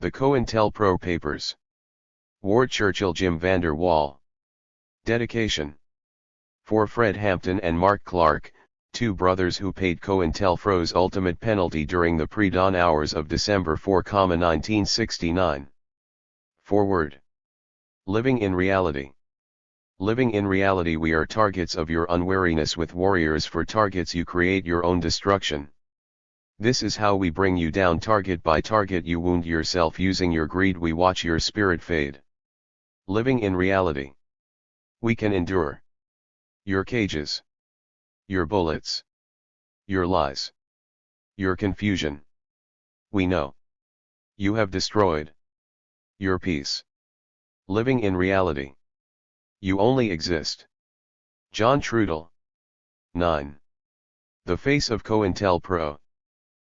The COINTELPRO Papers. Ward Churchill, Jim Vander Wall. Dedication. For Fred Hampton and Mark Clark, two brothers who paid COINTELPRO's ultimate penalty during the pre-dawn hours of December 4, 1969. Foreword. Living in reality. Living in reality, we are targets of your unwariness. With warriors for targets, you create your own destruction. This is how we bring you down target by target. You wound yourself using your greed. We watch your spirit fade. Living in reality. We can endure your cages, your bullets, your lies, your confusion. We know you have destroyed your peace. Living in reality. You only exist. John Trudell. 9. The face of COINTELPRO.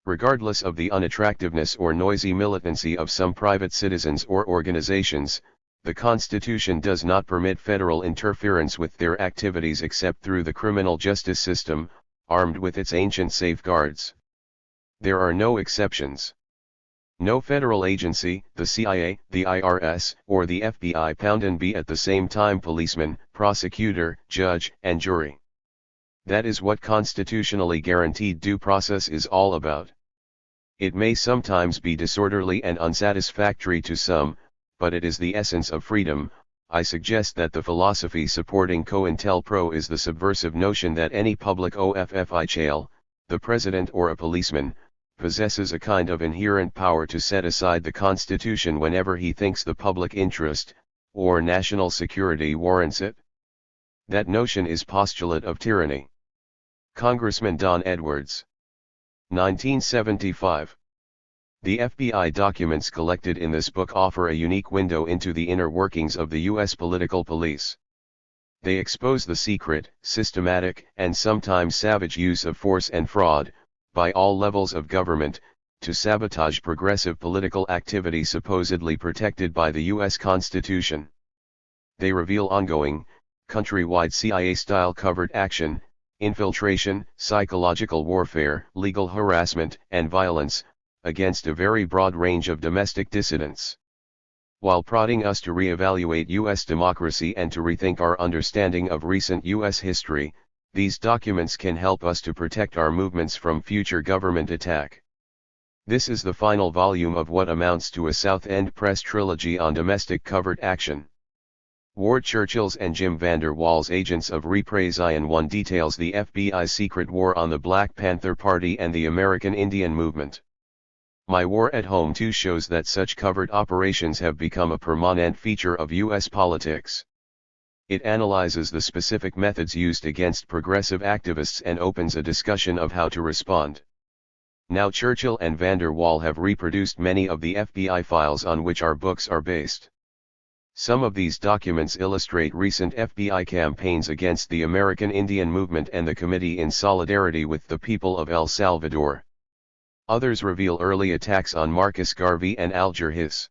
Regardless of the unattractiveness or noisy militancy of some private citizens or organizations, the Constitution does not permit federal interference with their activities except through the criminal justice system, armed with its ancient safeguards. There are no exceptions. No federal agency, the CIA, the IRS, or the FBI, and be at the same time policeman, prosecutor, judge, and jury. That is what constitutionally guaranteed due process is all about. It may sometimes be disorderly and unsatisfactory to some, but it is the essence of freedom. I suggest that the philosophy supporting COINTELPRO is the subversive notion that any public official, the president or a policeman, possesses a kind of inherent power to set aside the Constitution whenever he thinks the public interest, or national security warrants it. That notion is postulate of tyranny. Congressman Don Edwards. 1975. The FBI documents collected in this book offer a unique window into the inner workings of the U.S. political police. They expose the secret, systematic, and sometimes savage use of force and fraud, by all levels of government, to sabotage progressive political activity supposedly protected by the U.S. Constitution. They reveal ongoing, countrywide CIA-style covert action, infiltration, psychological warfare, legal harassment, and violence, against a very broad range of domestic dissidents. While prodding us to reevaluate U.S. democracy and to rethink our understanding of recent U.S. history, these documents can help us to protect our movements from future government attack. This is the final volume of what amounts to a South End Press trilogy on domestic covert action. Ward Churchill's and Jim Vander Wall's Agents of Repression 1 details the FBI's secret war on the Black Panther Party and the American Indian Movement. My War at Home 2 shows that such covert operations have become a permanent feature of U.S. politics. It analyzes the specific methods used against progressive activists and opens a discussion of how to respond. Now Churchill and Vander Wall have reproduced many of the FBI files on which our books are based. Some of these documents illustrate recent FBI campaigns against the American Indian Movement and the Committee in solidarity with the people of El Salvador. Others reveal early attacks on Marcus Garvey and Alger Hiss.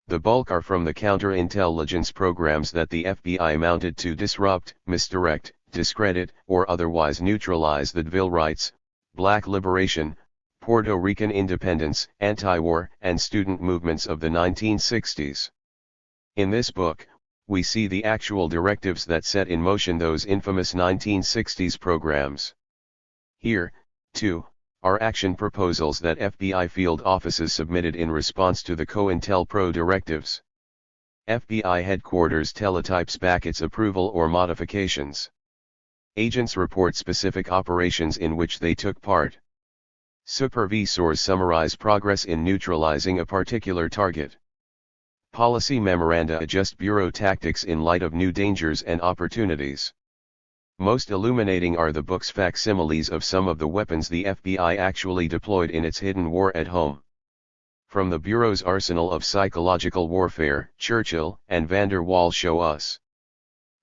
The bulk are from the counterintelligence programs that the FBI mounted to disrupt, misdirect, discredit, or otherwise neutralize the civil rights, black liberation, Puerto Rican independence, anti-war, and student movements of the 1960s. In this book, we see the actual directives that set in motion those infamous 1960s programs. Here, too, are action proposals that FBI field offices submitted in response to the COINTELPRO directives. FBI headquarters teletypes back its approval or modifications. Agents report specific operations in which they took part. Supervisors summarize progress in neutralizing a particular target. Policy memoranda adjust bureau tactics in light of new dangers and opportunities. Most illuminating are the book's facsimiles of some of the weapons the FBI actually deployed in its hidden war at home. From the Bureau's arsenal of psychological warfare, Churchill and Vander Wall show us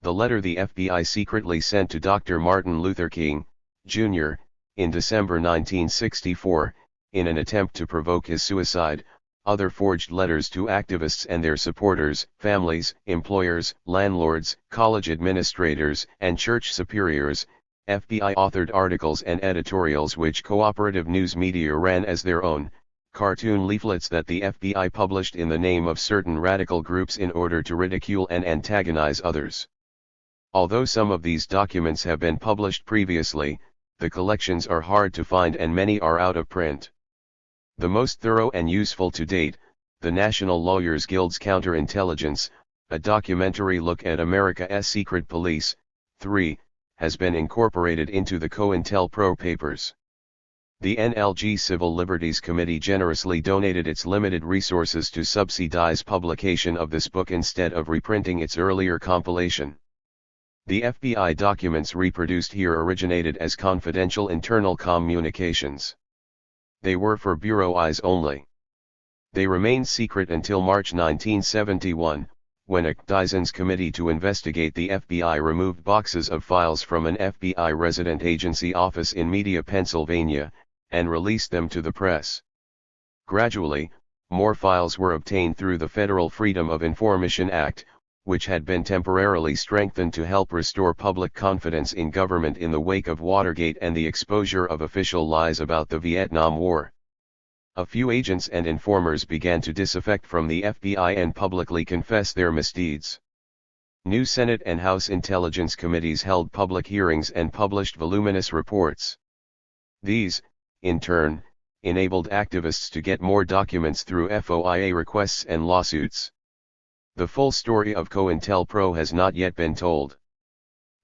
the letter the FBI secretly sent to Dr. Martin Luther King, Jr., in December 1964, in an attempt to provoke his suicide. Other forged letters to activists and their supporters, families, employers, landlords, college administrators, and church superiors. FBI authored articles and editorials which cooperative news media ran as their own, cartoon leaflets that the FBI published in the name of certain radical groups in order to ridicule and antagonize others. Although some of these documents have been published previously, the collections are hard to find and many are out of print. The most thorough and useful to date, the National Lawyers Guild's Counterintelligence, a documentary look at America's secret police, 3, has been incorporated into the COINTELPRO papers. The NLG Civil Liberties Committee generously donated its limited resources to subsidize publication of this book instead of reprinting its earlier compilation. The FBI documents reproduced here originated as confidential internal communications. They were for Bureau eyes only. They remained secret until March 1971, when a Dyson's committee to investigate the FBI removed boxes of files from an FBI resident agency office in Media, Pennsylvania, and released them to the press. Gradually, more files were obtained through the Federal Freedom of Information Act, which had been temporarily strengthened to help restore public confidence in government in the wake of Watergate and the exposure of official lies about the Vietnam War. A few agents and informers began to disaffect from the FBI and publicly confess their misdeeds. New Senate and House Intelligence Committees held public hearings and published voluminous reports. These, in turn, enabled activists to get more documents through FOIA requests and lawsuits. The full story of COINTELPRO has not yet been told.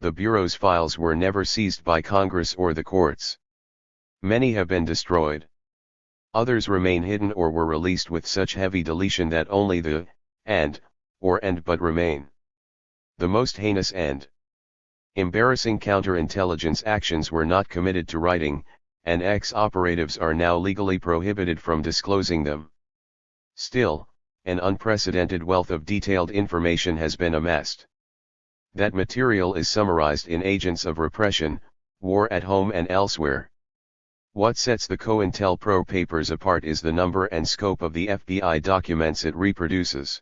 The Bureau's files were never seized by Congress or the courts. Many have been destroyed. Others remain hidden or were released with such heavy deletion that only the and but remain. The most heinous and embarrassing counterintelligence actions were not committed to writing, and ex-operatives are now legally prohibited from disclosing them. Still, an unprecedented wealth of detailed information has been amassed. That material is summarized in Agents of Repression, War at Home and Elsewhere. What sets the COINTELPRO papers apart is the number and scope of the FBI documents it reproduces.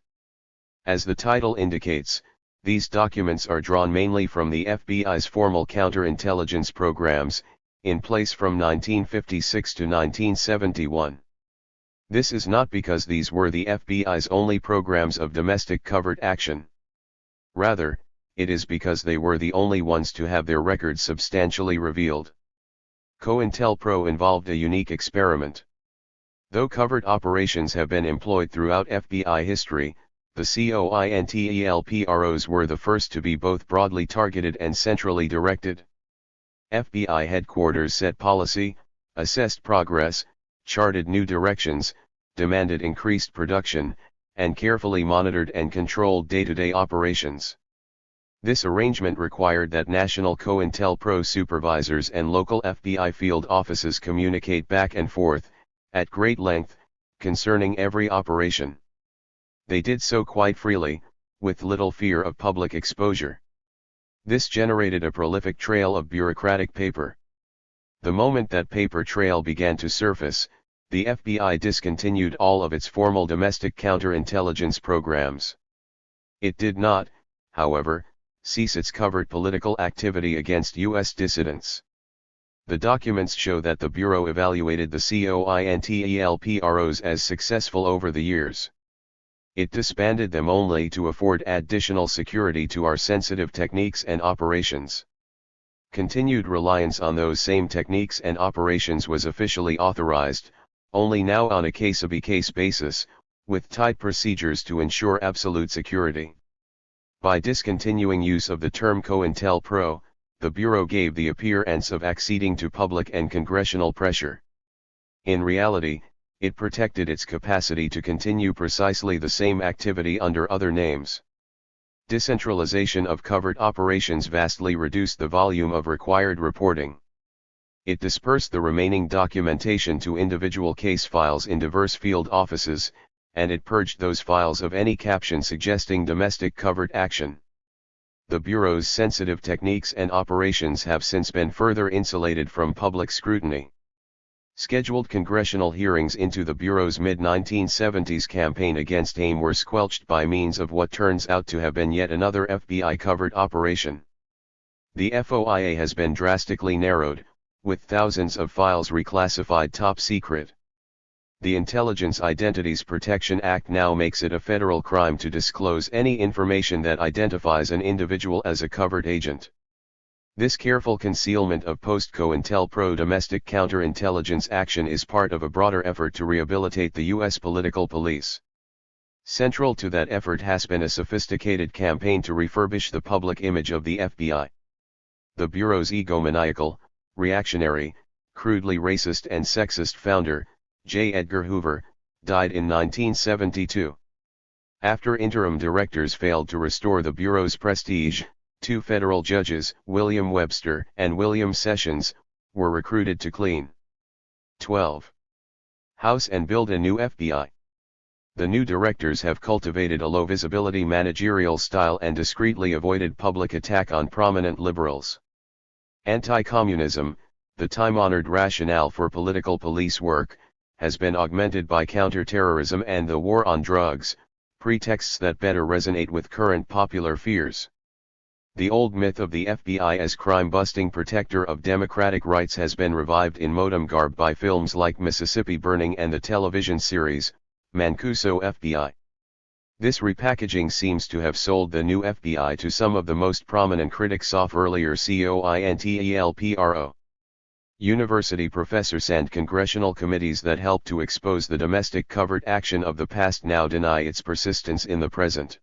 As the title indicates, these documents are drawn mainly from the FBI's formal counterintelligence programs, in place from 1956 to 1971. This is not because these were the FBI's only programs of domestic covert action. Rather, it is because they were the only ones to have their records substantially revealed. COINTELPRO involved a unique experiment. Though covert operations have been employed throughout FBI history, the COINTELPROs were the first to be both broadly targeted and centrally directed. FBI headquarters set policy, assessed progress, charted new directions, demanded increased production, and carefully monitored and controlled day-to-day operations. This arrangement required that national COINTELPRO supervisors and local FBI field offices communicate back and forth, at great length, concerning every operation. They did so quite freely, with little fear of public exposure. This generated a prolific trail of bureaucratic paper. The moment that paper trail began to surface, the FBI discontinued all of its formal domestic counterintelligence programs. It did not, however, cease its covert political activity against U.S. dissidents. The documents show that the Bureau evaluated the COINTELPROs as successful over the years. It disbanded them only to afford additional security to our sensitive techniques and operations. Continued reliance on those same techniques and operations was officially authorized, only now on a case-by-case basis, with tight procedures to ensure absolute security. By discontinuing use of the term COINTELPRO, the Bureau gave the appearance of acceding to public and congressional pressure. In reality, it protected its capacity to continue precisely the same activity under other names. Decentralization of covert operations vastly reduced the volume of required reporting. It dispersed the remaining documentation to individual case files in diverse field offices, and it purged those files of any caption suggesting domestic covert action. The Bureau's sensitive techniques and operations have since been further insulated from public scrutiny. Scheduled congressional hearings into the Bureau's mid-1970s campaign against AIM were squelched by means of what turns out to have been yet another FBI covert operation. The FOIA has been drastically narrowed, with thousands of files reclassified top secret. The Intelligence Identities Protection Act now makes it a federal crime to disclose any information that identifies an individual as a covert agent. This careful concealment of post-COINTELPRO domestic counterintelligence action is part of a broader effort to rehabilitate the U.S. political police. Central to that effort has been a sophisticated campaign to refurbish the public image of the FBI. The Bureau's egomaniacal, reactionary, crudely racist and sexist founder, J. Edgar Hoover, died in 1972. After interim directors failed to restore the Bureau's prestige, 2 federal judges, William Webster and William Sessions, were recruited to clean 12. house and build a new FBI. The new directors have cultivated a low-visibility managerial style and discreetly avoided public attack on prominent liberals. Anti-communism, the time-honored rationale for political police work, has been augmented by counterterrorism and the war on drugs, pretexts that better resonate with current popular fears. The old myth of the FBI as crime-busting protector of democratic rights has been revived in modem garb by films like Mississippi Burning and the television series, Mancuso FBI. This repackaging seems to have sold the new FBI to some of the most prominent critics of earlier COINTELPRO. University professors and congressional committees that helped to expose the domestic covert action of the past now deny its persistence in the present.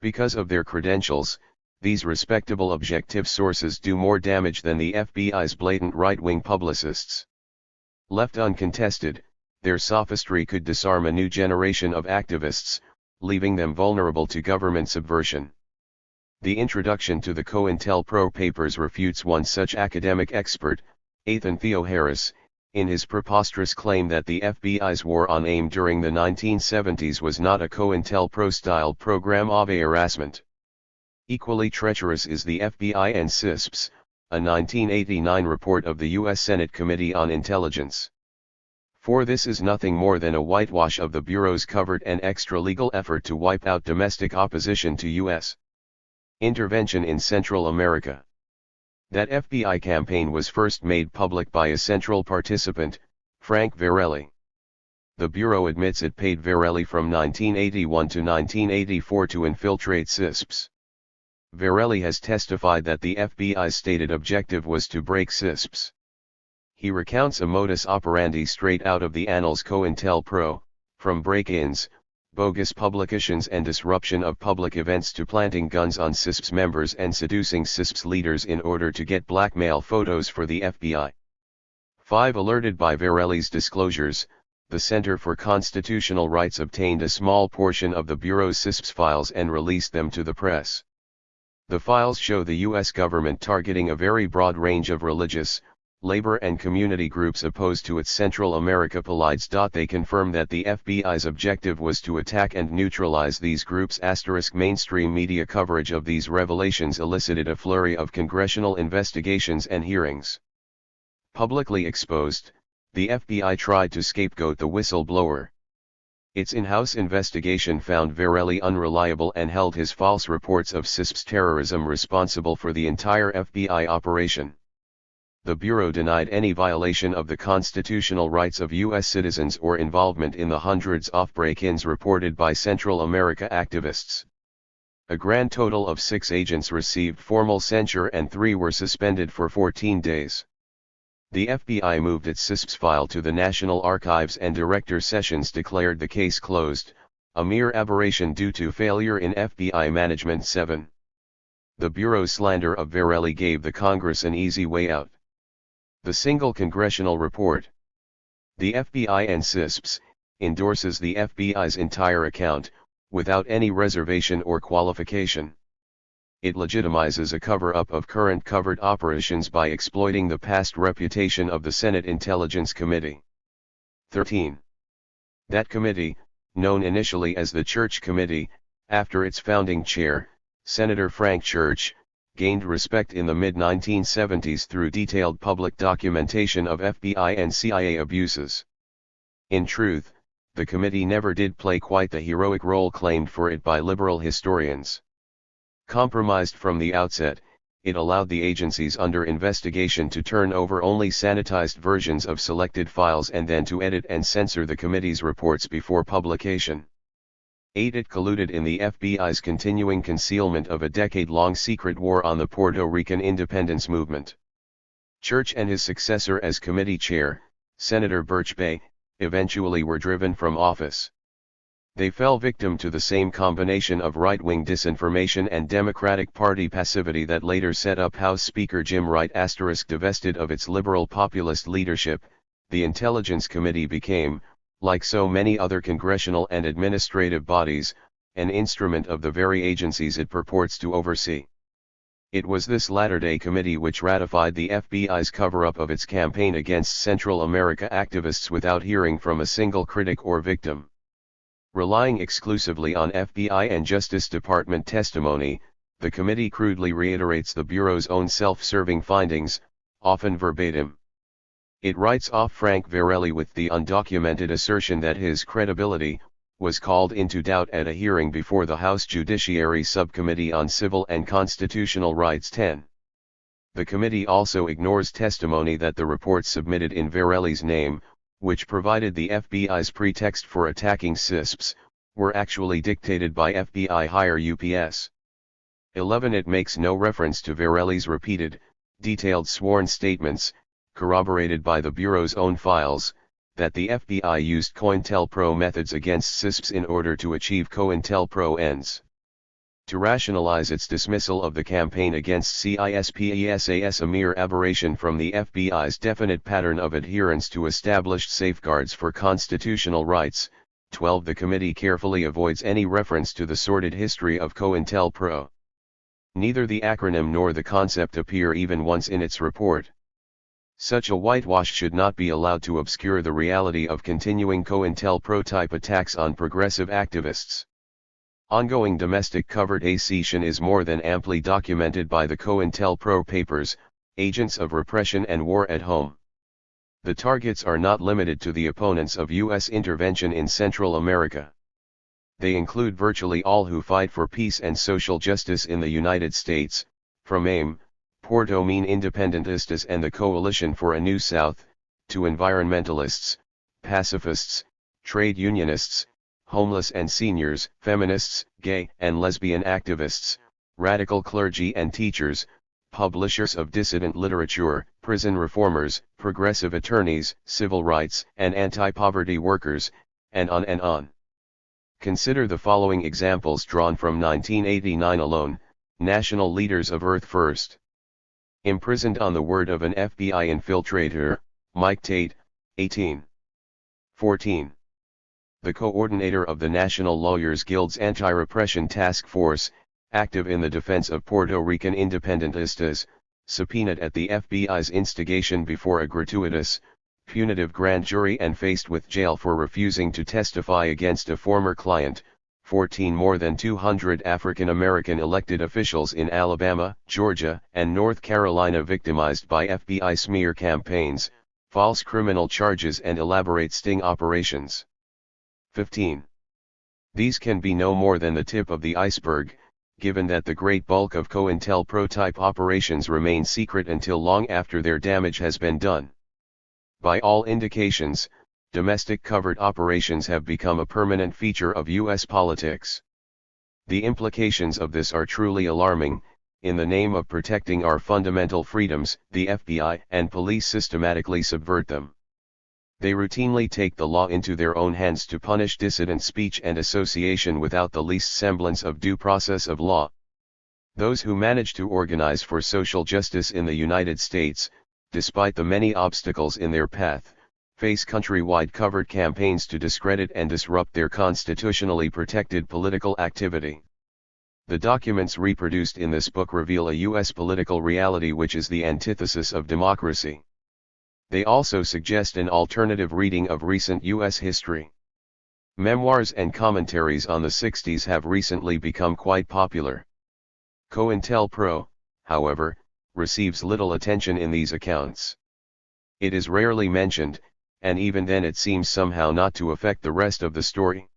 Because of their credentials, these respectable objective sources do more damage than the FBI's blatant right-wing publicists. Left uncontested, their sophistry could disarm a new generation of activists, leaving them vulnerable to government subversion. The introduction to the COINTELPRO papers refutes one such academic expert, Ethan Theoharis, in his preposterous claim that the FBI's war on AIM during the 1970s was not a COINTELPRO-style program of harassment. Equally treacherous is the FBI and CISPs, a 1989 report of the U.S. Senate Committee on Intelligence. For this is nothing more than a whitewash of the Bureau's covert and extra-legal effort to wipe out domestic opposition to U.S. intervention in Central America. That FBI campaign was first made public by a central participant, Frank Varelli. The Bureau admits it paid Varelli from 1981 to 1984 to infiltrate CISPs. Varelli has testified that the FBI's stated objective was to break CISPs. He recounts a modus operandi straight out of the annals COINTELPRO, from break-ins, bogus publications and disruption of public events to planting guns on CISPs members and seducing CISPs leaders in order to get blackmail photos for the FBI. 5. Alerted by Varelli's disclosures, the Center for Constitutional Rights obtained a small portion of the Bureau's CISPs files and released them to the press. The files show the U.S. government targeting a very broad range of religious, labor and community groups opposed to its Central America polites. They confirm that the FBI's objective was to attack and neutralize these groups. Mainstream media coverage of these revelations elicited a flurry of congressional investigations and hearings. Publicly exposed, the FBI tried to scapegoat the whistleblower. Its in-house investigation found Varelli unreliable and held his false reports of CISP's terrorism responsible for the entire FBI operation. The Bureau denied any violation of the constitutional rights of U.S. citizens or involvement in the hundreds of break-ins reported by Central America activists. A grand total of 6 agents received formal censure and 3 were suspended for 14 days. The FBI moved its CISPs file to the National Archives and Director Sessions declared the case closed, a mere aberration due to failure in FBI management. 7. The Bureau's slander of Varelli gave the Congress an easy way out. The single congressional report. The FBI and CISPs, endorses the FBI's entire account, without any reservation or qualification. It legitimizes a cover-up of current covert operations by exploiting the past reputation of the Senate Intelligence Committee. 13. That committee, known initially as the Church Committee, after its founding chair, Senator Frank Church, gained respect in the mid-1970s through detailed public documentation of FBI and CIA abuses. In truth, the committee never did play quite the heroic role claimed for it by liberal historians. Compromised from the outset, it allowed the agencies under investigation to turn over only sanitized versions of selected files and then to edit and censor the committee's reports before publication. 8. It colluded in the FBI's continuing concealment of a decade-long secret war on the Puerto Rican independence movement. Church and his successor as committee chair, Senator Birch Bayh, eventually were driven from office. They fell victim to the same combination of right-wing disinformation and Democratic Party passivity that later set up House Speaker Jim Wright. Divested of its liberal populist leadership, the Intelligence Committee became, like so many other congressional and administrative bodies, an instrument of the very agencies it purports to oversee. It was this latter-day committee which ratified the FBI's cover-up of its campaign against Central America activists without hearing from a single critic or victim. Relying exclusively on FBI and Justice Department testimony, the committee crudely reiterates the Bureau's own self-serving findings, often verbatim. It writes off Frank Varelli with the undocumented assertion that his credibility was called into doubt at a hearing before the House Judiciary Subcommittee on Civil and Constitutional Rights 10. The committee also ignores testimony that the reports submitted in Varelli's name, which provided the FBI's pretext for attacking CISPs, were actually dictated by FBI higher UPS. 11. It makes no reference to Varelli's repeated, detailed sworn statements, corroborated by the Bureau's own files, that the FBI used cointelpro methods against CISPs in order to achieve cointelpro ends. To rationalize its dismissal of the campaign against CISPESAS, a mere aberration from the FBI's definite pattern of adherence to established safeguards for constitutional rights. 12. The committee carefully avoids any reference to the sordid history of cointelpro. Neither the acronym nor the concept appear even once in its report. Such a whitewash should not be allowed to obscure the reality of continuing cointelpro-type attacks on progressive activists. Ongoing domestic covertation is more than amply documented by the COINTELPRO papers, Agents of Repression and War at Home. The targets are not limited to the opponents of U.S. intervention in Central America. They include virtually all who fight for peace and social justice in the United States, from AIM, Puerto Rican Independentistas and the Coalition for a New South, to environmentalists, pacifists, trade unionists, homeless and seniors, feminists, gay and lesbian activists, radical clergy and teachers, publishers of dissident literature, prison reformers, progressive attorneys, civil rights and anti-poverty workers, and on and on. Consider the following examples drawn from 1989 alone: National Leaders of Earth First. Imprisoned on the word of an FBI infiltrator, Mike Tate, 18. 14. The coordinator of the National Lawyers Guild's Anti-Repression Task Force, active in the defense of Puerto Rican independentistas, subpoenaed at the FBI's instigation before a gratuitous, punitive grand jury and faced with jail for refusing to testify against a former client. 14. More than 200 African American elected officials in Alabama, Georgia, and North Carolina victimized by FBI smear campaigns, false criminal charges and elaborate sting operations. 15. These can be no more than the tip of the iceberg, given that the great bulk of COINTELPRO-type operations remain secret until long after their damage has been done. By all indications, domestic covert operations have become a permanent feature of U.S. politics. The implications of this are truly alarming. In the name of protecting our fundamental freedoms, the FBI and police systematically subvert them. They routinely take the law into their own hands to punish dissident speech and association without the least semblance of due process of law. Those who manage to organize for social justice in the United States, despite the many obstacles in their path, face countrywide covert campaigns to discredit and disrupt their constitutionally protected political activity. The documents reproduced in this book reveal a U.S. political reality which is the antithesis of democracy. They also suggest an alternative reading of recent U.S. history. Memoirs and commentaries on the 60s have recently become quite popular. COINTELPRO, however, receives little attention in these accounts. It is rarely mentioned, and even then it seems somehow not to affect the rest of the story.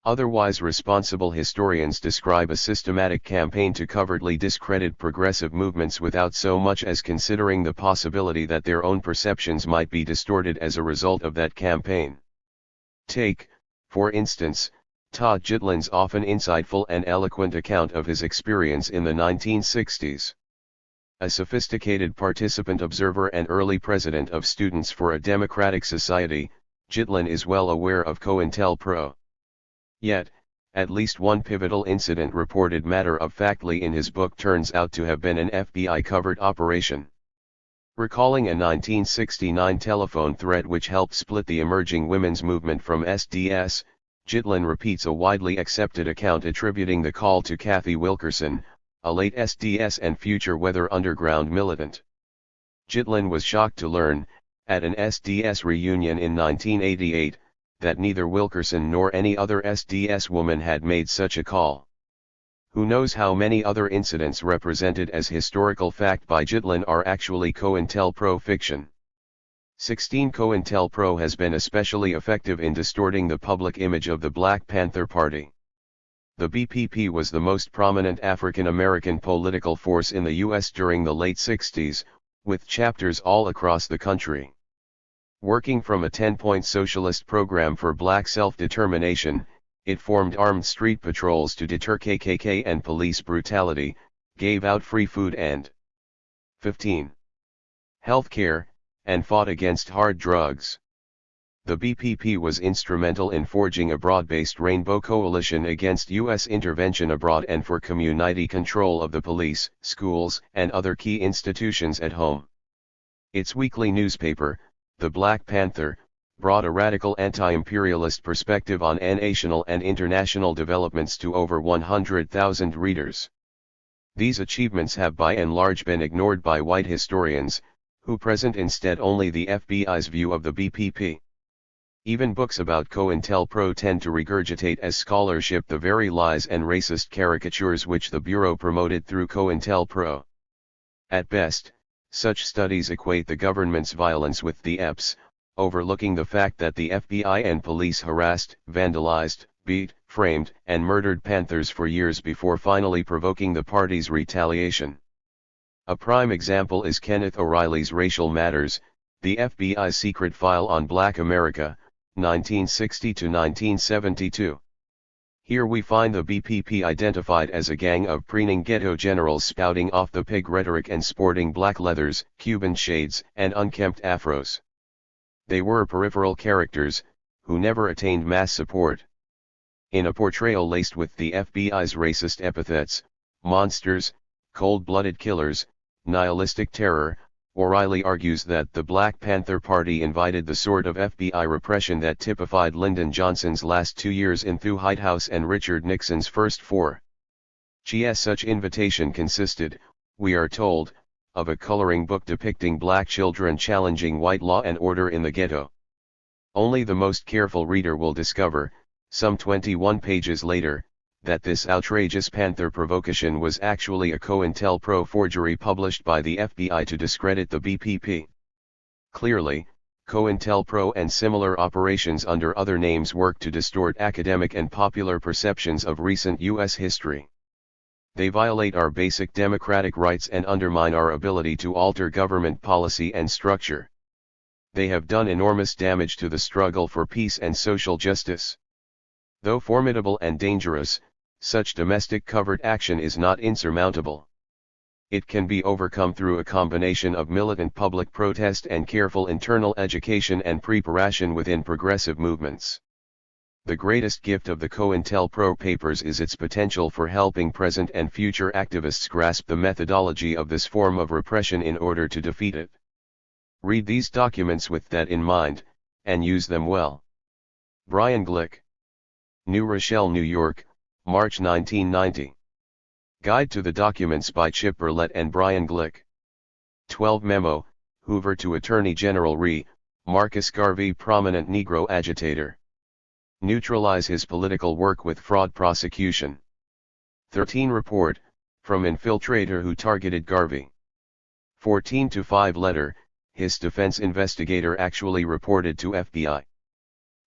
Otherwise responsible historians describe a systematic campaign to covertly discredit progressive movements without so much as considering the possibility that their own perceptions might be distorted as a result of that campaign. Take, for instance, Todd Gitlin's often insightful and eloquent account of his experience in the 1960s. A sophisticated participant observer and early president of Students for a Democratic Society, Gitlin is well aware of COINTELPRO. Yet, at least one pivotal incident reported matter-of-factly in his book turns out to have been an FBI-covered operation. Recalling a 1969 telephone thread which helped split the emerging women's movement from SDS, Gitlin repeats a widely accepted account attributing the call to Kathy Wilkerson, a late SDS and future Weather Underground militant. Gitlin was shocked to learn, at an SDS reunion in 1988, that neither Wilkerson nor any other SDS woman had made such a call. Who knows how many other incidents represented as historical fact by Gitlin are actually COINTELPRO fiction. 16. COINTELPRO has been especially effective in distorting the public image of the Black Panther Party. The BPP was the most prominent African American political force in the U.S. during the late 60s, with chapters all across the country. Working from a 10-point socialist program for black self-determination, it formed armed street patrols to deter KKK and police brutality, gave out free food and 15. health care, and fought against hard drugs. The BPP was instrumental in forging a broad-based rainbow coalition against U.S. intervention abroad and for community control of the police, schools, and other key institutions at home. Its weekly newspaper, The Black Panther, brought a radical anti-imperialist perspective on national and international developments to over 100,000 readers. These achievements have by and large been ignored by white historians, who present instead only the FBI's view of the BPP. Even books about COINTELPRO tend to regurgitate as scholarship the very lies and racist caricatures which the Bureau promoted through COINTELPRO. At best, such studies equate the government's violence with the EP's, overlooking the fact that the FBI and police harassed, vandalized, beat, framed, and murdered Panthers for years before finally provoking the party's retaliation. A prime example is Kenneth O'Reilly's Racial Matters, the FBI's secret file on Black America, 1960 to 1972. Here we find the BPP identified as a gang of preening ghetto generals spouting off the pig rhetoric and sporting black leathers, Cuban shades, and unkempt afros. They were peripheral characters, who never attained mass support. In a portrayal laced with the FBI's racist epithets, monsters, cold-blooded killers, nihilistic terror, O'Reilly argues that the Black Panther Party invited the sort of FBI repression that typified Lyndon Johnson's last 2 years in the White House and Richard Nixon's first 4. Such invitation consisted, we are told, of a coloring book depicting black children challenging white law and order in the ghetto. Only the most careful reader will discover, some 21 pages later, that this outrageous Panther provocation was actually a COINTELPRO forgery published by the FBI to discredit the BPP. Clearly, COINTELPRO and similar operations under other names work to distort academic and popular perceptions of recent U.S. history. They violate our basic democratic rights and undermine our ability to alter government policy and structure. They have done enormous damage to the struggle for peace and social justice. Though formidable and dangerous, such domestic covert action is not insurmountable. It can be overcome through a combination of militant public protest and careful internal education and preparation within progressive movements. The greatest gift of the COINTELPRO papers is its potential for helping present and future activists grasp the methodology of this form of repression in order to defeat it. Read these documents with that in mind, and use them well. Brian Glick. New Rochelle, New York, March 1990. Guide to the Documents by Chip Burlett and Brian Glick. 12 Memo, Hoover to Attorney General Re, Marcus Garvey, prominent Negro agitator. Neutralize his political work with fraud prosecution. 13 Report, from infiltrator who targeted Garvey. 14-5 Letter, his defense investigator actually reported to FBI.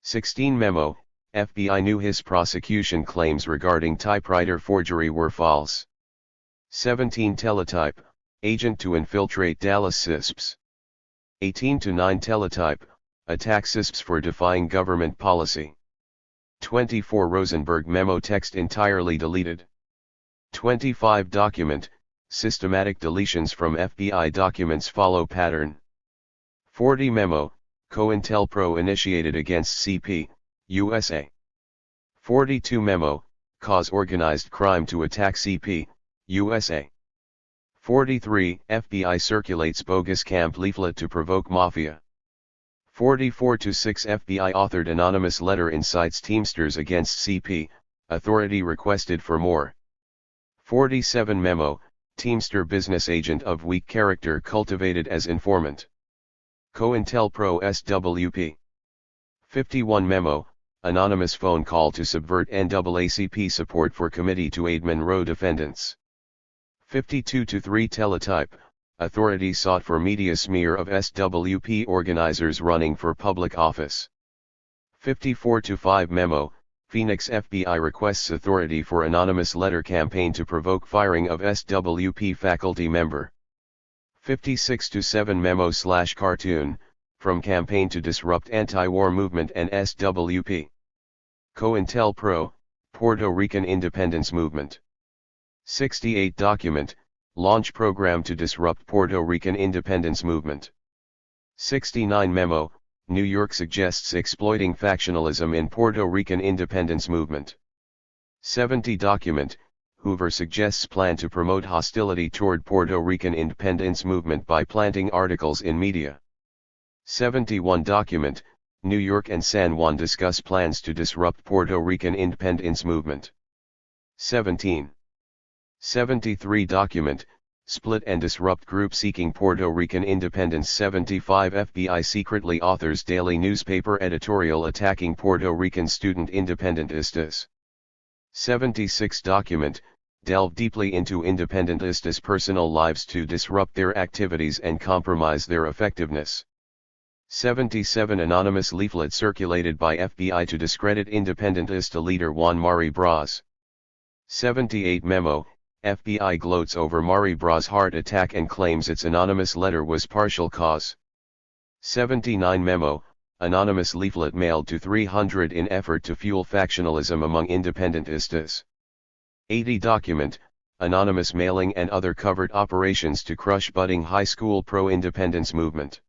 16 Memo, FBI knew his prosecution claims regarding typewriter forgery were false. 17 Teletype, agent to infiltrate Dallas CISPs. 18-9 Teletype, attack CISPs for defying government policy. 24 Rosenberg memo text entirely deleted. 25 Document, systematic deletions from FBI documents follow pattern. 40 Memo, COINTELPRO initiated against CP, USA. 42 Memo, cause organized crime to attack CP, USA. 43 FBI circulates bogus camp leaflet to provoke mafia. 44-6 FBI authored anonymous letter incites Teamsters against CP, authority requested for more. 47 Memo, Teamster business agent of weak character cultivated as informant. COINTELPRO SWP. 51 Memo, anonymous phone call to subvert NAACP support for committee to aid Monroe defendants. 52-3 Teletype, authority sought for media smear of SWP organizers running for public office. 54-5 Memo, Phoenix FBI requests authority for anonymous letter campaign to provoke firing of SWP faculty member. 56-7 Memo/cartoon, from campaign to disrupt anti-war movement and SWP. COINTELPRO, Puerto Rican independence movement. 68 Document, launch program to disrupt Puerto Rican independence movement. 69 Memo, New York suggests exploiting factionalism in Puerto Rican independence movement. 70 Document, Hoover suggests plan to promote hostility toward Puerto Rican independence movement by planting articles in media. 71 Document, New York and San Juan discuss plans to disrupt Puerto Rican independence movement. 17. 73 Document, split and disrupt group seeking Puerto Rican independence. 75 FBI secretly authors daily newspaper editorial attacking Puerto Rican student independentistas. 76 Document, delve deeply into independentistas' personal lives to disrupt their activities and compromise their effectiveness. 77 Anonymous leaflet circulated by FBI to discredit independentista leader Juan Mari Braz. 78 Memo, FBI gloats over Mari Braz heart attack and claims its anonymous letter was partial cause. 79 Memo, anonymous leaflet mailed to 300 in effort to fuel factionalism among independentistas. 80 Document, anonymous mailing and other covert operations to crush budding high school pro-independence movement.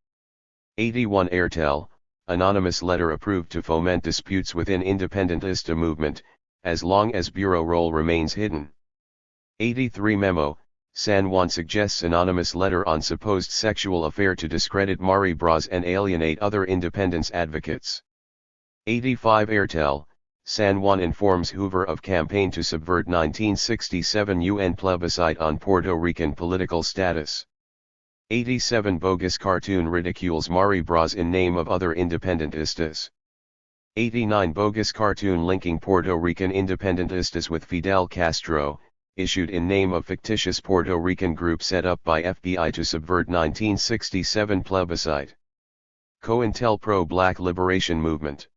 81 Airtel, anonymous letter approved to foment disputes within independentista movement, as long as bureau role remains hidden. 83 Memo, San Juan suggests anonymous letter on supposed sexual affair to discredit Mari Braz and alienate other independence advocates. 85 Airtel, San Juan informs Hoover of campaign to subvert 1967 UN plebiscite on Puerto Rican political status. 87 Bogus cartoon ridicules Mari Braz in name of other independentistas. 89 Bogus cartoon linking Puerto Rican independentistas with Fidel Castro, issued in name of fictitious Puerto Rican group set up by FBI to subvert 1967 plebiscite. COINTELPRO Black Liberation Movement.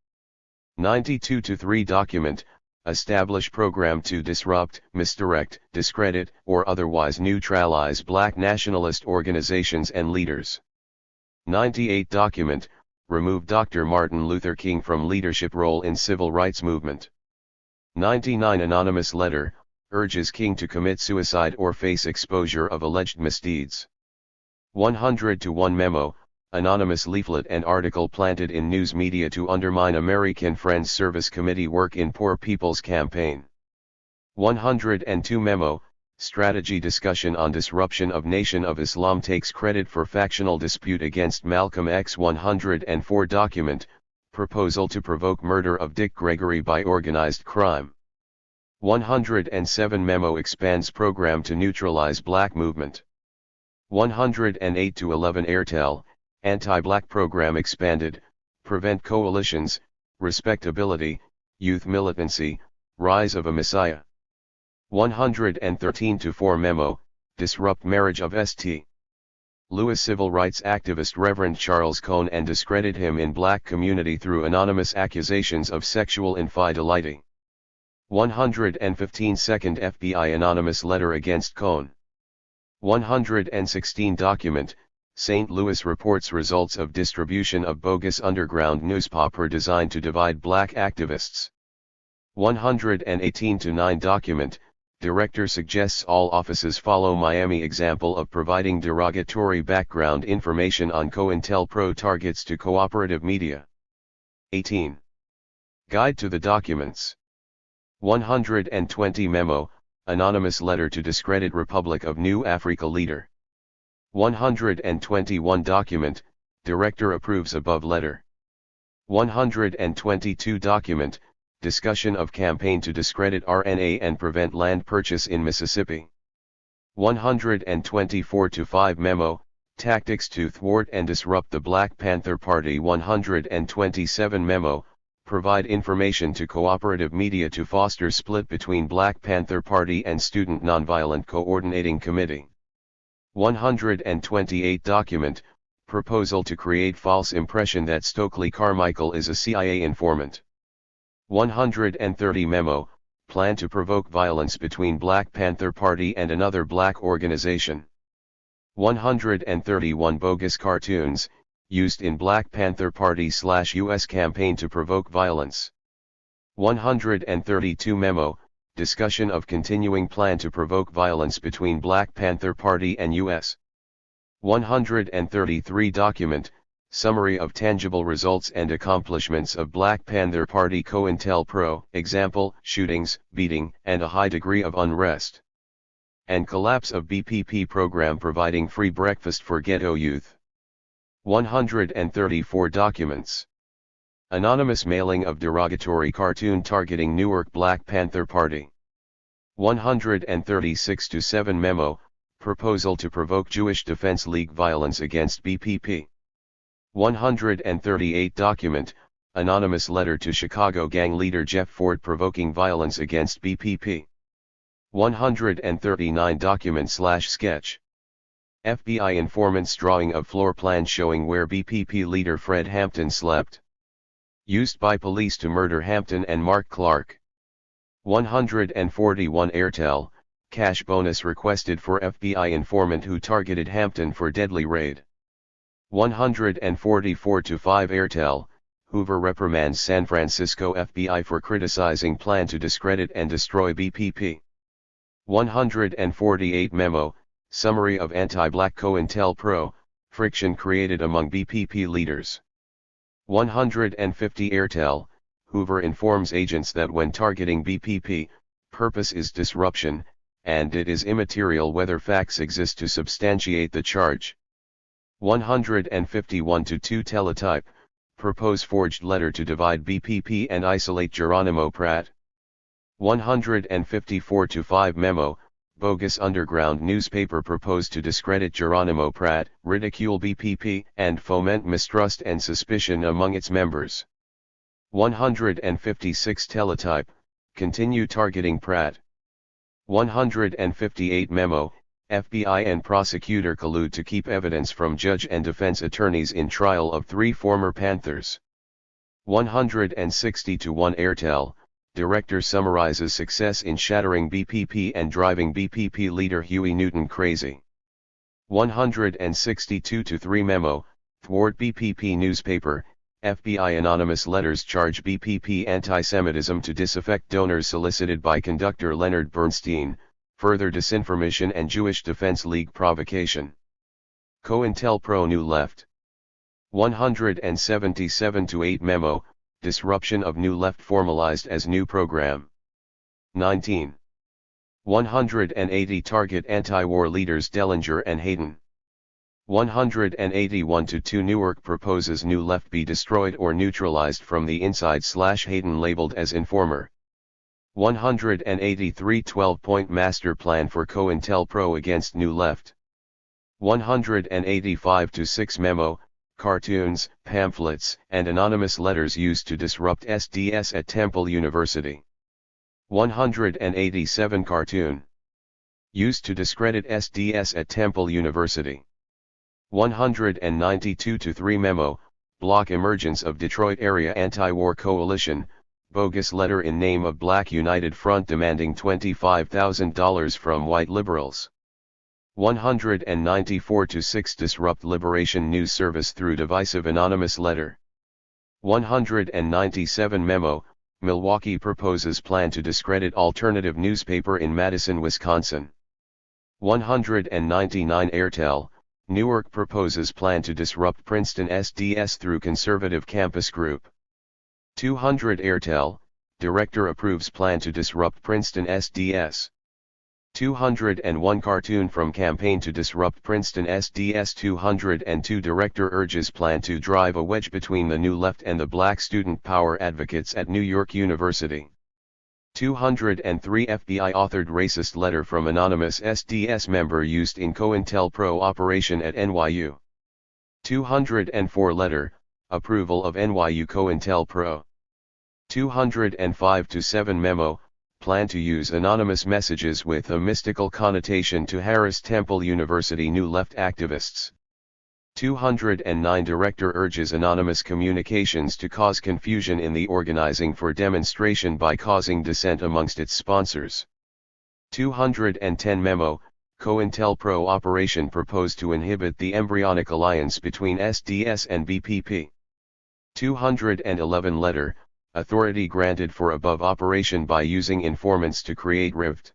92-3 Document, establish program to disrupt, misdirect, discredit, or otherwise neutralize black nationalist organizations and leaders. 98 Document, remove Dr. Martin Luther King from leadership role in civil rights movement. 99 Anonymous letter, urges King to commit suicide or face exposure of alleged misdeeds. 100-1 Memo, anonymous leaflet and article planted in news media to undermine American Friends Service Committee work in Poor People's Campaign. 102 Memo, strategy discussion on disruption of Nation of Islam takes credit for factional dispute against Malcolm X. 104 Document, proposal to provoke murder of Dick Gregory by organized crime. 107 Memo expands program to neutralize black movement. 108-11 Airtel, anti-black program expanded, prevent coalitions, respectability, youth militancy, rise of a messiah. 113-4 Memo, disrupt marriage of St. Lewis civil rights activist Reverend Charles Cohn and discredit him in black community through anonymous accusations of sexual infidelity. 115 second FBI anonymous letter against Cohn. 116 document, St. Louis reports results of distribution of bogus underground newspaper designed to divide black activists. 118-9 document, Director suggests all offices follow Miami example of providing derogatory background information on COINTELPRO targets to cooperative media. 18. Guide to the documents. 120 memo, anonymous letter to discredit Republic of New Africa leader. 121 document, Director approves above letter. 122 document, discussion of campaign to discredit RNA and prevent land purchase in Mississippi. 124-5 memo, tactics to thwart and disrupt the Black Panther Party. 127 memo, provide information to cooperative media to foster split between Black Panther Party and Student Nonviolent Coordinating Committee. 128 document, proposal to create false impression that Stokely Carmichael is a CIA informant. 130 memo, plan to provoke violence between Black Panther Party and another black organization. 131 bogus cartoons, used in Black Panther Party/US campaign to provoke violence. 132 memo, discussion of continuing plan to provoke violence between Black Panther Party and US. 133 document, summary of tangible results and accomplishments of Black Panther Party COINTELPRO, example, shootings, beating, and a high degree of unrest. And collapse of BPP program providing free breakfast for ghetto youth. 134 documents. Anonymous mailing of derogatory cartoon targeting Newark Black Panther Party. 136-7 memo, proposal to provoke Jewish Defense League violence against BPP. 138 document, anonymous letter to Chicago gang leader Jeff Ford provoking violence against BPP. 139 document/sketch. FBI informant's drawing of floor plan showing where BPP leader Fred Hampton slept. Used by police to murder Hampton and Mark Clark. 141 Airtel, cash bonus requested for FBI informant who targeted Hampton for deadly raid. 144-5 Airtel, Hoover reprimands San Francisco FBI for criticizing plan to discredit and destroy BPP. 148 memo, summary of anti-black COINTELPRO, friction created among BPP leaders. 150 Airtel, Hoover informs agents that when targeting BPP, purpose is disruption, and it is immaterial whether facts exist to substantiate the charge. 151-2 Teletype, propose forged letter to divide BPP and isolate Geronimo Pratt. 154-5 memo, bogus underground newspaper proposed to discredit Geronimo Pratt, ridicule BPP, and foment mistrust and suspicion among its members. 156 Teletype, continue targeting Pratt. 158 memo, FBI and prosecutor collude to keep evidence from judge and defense attorneys in trial of 3 former Panthers. 160-1 Airtel, director summarizes success in shattering BPP and driving BPP leader Huey Newton crazy. 162-3 memo, thwart BPP newspaper, FBI anonymous letters charge BPP anti-Semitism to disaffect donors solicited by conductor Leonard Bernstein, further disinformation and Jewish Defense League provocation. COINTELPRO New Left. 177-8 memo, disruption of New Left formalized as new program. 19. 180 target anti-war leaders Dellinger and Hayden. 181-2 Newark proposes New Left be destroyed or neutralized from the inside / Hayden labeled as informer. 183 12-point master plan for COINTELPRO against New Left. 185-6 memo, cartoons, pamphlets, and anonymous letters used to disrupt SDS at Temple University. 187 cartoon used to discredit SDS at Temple University. 192-3 Memo, block emergence of Detroit Area Anti-War Coalition, bogus letter in name of Black United Front demanding $25,000 from white liberals. 194-6 Disrupt Liberation News Service through divisive anonymous letter. 197 Memo, Milwaukee proposes plan to discredit alternative newspaper in Madison, Wisconsin. 199 Airtel, Newark proposes plan to disrupt Princeton SDS through conservative campus group. 200 Airtel, Director approves plan to disrupt Princeton SDS. 201 Cartoon from campaign to disrupt Princeton SDS. 202 Director urges plan to drive a wedge between the New Left and the Black student power advocates at New York University. 203 FBI authored racist letter from anonymous SDS member used in COINTELPRO operation at NYU. 204 letter, approval of NYU COINTELPRO. 205-7 Memo, plan to use anonymous messages with a mystical connotation to harass Temple University New Left activists. 209 Director urges anonymous communications to cause confusion in the organizing for demonstration by causing dissent amongst its sponsors. 210 Memo, COINTELPRO operation proposed to inhibit the embryonic alliance between SDS and BPP. 211 Letter, authority granted for above operation by using informants to create rift.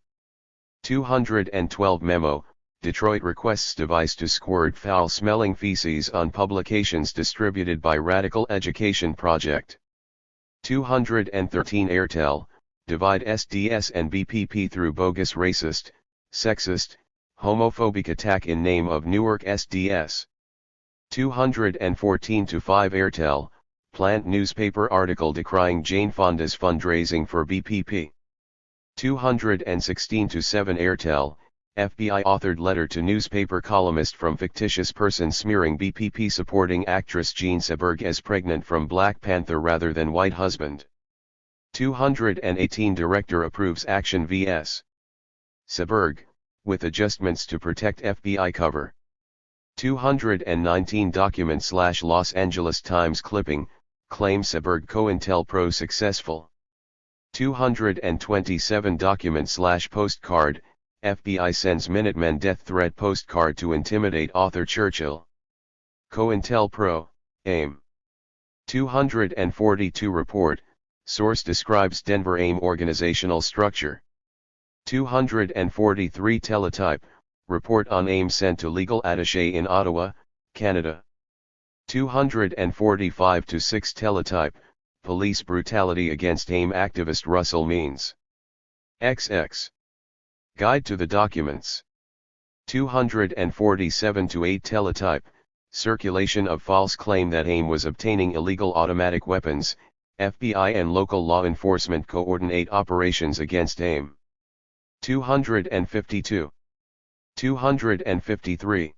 212 Memo, Detroit requests device to squirt foul-smelling feces on publications distributed by Radical Education Project. 213 Airtel, divide SDS and BPP through bogus racist, sexist, homophobic attack in name of Newark SDS. 214-5 Airtel, plant newspaper article decrying Jane Fonda's fundraising for BPP. 216-7 Airtel, FBI authored letter to newspaper columnist from fictitious person smearing BPP supporting actress Jean Seberg as pregnant from Black Panther rather than white husband. 218 Director approves action vs. Seberg, with adjustments to protect FBI cover. 219 document / Los Angeles Times clipping, claim Seberg COINTELPRO successful. 227 document / postcard, FBI sends Minutemen death threat postcard to intimidate author Churchill. COINTELPRO, AIM. 242 report, source describes Denver AIM organizational structure. 243 teletype, report on AIM sent to legal attaché in Ottawa, Canada. 245-6 teletype, police brutality against AIM activist Russell Means. XX. Guide to the documents. 247-8 teletype, circulation of false claim that AIM was obtaining illegal automatic weapons, FBI and local law enforcement coordinate operations against AIM. 252. 253.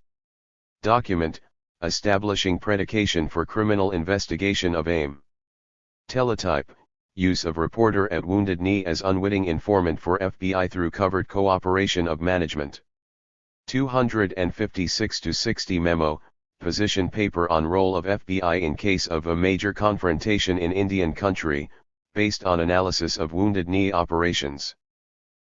Document, establishing predication for criminal investigation of AIM. Teletype, use of reporter at Wounded Knee as unwitting informant for FBI through covert cooperation of management. 256-60 Memo, position paper on role of FBI in case of a major confrontation in Indian country, based on analysis of Wounded Knee operations.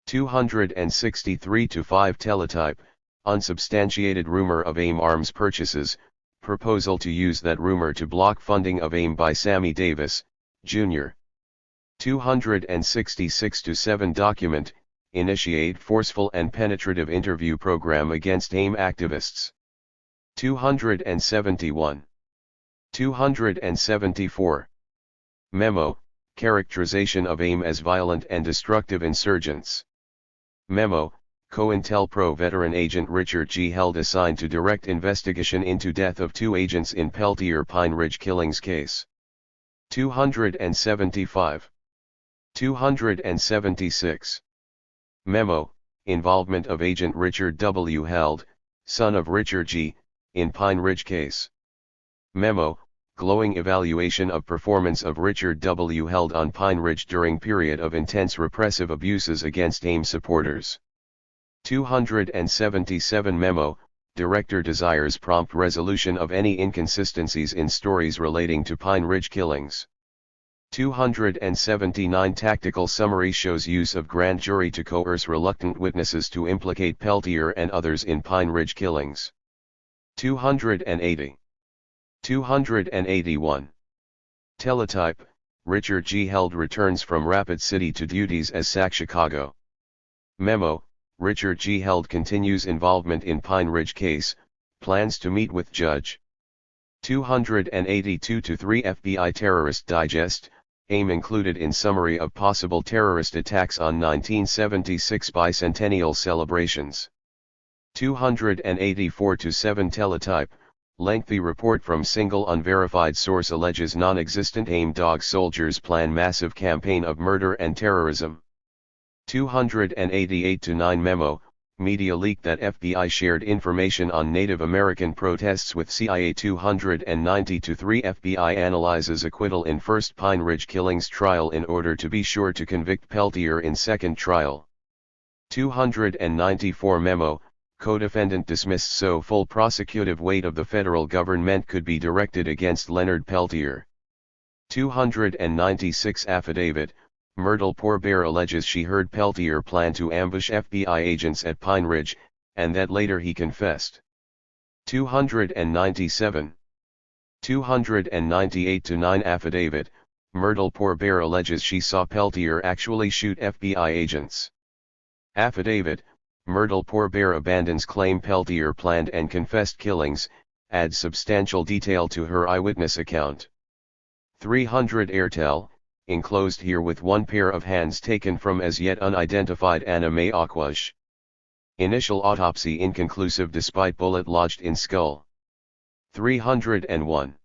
263-5 teletype, unsubstantiated rumor of AIM arms purchases, proposal to use that rumor to block funding of AIM by Sammy Davis, Jr. 266-7 document, initiate forceful and penetrative interview program against AIM activists. 271. 274. Memo, characterization of AIM as violent and destructive insurgents. Memo, COINTELPRO veteran agent Richard G. Held assigned to direct investigation into death of 2 agents in Peltier Pine Ridge killings case. 275. 276. Memo, involvement of agent Richard W. Held, son of Richard G., in Pine Ridge case. Memo, glowing evaluation of performance of Richard W. Held on Pine Ridge during period of intense repressive abuses against AIM supporters. 277 Memo, Director desires prompt resolution of any inconsistencies in stories relating to Pine Ridge killings. 279 Tactical summary shows use of grand jury to coerce reluctant witnesses to implicate Peltier and others in Pine Ridge killings. 280. 281. Teletype, Richard G. Held returns from Rapid City to duties as SAC Chicago. Memo, Richard G. Held continues involvement in Pine Ridge case, plans to meet with Judge. 282-3 FBI Terrorist Digest, AIM included in summary of possible terrorist attacks on 1976 bicentennial celebrations. 284-7 Teletype, lengthy report from single unverified source alleges non-existent AIM dog soldiers plan massive campaign of murder and terrorism. 288-9 Memo, media leak that FBI shared information on Native American protests with CIA. 290-3 FBI analyzes acquittal in first Pine Ridge killings trial in order to be sure to convict Peltier in second trial. 294 Memo, co-defendant dismissed so full prosecutive weight of the federal government could be directed against Leonard Peltier. 296 Affidavit, Myrtle Pourbaix alleges she heard Peltier plan to ambush FBI agents at Pine Ridge, and that later he confessed. 297. 298-9 Affidavit, Myrtle Pourbaix alleges she saw Peltier actually shoot FBI agents. Affidavit, Myrtle Pourbaix abandons claim Peltier planned and confessed killings, adds substantial detail to her eyewitness account. 300 Airtel, enclosed here with one pair of hands taken from as yet unidentified Anna Mae Aquaj. Initial autopsy inconclusive despite bullet lodged in skull. 301.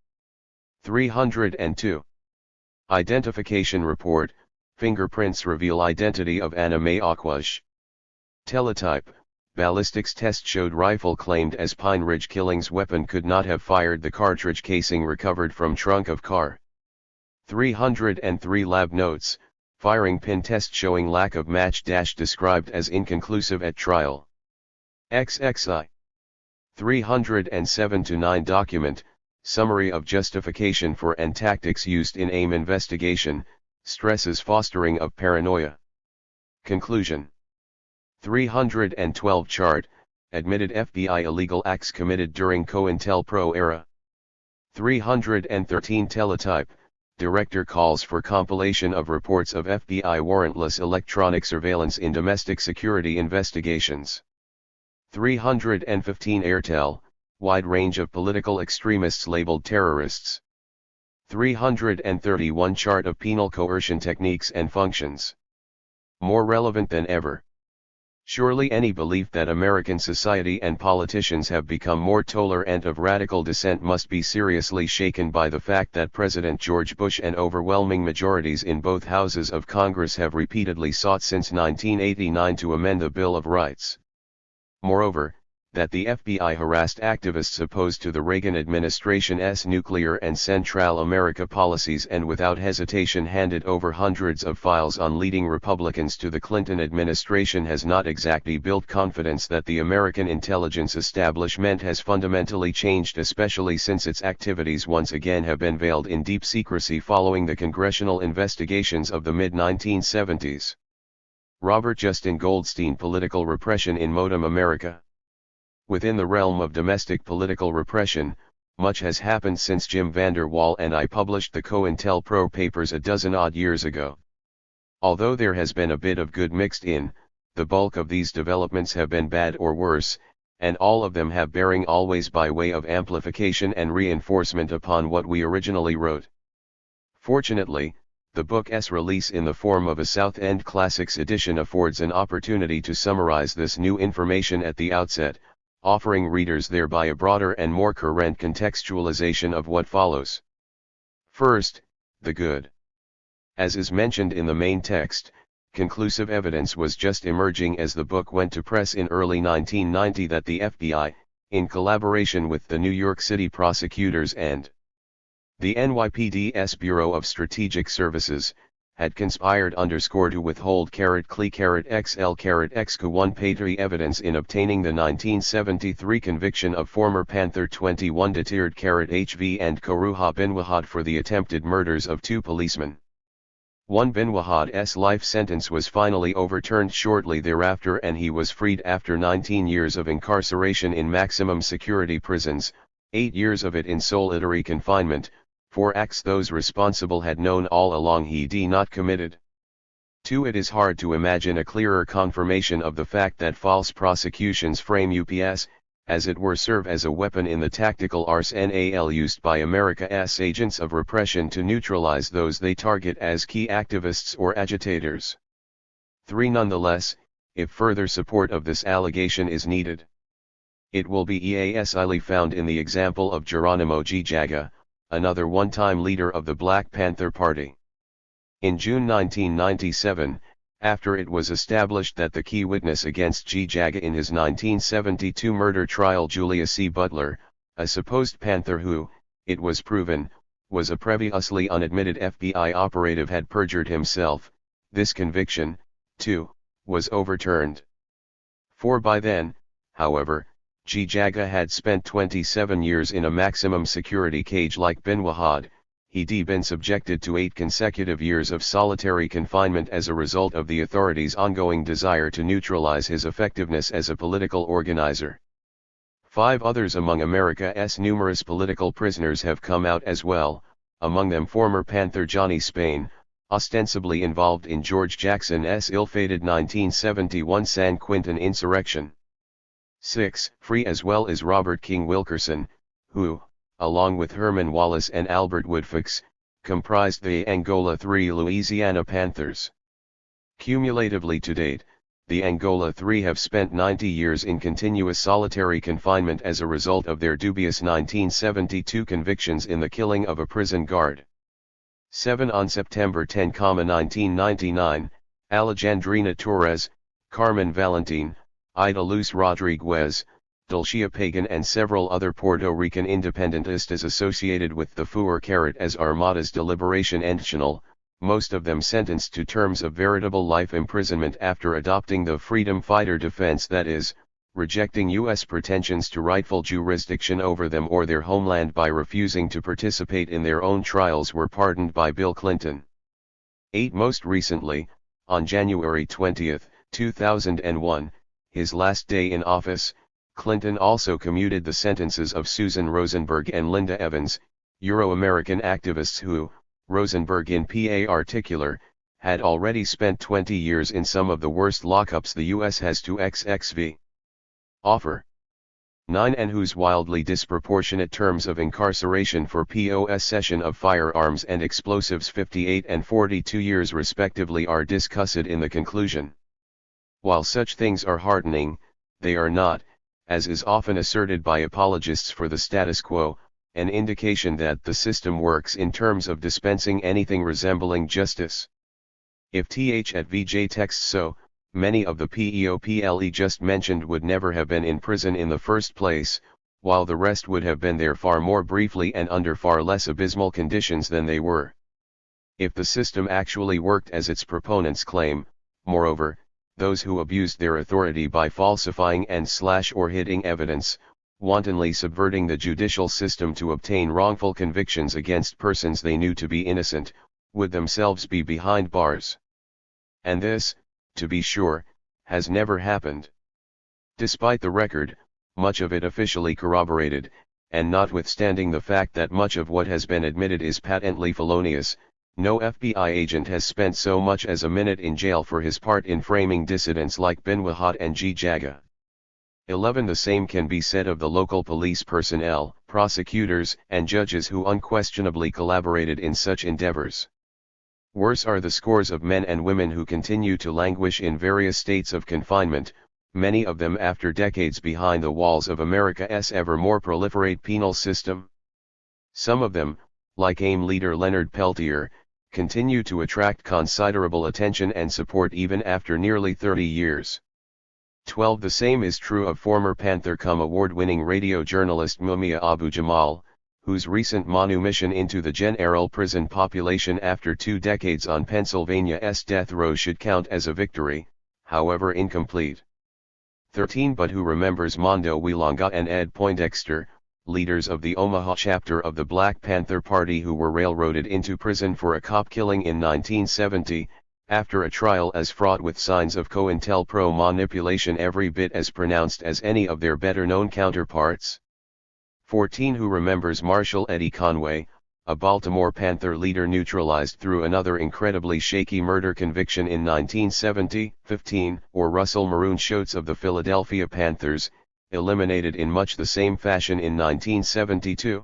302. Identification report, fingerprints reveal identity of Anna Mae Aquaj. Teletype, ballistics test showed rifle claimed as Pine Ridge killings weapon could not have fired the cartridge casing recovered from trunk of car. 303 Lab notes, firing pin test showing lack of match described as inconclusive at trial. XXI. 307-9 Document, summary of justification for and tactics used in AIM investigation, stresses fostering of paranoia. Conclusion. 312 Chart, admitted FBI illegal acts committed during COINTELPRO era. 313 Teletype, Director calls for compilation of reports of FBI warrantless electronic surveillance in domestic security investigations. 315 Airtel, wide range of political extremists labeled terrorists. 331 Chart of penal coercion techniques and functions. More relevant than ever. Surely any belief that American society and politicians have become more tolerant of radical dissent must be seriously shaken by the fact that President George Bush and overwhelming majorities in both houses of Congress have repeatedly sought since 1989 to amend the Bill of Rights. Moreover, that the FBI harassed activists opposed to the Reagan administration's nuclear and Central America policies and without hesitation handed over hundreds of files on leading Republicans to the Clinton administration has not exactly built confidence that the American intelligence establishment has fundamentally changed, especially since its activities once again have been veiled in deep secrecy following the congressional investigations of the mid-1970s. Robert Justin Goldstein, Political Repression in Modem America. Within the realm of domestic political repression, much has happened since Jim Vander Wall and I published the COINTELPRO papers a dozen-odd years ago. Although there has been a bit of good mixed in, the bulk of these developments have been bad or worse, and all of them have bearing always by way of amplification and reinforcement upon what we originally wrote. Fortunately, the book's release in the form of a South End Classics edition affords an opportunity to summarize this new information at the outset, offering readers thereby a broader and more current contextualization of what follows. First, the good. As is mentioned in the main text, conclusive evidence was just emerging as the book went to press in early 1990 that the FBI, in collaboration with the New York City prosecutors and the NYPD's Bureau of Strategic Services, had conspired to withhold XL-XQ1 patri evidence in obtaining the 1973 conviction of former Panther 21 detared HV and Koruha bin Wahad for the attempted murders of 2 policemen. 1 bin Wahad's life sentence was finally overturned shortly thereafter and he was freed after 19 years of incarceration in maximum security prisons, 8 years of it in solitary confinement, for acts those responsible had known all along he not committed. 2. It is hard to imagine a clearer confirmation of the fact that false prosecutions frame UPS, as it were serve as a weapon in the tactical arsenal used by America's agents of repression to neutralize those they target as key activists or agitators. 3. Nonetheless, if further support of this allegation is needed, it will be easily found in the example of Geronimo G. Jaga, another one-time leader of the Black Panther Party. In June 1997, after it was established that the key witness against G. Jaga in his 1972 murder trial, Julius C. Butler, a supposed Panther who, it was proven, was a previously unadmitted FBI operative, had perjured himself, this conviction, too, was overturned. For by then, however, G. Jaga had spent 27 years in a maximum security cage like bin Wahad. He'd been subjected to 8 consecutive years of solitary confinement as a result of the authorities' ongoing desire to neutralize his effectiveness as a political organizer. 5 others among America's numerous political prisoners have come out as well, among them former Panther Johnny Spain, ostensibly involved in George Jackson's ill-fated 1971 San Quentin insurrection. 6. Free as well as Robert King Wilkerson, who, along with Herman Wallace and Albert Woodfox, comprised the Angola 3 Louisiana Panthers. Cumulatively to date, the Angola 3 have spent 90 years in continuous solitary confinement as a result of their dubious 1972 convictions in the killing of a prison guard. 7. On September 10, 1999, Alejandrina Torres, Carmen Valentin, Ida Luz Rodriguez, Dulcia Pagan and several other Puerto Rican independentistas associated with the Fuertes Armadas de Liberación Nacional, most of them sentenced to terms of veritable life imprisonment after adopting the freedom fighter defense, that is, rejecting U.S. pretensions to rightful jurisdiction over them or their homeland by refusing to participate in their own trials, were pardoned by Bill Clinton. 8. Most recently, on January 20, 2001, his last day in office, Clinton also commuted the sentences of Susan Rosenberg and Linda Evans, Euro-American activists who, Rosenberg in particular, had already spent 20 years in some of the worst lockups the U.S. has to offer. 9. And whose wildly disproportionate terms of incarceration for possession of firearms and explosives 58 and 42 years respectively are discussed in the conclusion. While such things are heartening, they are not, as is often asserted by apologists for the status quo, an indication that the system works in terms of dispensing anything resembling justice. If THVJ texts so, many of the PEOPLE just mentioned would never have been in prison in the first place, while the rest would have been there far more briefly and under far less abysmal conditions than they were. If the system actually worked as its proponents claim, moreover, those who abused their authority by falsifying and/or hiding evidence, wantonly subverting the judicial system to obtain wrongful convictions against persons they knew to be innocent, would themselves be behind bars. And this, to be sure, has never happened. Despite the record, much of it officially corroborated, and notwithstanding the fact that much of what has been admitted is patently felonious, no FBI agent has spent so much as a minute in jail for his part in framing dissidents like bin Wahad and G. Jaga. 11. The same can be said of the local police personnel, prosecutors, and judges who unquestionably collaborated in such endeavors. Worse are the scores of men and women who continue to languish in various states of confinement, many of them after decades behind the walls of America's ever more proliferate penal system. Some of them, like AIM leader Leonard Peltier, continue to attract considerable attention and support even after nearly 30 years. 12. The same is true of former Panther cum award-winning radio journalist Mumia Abu Jamal, whose recent manumission into the general prison population after 2 decades on Pennsylvania's death row should count as a victory, however incomplete. 13. But who remembers Mondo Wilonga and Ed Poindexter, leaders of the Omaha chapter of the Black Panther Party who were railroaded into prison for a cop killing in 1970, after a trial as fraught with signs of cointelpro manipulation every bit as pronounced as any of their better-known counterparts? 14. Who remembers Marshal Eddie Conway, a Baltimore Panther leader neutralized through another incredibly shaky murder conviction in 1970? 15. Or Russell Maroon Shoatz of the Philadelphia Panthers, eliminated in much the same fashion in 1972?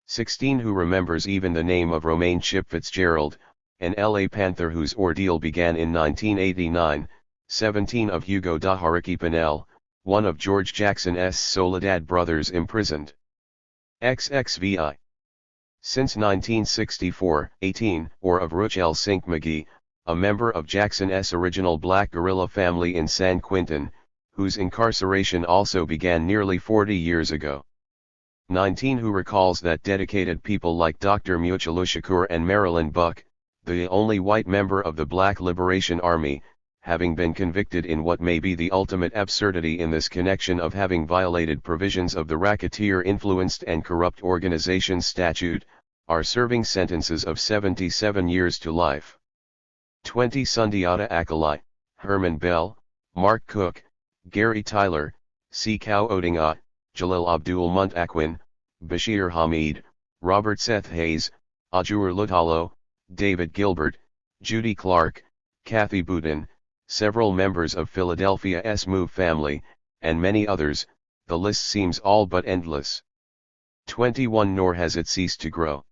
16. Who remembers even the name of Romaine Chip Fitzgerald, an LA Panther whose ordeal began in 1989? 17. Of Hugo Dahariki Pinel, one of George Jackson's Soledad brothers imprisoned. XXVI. Since 1964. 18. Or of Ruchel Sink McGee, a member of Jackson's original black guerrilla family in San Quentin, whose incarceration also began nearly 40 years ago. 19. Who recalls that dedicated people like Dr. Muchalu Shakur and Marilyn Buck, the only white member of the Black Liberation Army, having been convicted in what may be the ultimate absurdity in this connection of having violated provisions of the Racketeer-Influenced and Corrupt Organizations Statute, are serving sentences of 77 years to life. 20. Sundiata Acoli, Herman Bell, Mark Cook, Gary Tyler, C. Cow Odinga, Jalil Abdul Muntaquin, Bashir Hamid, Robert Seth Hayes, Ajur Lutalo, David Gilbert, Judy Clark, Kathy Boudin, several members of Philadelphia's Move family, and many others. The list seems all but endless. 21. Nor has it ceased to grow.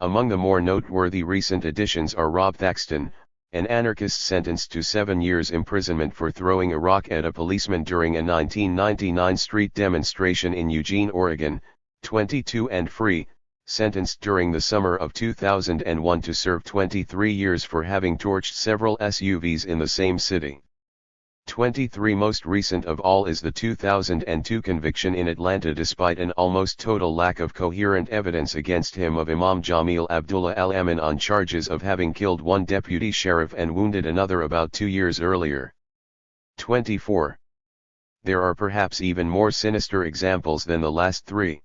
Among the more noteworthy recent additions are Rob Thaxton, an anarchist sentenced to 7 years imprisonment for throwing a rock at a policeman during a 1999 street demonstration in Eugene, Oregon, 22, and Free, sentenced during the summer of 2001 to serve 23 years for having torched several SUVs in the same city. 23. Most recent of all is the 2002 conviction in Atlanta despite an almost total lack of coherent evidence against him of Imam Jamil Abdullah Al-Amin on charges of having killed one deputy sheriff and wounded another about 2 years earlier. 24. There are perhaps even more sinister examples than the last 3.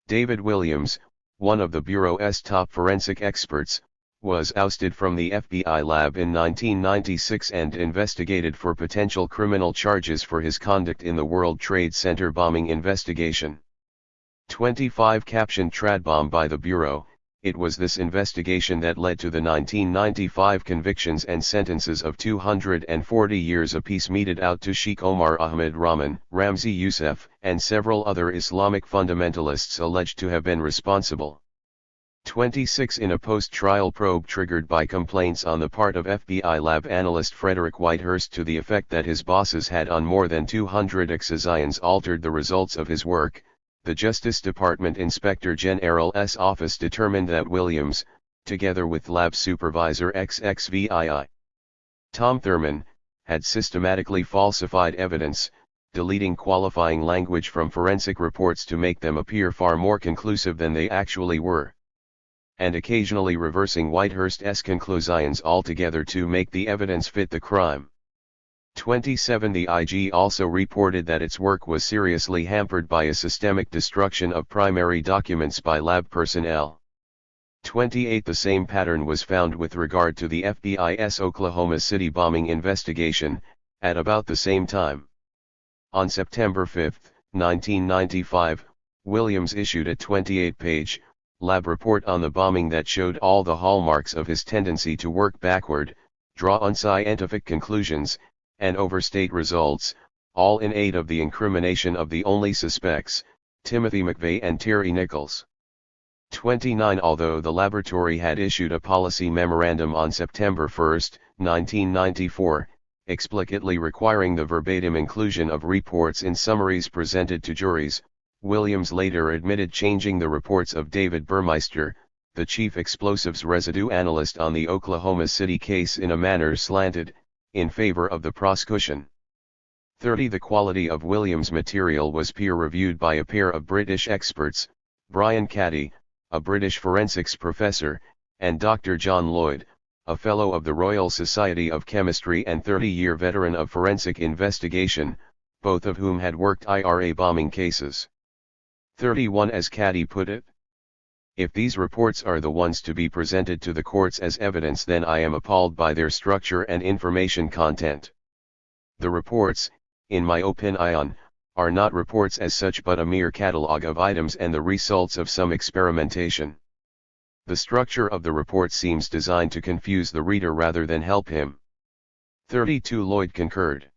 David Williams, one of the Bureau's top forensic experts, was ousted from the FBI lab in 1996 and investigated for potential criminal charges for his conduct in the World Trade Center bombing investigation. 25. Captioned Tradbomb by the Bureau, it was this investigation that led to the 1995 convictions and sentences of 240 years apiece meted out to Sheikh Omar Ahmed Rahman, Ramzi Youssef, and several other Islamic fundamentalists alleged to have been responsible. 26. In a post-trial probe triggered by complaints on the part of FBI lab analyst Frederick Whitehurst to the effect that his bosses had on more than 200 excisions altered the results of his work, the Justice Department Inspector General's office determined that Williams, together with lab supervisor XXVII Tom Thurman, had systematically falsified evidence, deleting qualifying language from forensic reports to make them appear far more conclusive than they actually were, and occasionally reversing Whitehurst's conclusions altogether to make the evidence fit the crime. 27. The IG also reported that its work was seriously hampered by a systemic destruction of primary documents by lab personnel. 28. The same pattern was found with regard to the FBI's Oklahoma City bombing investigation, at about the same time. On September 5, 1995, Williams issued a 28-page, lab report on the bombing that showed all the hallmarks of his tendency to work backward, draw unscientific conclusions, and overstate results, all in aid of the incrimination of the only suspects, Timothy McVeigh and Terry Nichols. 29. Although the laboratory had issued a policy memorandum on September 1, 1994, explicitly requiring the verbatim inclusion of reports in summaries presented to juries, Williams later admitted changing the reports of David Burmeister, the chief explosives residue analyst on the Oklahoma City case in a manner slanted, in favor of the prosecution. 30. The quality of Williams' material was peer-reviewed by a pair of British experts, Brian Caddy, a British forensics professor, and Dr. John Lloyd, a Fellow of the Royal Society of Chemistry and 30-year veteran of forensic investigation, both of whom had worked IRA bombing cases. 31 As Caddy put it, "If these reports are the ones to be presented to the courts as evidence, then I am appalled by their structure and information content. The reports, in my opinion, are not reports as such but a mere catalogue of items and the results of some experimentation. The structure of the report seems designed to confuse the reader rather than help him." 32 Lloyd concurred.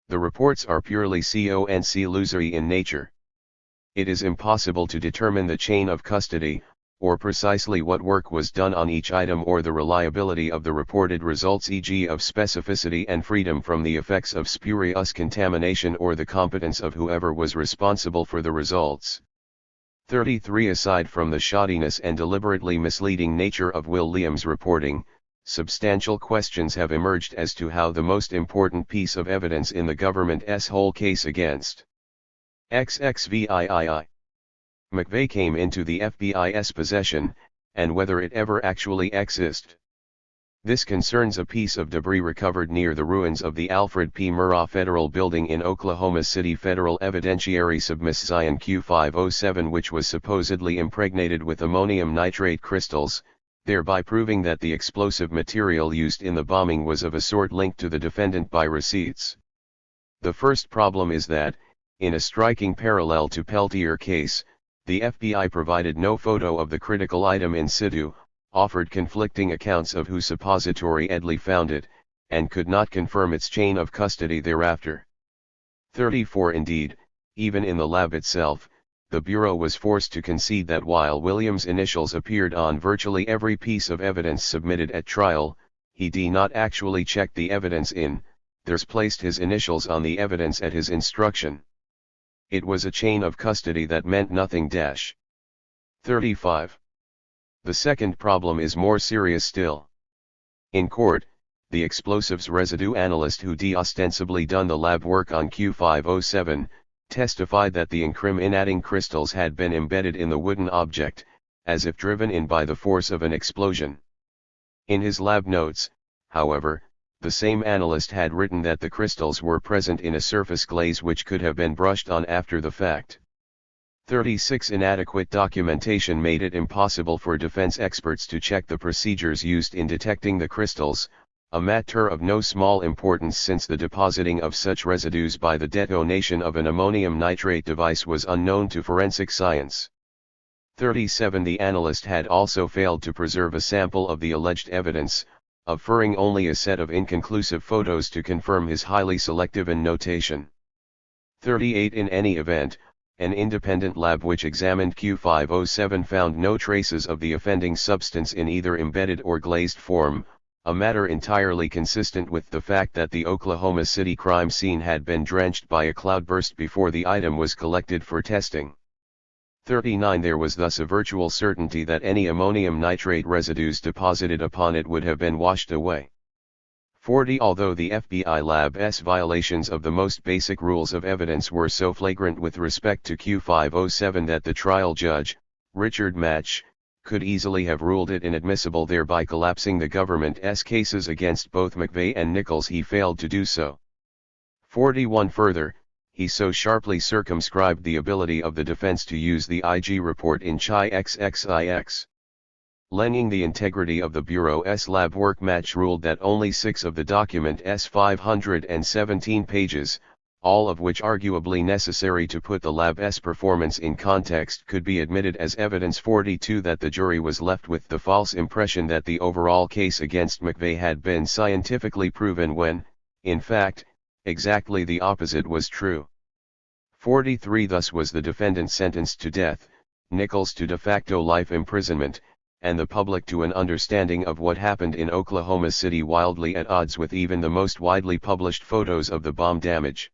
"The reports are purely conclusory in nature. It is impossible to determine the chain of custody, or precisely what work was done on each item, or the reliability of the reported results, e.g. of specificity and freedom from the effects of spurious contamination, or the competence of whoever was responsible for the results." 33 Aside from the shoddiness and deliberately misleading nature of Williams' reporting, substantial questions have emerged as to how the most important piece of evidence in the government's whole case against XXVII McVeigh came into the FBI's possession, and whether it ever actually existed. This concerns a piece of debris recovered near the ruins of the Alfred P. Murrah Federal Building in Oklahoma City Federal Evidentiary Submission Q507, which was supposedly impregnated with ammonium nitrate crystals, thereby proving that the explosive material used in the bombing was of a sort linked to the defendant by receipts. The first problem is that, in a striking parallel to Peltier case, the FBI provided no photo of the critical item in situ, offered conflicting accounts of who suppository-edly found it, and could not confirm its chain of custody thereafter. 34 Indeed, even in the lab itself, the Bureau was forced to concede that while Williams' initials appeared on virtually every piece of evidence submitted at trial, he did not actually check the evidence in, there's placed his initials on the evidence at his instruction. It was a chain of custody that meant nothing. 35. The second problem is more serious still. In court, the explosives residue analyst who ostensibly done the lab work on Q507, testified that the incriminating crystals had been embedded in the wooden object, as if driven in by the force of an explosion. In his lab notes, however, the same analyst had written that the crystals were present in a surface glaze which could have been brushed on after the fact. 36 Inadequate documentation made it impossible for defense experts to check the procedures used in detecting the crystals, a matter of no small importance since the depositing of such residues by the detonation of an ammonium nitrate device was unknown to forensic science. 37 The analyst had also failed to preserve a sample of the alleged evidence, offering only a set of inconclusive photos to confirm his highly selective notation. 38 In any event, an independent lab which examined Q507 found no traces of the offending substance in either embedded or glazed form, a matter entirely consistent with the fact that the Oklahoma City crime scene had been drenched by a cloudburst before the item was collected for testing. 39 There was thus a virtual certainty that any ammonium nitrate residues deposited upon it would have been washed away. 40 Although the FBI lab's violations of the most basic rules of evidence were so flagrant with respect to Q507 that the trial judge, Richard Match, could easily have ruled it inadmissible, thereby collapsing the government's cases against both McVeigh and Nichols, he failed to do so. 41 Further, he so sharply circumscribed the ability of the defense to use the IG report in Chi XXIX. Lending the integrity of the Bureau's lab work. Match ruled that only 6 of the document's 517 pages, all of which arguably necessary to put the lab's performance in context, could be admitted as evidence. 42 That the jury was left with the false impression that the overall case against McVeigh had been scientifically proven when, in fact, exactly the opposite was true. 43 Thus was the defendant sentenced to death, Nichols to de facto life imprisonment, and the public to an understanding of what happened in Oklahoma City wildly at odds with even the most widely published photos of the bomb damage.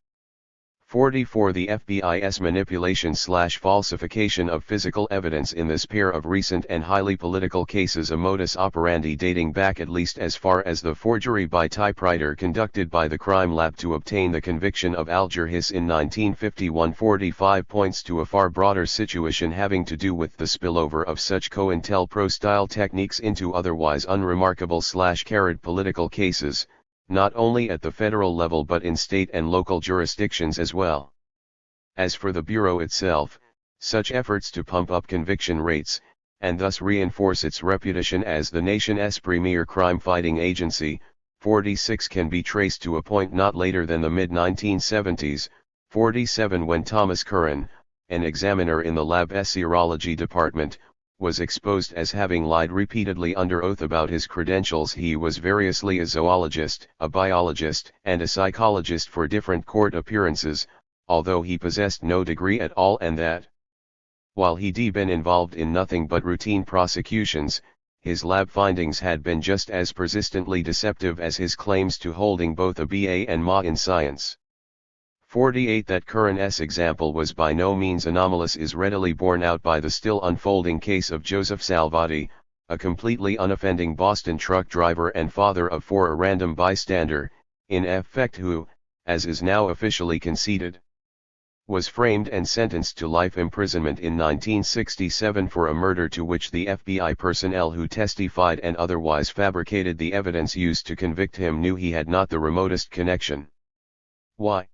44 The FBI's manipulation/falsification of physical evidence in this pair of recent and highly political cases, a modus operandi dating back at least as far as the forgery by typewriter conducted by the crime lab to obtain the conviction of Alger Hiss in 1951. 45 points to a far broader situation having to do with the spillover of such COINTELPRO style techniques into otherwise unremarkable/carried political cases, not only at the federal level but in state and local jurisdictions as well. As for the Bureau itself, such efforts to pump up conviction rates, and thus reinforce its reputation as the nation's premier crime-fighting agency, 46 can be traced to a point not later than the mid-1970s, 47 when Thomas Curran, an examiner in the lab's serology department, was exposed as having lied repeatedly under oath about his credentials. He was variously a zoologist, a biologist, and a psychologist for different court appearances, although he possessed no degree at all, and that, while he'd been involved in nothing but routine prosecutions, his lab findings had been just as persistently deceptive as his claims to holding both a BA and MA in science. 48 That Curran's example was by no means anomalous is readily borne out by the still unfolding case of Joseph Salvati, a completely unoffending Boston truck driver and father of 4, a random bystander, in effect who, as is now officially conceded, was framed and sentenced to life imprisonment in 1967 for a murder to which the FBI personnel who testified and otherwise fabricated the evidence used to convict him knew he had not the remotest connection. Why?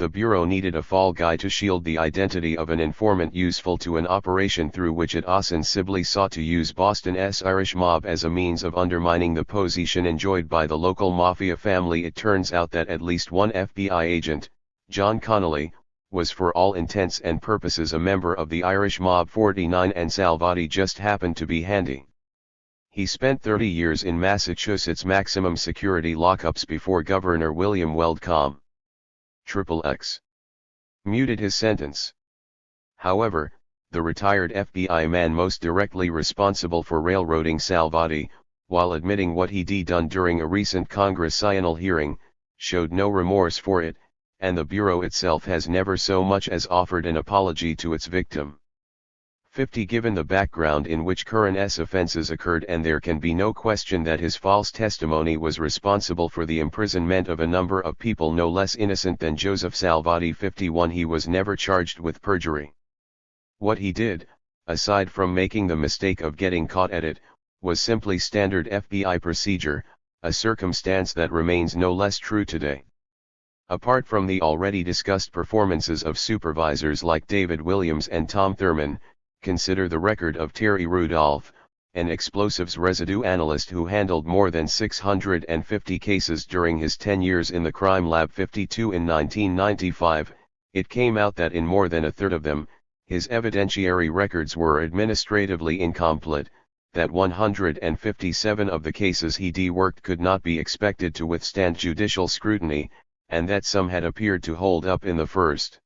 The Bureau needed a fall guy to shield the identity of an informant useful to an operation through which it ostensibly sought to use Boston's Irish mob as a means of undermining the position enjoyed by the local mafia family. It turns out that at least one FBI agent, John Connolly, was for all intents and purposes a member of the Irish mob. 49 And Salvati just happened to be handy. He spent 30 years in Massachusetts maximum security lockups before Governor William Weld Com. XXX muted his sentence. However, the retired FBI man most directly responsible for railroading Salvati, while admitting what he'd done during a recent congressional hearing, showed no remorse for it, and the Bureau itself has never so much as offered an apology to its victim. 50 Given the background in which Curran's offenses occurred, and there can be no question that his false testimony was responsible for the imprisonment of a number of people no less innocent than Joseph Salvati. 51 He was never charged with perjury. What he did, aside from making the mistake of getting caught at it, was simply standard FBI procedure, a circumstance that remains no less true today. Apart from the already discussed performances of supervisors like David Williams and Tom Thurman, consider the record of Terry Rudolph, an explosives residue analyst who handled more than 650 cases during his 10 years in the crime lab. 52 In 1995, it came out that in more than a third of them, his evidentiary records were administratively incomplete, that 157 of the cases he'd worked could not be expected to withstand judicial scrutiny, and that some had appeared to hold up in the first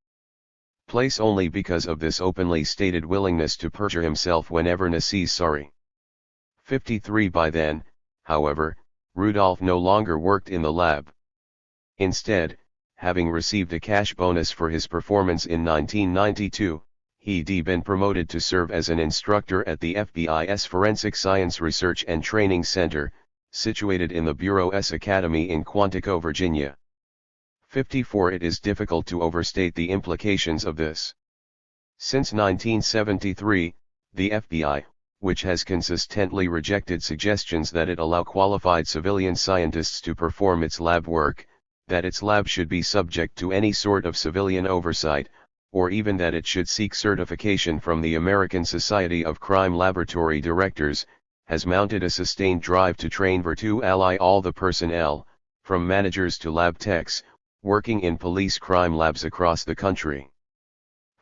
place only because of this openly stated willingness to perjure himself whenever necessary. 53 By then, however, Rudolph no longer worked in the lab. Instead, having received a cash bonus for his performance in 1992, he'd been promoted to serve as an instructor at the FBI's Forensic Science Research and Training Center, situated in the Bureau's Academy in Quantico, Virginia. 54 It is difficult to overstate the implications of this. Since 1973, the FBI, which has consistently rejected suggestions that it allow qualified civilian scientists to perform its lab work, that its lab should be subject to any sort of civilian oversight, or even that it should seek certification from the American Society of Crime Laboratory Directors, has mounted a sustained drive to train to ally all the personnel, from managers to lab techs, working in police crime labs across the country.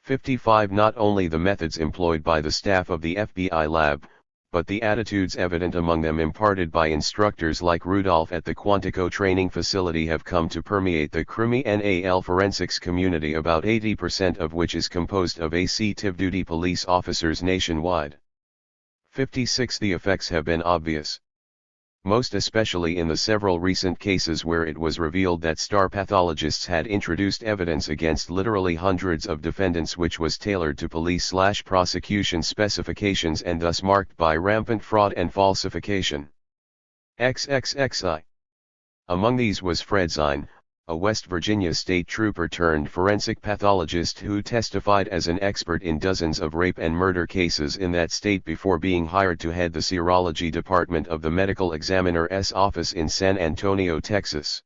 55 Not only the methods employed by the staff of the FBI lab, but the attitudes evident among them imparted by instructors like Rudolph at the Quantico training facility have come to permeate the criminal forensics community, about 80% of which is composed of active duty police officers nationwide. 56 The effects have been obvious. most especially in the several recent cases where it was revealed that star pathologists had introduced evidence against literally hundreds of defendants which was tailored to police/prosecution specifications and thus marked by rampant fraud and falsification. XXXI. Among these was Fred Zine, a West Virginia state trooper turned forensic pathologist who testified as an expert in dozens of rape and murder cases in that state before being hired to head the serology department of the medical examiner's office in San Antonio, Texas.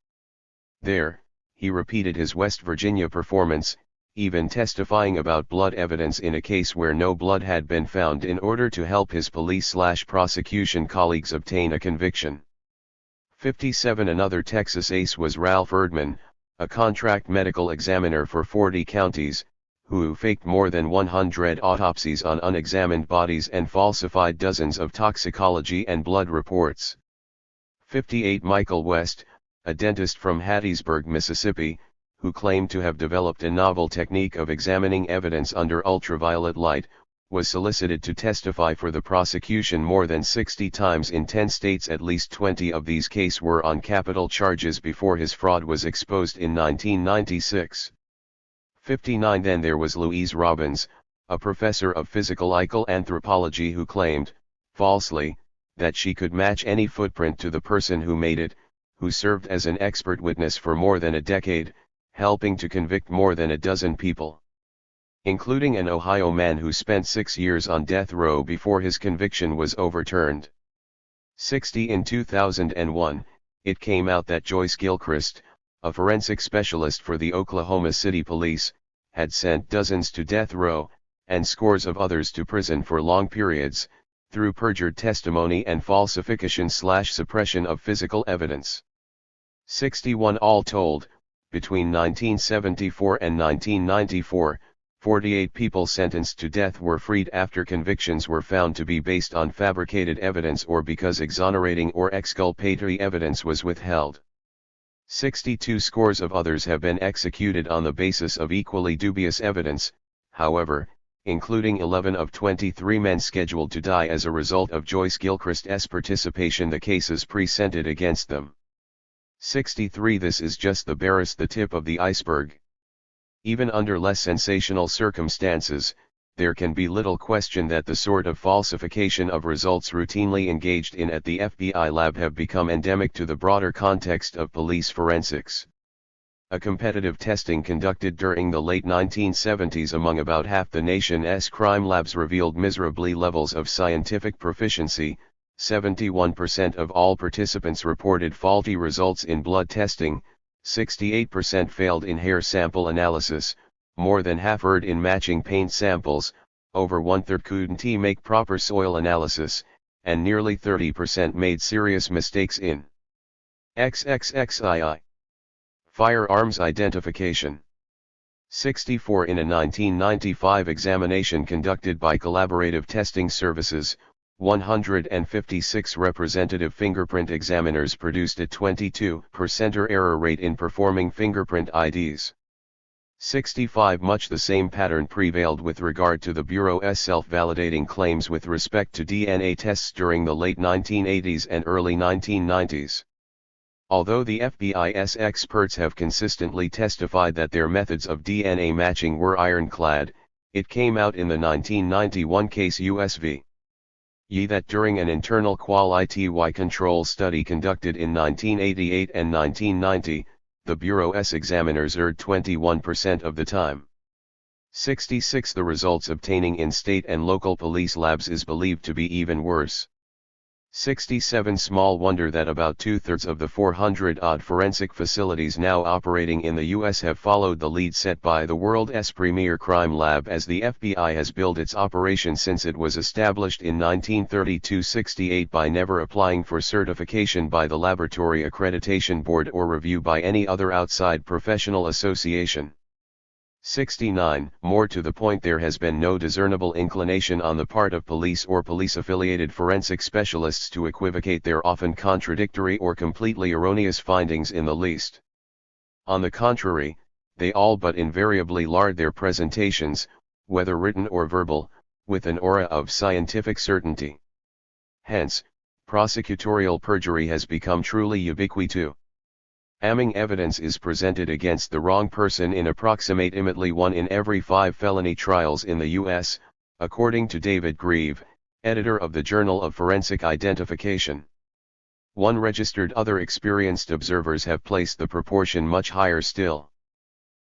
There, he repeated his West Virginia performance, even testifying about blood evidence in a case where no blood had been found in order to help his police/prosecution colleagues obtain a conviction. 57. Another Texas ace was Ralph Erdman, a contract medical examiner for 40 counties, who faked more than 100 autopsies on unexamined bodies and falsified dozens of toxicology and blood reports. 58. Michael West, a dentist from Hattiesburg, Mississippi, who claimed to have developed a novel technique of examining evidence under ultraviolet light, was solicited to testify for the prosecution more than 60 times in 10 states. At least 20 of these cases were on capital charges before his fraud was exposed in 1996. 59. Then there was Louise Robbins, a professor of physical anthropology who claimed, falsely, that she could match any footprint to the person who made it, who served as an expert witness for more than a decade, helping to convict more than a dozen people, including an Ohio man who spent 6 years on death row before his conviction was overturned. 60. In 2001, it came out that Joyce Gilchrist, a forensic specialist for the Oklahoma City Police, had sent dozens to death row, and scores of others to prison for long periods, through perjured testimony and falsification/suppression of physical evidence. 61. All told, between 1974 and 1994, 48 people sentenced to death were freed after convictions were found to be based on fabricated evidence or because exonerating or exculpatory evidence was withheld. 62 scores of others have been executed on the basis of equally dubious evidence, however, including 11 of 23 men scheduled to die as a result of Joyce Gilchrist's participation in the cases presented against them. 63. This is just the tip of the iceberg. Even under less sensational circumstances, there can be little question that the sort of falsification of results routinely engaged in at the FBI lab have become endemic to the broader context of police forensics. A competitive testing conducted during the late 1970s among about half the nation's crime labs revealed miserably levels of scientific proficiency. 71% of all participants reported faulty results in blood testing, 68% failed in hair sample analysis, more than half erred in matching paint samples, over one-third couldn't make proper soil analysis, and nearly 30% made serious mistakes in XXXII. Firearms identification. 64. In a 1995 examination conducted by Collaborative Testing Services, 156 representative fingerprint examiners produced a 22% error rate in performing fingerprint IDs. 65. Much the same pattern prevailed with regard to the Bureau's self-validating claims with respect to DNA tests during the late 1980s and early 1990s. Although the FBI's experts have consistently testified that their methods of DNA matching were ironclad, it came out in the 1991 case US v. Ye that during an internal quality control study conducted in 1988 and 1990, the Bureau's examiners erred 21% of the time. 66. The results obtaining in state and local police labs is believed to be even worse. 67. Small wonder that about two-thirds of the 400-odd forensic facilities now operating in the U.S. have followed the lead set by the world's premier crime lab, as the FBI has billed its operation since it was established in 1932-68 by never applying for certification by the Laboratory Accreditation Board or review by any other outside professional association. 69. More to the point, there has been no discernible inclination on the part of police or police-affiliated forensic specialists to equivocate their often contradictory or completely erroneous findings in the least. On the contrary, they all but invariably lard their presentations, whether written or verbal, with an aura of scientific certainty. Hence, prosecutorial perjury has become truly ubiquitous. Damning evidence is presented against the wrong person in approximately 1 in every 5 felony trials in the U.S., according to David Grieve, editor of the Journal of Forensic Identification. One registered other experienced observers have placed the proportion much higher still.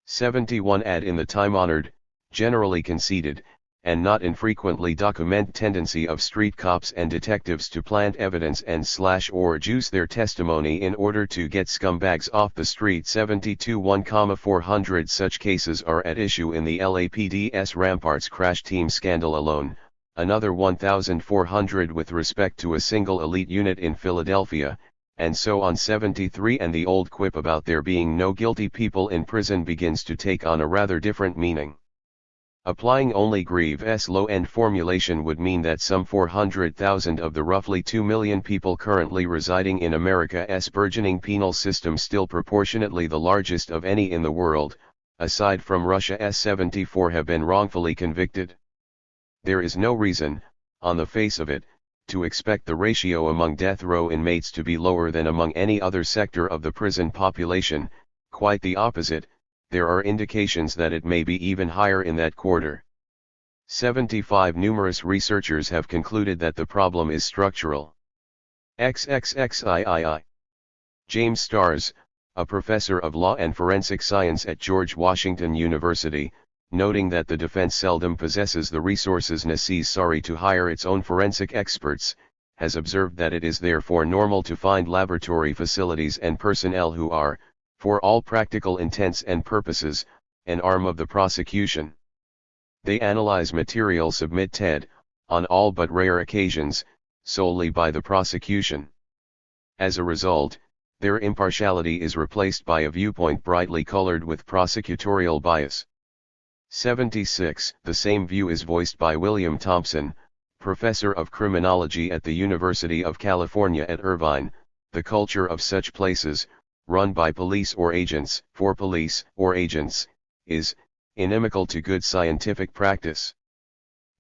71 add in the time-honored, generally conceded, and not infrequently documented tendency of street cops and detectives to plant evidence and or juice their testimony in order to get scumbags off the street. 72 1,400 such cases are at issue in the LAPD's Ramparts crash team scandal alone, another 1,400 with respect to a single elite unit in Philadelphia, and so on. 73 and the old quip about there being no guilty people in prison begins to take on a rather different meaning. Applying only Grieve's low-end formulation would mean that some 400,000 of the roughly 2 million people currently residing in America's burgeoning penal system, still proportionately the largest of any in the world, aside from Russia's 74, have been wrongfully convicted. There is no reason, on the face of it, to expect the ratio among death row inmates to be lower than among any other sector of the prison population. Quite the opposite, there are indications that it may be even higher in that quarter. 75 Numerous researchers have concluded that the problem is structural. XXXIII. James Starrs, a professor of law and forensic science at George Washington University, noting that the defense seldom possesses the resources necessary to hire its own forensic experts, has observed that it is therefore normal to find laboratory facilities and personnel who are, for all practical intents and purposes, an arm of the prosecution. They analyze material submitted, on all but rare occasions, solely by the prosecution. As a result, their impartiality is replaced by a viewpoint brightly colored with prosecutorial bias. 76 The same view is voiced by William Thompson, professor of criminology at the University of California at Irvine. The culture of such places, run by police or agents, for police or agents, is inimical to good scientific practice.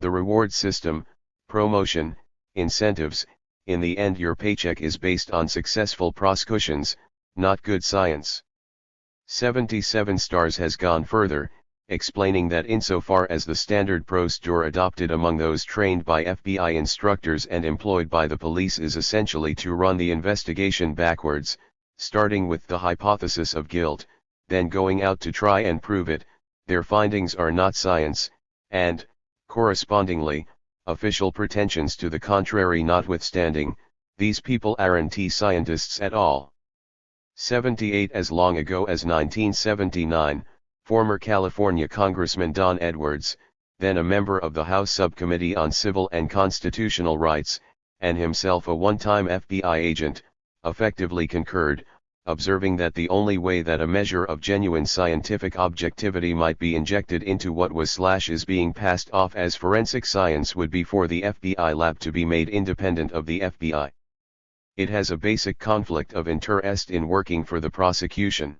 The reward system, promotion, incentives, in the end your paycheck is based on successful prosecutions, not good science. 77 Starrs has gone further, explaining that insofar as the standard procedure adopted among those trained by FBI instructors and employed by the police is essentially to run the investigation backwards, starting with the hypothesis of guilt, then going out to try and prove it, their findings are not science, and, correspondingly, official pretensions to the contrary notwithstanding, these people aren't scientists at all. 78 As long ago as 1979, former California Congressman Don Edwards, then a member of the House Subcommittee on Civil and Constitutional Rights, and himself a one-time FBI agent, effectively concurred, observing that the only way that a measure of genuine scientific objectivity might be injected into what was is being passed off as forensic science would be for the FBI lab to be made independent of the FBI. It has a basic conflict of interest in working for the prosecution.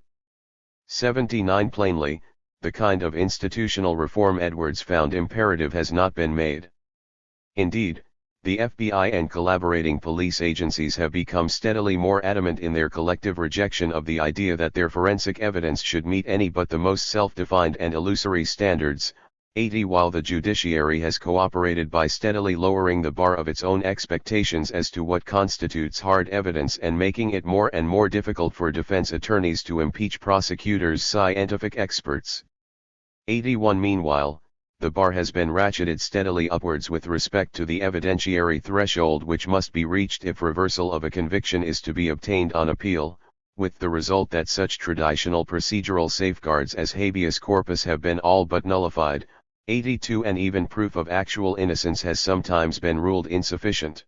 79 Plainly, the kind of institutional reform Edwards found imperative has not been made. Indeed, the FBI and collaborating police agencies have become steadily more adamant in their collective rejection of the idea that their forensic evidence should meet any but the most self-defined and illusory standards. 80 While the judiciary has cooperated by steadily lowering the bar of its own expectations as to what constitutes hard evidence and making it more and more difficult for defense attorneys to impeach prosecutors' scientific experts. 81 Meanwhile, the bar has been ratcheted steadily upwards with respect to the evidentiary threshold which must be reached if reversal of a conviction is to be obtained on appeal, with the result that such traditional procedural safeguards as habeas corpus have been all but nullified. 82 And even proof of actual innocence has sometimes been ruled insufficient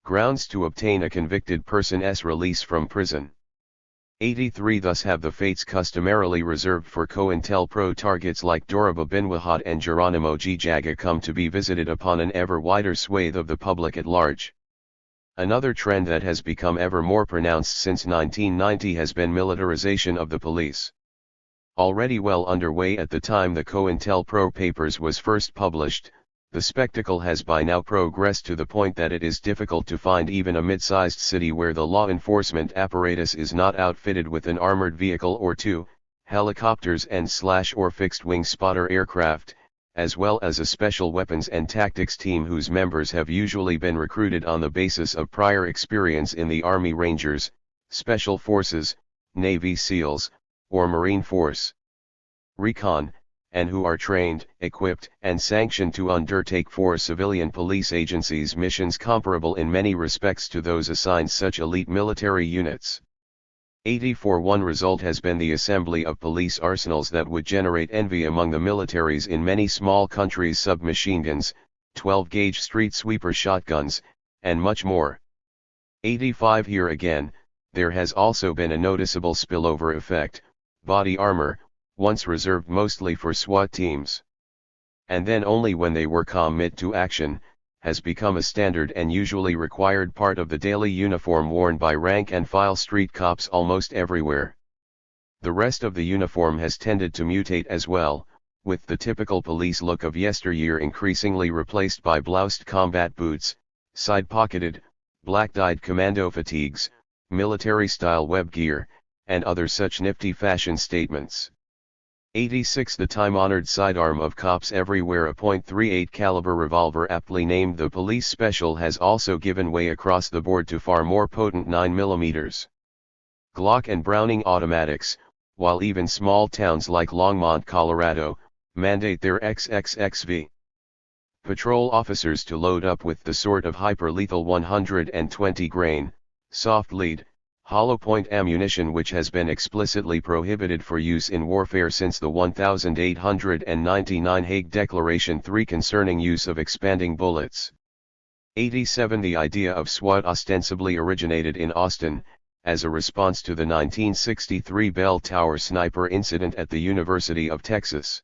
grounds to obtain a convicted person's release from prison. 83 Thus have the fates customarily reserved for COINTELPRO targets like Doroba Binwahad and Geronimo G. Jaga come to be visited upon an ever wider swathe of the public at large. Another trend that has become ever more pronounced since 1990 has been militarization of the police. Already well underway at the time the COINTELPRO papers was first published, The spectacle has by now progressed to the point that it is difficult to find even a mid-sized city where the law enforcement apparatus is not outfitted with an armored vehicle or two, helicopters and or fixed-wing spotter aircraft, as well as a special weapons and tactics team whose members have usually been recruited on the basis of prior experience in the Army Rangers, Special Forces, Navy SEALs, or Marine Force Recon, and who are trained, equipped, and sanctioned to undertake for civilian police agencies missions comparable in many respects to those assigned such elite military units. 84 One result has been the assembly of police arsenals that would generate envy among the militaries in many small countries, submachine guns, 12-gauge street sweeper shotguns, and much more. 85 Here again, there has also been a noticeable spillover effect. Body armor, once reserved mostly for SWAT teams, and then only when they were committed to action, has become a standard and usually required part of the daily uniform worn by rank-and-file street cops almost everywhere. The rest of the uniform has tended to mutate as well, with the typical police look of yesteryear increasingly replaced by bloused combat boots, side-pocketed, black-dyed commando fatigues, military-style web gear, and other such nifty fashion statements. 86 The time-honored sidearm of cops everywhere, a .38 caliber revolver aptly named the Police Special, has also given way across the board to far more potent 9mm Glock and Browning automatics, while even small towns like Longmont, Colorado, mandate their XXXV patrol officers to load up with the sort of hyper-lethal 120-grain, soft-lead, hollow-point ammunition which has been explicitly prohibited for use in warfare since the 1899 Hague Declaration 3 concerning use of expanding bullets. 87 The idea of SWAT ostensibly originated in Austin, as a response to the 1963 Bell Tower sniper incident at the University of Texas.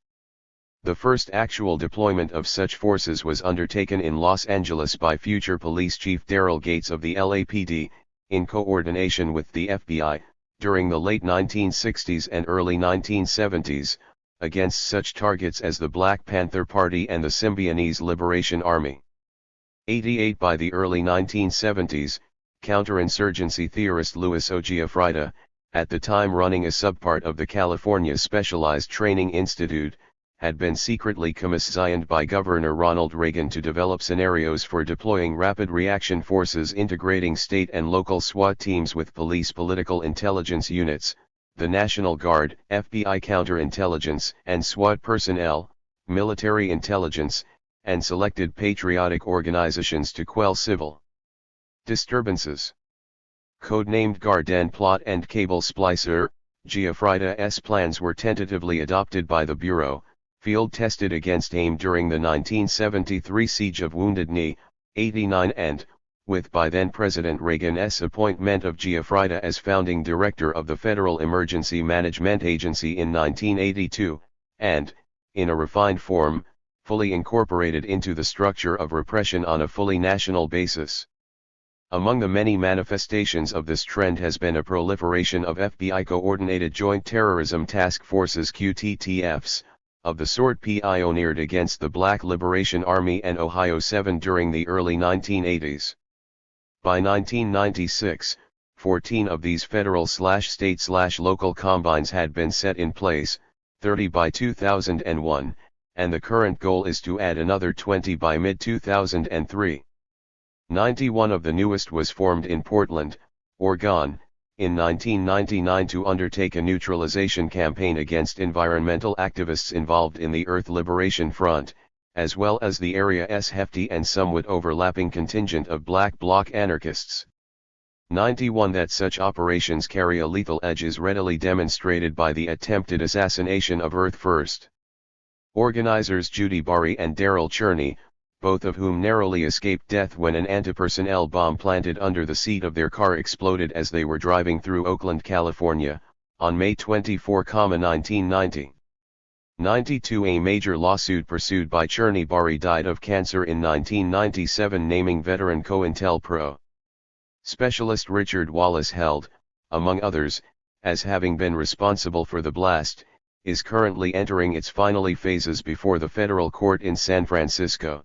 The first actual deployment of such forces was undertaken in Los Angeles by future Police Chief Daryl Gates of the LAPD, in coordination with the FBI, during the late 1960s and early 1970s, against such targets as the Black Panther Party and the Symbionese Liberation Army. 88 By the early 1970s, counterinsurgency theorist Louis O. Giuffrida, at the time running a subpart of the California Specialized Training Institute, had been secretly commissioned by Governor Ronald Reagan to develop scenarios for deploying rapid reaction forces integrating state and local SWAT teams with police political intelligence units, the National Guard, FBI counterintelligence and SWAT personnel, military intelligence, and selected patriotic organizations to quell civil disturbances. Codenamed Garden Plot and Cable Splicer, Giuffrida's plans were tentatively adopted by the Bureau, field-tested against AIM during the 1973 Siege of Wounded Knee, 89 and, with by then President Reagan's appointment of Giuffrida as founding director of the Federal Emergency Management Agency in 1982, and, in a refined form, fully incorporated into the structure of repression on a fully national basis. Among the many manifestations of this trend has been a proliferation of FBI-coordinated Joint Terrorism Task Forces QTTFs, of the sort pioneered against the Black Liberation Army and Ohio 7 during the early 1980s. By 1996, 14 of these federal/state/local combines had been set in place, 30 by 2001, and the current goal is to add another 20 by mid-2003. 91 of the newest was formed in Portland, Oregon, in 1999 to undertake a neutralization campaign against environmental activists involved in the Earth Liberation Front, as well as the area's hefty and somewhat overlapping contingent of Black Bloc anarchists. 91 That such operations carry a lethal edge is readily demonstrated by the attempted assassination of Earth First organizers Judy Bari and Darrell Cherney, both of whom narrowly escaped death when an anti-personnel bomb planted under the seat of their car exploded as they were driving through Oakland, California, on May 24, 1990. 92 A major lawsuit pursued by Cherney Bari died of cancer in 1997, naming veteran COINTELPro specialist Richard Wallace held, among others, as having been responsible for the blast, is currently entering its final phases before the federal court in San Francisco.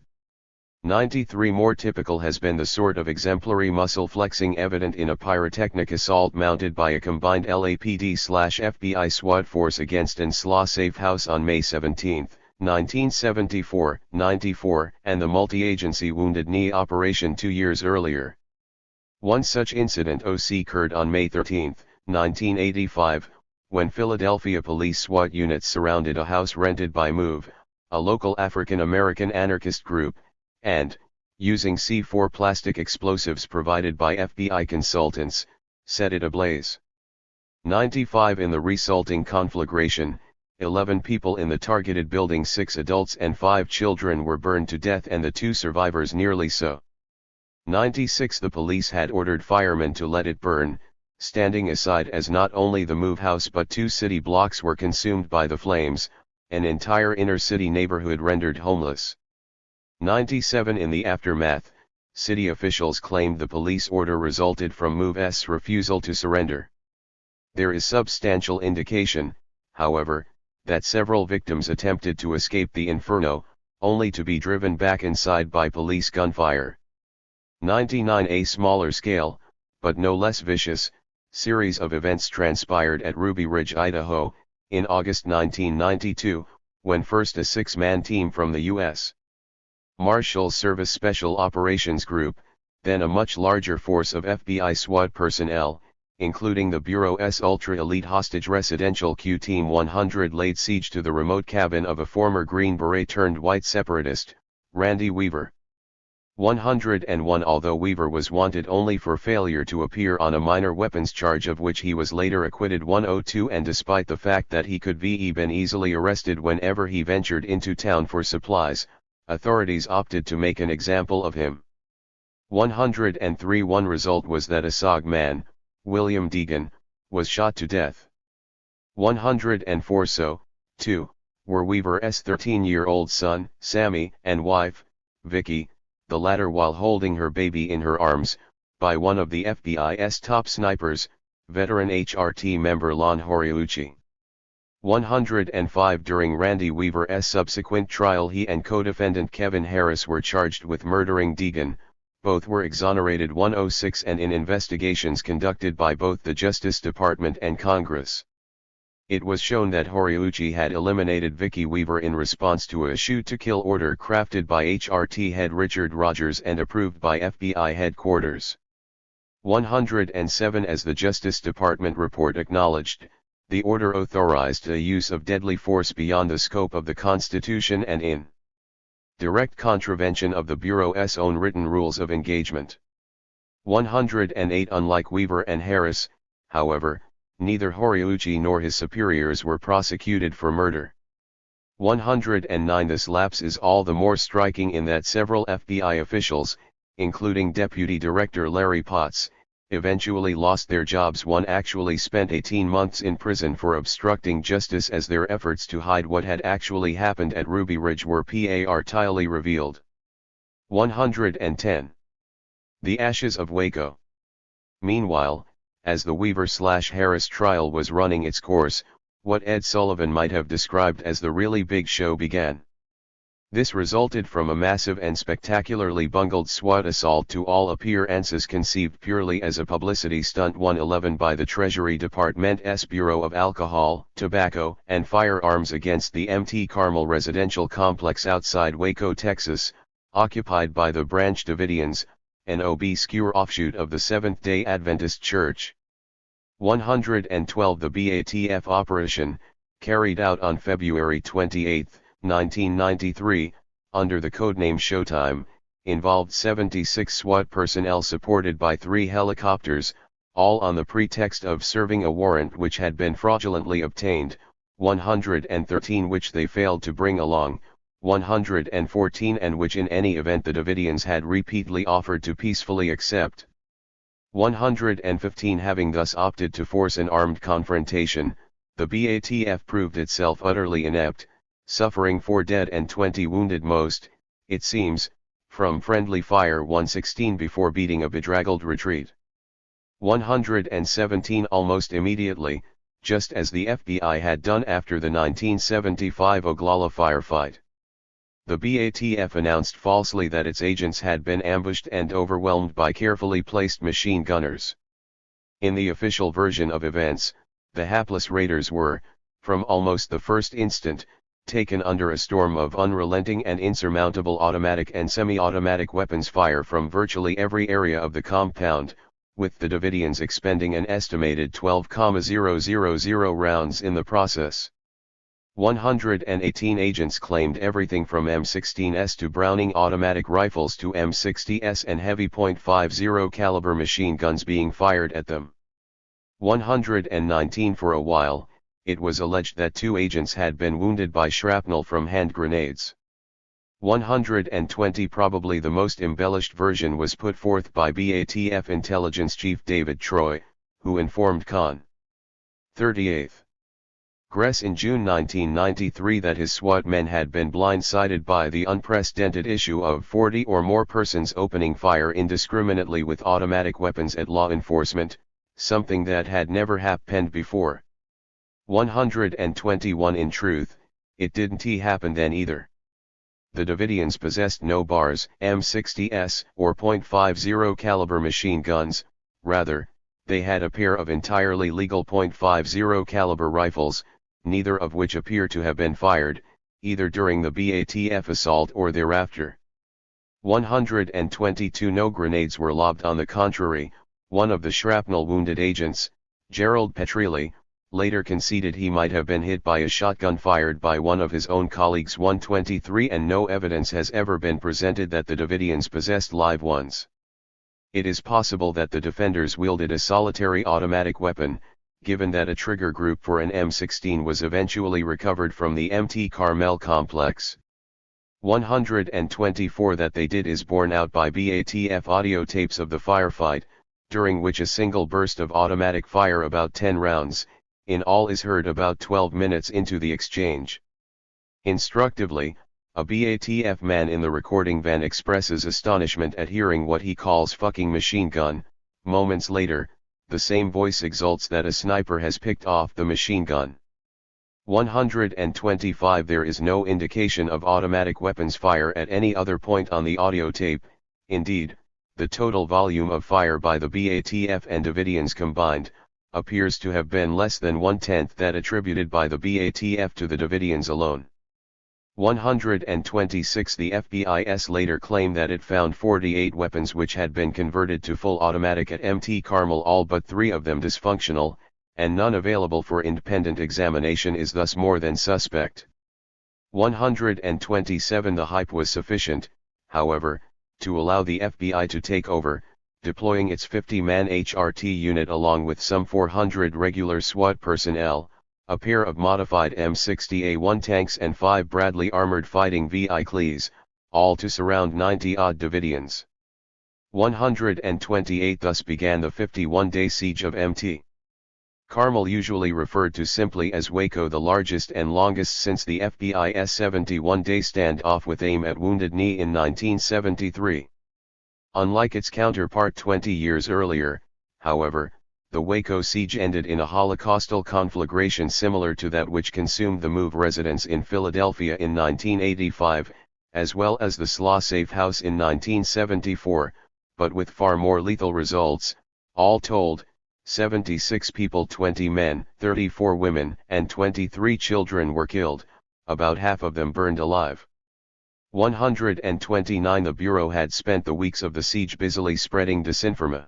93 More typical has been the sort of exemplary muscle flexing evident in a pyrotechnic assault mounted by a combined LAPD/FBI SWAT force against an SLA safe house on May 17, 1974, 94, and the multi-agency Wounded Knee operation 2 years earlier. One such incident occurred on May 13, 1985, when Philadelphia police SWAT units surrounded a house rented by MOVE, a local African-American anarchist group, and, using C4 plastic explosives provided by FBI consultants, set it ablaze. 95 In the resulting conflagration, 11 people in the targeted building, 6 adults and 5 children were burned to death and the 2 survivors nearly so. 96 The police had ordered firemen to let it burn, standing aside as not only the MOVE house but 2 city blocks were consumed by the flames, an entire inner-city neighborhood rendered homeless. 97 In the aftermath, city officials claimed the police order resulted from MOVE's refusal to surrender. There is substantial indication, however, that several victims attempted to escape the inferno, only to be driven back inside by police gunfire. 99 A smaller scale, but no less vicious, series of events transpired at Ruby Ridge, Idaho, in August 1992, when first a 6-man team from the U.S. Marshals Service Special Operations Group, then a much larger force of FBI SWAT personnel, including the Bureau's ultra-elite hostage residential Q Team 100, laid siege to the remote cabin of a former Green Beret-turned-white separatist, Randy Weaver. 101 Although Weaver was wanted only for failure to appear on a minor weapons charge of which he was later acquitted, 102 And despite the fact that he could be easily arrested whenever he ventured into town for supplies, authorities opted to make an example of him. 103 One result was that a SOG man, William Deegan, was shot to death. 104 So, too, were Weaver's 13-year-old son, Sammy, and wife, Vicky, the latter while holding her baby in her arms, by one of the FBI's top snipers, veteran HRT member Lon Horiuchi. 105 During Randy Weaver's subsequent trial, he and co-defendant Kevin Harris were charged with murdering Deegan. Both were exonerated. 106 And in investigations conducted by both the Justice Department and Congress, it was shown that Horiuchi had eliminated Vicky Weaver in response to a shoot-to-kill order crafted by HRT head Richard Rogers and approved by FBI headquarters. 107 As the Justice Department report acknowledged, the order authorized the use of deadly force beyond the scope of the Constitution and in direct contravention of the Bureau's own written rules of engagement. 108 Unlike Weaver and Harris, however, neither Horiuchi nor his superiors were prosecuted for murder. 109 This lapse is all the more striking in that several FBI officials, including Deputy Director Larry Potts, eventually lost their jobs. One actually spent 18 months in prison for obstructing justice as their efforts to hide what had actually happened at Ruby Ridge were partly revealed. 110 The Ashes of Waco. Meanwhile, as the Weaver/Harris trial was running its course, what Ed Sullivan might have described as the really big show began. This resulted from a massive and spectacularly bungled SWAT assault, to all appearances conceived purely as a publicity stunt. 111 By the Treasury Department's Bureau of Alcohol, Tobacco, and Firearms against the Mt. Carmel residential complex outside Waco, Texas, occupied by the Branch Davidians, an obscure offshoot of the Seventh-day Adventist Church. 112 The BATF operation, carried out on February 28, 1993, under the codename Showtime, involved 76 SWAT personnel supported by 3 helicopters, all on the pretext of serving a warrant which had been fraudulently obtained, 113 which they failed to bring along, 114 and which in any event the Davidians had repeatedly offered to peacefully accept. 115 Having thus opted to force an armed confrontation, the BATF proved itself utterly inept, suffering 4 dead and 20 wounded, most, it seems, from friendly fire. 116 Before beating a bedraggled retreat. 117 Almost immediately, just as the FBI had done after the 1975 Oglala firefight. The BATF announced falsely that its agents had been ambushed and overwhelmed by carefully placed machine gunners. In the official version of events, the hapless raiders were, from almost the first instant, taken under a storm of unrelenting and insurmountable automatic and semi-automatic weapons fire from virtually every area of the compound, with the Davidians expending an estimated 12,000 rounds in the process. 118 agents claimed everything from M16s to Browning automatic rifles to M60s and heavy .50 caliber machine guns being fired at them. 119 For a while, it was alleged that 2 agents had been wounded by shrapnel from hand grenades. 120 Probably the most embellished version was put forth by BATF intelligence chief David Troy, who informed Con. 38th Gress in June 1993 that his SWAT men had been blindsided by the unprecedented issue of 40 or more persons opening fire indiscriminately with automatic weapons at law enforcement, something that had never happened before. 121 In truth, it didn't happen then either. The Davidians possessed no bars, M60s, or .50 caliber machine guns, rather, they had a pair of entirely legal .50 caliber rifles, neither of which appear to have been fired, either during the BATF assault or thereafter. 122 No grenades were lobbed. On the contrary, one of the shrapnel-wounded agents, Gerald Petrilli, later conceded he might have been hit by a shotgun fired by one of his own colleagues. 123 And no evidence has ever been presented that the Davidians possessed live ones. It is possible that the defenders wielded a solitary automatic weapon, given that a trigger group for an M16 was eventually recovered from the MT Carmel complex. 124 That they did is borne out by BATF audio tapes of the firefight, during which a single burst of automatic fire, about 10 rounds, in all, is heard about 12 minutes into the exchange. Instructively, a BATF man in the recording van expresses astonishment at hearing what he calls "fucking machine gun." Moments later, the same voice exults that a sniper has picked off the machine gun. 125 There is no indication of automatic weapons fire at any other point on the audio tape. Indeed, the total volume of fire by the BATF and Davidians combined, appears to have been less than 1/10 that attributed by the BATF to the Davidians alone. 126 The FBI's later claimed that it found 48 weapons which had been converted to full automatic at MT Carmel, all but 3 of them dysfunctional, and none available for independent examination is thus more than suspect. 127 The hype was sufficient, however, to allow the FBI to take over, deploying its 50-man HRT unit along with some 400 regular SWAT personnel, a pair of modified M60A1 tanks and 5 Bradley armored fighting vehicles, all to surround 90-odd Davidians. 128 Thus began the 51-day siege of MT Carmel, usually referred to simply as Waco, the largest and longest since the FBI's 71-day standoff with aim at Wounded Knee in 1973. Unlike its counterpart 20 years earlier, however, the Waco siege ended in a holocaustal conflagration similar to that which consumed the MOVE residence in Philadelphia in 1985, as well as the Slaw Safe House in 1974, but with far more lethal results. All told, 76 people, 20 men, 34 women, and 23 children were killed, about half of them burned alive. 129 The Bureau had spent the weeks of the siege busily spreading disinformation,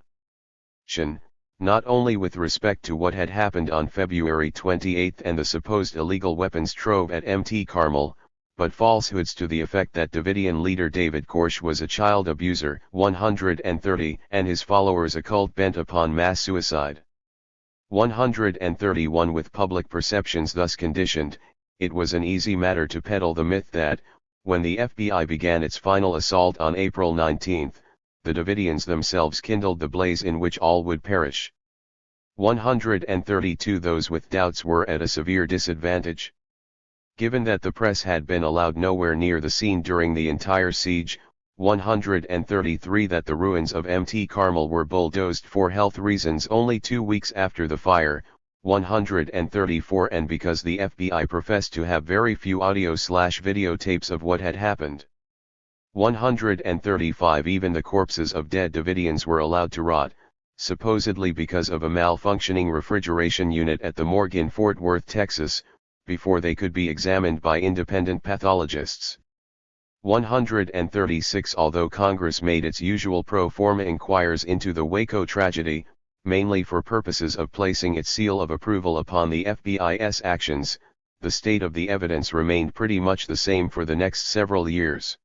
not only with respect to what had happened on February 28 and the supposed illegal weapons trove at MT Carmel, but falsehoods to the effect that Davidian leader David Koresh was a child abuser, 130, and his followers a cult bent upon mass suicide. 131 With public perceptions thus conditioned, it was an easy matter to peddle the myth that, when the FBI began its final assault on April 19, the Davidians themselves kindled the blaze in which all would perish. 132 Those with doubts were at a severe disadvantage. Given that the press had been allowed nowhere near the scene during the entire siege, 133 That the ruins of MT Carmel were bulldozed for health reasons only 2 weeks after the fire, 134 and because the FBI professed to have very few audio/video tapes of what had happened. 135 Even the corpses of dead Davidians were allowed to rot, supposedly because of a malfunctioning refrigeration unit at the morgue in Fort Worth, Texas, before they could be examined by independent pathologists. 136 Although Congress made its usual pro forma inquiries into the Waco tragedy, mainly for purposes of placing its seal of approval upon the FBI's actions, the state of the evidence remained pretty much the same for the next several years.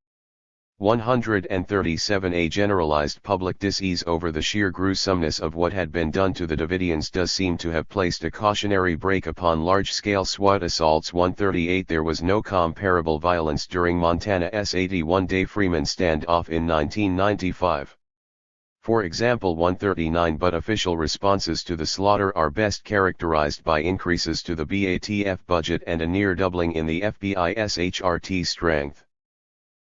137 A generalized public dis-ease over the sheer gruesomeness of what had been done to the Davidians does seem to have placed a cautionary brake upon large-scale SWAT assaults. 138 There was no comparable violence during Montana's 81-day Freeman standoff in 1995. For example 139 But official responses to the slaughter are best characterized by increases to the BATF budget and a near doubling in the FBI's HRT strength.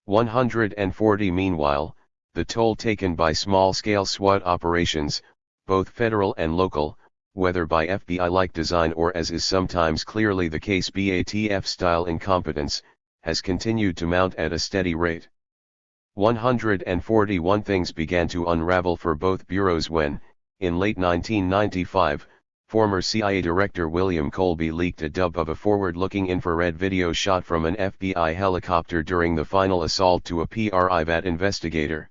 140 Meanwhile, the toll taken by small-scale SWAT operations, both federal and local, whether by FBI-like design or as is sometimes clearly the case BATF-style incompetence, has continued to mount at a steady rate. 141 Things began to unravel for both bureaus when, in late 1995, former CIA Director William Colby leaked a dub of a forward-looking infrared video shot from an FBI helicopter during the final assault to a PRIVAT investigator.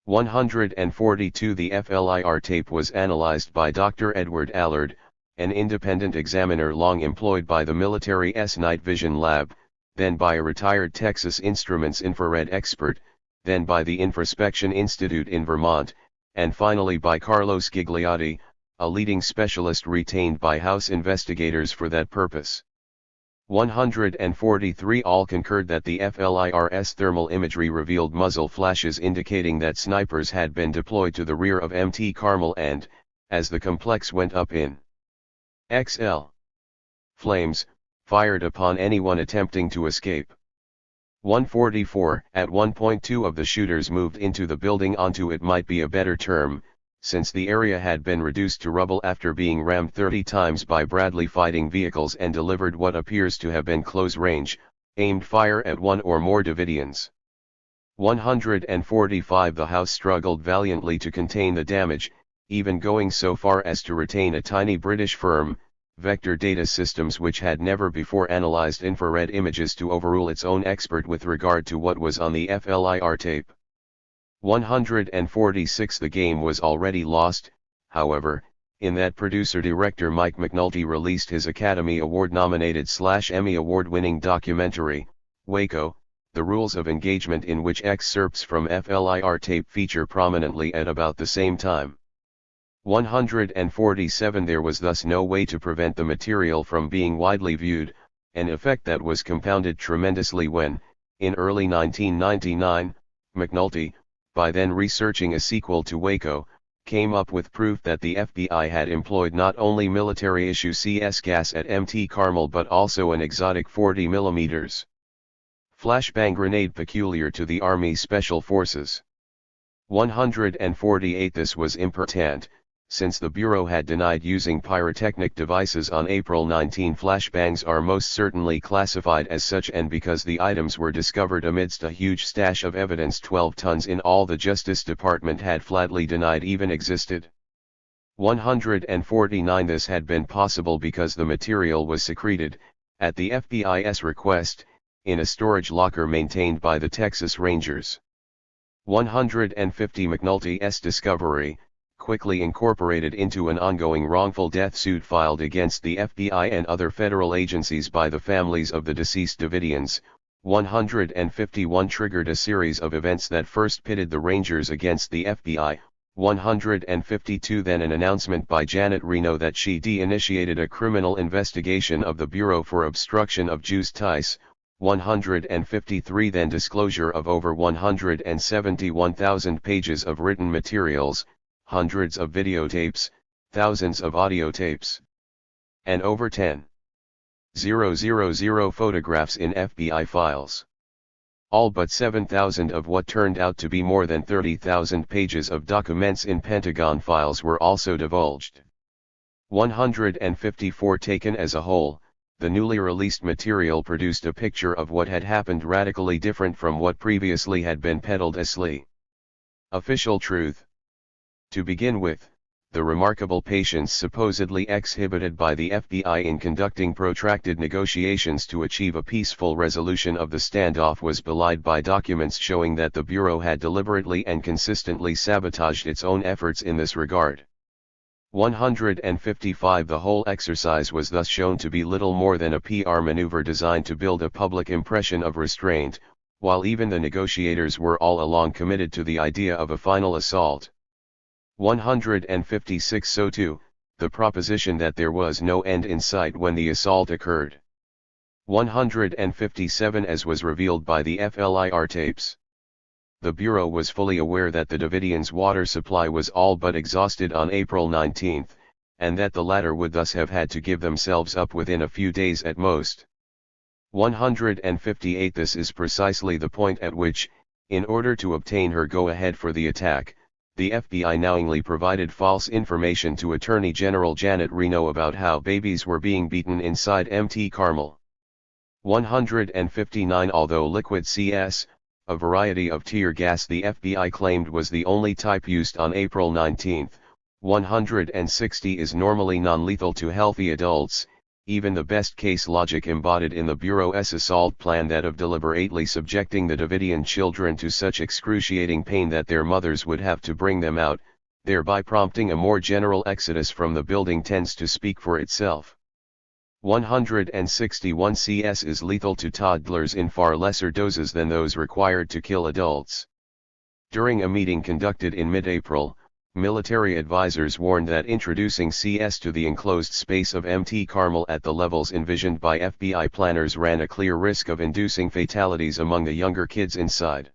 142 The FLIR tape was analyzed by Dr. Edward Allard, an independent examiner long employed by the military's Night Vision Lab, then by a retired Texas Instruments infrared expert, then by the Infraspection Institute in Vermont, and finally by Carlos Gigliotti, a leading specialist retained by House investigators for that purpose. 143 All concurred that the FLIR's thermal imagery revealed muzzle flashes indicating that snipers had been deployed to the rear of Mt. Carmel and, as the complex went up in XL flames, fired upon anyone attempting to escape. 144 At one point two of the shooters moved into the building onto it might be a better term, since the area had been reduced to rubble after being rammed 30 times by Bradley fighting vehicles and delivered what appears to have been close-range, aimed fire at one or more Davidians. 145 The House struggled valiantly to contain the damage, even going so far as to retain a tiny British firm, Vector Data Systems, which had never before analyzed infrared images, to overrule its own expert with regard to what was on the FLIR tape. 146 The game was already lost, however, in that producer-director Mike McNulty released his Academy Award-nominated/Emmy Award-winning documentary, Waco, The Rules of Engagement, in which excerpts from FLIR tape feature prominently at about the same time. 147 There was thus no way to prevent the material from being widely viewed, an effect that was compounded tremendously when, in early 1999, McNulty, by then researching a sequel to Waco, came up with proof that the FBI had employed not only military-issue CS gas at Mt. Carmel but also an exotic 40mm flashbang grenade peculiar to the Army Special Forces. 148 This was important, since the Bureau had denied using pyrotechnic devices on April 19. Flashbangs are most certainly classified as such, and because the items were discovered amidst a huge stash of evidence, 12 tons in all, the Justice Department had flatly denied even existed. 149 This had been possible because the material was secreted, at the FBI's request, in a storage locker maintained by the Texas Rangers. 150 McNulty's discovery, quickly incorporated into an ongoing wrongful death suit filed against the FBI and other federal agencies by the families of the deceased Davidians. 151 triggered a series of events that first pitted the Rangers against the FBI. 152 Then an announcement by Janet Reno that she initiated a criminal investigation of the Bureau for obstruction of justice. 153 Then disclosure of over 171,000 pages of written materials, hundreds of videotapes, thousands of audio tapes, and over 10,000 photographs in FBI files. All but 7,000 of what turned out to be more than 30,000 pages of documents in Pentagon files were also divulged. 154 Taken as a whole, the newly released material produced a picture of what had happened radically different from what previously had been peddled as slee. Official truth. To begin with, the remarkable patience supposedly exhibited by the FBI in conducting protracted negotiations to achieve a peaceful resolution of the standoff was belied by documents showing that the Bureau had deliberately and consistently sabotaged its own efforts in this regard. 155 The whole exercise was thus shown to be little more than a PR maneuver designed to build a public impression of restraint, while even the negotiators were all along committed to the idea of a final assault. 156 So too, the proposition that there was no end in sight when the assault occurred. 157 As was revealed by the FLIR tapes. The Bureau was fully aware that the Davidians' water supply was all but exhausted on April 19, and that the latter would thus have had to give themselves up within a few days at most. 158 This is precisely the point at which, in order to obtain her go-ahead for the attack, the FBI knowingly provided false information to Attorney General Janet Reno about how babies were being beaten inside Mt. Carmel. 159 Although liquid CS, a variety of tear gas the FBI claimed was the only type used on April 19, 160 is normally non-lethal to healthy adults, even the best-case logic embodied in the Bureau's assault plan that of deliberately subjecting the Davidian children to such excruciating pain that their mothers would have to bring them out, thereby prompting a more general exodus from the building tends to speak for itself. 161 CS is lethal to toddlers in far lesser doses than those required to kill adults. During a meeting conducted in mid-April, military advisors warned that introducing CS to the enclosed space of Mt. Carmel at the levels envisioned by FBI planners ran a clear risk of inducing fatalities among the younger kids inside.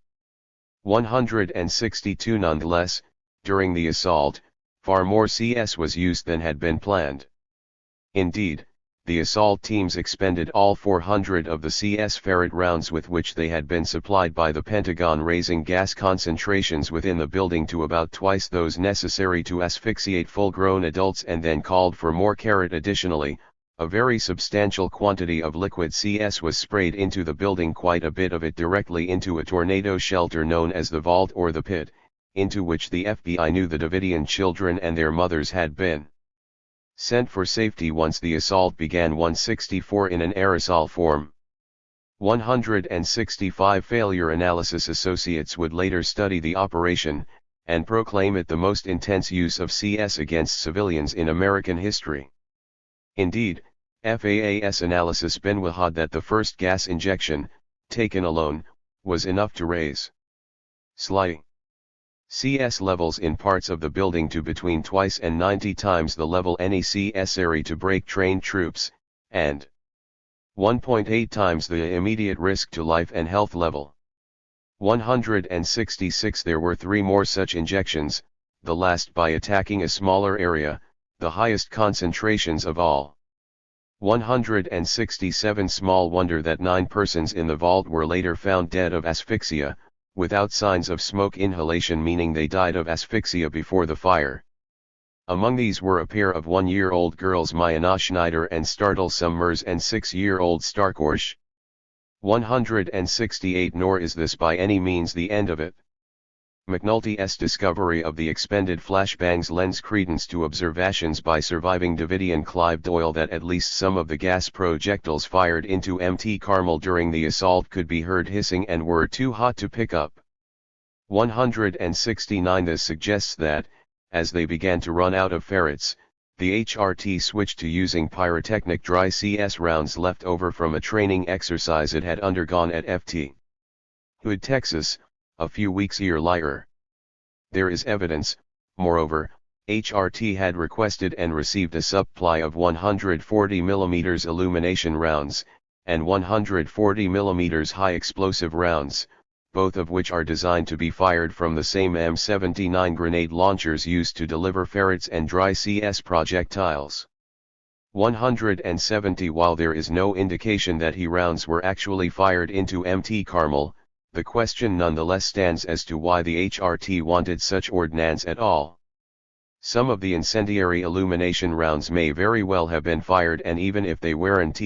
162 Nonetheless, during the assault, far more CS was used than had been planned. Indeed, the assault teams expended all 400 of the CS ferret rounds with which they had been supplied by the Pentagon, raising gas concentrations within the building to about twice those necessary to asphyxiate full-grown adults, and then called for more. Additionally, a very substantial quantity of liquid CS was sprayed into the building, quite a bit of it directly into a tornado shelter known as the vault or the pit, into which the FBI knew the Davidian children and their mothers had been sent for safety once the assault began. 164 In an aerosol form. 165 Failure analysis associates would later study the operation, and proclaim it the most intense use of CS against civilians in American history. Indeed, FAAS analysis benwahad that the first gas injection, taken alone, was enough to raise sly CS levels in parts of the building to between twice and 90 times the level necessary to break trained troops, and 1.8 times the immediate risk to life and health level. 166 There were 3 more such injections, the last by attacking a smaller area, the highest concentrations of all. 167 Small wonder that 9 persons in the vault were later found dead of asphyxia, without signs of smoke inhalation, meaning they died of asphyxia before the fire. Among these were a pair of 1-year-old girls, Mayana Schneider and Startle Summers, and 6-year-old Starkorsh. 168 Nor is this by any means the end of it. McNulty's discovery of the expended flashbangs lends credence to observations by surviving Davidian Clive Doyle that at least some of the gas projectiles fired into Mt. Carmel during the assault could be heard hissing and were too hot to pick up. 169 This suggests that, as they began to run out of ferrets, the HRT switched to using pyrotechnic dry CS rounds left over from a training exercise it had undergone at Ft. Hood, Texas, a few weeks earlier. There is evidence, moreover, HRT had requested and received a supply of 140 mm illumination rounds, and 140 mm high explosive rounds, both of which are designed to be fired from the same M79 grenade launchers used to deliver ferrets and dry CS projectiles. 170 While there is no indication that He rounds were actually fired into Mt. Carmel, the question nonetheless stands as to why the HRT wanted such ordnance at all. Some of the incendiary illumination rounds may very well have been fired, and even if they weren't,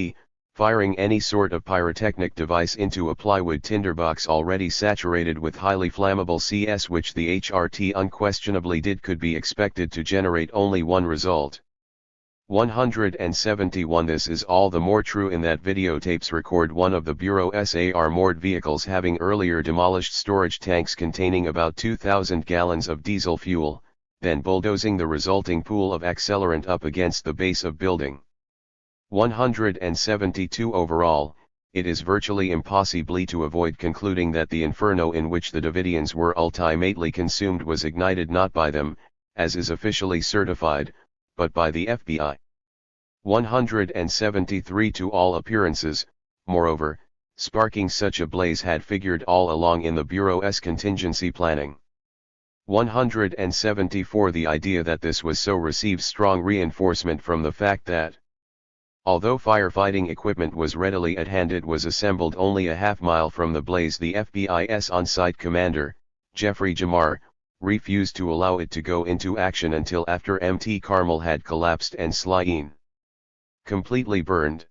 firing any sort of pyrotechnic device into a plywood tinderbox already saturated with highly flammable CS, which the HRT unquestionably did, could be expected to generate only one result. 171. This is all the more true in that videotapes record one of the Bureau's armored vehicles having earlier demolished storage tanks containing about 2,000 gallons of diesel fuel, then bulldozing the resulting pool of accelerant up against the base of building. 172. Overall, it is virtually impossible to avoid concluding that the inferno in which the Davidians were ultimately consumed was ignited not by them, as is officially certified, but by the FBI. 173. To all appearances, moreover, sparking such a blaze had figured all along in the Bureau's contingency planning. 174. The idea that this was so receives strong reinforcement from the fact that, although firefighting equipment was readily at hand, it was assembled only a half-mile from the blaze. The FBI's on-site commander, Jeffrey Jamar, refused to allow it to go into action until after Mt. Carmel had collapsed and Slien completely burned.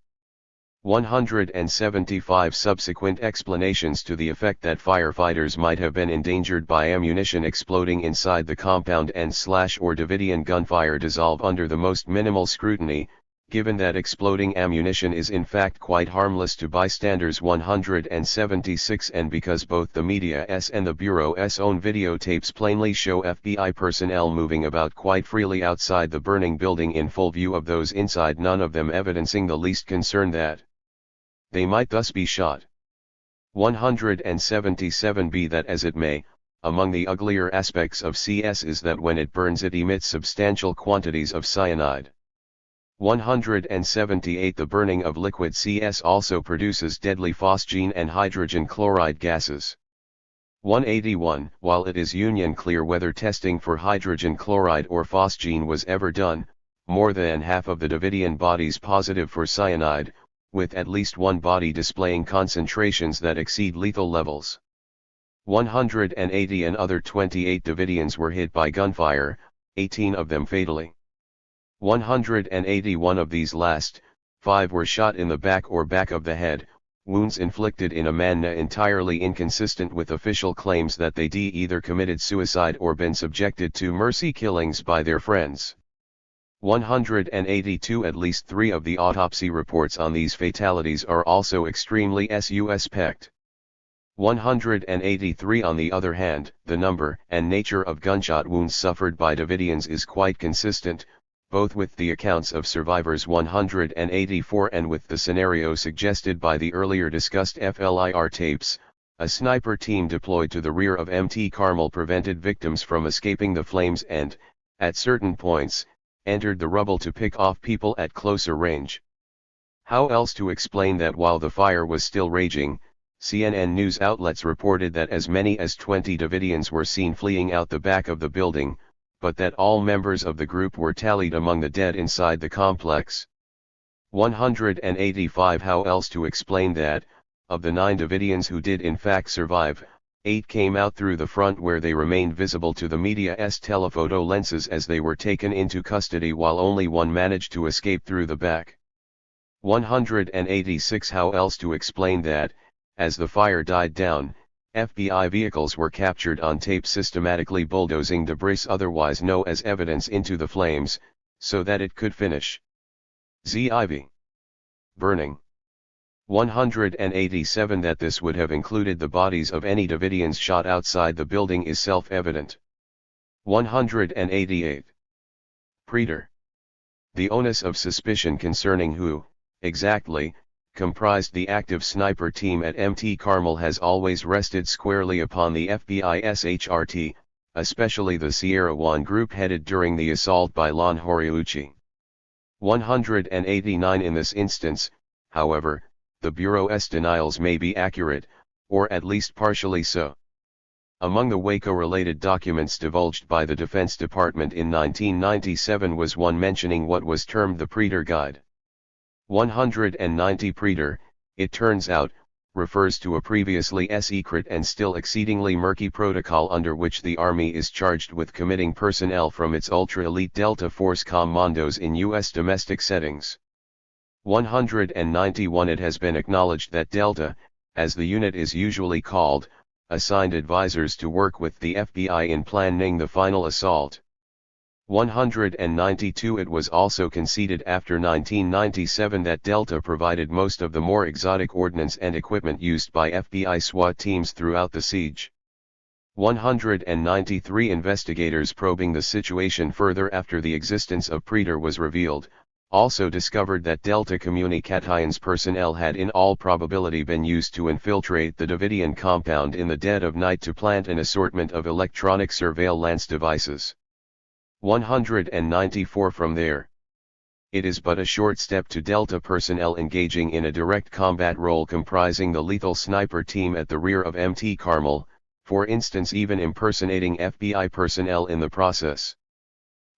175. Subsequent explanations to the effect that firefighters might have been endangered by ammunition exploding inside the compound and / or Davidian gunfire dissolve under the most minimal scrutiny, given that exploding ammunition is in fact quite harmless to bystanders. 176. And because both the media's and the Bureau's own videotapes plainly show FBI personnel moving about quite freely outside the burning building in full view of those inside, none of them evidencing the least concern that they might thus be shot. 177. Be that as it may, among the uglier aspects of CS is that when it burns it emits substantial quantities of cyanide. 178. The burning of liquid CS also produces deadly phosgene and hydrogen chloride gases. 181. While it is union clear whether testing for hydrogen chloride or phosgene was ever done, more than half of the Davidian bodies positive for cyanide, with at least one body displaying concentrations that exceed lethal levels. 180. Another 28 Davidians were hit by gunfire, 18 of them fatally. 181 of these last, 5 were shot in the back or back of the head, wounds inflicted in a manner entirely inconsistent with official claims that they either committed suicide or been subjected to mercy killings by their friends. 182. At least 3 of the autopsy reports on these fatalities are also extremely suspect. 183. On the other hand, the number and nature of gunshot wounds suffered by Davidians is quite consistent, both with the accounts of survivors. 184. And with the scenario suggested by the earlier discussed FLIR tapes, a sniper team deployed to the rear of Mt. Carmel prevented victims from escaping the flames and, at certain points, entered the rubble to pick off people at closer range. How else to explain that while the fire was still raging, CNN news outlets reported that as many as 20 Davidians were seen fleeing out the back of the building, but that all members of the group were tallied among the dead inside the complex. 185. How else to explain that, of the 9 Davidians who did in fact survive, 8 came out through the front where they remained visible to the media's telephoto lenses as they were taken into custody, while only 1 managed to escape through the back. 186. How else to explain that, as the fire died down, FBI vehicles were captured on tape systematically bulldozing debris otherwise known as evidence into the flames, so that it could finish burning. 187. That this would have included the bodies of any Davidians shot outside the building is self-evident. 188. Praetor. The onus of suspicion concerning who, exactly, comprised the active sniper team at Mt. Carmel has always rested squarely upon the FBI's HRT, especially the Sierra One group headed during the assault by Lon Horiuchi. 189. In this instance, however, the Bureau's denials may be accurate, or at least partially so. Among the Waco-related documents divulged by the Defense Department in 1997 was one mentioning what was termed the Praetor Guide. 190. Praetor, it turns out, refers to a previously secret and still exceedingly murky protocol under which the Army is charged with committing personnel from its ultra-elite Delta Force commandos in U.S. domestic settings. 191 It has been acknowledged that Delta, as the unit is usually called, assigned advisors to work with the FBI in planning the final assault. 192 It was also conceded after 1997 that Delta provided most of the more exotic ordnance and equipment used by FBI SWAT teams throughout the siege. 193 Investigators probing the situation further after the existence of Predator was revealed, also discovered that Delta Communications personnel had in all probability been used to infiltrate the Davidian compound in the dead of night to plant an assortment of electronic surveillance devices. 194 From there, it is but a short step to Delta personnel engaging in a direct combat role comprising the lethal sniper team at the rear of Mt. Carmel, for instance, even impersonating FBI personnel in the process.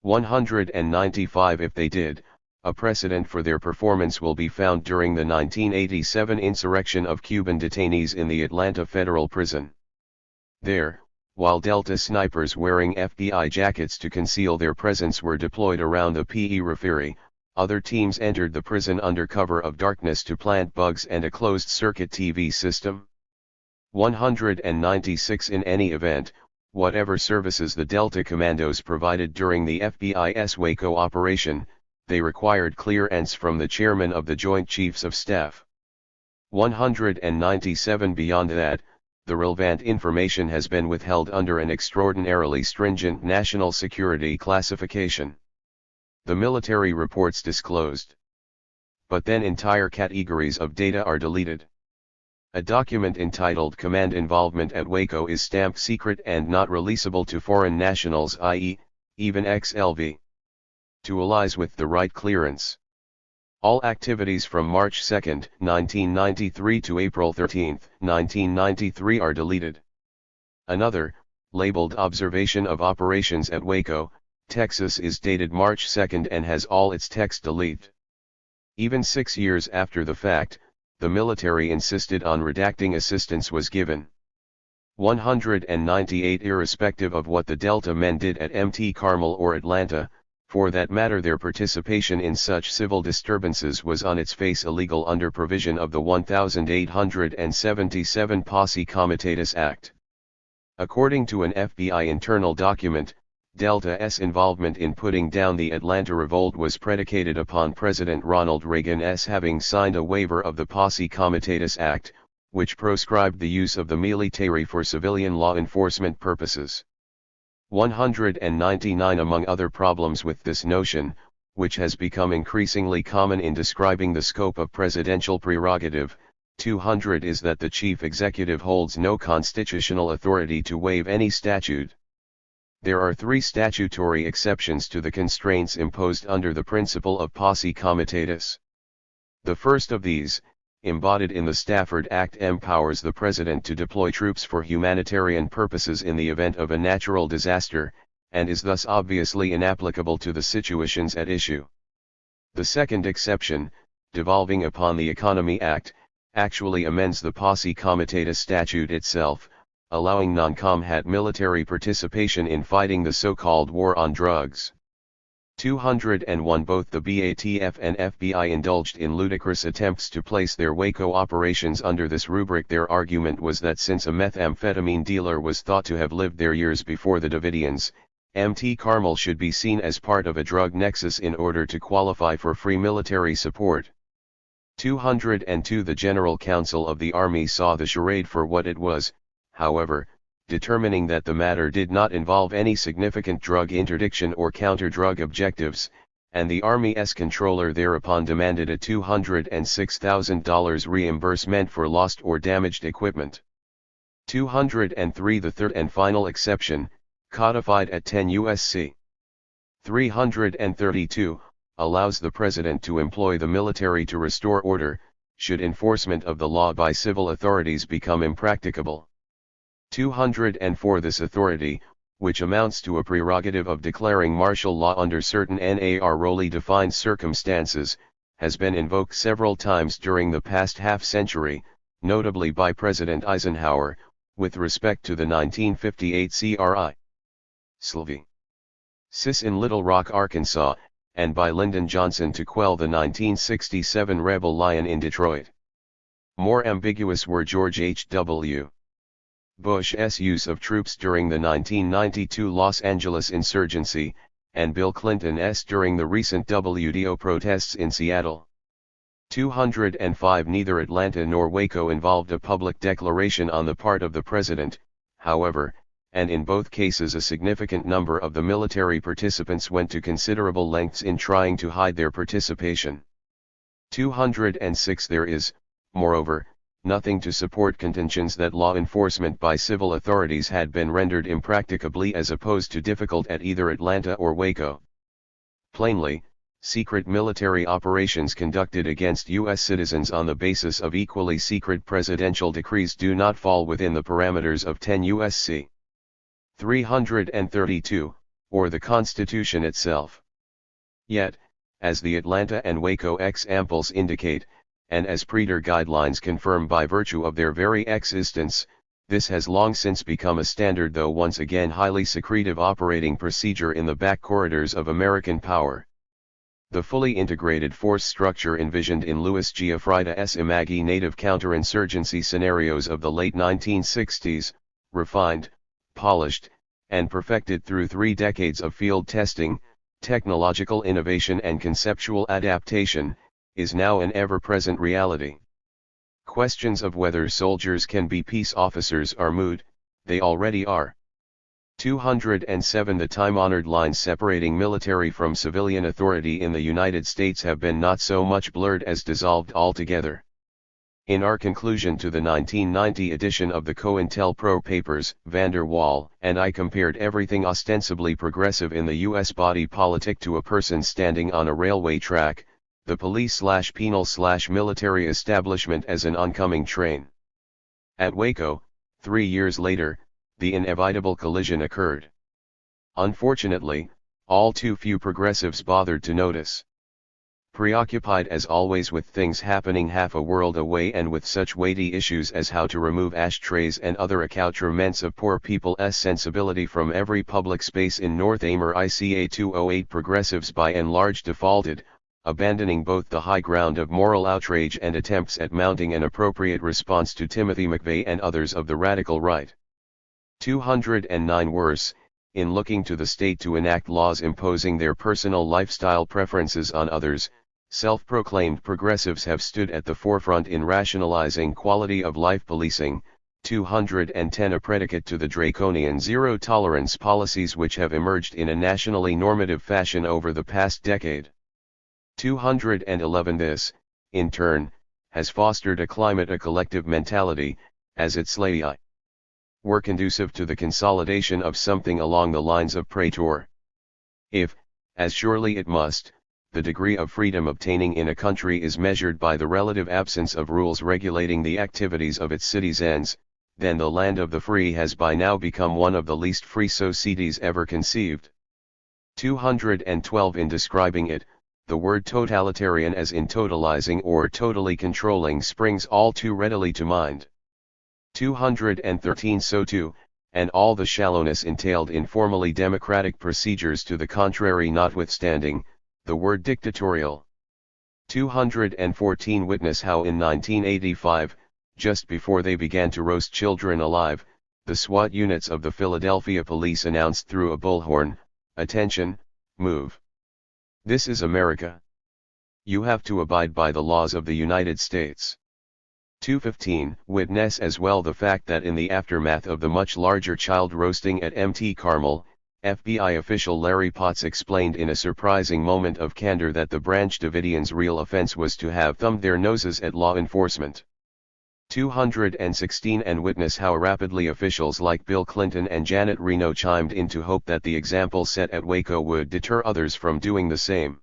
195 If they did, a precedent for their performance will be found during the 1987 insurrection of Cuban detainees in the Atlanta Federal Prison. There, while Delta snipers wearing FBI jackets to conceal their presence were deployed around the PE referee, other teams entered the prison under cover of darkness to plant bugs and a closed-circuit TV system. 196 In any event, whatever services the Delta Commandos provided during the FBI's Waco operation, they required clearance from the chairman of the Joint Chiefs of Staff. 197 Beyond that, the relevant information has been withheld under an extraordinarily stringent national security classification. The military reports disclosed. But then entire categories of data are deleted. A document entitled Command Involvement at Waco is stamped secret and not releasable to foreign nationals, i.e., even XLV. To allies with the right clearance. All activities from March 2, 1993 to April 13, 1993 are deleted. Another, labeled Observation of Operations at Waco, Texas is dated March 2 and has all its text deleted. Even 6 years after the fact, the military insisted on redacting assistance was given. 198 Irrespective of what the Delta men did at Mt. Carmel or Atlanta, for that matter their participation in such civil disturbances was on its face illegal under provision of the 1877 Posse Comitatus Act. According to an FBI internal document, Delta's involvement in putting down the Atlanta revolt was predicated upon President Ronald Reagan's having signed a waiver of the Posse Comitatus Act, which proscribed the use of the military for civilian law enforcement purposes. 199 Among other problems with this notion, which has become increasingly common in describing the scope of presidential prerogative, 200 is that the chief executive holds no constitutional authority to waive any statute. There are 3 statutory exceptions to the constraints imposed under the principle of posse comitatus. The first of these, embodied in the Stafford Act, empowers the President to deploy troops for humanitarian purposes in the event of a natural disaster, and is thus obviously inapplicable to the situations at issue. The second exception, devolving upon the Economy Act, actually amends the Posse Comitatus statute itself, allowing non-combat military participation in fighting the so-called war on drugs. 201 Both the BATF and FBI indulged in ludicrous attempts to place their Waco operations under this rubric. Their argument was that since a methamphetamine dealer was thought to have lived there years before the Davidians, Mt. Carmel should be seen as part of a drug nexus in order to qualify for free military support. 202 The General Counsel of the Army saw the charade for what it was, however, determining that the matter did not involve any significant drug interdiction or counter-drug objectives, and the Army's controller thereupon demanded a $206,000 reimbursement for lost or damaged equipment. 203 The third and final exception, codified at 10 U.S.C. 332, allows the President to employ the military to restore order, should enforcement of the law by civil authorities become impracticable. 204 This authority, which amounts to a prerogative of declaring martial law under certain narrowly defined circumstances, has been invoked several times during the past half-century, notably by President Eisenhower, with respect to the 1958 CRI. Sylvie Sis in Little Rock, Arkansas, and by Lyndon Johnson to quell the 1967 rebel lion in Detroit. More ambiguous were George H.W. Bush's use of troops during the 1992 Los Angeles insurgency, and Bill Clinton's during the recent WTO protests in Seattle. 205 Neither Atlanta nor Waco involved a public declaration on the part of the president, however, and in both cases a significant number of the military participants went to considerable lengths in trying to hide their participation. 206 There is, moreover, nothing to support contentions that law enforcement by civil authorities had been rendered impracticably as opposed to difficult at either Atlanta or Waco. Plainly, secret military operations conducted against U.S. citizens on the basis of equally secret presidential decrees do not fall within the parameters of 10 U.S.C. 332, or the Constitution itself. Yet, as the Atlanta and Waco examples indicate, and as Praetor guidelines confirm by virtue of their very existence, this has long since become a standard, though once again highly secretive, operating procedure in the back corridors of American power. The fully integrated force structure envisioned in Louis Giuffrida's imaginative counterinsurgency scenarios of the late 1960s, refined, polished, and perfected through 3 decades of field testing, technological innovation and conceptual adaptation, is now an ever-present reality. Questions of whether soldiers can be peace officers are moot, they already are. 207 The time-honored lines separating military from civilian authority in the United States have been not so much blurred as dissolved altogether. In our conclusion to the 1990 edition of the COINTELPRO papers, van der Waal and I compared everything ostensibly progressive in the U.S. body politic to a person standing on a railway track, the police/penal/military establishment as an oncoming train. At Waco, 3 years later, the inevitable collision occurred. Unfortunately, all too few progressives bothered to notice. Preoccupied as always with things happening half a world away and with such weighty issues as how to remove ashtrays and other accoutrements of poor people's sensibility from every public space in North Amer ICA 208, progressives by and large defaulted, abandoning both the high ground of moral outrage and attempts at mounting an appropriate response to Timothy McVeigh and others of the radical right. 209 Worse, in looking to the state to enact laws imposing their personal lifestyle preferences on others, self-proclaimed progressives have stood at the forefront in rationalizing quality of life policing. 210 A predicate to the draconian zero-tolerance policies which have emerged in a nationally normative fashion over the past decade. 211 This, in turn, has fostered a climate, a collective mentality, as its lei were conducive to the consolidation of something along the lines of Praetor. If, as surely it must, the degree of freedom obtaining in a country is measured by the relative absence of rules regulating the activities of its citizens, then the land of the free has by now become one of the least free societies ever conceived. 212 In describing it, the word totalitarian as in totalizing or totally controlling springs all too readily to mind. 213 So too, and all the shallowness entailed in formally democratic procedures to the contrary notwithstanding, the word dictatorial. 214 Witness how in 1985, just before they began to roast children alive, the SWAT units of the Philadelphia police announced through a bullhorn, "Attention, move. This is America. You have to abide by the laws of the United States." 215 Witness as well the fact that in the aftermath of the much larger child roasting at Mt. Carmel, FBI official Larry Potts explained in a surprising moment of candor that the Branch Davidians' real offense was to have thumbed their noses at law enforcement. 216 And witness how rapidly officials like Bill Clinton and Janet Reno chimed in to hope that the example set at Waco would deter others from doing the same.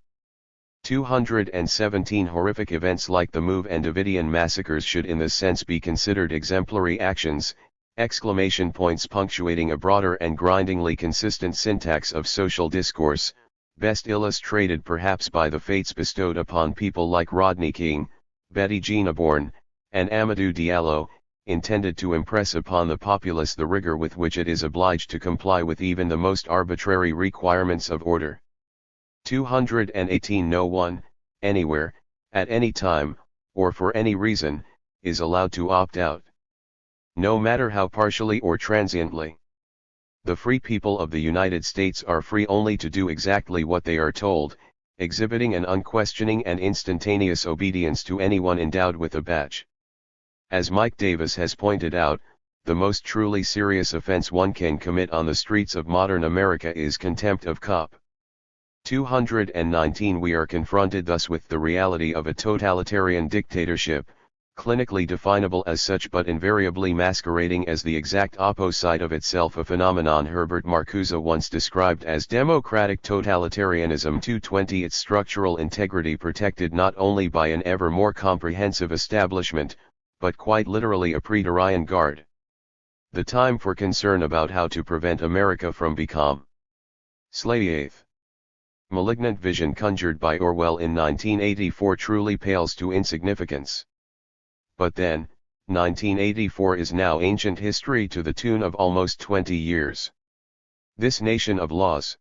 217 Horrific events like the Move and Davidian massacres should in this sense be considered exemplary actions, exclamation points punctuating a broader and grindingly consistent syntax of social discourse, best illustrated perhaps by the fates bestowed upon people like Rodney King, Betty Jean Aborn, and Amadou Diallo, intended to impress upon the populace the rigor with which it is obliged to comply with even the most arbitrary requirements of order. 218. No one, anywhere, at any time, or for any reason, is allowed to opt out, no matter how partially or transiently. The free people of the United States are free only to do exactly what they are told, exhibiting an unquestioning and instantaneous obedience to anyone endowed with a badge. As Mike Davis has pointed out, the most truly serious offense one can commit on the streets of modern America is contempt of cop. 219. We are confronted thus with the reality of a totalitarian dictatorship, clinically definable as such but invariably masquerading as the exact opposite of itself, a phenomenon Herbert Marcuse once described as democratic totalitarianism. 220. Its structural integrity protected not only by an ever more comprehensive establishment, but quite literally a Praetorian Guard. The time for concern about how to prevent America from becoming slave. Malignant vision conjured by Orwell in 1984 truly pales to insignificance. But then, 1984 is now ancient history to the tune of almost 20 years. This nation of laws.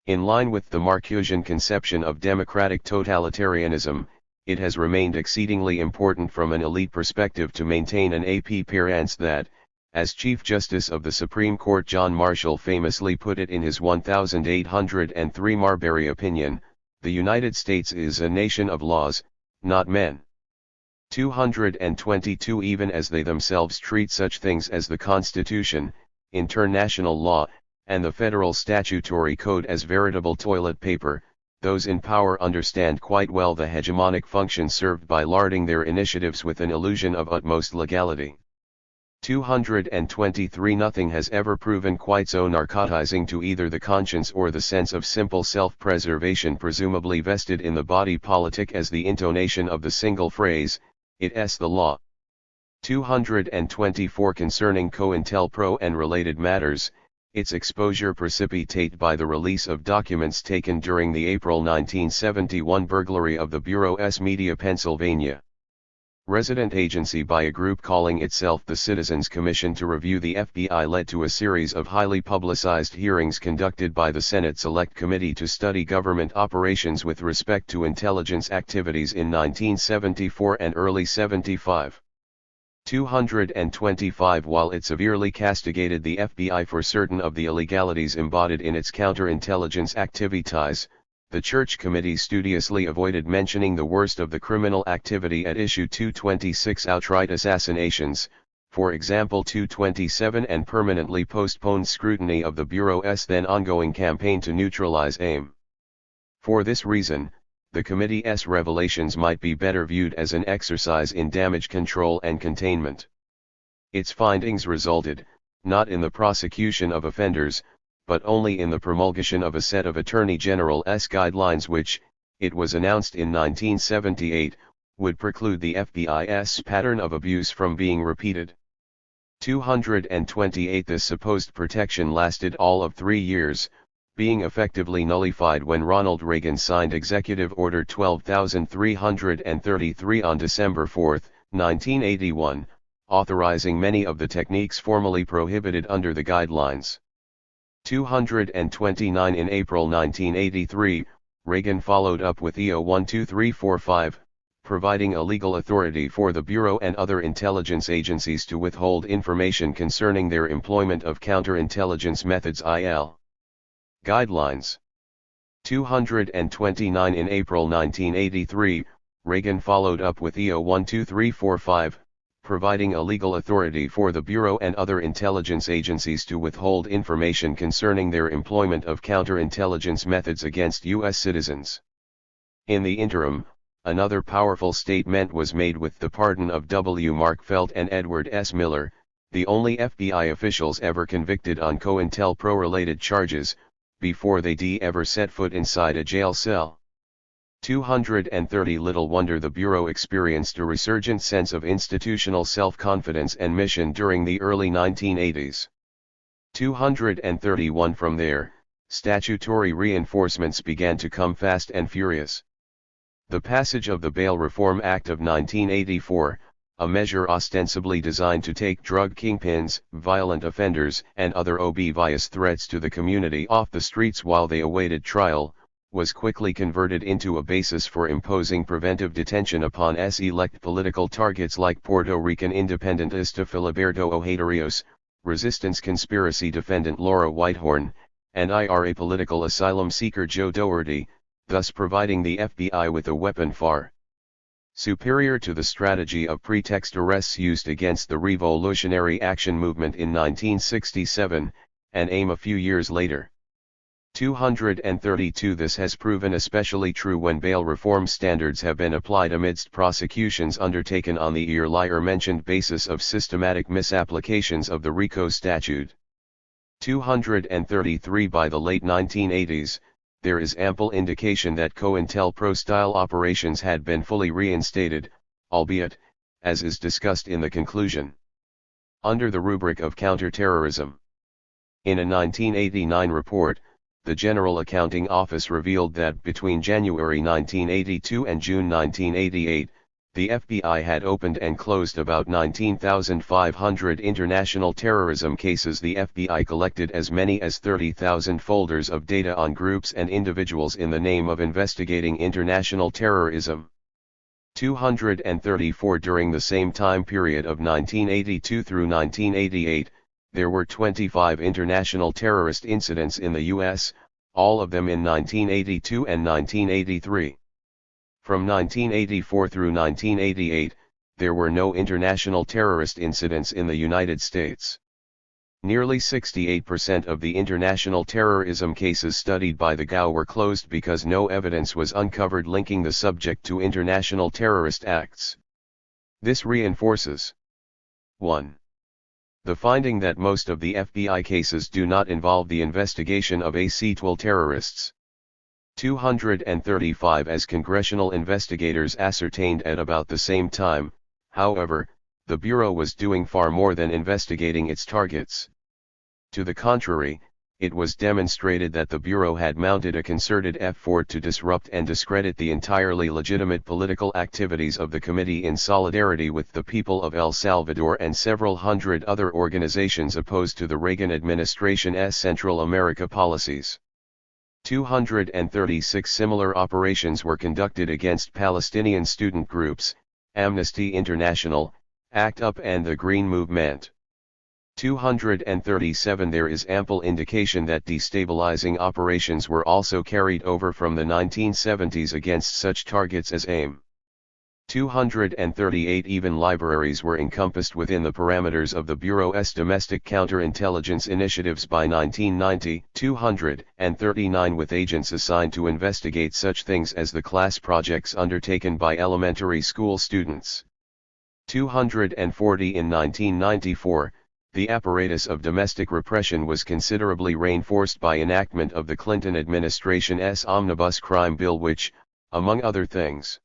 In line with the Marcusian conception of democratic totalitarianism, it has remained exceedingly important from an elite perspective to maintain an appearance that, as Chief Justice of the Supreme Court John Marshall famously put it in his 1803 Marbury opinion, the United States is a nation of laws, not men. 222. Even as they themselves treat such things as the Constitution, international law, and the federal statutory code as veritable toilet paper, those in power understand quite well the hegemonic function served by larding their initiatives with an illusion of utmost legality. 223. Nothing has ever proven quite so narcotizing to either the conscience or the sense of simple self-preservation presumably vested in the body politic as the intonation of the single phrase, "It's the law." 224. Concerning cointelpro and related matters, its exposure precipitate by the release of documents taken during the April 1971 burglary of the Bureau's Media Pennsylvania resident agency by a group calling itself the Citizens Commission to Review the FBI led to a series of highly publicized hearings conducted by the Senate Select Committee to study government operations with respect to intelligence activities in 1974 and early 75. 225. While it severely castigated the FBI for certain of the illegalities embodied in its counterintelligence activities, the Church Committee studiously avoided mentioning the worst of the criminal activity at issue. 226. Outright assassinations, for example. 227. And permanently postponed scrutiny of the Bureau's then ongoing campaign to neutralize AIM. For this reason, the committee's revelations might be better viewed as an exercise in damage control and containment. Its findings resulted, not in the prosecution of offenders, but only in the promulgation of a set of Attorney General's guidelines which, it was announced in 1978, would preclude the FBI's pattern of abuse from being repeated. 228. This supposed protection lasted all of 3 years, being effectively nullified when Ronald Reagan signed Executive Order 12333 on December 4, 1981, authorizing many of the techniques formally prohibited under the guidelines. 229. In April 1983, Reagan followed up with EO 12345, providing a legal authority for the Bureau and other intelligence agencies to withhold information concerning their employment of counterintelligence methods (IL) guidelines. 229. In April 1983, Reagan followed up with EO 12345, providing a legal authority for the Bureau and other intelligence agencies to withhold information concerning their employment of counterintelligence methods against U.S. citizens. In the interim, another powerful statement was made with the pardon of W. Mark Felt and Edward S. Miller, the only FBI officials ever convicted on COINTELPRO-related charges, before they ever set foot inside a jail cell. 230. Little wonder the Bureau experienced a resurgent sense of institutional self-confidence and mission during the early 1980s. 231. From there, statutory reinforcements began to come fast and furious. The passage of the Bail Reform Act of 1984, a measure ostensibly designed to take drug kingpins, violent offenders, and other obvious threats to the community off the streets while they awaited trial, was quickly converted into a basis for imposing preventive detention upon elect political targets like Puerto Rican independentista Filiberto Ojeda, resistance conspiracy defendant Laura Whitehorn, and IRA political asylum seeker Joe Doherty, thus providing the FBI with a weapon far superior to the strategy of pretext arrests used against the Revolutionary Action Movement in 1967, and AIM a few years later. 232 This has proven especially true when bail reform standards have been applied amidst prosecutions undertaken on the earlier mentioned basis of systematic misapplications of the RICO statute. 233 By the late 1980s, there is ample indication that COINTELPRO-style operations had been fully reinstated, albeit, as is discussed in the conclusion, under the rubric of counterterrorism. In a 1989 report, the General Accounting Office revealed that between January 1982 and June 1988, the FBI had opened and closed about 19,500 international terrorism cases. The FBI collected as many as 30,000 folders of data on groups and individuals in the name of investigating international terrorism. 234 During the same time period of 1982 through 1988, there were 25 international terrorist incidents in the U.S., all of them in 1982 and 1983. From 1984 through 1988, there were no international terrorist incidents in the United States. Nearly 68% of the international terrorism cases studied by the GAO were closed because no evidence was uncovered linking the subject to international terrorist acts. This reinforces 1. The finding that most of the FBI cases do not involve the investigation of actual terrorists. 235 As congressional investigators ascertained at about the same time, however, the Bureau was doing far more than investigating its targets. To the contrary, it was demonstrated that the Bureau had mounted a concerted effort to disrupt and discredit the entirely legitimate political activities of the committee in solidarity with the people of El Salvador and several hundred other organizations opposed to the Reagan administration's Central America policies. 236 Similar operations were conducted against Palestinian student groups, Amnesty International, ACT UP and the Green Movement. 237 There is ample indication that destabilizing operations were also carried over from the 1970s against such targets as AIM. 238 Even libraries were encompassed within the parameters of the Bureau's domestic counterintelligence initiatives by 1990. 239 With agents assigned to investigate such things as the class projects undertaken by elementary school students. 240 In 1994, the apparatus of domestic repression was considerably reinforced by enactment of the Clinton administration's Omnibus Crime Bill which, among other things,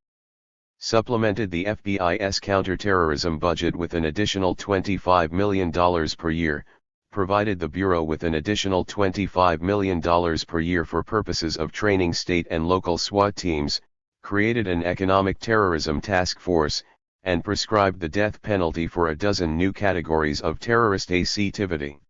supplemented the FBI's counterterrorism budget with an additional $25 million per year, provided the Bureau with an additional $25 million per year for purposes of training state and local SWAT teams, created an economic terrorism task force, and prescribed the death penalty for a dozen new categories of terrorist activity.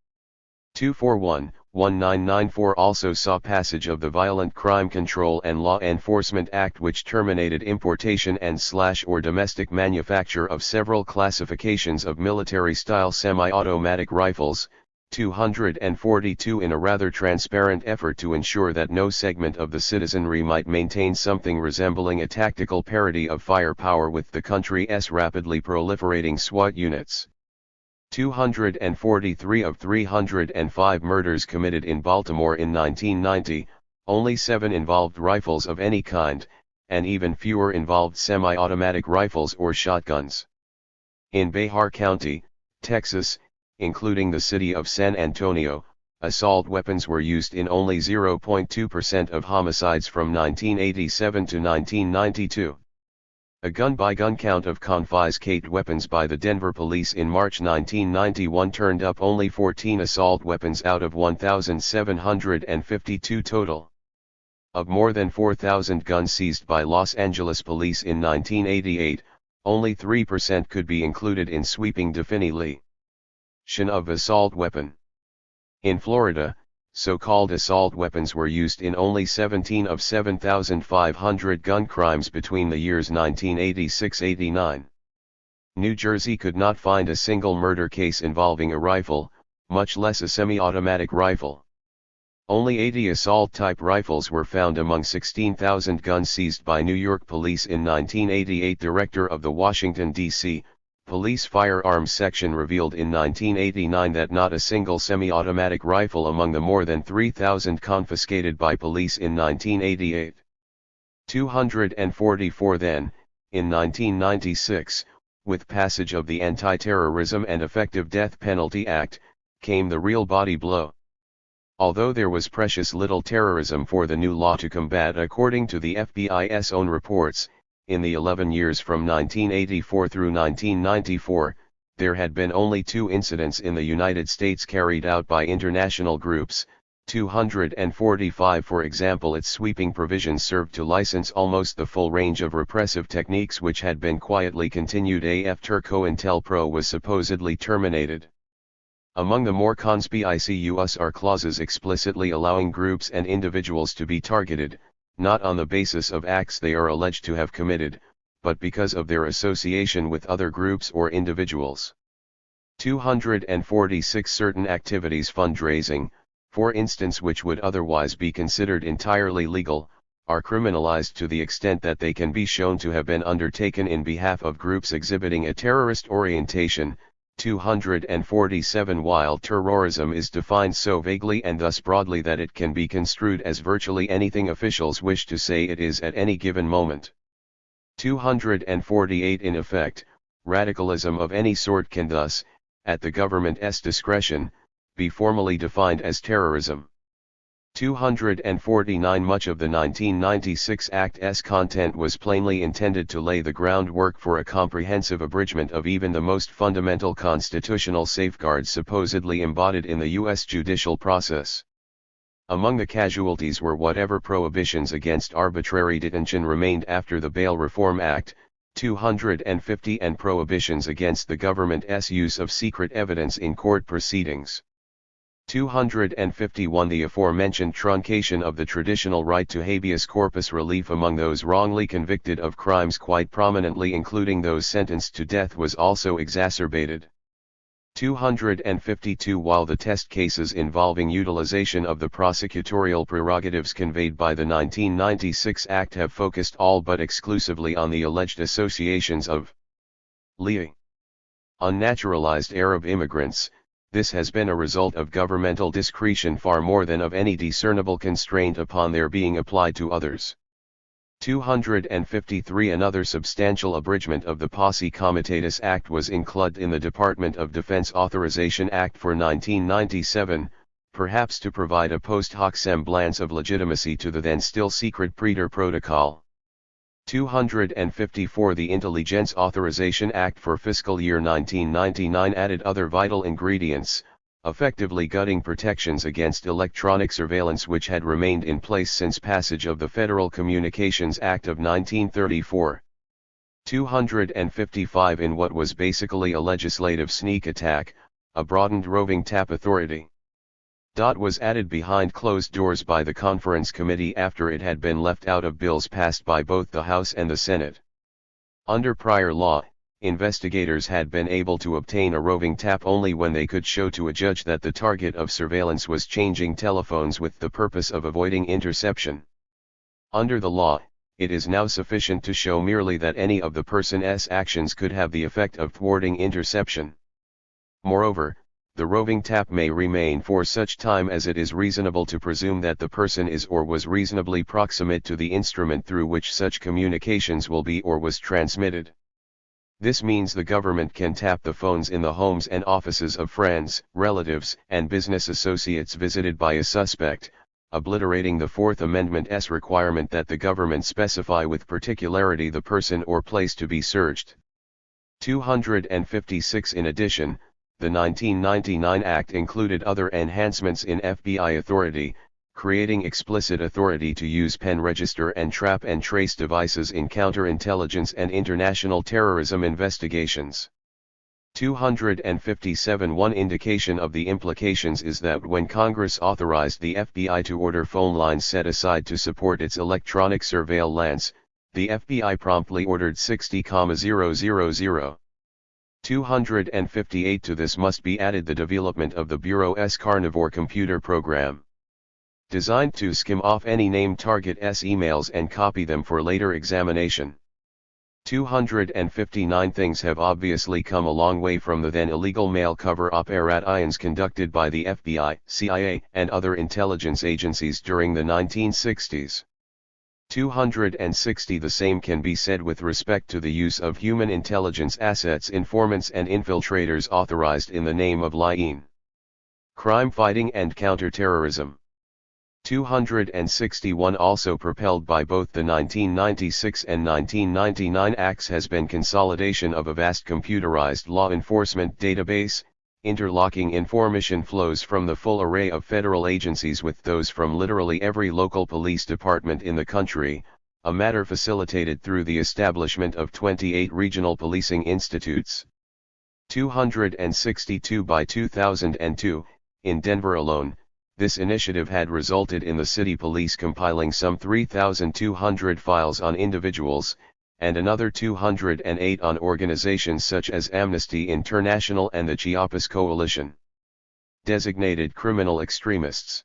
241-1994 also saw passage of the Violent Crime Control and Law Enforcement Act which terminated importation and/or domestic manufacture of several classifications of military-style semi-automatic rifles. 242 In a rather transparent effort to ensure that no segment of the citizenry might maintain something resembling a tactical parity of firepower with the country's rapidly proliferating SWAT units. 243 Of 305 murders committed in Baltimore in 1990, only 7 involved rifles of any kind, and even fewer involved semi-automatic rifles or shotguns. In Bexar County, Texas, including the city of San Antonio, assault weapons were used in only 0.2% of homicides from 1987 to 1992. A gun-by-gun count of confiscated weapons by the Denver police in March 1991 turned up only 14 assault weapons out of 1,752 total. Of more than 4,000 guns seized by Los Angeles police in 1988, only 3% could be included in sweeping definition of assault weapon. In Florida, so-called assault weapons were used in only 17 of 7,500 gun crimes between the years 1986-89. New Jersey could not find a single murder case involving a rifle, much less a semi-automatic rifle. Only 80 assault-type rifles were found among 16,000 guns seized by New York police in 1988. Director of the Washington, D.C., Police Firearms Section revealed in 1989 that not a single semi-automatic rifle among the more than 3,000 confiscated by police in 1988. 244 then, in 1996, with passage of the Anti-Terrorism and Effective Death Penalty Act, came the real body blow. Although there was precious little terrorism for the new law to combat, according to the FBI's own reports, in the 11 years from 1984 through 1994, there had been only 2 incidents in the United States carried out by international groups. 245 For example, its sweeping provisions served to license almost the full range of repressive techniques which had been quietly continued after COINTELPRO was supposedly terminated. Among the more conspicuous are clauses explicitly allowing groups and individuals to be targeted, not on the basis of acts they are alleged to have committed, but because of their association with other groups or individuals. 246 Certain activities, fundraising, for instance, which would otherwise be considered entirely legal, are criminalized to the extent that they can be shown to have been undertaken in behalf of groups exhibiting a terrorist orientation. 247 While terrorism is defined so vaguely and thus broadly that it can be construed as virtually anything officials wish to say it is at any given moment. 248 In effect, radicalism of any sort can thus, at the government's discretion, be formally defined as terrorism. 249 Much of the 1996 Act's content was plainly intended to lay the groundwork for a comprehensive abridgment of even the most fundamental constitutional safeguards supposedly embodied in the U.S. judicial process. Among the casualties were whatever prohibitions against arbitrary detention remained after the Bail Reform Act, 250 and prohibitions against the government's use of secret evidence in court proceedings. 251 The aforementioned truncation of the traditional right to habeas corpus relief among those wrongly convicted of crimes, quite prominently including those sentenced to death, was also exacerbated. 252 While the test cases involving utilization of the prosecutorial prerogatives conveyed by the 1996 Act have focused all but exclusively on the alleged associations of unnaturalized Arab immigrants, this has been a result of governmental discretion far more than of any discernible constraint upon their being applied to others. 253 Another substantial abridgment of the Posse Comitatus Act was included in the Department of Defense Authorization Act for 1997, perhaps to provide a post hoc semblance of legitimacy to the then still secret Praetor Protocol. 254 The Intelligence Authorization Act for fiscal year 1999 added other vital ingredients, effectively gutting protections against electronic surveillance which had remained in place since passage of the Federal Communications Act of 1934. 255 In what was basically a legislative sneak attack, a broadened roving tap authority was added behind closed doors by the Conference Committee after it had been left out of bills passed by both the House and the Senate. Under prior law, investigators had been able to obtain a roving tap only when they could show to a judge that the target of surveillance was changing telephones with the purpose of avoiding interception. Under the law, it is now sufficient to show merely that any of the person's actions could have the effect of thwarting interception. Moreover, the roving tap may remain for such time as it is reasonable to presume that the person is or was reasonably proximate to the instrument through which such communications will be or was transmitted. This means the government can tap the phones in the homes and offices of friends, relatives, and business associates visited by a suspect, obliterating the Fourth Amendment's requirement that the government specify with particularity the person or place to be searched. 256 In addition, the 1999 Act included other enhancements in FBI authority, creating explicit authority to use pen register and trap and trace devices in counterintelligence and international terrorism investigations. 257. One indication of the implications is that when Congress authorized the FBI to order phone lines set aside to support its electronic surveillance, the FBI promptly ordered 60,000. 258. To this must be added the development of the Bureau's Carnivore computer program, designed to skim off any named target's emails and copy them for later examination. 259. Things have obviously come a long way from the then illegal mail cover operations conducted by the FBI, CIA, and other intelligence agencies during the 1960s. 260. The same can be said with respect to the use of human intelligence assets, informants and infiltrators authorized in the name of lying, crime fighting and counterterrorism. 261. Also propelled by both the 1996 and 1999 acts has been consolidation of a vast computerized law enforcement database, interlocking information flows from the full array of federal agencies with those from literally every local police department in the country, a matter facilitated through the establishment of 28 regional policing institutes. 262. By 2002, in Denver alone, this initiative had resulted in the city police compiling some 3,200 files on individuals, and another 208 on organizations such as Amnesty International and the Chiapas Coalition. Designated criminal extremists.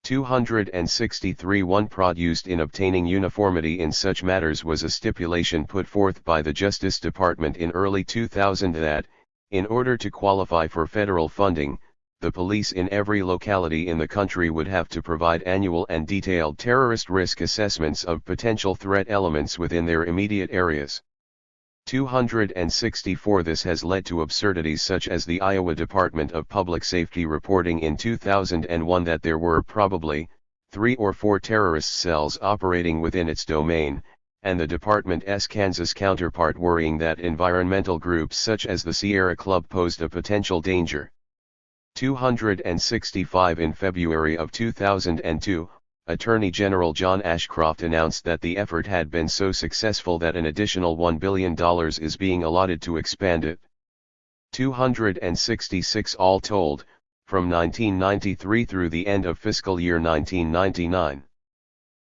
263. One prod used in obtaining uniformity in such matters was a stipulation put forth by the Justice Department in early 2000 that, in order to qualify for federal funding, the police in every locality in the country would have to provide annual and detailed terrorist risk assessments of potential threat elements within their immediate areas. 264. This has led to absurdities such as the Iowa Department of Public Safety reporting in 2001 that there were probably 3 or 4 terrorist cells operating within its domain, and the department's Kansas counterpart worrying that environmental groups such as the Sierra Club posed a potential danger. 265. In February of 2002, Attorney General John Ashcroft announced that the effort had been so successful that an additional $1 billion is being allotted to expand it. 266. All told, from 1993 through the end of fiscal year 1999.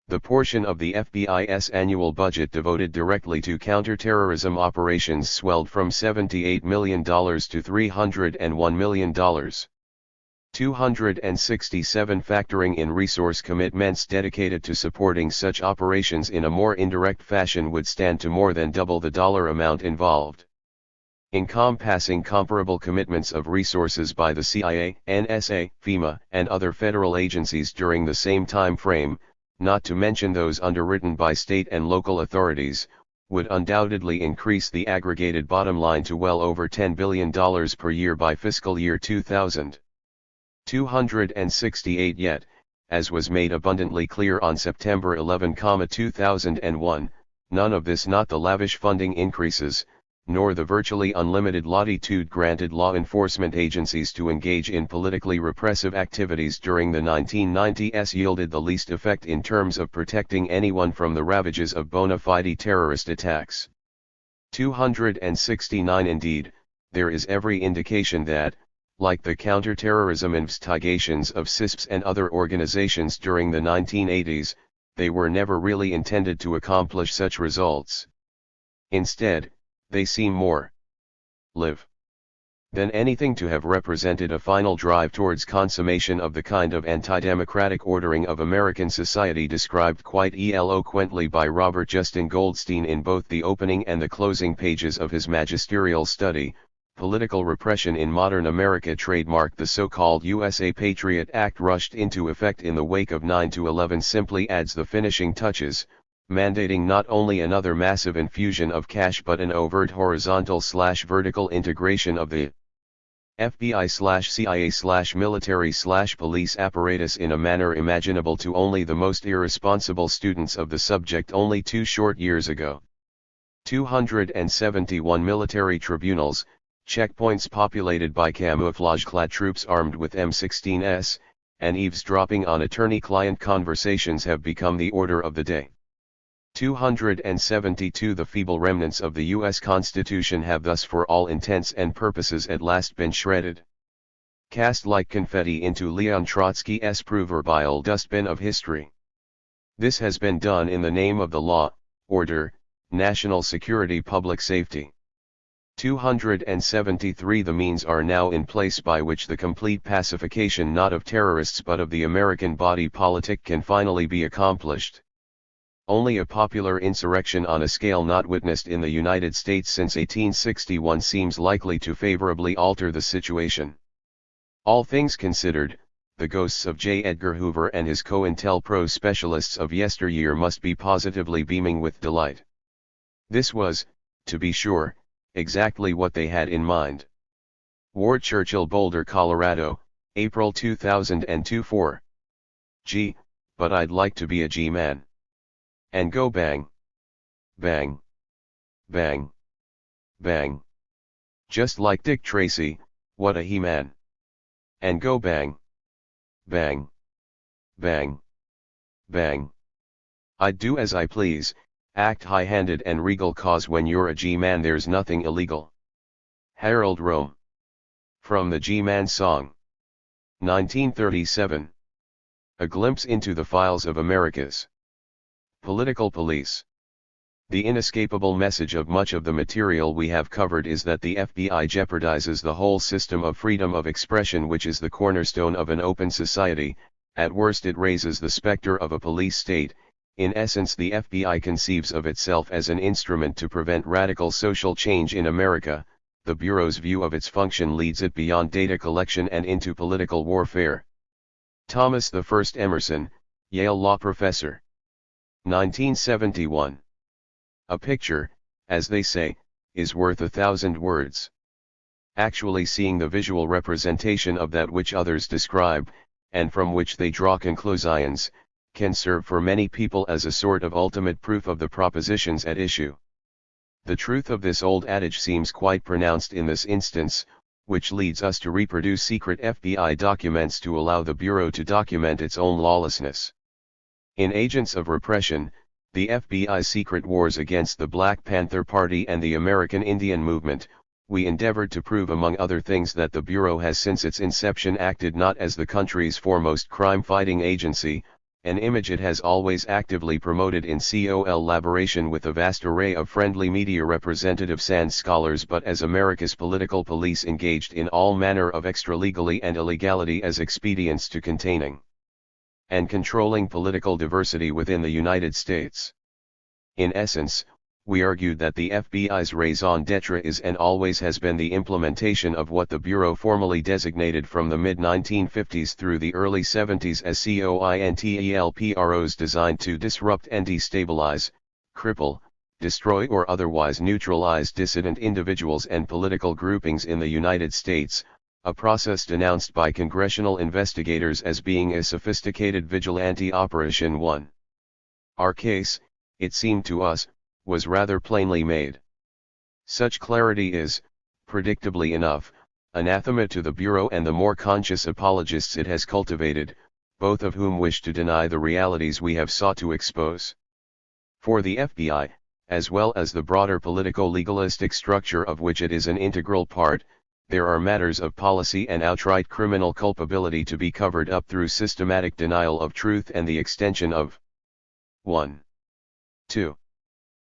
The portion of the FBI's annual budget devoted directly to counterterrorism operations swelled from $78 million to $301 million. 267. Factoring in resource commitments dedicated to supporting such operations in a more indirect fashion would stand to more than double the dollar amount involved. Encompassing comparable commitments of resources by the CIA, NSA, FEMA, and other federal agencies during the same time frame, not to mention those underwritten by state and local authorities, would undoubtedly increase the aggregated bottom line to well over $10 billion per year by fiscal year 2000. 268. Yet, as was made abundantly clear on September 11, 2001, none of this, not the lavish funding increases, nor the virtually unlimited latitude granted law enforcement agencies to engage in politically repressive activities during the 1990s, yielded the least effect in terms of protecting anyone from the ravages of bona fide terrorist attacks. 269. Indeed, there is every indication that, like the counterterrorism investigations of CISPs and other organizations during the 1980s, they were never really intended to accomplish such results. Instead, they seem more live than anything to have represented a final drive towards consummation of the kind of anti-democratic ordering of American society described quite eloquently by Robert Justin Goldstein in both the opening and the closing pages of his magisterial study, Political Repression in Modern America. Trademarked, the so-called USA Patriot Act rushed into effect in the wake of 9/11 simply adds the finishing touches, mandating not only another massive infusion of cash but an overt horizontal/vertical integration of the FBI/CIA/military/police apparatus in a manner imaginable to only the most irresponsible students of the subject only 2 short years ago. 271. Military tribunals, checkpoints populated by camouflage-clad troops armed with M16s, and eavesdropping on attorney-client conversations have become the order of the day. 272 The feeble remnants of the U.S. Constitution have thus for all intents and purposes at last been shredded. Cast like confetti into Leon Trotsky's proverbial dustbin of history. This has been done in the name of the law, order, national security, public safety. 273 The means are now in place by which the complete pacification not of terrorists but of the American body politic can finally be accomplished. Only a popular insurrection on a scale not witnessed in the United States since 1861 seems likely to favorably alter the situation. All things considered, the ghosts of J. Edgar Hoover and his COINTELPRO specialists of yesteryear must be positively beaming with delight. This was, to be sure, exactly what they had in mind. Ward Churchill, Boulder, Colorado, April 2002. 4. Gee, but I'd like to be a G-man. And go bang. Bang. Bang. Bang. Just like Dick Tracy, what a he-man. And go bang. Bang. Bang. Bang. I'd do as I please, act high-handed and regal, cause when you're a G-man there's nothing illegal. Harold Rome. From the G-Man Song. 1937. A glimpse into the files of America's political police. The inescapable message of much of the material we have covered is that the FBI jeopardizes the whole system of freedom of expression, which is the cornerstone of an open society. At worst it raises the specter of a police state. In essence, the FBI conceives of itself as an instrument to prevent radical social change in America. The Bureau's view of its function leads it beyond data collection and into political warfare. Thomas I Emerson, Yale law professor. 1971. A picture, as they say, is worth 1,000 words. Actually seeing the visual representation of that which others describe, and from which they draw conclusions, can serve for many people as a sort of ultimate proof of the propositions at issue. The truth of this old adage seems quite pronounced in this instance, which leads us to reproduce secret FBI documents to allow the Bureau to document its own lawlessness. In Agents of Repression, the FBI's secret wars against the Black Panther Party and the American Indian Movement, we endeavored to prove among other things that the Bureau has since its inception acted not as the country's foremost crime-fighting agency, an image it has always actively promoted in collaboration with a vast array of friendly media representatives and scholars, but as America's political police engaged in all manner of extra-legally and illegality as expedients to containing and controlling political diversity within the United States. In essence, we argued that the FBI's raison d'etre is and always has been the implementation of what the Bureau formally designated from the mid-1950s through the early 70s as COINTELPROs designed to disrupt and destabilize, cripple, destroy or otherwise neutralize dissident individuals and political groupings in the United States, a process denounced by congressional investigators as being a sophisticated vigilante operation. 1. Our case, it seemed to us, was rather plainly made. Such clarity is, predictably enough, anathema to the Bureau and the more conscious apologists it has cultivated, both of whom wish to deny the realities we have sought to expose. For the FBI, as well as the broader politico-legalistic structure of which it is an integral part, there are matters of policy and outright criminal culpability to be covered up through systematic denial of truth and the extension of 1. 2.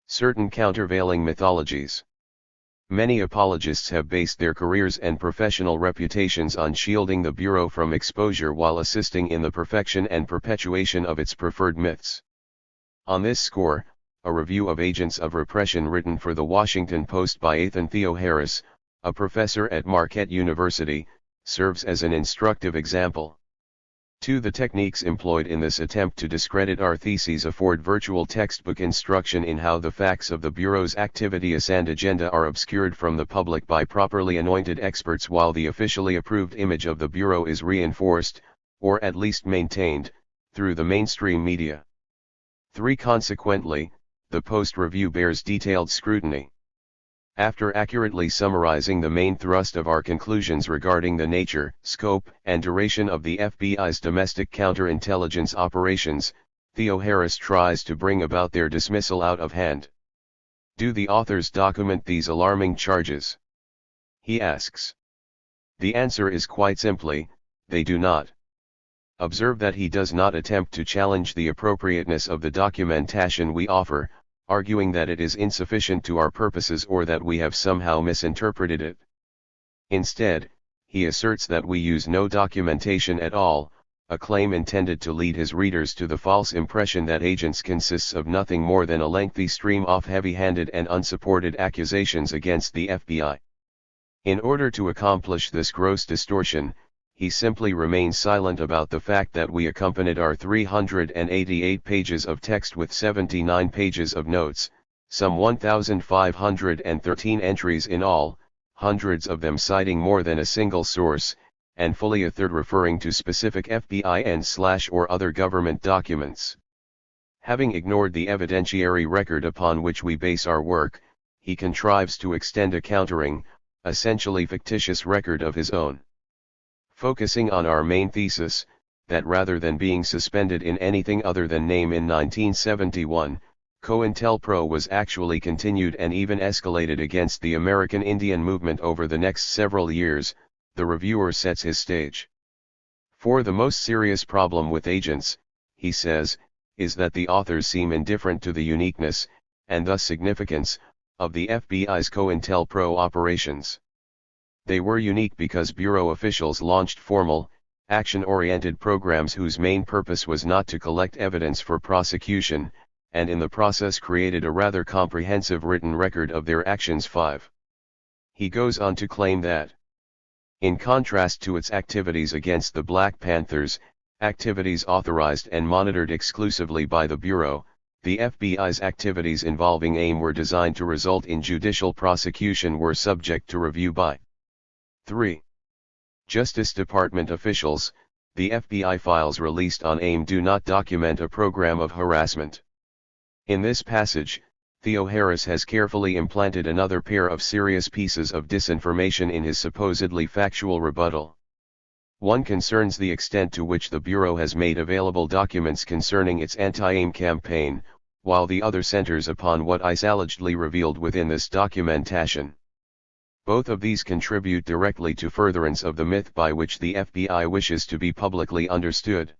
Certain countervailing mythologies. Many apologists have based their careers and professional reputations on shielding the Bureau from exposure while assisting in the perfection and perpetuation of its preferred myths. On this score, a review of Agents of Repression written for the Washington Post by Ethan Theo Harris, a professor at Marquette University, serves as an instructive example. 2. The techniques employed in this attempt to discredit our theses afford virtual textbook instruction in how the facts of the Bureau's activities and agenda are obscured from the public by properly anointed experts, while the officially approved image of the Bureau is reinforced, or at least maintained, through the mainstream media. 3. Consequently, the Post review bears detailed scrutiny. After accurately summarizing the main thrust of our conclusions regarding the nature, scope, and duration of the FBI's domestic counterintelligence operations, Theo Harris tries to bring about their dismissal out of hand. Do the authors document these alarming charges? He asks. The answer is quite simply, they do not. Observe that he does not attempt to challenge the appropriateness of the documentation we offer, arguing that it is insufficient to our purposes or that we have somehow misinterpreted it. Instead, he asserts that we use no documentation at all, a claim intended to lead his readers to the false impression that agents consists of nothing more than a lengthy stream of heavy-handed and unsupported accusations against the FBI. In order to accomplish this gross distortion, he simply remains silent about the fact that we accompanied our 388 pages of text with 79 pages of notes, some 1,513 entries in all, hundreds of them citing more than a single source, and fully a third referring to specific FBI and/or other government documents. Having ignored the evidentiary record upon which we base our work, he contrives to extend a countering, essentially fictitious record of his own. Focusing on our main thesis, that rather than being suspended in anything other than name in 1971, COINTELPRO was actually continued and even escalated against the American Indian movement over the next several years, the reviewer sets his stage. For the most serious problem with agents, he says, is that the authors seem indifferent to the uniqueness, and thus significance, of the FBI's COINTELPRO operations. They were unique because Bureau officials launched formal, action-oriented programs whose main purpose was not to collect evidence for prosecution, and in the process created a rather comprehensive written record of their actions. 5. He goes on to claim that, in contrast to its activities against the Black Panthers, activities authorized and monitored exclusively by the Bureau, the FBI's activities involving AIM were designed to result in judicial prosecution were subject to review by 3. Justice Department officials. The FBI files released on AIM do not document a program of harassment. In this passage, Theo Harris has carefully implanted another pair of serious pieces of disinformation in his supposedly factual rebuttal. One concerns the extent to which the Bureau has made available documents concerning its anti-AIM campaign, while the other centers upon what is allegedly revealed within this documentation. Both of these contribute directly to furtherance of the myth by which the FBI wishes to be publicly understood.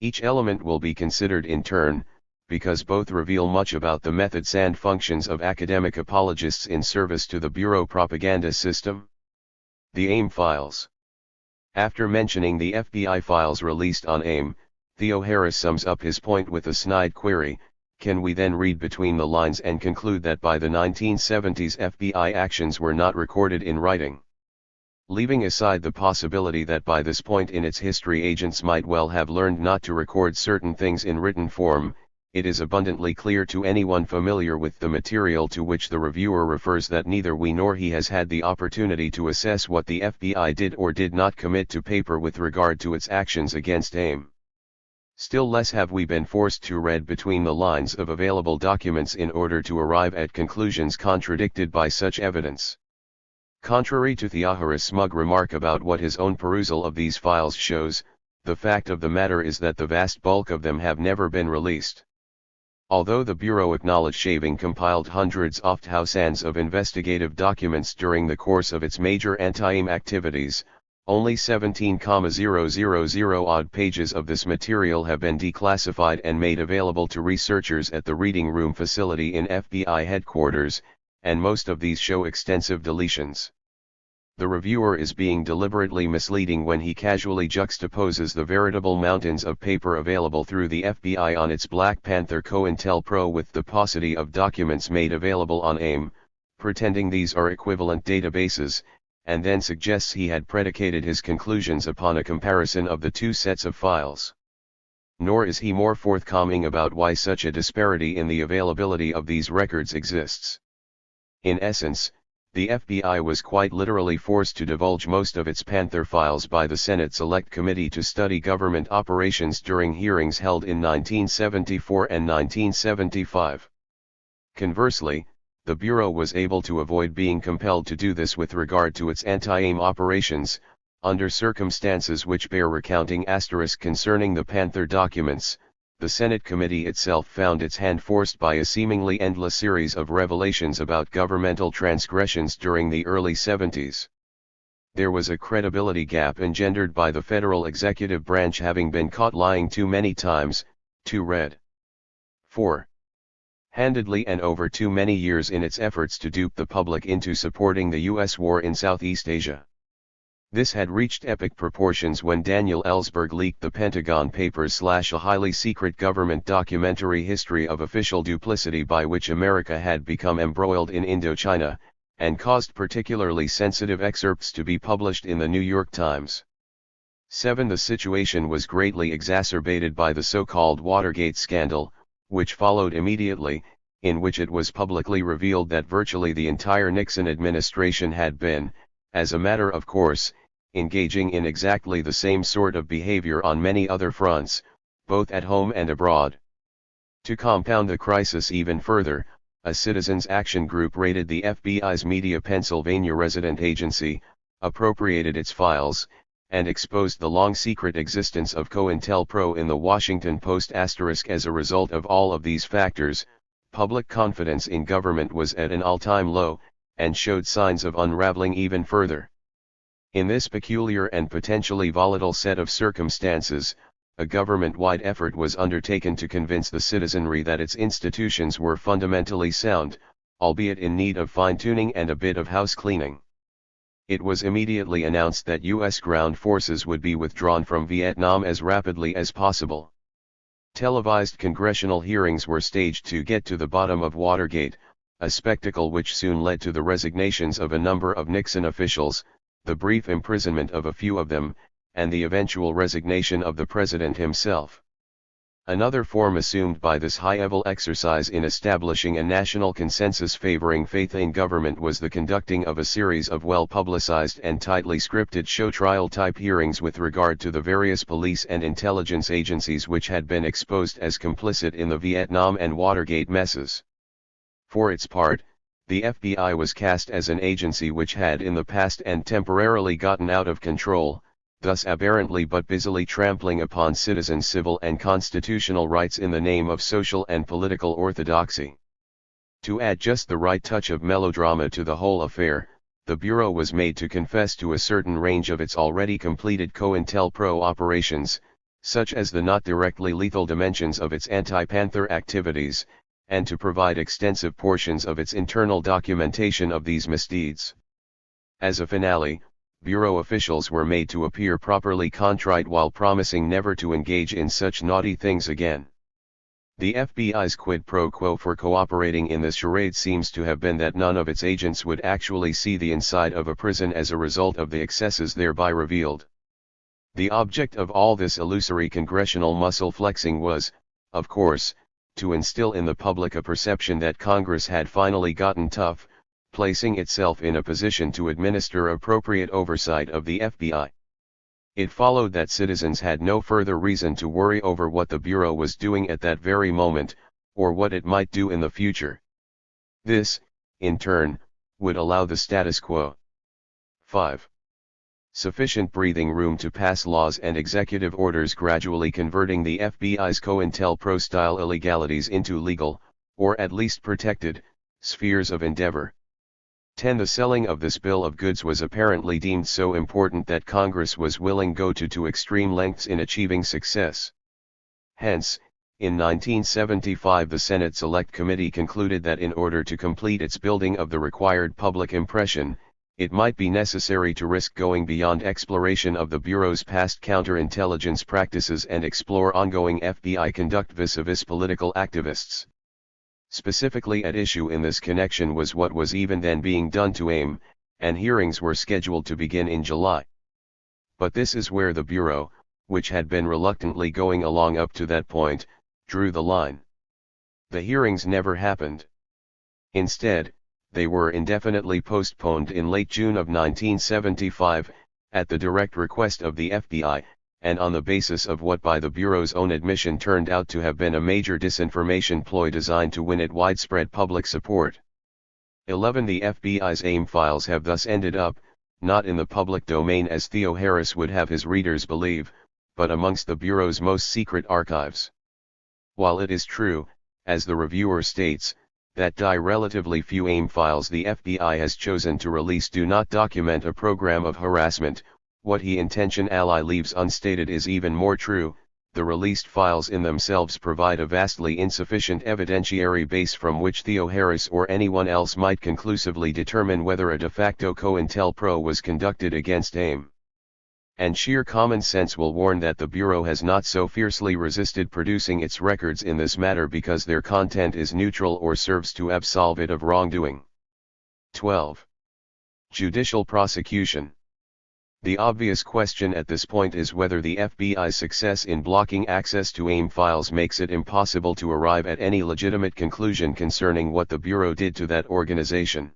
Each element will be considered in turn, because both reveal much about the methods and functions of academic apologists in service to the Bureau propaganda system. The AIM files. After mentioning the FBI files released on AIM, Theo Harris sums up his point with a snide query: can we then read between the lines and conclude that by the 1970s FBI actions were not recorded in writing? Leaving aside the possibility that by this point in its history agents might well have learned not to record certain things in written form, it is abundantly clear to anyone familiar with the material to which the reviewer refers that neither we nor he has had the opportunity to assess what the FBI did or did not commit to paper with regard to its actions against AIM. Still less have we been forced to read between the lines of available documents in order to arrive at conclusions contradicted by such evidence. Contrary to Theo Harris' smug remark about what his own perusal of these files shows, the fact of the matter is that the vast bulk of them have never been released. Although the Bureau acknowledged having compiled hundreds of thousands of investigative documents during the course of its major anti-AIM activities, only 17,000 odd pages of this material have been declassified and made available to researchers at the Reading Room facility in FBI headquarters, and most of these show extensive deletions. The reviewer is being deliberately misleading when he casually juxtaposes the veritable mountains of paper available through the FBI on its Black Panther COINTELPRO with the paucity of documents made available on AIM, pretending these are equivalent databases, and then suggests he had predicated his conclusions upon a comparison of the two sets of files. Nor is he more forthcoming about why such a disparity in the availability of these records exists. In essence, the FBI was quite literally forced to divulge most of its Panther files by the Senate Select Committee to study government operations during hearings held in 1974 and 1975. Conversely, the Bureau was able to avoid being compelled to do this with regard to its anti-AIM operations, under circumstances which bear recounting * concerning the Panther documents. The Senate committee itself found its hand forced by a seemingly endless series of revelations about governmental transgressions during the early 70s. There was a credibility gap engendered by the federal executive branch having been caught lying too many times, too handedly and over too many years in its efforts to dupe the public into supporting the U.S. war in Southeast Asia. This had reached epic proportions when Daniel Ellsberg leaked the Pentagon Papers / a highly secret government documentary history of official duplicity by which America had become embroiled in Indochina, and caused particularly sensitive excerpts to be published in the New York Times. 7. The situation was greatly exacerbated by the so-called Watergate scandal, which followed immediately, in which it was publicly revealed that virtually the entire Nixon administration had been, as a matter of course, engaging in exactly the same sort of behavior on many other fronts, both at home and abroad. To compound the crisis even further, a Citizens Action Group raided the FBI's Media Pennsylvania resident agency, appropriated its files, and exposed the long-secret existence of COINTELPRO in the Washington Post *. As a result of all of these factors, public confidence in government was at an all-time low, and showed signs of unraveling even further. In this peculiar and potentially volatile set of circumstances, a government-wide effort was undertaken to convince the citizenry that its institutions were fundamentally sound, albeit in need of fine-tuning and a bit of house-cleaning. It was immediately announced that U.S. ground forces would be withdrawn from Vietnam as rapidly as possible. Televised congressional hearings were staged to get to the bottom of Watergate, a spectacle which soon led to the resignations of a number of Nixon officials, the brief imprisonment of a few of them, and the eventual resignation of the president himself. Another form assumed by this high-level exercise in establishing a national consensus favoring faith in government was the conducting of a series of well-publicized and tightly scripted show trial-type hearings with regard to the various police and intelligence agencies which had been exposed as complicit in the Vietnam and Watergate messes. For its part, the FBI was cast as an agency which had in the past and temporarily gotten out of control, thus aberrantly but busily trampling upon citizens' civil and constitutional rights in the name of social and political orthodoxy. To add just the right touch of melodrama to the whole affair, the Bureau was made to confess to a certain range of its already completed COINTELPRO operations, such as the not directly lethal dimensions of its anti-Panther activities, and to provide extensive portions of its internal documentation of these misdeeds. As a finale, Bureau officials were made to appear properly contrite while promising never to engage in such naughty things again. The FBI's quid pro quo for cooperating in this charade seems to have been that none of its agents would actually see the inside of a prison as a result of the excesses thereby revealed. The object of all this illusory congressional muscle flexing was, of course, to instill in the public a perception that Congress had finally gotten tough, placing itself in a position to administer appropriate oversight of the FBI. It followed that citizens had no further reason to worry over what the Bureau was doing at that very moment, or what it might do in the future. This, in turn, would allow the status quo. 5. Sufficient breathing room to pass laws and executive orders gradually converting the FBI's COINTELPRO-style illegalities into legal, or at least protected, spheres of endeavor. 10. The selling of this bill of goods was apparently deemed so important that Congress was willing go to extreme lengths in achieving success. Hence, in 1975 the Senate Select Committee concluded that in order to complete its building of the required public impression, it might be necessary to risk going beyond exploration of the Bureau's past counterintelligence practices and explore ongoing FBI conduct vis-a-vis political activists. Specifically at issue in this connection was what was even then being done to AIM, and hearings were scheduled to begin in July. But this is where the Bureau, which had been reluctantly going along up to that point, drew the line. The hearings never happened. Instead, they were indefinitely postponed in late June of 1975, at the direct request of the FBI, and on the basis of what by the Bureau's own admission turned out to have been a major disinformation ploy designed to win it widespread public support. 11. The FBI's AIM files have thus ended up, not in the public domain as Theo Harris would have his readers believe, but amongst the Bureau's most secret archives. While it is true, as the reviewer states, that relatively few AIM files the FBI has chosen to release do not document a program of harassment, what he intentionally leaves unstated is even more true. The released files in themselves provide a vastly insufficient evidentiary base from which Theo Harris or anyone else might conclusively determine whether a de facto cointelpro was conducted against AIM. And sheer common sense will warn that the Bureau has not so fiercely resisted producing its records in this matter because their content is neutral or serves to absolve it of wrongdoing. 12. Judicial prosecution. The obvious question at this point is whether the FBI's success in blocking access to AIM files makes it impossible to arrive at any legitimate conclusion concerning what the Bureau did to that organization.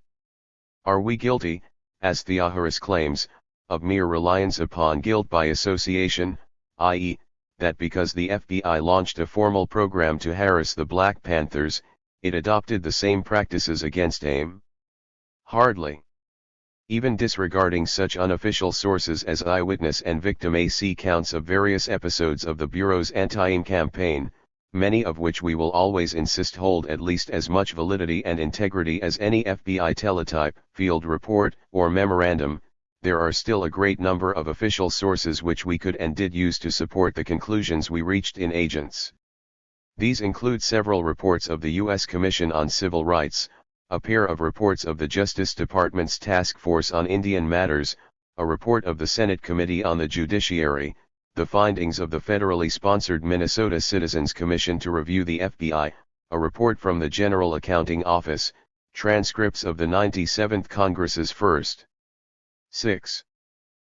Are we guilty, as Theo Harris claims, of mere reliance upon guilt by association, i.e., that because the FBI launched a formal program to harass the Black Panthers, it adopted the same practices against AIM? Hardly. Even disregarding such unofficial sources as eyewitness and victim AC counts of various episodes of the Bureau's anti-AIM campaign, many of which we will always insist hold at least as much validity and integrity as any FBI teletype, field report, or memorandum, there are still a great number of official sources which we could and did use to support the conclusions we reached in Agents. These include several reports of the U.S. Commission on Civil Rights, a pair of reports of the Justice Department's Task Force on Indian Matters, a report of the Senate Committee on the Judiciary, the findings of the federally sponsored Minnesota Citizens Commission to review the FBI, a report from the General Accounting Office, transcripts of the 97th Congress's first 6.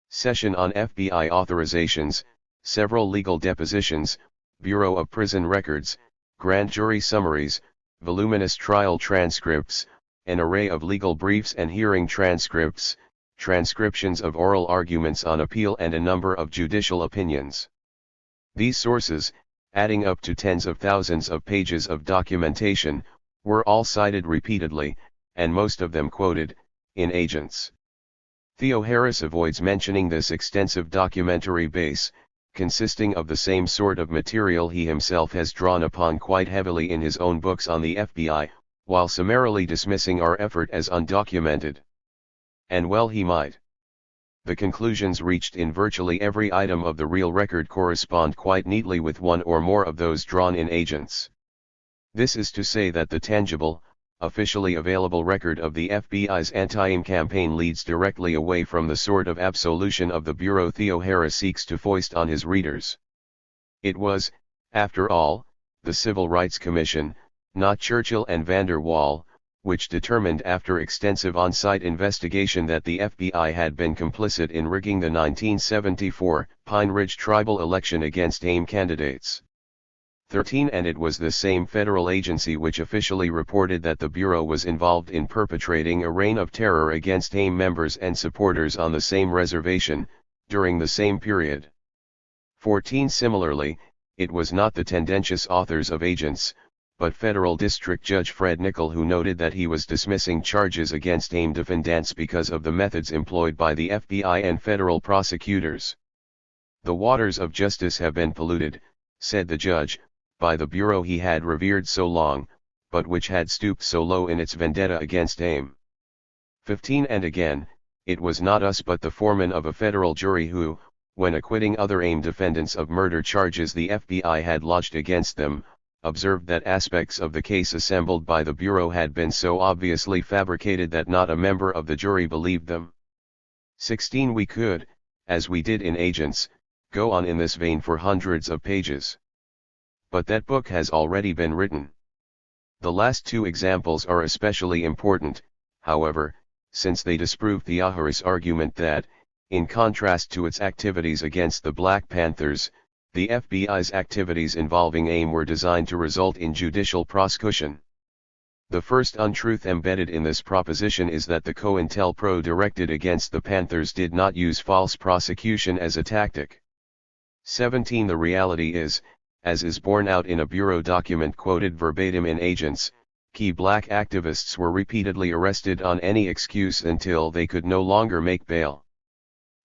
Session on FBI authorizations, several legal depositions, Bureau of Prison Records, grand jury summaries, voluminous trial transcripts, an array of legal briefs and hearing transcripts, transcriptions of oral arguments on appeal and a number of judicial opinions. These sources, adding up to tens of thousands of pages of documentation, were all cited repeatedly, and most of them quoted, in Agents. Theo Harris avoids mentioning this extensive documentary base, consisting of the same sort of material he himself has drawn upon quite heavily in his own books on the FBI, while summarily dismissing our effort as undocumented. And well he might. The conclusions reached in virtually every item of the real record correspond quite neatly with one or more of those drawn in Agents. This is to say that the tangible, officially available record of the FBI's anti-AIM campaign leads directly away from the sort of absolution of the Bureau Theo Harris seeks to foist on his readers. It was, after all, the Civil Rights Commission, not Churchill and Vander Wal, which determined after extensive on-site investigation that the FBI had been complicit in rigging the 1974 Pine Ridge tribal election against AIM candidates. 13. And it was this same federal agency which officially reported that the Bureau was involved in perpetrating a reign of terror against AIM members and supporters on the same reservation, during the same period. 14. Similarly, it was not the tendentious authors of Agents, but Federal District Judge Fred Nickel who noted that he was dismissing charges against AIM defendants because of the methods employed by the FBI and federal prosecutors. The waters of justice have been polluted, said the judge, by the Bureau he had revered so long, but which had stooped so low in its vendetta against AIM. 15. And again, it was not us but the foreman of a federal jury who, when acquitting other AIM defendants of murder charges the FBI had lodged against them, observed that aspects of the case assembled by the Bureau had been so obviously fabricated that not a member of the jury believed them. 16. We could, as we did in Agents, go on in this vein for hundreds of pages. But that book has already been written. The last two examples are especially important, however, since they disprove Theo Harris' argument that, in contrast to its activities against the Black Panthers, the FBI's activities involving AIM were designed to result in judicial prosecution. The first untruth embedded in this proposition is that the cointelpro directed against the Panthers did not use false prosecution as a tactic. 17. The reality is, as is borne out in a Bureau document quoted verbatim in Agents, key black activists were repeatedly arrested on any excuse until they could no longer make bail.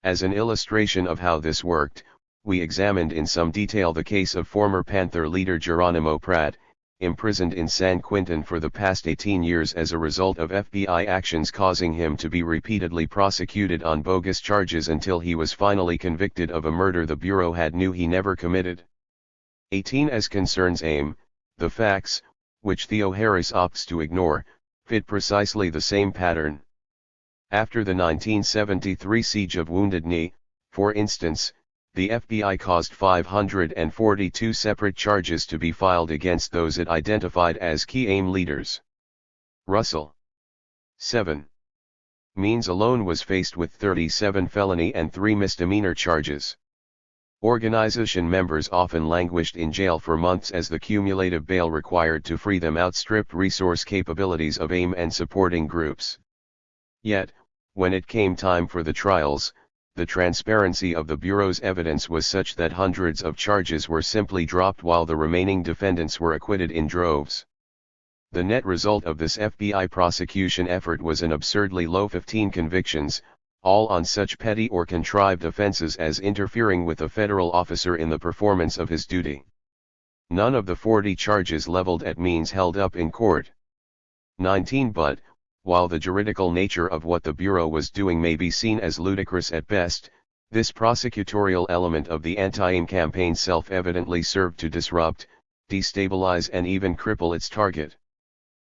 As an illustration of how this worked, we examined in some detail the case of former Panther leader Geronimo Pratt, imprisoned in San Quentin for the past 18 years as a result of FBI actions causing him to be repeatedly prosecuted on bogus charges until he was finally convicted of a murder the Bureau had knew he never committed. 18. As concerns AIM, the facts, which Theo Harris opts to ignore, fit precisely the same pattern. After the 1973 siege of Wounded Knee, for instance, the FBI caused 542 separate charges to be filed against those it identified as key AIM leaders. Russell. 7. Means alone was faced with 37 felony and 3 misdemeanor charges. Organization members often languished in jail for months as the cumulative bail required to free them outstripped resource capabilities of AIM and supporting groups. Yet, when it came time for the trials, the transparency of the Bureau's evidence was such that hundreds of charges were simply dropped while the remaining defendants were acquitted in droves. The net result of this FBI prosecution effort was an absurdly low 15 convictions, all on such petty or contrived offenses as interfering with a federal officer in the performance of his duty. None of the 40 charges leveled at Means held up in court. 19. But, while the juridical nature of what the Bureau was doing may be seen as ludicrous at best, this prosecutorial element of the anti-AIM campaign self-evidently served to disrupt, destabilize and even cripple its target.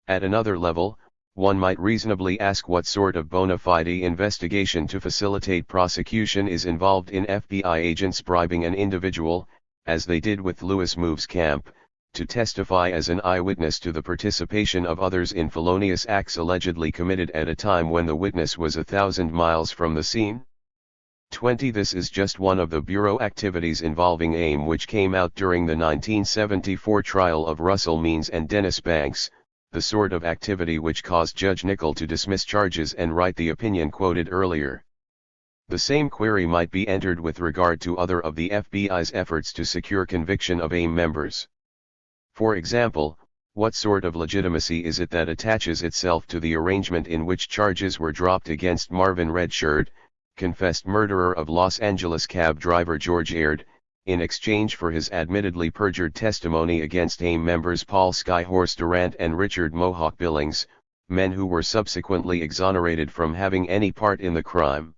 At another level, one might reasonably ask what sort of bona fide investigation to facilitate prosecution is involved in FBI agents bribing an individual, as they did with Louis Moves Camp, to testify as an eyewitness to the participation of others in felonious acts allegedly committed at a time when the witness was 1,000 miles from the scene? 20. This is just one of the Bureau activities involving AIM which came out during the 1974 trial of Russell Means and Dennis Banks, the sort of activity which caused Judge Nickel to dismiss charges and write the opinion quoted earlier. The same query might be entered with regard to other of the FBI's efforts to secure conviction of AIM members. For example, what sort of legitimacy is it that attaches itself to the arrangement in which charges were dropped against Marvin Redshirt, confessed murderer of Los Angeles cab driver George Aird, in exchange for his admittedly perjured testimony against AIM members Paul Skyhorse Durant and Richard Mohawk Billings, men who were subsequently exonerated from having any part in the crime?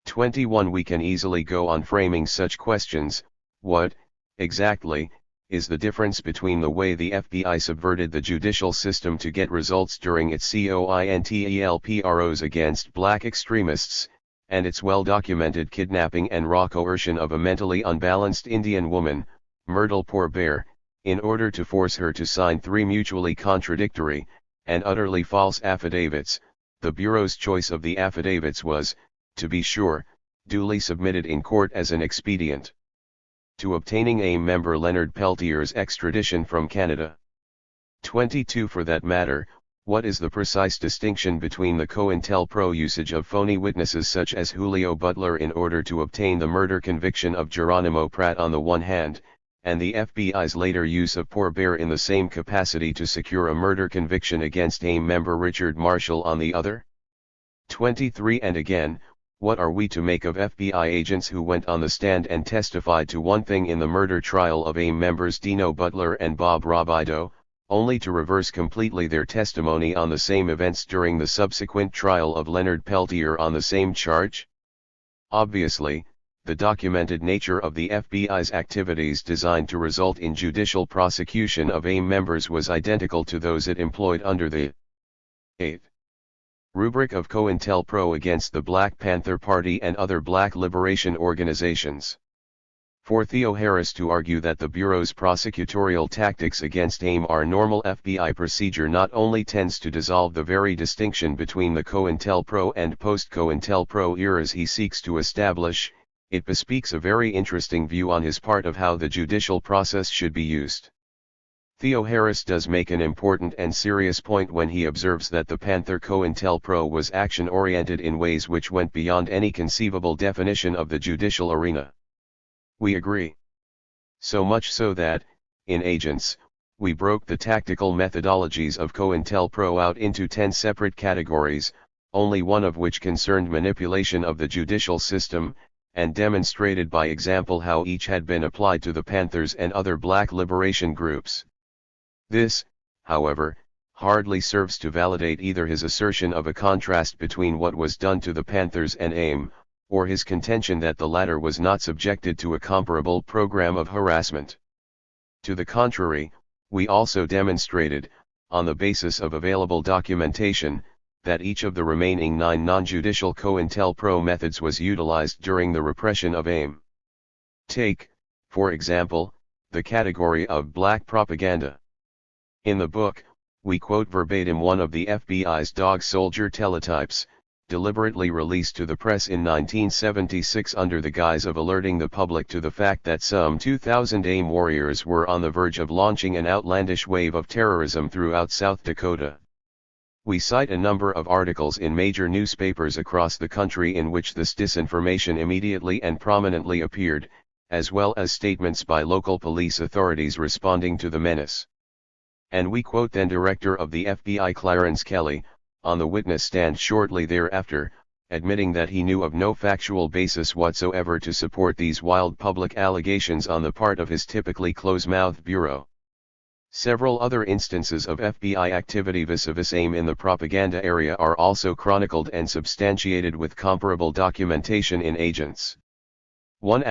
21. We can easily go on framing such questions. What, exactly, is the difference between the way the FBI subverted the judicial system to get results during its COINTELPROs against black extremists, and its well-documented kidnapping and raw coercion of a mentally unbalanced Indian woman, Myrtle Poor-Bear, in order to force her to sign 3 mutually contradictory, and utterly false affidavits? The Bureau's choice of the affidavits was, to be sure, duly submitted in court as an expedient to obtaining AIM member Leonard Peltier's extradition from Canada. 22. For that matter, what is the precise distinction between the COINTELPRO usage of phony witnesses such as Julio Butler in order to obtain the murder conviction of Geronimo Pratt on the one hand, and the FBI's later use of Poor-Bear in the same capacity to secure a murder conviction against AIM member Richard Marshall on the other? 23. And again, what are we to make of FBI agents who went on the stand and testified to one thing in the murder trial of AIM members Dino Butler and Bob Robideau, only to reverse completely their testimony on the same events during the subsequent trial of Leonard Peltier on the same charge? Obviously, the documented nature of the FBI's activities designed to result in judicial prosecution of AIM members was identical to those it employed under the 8th rubric of COINTELPRO against the Black Panther Party and other black liberation organizations. For Theo Harris to argue that the Bureau's prosecutorial tactics against AIM are normal FBI procedure not only tends to dissolve the very distinction between the COINTELPRO and post-COINTELPRO eras he seeks to establish, it bespeaks a very interesting view on his part of how the judicial process should be used. Theo Harris does make an important and serious point when he observes that the Panther COINTELPRO was action-oriented in ways which went beyond any conceivable definition of the judicial arena. We agree. So much so that, in Agents, we broke the tactical methodologies of COINTELPRO out into 10 separate categories, only one of which concerned manipulation of the judicial system, and demonstrated by example how each had been applied to the Panthers and other black liberation groups. This, however, hardly serves to validate either his assertion of a contrast between what was done to the Panthers and AIM, or his contention that the latter was not subjected to a comparable program of harassment. To the contrary, we also demonstrated, on the basis of available documentation, that each of the remaining 9 non-judicial COINTELPRO methods was utilized during the repression of AIM. Take, for example, the category of black propaganda. In the book, we quote verbatim one of the FBI's dog soldier teletypes, deliberately released to the press in 1976 under the guise of alerting the public to the fact that some 2,000 AIM warriors were on the verge of launching an outlandish wave of terrorism throughout South Dakota. We cite a number of articles in major newspapers across the country in which this disinformation immediately and prominently appeared, as well as statements by local police authorities responding to the menace. And we quote then Director of the FBI Clarence Kelly, on the witness stand shortly thereafter, admitting that he knew of no factual basis whatsoever to support these wild public allegations on the part of his typically close-mouthed bureau. Several other instances of FBI activity vis-a-vis AIM in the propaganda area are also chronicled and substantiated with comparable documentation in Agents. 1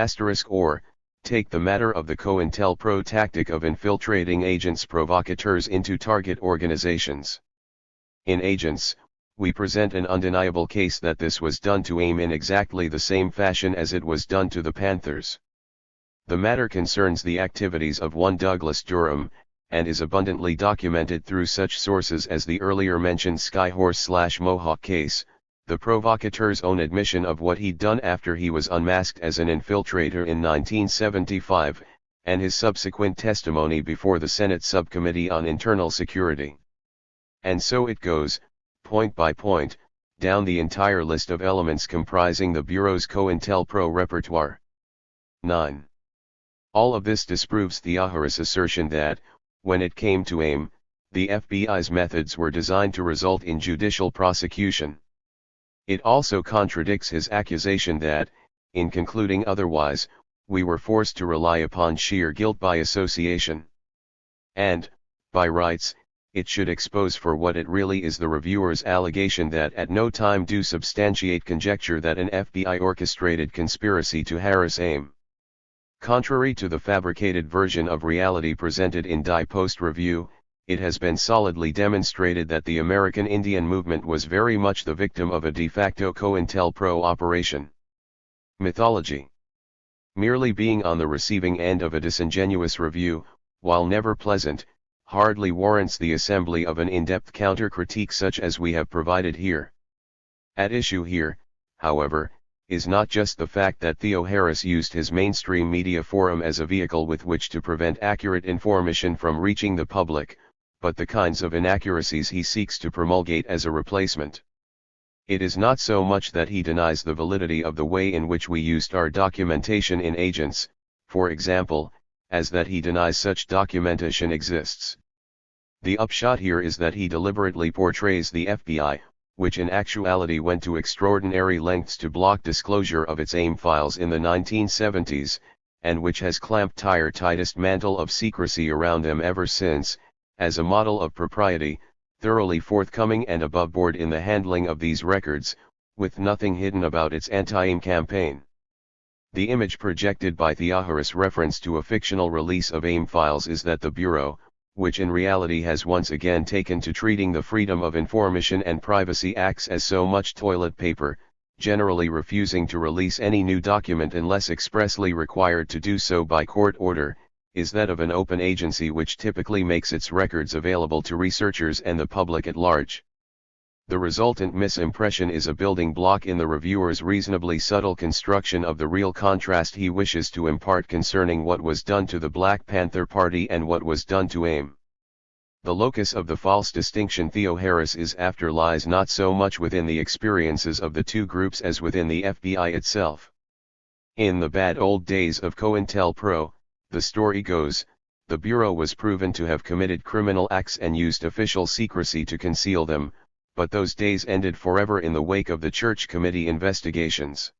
or, take the matter of the COINTELPRO tactic of infiltrating agents provocateurs into target organizations. In Agents, we present an undeniable case that this was done to AIM in exactly the same fashion as it was done to the Panthers. The matter concerns the activities of one Douglas Durham, and is abundantly documented through such sources as the earlier mentioned Skyhorse/Mohawk case, the provocateur's own admission of what he'd done after he was unmasked as an infiltrator in 1975, and his subsequent testimony before the Senate Subcommittee on Internal Security. And so it goes, point by point, down the entire list of elements comprising the Bureau's COINTELPRO repertoire. 9. All of this disproves Theoharis' assertion that, when it came to AIM, the FBI's methods were designed to result in judicial prosecution. It also contradicts his accusation that, in concluding otherwise, we were forced to rely upon sheer guilt by association. And, by rights, it should expose for what it really is the reviewer's allegation that at no time do substantiate conjecture that an FBI orchestrated conspiracy to harass AIM. Contrary to the fabricated version of reality presented in Die Post Review, it has been solidly demonstrated that the American Indian movement was very much the victim of a de facto COINTELPRO operation. Mythology. Merely being on the receiving end of a disingenuous review, while never pleasant, hardly warrants the assembly of an in-depth counter-critique such as we have provided here. At issue here, however, is not just the fact that Theoharis used his mainstream media forum as a vehicle with which to prevent accurate information from reaching the public, but the kinds of inaccuracies he seeks to promulgate as a replacement. It is not so much that he denies the validity of the way in which we used our documentation in Agents, for example, as that he denies such documentation exists. The upshot here is that he deliberately portrays the FBI, which in actuality went to extraordinary lengths to block disclosure of its AIM files in the 1970s, and which has clamped tire-tightest mantle of secrecy around them ever since, as a model of propriety, thoroughly forthcoming and aboveboard in the handling of these records, with nothing hidden about its anti-AIM campaign. The image projected by Theoharis' reference to a fictional release of AIM files is that the Bureau, which in reality has once again taken to treating the Freedom of Information and Privacy Acts as so much toilet paper, generally refusing to release any new document unless expressly required to do so by court order, is that of an open agency which typically makes its records available to researchers and the public at large. The resultant misimpression is a building block in the reviewer's reasonably subtle construction of the real contrast he wishes to impart concerning what was done to the Black Panther Party and what was done to AIM. The locus of the false distinction Theoharis is after lies not so much within the experiences of the two groups as within the FBI itself. In the bad old days of COINTELPRO, the story goes, the Bureau was proven to have committed criminal acts and used official secrecy to conceal them, but those days ended forever in the wake of the Church Committee investigations.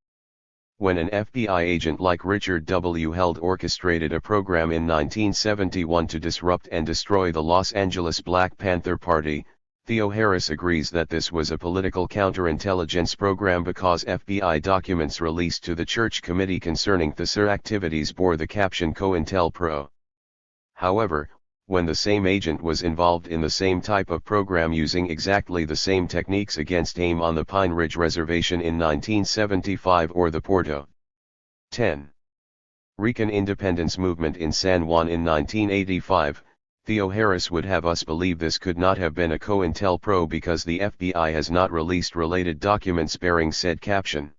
When an FBI agent like Richard W. Held orchestrated a program in 1971 to disrupt and destroy the Los Angeles Black Panther Party, Theo Harris agrees that this was a political counterintelligence program because FBI documents released to the Church Committee concerning THIRD activities bore the caption COINTELPRO. However, when the same agent was involved in the same type of program using exactly the same techniques against AIM on the Pine Ridge Reservation in 1975 or the Porto 10. Rican independence movement in San Juan in 1985, Theo Harris would have us believe this could not have been a COINTELPRO because the FBI has not released related documents bearing said caption.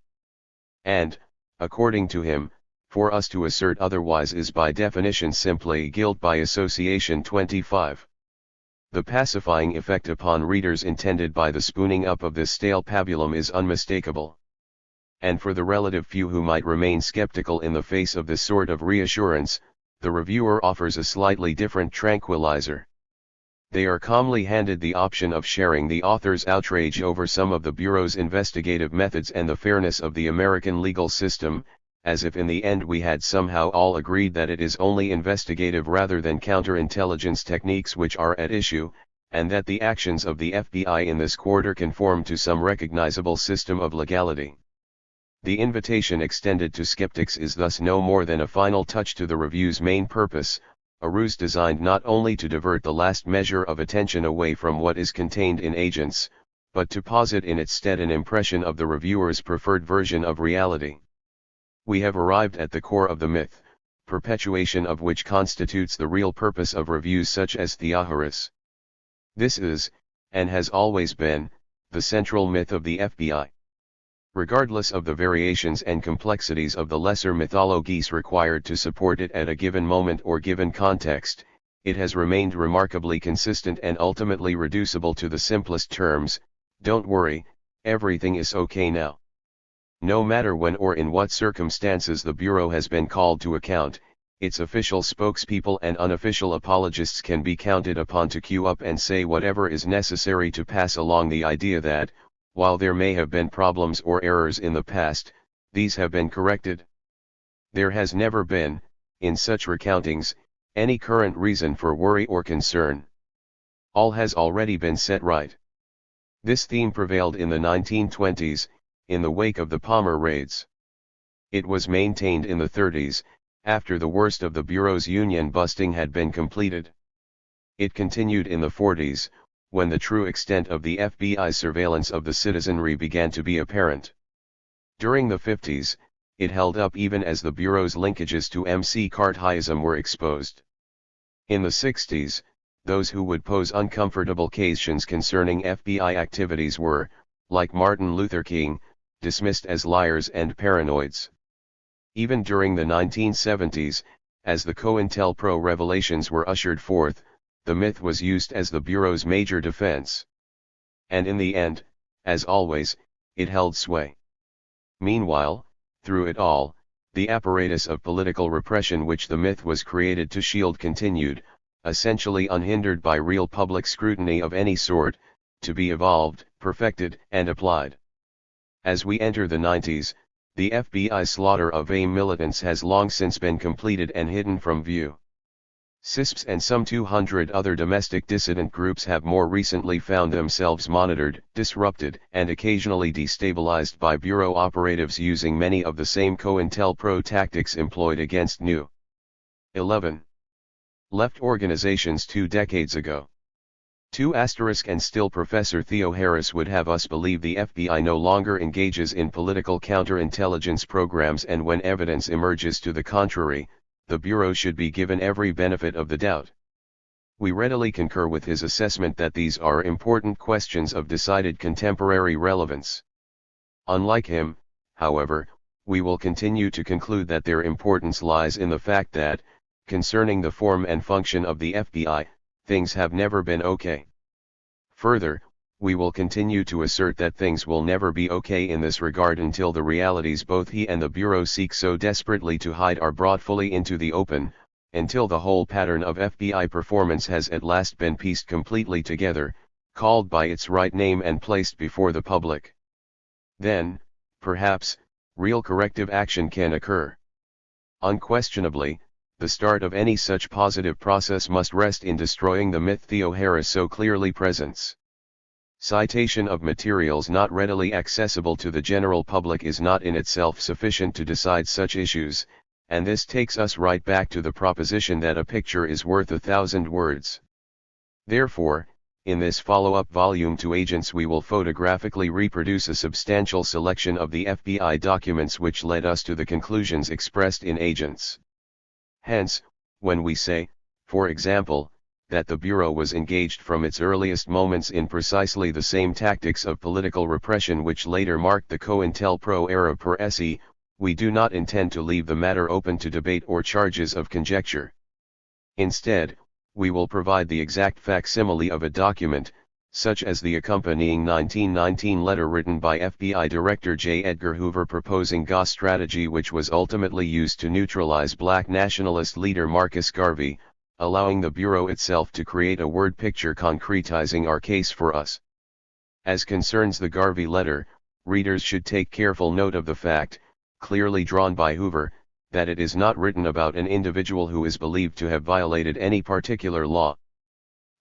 And, according to him, for us to assert otherwise is by definition simply guilt by association. 25. The pacifying effect upon readers intended by the spooning up of this stale pabulum is unmistakable. And for the relative few who might remain skeptical in the face of this sort of reassurance, the reviewer offers a slightly different tranquilizer. They are calmly handed the option of sharing the author's outrage over some of the Bureau's investigative methods and the fairness of the American legal system, as if in the end we had somehow all agreed that it is only investigative rather than counterintelligence techniques which are at issue, and that the actions of the FBI in this quarter conform to some recognizable system of legality. The invitation extended to skeptics is thus no more than a final touch to the review's main purpose, a ruse designed not only to divert the last measure of attention away from what is contained in Agents, but to posit in its stead an impression of the reviewer's preferred version of reality. We have arrived at the core of the myth, perpetuation of which constitutes the real purpose of reviews such as Theoharis. This is, and has always been, the central myth of the FBI. Regardless of the variations and complexities of the lesser mythologies required to support it at a given moment or given context, it has remained remarkably consistent and ultimately reducible to the simplest terms: don't worry, everything is okay now. No matter when or in what circumstances the Bureau has been called to account, its official spokespeople and unofficial apologists can be counted upon to queue up and say whatever is necessary to pass along the idea that, while there may have been problems or errors in the past, these have been corrected. There has never been, in such recountings, any current reason for worry or concern. All has already been set right. This theme prevailed in the 1920s, in the wake of the Palmer raids. It was maintained in the 30s, after the worst of the Bureau's union busting had been completed. It continued in the 40s, when the true extent of the FBI's surveillance of the citizenry began to be apparent. During the 50s, it held up even as the Bureau's linkages to McCarthyism were exposed. In the 60s, those who would pose uncomfortable questions concerning FBI activities were, like Martin Luther King, dismissed as liars and paranoids. Even during the 1970s, as the COINTELPRO revelations were ushered forth, the myth was used as the Bureau's major defense. And in the end, as always, it held sway. Meanwhile, through it all, the apparatus of political repression which the myth was created to shield continued, essentially unhindered by real public scrutiny of any sort, to be evolved, perfected, and applied. As we enter the 90s, the FBI slaughter of AIM militants has long since been completed and hidden from view. CISPs and some 200 other domestic dissident groups have more recently found themselves monitored, disrupted, and occasionally destabilized by Bureau operatives using many of the same COINTELPRO tactics employed against New 11 left organizations 2 decades ago. And still Professor Theo Harris would have us believe the FBI no longer engages in political counterintelligence programs, and when evidence emerges to the contrary, the Bureau should be given every benefit of the doubt. We readily concur with his assessment that these are important questions of decided contemporary relevance. Unlike him, however, we will continue to conclude that their importance lies in the fact that, concerning the form and function of the FBI, things have never been okay. Further, we will continue to assert that things will never be okay in this regard until the realities both he and the Bureau seek so desperately to hide are brought fully into the open, until the whole pattern of FBI performance has at last been pieced completely together, called by its right name and placed before the public. Then, perhaps, real corrective action can occur. Unquestionably, the start of any such positive process must rest in destroying the myth Theo Harris so clearly presents. Citation of materials not readily accessible to the general public is not in itself sufficient to decide such issues, and this takes us right back to the proposition that a picture is worth 1,000 words. Therefore, in this follow-up volume to Agents we will photographically reproduce a substantial selection of the FBI documents which led us to the conclusions expressed in Agents. Hence, when we say, for example, that the Bureau was engaged from its earliest moments in precisely the same tactics of political repression which later marked the COINTELPRO era per se, we do not intend to leave the matter open to debate or charges of conjecture. Instead, we will provide the exact facsimile of a document, such as the accompanying 1919 letter written by FBI Director J. Edgar Hoover proposing GA strategy which was ultimately used to neutralize black nationalist leader Marcus Garvey, allowing the Bureau itself to create a word picture concretizing our case for us. As concerns the Garvey letter, readers should take careful note of the fact, clearly drawn by Hoover, that it is not written about an individual who is believed to have violated any particular law.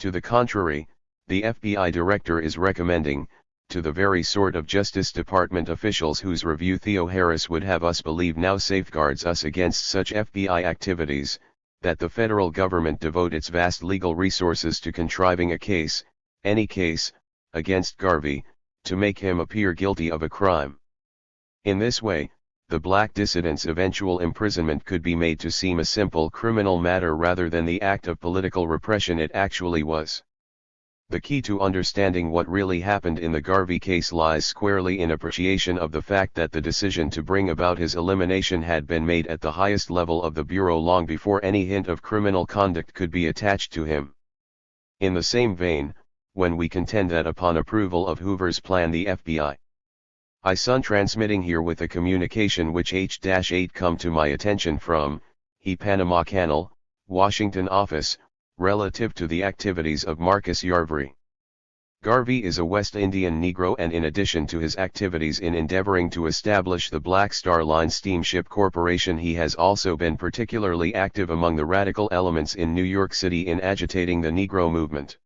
To the contrary, the FBI director is recommending, to the very sort of Justice Department officials whose review Theo Harris would have us believe now safeguards us against such FBI activities, that the federal government devote its vast legal resources to contriving a case, any case, against Garvey, to make him appear guilty of a crime. In this way, the black dissident's eventual imprisonment could be made to seem a simple criminal matter rather than the act of political repression it actually was. The key to understanding what really happened in the Garvey case lies squarely in appreciation of the fact that the decision to bring about his elimination had been made at the highest level of the Bureau long before any hint of criminal conduct could be attached to him. In the same vein, when we contend that upon approval of Hoover's plan the FBI I transmitting here with a communication which H-8 come to my attention from, he Panama Canal, Washington office, relative to the activities of Marcus Garvey. Garvey is a West Indian Negro and in addition to his activities in endeavoring to establish the Black Star Line Steamship Corporation he has also been particularly active among the radical elements in New York City in agitating the Negro movement.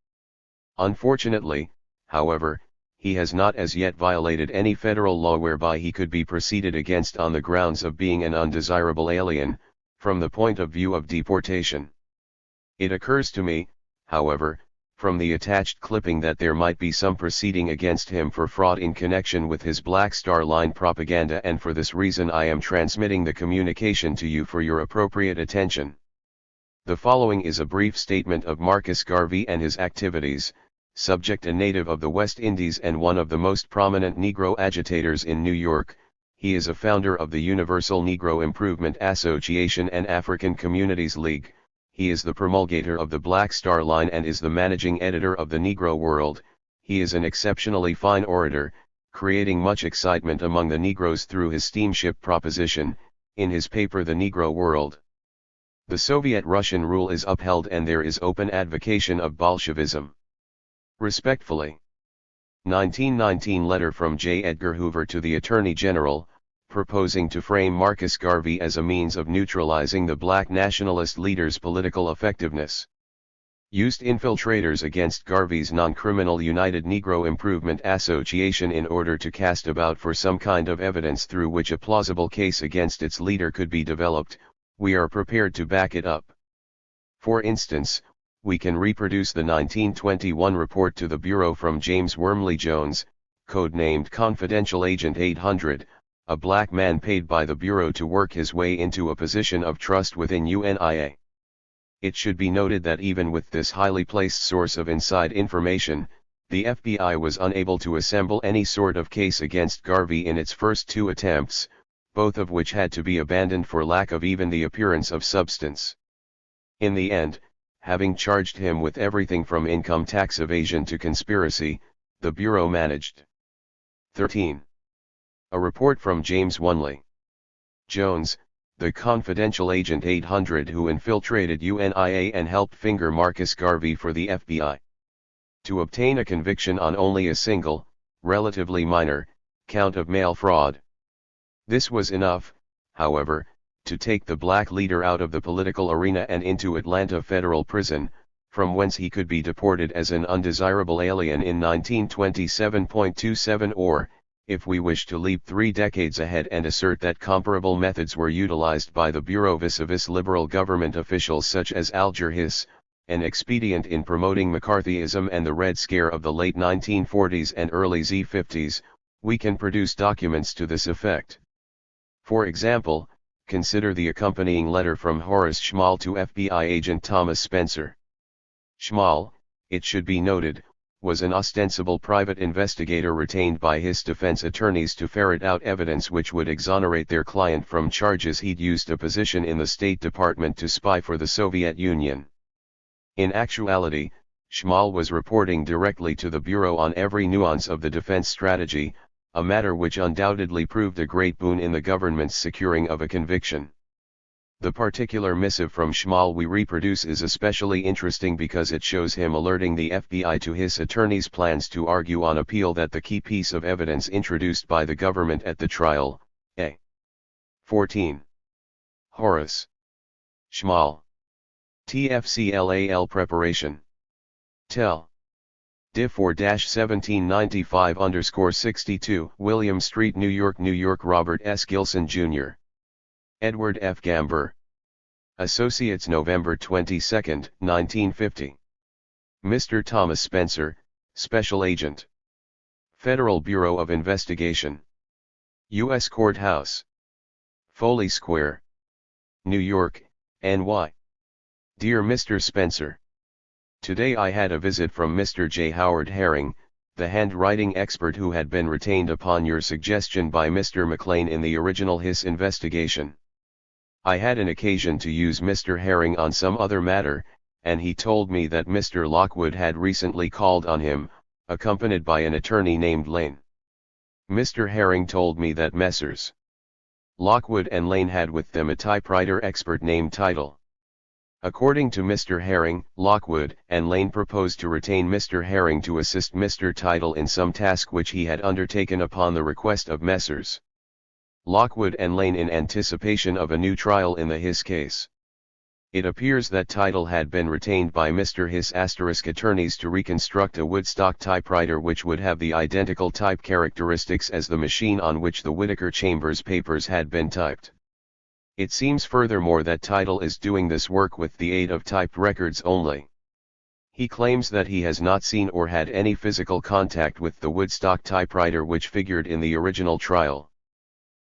Unfortunately, however, he has not as yet violated any federal law whereby he could be proceeded against on the grounds of being an undesirable alien, from the point of view of deportation. It occurs to me, however, from the attached clipping that there might be some proceeding against him for fraud in connection with his Black Star Line propaganda, and for this reason I am transmitting the communication to you for your appropriate attention. The following is a brief statement of Marcus Garvey and his activities. Subject: a native of the West Indies and one of the most prominent Negro agitators in New York, he is a founder of the Universal Negro Improvement Association and African Communities League. He is the promulgator of the Black Star Line and is the managing editor of the Negro World. He is an exceptionally fine orator, creating much excitement among the Negroes through his steamship proposition, in his paper The Negro World. The Soviet-Russian rule is upheld and there is open advocation of Bolshevism. Respectfully. 1919 letter from J. Edgar Hoover to the Attorney General, proposing to frame Marcus Garvey as a means of neutralizing the black nationalist leader's political effectiveness. Used infiltrators against Garvey's non-criminal United Negro Improvement Association in order to cast about for some kind of evidence through which a plausible case against its leader could be developed. We are prepared to back it up. For instance, we can reproduce the 1921 report to the Bureau from James Wormley Jones, codenamed Confidential Agent 800, a black man paid by the Bureau to work his way into a position of trust within UNIA. It should be noted that even with this highly placed source of inside information, the FBI was unable to assemble any sort of case against Garvey in its first two attempts, both of which had to be abandoned for lack of even the appearance of substance. In the end, having charged him with everything from income tax evasion to conspiracy, the Bureau managed. 13. A report from James Wormley Jones, the confidential Agent 800 who infiltrated UNIA and helped finger Marcus Garvey for the FBI. To obtain a conviction on only a single, relatively minor, count of mail fraud. This was enough, however, to take the black leader out of the political arena and into Atlanta Federal Prison, from whence he could be deported as an undesirable alien in 1927.27 or, if we wish to leap 3 decades ahead and assert that comparable methods were utilized by the Bureau vis-a-vis liberal government officials such as Alger Hiss, an expedient in promoting McCarthyism and the Red Scare of the late 1940s and early Z50s, we can produce documents to this effect. For example, consider the accompanying letter from Horace Schmall to FBI agent Thomas Spencer. Schmall, it should be noted, was an ostensible private investigator retained by his defense attorneys to ferret out evidence which would exonerate their client from charges he'd used a position in the State Department to spy for the Soviet Union. In actuality, Schmall was reporting directly to the Bureau on every nuance of the defense strategy, a matter which undoubtedly proved a great boon in the government's securing of a conviction. The particular missive from Schmall we reproduce is especially interesting because it shows him alerting the FBI to his attorney's plans to argue on appeal that the key piece of evidence introduced by the government at the trial, a. 14. Horace Schmall. TFCLAL preparation. Tel. Div 4-1795-62 William Street, New York, New York. Robert S. Gilson, Jr. Edward F. Gamber. Associates, November 22, 1950. Mr. Thomas Spencer, Special Agent. Federal Bureau of Investigation. U.S. Courthouse. Foley Square. New York, NY. Dear Mr. Spencer. Today I had a visit from Mr. J. Howard Herring, the handwriting expert who had been retained upon your suggestion by Mr. McLean in the original Hiss investigation. I had an occasion to use Mr. Herring on some other matter, and he told me that Mr. Lockwood had recently called on him, accompanied by an attorney named Lane. Mr. Herring told me that Messrs. Lockwood and Lane had with them a typewriter expert named Title. According to Mr. Herring, Lockwood and Lane proposed to retain Mr. Herring to assist Mr. Title in some task which he had undertaken upon the request of Messrs. Lockwood and Lane in anticipation of a new trial in the Hiss case. It appears that Title had been retained by Mr. Hiss * attorneys to reconstruct a Woodstock typewriter which would have the identical type characteristics as the machine on which the Whittaker Chambers papers had been typed. It seems furthermore that Title is doing this work with the aid of typed records only. He claims that he has not seen or had any physical contact with the Woodstock typewriter which figured in the original trial.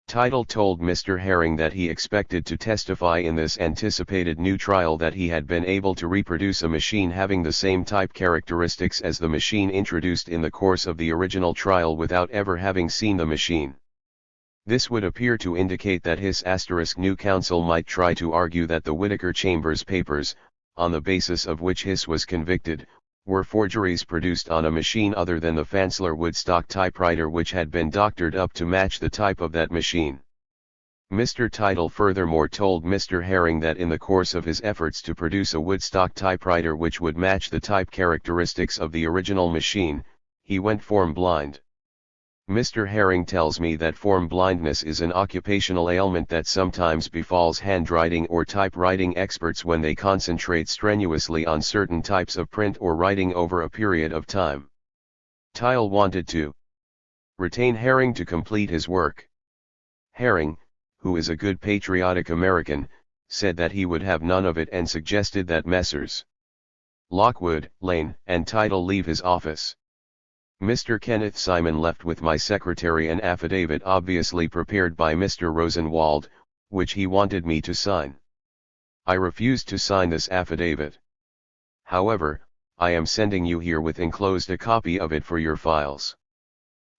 Title told Mr. Herring that he expected to testify in this anticipated new trial that he had been able to reproduce a machine having the same type characteristics as the machine introduced in the course of the original trial without ever having seen the machine. This would appear to indicate that his * new counsel might try to argue that the Whittaker Chambers papers, on the basis of which Hiss was convicted, were forgeries produced on a machine other than the Fansler Woodstock typewriter which had been doctored up to match the type of that machine. Mr. Title furthermore told Mr. Herring that in the course of his efforts to produce a Woodstock typewriter which would match the type characteristics of the original machine, he went form blind. Mr. Herring tells me that form blindness is an occupational ailment that sometimes befalls handwriting or typewriting experts when they concentrate strenuously on certain types of print or writing over a period of time. Tile wanted to retain Herring to complete his work. Herring, who is a good patriotic American, said that he would have none of it and suggested that Messrs. Lockwood, Lane, and Title leave his office. Mr. Kenneth Simon left with my secretary an affidavit obviously prepared by Mr. Rosenwald, which he wanted me to sign. I refused to sign this affidavit. However, I am sending you here with enclosed a copy of it for your files.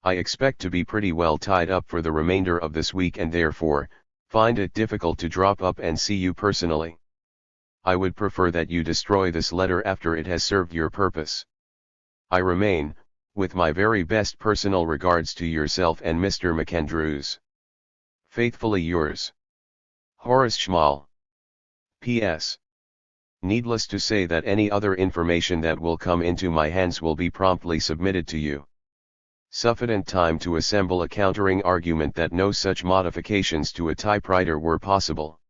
I expect to be pretty well tied up for the remainder of this week and therefore, find it difficult to drop up and see you personally. I would prefer that you destroy this letter after it has served your purpose. I remain, with my very best personal regards to yourself and Mr. McAndrews. Faithfully yours. Horace Schmal. P.S. Needless to say that any other information that will come into my hands will be promptly submitted to you. Sufficient time to assemble a countering argument that no such modifications to a typewriter were possible.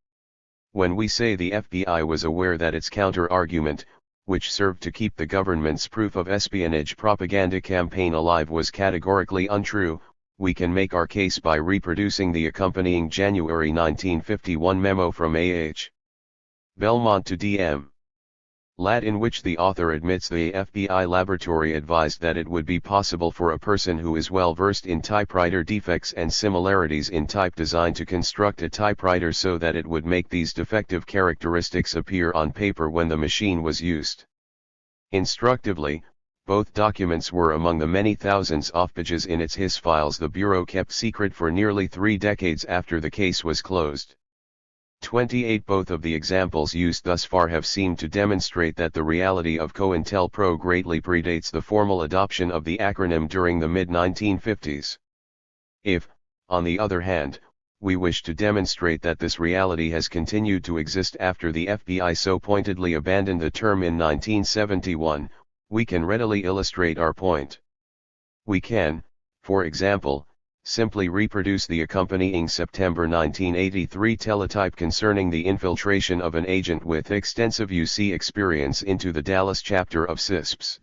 When we say the FBI was aware that its counter-argument, which served to keep the government's proof of espionage propaganda campaign alive, was categorically untrue, we can make our case by reproducing the accompanying January 1951 memo from A.H. Belmont to D.M. Ladd, in which the author admits the FBI laboratory advised that it would be possible for a person who is well versed in typewriter defects and similarities in type design to construct a typewriter so that it would make these defective characteristics appear on paper when the machine was used. Instructively, both documents were among the many thousands of pages in its HIS files the Bureau kept secret for nearly 3 decades after the case was closed. 28 Both of the examples used thus far have seemed to demonstrate that the reality of COINTELPRO greatly predates the formal adoption of the acronym during the mid-1950s. If, on the other hand, we wish to demonstrate that this reality has continued to exist after the FBI so pointedly abandoned the term in 1971, we can readily illustrate our point. We can, for example, simply reproduce the accompanying September 1983 teletype concerning the infiltration of an agent with extensive UC experience into the Dallas chapter of CISPs.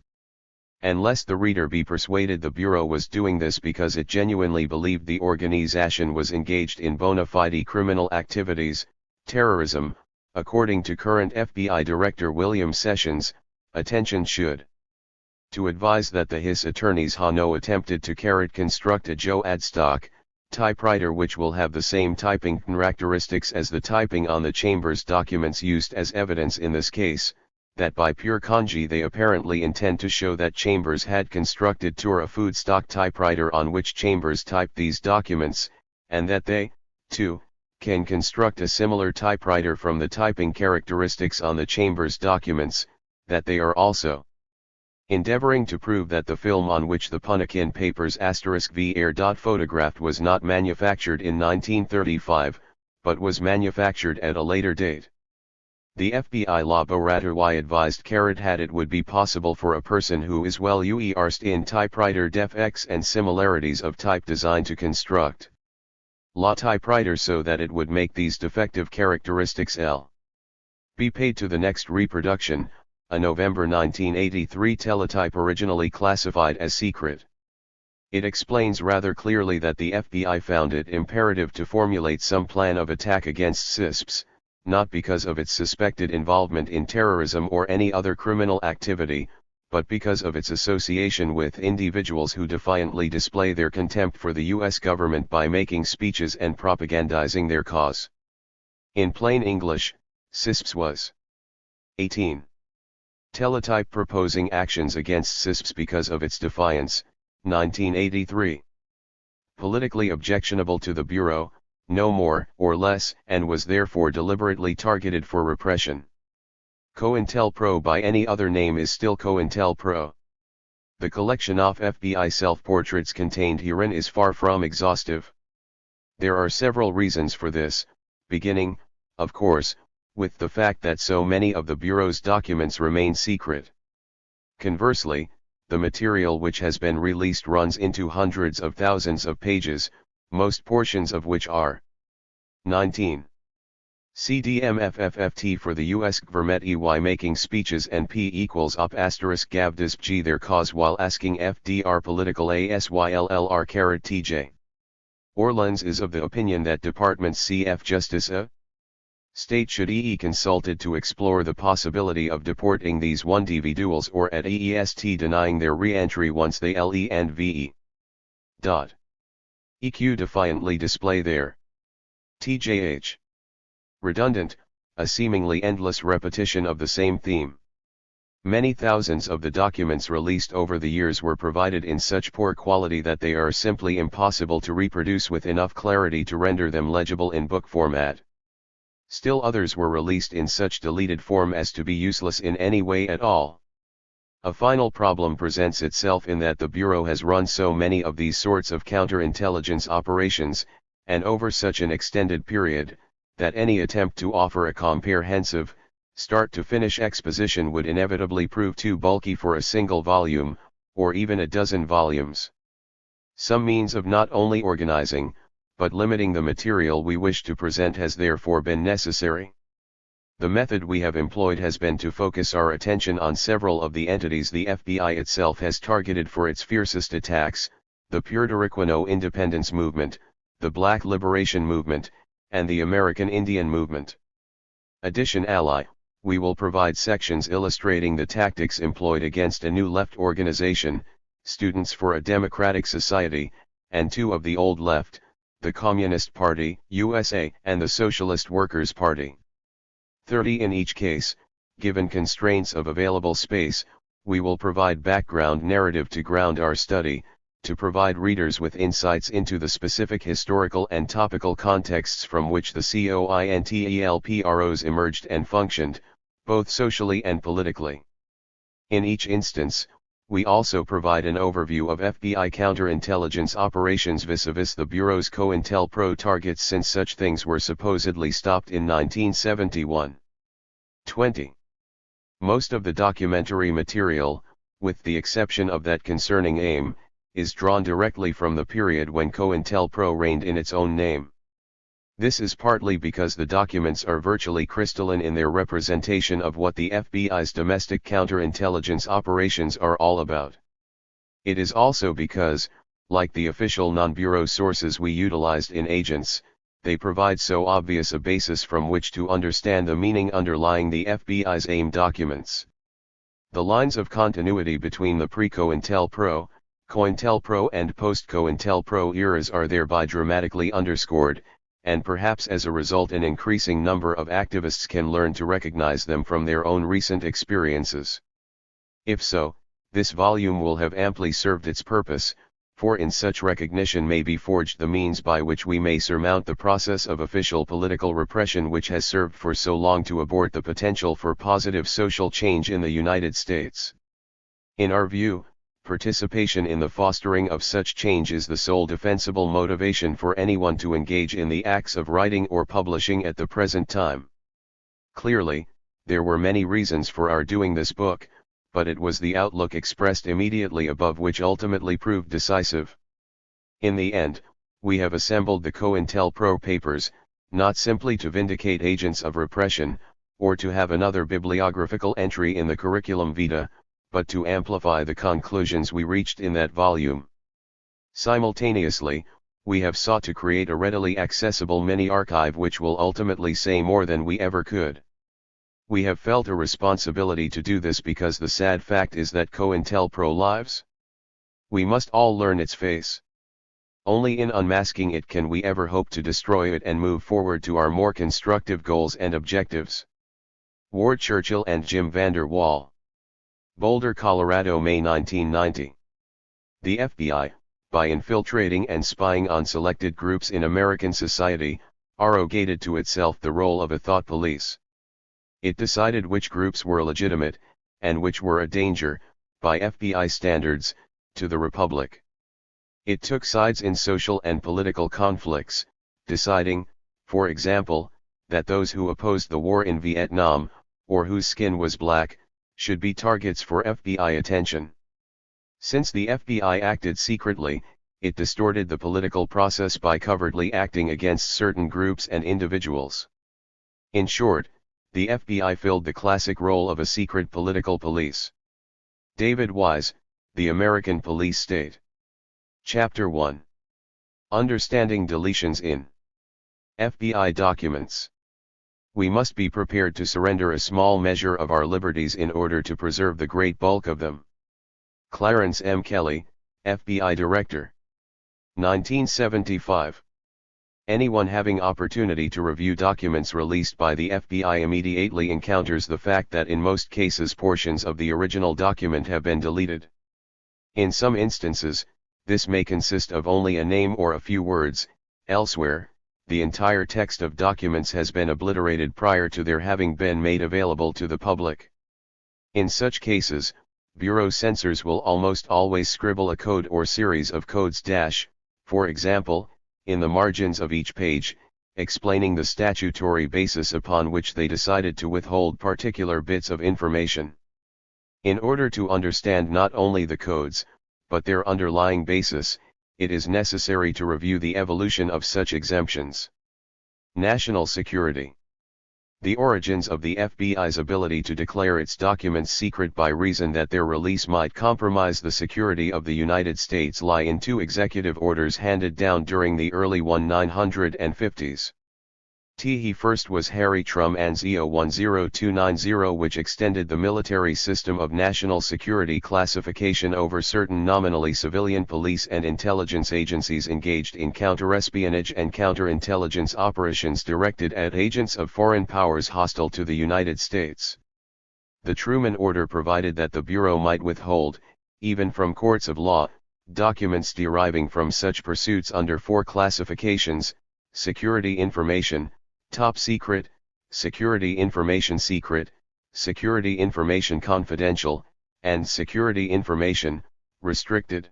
Unless the reader be persuaded the Bureau was doing this because it genuinely believed the organization was engaged in bona fide criminal activities, terrorism, according to current FBI Director William Sessions, attention should to advise that the HIS attorneys Hano attempted to construct a Joe Adstock typewriter which will have the same typing characteristics as the typing on the Chambers documents used as evidence in this case, that by pure kanji they apparently intend to show that Chambers had constructed a food stock typewriter on which Chambers typed these documents, and that they, too, can construct a similar typewriter from the typing characteristics on the Chambers documents, that they are also endeavoring to prove that the film on which the Punakin papers *V air photographed was not manufactured in 1935, but was manufactured at a later date. The FBI laboratory advised had it would be possible for a person who is well versed in typewriter defects and similarities of type design to construct la typewriter so that it would make these defective characteristics be paid to the next reproduction, a November 1983 teletype originally classified as secret. It explains rather clearly that the FBI found it imperative to formulate some plan of attack against CISPs, not because of its suspected involvement in terrorism or any other criminal activity, but because of its association with individuals who defiantly display their contempt for the U.S. government by making speeches and propagandizing their cause. In plain English, CISPs was 18. Teletype proposing actions against CISPs because of its defiance, 1983. Politically objectionable to the Bureau, no more or less, and was therefore deliberately targeted for repression. COINTELPRO by any other name is still COINTELPRO. The collection of FBI self-portraits contained herein is far from exhaustive. There are several reasons for this, beginning, of course, with the fact that so many of the Bureau's documents remain secret. Conversely, the material which has been released runs into hundreds of thousands of pages, most portions of which are 19. CDMFFFT for the U.S. government making speeches and P equals op asterisk gavdas g their cause while asking FDR political ASYLLR TJ. Orleans is of the opinion that Department's CF Justice State should consulted to explore the possibility of deporting these individuals or at EEST denying their re-entry once they LENVE. EQ defiantly display their TJH. Redundant, a seemingly endless repetition of the same theme. Many thousands of the documents released over the years were provided in such poor quality that they are simply impossible to reproduce with enough clarity to render them legible in book format. Still others were released in such deleted form as to be useless in any way at all. A final problem presents itself in that the Bureau has run so many of these sorts of counterintelligence operations, and over such an extended period, that any attempt to offer a comprehensive, start-to-finish exposition would inevitably prove too bulky for a single volume, or even a dozen volumes. Some means of not only organizing, but limiting the material we wish to present has therefore been necessary. The method we have employed has been to focus our attention on several of the entities the FBI itself has targeted for its fiercest attacks: the Puerto Rican independence movement, the Black Liberation Movement, and the American Indian Movement. Addition Ally, we will provide sections illustrating the tactics employed against a new left organization, Students for a Democratic Society, and two of the old left, the Communist Party, USA, and the Socialist Workers' Party. 30 in each case, given constraints of available space, we will provide background narrative to ground our study, to provide readers with insights into the specific historical and topical contexts from which the COINTELPROs emerged and functioned, both socially and politically. In each instance, we also provide an overview of FBI counterintelligence operations vis-a-vis the Bureau's COINTELPRO targets since such things were supposedly stopped in 1971. 20. Most of the documentary material, with the exception of that concerning AIM, is drawn directly from the period when COINTELPRO reigned in its own name. This is partly because the documents are virtually crystalline in their representation of what the FBI's domestic counterintelligence operations are all about. It is also because, like the official non-bureau sources we utilized in Agents, they provide so obvious a basis from which to understand the meaning underlying the FBI's AIM documents. The lines of continuity between the pre-COINTELPRO, COINTELPRO and post-COINTELPRO eras are thereby dramatically underscored, and perhaps as a result an increasing number of activists can learn to recognize them from their own recent experiences. If so, this volume will have amply served its purpose, for in such recognition may be forged the means by which we may surmount the process of official political repression which has served for so long to abort the potential for positive social change in the United States. In our view, participation in the fostering of such change is the sole defensible motivation for anyone to engage in the acts of writing or publishing at the present time. Clearly, there were many reasons for our doing this book, but it was the outlook expressed immediately above which ultimately proved decisive. In the end, we have assembled the COINTELPRO papers, not simply to vindicate agents of repression, or to have another bibliographical entry in the curriculum vitae, but to amplify the conclusions we reached in that volume. Simultaneously, we have sought to create a readily accessible mini-archive which will ultimately say more than we ever could. We have felt a responsibility to do this because the sad fact is that COINTELPRO lives. We must all learn its face. Only in unmasking it can we ever hope to destroy it and move forward to our more constructive goals and objectives. Ward Churchill and Jim Vander Wall. Boulder, Colorado, May 1990. The FBI, by infiltrating and spying on selected groups in American society, arrogated to itself the role of a thought police. It decided which groups were legitimate, and which were a danger, by FBI standards, to the Republic. It took sides in social and political conflicts, deciding, for example, that those who opposed the war in Vietnam, or whose skin was black, should be targets for FBI attention. Since the FBI acted secretly, it distorted the political process by covertly acting against certain groups and individuals. In short, the FBI filled the classic role of a secret political police. David Wise, The American Police State. Chapter 1. Understanding deletions in FBI documents. We must be prepared to surrender a small measure of our liberties in order to preserve the great bulk of them. Clarence M. Kelly, FBI Director. 1975. Anyone having opportunity to review documents released by the FBI immediately encounters the fact that in most cases portions of the original document have been deleted. In some instances, this may consist of only a name or a few words. Elsewhere, the entire text of documents has been obliterated prior to their having been made available to the public. In such cases, Bureau censors will almost always scribble a code or series of codes - for example, in the margins of each page, explaining the statutory basis upon which they decided to withhold particular bits of information. In order to understand not only the codes, but their underlying basis, it is necessary to review the evolution of such exemptions. National security. The origins of the FBI's ability to declare its documents secret by reason that their release might compromise the security of the United States lie in two executive orders handed down during the early 1950s. The first was Harry Truman's EO 10290, which extended the military system of national security classification over certain nominally civilian police and intelligence agencies engaged in counterespionage and counterintelligence operations directed at agents of foreign powers hostile to the United States. The Truman Order provided that the Bureau might withhold, even from courts of law, documents deriving from such pursuits under four classifications: security information, top secret, security information secret, security information confidential, and security information restricted.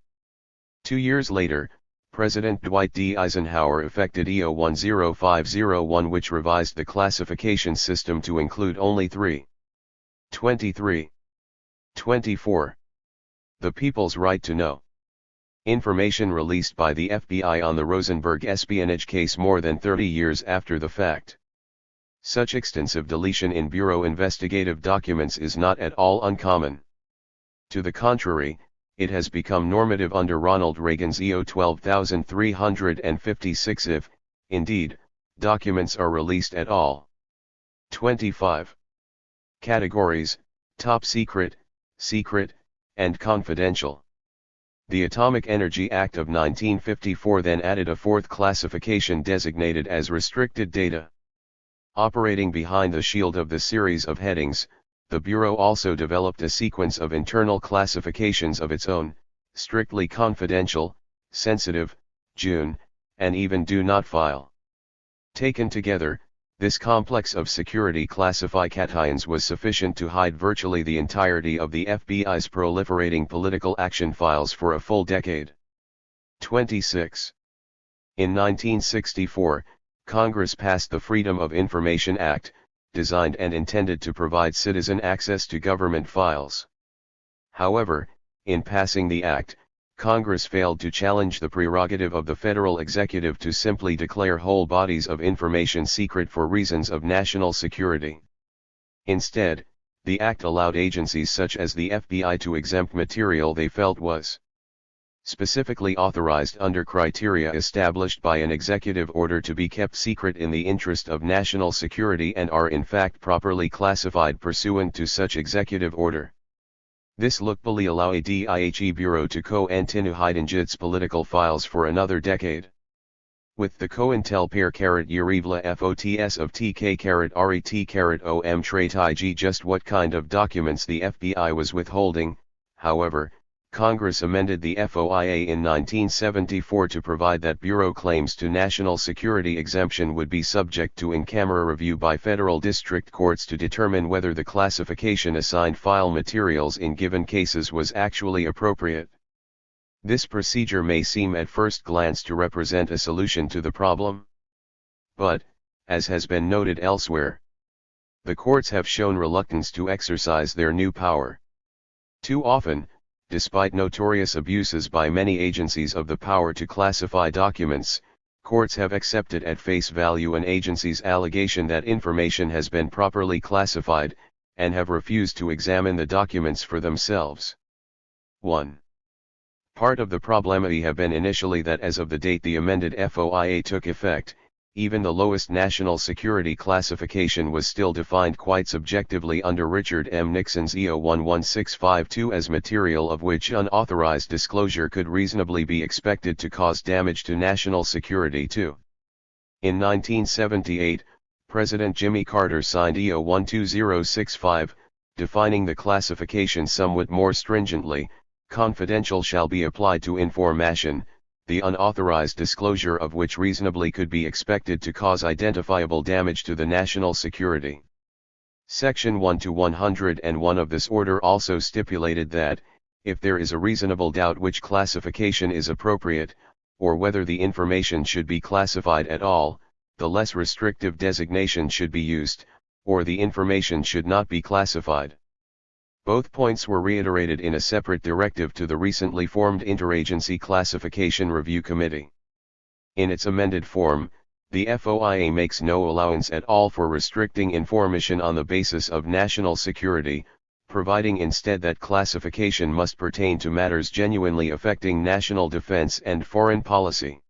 2 years later, President Dwight D. Eisenhower effected EO 10501, which revised the classification system to include only 3. 23. 24. The people's right to know. Information released by the FBI on the Rosenberg espionage case more than 30 years after the fact. Such extensive deletion in Bureau investigative documents is not at all uncommon. To the contrary, it has become normative under Ronald Reagan's EO 12356 if, indeed, documents are released at all. 25. Categories: top secret, secret, and confidential. The Atomic Energy Act of 1954 then added a fourth classification designated as restricted data. Operating behind the shield of the series of headings, the Bureau also developed a sequence of internal classifications of its own: strictly confidential, sensitive, June, and even do not file. Taken together, this complex of security classifications was sufficient to hide virtually the entirety of the FBI's proliferating political action files for a full decade. 26. In 1964, Congress passed the Freedom of Information Act, designed and intended to provide citizen access to government files. However, in passing the act, Congress failed to challenge the prerogative of the federal executive to simply declare whole bodies of information secret for reasons of national security. Instead, the act allowed agencies such as the FBI to exempt material they felt was specifically authorized under criteria established by an executive order to be kept secret in the interest of national security and are in fact properly classified pursuant to such executive order. This lookbally allow a DIHE Bureau to co-continue hiding its political files for another decade. With the cointelpro Yerevla FOTS of TK-RET-OM trait IG just what kind of documents the FBI was withholding. However, Congress amended the FOIA in 1974 to provide that Bureau claims to national security exemption would be subject to in-camera review by federal district courts to determine whether the classification assigned file materials in given cases was actually appropriate. This procedure may seem at first glance to represent a solution to the problem. But, as has been noted elsewhere, the courts have shown reluctance to exercise their new power. Too often, despite notorious abuses by many agencies of the power to classify documents, courts have accepted at face value an agency's allegation that information has been properly classified, and have refused to examine the documents for themselves. 1. Part of the problem may have been initially that as of the date the amended FOIA took effect, even the lowest national security classification was still defined quite subjectively under Richard M. Nixon's EO 11652 as material of which unauthorized disclosure could reasonably be expected to cause damage to national security too. In 1978, President Jimmy Carter signed EO 12065, defining the classification somewhat more stringently: confidential shall be applied to information, the unauthorized disclosure of which reasonably could be expected to cause identifiable damage to the national security. Section 1-101 of this order also stipulated that, if there is a reasonable doubt which classification is appropriate, or whether the information should be classified at all, the less restrictive designation should be used, or the information should not be classified. Both points were reiterated in a separate directive to the recently formed Interagency Classification Review Committee. In its amended form, the FOIA makes no allowance at all for restricting information on the basis of national security, providing instead that classification must pertain to matters genuinely affecting national defense and foreign policy.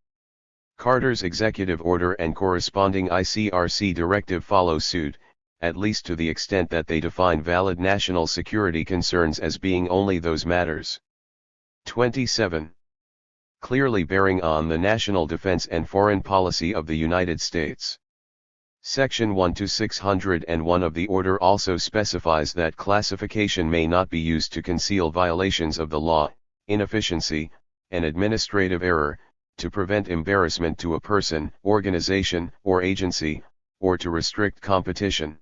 Carter's executive order and corresponding ICRC directive follow suit, at least to the extent that they define valid national security concerns as being only those matters. 27. Clearly bearing on the national defense and foreign policy of the United States. Section 1-601 of the order also specifies that classification may not be used to conceal violations of the law, inefficiency, and administrative error, to prevent embarrassment to a person, organization, or agency, or to restrict competition.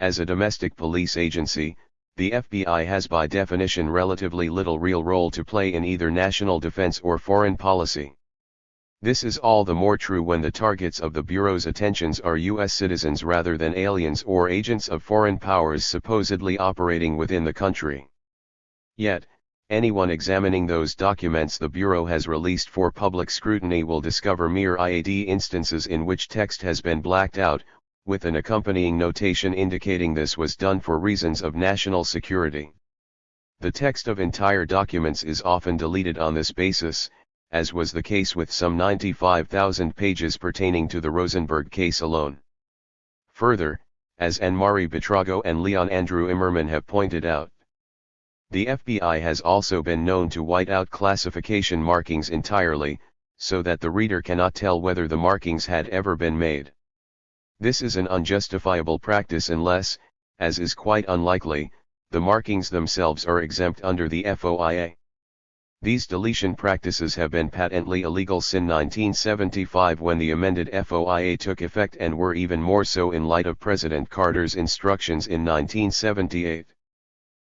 As a domestic police agency, the FBI has by definition relatively little real role to play in either national defense or foreign policy. This is all the more true when the targets of the Bureau's attentions are U.S. citizens rather than aliens or agents of foreign powers supposedly operating within the country. Yet, anyone examining those documents the Bureau has released for public scrutiny will discover mere IAD instances in which text has been blacked out, with an accompanying notation indicating this was done for reasons of national security. The text of entire documents is often deleted on this basis, as was the case with some 95,000 pages pertaining to the Rosenberg case alone. Further, as Anne-Marie Betrago and Leon Andrew Immerman have pointed out, the FBI has also been known to white out classification markings entirely, so that the reader cannot tell whether the markings had ever been made. This is an unjustifiable practice unless, as is quite unlikely, the markings themselves are exempt under the FOIA. These deletion practices have been patently illegal since 1975 when the amended FOIA took effect, and were even more so in light of President Carter's instructions in 1978.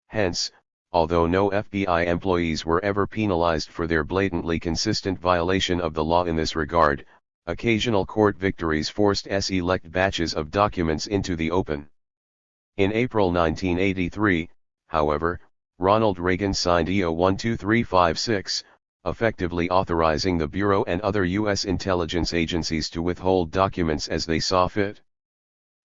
Hence, although no FBI employees were ever penalized for their blatantly consistent violation of the law in this regard, occasional court victories forced select batches of documents into the open. In April 1983, however, Ronald Reagan signed EO 12356, effectively authorizing the Bureau and other U.S. intelligence agencies to withhold documents as they saw fit.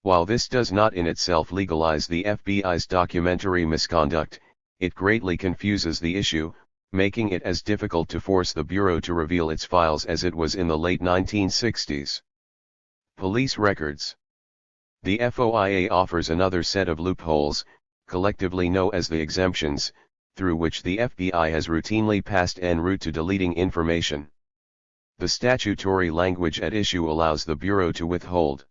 While this does not in itself legalize the FBI's documentary misconduct, it greatly confuses the issue, making it as difficult to force the Bureau to reveal its files as it was in the late 1960s. Police records. The FOIA offers another set of loopholes, collectively known as the exemptions, through which the FBI has routinely passed en route to deleting information. The statutory language at issue allows the Bureau to withhold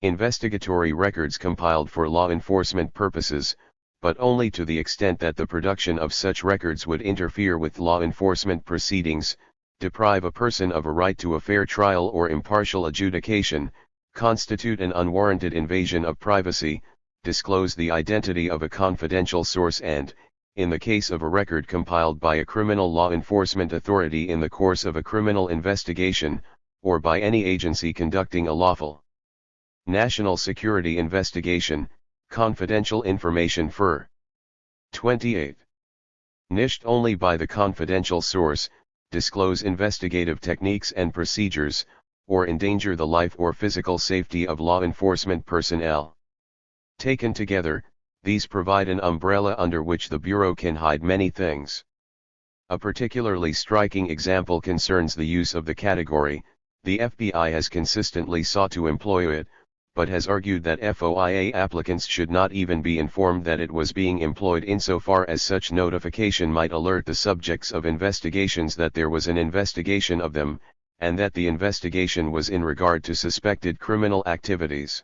investigatory records compiled for law enforcement purposes, but only to the extent that the production of such records would interfere with law enforcement proceedings, deprive a person of a right to a fair trial or impartial adjudication, constitute an unwarranted invasion of privacy, disclose the identity of a confidential source, and, in the case of a record compiled by a criminal law enforcement authority in the course of a criminal investigation, or by any agency conducting a lawful national security investigation, confidential information for 28. Nished only by the confidential source, disclose investigative techniques and procedures, or endanger the life or physical safety of law enforcement personnel. Taken together, these provide an umbrella under which the Bureau can hide many things. A particularly striking example concerns the use of the category. The FBI has consistently sought to employ it, but has argued that FOIA applicants should not even be informed that it was being employed insofar as such notification might alert the subjects of investigations that there was an investigation of them, and that the investigation was in regard to suspected criminal activities.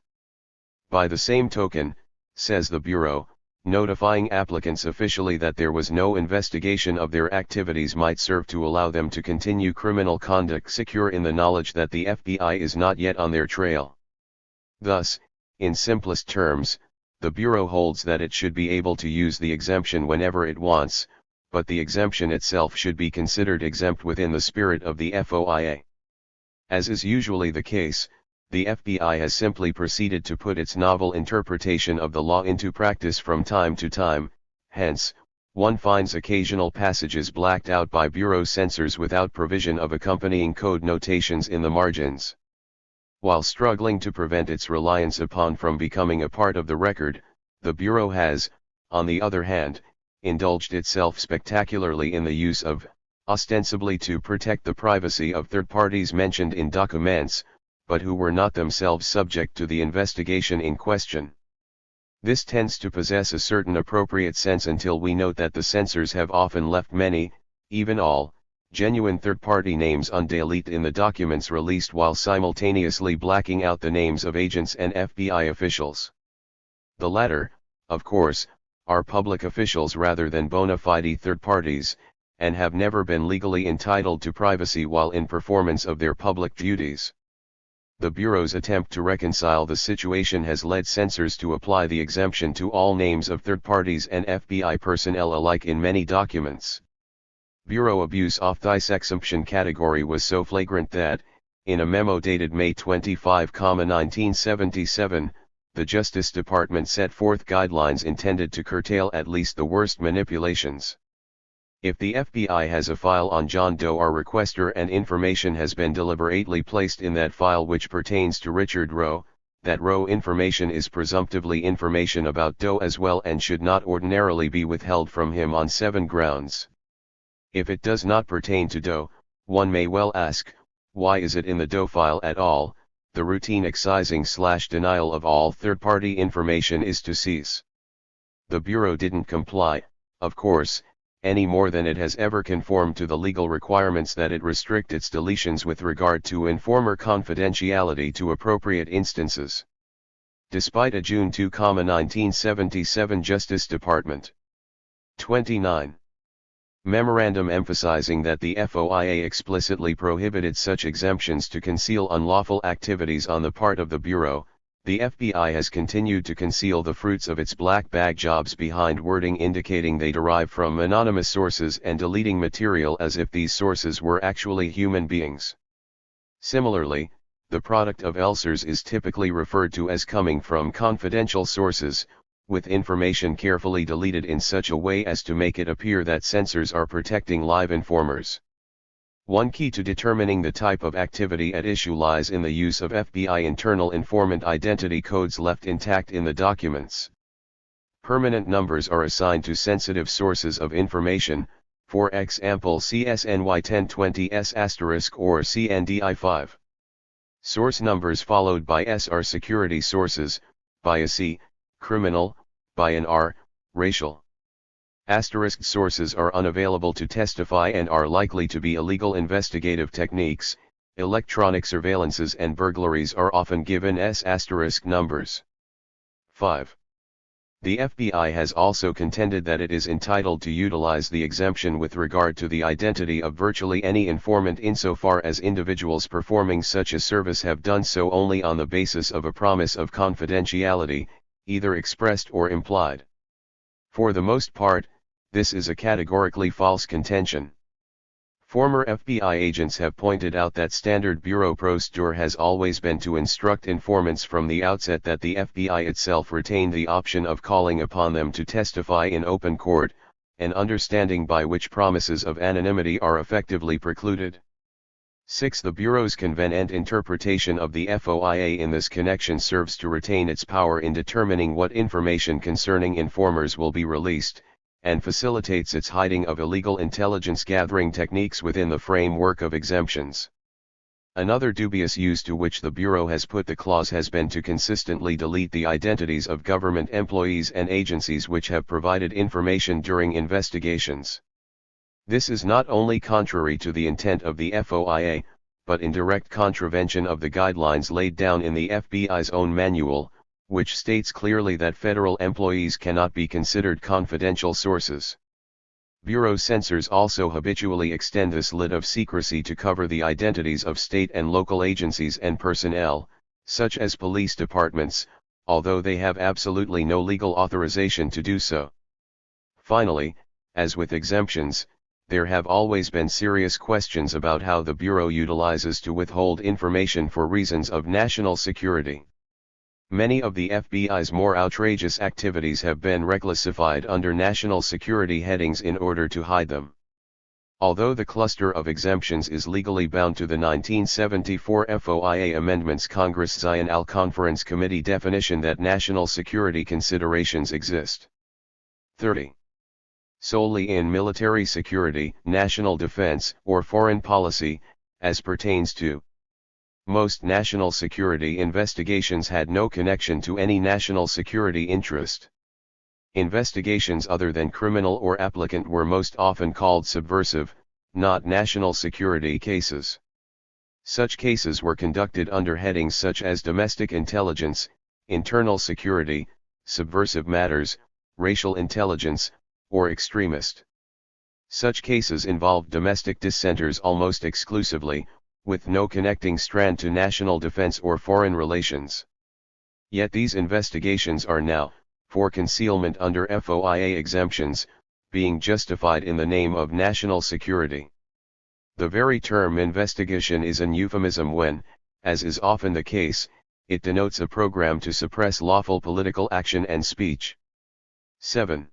By the same token, says the Bureau, notifying applicants officially that there was no investigation of their activities might serve to allow them to continue criminal conduct secure in the knowledge that the FBI is not yet on their trail. Thus, in simplest terms, the Bureau holds that it should be able to use the exemption whenever it wants, but the exemption itself should be considered exempt within the spirit of the FOIA. As is usually the case, the FBI has simply proceeded to put its novel interpretation of the law into practice from time to time. Hence, one finds occasional passages blacked out by Bureau censors without provision of accompanying code notations in the margins. While struggling to prevent its reliance upon from becoming a part of the record, the Bureau has, on the other hand, indulged itself spectacularly in the use of, ostensibly to protect the privacy of third parties mentioned in documents, but who were not themselves subject to the investigation in question. This tends to possess a certain appropriate sense until we note that the censors have often left many, even all, genuine third-party names undeleted in the documents released while simultaneously blacking out the names of agents and FBI officials. The latter, of course, are public officials rather than bona fide third parties, and have never been legally entitled to privacy while in performance of their public duties. The Bureau's attempt to reconcile the situation has led censors to apply the exemption to all names of third parties and FBI personnel alike in many documents. Bureau abuse of this exemption category was so flagrant that, in a memo dated May 25, 1977, the Justice Department set forth guidelines intended to curtail at least the worst manipulations. If the FBI has a file on John Doe or requester and information has been deliberately placed in that file which pertains to Richard Roe, that Roe information is presumptively information about Doe as well and should not ordinarily be withheld from him on 7 grounds. If it does not pertain to Doe, one may well ask, why is it in the Doe file at all? The routine excising/denial of all third-party information is to cease. The Bureau didn't comply, of course, any more than it has ever conformed to the legal requirements that it restrict its deletions with regard to informer confidentiality to appropriate instances. Despite a June 2, 1977 Justice Department 29. Memorandum emphasizing that the FOIA explicitly prohibited such exemptions to conceal unlawful activities on the part of the Bureau, the FBI has continued to conceal the fruits of its black bag jobs behind wording indicating they derive from anonymous sources and deleting material as if these sources were actually human beings. Similarly, the product of ELSERs is typically referred to as coming from confidential sources, with information carefully deleted in such a way as to make it appear that censors are protecting live informers. One key to determining the type of activity at issue lies in the use of FBI internal informant identity codes left intact in the documents. Permanent numbers are assigned to sensitive sources of information, for example CSNY 1020S** or CNDI5. Source numbers followed by S are security sources, by a C, criminal, by an R, racial. Asterisk sources are unavailable to testify and are likely to be illegal investigative techniques. Electronic surveillances and burglaries are often given S** numbers. 5. The FBI has also contended that it is entitled to utilize the exemption with regard to the identity of virtually any informant insofar as individuals performing such a service have done so only on the basis of a promise of confidentiality, either expressed or implied. For the most part, this is a categorically false contention. Former FBI agents have pointed out that standard Bureau procedure has always been to instruct informants from the outset that the FBI itself retained the option of calling upon them to testify in open court, an understanding by which promises of anonymity are effectively precluded. 6. The Bureau's convenient interpretation of the FOIA in this connection serves to retain its power in determining what information concerning informers will be released, and facilitates its hiding of illegal intelligence gathering techniques within the framework of exemptions. Another dubious use to which the Bureau has put the clause has been to consistently delete the identities of government employees and agencies which have provided information during investigations. This is not only contrary to the intent of the FOIA, but in direct contravention of the guidelines laid down in the FBI's own manual, which states clearly that federal employees cannot be considered confidential sources. Bureau censors also habitually extend this lid of secrecy to cover the identities of state and local agencies and personnel, such as police departments, although they have absolutely no legal authorization to do so. Finally, as with exemptions, there have always been serious questions about how the Bureau utilizes to withhold information for reasons of national security. Many of the FBI's more outrageous activities have been reclassified under national security headings in order to hide them. Although the cluster of exemptions is legally bound to the 1974 FOIA amendments, Congress' Zion Al-Conference Committee definition that national security considerations exist. 30. Solely in military security, national defense, or foreign policy, as pertains to. Most national security investigations had no connection to any national security interest. Investigations other than criminal or applicant were most often called subversive, not national security cases. Such cases were conducted under headings such as domestic intelligence, internal security, subversive matters, racial intelligence, or extremist. Such cases involved domestic dissenters almost exclusively, with no connecting strand to national defense or foreign relations. Yet these investigations are now, for concealment under FOIA exemptions, being justified in the name of national security. The very term investigation is an euphemism when, as is often the case, it denotes a program to suppress lawful political action and speech. 7.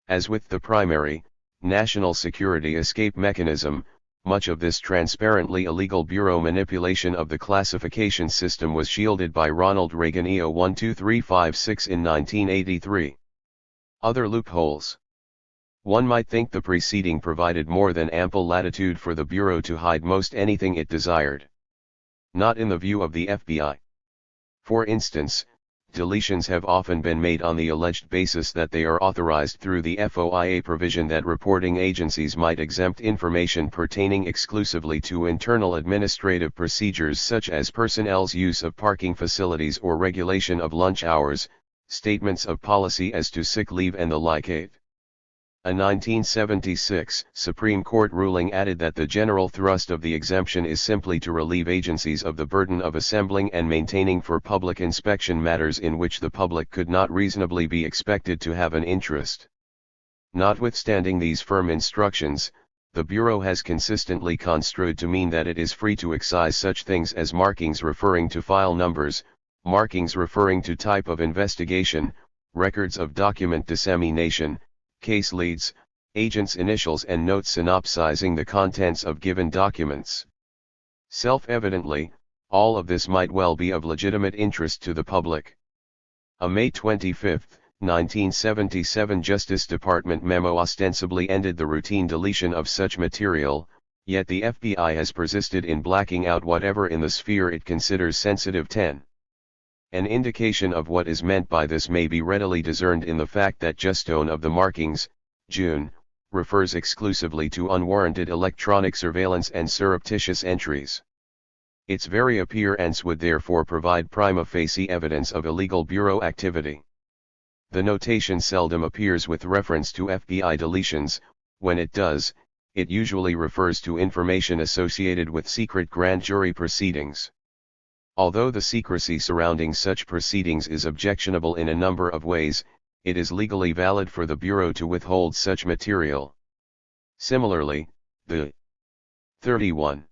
As with the primary, national security escape mechanism, much of this transparently illegal Bureau manipulation of the classification system was shielded by Ronald Reagan EO 12356 in 1983. Other loopholes. One might think the preceding provided more than ample latitude for the Bureau to hide most anything it desired. Not in the view of the FBI. For instance, deletions have often been made on the alleged basis that they are authorized through the FOIA provision that reporting agencies might exempt information pertaining exclusively to internal administrative procedures such as personnel's use of parking facilities or regulation of lunch hours, statements of policy as to sick leave and the like. A 1976 Supreme Court ruling added that the general thrust of the exemption is simply to relieve agencies of the burden of assembling and maintaining for public inspection matters in which the public could not reasonably be expected to have an interest. Notwithstanding these firm instructions, the Bureau has consistently construed to mean that it is free to excise such things as markings referring to file numbers, markings referring to type of investigation, records of document dissemination, case leads, agents' initials and notes synopsizing the contents of given documents. Self-evidently, all of this might well be of legitimate interest to the public. A May 25, 1977 Justice Department memo ostensibly ended the routine deletion of such material, yet the FBI has persisted in blacking out whatever in the sphere it considers sensitive. 10. An indication of what is meant by this may be readily discerned in the fact that justone of the markings, June, refers exclusively to unwarranted electronic surveillance and surreptitious entries. Its very appearance would therefore provide prima facie evidence of illegal Bureau activity. The notation seldom appears with reference to FBI deletions. When it does, it usually refers to information associated with secret grand jury proceedings. Although the secrecy surrounding such proceedings is objectionable in a number of ways, it is legally valid for the Bureau to withhold such material. Similarly, the 31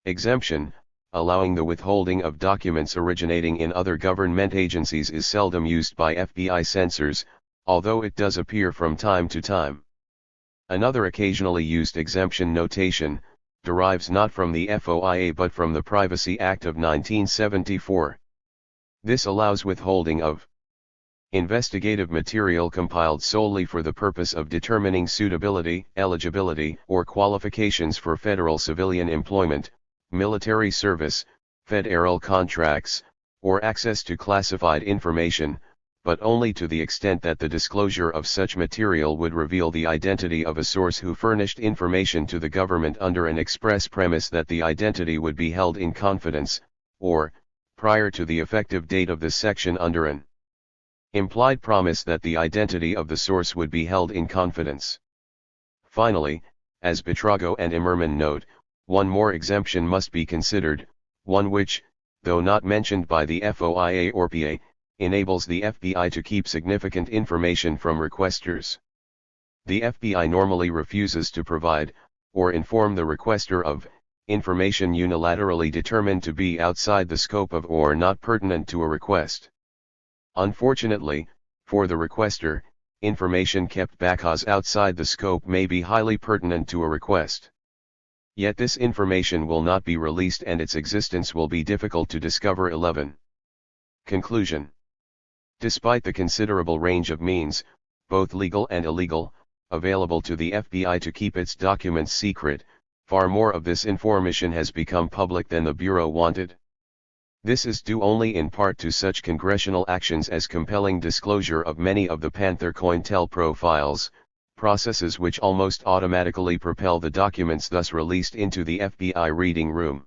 exemption, allowing the withholding of documents originating in other government agencies, is seldom used by FBI censors, although it does appear from time to time. Another occasionally used exemption notation derives not from the FOIA but from the Privacy Act of 1974. This allows withholding of investigative material compiled solely for the purpose of determining suitability, eligibility, or qualifications for federal civilian employment, military service, federal contracts, or access to classified information, but only to the extent that the disclosure of such material would reveal the identity of a source who furnished information to the government under an express premise that the identity would be held in confidence, or, prior to the effective date of this section, under an implied promise that the identity of the source would be held in confidence. Finally, as Petrago and Immerman note, one more exemption must be considered, one which, though not mentioned by the FOIA or PA, enables the FBI to keep significant information from requesters. The FBI normally refuses to provide, or inform the requester of, information unilaterally determined to be outside the scope of or not pertinent to a request. Unfortunately, for the requester, information kept because outside the scope may be highly pertinent to a request. Yet this information will not be released and its existence will be difficult to discover. 11. Conclusion. Despite the considerable range of means, both legal and illegal, available to the FBI to keep its documents secret, far more of this information has become public than the Bureau wanted. This is due only in part to such congressional actions as compelling disclosure of many of the Panther COINTELPRO files, processes which almost automatically propel the documents thus released into the FBI reading room.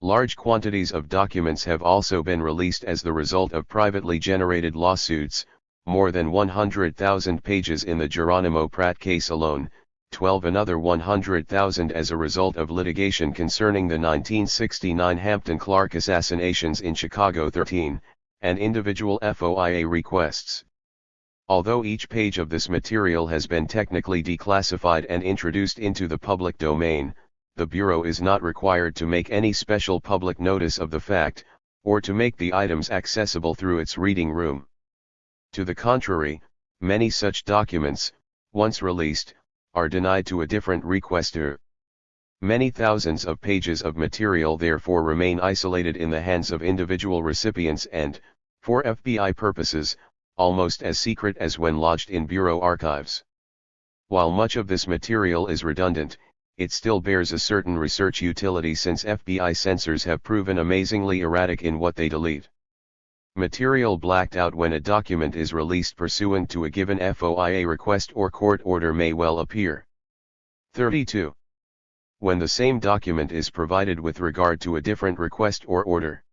Large quantities of documents have also been released as the result of privately generated lawsuits, more than 100,000 pages in the Geronimo Pratt case alone, 12 another 100,000 as a result of litigation concerning the 1969 Hampton Clark assassinations in Chicago. 13, and individual FOIA requests. Although each page of this material has been technically declassified and introduced into the public domain, the Bureau is not required to make any special public notice of the fact, or to make the items accessible through its reading room. To the contrary, many such documents, once released, are denied to a different requester. Many thousands of pages of material therefore remain isolated in the hands of individual recipients and, for FBI purposes, almost as secret as when lodged in Bureau archives. While much of this material is redundant, it still bears a certain research utility since FBI censors have proven amazingly erratic in what they delete. Material blacked out when a document is released pursuant to a given FOIA request or court order may well appear. 32. When the same document is provided with regard to a different request or order.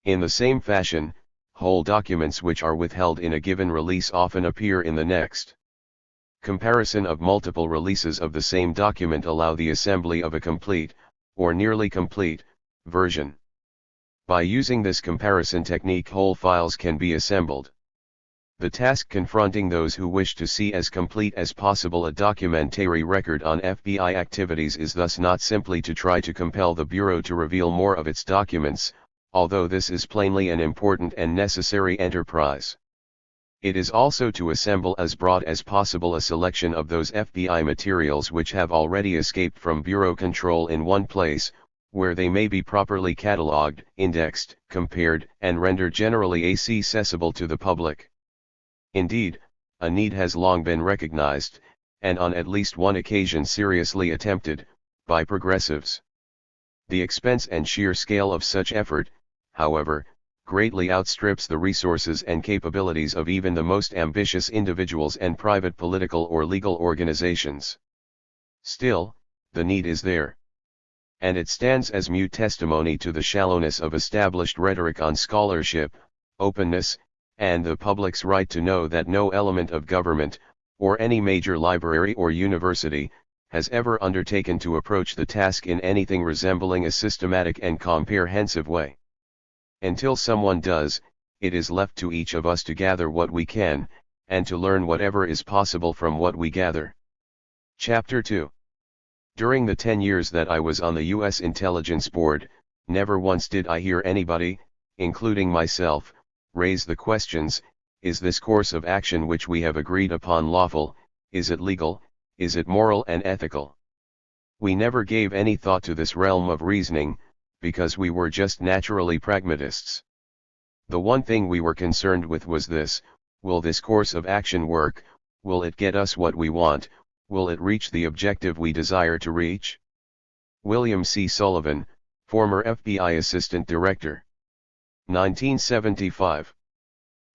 In the same fashion, whole documents which are withheld in a given release often appear in the next. Comparison of multiple releases of the same document allow the assembly of a complete, or nearly complete, version. By using this comparison technique, whole files can be assembled. The task confronting those who wish to see as complete as possible a documentary record on FBI activities is thus not simply to try to compel the Bureau to reveal more of its documents, although this is plainly an important and necessary enterprise. It is also to assemble as broad as possible a selection of those FBI materials which have already escaped from Bureau control in one place, where they may be properly catalogued, indexed, compared, and rendered generally accessible to the public. Indeed, a need has long been recognized, and on at least one occasion seriously attempted, by progressives. The expense and sheer scale of such effort, however, greatly outstrips the resources and capabilities of even the most ambitious individuals and private political or legal organizations. Still, the need is there. And it stands as mute testimony to the shallowness of established rhetoric on scholarship, openness, and the public's right to know that no element of government, or any major library or university, has ever undertaken to approach the task in anything resembling a systematic and comprehensive way. Until someone does, it is left to each of us to gather what we can, and to learn whatever is possible from what we gather. Chapter 2. During the 10 years that I was on the U.S. Intelligence Board, never once did I hear anybody, including myself, raise the questions: is this course of action which we have agreed upon lawful, is it legal, is it moral and ethical? We never gave any thought to this realm of reasoning, because we were just naturally pragmatists. The one thing we were concerned with was this: will this course of action work, will it get us what we want, will it reach the objective we desire to reach? William C. Sullivan, former FBI Assistant Director. 1975.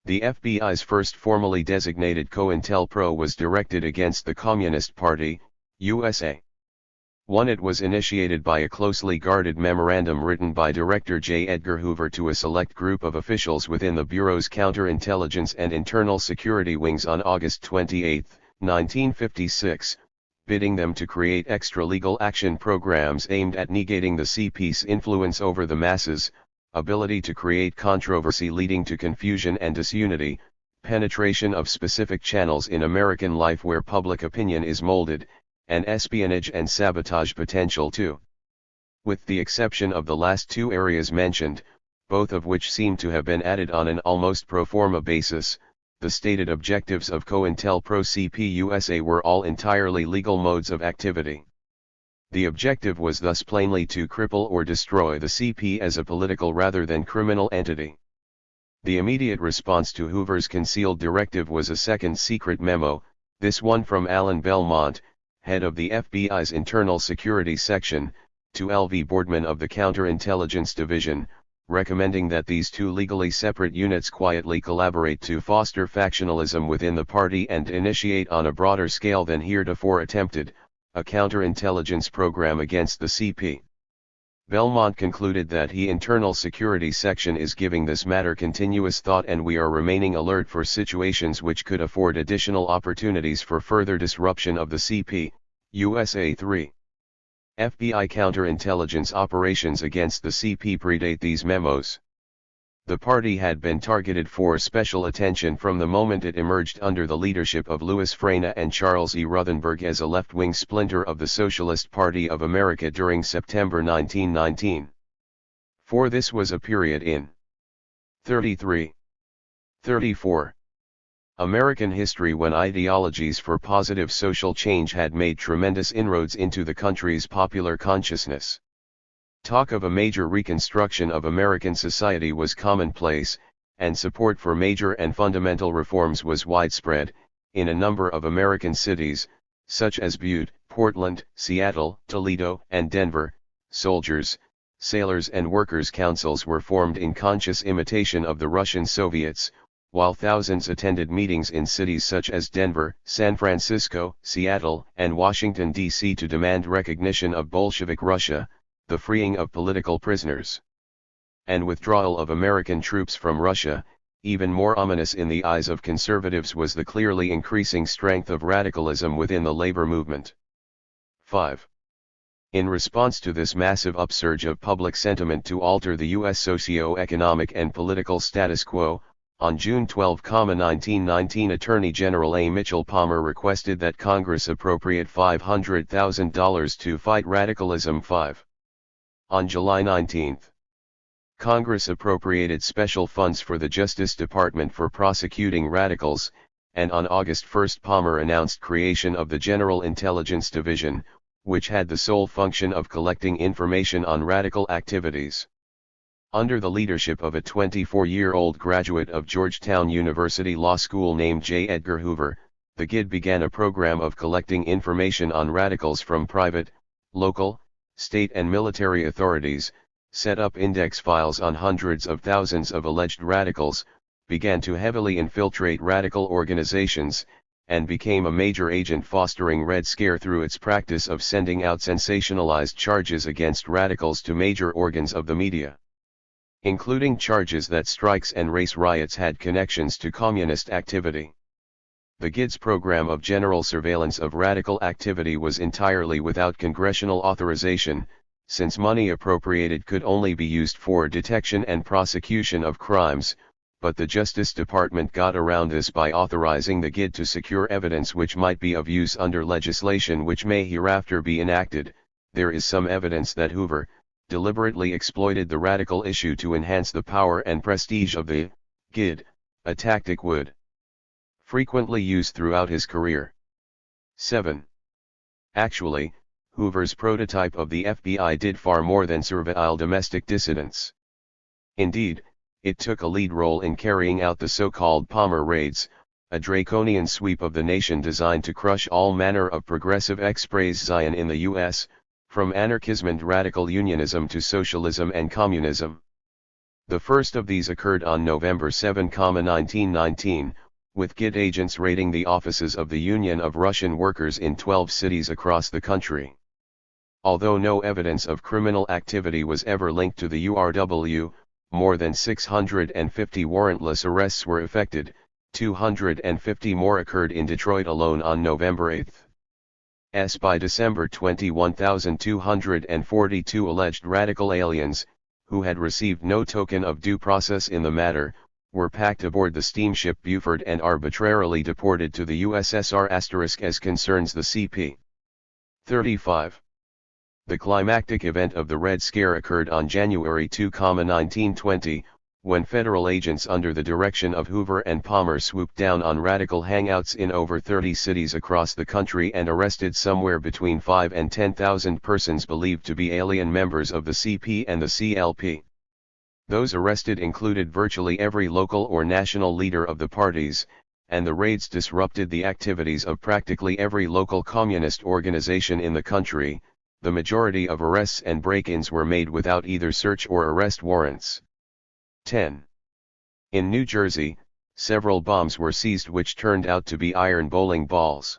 The FBI's first formally designated COINTELPRO was directed against the Communist Party, USA. 1. It was initiated by a closely guarded memorandum written by Director J. Edgar Hoover to a select group of officials within the Bureau's Counterintelligence and Internal Security Wings on August 28, 1956, bidding them to create extra-legal action programs aimed at negating the CP's influence over the masses, ability to create controversy leading to confusion and disunity, penetration of specific channels in American life where public opinion is molded, and espionage and sabotage potential too. With the exception of the last two areas mentioned, both of which seem to have been added on an almost pro forma basis, the stated objectives of COINTELPRO CP USA were all entirely legal modes of activity. The objective was thus plainly to cripple or destroy the CP as a political rather than criminal entity. The immediate response to Hoover's concealed directive was a second secret memo, this one from Alan Belmont, head of the FBI's Internal Security Section, to L.V. Boardman of the Counterintelligence Division, recommending that these two legally separate units quietly collaborate to foster factionalism within the party and initiate on a broader scale than heretofore attempted, a counterintelligence program against the CP. Belmont concluded that the Internal Security Section is giving this matter continuous thought and we are remaining alert for situations which could afford additional opportunities for further disruption of the CP, USA 3. FBI counterintelligence operations against the CP predate these memos. The party had been targeted for special attention from the moment it emerged under the leadership of Louis Freina and Charles E. Ruthenberg as a left-wing splinter of the Socialist Party of America during September 1919. For this was a period in 33, 34. American history when ideologies for positive social change had made tremendous inroads into the country's popular consciousness. Talk of a major reconstruction of American society was commonplace, and support for major and fundamental reforms was widespread, in a number of American cities, such as Butte, Portland, Seattle, Toledo, and Denver. Soldiers, sailors and workers' councils were formed in conscious imitation of the Russian Soviets, while thousands attended meetings in cities such as Denver, San Francisco, Seattle, and Washington, D.C. to demand recognition of Bolshevik Russia, the freeing of political prisoners, and withdrawal of American troops from Russia. Even more ominous in the eyes of conservatives was the clearly increasing strength of radicalism within the labor movement. 5. In response to this massive upsurge of public sentiment to alter the U.S. socio-economic and political status quo, on June 12, 1919, Attorney General A. Mitchell Palmer requested that Congress appropriate $500,000 to fight radicalism. 5. On July 19, Congress appropriated special funds for the Justice Department for prosecuting radicals, and on August 1 Palmer announced creation of the General Intelligence Division, which had the sole function of collecting information on radical activities. Under the leadership of a 24-year-old graduate of Georgetown University Law School named J. Edgar Hoover, the GID began a program of collecting information on radicals from private, local, state and military authorities, set up index files on hundreds of thousands of alleged radicals, began to heavily infiltrate radical organizations, and became a major agent fostering Red Scare through its practice of sending out sensationalized charges against radicals to major organs of the media, including charges that strikes and race riots had connections to communist activity. The GID's program of general surveillance of radical activity was entirely without congressional authorization, since money appropriated could only be used for detection and prosecution of crimes, but the Justice Department got around this by authorizing the GID to secure evidence which might be of use under legislation which may hereafter be enacted. There is some evidence that Hoover deliberately exploited the radical issue to enhance the power and prestige of the GID, a tactic would frequently used throughout his career. 7. Actually, Hoover's prototype of the FBI did far more than surveil domestic dissidents. Indeed, it took a lead role in carrying out the so-called Palmer Raids, a draconian sweep of the nation designed to crush all manner of progressive expression in the U.S., from anarchism and radical unionism to socialism and communism. The first of these occurred on November 7, 1919, with GID agents raiding the offices of the Union of Russian Workers in 12 cities across the country. Although no evidence of criminal activity was ever linked to the URW, more than 650 warrantless arrests were effected. 250 more occurred in Detroit alone on November 8. By December 21,242 alleged radical aliens, who had received no token of due process in the matter, were packed aboard the steamship Buford and arbitrarily deported to the USSR as concerns the CP. 35. The climactic event of the Red Scare occurred on January 2, 1920, when federal agents under the direction of Hoover and Palmer swooped down on radical hangouts in over 30 cities across the country and arrested somewhere between 5 and 10,000 persons believed to be alien members of the CP and the CLP. Those arrested included virtually every local or national leader of the parties, and the raids disrupted the activities of practically every local communist organization in the country. The majority of arrests and break-ins were made without either search or arrest warrants. 10. In New Jersey, several bombs were seized which turned out to be iron bowling balls.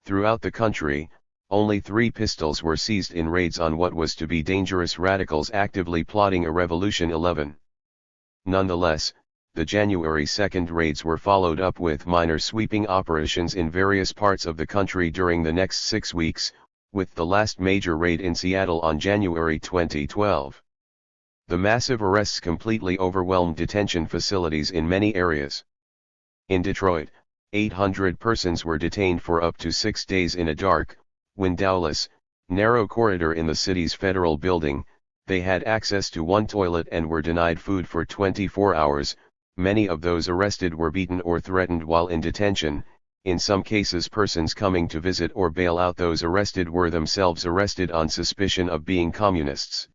Throughout the country, only 3 pistols were seized in raids on what was to be dangerous radicals actively plotting a revolution. 11. Nonetheless, the January 2 raids were followed up with minor sweeping operations in various parts of the country during the next 6 weeks, with the last major raid in Seattle on January 2012. The massive arrests completely overwhelmed detention facilities in many areas. In Detroit, 800 persons were detained for up to 6 days in a dark, windowless, narrow corridor in the city's federal building. They had access to one toilet and were denied food for 24 hours. Many of those arrested were beaten or threatened while in detention. In some cases, persons coming to visit or bail out those arrested were themselves arrested on suspicion of being communists.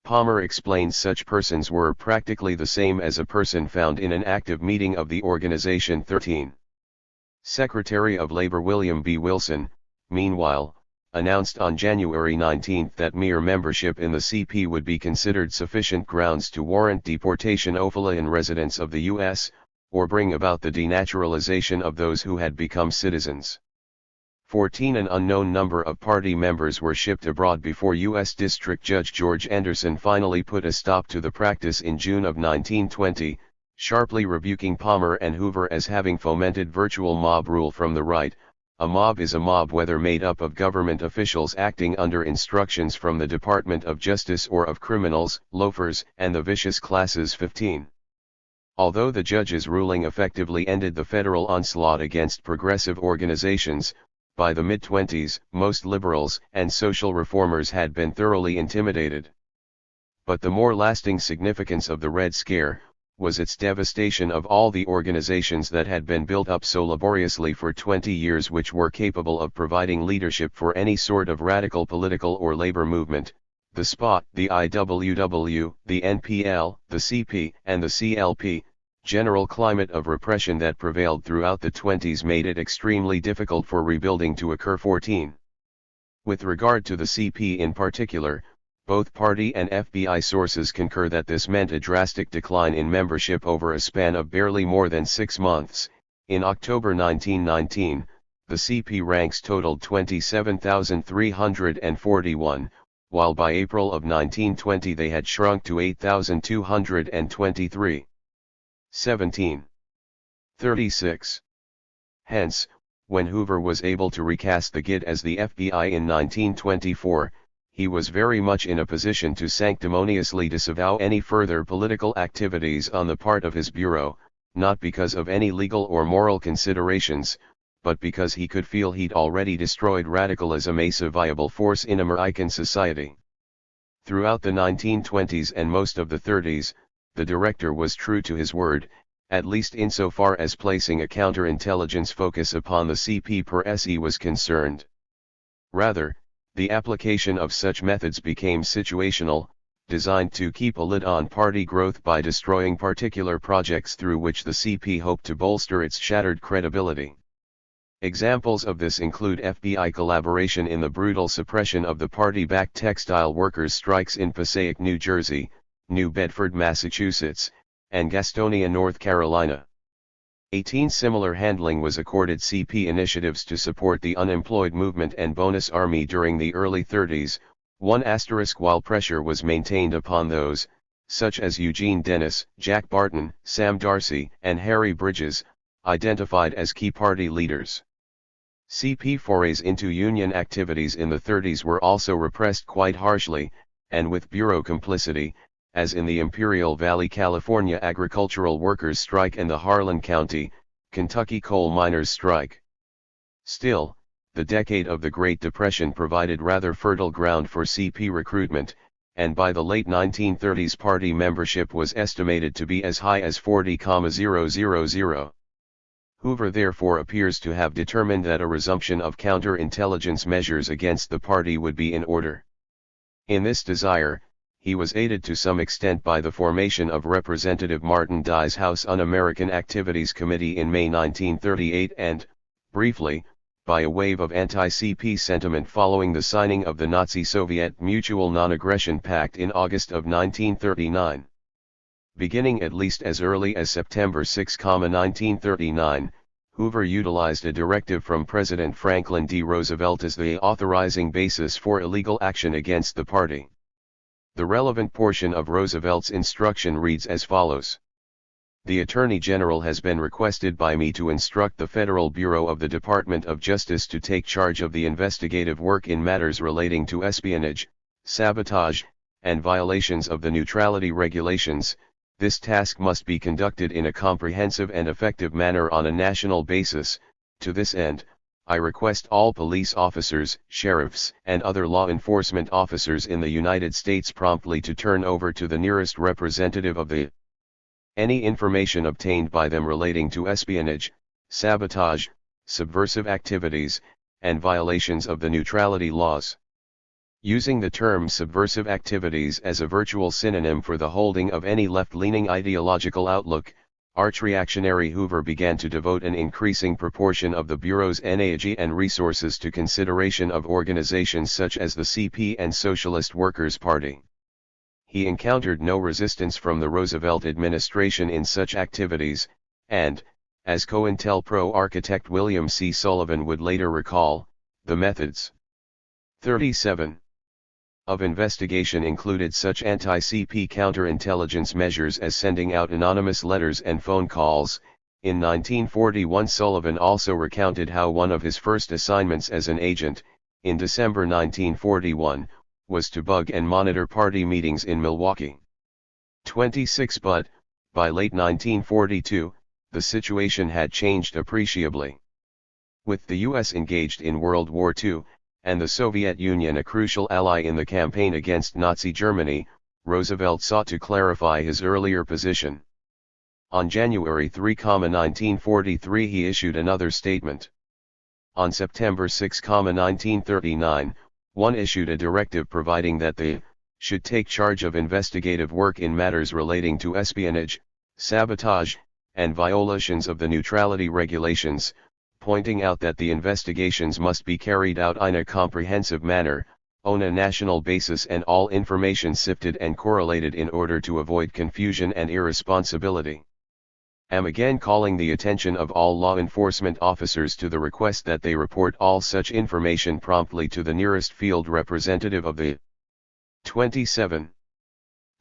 Palmer explains such persons were practically the same as a person found in an active meeting of the organization. 13. Secretary of Labor William B. Wilson, meanwhile, announced on January 19 that mere membership in the CP would be considered sufficient grounds to warrant deportation of alien residents of the U.S., or bring about the denaturalization of those who had become citizens. 14. An unknown number of party members were shipped abroad before U.S. District Judge George Anderson finally put a stop to the practice in June of 1920, sharply rebuking Palmer and Hoover as having fomented virtual mob rule from the right. A mob is a mob whether made up of government officials acting under instructions from the Department of Justice or of criminals, loafers, and the vicious classes. 15. Although the judge's ruling effectively ended the federal onslaught against progressive organizations, by the mid-20s, most liberals and social reformers had been thoroughly intimidated. But the more lasting significance of the Red Scare was its devastation of all the organizations that had been built up so laboriously for 20 years, which were capable of providing leadership for any sort of radical political or labor movement. The SPA, the IWW, the NPL, the CP, and the CLP. General climate of repression that prevailed throughout the 20s made it extremely difficult for rebuilding to occur. 14. With regard to the CP in particular, both party and FBI sources concur that this meant a drastic decline in membership over a span of barely more than 6 months. In October 1919, the CP ranks totaled 27,341, while by April of 1920 they had shrunk to 8,223. 17. 36. Hence, when Hoover was able to recast the GID as the FBI in 1924, he was very much in a position to sanctimoniously disavow any further political activities on the part of his bureau, not because of any legal or moral considerations, but because he could feel he'd already destroyed radicalism, a viable force in American society. Throughout the 1920s and most of the 30s, the director was true to his word, at least insofar as placing a counterintelligence focus upon the CP per se was concerned. Rather, the application of such methods became situational, designed to keep a lid on party growth by destroying particular projects through which the CP hoped to bolster its shattered credibility. Examples of this include FBI collaboration in the brutal suppression of the party-backed textile workers' strikes in Passaic, New Jersey, New Bedford, Massachusetts, and Gastonia, North Carolina. 18. Similar handling was accorded CP initiatives to support the unemployed movement and bonus army during the early 30s, 1*, while pressure was maintained upon those, such as Eugene Dennis, Jack Barton, Sam Darcy, and Harry Bridges, identified as key party leaders. CP forays into union activities in the 30s were also repressed quite harshly, and with bureau complicity, as in the Imperial Valley, California agricultural workers' strike and the Harlan County, Kentucky coal miners' strike. Still, the decade of the Great Depression provided rather fertile ground for CP recruitment, and by the late 1930s party membership was estimated to be as high as 40,000. Hoover therefore appears to have determined that a resumption of counterintelligence measures against the party would be in order. In this desire, he was aided to some extent by the formation of Representative Martin Dye's House Un-American Activities Committee in May 1938 and, briefly, by a wave of anti-CP sentiment following the signing of the Nazi-Soviet Mutual Non-Aggression Pact in August of 1939. Beginning at least as early as September 6, 1939, Hoover utilized a directive from President Franklin D. Roosevelt as the authorizing basis for illegal action against the party. The relevant portion of Roosevelt's instruction reads as follows. The Attorney General has been requested by me to instruct the Federal Bureau of the Department of Justice to take charge of the investigative work in matters relating to espionage, sabotage, and violations of the neutrality regulations. This task must be conducted in a comprehensive and effective manner on a national basis. To this end, I request all police officers, sheriffs, and other law enforcement officers in the United States promptly to turn over to the nearest representative of the any information obtained by them relating to espionage, sabotage, subversive activities, and violations of the neutrality laws. Using the term subversive activities as a virtual synonym for the holding of any left-leaning ideological outlook, arch-reactionary Hoover began to devote an increasing proportion of the Bureau's energy and resources to consideration of organizations such as the CP and Socialist Workers' Party. He encountered no resistance from the Roosevelt administration in such activities, and, as COINTELPRO architect William C. Sullivan would later recall, the methods 37 of investigation included such anti-CP counterintelligence measures as sending out anonymous letters and phone calls. In 1941, Sullivan also recounted how one of his first assignments as an agent, in December 1941, was to bug and monitor party meetings in Milwaukee. 26 But, by late 1942, the situation had changed appreciably. With the U.S. engaged in World War II, and the Soviet Union a crucial ally in the campaign against Nazi Germany, Roosevelt sought to clarify his earlier position. On January 3, 1943 he issued another statement. On September 6, 1939, one issued a directive providing that they should take charge of investigative work in matters relating to espionage, sabotage, and violations of the neutrality regulations, pointing out that the investigations must be carried out in a comprehensive manner, on a national basis, and all information sifted and correlated in order to avoid confusion and irresponsibility. Am again calling the attention of all law enforcement officers to the request that they report all such information promptly to the nearest field representative of the 27.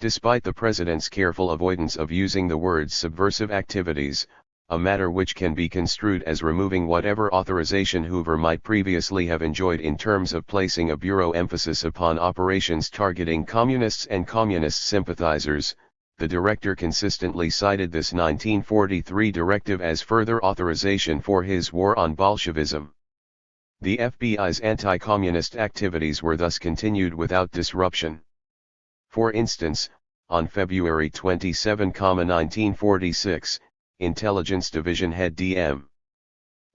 Despite the President's careful avoidance of using the words subversive activities, a matter which can be construed as removing whatever authorization Hoover might previously have enjoyed in terms of placing a Bureau emphasis upon operations targeting communists and communist sympathizers, the director consistently cited this 1943 directive as further authorization for his war on Bolshevism. The FBI's anti-communist activities were thus continued without disruption. For instance, on February 27, 1946, Intelligence Division Head D.M.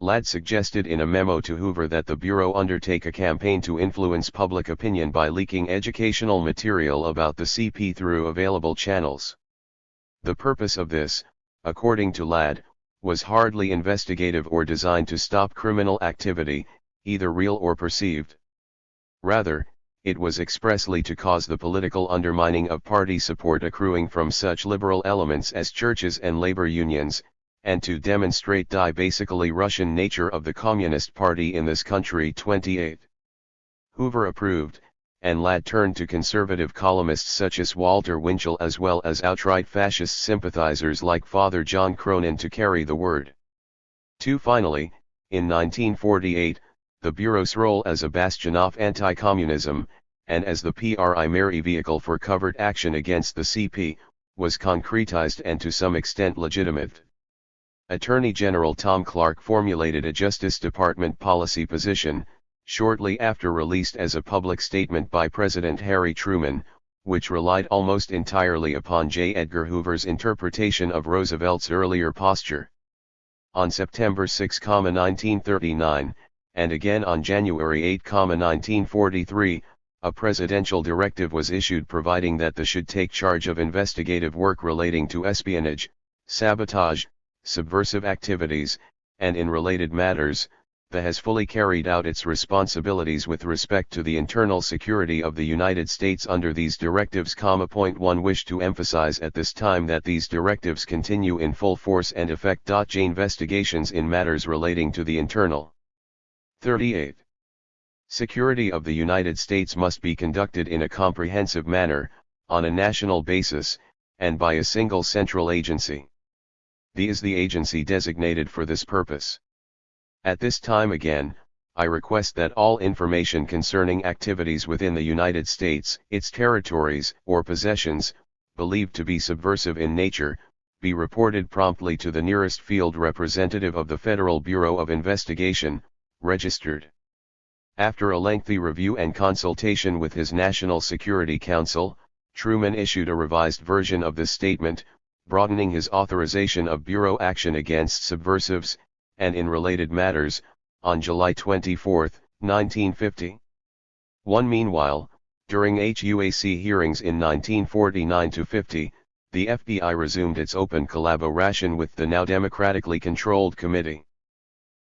Ladd suggested in a memo to Hoover that the Bureau undertake a campaign to influence public opinion by leaking educational material about the CP through available channels. The purpose of this, according to Ladd, was hardly investigative or designed to stop criminal activity, either real or perceived. Rather, it was expressly to cause the political undermining of party support accruing from such liberal elements as churches and labor unions, and to demonstrate the basically Russian nature of the Communist Party in this country. 28. Hoover approved, and Ladd turned to conservative columnists such as Walter Winchell as well as outright fascist sympathizers like Father John Cronin to carry the word. 2. Finally, in 1948, the Bureau's role as a bastion of anti-communism, and as the primary vehicle for covert action against the CP, was concretized and to some extent legitimate. Attorney General Tom Clark formulated a Justice Department policy position, shortly after released as a public statement by President Harry Truman, which relied almost entirely upon J. Edgar Hoover's interpretation of Roosevelt's earlier posture. On September 6, 1939, and again on January 8, 1943, a presidential directive was issued providing that the should take charge of investigative work relating to espionage, sabotage, subversive activities, and in related matters, the has fully carried out its responsibilities with respect to the internal security of the United States under these directives. Point 1 Wish to emphasize at this time that these directives continue in full force and effect. J. Investigations in matters relating to the internal 38. Security of the United States must be conducted in a comprehensive manner, on a national basis, and by a single central agency. The is the agency designated for this purpose. At this time again, I request that all information concerning activities within the United States, its territories, or possessions, believed to be subversive in nature, be reported promptly to the nearest field representative of the Federal Bureau of Investigation, registered. After a lengthy review and consultation with his National Security Council, Truman issued a revised version of this statement, broadening his authorization of Bureau action against subversives, and in related matters, on July 24, 1950. Meanwhile, during HUAC hearings in 1949-50, the FBI resumed its open collaboration with the now democratically controlled committee.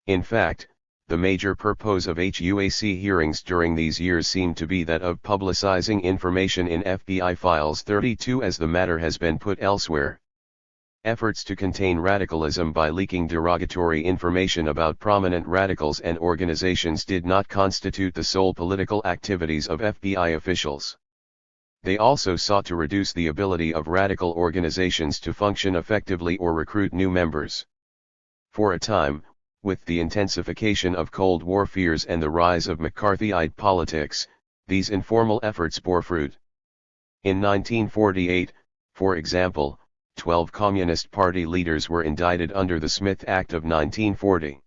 In fact, the major purpose of HUAC hearings during these years seemed to be that of publicizing information in FBI Files 32, as the matter has been put elsewhere. Efforts to contain radicalism by leaking derogatory information about prominent radicals and organizations did not constitute the sole political activities of FBI officials. They also sought to reduce the ability of radical organizations to function effectively or recruit new members. For a time, with the intensification of Cold War fears and the rise of McCarthyite politics, these informal efforts bore fruit. In 1948, for example, 12 Communist Party leaders were indicted under the Smith Act of 1940.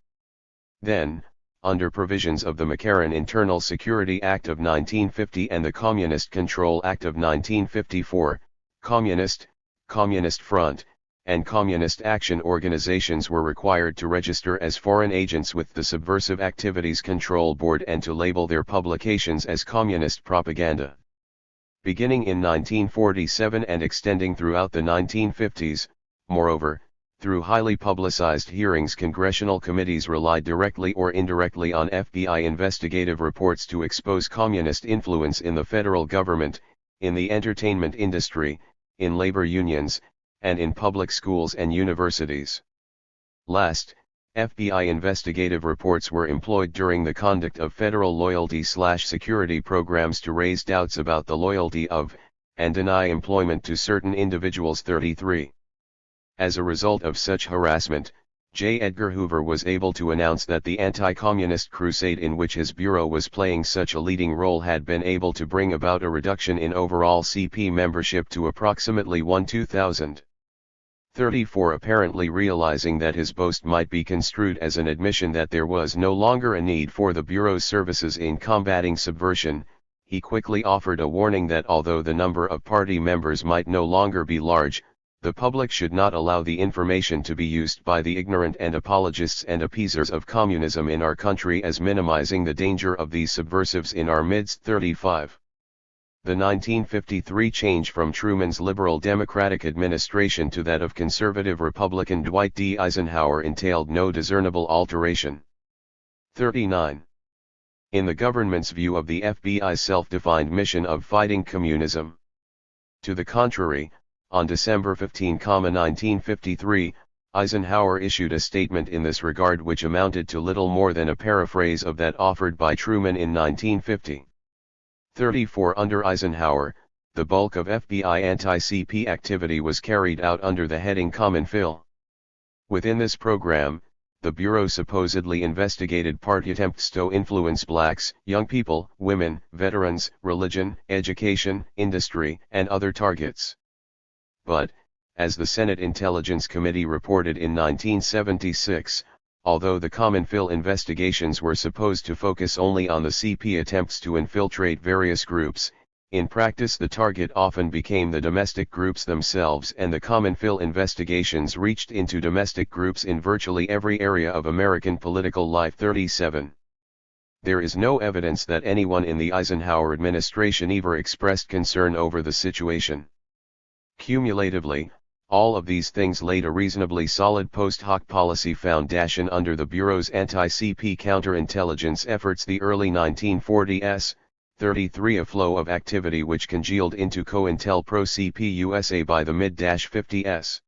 Then, under provisions of the McCarran Internal Security Act of 1950 and the Communist Control Act of 1954, Communist, Communist Front, and Communist Action organizations were required to register as foreign agents with the Subversive Activities Control Board and to label their publications as communist propaganda. Beginning in 1947 and extending throughout the 1950s, moreover, through highly publicized hearings, congressional committees relied directly or indirectly on FBI investigative reports to expose communist influence in the federal government, in the entertainment industry, in labor unions, and in public schools and universities. Last, FBI investigative reports were employed during the conduct of federal loyalty/security programs to raise doubts about the loyalty of, and deny employment to certain individuals. 33. As a result of such harassment, J. Edgar Hoover was able to announce that the anti-communist crusade in which his bureau was playing such a leading role had been able to bring about a reduction in overall CP membership to approximately 1,000. 34. Apparently realizing that his boast might be construed as an admission that there was no longer a need for the Bureau's services in combating subversion, he quickly offered a warning that although the number of party members might no longer be large, the public should not allow the information to be used by the ignorant and apologists and appeasers of communism in our country as minimizing the danger of these subversives in our midst. 35. The 1953 change from Truman's liberal Democratic administration to that of conservative Republican Dwight D. Eisenhower entailed no discernible alteration. 39. In the government's view of the FBI's self-defined mission of fighting communism. To the contrary, on December 15, 1953, Eisenhower issued a statement in this regard which amounted to little more than a paraphrase of that offered by Truman in 1950. 34. Under Eisenhower, the bulk of FBI anti-CP activity was carried out under the heading Common Phil. Within this program, the Bureau supposedly investigated party attempts to influence blacks, young people, women, veterans, religion, education, industry, and other targets. But, as the Senate Intelligence Committee reported in 1976, although the Cominfil investigations were supposed to focus only on the CP attempts to infiltrate various groups, in practice the target often became the domestic groups themselves, and the Cominfil investigations reached into domestic groups in virtually every area of American political life. 37. There is no evidence that anyone in the Eisenhower administration ever expressed concern over the situation. Cumulatively, all of these things laid a reasonably solid post hoc policy foundation under the Bureau's anti-CP counterintelligence efforts. The early 1940s, 33, a flow of activity which congealed into COINTELPRO CP USA by the mid-50s.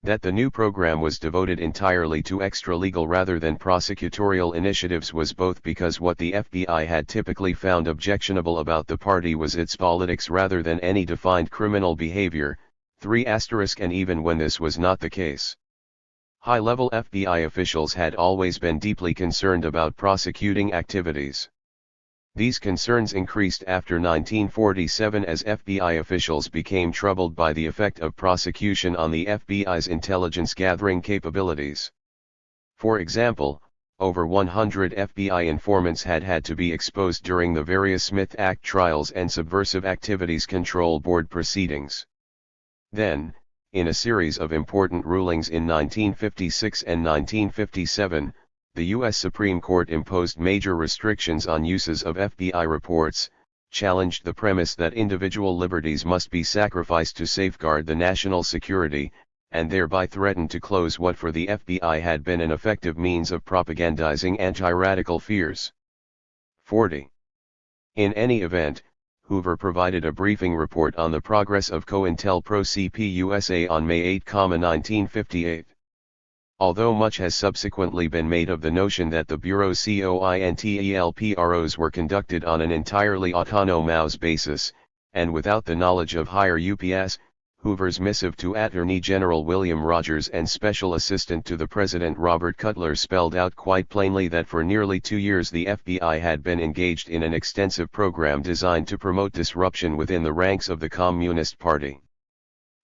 That the new program was devoted entirely to extra-legal rather than prosecutorial initiatives was both because what the FBI had typically found objectionable about the party was its politics rather than any defined criminal behavior, 3*, and even when this was not the case. High-level FBI officials had always been deeply concerned about prosecuting activities. These concerns increased after 1947 as FBI officials became troubled by the effect of prosecution on the FBI's intelligence-gathering capabilities. For example, over 100 FBI informants had to be exposed during the various Smith Act trials and Subversive Activities Control Board proceedings. Then, in a series of important rulings in 1956 and 1957, the U.S. Supreme Court imposed major restrictions on uses of FBI reports, challenged the premise that individual liberties must be sacrificed to safeguard the national security, and thereby threatened to close what for the FBI had been an effective means of propagandizing anti-radical fears. 40. In any event, Hoover provided a briefing report on the progress of COINTELPRO CP USA on May 8, 1958. Although much has subsequently been made of the notion that the Bureau's COINTELPROs were conducted on an entirely autonomous basis, and without the knowledge of higher UPS, Hoover's missive to Attorney General William Rogers and Special Assistant to the President Robert Cutler spelled out quite plainly that for nearly 2 years the FBI had been engaged in an extensive program designed to promote disruption within the ranks of the Communist Party.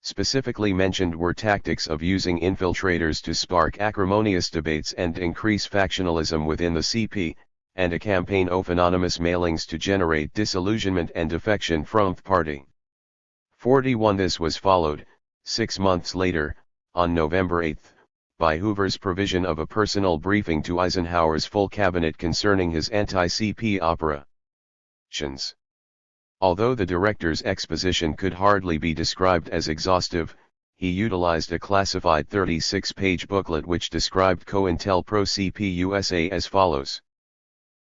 Specifically mentioned were tactics of using infiltrators to spark acrimonious debates and increase factionalism within the CP, and a campaign of anonymous mailings to generate disillusionment and defection from the party. 41. This was followed, 6 months later, on November 8, by Hoover's provision of a personal briefing to Eisenhower's full cabinet concerning his anti-CP operations. Although the director's exposition could hardly be described as exhaustive, he utilized a classified 36-page booklet which described COINTELPRO CP USA as follows.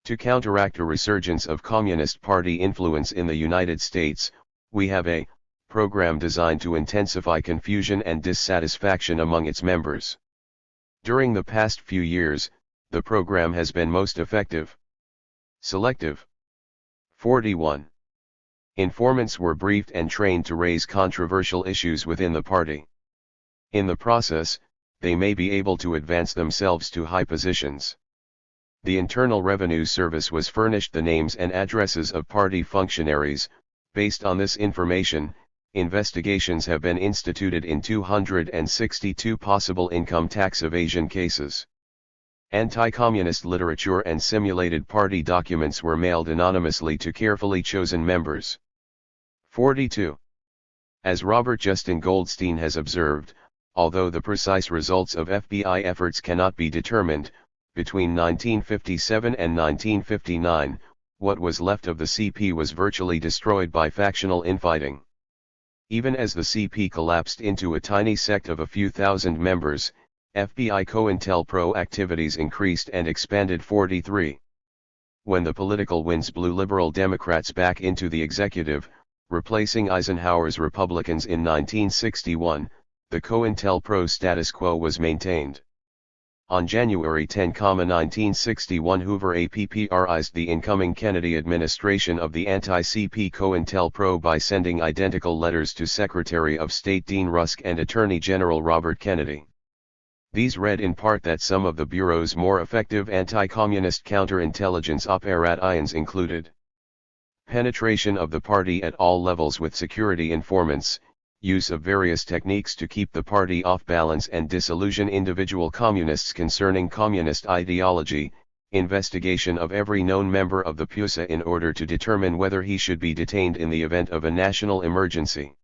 To counteract a resurgence of Communist Party influence in the United States, we have a program designed to intensify confusion and dissatisfaction among its members. During the past few years, the program has been most effective. Selective. 41. Informants were briefed and trained to raise controversial issues within the party. In the process, they may be able to advance themselves to high positions. The Internal Revenue Service was furnished the names and addresses of party functionaries. Based on this information, investigations have been instituted in 262 possible income tax evasion cases. Anti-communist literature and simulated party documents were mailed anonymously to carefully chosen members. 42. As Robert Justin Goldstein has observed, although the precise results of FBI efforts cannot be determined, between 1957 and 1959, what was left of the CP was virtually destroyed by factional infighting. Even as the CP collapsed into a tiny sect of a few thousand members, FBI COINTELPRO activities increased and expanded. 43. When the political winds blew liberal Democrats back into the executive, replacing Eisenhower's Republicans in 1961, the COINTELPRO status quo was maintained. On January 10, 1961, Hoover APPRized the incoming Kennedy administration of the anti-CP COINTELPRO by sending identical letters to Secretary of State Dean Rusk and Attorney General Robert Kennedy. These read in part that some of the Bureau's more effective anti-communist counterintelligence operations included penetration of the party at all levels with security informants, use of various techniques to keep the party off balance and disillusion individual communists concerning communist ideology, investigation of every known member of the PUSA in order to determine whether he should be detained in the event of a national emergency.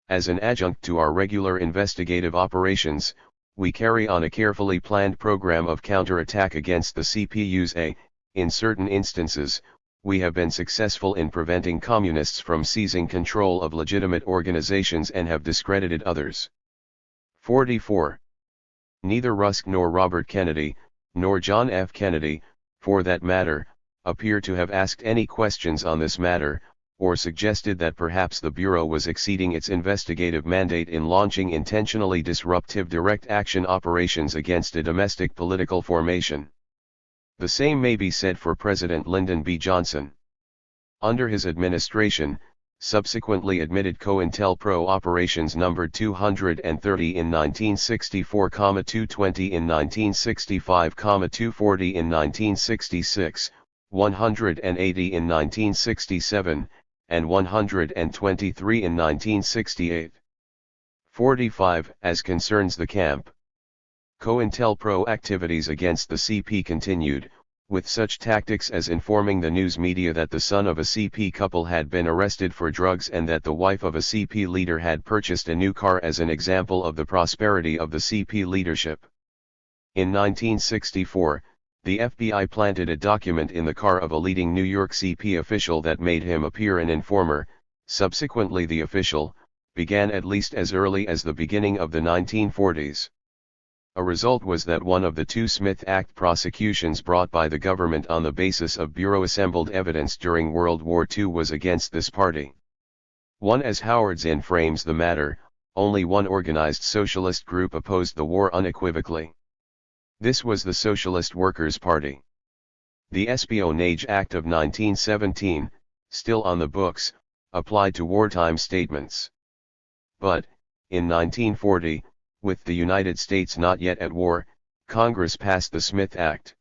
As an adjunct to our regular investigative operations, we carry on a carefully planned program of counterattack against the CPUSA. In certain instances, we have been successful in preventing communists from seizing control of legitimate organizations and have discredited others. 44. Neither Rusk nor Robert Kennedy, nor John F. Kennedy, for that matter, appear to have asked any questions on this matter, or suggested that perhaps the Bureau was exceeding its investigative mandate in launching intentionally disruptive direct action operations against a domestic political formation. The same may be said for President Lyndon B. Johnson. Under his administration, subsequently admitted COINTELPRO operations numbered 230 in 1964, 220 in 1965, 240 in 1966, 180 in 1967, and 123 in 1968. 45. As concerns the camp, COINTELPRO activities against the CP continued, with such tactics as informing the news media that the son of a CP couple had been arrested for drugs and that the wife of a CP leader had purchased a new car as an example of the prosperity of the CP leadership. In 1964, the FBI planted a document in the car of a leading New York CP official that made him appear an informer. Subsequently, the official began at least as early as the beginning of the 1940s. A result was that one of the two Smith Act prosecutions brought by the government on the basis of Bureau-assembled evidence during World War II was against this party. One, as Howard Zinn frames the matter, only one organized socialist group opposed the war unequivocally. This was the Socialist Workers' Party. The Espionage Act of 1917, still on the books, applied to wartime statements. But, in 1940, with the United States not yet at war, Congress passed the Smith Act.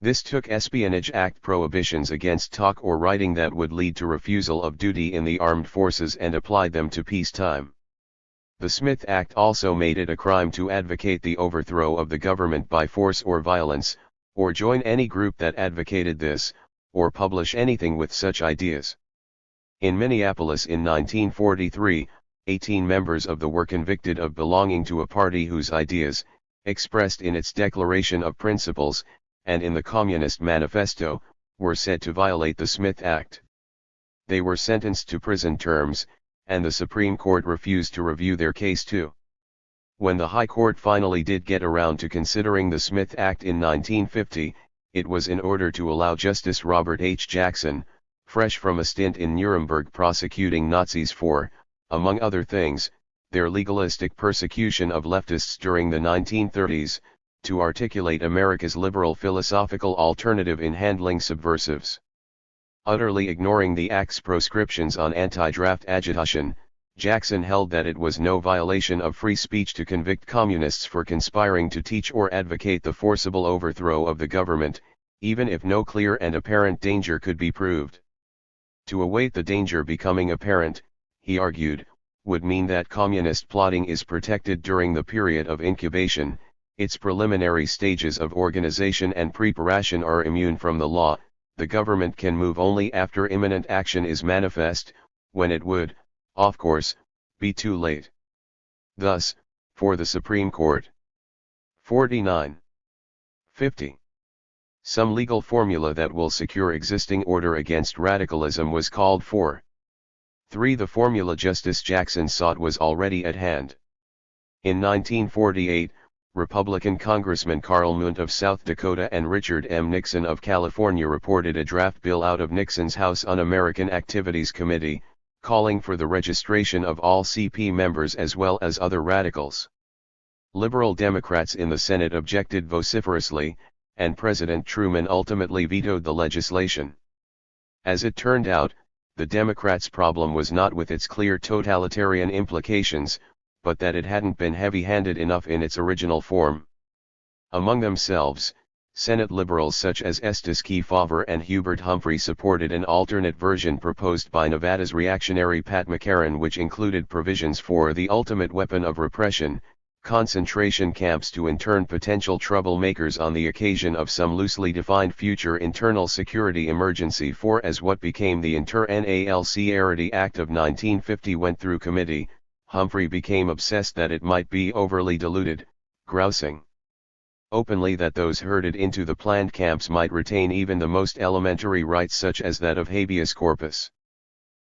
This took Espionage Act prohibitions against talk or writing that would lead to refusal of duty in the armed forces and applied them to peacetime. The Smith Act also made it a crime to advocate the overthrow of the government by force or violence, or join any group that advocated this, or publish anything with such ideas. In Minneapolis in 1943, 18 members of the were convicted of belonging to a party whose ideas, expressed in its Declaration of Principles, and in the Communist Manifesto, were said to violate the Smith Act. They were sentenced to prison terms, and the Supreme Court refused to review their case too. When the High Court finally did get around to considering the Smith Act in 1950, it was in order to allow Justice Robert H. Jackson, fresh from a stint in Nuremberg prosecuting Nazis for, among other things, their legalistic persecution of leftists during the 1930s, to articulate America's liberal philosophical alternative in handling subversives. Utterly ignoring the Act's proscriptions on anti-draft agitation, Jackson held that it was no violation of free speech to convict communists for conspiring to teach or advocate the forcible overthrow of the government, even if no clear and apparent danger could be proved. To await the danger becoming apparent, he argued, would mean that communist plotting is protected during the period of incubation, its preliminary stages of organization and preparation are immune from the law, the government can move only after imminent action is manifest, when it would, of course, be too late. Thus, for the Supreme Court. 49. 50. Some legal formula that will secure existing order against radicalism was called for. 3. The formula Justice Jackson sought was already at hand. In 1948, Republican Congressman Carl Munt of South Dakota and Richard M. Nixon of California reported a draft bill out of Nixon's House Un-American Activities Committee, calling for the registration of all CP members as well as other radicals. Liberal Democrats in the Senate objected vociferously, and President Truman ultimately vetoed the legislation. As it turned out, the Democrats' problem was not with its clear totalitarian implications, but that it hadn't been heavy-handed enough in its original form. Among themselves, Senate liberals such as Estes Kefauver and Hubert Humphrey supported an alternate version proposed by Nevada's reactionary Pat McCarran, which included provisions for the ultimate weapon of repression, concentration camps to intern potential troublemakers on the occasion of some loosely defined future internal security emergency. For as what became the Inter-NALCRD Act of 1950 went through committee, Humphrey became obsessed that it might be overly diluted, grousing openly that those herded into the planned camps might retain even the most elementary rights such as that of habeas corpus.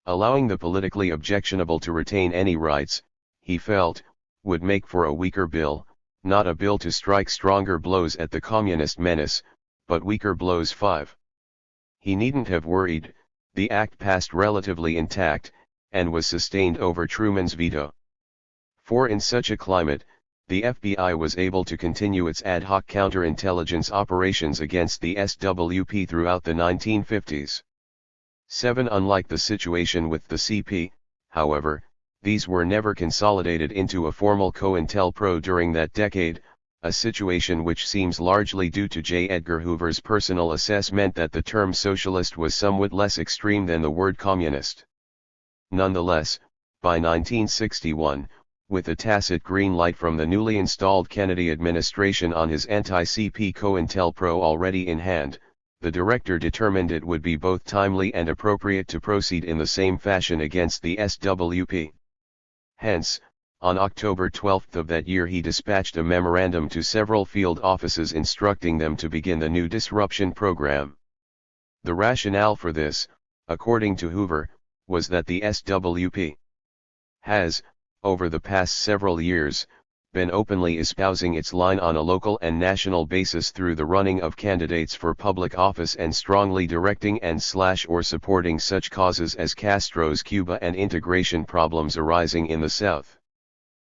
Allowing the politically objectionable to retain any rights, he felt, would make for a weaker bill, not a bill to strike stronger blows at the communist menace, but weaker blows. 5. He needn't have worried, the act passed relatively intact, and was sustained over Truman's veto. For in such a climate, the FBI was able to continue its ad hoc counterintelligence operations against the SWP throughout the 1950s. 7. Unlike the situation with the CP, however, these were never consolidated into a formal COINTELPRO during that decade, a situation which seems largely due to J. Edgar Hoover's personal assessment that the term socialist was somewhat less extreme than the word communist. Nonetheless, by 1961, with a tacit green light from the newly installed Kennedy administration on his anti-CP COINTELPRO already in hand, the director determined it would be both timely and appropriate to proceed in the same fashion against the SWP. Hence, on October 12 of that year he dispatched a memorandum to several field offices instructing them to begin the new disruption program. The rationale for this, according to Hoover, was that the SWP has, over the past several years, been openly espousing its line on a local and national basis through the running of candidates for public office and strongly directing and/or supporting such causes as Castro's Cuba and integration problems arising in the South.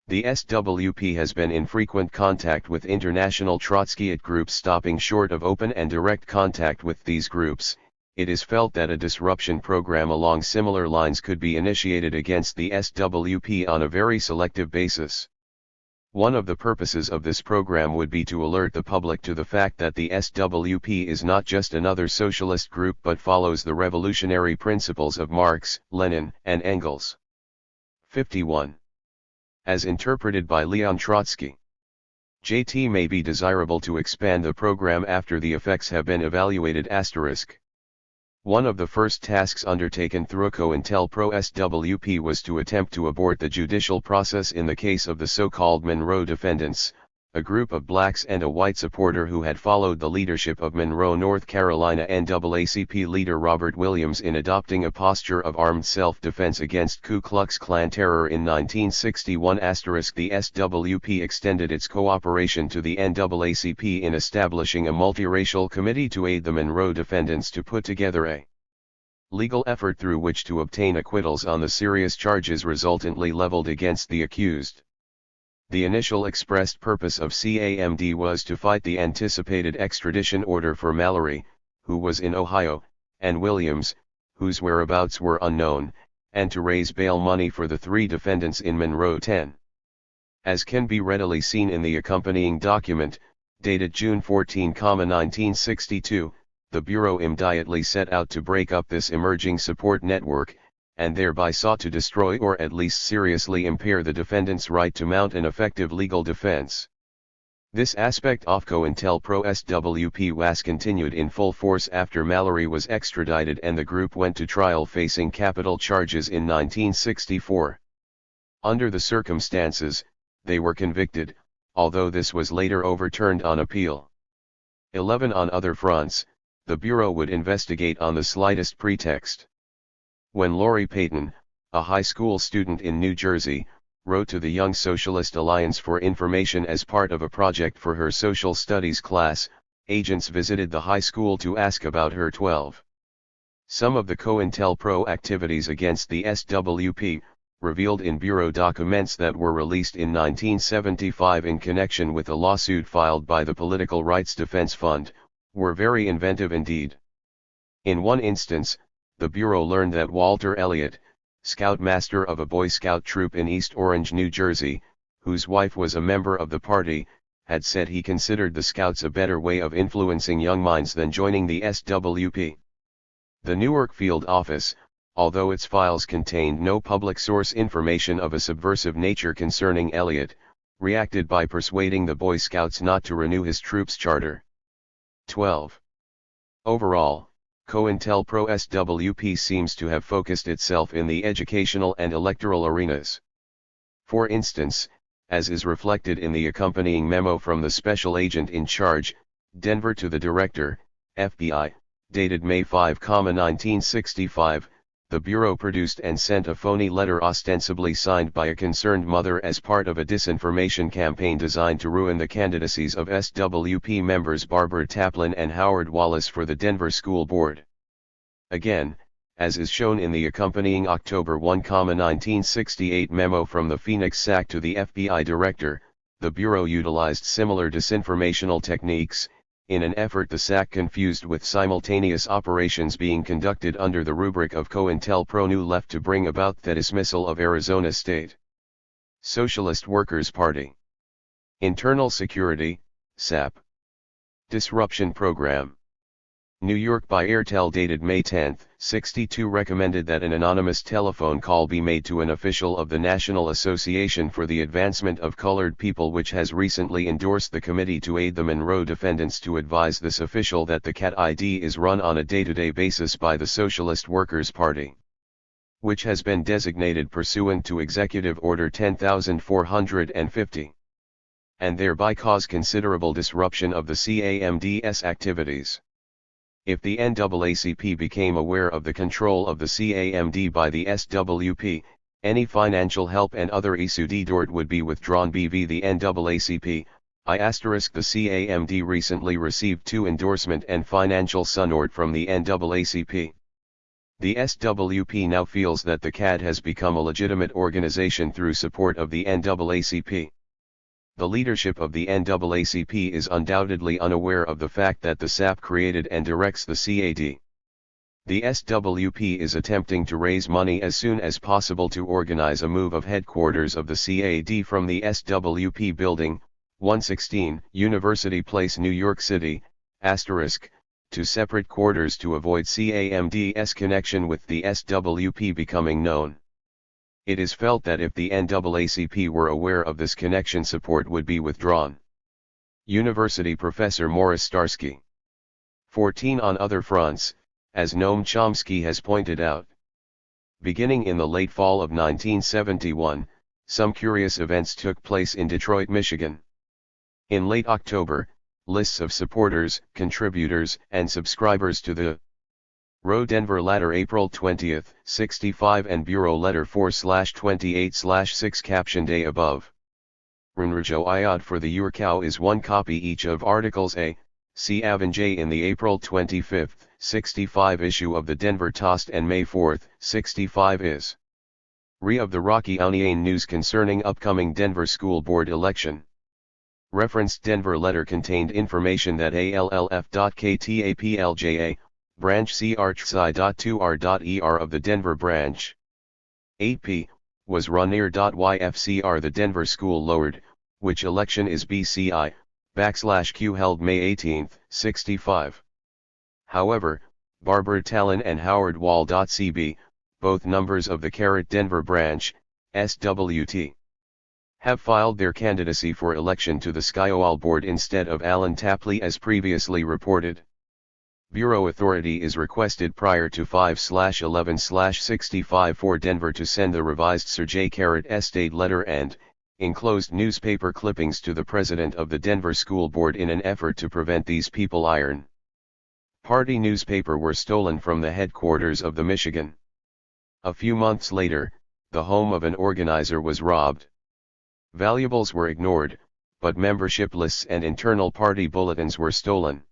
The SWP has been in frequent contact with international Trotskyite groups. Stopping short of open and direct contact with these groups, it is felt that a disruption program along similar lines could be initiated against the SWP on a very selective basis. One of the purposes of this program would be to alert the public to the fact that the SWP is not just another socialist group but follows the revolutionary principles of Marx, Lenin, and Engels. 51. As interpreted by Leon Trotsky, JT may be desirable to expand the program after the effects have been evaluated. One of the first tasks undertaken through COINTELPRO SWP was to attempt to abort the judicial process in the case of the so-called Monroe defendants, a group of blacks and a white supporter who had followed the leadership of Monroe, North Carolina NAACP leader Robert Williams in adopting a posture of armed self-defense against Ku Klux Klan terror in 1961. The SWP extended its cooperation to the NAACP in establishing a multiracial committee to aid the Monroe defendants to put together a legal effort through which to obtain acquittals on the serious charges resultantly leveled against the accused. The initial expressed purpose of CAMD was to fight the anticipated extradition order for Mallory, who was in Ohio, and Williams, whose whereabouts were unknown, and to raise bail money for the three defendants in Monroe 10. As can be readily seen in the accompanying document, dated June 14, 1962, the Bureau immediately set out to break up this emerging support network, and thereby sought to destroy or at least seriously impair the defendant's right to mount an effective legal defense. This aspect of COINTELPRO SWP was continued in full force after Mallory was extradited and the group went to trial facing capital charges in 1964. Under the circumstances, they were convicted, although this was later overturned on appeal. 11. On other fronts, the Bureau would investigate on the slightest pretext. When Lori Payton, a high school student in New Jersey, wrote to the Young Socialist Alliance for information as part of a project for her social studies class, agents visited the high school to ask about her. 12. Some of the COINTELPRO activities against the SWP, revealed in Bureau documents that were released in 1975 in connection with a lawsuit filed by the Political Rights Defense Fund, were very inventive indeed. In one instance, the Bureau learned that Walter Elliott, scoutmaster of a Boy Scout troop in East Orange, New Jersey, whose wife was a member of the party, had said he considered the Scouts a better way of influencing young minds than joining the SWP. The Newark field office, although its files contained no public source information of a subversive nature concerning Elliot, reacted by persuading the Boy Scouts not to renew his troop's charter. 12. Overall, COINTELPRO SWP seems to have focused itself in the educational and electoral arenas. For instance, as is reflected in the accompanying memo from the special agent in charge, Denver to the director, FBI, dated May 5, 1965, the Bureau produced and sent a phony letter ostensibly signed by a concerned mother as part of a disinformation campaign designed to ruin the candidacies of SWP members Barbara Taplin and Howard Wallace for the Denver School Board. Again, as is shown in the accompanying October 1, 1968 memo from the Phoenix SAC to the FBI director, the Bureau utilized similar disinformational techniques, in an effort the SAC confused with simultaneous operations being conducted under the rubric of COINTELPRO New Left to bring about the dismissal of Arizona State Socialist Workers' Party Internal Security, SAP Disruption Program. New York by Airtel dated May 10, 62 recommended that an anonymous telephone call be made to an official of the National Association for the Advancement of Colored People, which has recently endorsed the Committee to Aid the Monroe Defendants, to advise this official that the CAT ID is run on a day-to-day basis by the Socialist Workers' Party, which has been designated pursuant to Executive Order 10,450, and thereby cause considerable disruption of the CAMD's activities. If the NAACP became aware of the control of the CAMD by the SWP, any financial help and other issues would be withdrawn bv the NAACP. The CAMD recently received 2 endorsement and financial support from the NAACP. The SWP now feels that the CAD has become a legitimate organization through support of the NAACP. The leadership of the NAACP is undoubtedly unaware of the fact that the SAP created and directs the CAD. The SWP is attempting to raise money as soon as possible to organize a move of headquarters of the CAD from the SWP building, 116 University Place, New York City, to separate quarters to avoid CAMD's connection with the SWP becoming known. It is felt that if the NAACP were aware of this connection, support would be withdrawn. University professor Morris Starsky. 14 On other fronts, as Noam Chomsky has pointed out, beginning in the late fall of 1971, some curious events took place in Detroit, Michigan. In late October, lists of supporters, contributors, and subscribers to the Row Denver Ladder April 20, 65 and Bureau Letter 4/28/6 captioned A above. Runrajo Iod for the Urcow is 1 copy each of Articles A, C, Av and J in the April 25, 65 issue of the Denver Toast, and May 4, 65 is Re of the Rocky Onion News concerning upcoming Denver School Board election. Referenced Denver letter contained information that ALLF.KTAPLJA, branch CRCI.2R.ER of the Denver branch 8P, was Rainier.YFCR the Denver school lowered, which election is BCI/Q held May 18, 65. However, Barbara Taplin and Howard Wall.CB, both numbers of the Denver branch, SWT, have filed their candidacy for election to the SCIOAL board instead of Alan Tapley as previously reported. Bureau authority is requested prior to 5/11/65 for Denver to send the revised Sir J. Estate letter and enclosed newspaper clippings to the president of the Denver School Board in an effort to prevent these people iron party newspaper were stolen from the headquarters of the Michigan. A few months later, the home of an organizer was robbed. Valuables were ignored, but membership lists and internal party bulletins were stolen.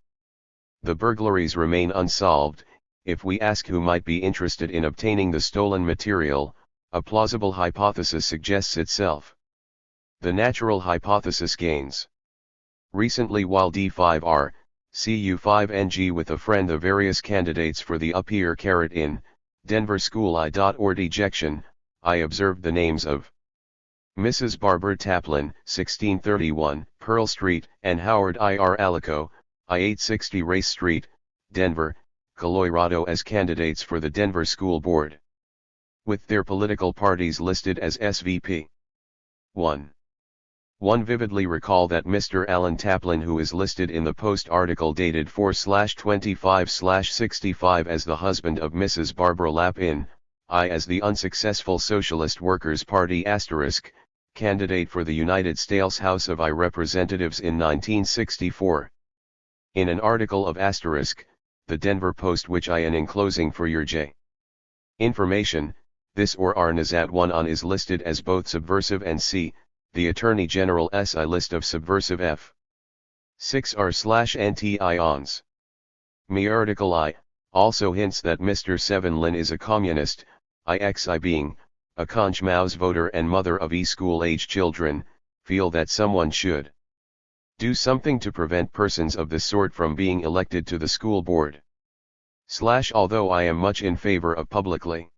The burglaries remain unsolved. If we ask who might be interested in obtaining the stolen material, a plausible hypothesis suggests itself. The natural hypothesis gains. Recently, while D5R, CU5NG with a friend, the various candidates for the up here in Denver School I.Org ejection. I observed the names of Mrs. Barbara Taplin, 1631, Pearl Street, and Howard I.R. Alico, I-860 Race Street, Denver, Colorado as candidates for the Denver School Board, with their political parties listed as SVP. 1. One vividly recall that Mr. Alan Taplin, who is listed in the Post article dated 4/25/65 as the husband of Mrs. Barbara Lapin, I as the unsuccessful Socialist Workers' Party *, candidate for the United States House of I Representatives in 1964. In an article of *, the Denver Post, which I am enclosing for your J. information, this or Arnazat 1 on is listed as both subversive and C, the Attorney General's I list of subversive F. 6R/anti-ions. Me article I, also hints that Mr. Seven Lin is a communist, I being, a Conch Mao's voter and mother of school-age children, feel that someone should do something to prevent persons of this sort from being elected to the school board. Although I am much in favor of publicly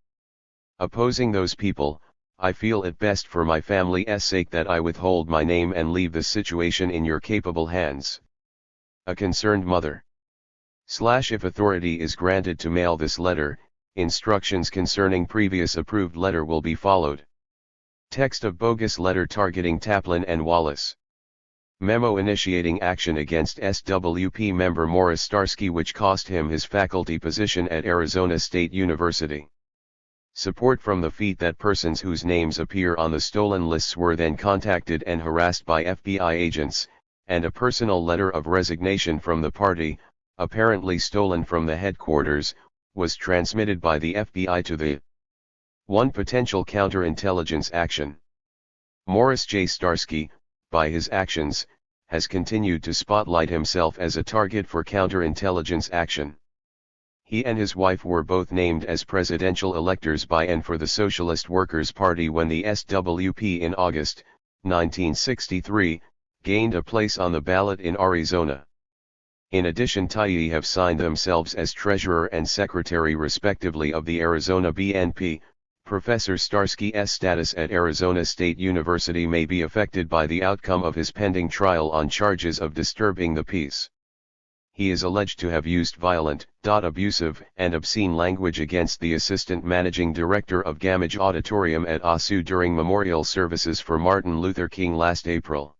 opposing those people, I feel it best for my family's sake that I withhold my name and leave the situation in your capable hands. A concerned mother. If authority is granted to mail this letter, instructions concerning previous approved letter will be followed. Text of bogus letter targeting Taplin and Wallace. Memo initiating action against SWP member Morris Starsky, which cost him his faculty position at Arizona State University. Support from the feat that persons whose names appear on the stolen lists were then contacted and harassed by FBI agents, and a personal letter of resignation from the party, apparently stolen from the headquarters, was transmitted by the FBI to the one potential counterintelligence action. Morris J. Starsky, by his actions, has continued to spotlight himself as a target for counterintelligence action. He and his wife were both named as presidential electors by and for the Socialist Workers' Party when the SWP in August 1963 gained a place on the ballot in Arizona. In addition, they have signed themselves as treasurer and secretary respectively of the Arizona BNP. Professor Starsky's status at Arizona State University may be affected by the outcome of his pending trial on charges of disturbing the peace. He is alleged to have used violent, abusive, and obscene language against the assistant managing director of Gamage Auditorium at ASU during memorial services for Martin Luther King last April.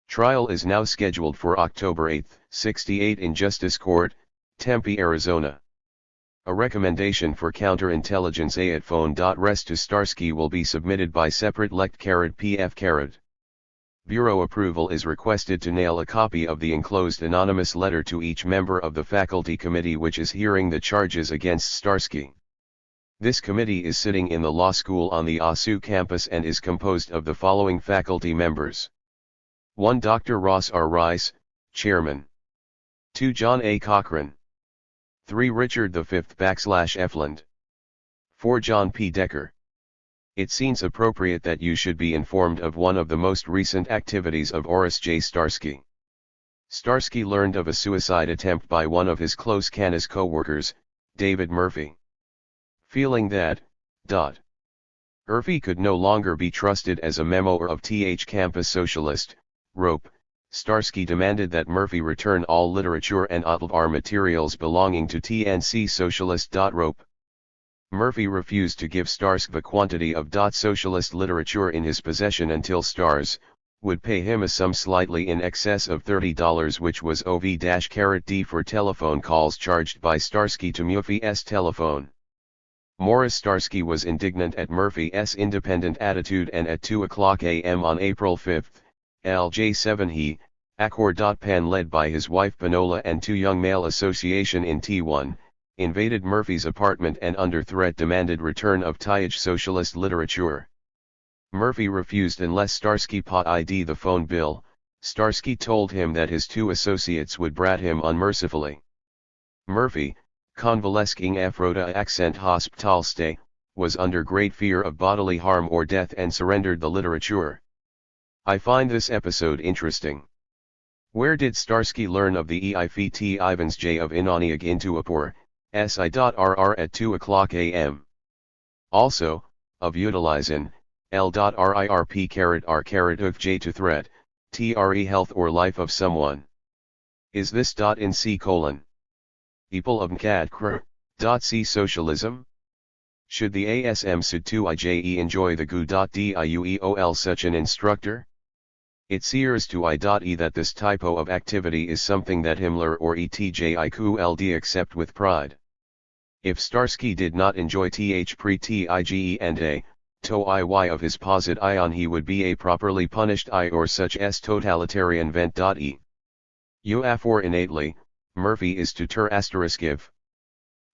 Trial is now scheduled for October 8, 68 in Justice Court, Tempe, Arizona. A recommendation for counterintelligence at phone.res to Starsky will be submitted by separate lect-pf. Bureau approval is requested to nail a copy of the enclosed anonymous letter to each member of the faculty committee which is hearing the charges against Starsky. This committee is sitting in the law school on the ASU campus and is composed of the following faculty members. 1. Dr. Ross R. Rice, Chairman. 2. John A. Cochran. 3. Richard V. Efland. 4. John P. Decker. It seems appropriate that you should be informed of one of the most recent activities of Morris J. Starsky. Starsky learned of a suicide attempt by one of his close campus co-workers, David Murphy. Feeling that, Murphy could no longer be trusted as a member of Campus Socialist, ROPE, Starsky demanded that Murphy return all literature and OTLR materials belonging to TNC Socialist. ROPE. Murphy refused to give Starsky the quantity of socialist literature in his possession until Stars would pay him a sum slightly in excess of $30, which was OV-D for telephone calls charged by Starsky to Murphy's telephone. Morris Starsky was indignant at Murphy's independent attitude, and at 2:00 a.m. on April 5, LJ7 he, Accord.Pan led by his wife Panola and 2 young male association in T1, invaded Murphy's apartment and under threat demanded return of TH socialist literature. Murphy refused unless Starsky paid the phone bill. Starsky told him that his 2 associates would brat him unmercifully. Murphy, convalescing after accent hospital stay, was under great fear of bodily harm or death and surrendered the literature. I find this episode interesting. Where did Starsky learn of the EIFT Ivans J of Inaniag into Apur, SI.RR at 2 o'clock a.m. Also, of utilizing, L.RIRP_R_UF to threat, TRE health or life of someone. Is this in C:? People of Mkad C socialism? Should the ASM Sud 2 IJE enjoy the GU.DIUEOL such an instructor? It seems to I.E that this type of activity is something that Himmler or ETJIQLD accept with pride. If Starsky did not enjoy th pre tige and a to iy of his posit ion, he would be a properly punished I or such s totalitarian vent.e. For innately, Murphy is to ter *give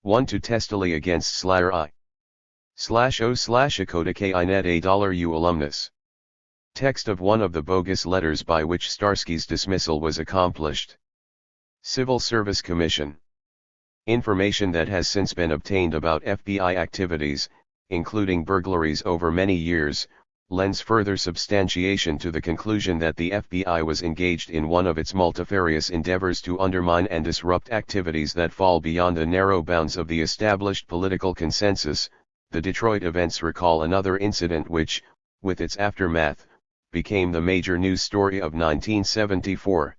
1 to testily against slayer I /o/akota kinet $u alumnus. Text of one of the bogus letters by which Starsky's dismissal was accomplished. Civil Service Commission. Information that has since been obtained about FBI activities, including burglaries over many years, lends further substantiation to the conclusion that the FBI was engaged in one of its multifarious endeavors to undermine and disrupt activities that fall beyond the narrow bounds of the established political consensus. The Detroit events recall another incident which, with its aftermath, became the major news story of 1974.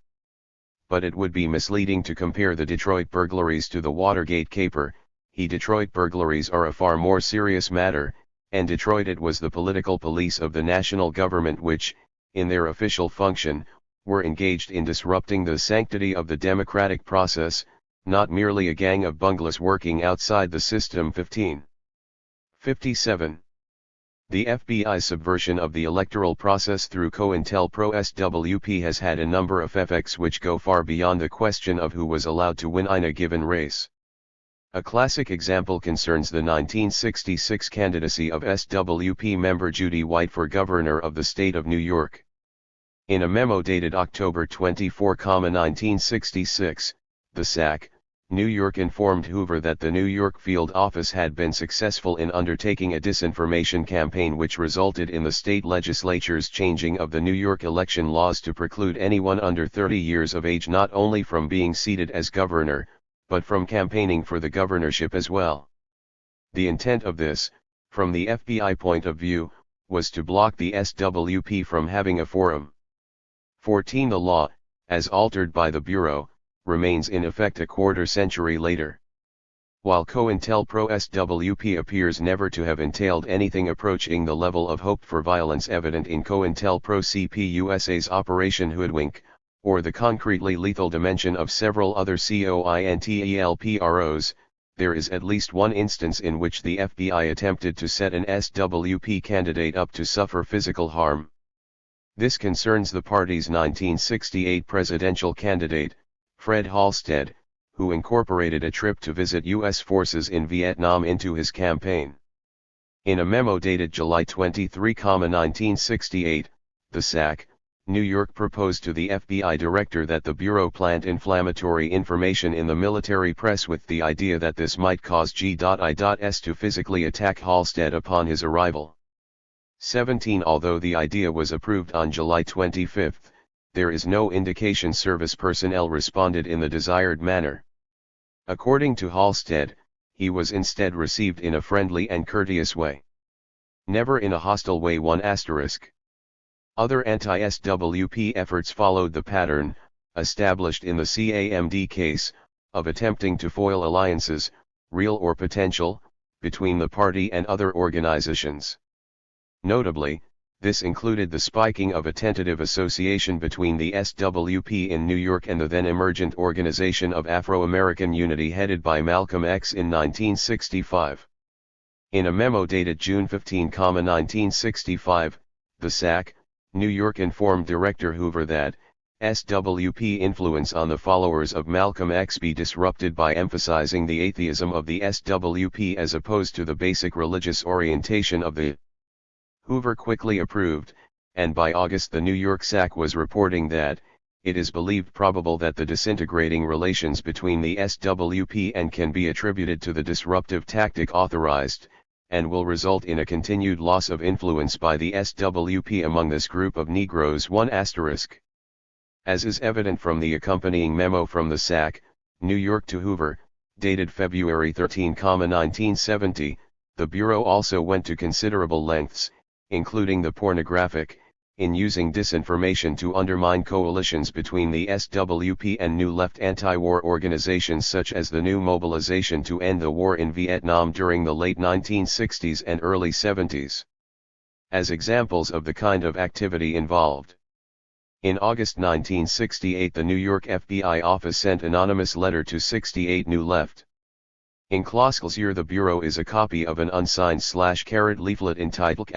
But it would be misleading to compare the Detroit burglaries to the Watergate caper. Detroit burglaries are a far more serious matter, and Detroit it was the political police of the national government which, in their official function, were engaged in disrupting the sanctity of the democratic process, not merely a gang of bunglers working outside the system. 57. The FBI's subversion of the electoral process through COINTELPRO SWP has had a number of effects which go far beyond the question of who was allowed to win in a given race. A classic example concerns the 1966 candidacy of SWP member Judy White for governor of the state of New York. In a memo dated October 24, 1966, the SAC, New York informed Hoover that the New York field office had been successful in undertaking a disinformation campaign which resulted in the state legislature's changing of the New York election laws to preclude anyone under 30 years of age not only from being seated as governor, but from campaigning for the governorship as well. The intent of this, from the FBI point of view, was to block the SWP from having a forum. 14. The law, as altered by the Bureau, remains in effect a quarter century later. While COINTELPRO SWP appears never to have entailed anything approaching the level of hope for violence evident in COINTELPRO CPUSA's Operation Hoodwink, or the concretely lethal dimension of several other COINTELPROs, there is at least one instance in which the FBI attempted to set an SWP candidate up to suffer physical harm. This concerns the party's 1968 presidential candidate, Fred Halstead, who incorporated a trip to visit U.S. forces in Vietnam into his campaign. In a memo dated July 23, 1968, the SAC, New York proposed to the FBI director that the Bureau plant inflammatory information in the military press with the idea that this might cause G.I.S. to physically attack Halstead upon his arrival. 17. Although the idea was approved on July 25, there is no indication service personnel responded in the desired manner. According to Halstead, he was instead received in a friendly and courteous way. Never in a hostile way. 1*. Other anti-SWP efforts followed the pattern, established in the CAMD case, of attempting to foil alliances, real or potential, between the party and other organizations. Notably, this included the spiking of a tentative association between the SWP in New York and the then emergent Organization of Afro-American Unity headed by Malcolm X in 1965. In a memo dated June 15, 1965, the SAC, New York informed Director Hoover that SWP influence on the followers of Malcolm X be disrupted by emphasizing the atheism of the SWP as opposed to the basic religious orientation of the. Hoover quickly approved, and by August the New York SAC was reporting that, it is believed probable that the disintegrating relations between the SWP and can be attributed to the disruptive tactic authorized, and will result in a continued loss of influence by the SWP among this group of Negroes. 1*. As is evident from the accompanying memo from the SAC, New York to Hoover, dated February 13, 1970, the Bureau also went to considerable lengths, including the pornographic, in using disinformation to undermine coalitions between the SWP and New Left anti-war organizations such as the New Mobilization to End the War in Vietnam during the late 1960s and early 70s. As examples of the kind of activity involved. In August 1968, the New York FBI office sent anonymous letter to 68 New Left. Enclosure. The Bureau is a copy of an unsigned / leaflet entitled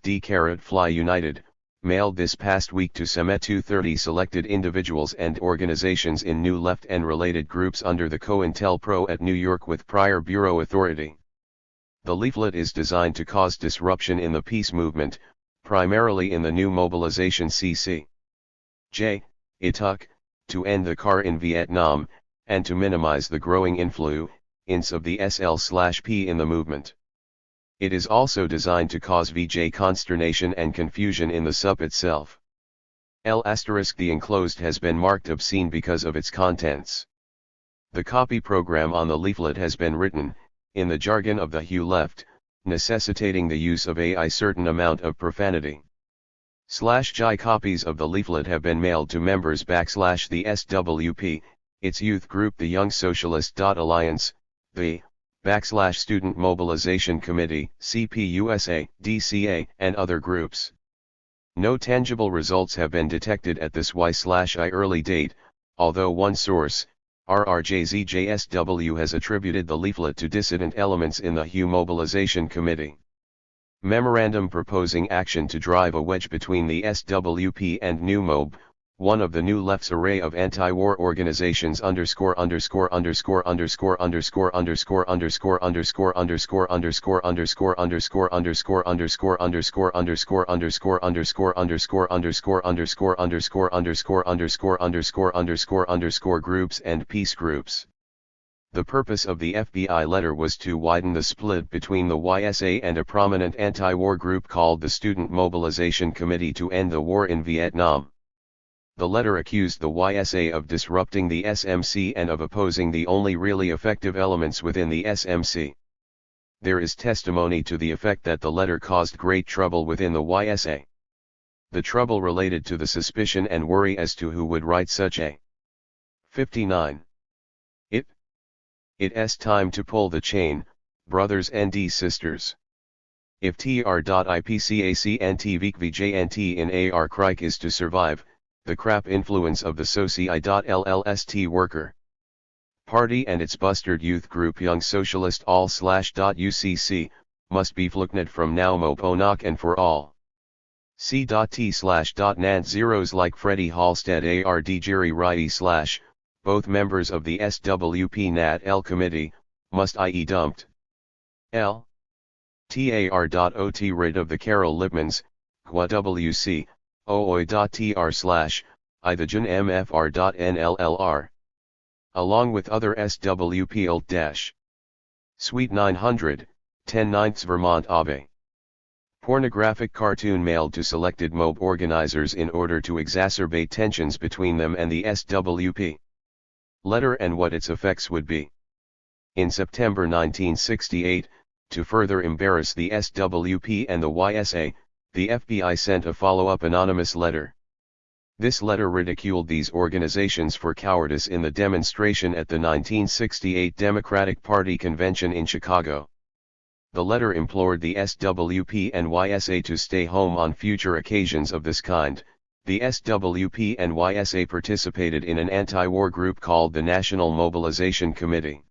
*D Fly United, mailed this past week to some 230 selected individuals and organizations in New Left and related groups under the COINTELPRO at New York with prior Bureau authority. The leaflet is designed to cause disruption in the peace movement, primarily in the New Mobilization CC. To end the CAR in Vietnam, and to minimize the growing influence of the SL/P in the movement. It is also designed to cause VJ consternation and confusion in the SUP itself. The enclosed has been marked obscene because of its contents. The copy program on the leaflet has been written, in the jargon of the Hugh Left, necessitating the use of a certain amount of profanity. Copies of the leaflet have been mailed to members / the SWP, its youth group the Young Socialist Alliance, the / Student Mobilization Committee, CPUSA, DCA, and other groups. No tangible results have been detected at this Y/I early date, although one source, RRJZJSW, has attributed the leaflet to dissident elements in the Hugh Mobilization Committee. Memorandum proposing action to drive a wedge between the SWP and New Mob, one of the New Left's array of anti-war organizations groups and peace groups. The purpose of the FBI letter was to widen the split between the YSA and a prominent anti-war group called the Student Mobilization Committee to End the War in Vietnam. The letter accused the YSA of disrupting the SMC and of opposing the only really effective elements within the SMC. There is testimony to the effect that the letter caused great trouble within the YSA. The trouble related to the suspicion and worry as to who would write such a 59. It's time to pull the chain, brothers and sisters. If TR.IPCACNT in AR Crike is to survive, the crap influence of the Soci.LLST worker party and its bustard youth group Young Socialist All/UCC, must be flukned from now Moponak and for all. C.T/Nant zeros like Freddie Halstead ARD Jerry Rai/ both members of the SWP Nat L committee, must i.e. dumped. L. TAR.OT rid of the Carol Lipmans, QWC, OOI.TR/I the Jun MFR.NLLR. Along with other SWP Alt- Suite 900, 10 9th Vermont Ave. Pornographic cartoon mailed to selected MOB organizers in order to exacerbate tensions between them and the SWP. Letter and what its effects would be. In September 1968, to further embarrass the SWP and the YSA, the FBI sent a follow-up anonymous letter. This letter ridiculed these organizations for cowardice in the demonstration at the 1968 Democratic Party convention in Chicago. The letter implored the SWP and YSA to stay home on future occasions of this kind. The SWP and YSA participated in an anti-war group called the National Mobilization Committee.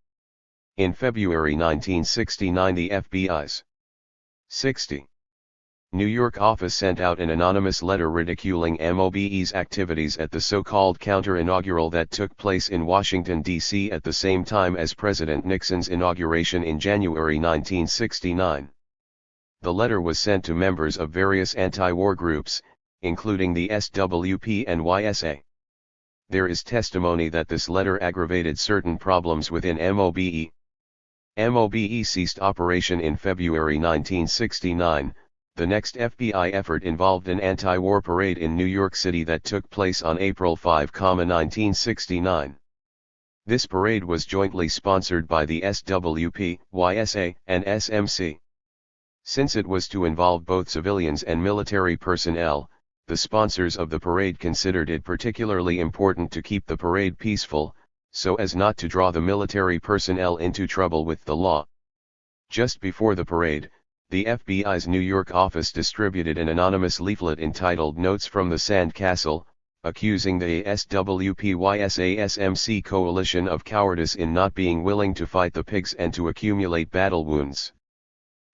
In February 1969, the FBI's 60. New York office sent out an anonymous letter ridiculing MOBE's activities at the so-called counter-inaugural that took place in Washington, D.C. at the same time as President Nixon's inauguration in January 1969. The letter was sent to members of various anti-war groups, including the SWP and YSA. There is testimony that this letter aggravated certain problems within MOBE. MOBE ceased operation in February 1969. The next FBI effort involved an anti-war parade in New York City that took place on April 5, 1969. This parade was jointly sponsored by the SWP, YSA, and SMC. Since it was to involve both civilians and military personnel, the sponsors of the parade considered it particularly important to keep the parade peaceful, so as not to draw the military personnel into trouble with the law. Just before the parade, the FBI's New York office distributed an anonymous leaflet entitled Notes from the Sand Castle, accusing the SWP-YSA-SMC coalition of cowardice in not being willing to fight the pigs and to accumulate battle wounds.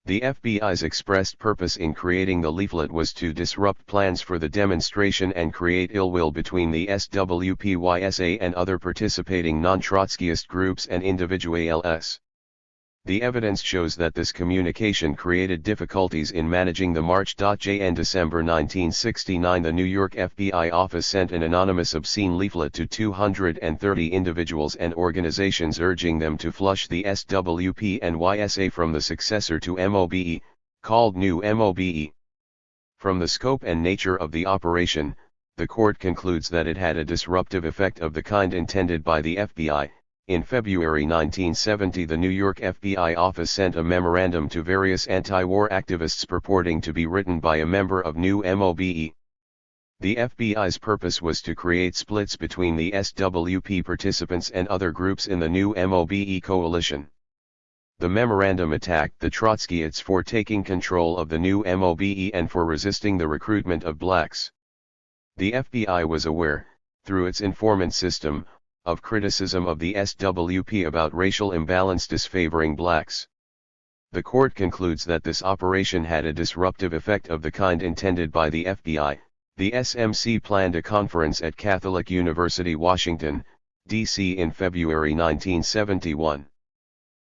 The FBI's expressed purpose in creating the leaflet was to disrupt plans for the demonstration and create ill will between the SWP-YSA and other participating non-Trotskyist groups and individuals. The evidence shows that this communication created difficulties in managing the march. In December 1969, the New York FBI office sent an anonymous obscene leaflet to 230 individuals and organizations urging them to flush the SWP and YSA from the successor to MOBE, called New MOBE. From the scope and nature of the operation, the court concludes that it had a disruptive effect of the kind intended by the FBI. In February 1970, the New York FBI office sent a memorandum to various anti-war activists purporting to be written by a member of New MOBE. The FBI's purpose was to create splits between the SWP participants and other groups in the New MOBE coalition. The memorandum attacked the Trotskyists for taking control of the New MOBE and for resisting the recruitment of blacks. The FBI was aware, through its informant system, of criticism of the SWP about racial imbalance disfavoring blacks. The court concludes that this operation had a disruptive effect of the kind intended by the FBI. The SMC planned a conference at Catholic University, Washington, D.C. in February 1971.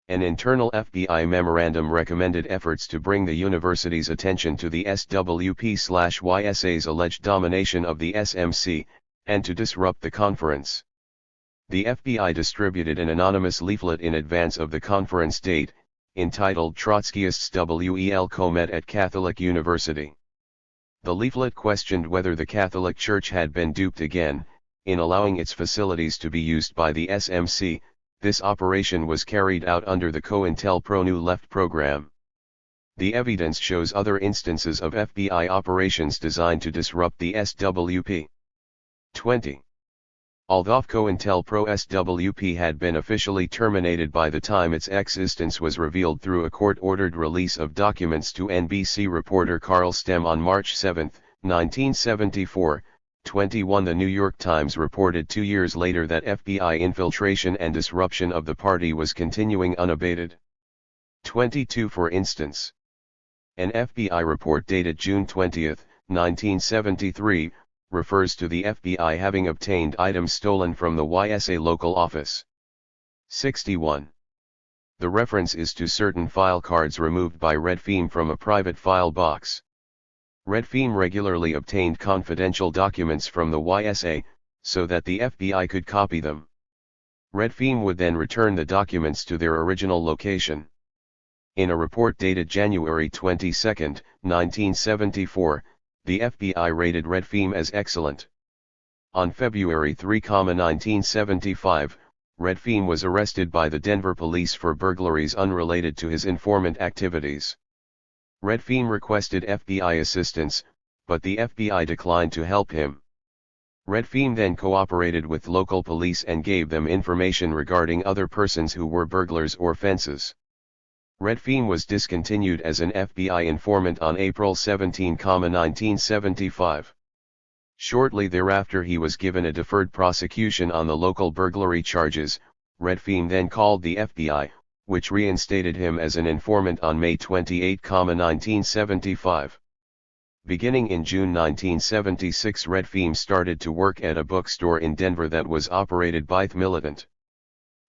An internal FBI memorandum recommended efforts to bring the university's attention to the SWP/YSA's alleged domination of the SMC, and to disrupt the conference. The FBI distributed an anonymous leaflet in advance of the conference date, entitled Trotskyists WEL Comet at Catholic University. The leaflet questioned whether the Catholic Church had been duped again, in allowing its facilities to be used by the SMC. This operation was carried out under the COINTELPRO New Left program. The evidence shows other instances of FBI operations designed to disrupt the SWP. 20. Although COINTELPRO SWP had been officially terminated by the time its existence was revealed through a court-ordered release of documents to NBC reporter Carl Stem on March 7, 1974, 21. The New York Times reported 2 years later that FBI infiltration and disruption of the party was continuing unabated. 22. For instance, an FBI report dated June 20, 1973, refers to the FBI having obtained items stolen from the YSA local office. 61. The reference is to certain file cards removed by Red Feem from a private file box. Red Feem regularly obtained confidential documents from the YSA, so that the FBI could copy them. Red Feem would then return the documents to their original location. In a report dated January 22, 1974, the FBI rated Red Feem as excellent. On February 3, 1975, Red Feem was arrested by the Denver police for burglaries unrelated to his informant activities. Red Feem requested FBI assistance, but the FBI declined to help him. Red Feem then cooperated with local police and gave them information regarding other persons who were burglars or fences. Red Feem was discontinued as an FBI informant on April 17, 1975. Shortly thereafter he was given a deferred prosecution on the local burglary charges. Red Feem then called the FBI, which reinstated him as an informant on May 28, 1975. Beginning in June 1976, Red Feem started to work at a bookstore in Denver that was operated by the militant.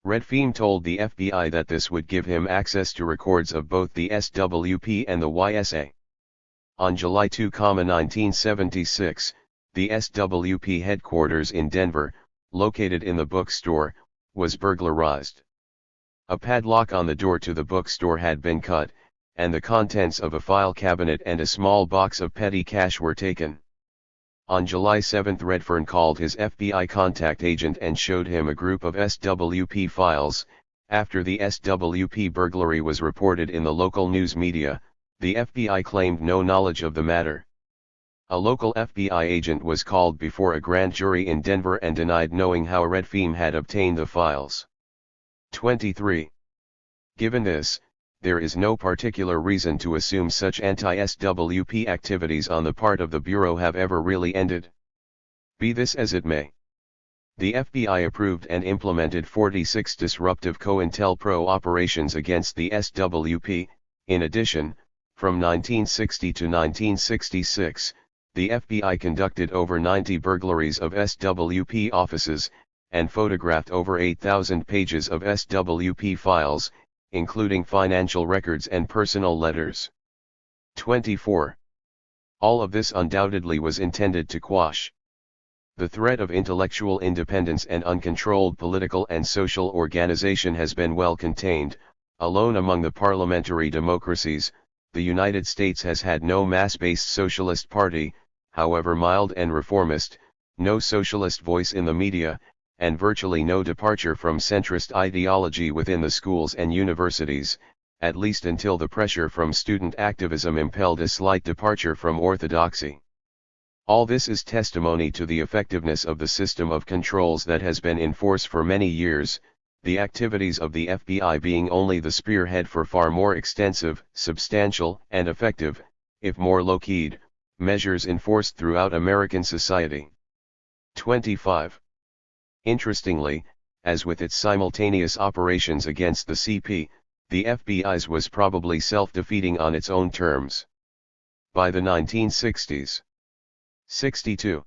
Red Feem told the FBI that this would give him access to records of both the SWP and the YSA. On July 2, 1976, the SWP headquarters in Denver, located in the bookstore, was burglarized. A padlock on the door to the bookstore had been cut, and the contents of a file cabinet and a small box of petty cash were taken. On July 7, Redfern called his FBI contact agent and showed him a group of SWP files. After the SWP burglary was reported in the local news media, the FBI claimed no knowledge of the matter. A local FBI agent was called before a grand jury in Denver and denied knowing how Redfern had obtained the files. 23. Given this, there is no particular reason to assume such anti-SWP activities on the part of the Bureau have ever really ended. Be this as it may. The FBI approved and implemented 46 disruptive COINTELPRO operations against the SWP. In addition, from 1960 to 1966, the FBI conducted over 90 burglaries of SWP offices, and photographed over 8,000 pages of SWP files, including financial records and personal letters. 24. All of this undoubtedly was intended to quash the threat of intellectual independence and uncontrolled political and social organization has been well contained. Alone among the parliamentary democracies, the United States has had no mass-based socialist party, however mild and reformist, no socialist voice in the media, and virtually no departure from centrist ideology within the schools and universities, at least until the pressure from student activism impelled a slight departure from orthodoxy. All this is testimony to the effectiveness of the system of controls that has been in force for many years, the activities of the FBI being only the spearhead for far more extensive, substantial, and effective, if more low-keyed, measures enforced throughout American society. 25. Interestingly, as with its simultaneous operations against the CP, the FBI's was probably self-defeating on its own terms. By the 1960s. 62.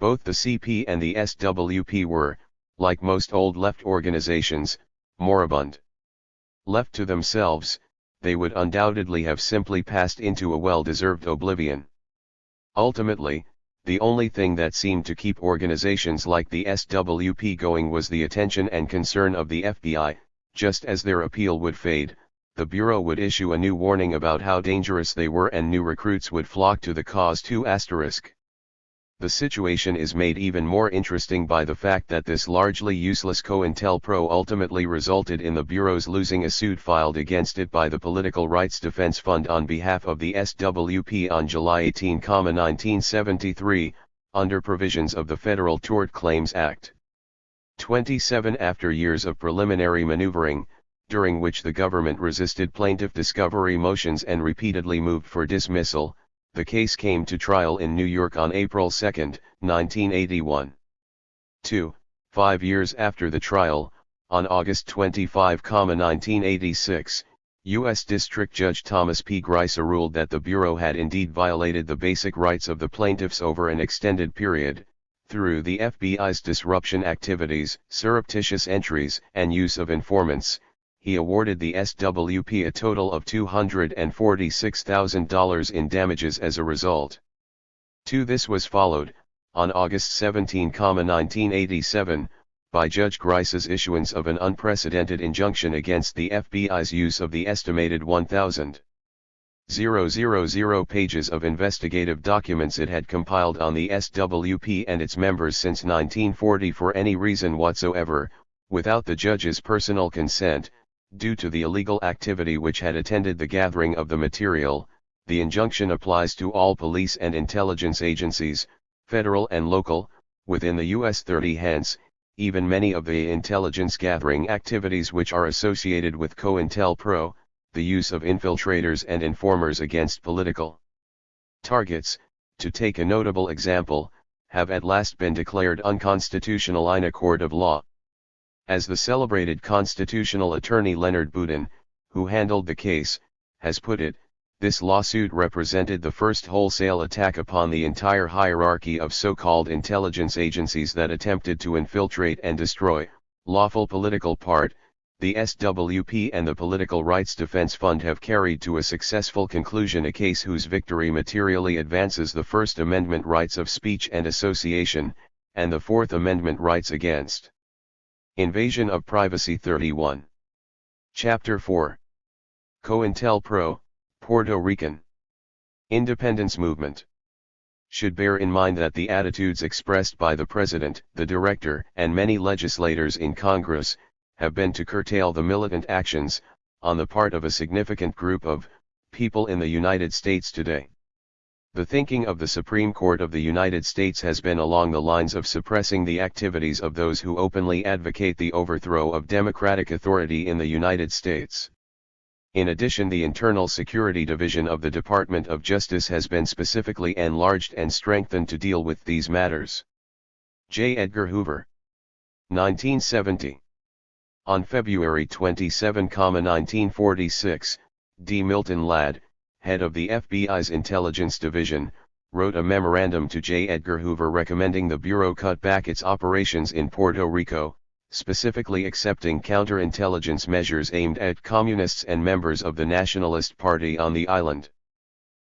Both the CP and the SWP were, like most old left organizations, moribund. Left to themselves, they would undoubtedly have simply passed into a well-deserved oblivion. Ultimately, the only thing that seemed to keep organizations like the SWP going was the attention and concern of the FBI. Just as their appeal would fade, the Bureau would issue a new warning about how dangerous they were and new recruits would flock to the cause. 2*. The situation is made even more interesting by the fact that this largely useless COINTELPRO ultimately resulted in the Bureau's losing a suit filed against it by the Political Rights Defense Fund on behalf of the SWP on July 18, 1973, under provisions of the Federal Tort Claims Act. 27. After years of preliminary maneuvering, during which the government resisted plaintiff discovery motions and repeatedly moved for dismissal, the case came to trial in New York on April 2, 1981. 2. 5 years after the trial, on August 25, 1986, U.S. District Judge Thomas P. Greiser ruled that the Bureau had indeed violated the basic rights of the plaintiffs over an extended period, through the FBI's disruption activities, surreptitious entries, and use of informants. He awarded the SWP a total of $246,000 in damages as a result. 2. This was followed, on August 17, 1987, by Judge Greiser's issuance of an unprecedented injunction against the FBI's use of the estimated 1,000 pages of investigative documents it had compiled on the SWP and its members since 1940 for any reason whatsoever, without the judge's personal consent. Due to the illegal activity which had attended the gathering of the material, the injunction applies to all police and intelligence agencies, federal and local, within the U.S. 30 hence, even many of the intelligence gathering activities which are associated with COINTELPRO, the use of infiltrators and informers against political targets, to take a notable example, have at last been declared unconstitutional in a court of law. As the celebrated constitutional attorney Leonard Boudin, who handled the case, has put it, this lawsuit represented the first wholesale attack upon the entire hierarchy of so-called intelligence agencies that attempted to infiltrate and destroy lawful political part. The SWP and the Political Rights Defense Fund have carried to a successful conclusion a case whose victory materially advances the First Amendment rights of speech and association, and the Fourth Amendment rights against invasion of privacy. 31. Chapter 4. COINTELPRO, Puerto Rican Independence Movement. should bear in mind that the attitudes expressed by the President, the Director, and many legislators in Congress, have been to curtail the militant actions, on the part of a significant group of people in the United States today. The thinking of the Supreme Court of the United States has been along the lines of suppressing the activities of those who openly advocate the overthrow of democratic authority in the United States. In addition, the Internal Security Division of the Department of Justice has been specifically enlarged and strengthened to deal with these matters. J. Edgar Hoover. 1970. On February 27, 1946, D. Milton Ladd, head of the FBI's Intelligence Division, wrote a memorandum to J. Edgar Hoover recommending the Bureau cut back its operations in Puerto Rico, specifically accepting counterintelligence measures aimed at communists and members of the Nationalist Party on the island.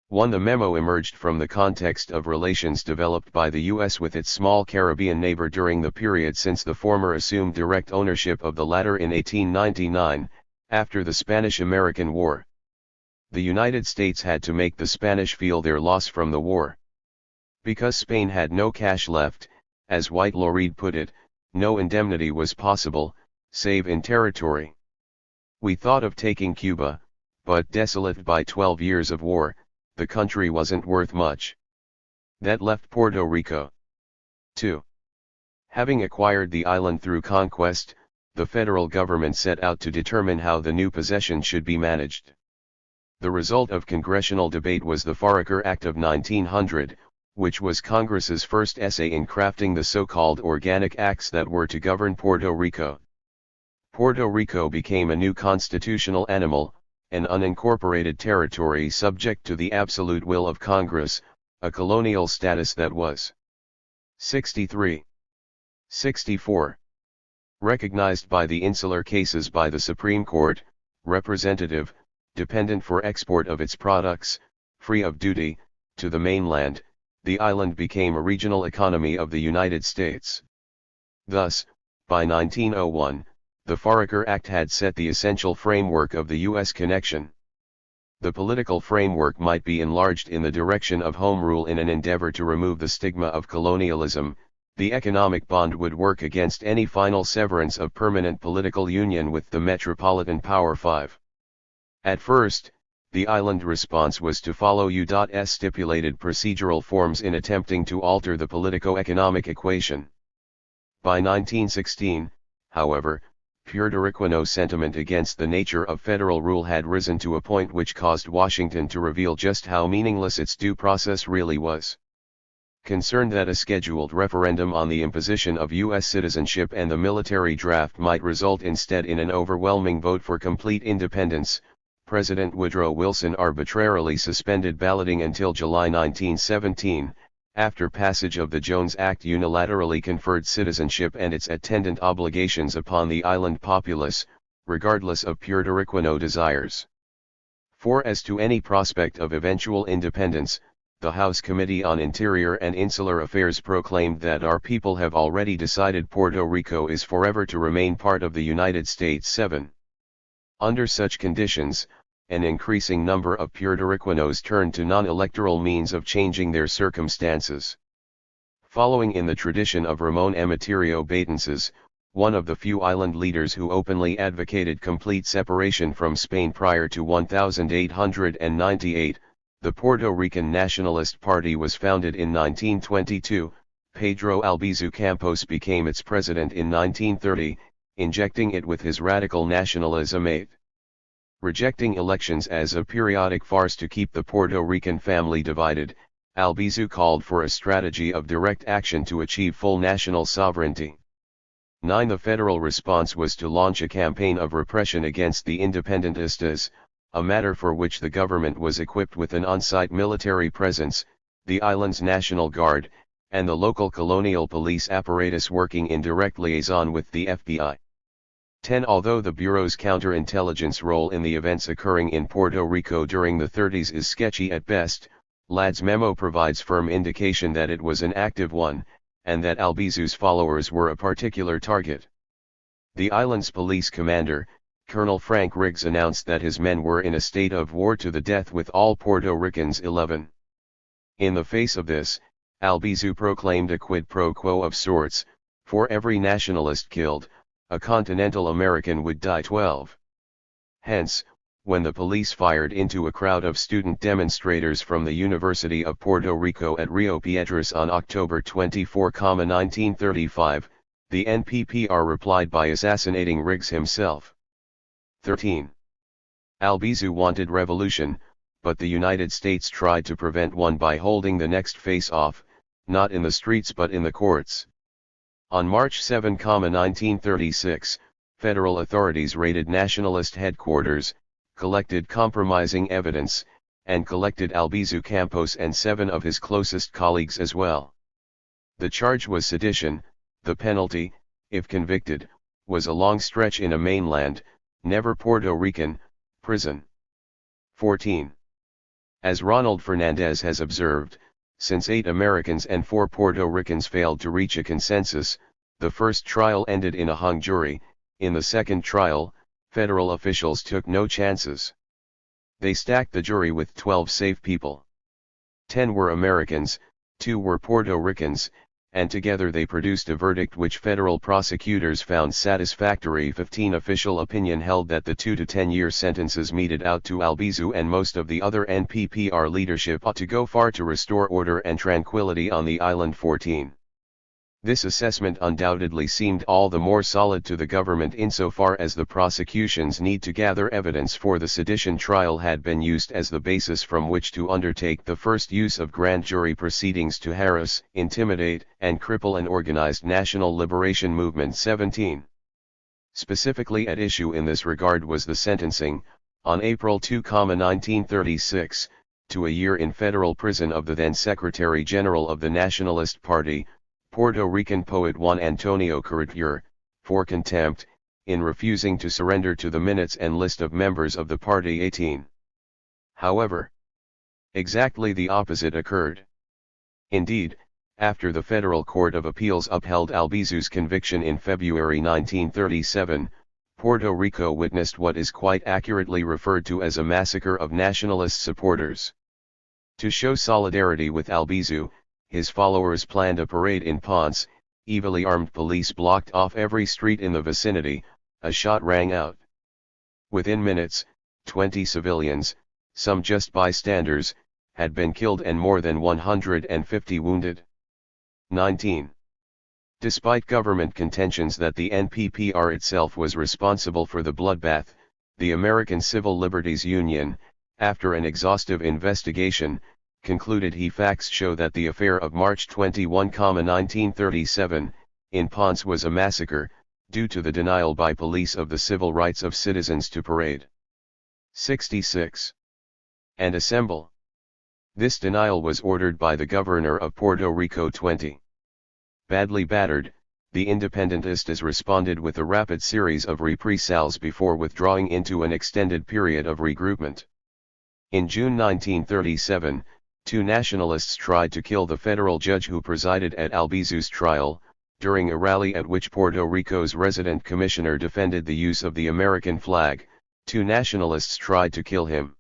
1. The memo emerged from the context of relations developed by the U.S. with its small Caribbean neighbor during the period since the former assumed direct ownership of the latter in 1899, after the Spanish-American War. The United States had to make the Spanish feel their loss from the war. Because Spain had no cash left, as Whitelaw Reid put it, no indemnity was possible, save in territory. We thought of taking Cuba, but desolate by 12 years of war, the country wasn't worth much. That left Puerto Rico. 2. Having acquired the island through conquest, the federal government set out to determine how the new possession should be managed. The result of congressional debate was the Foraker Act of 1900, which was Congress's first essay in crafting the so-called organic acts that were to govern Puerto Rico. Puerto Rico became a new constitutional animal, an unincorporated territory subject to the absolute will of Congress, a colonial status that was 63. 64. Recognized by the insular cases by the Supreme Court, representative, dependent for export of its products, free of duty, to the mainland, the island became a regional economy of the United States. Thus, by 1901, the Foraker Act had set the essential framework of the U.S. connection. The political framework might be enlarged in the direction of home rule in an endeavor to remove the stigma of colonialism. The economic bond would work against any final severance of permanent political union with the metropolitan Power Five. At first, the island response was to follow U.S. stipulated procedural forms in attempting to alter the politico-economic equation. By 1916, however, Puerto Rican sentiment against the nature of federal rule had risen to a point which caused Washington to reveal just how meaningless its due process really was. Concerned that a scheduled referendum on the imposition of U.S. citizenship and the military draft might result instead in an overwhelming vote for complete independence, President Woodrow Wilson arbitrarily suspended balloting until July 1917, after passage of the Jones Act unilaterally conferred citizenship and its attendant obligations upon the island populace, regardless of Puerto Rican desires. 4. As to any prospect of eventual independence, the House Committee on Interior and Insular Affairs proclaimed that our people have already decided Puerto Rico is forever to remain part of the United States. 7. Under such conditions, an increasing number of Puerto Ricanos turned to non-electoral means of changing their circumstances. Following in the tradition of Ramon Emeterio Betances, one of the few island leaders who openly advocated complete separation from Spain prior to 1898, the Puerto Rican Nationalist Party was founded in 1922. Pedro Albizu Campos became its president in 1930, injecting it with his radical nationalism. 8. Rejecting elections as a periodic farce to keep the Puerto Rican family divided, Albizu called for a strategy of direct action to achieve full national sovereignty. 9. The federal response was to launch a campaign of repression against the independentistas, a matter for which the government was equipped with an on-site military presence, the island's National Guard, and the local colonial police apparatus working in direct liaison with the FBI. 10. Although the Bureau's counterintelligence role in the events occurring in Puerto Rico during the 30s is sketchy at best, Ladd's memo provides firm indication that it was an active one, and that Albizu's followers were a particular target. The island's police commander, Colonel Frank Riggs, announced that his men were in a state of war to the death with all Puerto Ricans. 11. In the face of this, Albizu proclaimed a quid pro quo of sorts: for every nationalist killed, a continental American would die 12. Hence, when the police fired into a crowd of student demonstrators from the University of Puerto Rico at Rio Piedras on October 24, 1935, the NPPR replied by assassinating Riggs himself. 13. Albizu wanted revolution, but the United States tried to prevent one by holding the next face-off, not in the streets but in the courts. On March 7, 1936, federal authorities raided nationalist headquarters, collected compromising evidence, and collected Albizu Campos and 7 of his closest colleagues as well. The charge was sedition. The penalty, if convicted, was a long stretch in a mainland, never Puerto Rican, prison. 14. As Ronald Fernandez has observed, since 8 Americans and 4 Puerto Ricans failed to reach a consensus, the first trial ended in a hung jury. In the second trial, federal officials took no chances. They stacked the jury with 12 safe people. 10 were Americans, 2 were Puerto Ricans, and together they produced a verdict which federal prosecutors found satisfactory. 15. Official opinion held that the 2 to 10-year sentences meted out to Albizu and most of the other NPPR leadership ought to go far to restore order and tranquility on the island. 14. This assessment undoubtedly seemed all the more solid to the government insofar as the prosecution's need to gather evidence for the sedition trial had been used as the basis from which to undertake the first use of grand jury proceedings to harass, intimidate, and cripple an organized national liberation movement. 17. Specifically at issue in this regard was the sentencing, on April 2, 1936, to a year in federal prison of the then Secretary General of the Nationalist Party, Puerto Rican poet Juan Antonio Carretero, for contempt, in refusing to surrender to the minutes and list of members of the party. 18. However, exactly the opposite occurred. Indeed, after the Federal Court of Appeals upheld Albizu's conviction in February 1937, Puerto Rico witnessed what is quite accurately referred to as a massacre of nationalist supporters. To show solidarity with Albizu, his followers planned a parade in Ponce. Evilly armed police blocked off every street in the vicinity. A shot rang out. Within minutes, 20 civilians, some just bystanders, had been killed and more than 150 wounded. 19. Despite government contentions that the NPPR itself was responsible for the bloodbath, the American Civil Liberties Union, after an exhaustive investigation, concluded facts show that the affair of March 21, 1937, in Ponce was a massacre, due to the denial by police of the civil rights of citizens to parade. 66. And assemble. This denial was ordered by the governor of Puerto Rico. 20. Badly battered, the independentistas responded with a rapid series of reprisals before withdrawing into an extended period of regroupment. In June 1937, 2 nationalists tried to kill the federal judge who presided at Albizu's trial, during a rally at which Puerto Rico's resident commissioner defended the use of the American flag. 2 nationalists tried to kill him.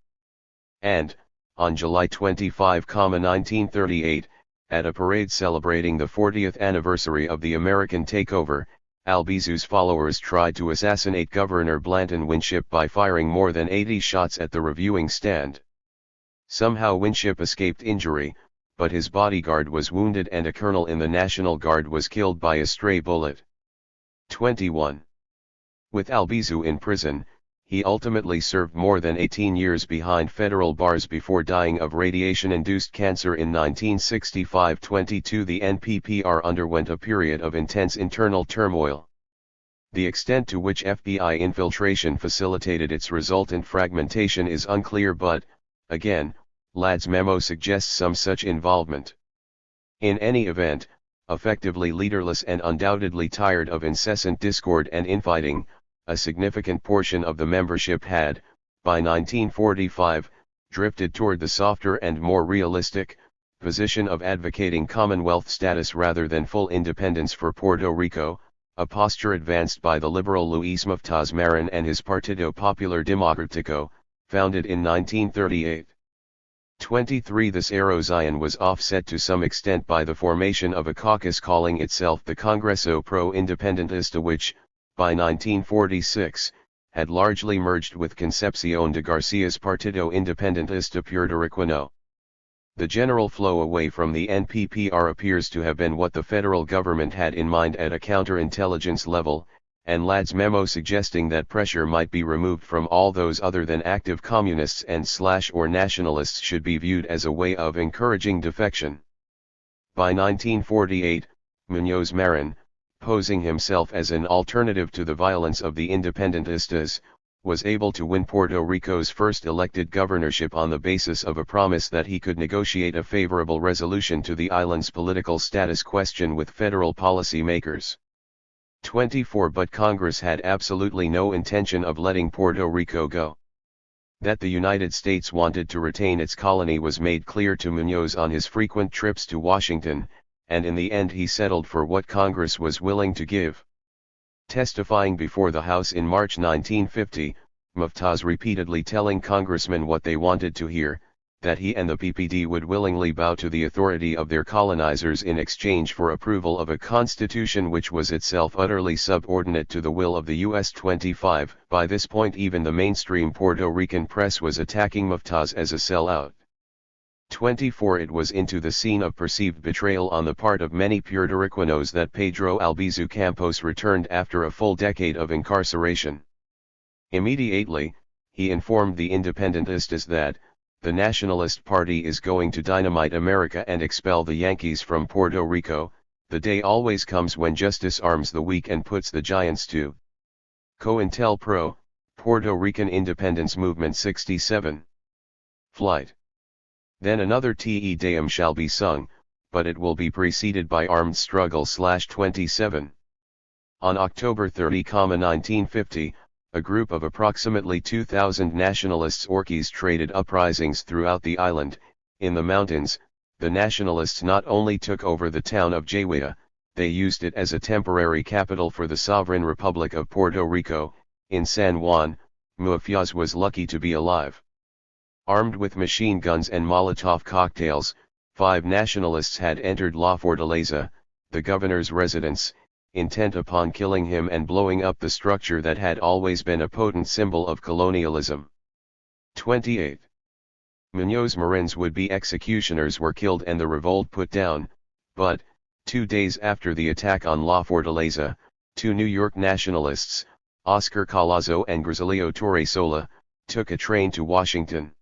And, on July 25, 1938, at a parade celebrating the 40th anniversary of the American takeover, Albizu's followers tried to assassinate Governor Blanton Winship by firing more than 80 shots at the reviewing stand. Somehow Winship escaped injury, but his bodyguard was wounded and a colonel in the National Guard was killed by a stray bullet. 21. With Albizu in prison, he ultimately served more than 18 years behind federal bars before dying of radiation-induced cancer in 1965. 22. The NPPR underwent a period of intense internal turmoil. The extent to which FBI infiltration facilitated its resultant fragmentation is unclear, but, again, Ladd's memo suggests some such involvement. In any event, effectively leaderless and undoubtedly tired of incessant discord and infighting, a significant portion of the membership had, by 1945, drifted toward the softer and more realistic position of advocating Commonwealth status rather than full independence for Puerto Rico, a posture advanced by the liberal Luis Muftaz Marin and his Partido Popular Democrático, founded in 1938. 23 This erosion was offset to some extent by the formation of a caucus calling itself the Congreso Pro Independentista which, by 1946, had largely merged with Concepcion de Garcia's Partido Independentista Puertorriqueño. The general flow away from the NPPR appears to have been what the federal government had in mind at a counterintelligence level, and Ladd's memo suggesting that pressure might be removed from all those other than active communists and or nationalists should be viewed as a way of encouraging defection. By 1948, Muñoz Marin, posing himself as an alternative to the violence of the independentistas, was able to win Puerto Rico's first elected governorship on the basis of a promise that he could negotiate a favorable resolution to the island's political status question with federal policymakers. 24 But Congress had absolutely no intention of letting Puerto Rico go. That the United States wanted to retain its colony was made clear to Muñoz on his frequent trips to Washington, and in the end he settled for what Congress was willing to give. Testifying before the House in March 1950, Muftaz repeatedly telling congressmen what they wanted to hear, that he and the PPD would willingly bow to the authority of their colonizers in exchange for approval of a constitution which was itself utterly subordinate to the will of the US 25. By this point even the mainstream Puerto Rican press was attacking Muftaz as a sellout. 24 It was into the scene of perceived betrayal on the part of many Puertorriqueños that Pedro Albizu Campos returned after a full decade of incarceration. Immediately, he informed the independentistas that, the Nationalist Party is going to dynamite America and expel the Yankees from Puerto Rico. The day always comes when justice arms the weak and puts the giants to. COINTELPRO, Puerto Rican Independence Movement 67. Flight. Then another Te Deum shall be sung, but it will be preceded by armed struggle. 27. On October 30, 1950, a group of approximately 2,000 nationalists orchestrated uprisings throughout the island. In the mountains, the nationalists not only took over the town of Jayuya, they used it as a temporary capital for the sovereign Republic of Puerto Rico. In San Juan, Muftaz was lucky to be alive. Armed with machine guns and Molotov cocktails, 5 nationalists had entered La Fortaleza, the governor's residence, intent upon killing him and blowing up the structure that had always been a potent symbol of colonialism. 28. Muñoz Marin's would-be executioners were killed and the revolt put down, but, 2 days after the attack on La Fortaleza, 2 New York nationalists, Oscar Collazo and Griselio Torresola, took a train to Washington.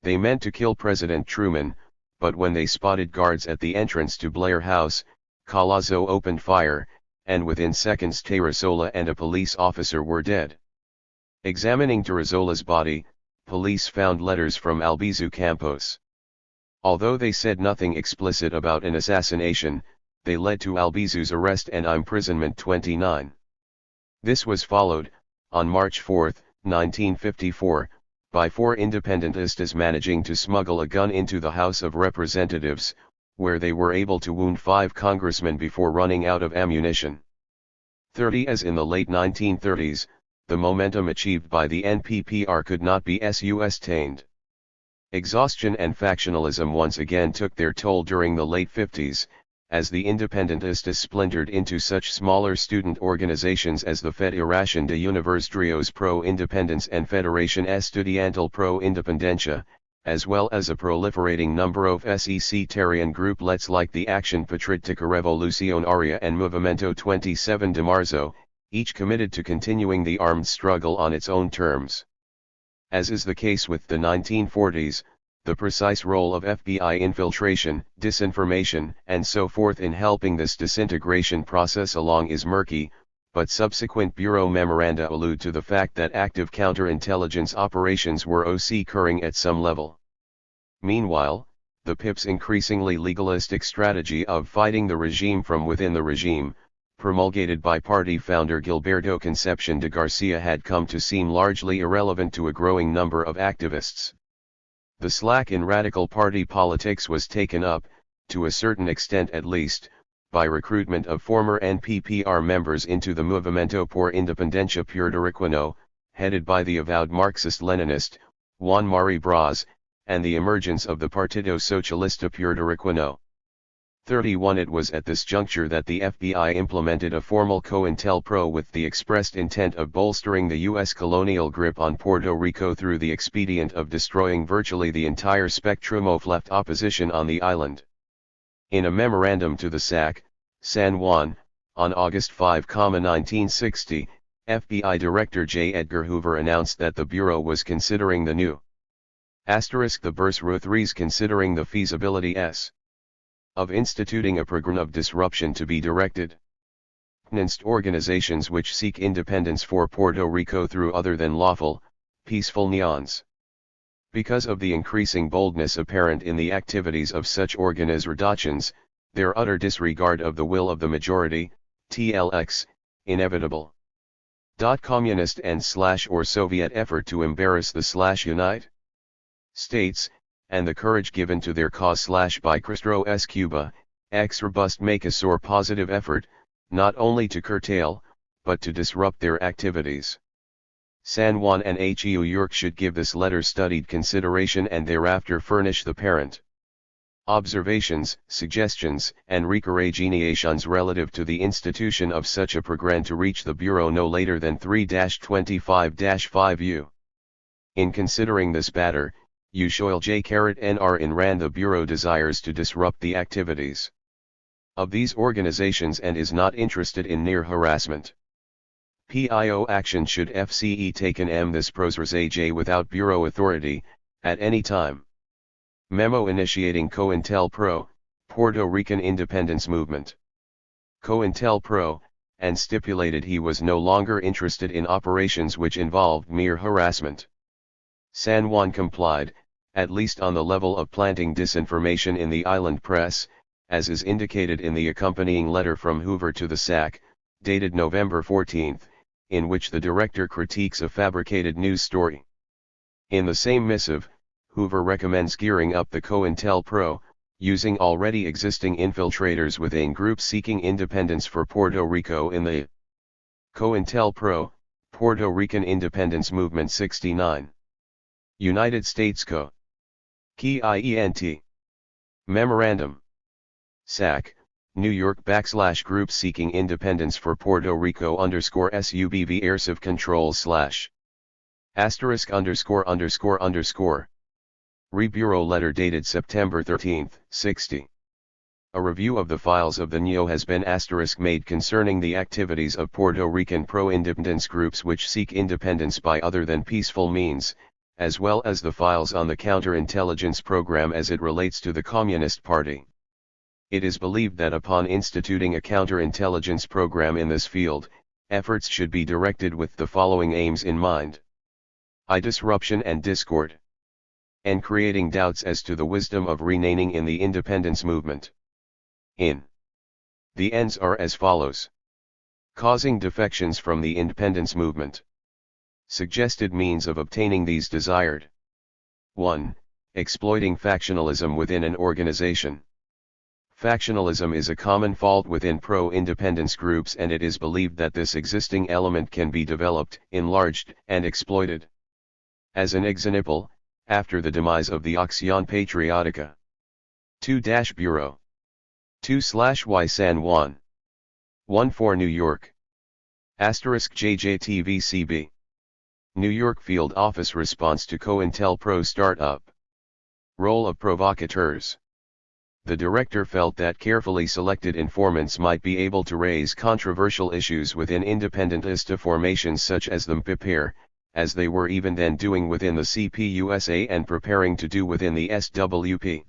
They meant to kill President Truman, but when they spotted guards at the entrance to Blair House, Collazo opened fire, and within seconds Torresola and a police officer were dead. Examining Torresola's body, police found letters from Albizu Campos. Although they said nothing explicit about an assassination, they led to Albizu's arrest and imprisonment. 29. This was followed, on March 4, 1954, by 4 independentistas managing to smuggle a gun into the House of Representatives, where they were able to wound 5 congressmen before running out of ammunition. 30 As in the late 1930s, the momentum achieved by the NPPR could not be sustained. Exhaustion and factionalism once again took their toll during the late 50s, as the independentistas splintered into such smaller student organizations as the Federación de Universitarios Pro Independencia and Federación Estudiantil Pro Independencia, as well as a proliferating number of sectarian grouplets like the Acción Patriótica Revolucionaria and Movimiento 27 de Marzo, each committed to continuing the armed struggle on its own terms. As is the case with the 1940s, the precise role of FBI infiltration, disinformation, and so forth in helping this disintegration process along is murky, but subsequent Bureau memoranda allude to the fact that active counterintelligence operations were occurring at some level. Meanwhile, the PIP's increasingly legalistic strategy of fighting the regime from within the regime, promulgated by party founder Gilberto Concepcion de Garcia, had come to seem largely irrelevant to a growing number of activists. The slack in radical party politics was taken up, to a certain extent at least, by recruitment of former NPPR members into the Movimiento por Independencia Puertorriqueño, headed by the avowed Marxist-Leninist, Juan Mari Braz, and the emergence of the Partido Socialista Puertorriqueño. 31 It was at this juncture that the FBI implemented a formal cointelpro with the expressed intent of bolstering the U.S. colonial grip on Puerto Rico through the expedient of destroying virtually the entire spectrum of left opposition on the island. In a memorandum to the SAC, San Juan, on August 5, 1960, FBI Director J. Edgar Hoover announced that the Bureau was considering the new the Burse Ruthries considering the feasibility of instituting a program of disruption to be directed against organizations which seek independence for Puerto Rico through other than lawful, peaceful means. Because of the increasing boldness apparent in the activities of such organizations, their utter disregard of the will of the majority, TLX, inevitable. Communist and or Soviet effort to embarrass the United States, and the courage given to their cause by Castro's Cuba, robust make a sore positive effort, not only to curtail, but to disrupt their activities. San Juan and New York should give this letter studied consideration and thereafter furnish the parent observations, suggestions, and recommendations relative to the institution of such a program to reach the Bureau no later than 3-25-5U. In considering this matter, U. Shoyle J.Nr. in RAN the Bureau desires to disrupt the activities of these organizations and is not interested in near harassment. PIO action should FCE taken this prosers AJ without Bureau authority, at any time. Memo initiating COINTELPRO, Puerto Rican Independence Movement. COINTELPRO, and stipulated he was no longer interested in operations which involved mere harassment. San Juan complied, at least on the level of planting disinformation in the island press, as is indicated in the accompanying letter from Hoover to the SAC, dated November 14, in which the director critiques a fabricated news story. In the same missive, Hoover recommends gearing up the COINTELPRO, using already existing infiltrators within groups seeking independence for Puerto Rico in the COINTELPRO, Puerto Rican Independence Movement 69. United States Co. KIENT. Memorandum. SAC, New York /group seeking independence for Puerto Rico _SUBV airsive control **____. Re-Bureau letter dated September 13, 60. A review of the files of the NIO has been made concerning the activities of Puerto Rican pro-independence groups which seek independence by other than peaceful means, as well as the files on the counterintelligence program as it relates to the Communist Party. It is believed that upon instituting a counterintelligence program in this field, efforts should be directed with the following aims in mind: disruption and discord, and creating doubts as to the wisdom of renaming in the independence movement. The ends are as follows: causing defections from the independence movement. Suggested means of obtaining these desired: 1. Exploiting factionalism within an organization. Factionalism is a common fault within pro-independence groups, and it is believed that this existing element can be developed, enlarged, and exploited. As an example, after the demise of the Acción Patriótica 2-Bureau 2/Y San Juan 1-4 New York *JJTVCB New York Field Office response to COINTELPRO startup. Role of provocateurs. The director felt that carefully selected informants might be able to raise controversial issues within independentista formations such as the MPPR, as they were even then doing within the CPUSA and preparing to do within the SWP.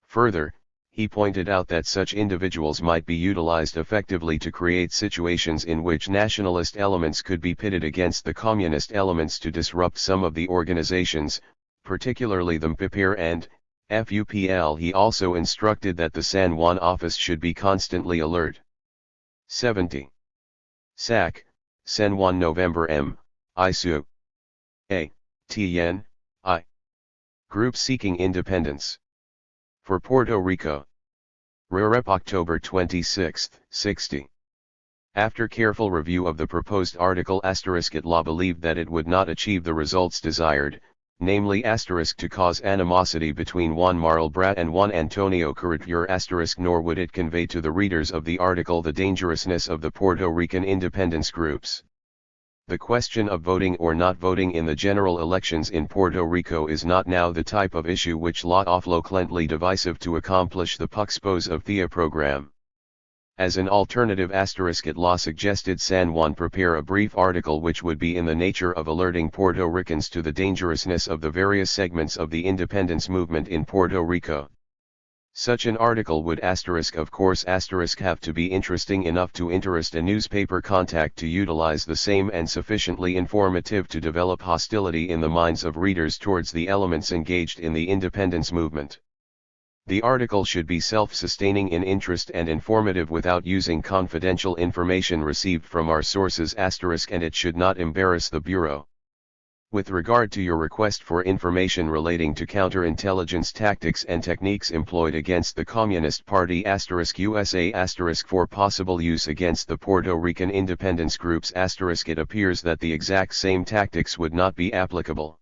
Further, he pointed out that such individuals might be utilized effectively to create situations in which nationalist elements could be pitted against the communist elements to disrupt some of the organizations, particularly the MPPR and FUPL. He also instructed that the San Juan office should be constantly alert. 70. SAC, San Juan November M. ISU. A. TN, I. Group seeking independence. For Puerto Rico. RUREP October 26, 60. After careful review of the proposed article *it law believed that it would not achieve the results desired, namely to cause animosity between Juan Marlbrat and Juan Antonio Carretero nor would it convey to the readers of the article the dangerousness of the Puerto Rican independence groups. The question of voting or not voting in the general elections in Puerto Rico is not now the type of issue which lot offloclently divisive to accomplish the puxpos of THIA program. As an alternative it law suggested San Juan prepare a brief article which would be in the nature of alerting Puerto Ricans to the dangerousness of the various segments of the independence movement in Puerto Rico. Such an article would of course have to be interesting enough to interest a newspaper contact to utilize the same and sufficiently informative to develop hostility in the minds of readers towards the elements engaged in the independence movement. The article should be self-sustaining in interest and informative without using confidential information received from our sources and it should not embarrass the Bureau. With regard to your request for information relating to counterintelligence tactics and techniques employed against the Communist Party USA for possible use against the Puerto Rican independence groups it appears that the exact same tactics would not be applicable.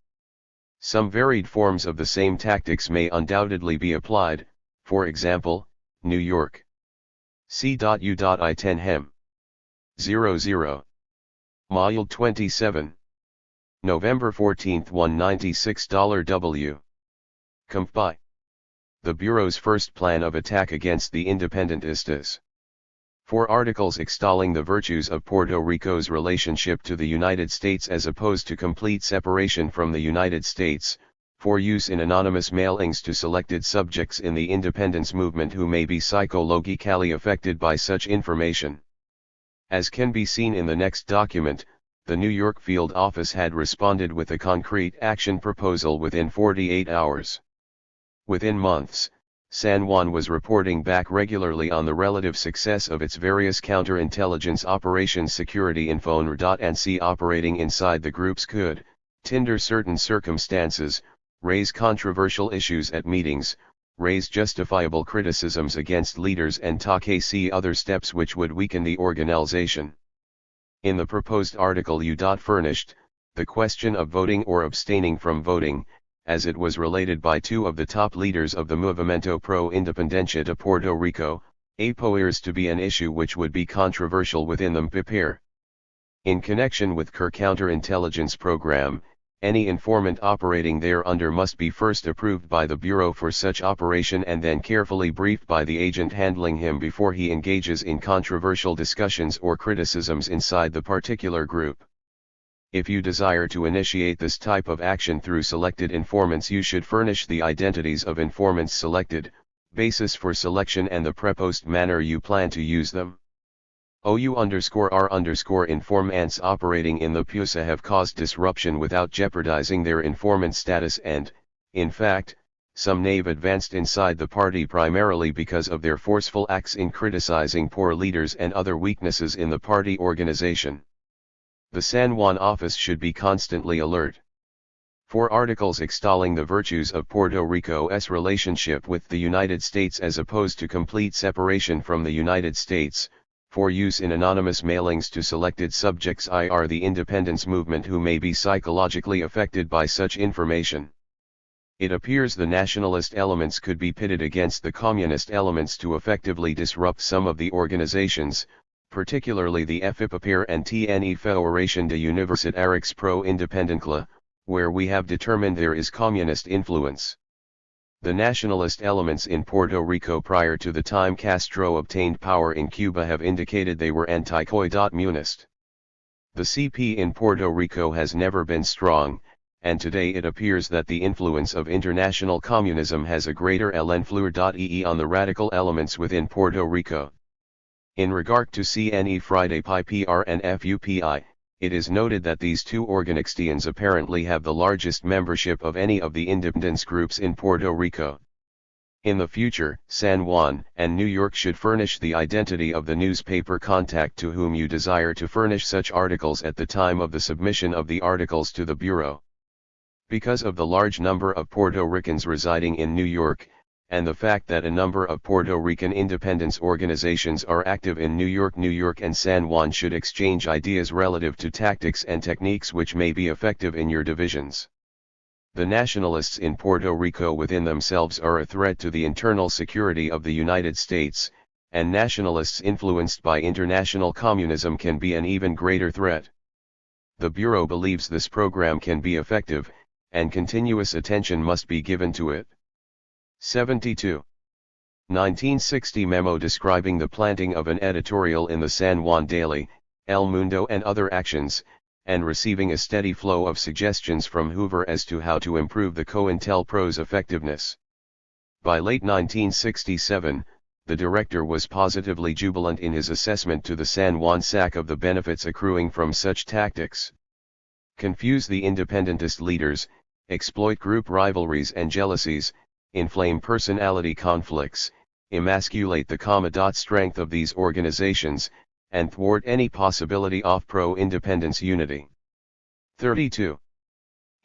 Some varied forms of the same tactics may undoubtedly be applied, for example, New York. C.U.I10 Hem. 00. Mild 27. November 14, 196 $W. Comply. The Bureau's first plan of attack against the independentistas. 4 articles extolling the virtues of Puerto Rico's relationship to the United States as opposed to complete separation from the United States, for use in anonymous mailings to selected subjects in the independence movement who may be psychologically affected by such information. As can be seen in the next document, the New York field office had responded with a concrete action proposal within 48 hours. Within months, San Juan was reporting back regularly on the relative success of its various counterintelligence operations. Security Info.NC operating inside the groups could, under certain circumstances, raise controversial issues at meetings, raise justifiable criticisms against leaders and take other steps which would weaken the organization. In the proposed article furnished, the question of voting or abstaining from voting, as it was related by 2 of the top leaders of the Movimiento Pro Independencia de Puerto Rico, appears to be an issue which would be controversial within the PPR. In connection with CUR counterintelligence program, any informant operating thereunder must be first approved by the Bureau for such operation and then carefully briefed by the agent handling him before he engages in controversial discussions or criticisms inside the particular group. If you desire to initiate this type of action through selected informants, you should furnish the identities of informants selected, basis for selection and the proposed manner you plan to use them. OU_R_informants operating in the PUSA have caused disruption without jeopardizing their informant status and, in fact, some have advanced inside the party primarily because of their forceful acts in criticizing poor leaders and other weaknesses in the party organization. The San Juan office should be constantly alert. 4 articles extolling the virtues of Puerto Rico's relationship with the United States as opposed to complete separation from the United States, for use in anonymous mailings to selected subjects the independence movement who may be psychologically affected by such information. It appears the nationalist elements could be pitted against the communist elements to effectively disrupt some of the organizations, particularly the FIPAPIR and TNE Federación de Universitarios Pro Independencia, where we have determined there is communist influence. The nationalist elements in Puerto Rico prior to the time Castro obtained power in Cuba have indicated they were anti-comunist. The CP in Puerto Rico has never been strong, and today it appears that the influence of international communism has a greater influence on the radical elements within Puerto Rico. In regard to CNE Friday Pi PR and FUPI, it is noted that these 2 organizations apparently have the largest membership of any of the independence groups in Puerto Rico. In the future, San Juan and New York should furnish the identity of the newspaper contact to whom you desire to furnish such articles at the time of the submission of the articles to the Bureau. Because of the large number of Puerto Ricans residing in New York, and the fact that a number of Puerto Rican independence organizations are active in New York and San Juan should exchange ideas relative to tactics and techniques which may be effective in your divisions. The nationalists in Puerto Rico within themselves are a threat to the internal security of the United States, and nationalists influenced by international communism can be an even greater threat. The Bureau believes this program can be effective, and continuous attention must be given to it. 72. 1960 memo describing the planting of an editorial in the San Juan Daily, El Mundo and other actions, and receiving a steady flow of suggestions from Hoover as to how to improve the COINTELPRO's effectiveness. By late 1967, the director was positively jubilant in his assessment to the San Juan SAC of the benefits accruing from such tactics. Confuse the independentist leaders, exploit group rivalries and jealousies, inflame personality conflicts, emasculate the common strength of these organizations, and thwart any possibility of pro-independence unity. 32.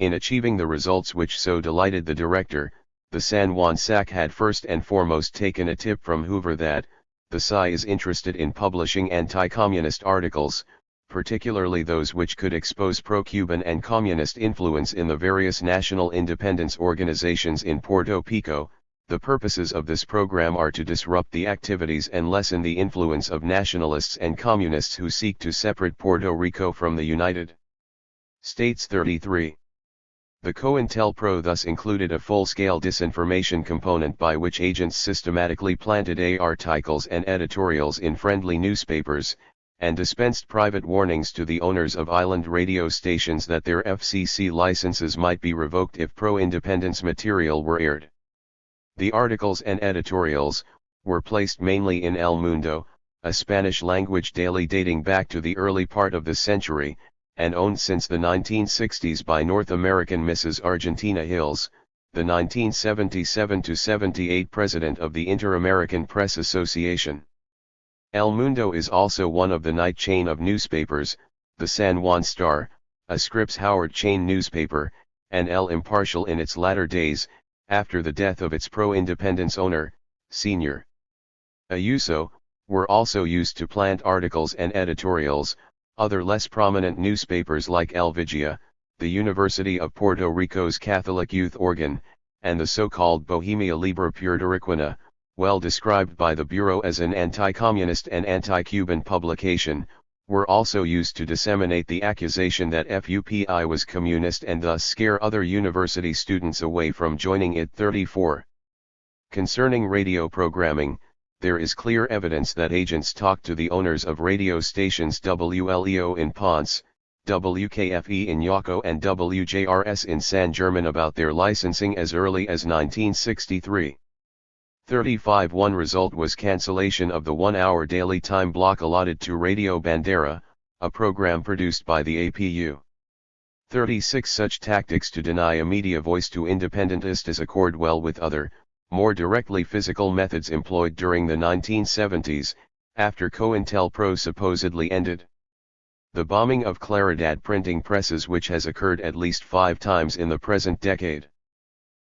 In achieving the results which so delighted the director, the San Juan SAC had first and foremost taken a tip from Hoover that, the SAI is interested in publishing anti-communist articles, particularly those which could expose pro-Cuban and communist influence in the various national independence organizations in Puerto Rico. The purposes of this program are to disrupt the activities and lessen the influence of nationalists and communists who seek to separate Puerto Rico from the United States. 33. The COINTELPRO thus included a full-scale disinformation component by which agents systematically planted articles and editorials in friendly newspapers, and dispensed private warnings to the owners of island radio stations that their FCC licenses might be revoked if pro-independence material were aired. The articles and editorials were placed mainly in El Mundo, a Spanish-language daily dating back to the early part of the century, and owned since the 1960s by North American Mrs. Argentina Hills, the 1977-78 president of the Inter-American Press Association. El Mundo is also one of the night chain of newspapers, the San Juan Star, a Scripps-Howard chain newspaper, and El Impartial in its latter days, after the death of its pro-independence owner, Sr. Ayuso, were also used to plant articles and editorials. Other less prominent newspapers like El Vigia, the University of Puerto Rico's Catholic youth organ, and the so-called Bohemia Libre Puertorriqueña, well described by the Bureau as an anti-communist and anti-Cuban publication, were also used to disseminate the accusation that FUPI was communist and thus scare other university students away from joining it. 34. Concerning radio programming, there is clear evidence that agents talked to the owners of radio stations WLEO in Ponce, WKFE in Yauco and WJRS in San German about their licensing as early as 1963. 35. One result was cancellation of the 1-hour daily time block allotted to Radio Bandera, a program produced by the APU. 36. Such tactics to deny a media voice to independentistas accord well with other, more directly physical methods employed during the 1970s, after COINTELPRO supposedly ended. The bombing of Claridad printing presses, which has occurred at least 5 times in the present decade.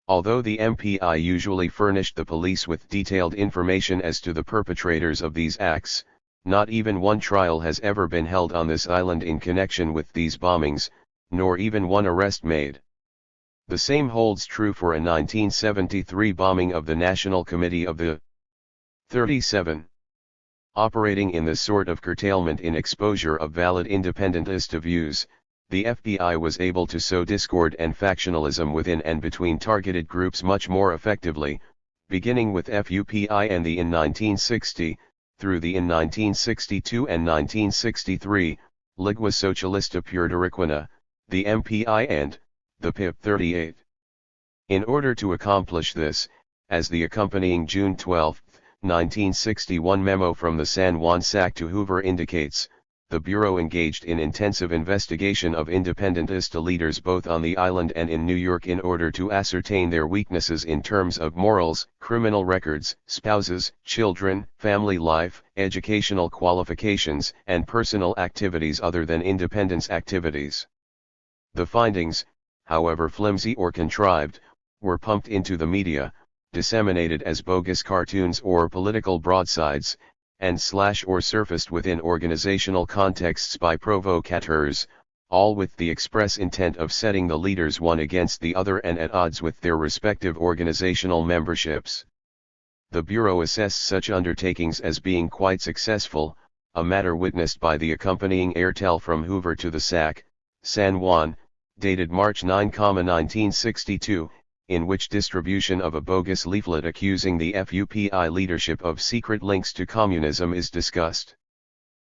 Although the MPI usually furnished the police with detailed information as to the perpetrators of these acts, not even one trial has ever been held on this island in connection with these bombings, nor even one arrest made. The same holds true for a 1973 bombing of the National Committee of the 37. Operating in this sort of curtailment in exposure of valid independentist views, the FBI was able to sow discord and factionalism within and between targeted groups much more effectively, beginning with FUPI and the IN 1960, through the IN 1962 and 1963, Ligua Socialista Puertorriqueña, the MPI and the PIP 38. In order to accomplish this, as the accompanying June 12, 1961 memo from the San Juan SAC to Hoover indicates, the Bureau engaged in intensive investigation of independentista leaders both on the island and in New York in order to ascertain their weaknesses in terms of morals, criminal records, spouses, children, family life, educational qualifications, and personal activities other than independence activities. The findings, however flimsy or contrived, were pumped into the media, disseminated as bogus cartoons or political broadsides, and or surfaced within organizational contexts by provocateurs, all with the express intent of setting the leaders one against the other and at odds with their respective organizational memberships. The Bureau assessed such undertakings as being quite successful, a matter witnessed by the accompanying airtel from Hoover to the SAC, San Juan, dated March 9, 1962, in which distribution of a bogus leaflet accusing the FUPI leadership of secret links to communism is discussed.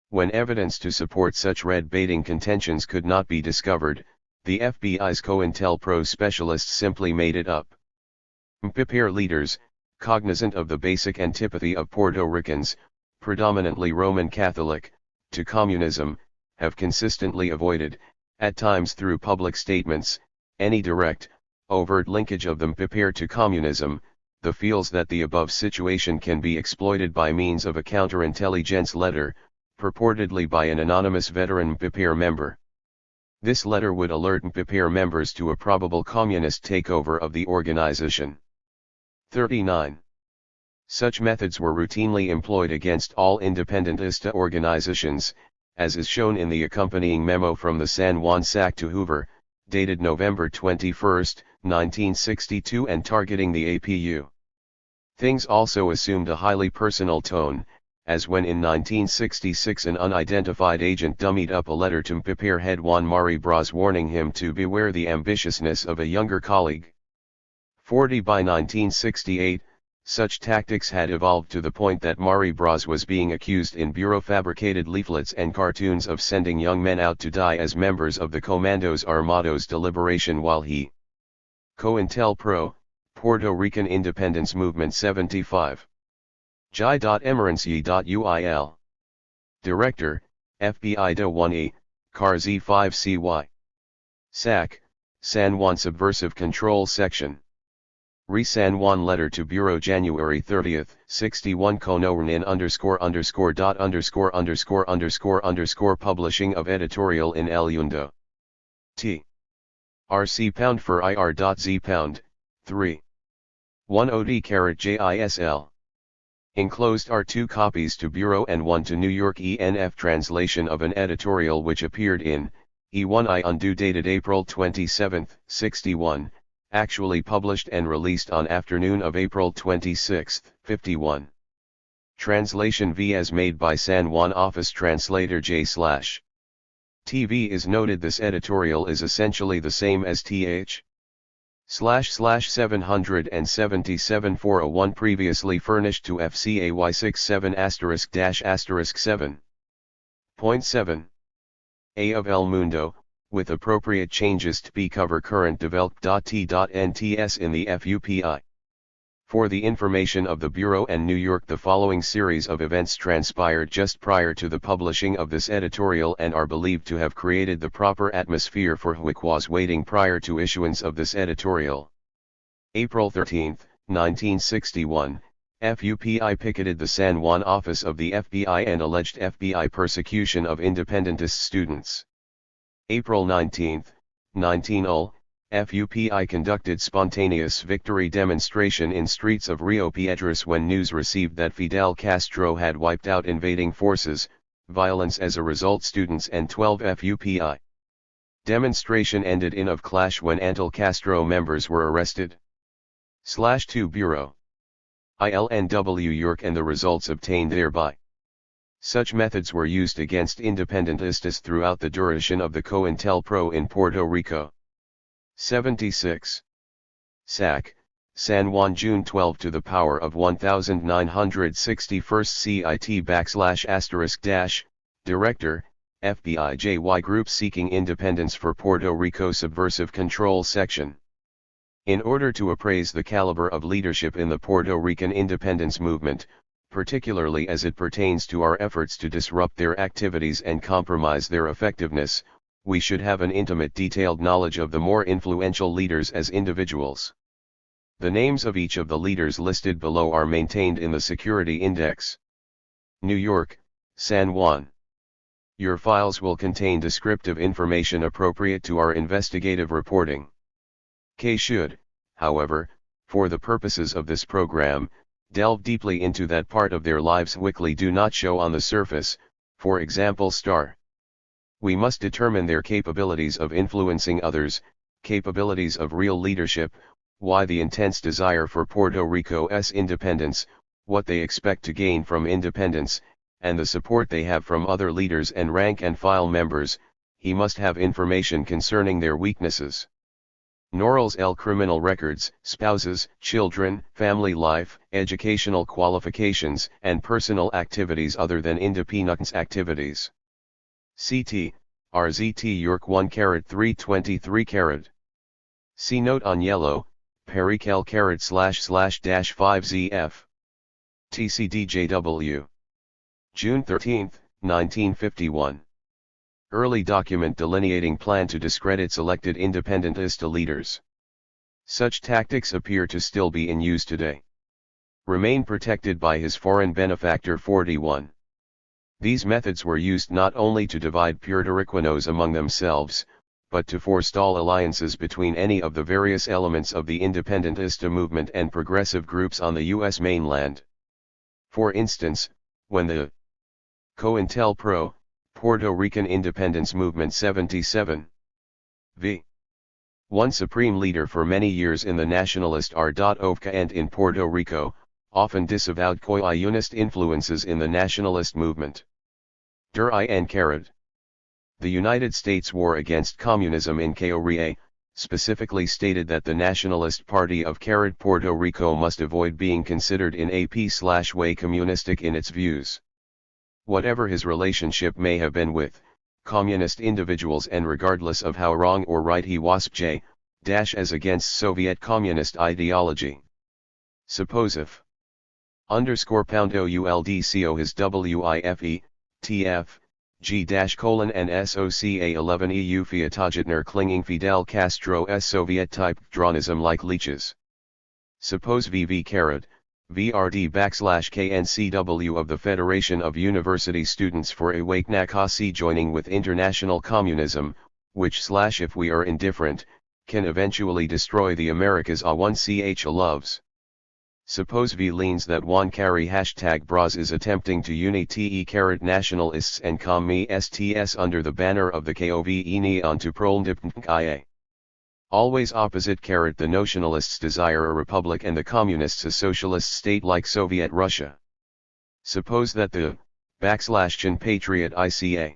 When evidence to support such red-baiting contentions could not be discovered, the FBI's COINTELPRO specialists simply made it up. MPPR leaders, cognizant of the basic antipathy of Puerto Ricans, predominantly Roman Catholic, to communism, have consistently avoided, at times through public statements, any direct, overt linkage of the MPPR to communism. The feels that the above situation can be exploited by means of a counterintelligence letter, purportedly by an anonymous veteran MPPR member. This letter would alert MPPR members to a probable communist takeover of the organization. 39. Such methods were routinely employed against all independentista organizations, as is shown in the accompanying memo from the San Juan SAC to Hoover, dated November 21, 1962 and targeting the APU. Things also assumed a highly personal tone, as when in 1966 an unidentified agent dummied up a letter to MPPR head Juan Mari Braz warning him to beware the ambitiousness of a younger colleague. 40 by 1968, such tactics had evolved to the point that Mari Braz was being accused in bureau-fabricated leaflets and cartoons of sending young men out to die as members of the Comandos Armados deliberation while he. COINTELPRO, Puerto Rican Independence Movement 75. Jai.emerency.uil. Director, FBI DA 1E, CAR Z5CY. SAC, San Juan Subversive Control Section. San Juan Letter to Bureau January 30, 61 Conorin _. Publishing of editorial in El Yundo. T. RC pound for IR.Z pound, 3. 1 OD_JISL. Enclosed are 2 copies to Bureau and 1 to New York ENF translation of an editorial which appeared in E1I Undo dated April 27, 61. Actually published and released on afternoon of April 26, 51. Translation V as made by San Juan office translator J/TV is noted. This editorial is essentially the same as //777/401 previously furnished to FCAY 67**7.7. A of El Mundo, with appropriate changes to be cover current developed.t.nts in the FUPI. For the information of the Bureau and New York, the following series of events transpired just prior to the publishing of this editorial and are believed to have created the proper atmosphere for Huiqua's waiting prior to issuance of this editorial. April 13, 1961, FUPI picketed the San Juan office of the FBI and alleged FBI persecution of independentist students. April 19, 1900, FUPI conducted spontaneous victory demonstration in streets of Rio Piedras when news received that Fidel Castro had wiped out invading forces, violence as a result. Students and 12 FUPI demonstration ended in of clash when anti-Castro members were arrested. /2 Bureau. ILNW York and the results obtained thereby. Such methods were used against independentistas throughout the duration of the COINTELPRO in Puerto Rico. 76. SAC, San Juan June 12 to the power of 1961 CIT /*, Director, FBI JY Group seeking independence for Puerto Rico Subversive Control Section. In order to appraise the caliber of leadership in the Puerto Rican independence movement, particularly as it pertains to our efforts to disrupt their activities and compromise their effectiveness, we should have an intimate detailed knowledge of the more influential leaders as individuals. The names of each of the leaders listed below are maintained in the Security Index. New York, San Juan. Your files will contain descriptive information appropriate to our investigative reporting. K should, however, for the purposes of this program, delve deeply into that part of their lives which do not show on the surface, for example We must determine their capabilities of influencing others, capabilities of real leadership, why the intense desire for Puerto Rico's independence, what they expect to gain from independence, and the support they have from other leaders and rank-and-file members. He must have information concerning their weaknesses. Norrell's criminal records, spouses, children, family life, educational qualifications, and personal activities other than independence activities. CT, RZT York 1 carat 323 carat. See note on yellow, perikel carat / -5ZF. TCDJW. June 13, 1951. Early document delineating plan to discredit selected independentista leaders. Such tactics appear to still be in use today. Remain protected by his foreign benefactor 41. These methods were used not only to divide Puerto Ricanos among themselves, but to forestall alliances between any of the various elements of the independentista movement and progressive groups on the U.S. mainland. For instance, when the COINTELPRO, Puerto Rican Independence Movement 77. v. One supreme leader for many years in the nationalist RDOVCA and in Puerto Rico, often disavowed comunist influences in the nationalist movement. Der Carat. The United States war against communism in Korea, specifically stated that the Nationalist Party of Carat Puerto Rico must avoid being considered in a p/way communistic in its views. Whatever his relationship may have been with communist individuals and regardless of how wrong or right he was as against Soviet communist ideology. Suppose if __ULDCO his WIFE, TF, G-:and SOCA 11 EU Fiatagetner clinging Fidel Castro's Soviet-type dronism like leeches. Suppose VV Carat, VRD \KNCW of the Federation of University Students for Awakenakasi joining with international communism, which if we are indifferent, can eventually destroy the Americas A1CH loves. Suppose V leans that Juan Carry #Bras is attempting to unite Carat nationalists and STS under the banner of the KOVE on to Prolndipnkaya. Always opposite Carat the notionalists desire a republic and the communists a socialist state like Soviet Russia. Suppose that the \Chin Patriot ICA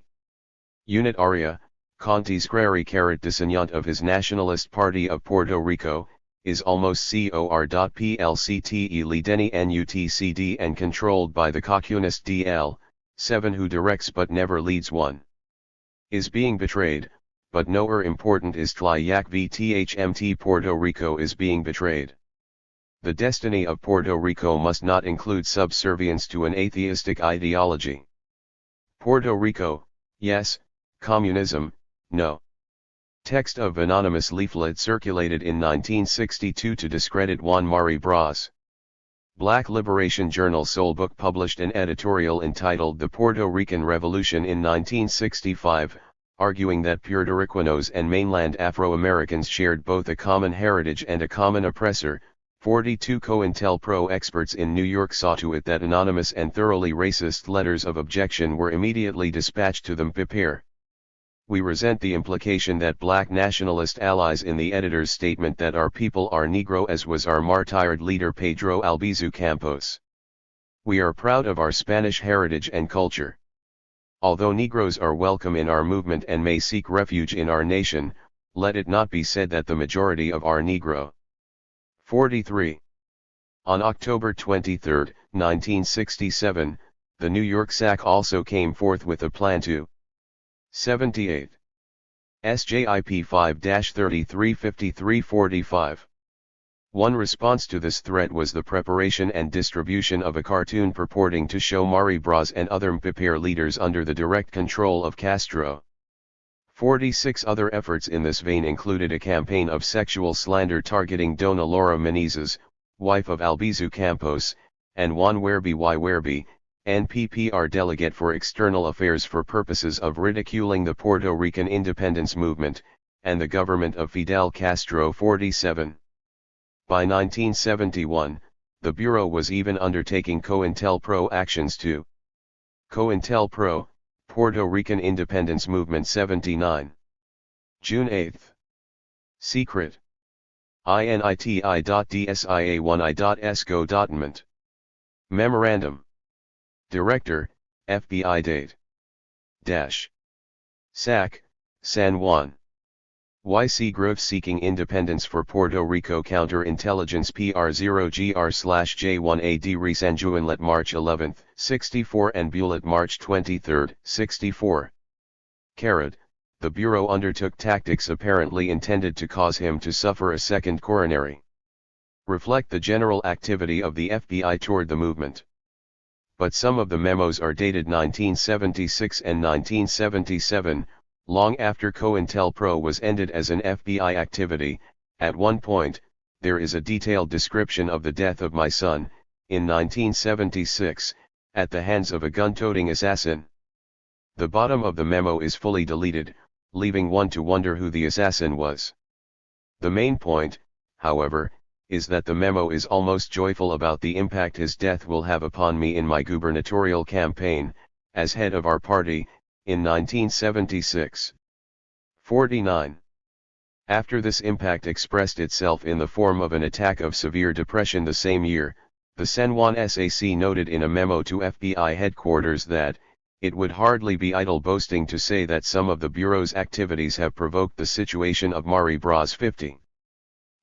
Unit Aria, Contis Crary Carat descendant of his Nationalist Party of Puerto Rico, is almost COR.PLCTE Lideni NUTCD and controlled by the Comunist DL, 7 who directs but never leads 1. Is being betrayed, but nowhere important is Tlayak VTHMT Puerto Rico is being betrayed. The destiny of Puerto Rico must not include subservience to an atheistic ideology. Puerto Rico, yes, communism, no. Text of anonymous leaflet circulated in 1962 to discredit Juan Mari Bras. Black Liberation Journal Soul Book published an editorial entitled The Puerto Rican Revolution in 1965, arguing that Puerto Ricanos and mainland Afro-Americans shared both a common heritage and a common oppressor. 42 COINTELPRO experts in New York saw to it that anonymous and thoroughly racist letters of objection were immediately dispatched to them. Prepare. We resent the implication that black nationalist allies in the editor's statement that our people are Negro as was our martyred leader Pedro Albizu Campos. We are proud of our Spanish heritage and culture. Although Negroes are welcome in our movement and may seek refuge in our nation, let it not be said that the majority of our Negro. 43. On October 23, 1967, the New York SAC also came forth with a plan to 78. SJIP 5-335345. One response to this threat was the preparation and distribution of a cartoon purporting to show Mari Bras and other MPPR leaders under the direct control of Castro. 46 other efforts in this vein included a campaign of sexual slander targeting Dona Laura Menezes, wife of Albizu Campos, and Juan Werby, NPPR delegate for external affairs for purposes of ridiculing the Puerto Rican independence movement, and the government of Fidel Castro. 47. By 1971, the Bureau was even undertaking COINTELPRO actions to COINTELPRO, Puerto Rican Independence Movement 79. June 8. Secret. initi.dsia1i.sgo.ment. Memorandum. Director, FBI date. Dash. SAC, San Juan. YC Growth Seeking Independence for Puerto Rico Counterintelligence PR0GR/J1AD Resanjuanlet March 11, 64 and Bulet March 23, 64. Carrot, the Bureau undertook tactics apparently intended to cause him to suffer a second coronary. Reflect the general activity of the FBI toward the movement. But some of the memos are dated 1976 and 1977, long after COINTELPRO was ended as an FBI activity. At one point, there is a detailed description of the death of my son, in 1976, at the hands of a gun-toting assassin. The bottom of the memo is fully deleted, leaving one to wonder who the assassin was. The main point, however, is that the memo is almost joyful about the impact his death will have upon me in my gubernatorial campaign, as head of our party, in 1976. 49. After this impact expressed itself in the form of an attack of severe depression the same year, the San Juan SAC noted in a memo to FBI headquarters that, it would hardly be idle boasting to say that some of the Bureau's activities have provoked the situation of Mari Bras 50.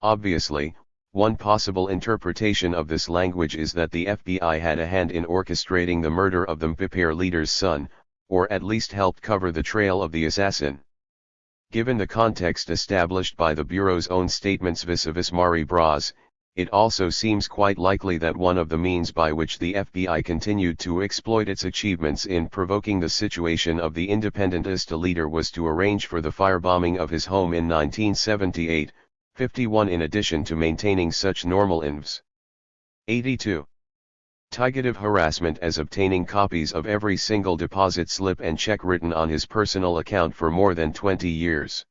Obviously, one possible interpretation of this language is that the FBI had a hand in orchestrating the murder of the MPPR leader's son, or at least helped cover the trail of the assassin. Given the context established by the Bureau's own statements vis-a-vis Mari Bras, it also seems quite likely that one of the means by which the FBI continued to exploit its achievements in provoking the situation of the independentista leader was to arrange for the firebombing of his home in 1978, 51 in addition to maintaining such normal INVs. 82. Targeted harassment as obtaining copies of every single deposit slip and check written on his personal account for more than 20 years.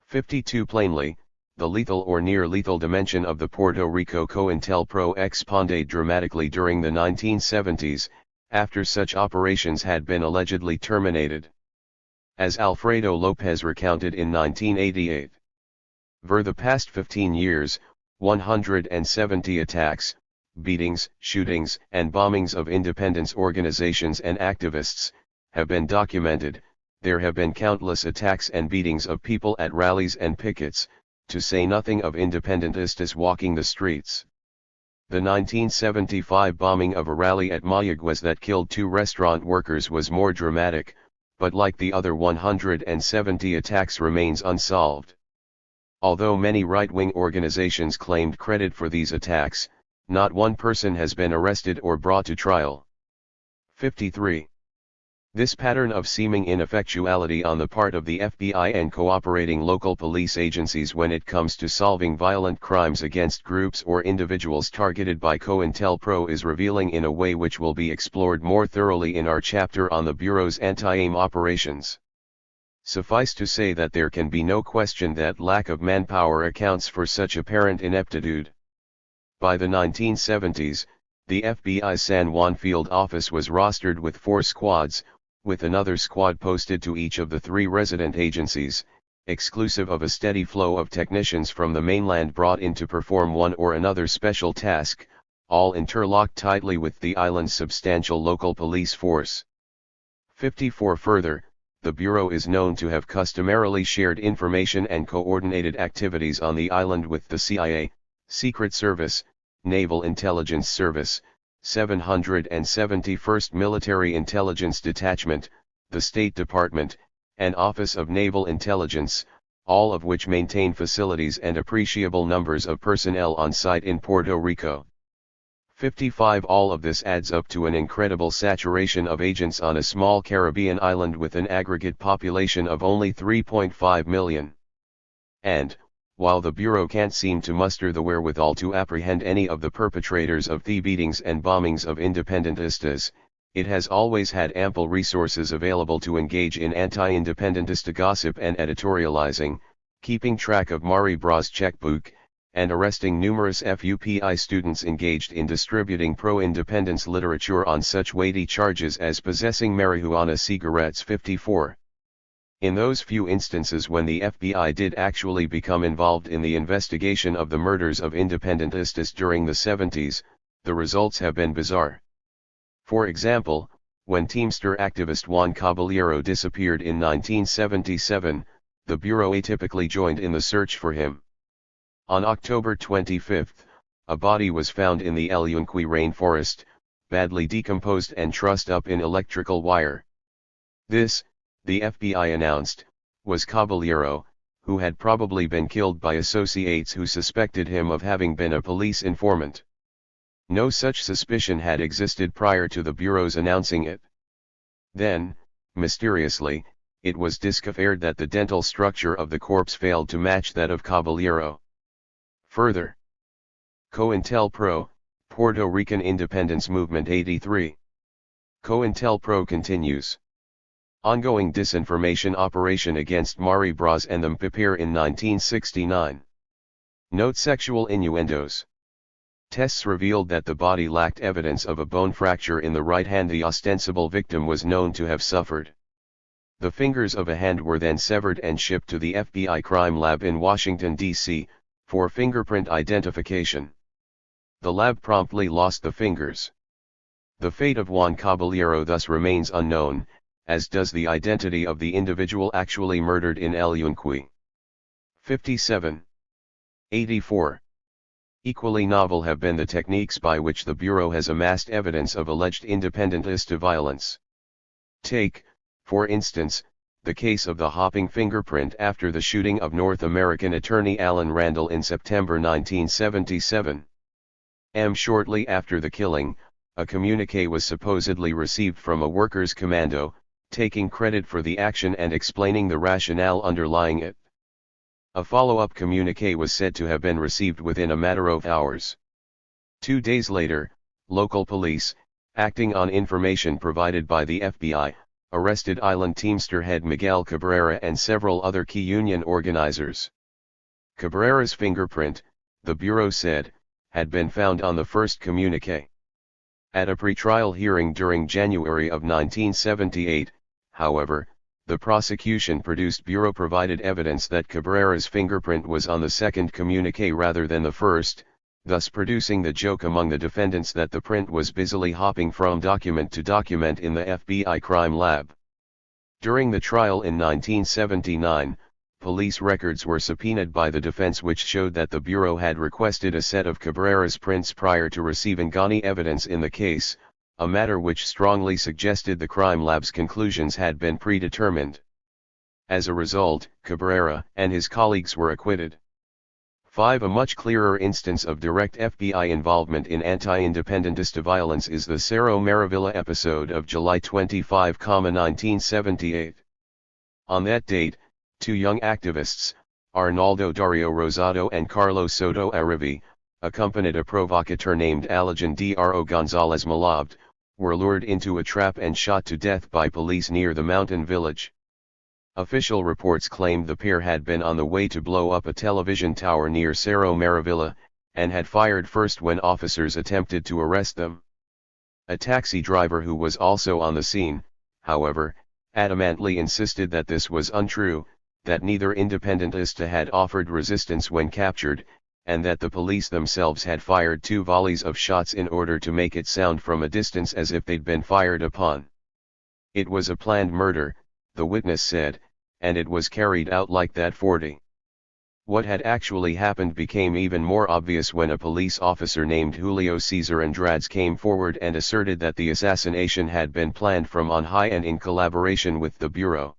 52 Plainly, the lethal or near-lethal dimension of the Puerto Rico COINTELPRO expanded dramatically during the 1970s, after such operations had been allegedly terminated. As Alfredo Lopez recounted in 1988. For the past 15 years, 170 attacks, beatings, shootings, and bombings of independence organizations and activists have been documented. There have been countless attacks and beatings of people at rallies and pickets, to say nothing of independentistas walking the streets. The 1975 bombing of a rally at Mayagüez that killed 2 restaurant workers was more dramatic, but like the other 170 attacks remains unsolved. Although many right-wing organizations claimed credit for these attacks, not one person has been arrested or brought to trial. 53. This pattern of seeming ineffectuality on the part of the FBI and cooperating local police agencies when it comes to solving violent crimes against groups or individuals targeted by COINTELPRO is revealing in a way which will be explored more thoroughly in our chapter on the Bureau's anti-AIM operations. Suffice to say that there can be no question that lack of manpower accounts for such apparent ineptitude. By the 1970s, the FBI's San Juan field office was rostered with 4 squads, with another squad posted to each of the 3 resident agencies, exclusive of a steady flow of technicians from the mainland brought in to perform one or another special task, all interlocked tightly with the island's substantial local police force. 54 Further, the Bureau is known to have customarily shared information and coordinated activities on the island with the CIA, Secret Service, Naval Intelligence Service, 771st Military Intelligence Detachment, the State Department, and Office of Naval Intelligence, all of which maintain facilities and appreciable numbers of personnel on site in Puerto Rico. 55 All of this adds up to an incredible saturation of agents on a small Caribbean island with an aggregate population of only 3.5 million. And, while the Bureau can't seem to muster the wherewithal to apprehend any of the perpetrators of the beatings and bombings of independentistas, it has always had ample resources available to engage in anti-independentista gossip and editorializing, keeping track of Mari Bras' checkbook, and arresting numerous FUPI students engaged in distributing pro-independence literature on such weighty charges as possessing marijuana cigarettes. 54. In those few instances when the FBI did actually become involved in the investigation of the murders of independentistas during the 70s, the results have been bizarre. For example, when Teamster activist Juan Caballero disappeared in 1977, the Bureau atypically joined in the search for him. On October 25, a body was found in the El Yunque rainforest, badly decomposed and trussed up in electrical wire. This, the FBI announced, was Caballero, who had probably been killed by associates who suspected him of having been a police informant. No such suspicion had existed prior to the Bureau's announcing it. Then, mysteriously, it was discovered that the dental structure of the corpse failed to match that of Caballero. Further, COINTELPRO, Puerto Rican Independence Movement 83. COINTELPRO continues. Ongoing disinformation operation against Mari Bras and the Mpipir in 1969. Note sexual innuendos. Tests revealed that the body lacked evidence of a bone fracture in the right hand the ostensible victim was known to have suffered. The fingers of a hand were then severed and shipped to the FBI crime lab in Washington, D.C., for fingerprint identification. The lab promptly lost the fingers. The fate of Juan Caballero thus remains unknown, as does the identity of the individual actually murdered in El Yunque. 57. 84. Equally novel have been the techniques by which the Bureau has amassed evidence of alleged independentist violence. Take, for instance, the case of the hopping fingerprint after the shooting of North American attorney Alan Randall in September 1977. Shortly after the killing, a communique was supposedly received from a workers' commando, taking credit for the action and explaining the rationale underlying it. A follow-up communique was said to have been received within a matter of hours. 2 days later, local police, acting on information provided by the FBI, arrested Island Teamster head Miguel Cabrera and several other key union organizers. Cabrera's fingerprint, the Bureau said, had been found on the first communique. At a pretrial hearing during January of 1978, however, the prosecution produced Bureau-provided evidence that Cabrera's fingerprint was on the second communique rather than the first, thus producing the joke among the defendants that the print was busily hopping from document to document in the FBI crime lab. During the trial in 1979, police records were subpoenaed by the defense which showed that the Bureau had requested a set of Cabrera's prints prior to receiving Ghani evidence in the case, a matter which strongly suggested the crime lab's conclusions had been predetermined. As a result, Cabrera and his colleagues were acquitted. 5. A much clearer instance of direct FBI involvement in anti-independentist violence is the Cerro Maravilla episode of July 25, 1978. On that date, 2 young activists, Arnaldo Dario Rosado and Carlos Soto Arrivi, accompanied a provocateur named Alajan Dro Gonzalez Malabd, were lured into a trap and shot to death by police near the mountain village. Official reports claimed the pair had been on the way to blow up a television tower near Cerro Maravilla, and had fired first when officers attempted to arrest them. A taxi driver who was also on the scene, however, adamantly insisted that this was untrue, that neither independentista had offered resistance when captured, and that the police themselves had fired 2 volleys of shots in order to make it sound from a distance as if they'd been fired upon. It was a planned murder, the witness said, and it was carried out like that. 40. What had actually happened became even more obvious when a police officer named Julio Cesar Andrades came forward and asserted that the assassination had been planned from on high and in collaboration with the Bureau.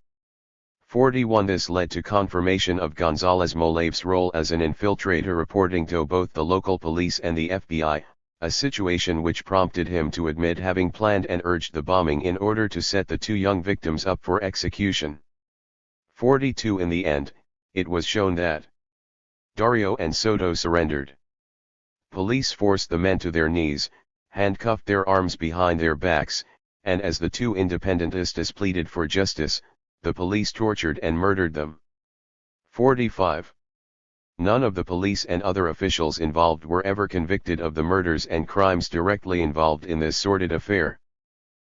41. This led to confirmation of Gonzalez Malabd's role as an infiltrator reporting to both the local police and the FBI, a situation which prompted him to admit having planned and urged the bombing in order to set the 2 young victims up for execution. 42. In the end, it was shown that Dario and Soto surrendered. Police forced the men to their knees, handcuffed their arms behind their backs, and as the 2 independentistas pleaded for justice, the police tortured and murdered them. 45. None of the police and other officials involved were ever convicted of the murders and crimes directly involved in this sordid affair.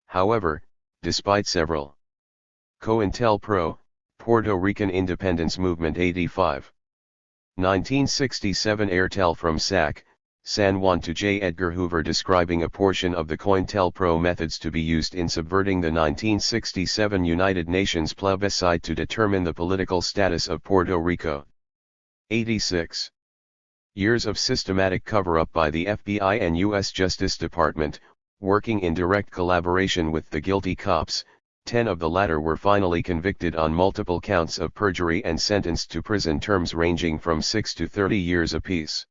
However, despite several COINTELPRO, Puerto Rican Independence Movement 85. 1967 Airtel from SAC, San Juan to J. Edgar Hoover describing a portion of the COINTELPRO methods to be used in subverting the 1967 United Nations plebiscite to determine the political status of Puerto Rico. 86. Years of systematic cover-up by the FBI and U.S. Justice Department, working in direct collaboration with the guilty cops. 10 of the latter were finally convicted on multiple counts of perjury and sentenced to prison terms ranging from 6 to 30 years apiece.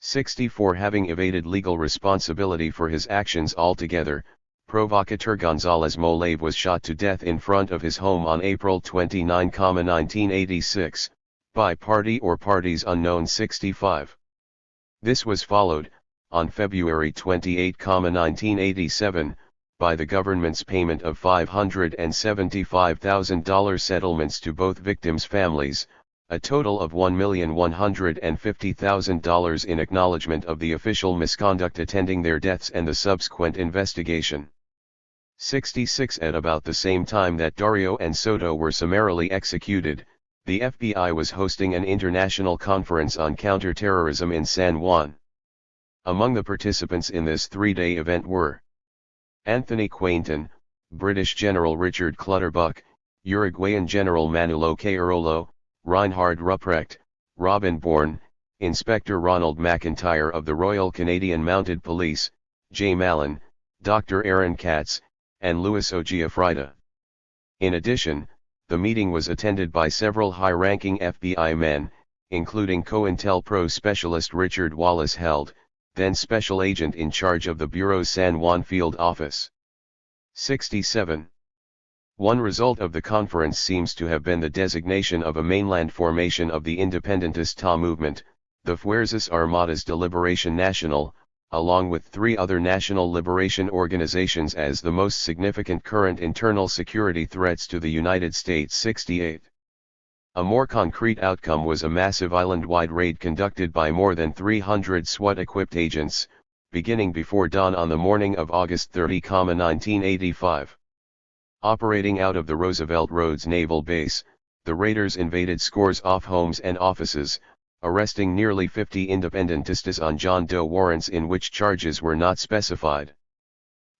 64 Having evaded legal responsibility for his actions altogether, provocateur González Molave was shot to death in front of his home on April 29, 1986, by party or parties unknown. 65. This was followed, on February 28, 1987, by the government's payment of $575,000 settlements to both victims' families, a total of $1,150,000 in acknowledgement of the official misconduct attending their deaths and the subsequent investigation. 66 At about the same time that Dario and Soto were summarily executed, the FBI was hosting an international conference on counterterrorism in San Juan. Among the participants in this three-day event were Anthony Quainton, British General Richard Clutterbuck, Uruguayan General Manolo Cairolo, Reinhard Ruprecht, Robin Bourne, Inspector Ronald McIntyre of the Royal Canadian Mounted Police, J. Mallon, Dr. Aaron Katz, and Louis Ogiafrida. In addition, the meeting was attended by several high-ranking FBI men, including COINTELPRO specialist Richard Wallace Held, then special agent in charge of the Bureau's San Juan field office. 67. One result of the conference seems to have been the designation of a mainland formation of the Independentista movement, the Fuerzas Armadas de Liberación Nacional, along with three other national liberation organizations as the most significant current internal security threats to the United States. 68. A more concrete outcome was a massive island-wide raid conducted by more than 300 SWAT-equipped agents, beginning before dawn on the morning of August 30, 1985. Operating out of the Roosevelt Roads Naval Base, the raiders invaded scores of homes and offices, arresting nearly 50 independentistas on John Doe warrants in which charges were not specified.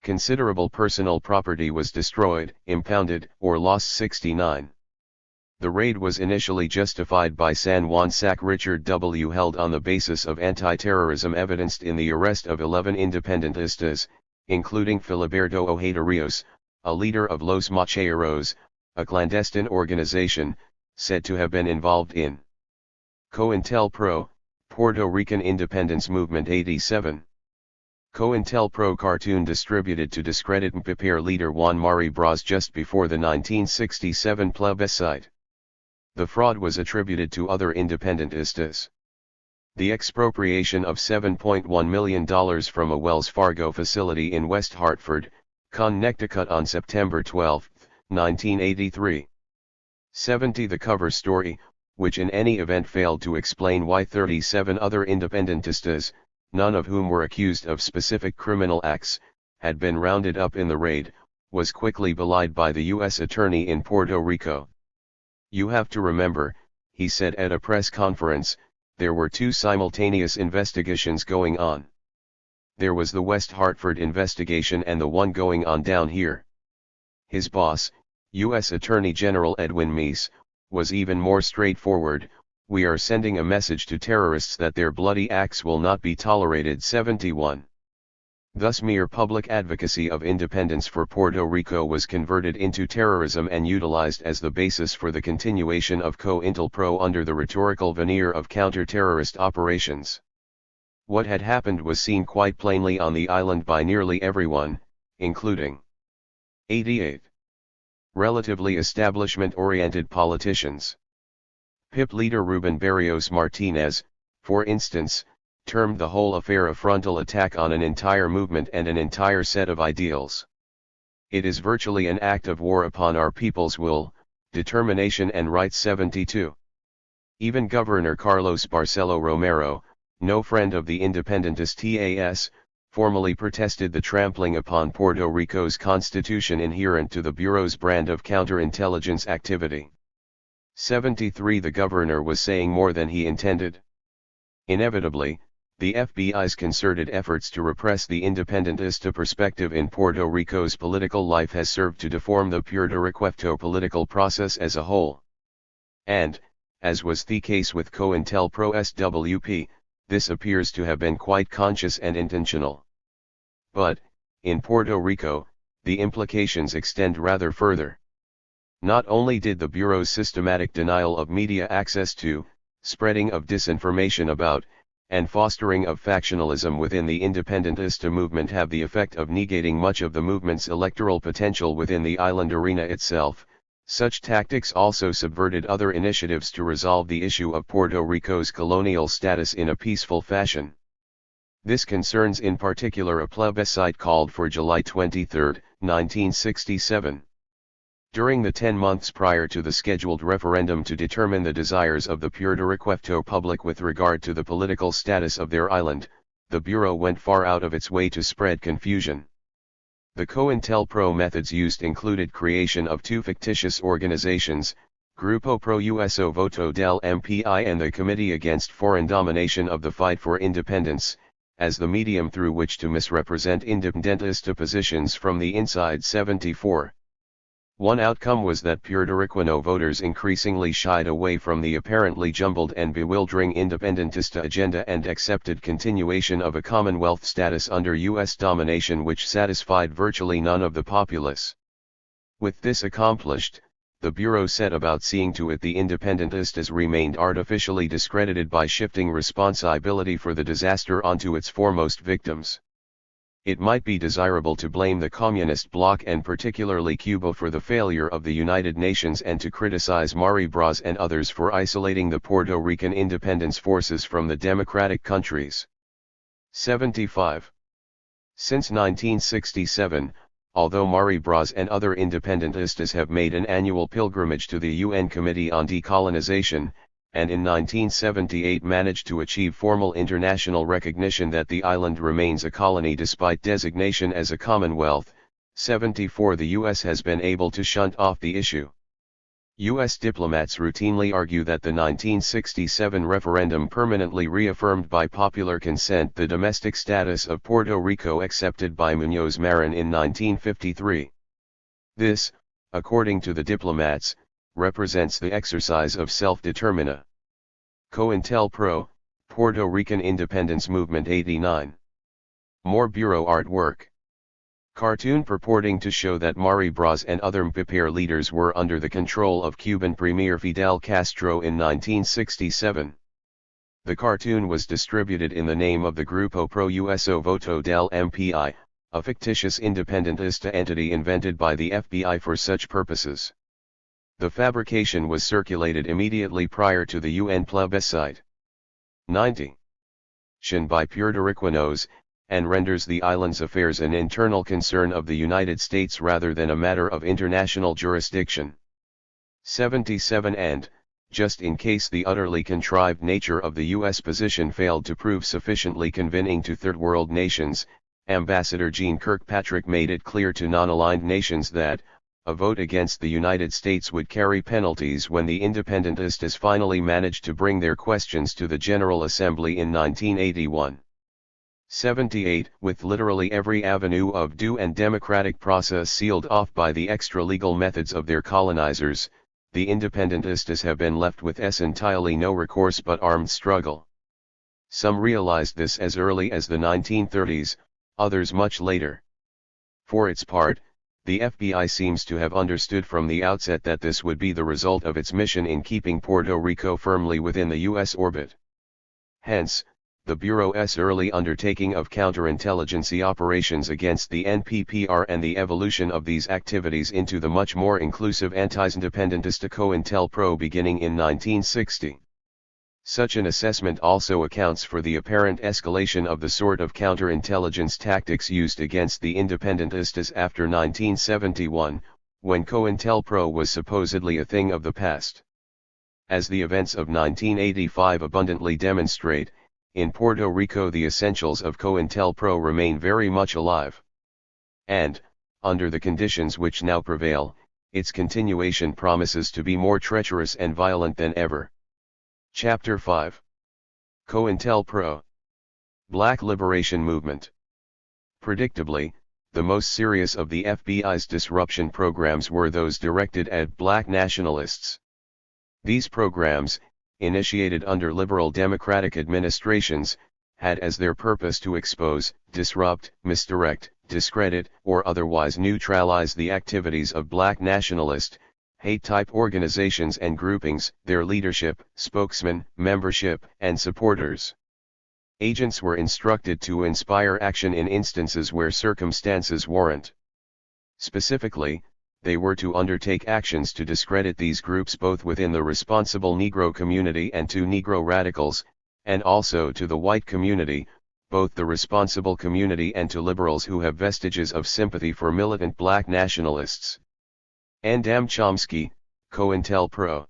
Considerable personal property was destroyed, impounded, or lost. 69. The raid was initially justified by San Juan SAC Richard W. Held on the basis of anti-terrorism evidenced in the arrest of 11 independentistas, including Filiberto Ojeda Rios, a leader of Los Macheros, a clandestine organization, said to have been involved in COINTELPRO, Puerto Rican Independence Movement. 87. COINTELPRO cartoon distributed to discredit MPPR leader Juan Mari Braz just before the 1967 plebiscite. The fraud was attributed to other independentistas. The expropriation of $7.1 million from a Wells Fargo facility in West Hartford, Connecticut on September 12, 1983. 70. The cover story, which in any event failed to explain why 37 other independentistas, none of whom were accused of specific criminal acts, had been rounded up in the raid, was quickly belied by the U.S. Attorney in Puerto Rico. "You have to remember," he said at a press conference, "there were two simultaneous investigations going on. There was the West Hartford investigation and the one going on down here." His boss, U.S. Attorney General Edwin Meese, was even more straightforward: "We are sending a message to terrorists that their bloody acts will not be tolerated." 71. Thus mere public advocacy of independence for Puerto Rico was converted into terrorism and utilized as the basis for the continuation of COINTELPRO under the rhetorical veneer of counter-terrorist operations. What had happened was seen quite plainly on the island by nearly everyone, including 88. Relatively establishment-oriented politicians. PIP leader Ruben Berrios Martinez, for instance, termed the whole affair a frontal attack on an entire movement and an entire set of ideals. "It is virtually an act of war upon our people's will, determination and rights." 72. Even Governor Carlos Barcelo Romero, no friend of the independentist TAS, formally protested the trampling upon Puerto Rico's constitution inherent to the Bureau's brand of counterintelligence activity. 73 The governor was saying more than he intended. Inevitably, the FBI's concerted efforts to repress the independentista perspective in Puerto Rico's political life has served to deform the Puerto Rico political process as a whole. And, as was the case with COINTELPRO SWP, this appears to have been quite conscious and intentional. But, in Puerto Rico, the implications extend rather further. Not only did the Bureau's systematic denial of media access to, spreading of disinformation about, and fostering of factionalism within the independentista movement have the effect of negating much of the movement's electoral potential within the island arena itself, such tactics also subverted other initiatives to resolve the issue of Puerto Rico's colonial status in a peaceful fashion. This concerns in particular a plebiscite called for July 23, 1967. During the 10 months prior to the scheduled referendum to determine the desires of the Puerto Rico public with regard to the political status of their island, the Bureau went far out of its way to spread confusion. The COINTELPRO methods used included creation of two fictitious organizations, Grupo Pro Uso Voto del MPI and the Committee Against Foreign Domination of the Fight for Independence, as the medium through which to misrepresent independentista positions from the inside. 74. One outcome was that Puerto Rican voters increasingly shied away from the apparently jumbled and bewildering independentista agenda and accepted continuation of a Commonwealth status under U.S. domination which satisfied virtually none of the populace. With this accomplished, the Bureau set about seeing to it the independentistas remained artificially discredited by shifting responsibility for the disaster onto its foremost victims. It might be desirable to blame the communist bloc and particularly Cuba for the failure of the United Nations and to criticize Mari Bras and others for isolating the Puerto Rican independence forces from the democratic countries. 75. Since 1967, although Mari Bras and other independentistas have made an annual pilgrimage to the UN Committee on Decolonization, and in 1978 managed to achieve formal international recognition that the island remains a colony despite designation as a Commonwealth, 74 the U.S. has been able to shunt off the issue. U.S. diplomats routinely argue that the 1967 referendum permanently reaffirmed by popular consent the domestic status of Puerto Rico accepted by Muñoz Marin in 1953. This, according to the diplomats, represents the exercise of self-determina. COINTELPRO, Puerto Rican Independence Movement 89. More Bureau artwork. Cartoon purporting to show that Mari Bras and other MPPR leaders were under the control of Cuban Premier Fidel Castro in 1967. The cartoon was distributed in the name of the Grupo Pro Uso Voto del MPI, a fictitious independentista entity invented by the FBI for such purposes. The fabrication was circulated immediately prior to the UN plebiscite. 90. By Puerto Ricanos, and renders the island's affairs an internal concern of the United States rather than a matter of international jurisdiction. 77 And, just in case the utterly contrived nature of the U.S. position failed to prove sufficiently convincing to third world nations, Ambassador Jeane Kirkpatrick made it clear to non-aligned nations that, a vote against the United States would carry penalties when the independentistas finally managed to bring their questions to the General Assembly in 1981. 78 With literally every avenue of due and democratic process sealed off by the extra-legal methods of their colonizers, the independentistas have been left with entirely no recourse but armed struggle. Some realized this as early as the 1930s, others much later. For its part, the FBI seems to have understood from the outset that this would be the result of its mission in keeping Puerto Rico firmly within the U.S. orbit. Hence, the Bureau's early undertaking of counterintelligence operations against the NPPR and the evolution of these activities into the much more inclusive anti-independentista COINTELPRO beginning in 1960. Such an assessment also accounts for the apparent escalation of the sort of counterintelligence tactics used against the independentistas after 1971, when COINTELPRO was supposedly a thing of the past. As the events of 1985 abundantly demonstrate, in Puerto Rico the essentials of COINTELPRO remain very much alive. And, under the conditions which now prevail, its continuation promises to be more treacherous and violent than ever. Chapter 5. COINTELPRO. Black Liberation Movement. Predictably, the most serious of the FBI's disruption programs were those directed at black nationalists. These programs, initiated under liberal democratic administrations, had as their purpose to expose, disrupt, misdirect, discredit, or otherwise neutralize the activities of black nationalist, hate-type organizations and groupings, their leadership, spokesmen, membership, and supporters. Agents were instructed to inspire action in instances where circumstances warrant. Specifically, they were to undertake actions to discredit these groups both within the responsible Negro community and to Negro radicals, and also to the white community, both the responsible community and to liberals who have vestiges of sympathy for militant black nationalists. Noam Chomsky, COINTELPRO.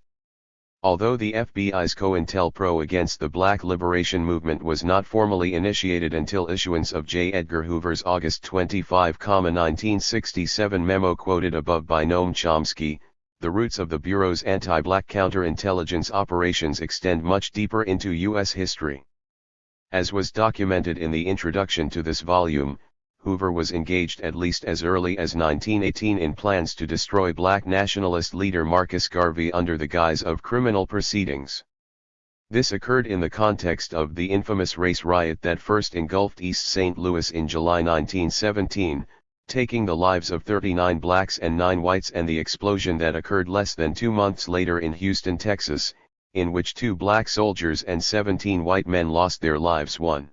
Although the FBI's COINTELPRO against the Black Liberation Movement was not formally initiated until issuance of J. Edgar Hoover's August 25, 1967 memo quoted above by Noam Chomsky, the roots of the Bureau's anti-black counterintelligence operations extend much deeper into U.S. history. As was documented in the introduction to this volume, Hoover was engaged at least as early as 1918 in plans to destroy black nationalist leader Marcus Garvey under the guise of criminal proceedings. This occurred in the context of the infamous race riot that first engulfed East St. Louis in July 1917, taking the lives of 39 blacks and 9 whites, and the explosion that occurred less than 2 months later in Houston, Texas, in which 2 black soldiers and 17 white men lost their lives. 1.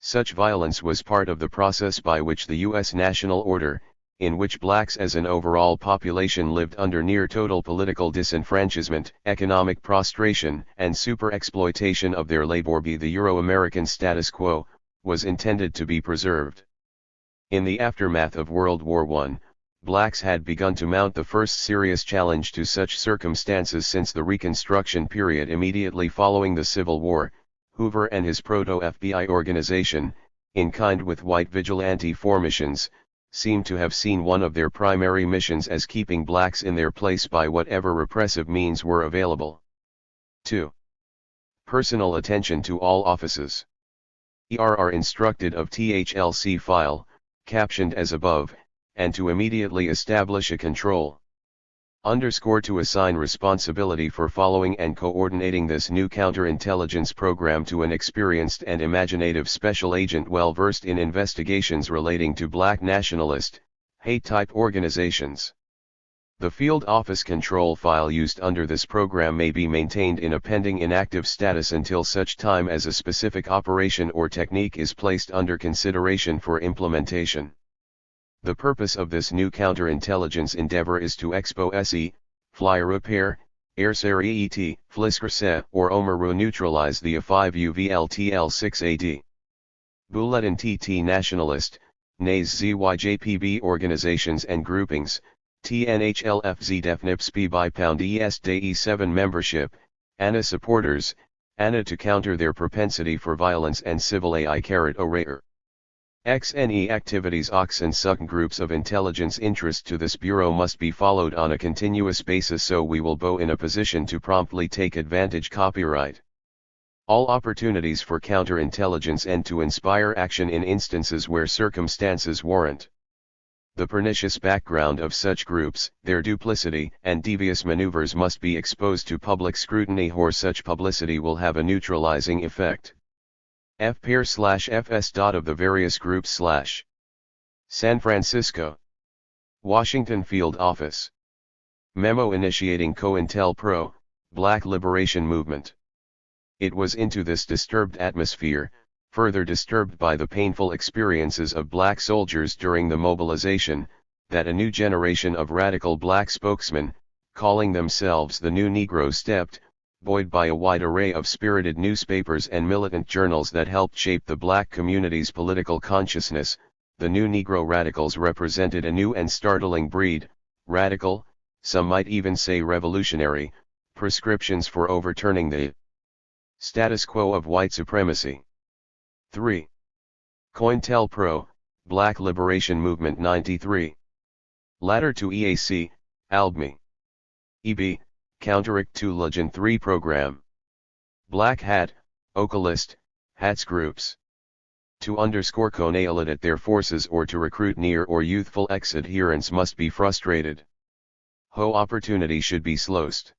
Such violence was part of the process by which the U.S. national order, in which blacks as an overall population lived under near total political disenfranchisement, economic prostration, and super-exploitation of their labor, the Euro-American status quo, was intended to be preserved. In the aftermath of World War I, blacks had begun to mount the first serious challenge to such circumstances since the Reconstruction period immediately following the Civil War. Hoover and his proto-FBI organization, in kind with white vigilante formations, seem to have seen one of their primary missions as keeping blacks in their place by whatever repressive means were available. 2. Personal attention to all offices. ERR instructed of THLC file, captioned as above, and to immediately establish a control. To assign responsibility for following and coordinating this new counterintelligence program to an experienced and imaginative special agent well versed in investigations relating to black nationalist, hate-type organizations. The field office control file used under this program may be maintained in a pending inactive status until such time as a specific operation or technique is placed under consideration for implementation. The purpose of this new counterintelligence endeavor is to expo fly repair, erserit, fliskerse, or omeru neutralize the A5UVLTL6AD. Bulletin TT nationalist, NAS ZYJPB organizations and groupings, TNHLFZ DEFNIPSP by pound ES-DE7 membership, ANA supporters, ANA to counter their propensity for violence and civil AI-ORAER. XNE activities OX and SUC groups of intelligence interest to this Bureau must be followed on a continuous basis so we will be in a position to promptly take advantage copyright. All opportunities for counterintelligence and to inspire action in instances where circumstances warrant. The pernicious background of such groups, their duplicity and devious maneuvers must be exposed to public scrutiny or such publicity will have a neutralizing effect. FPAIR/FS. Of the various groups / San Francisco, Washington Field Office. Memo initiating COINTELPRO, Black Liberation Movement. It was into this disturbed atmosphere, further disturbed by the painful experiences of black soldiers during the mobilization, that a new generation of radical black spokesmen, calling themselves the New Negro, stepped, buoyed by a wide array of spirited newspapers and militant journals that helped shape the black community's political consciousness. The New Negro radicals represented a new and startling breed, radical, some might even say revolutionary, Prescriptions for overturning the status quo of white supremacy. 3. COINTELPRO, Black Liberation Movement 93. Ladder to EAC, ALBME. EB, Counteract to Legion 3 Program. Black Hat, Ocalist, Hats Groups. To underscore conailidate their forces or to recruit near or youthful ex-adherents must be frustrated. Ho opportunity should be slost.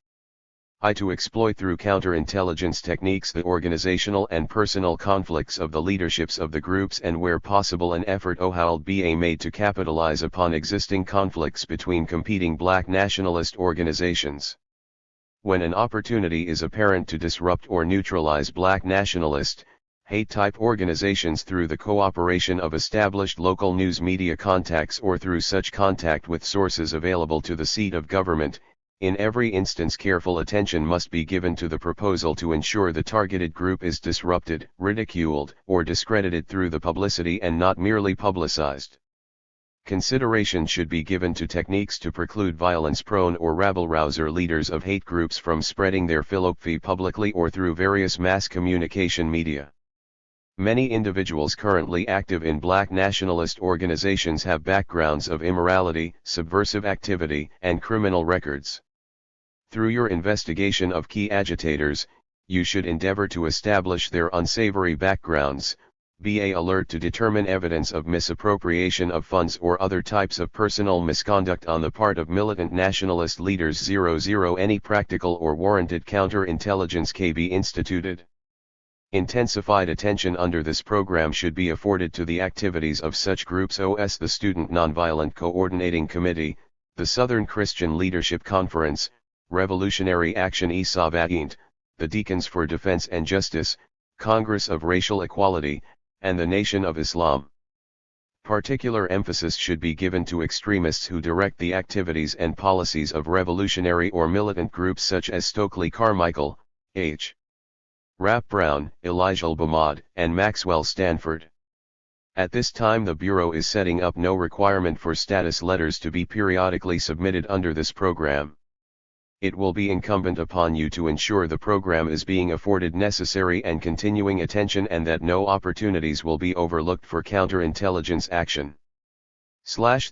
I to exploit through counterintelligence techniques the organizational and personal conflicts of the leaderships of the groups and where possible an effort ohald be made to capitalize upon existing conflicts between competing black nationalist organizations. When an opportunity is apparent to disrupt or neutralize black nationalist, hate-type organizations through the cooperation of established local news media contacts or through such contact with sources available to the seat of government, in every instance careful attention must be given to the proposal to ensure the targeted group is disrupted, ridiculed, or discredited through the publicity and not merely publicized. Consideration should be given to techniques to preclude violence-prone or rabble-rouser leaders of hate groups from spreading their philosophy publicly or through various mass communication media. Many individuals currently active in black nationalist organizations have backgrounds of immorality, subversive activity, and criminal records. Through your investigation of key agitators, you should endeavor to establish their unsavory backgrounds, be alert to determine evidence of misappropriation of funds or other types of personal misconduct on the part of militant nationalist leaders. 00 Any practical or warranted counterintelligence can be instituted. Intensified attention under this program should be afforded to the activities of such groups as the Student Nonviolent Coordinating Committee, the Southern Christian Leadership Conference, Revolutionary Action Isavaint, the Deacons for Defense and Justice, Congress of Racial Equality, and the Nation of Islam. Particular emphasis should be given to extremists who direct the activities and policies of revolutionary or militant groups such as Stokely Carmichael, H. Rap Brown, Elijah Al-Bamad, and Maxwell Stanford. At this time the Bureau is setting up no requirement for status letters to be periodically submitted under this program. It will be incumbent upon you to ensure the program is being afforded necessary and continuing attention and that no opportunities will be overlooked for counterintelligence action.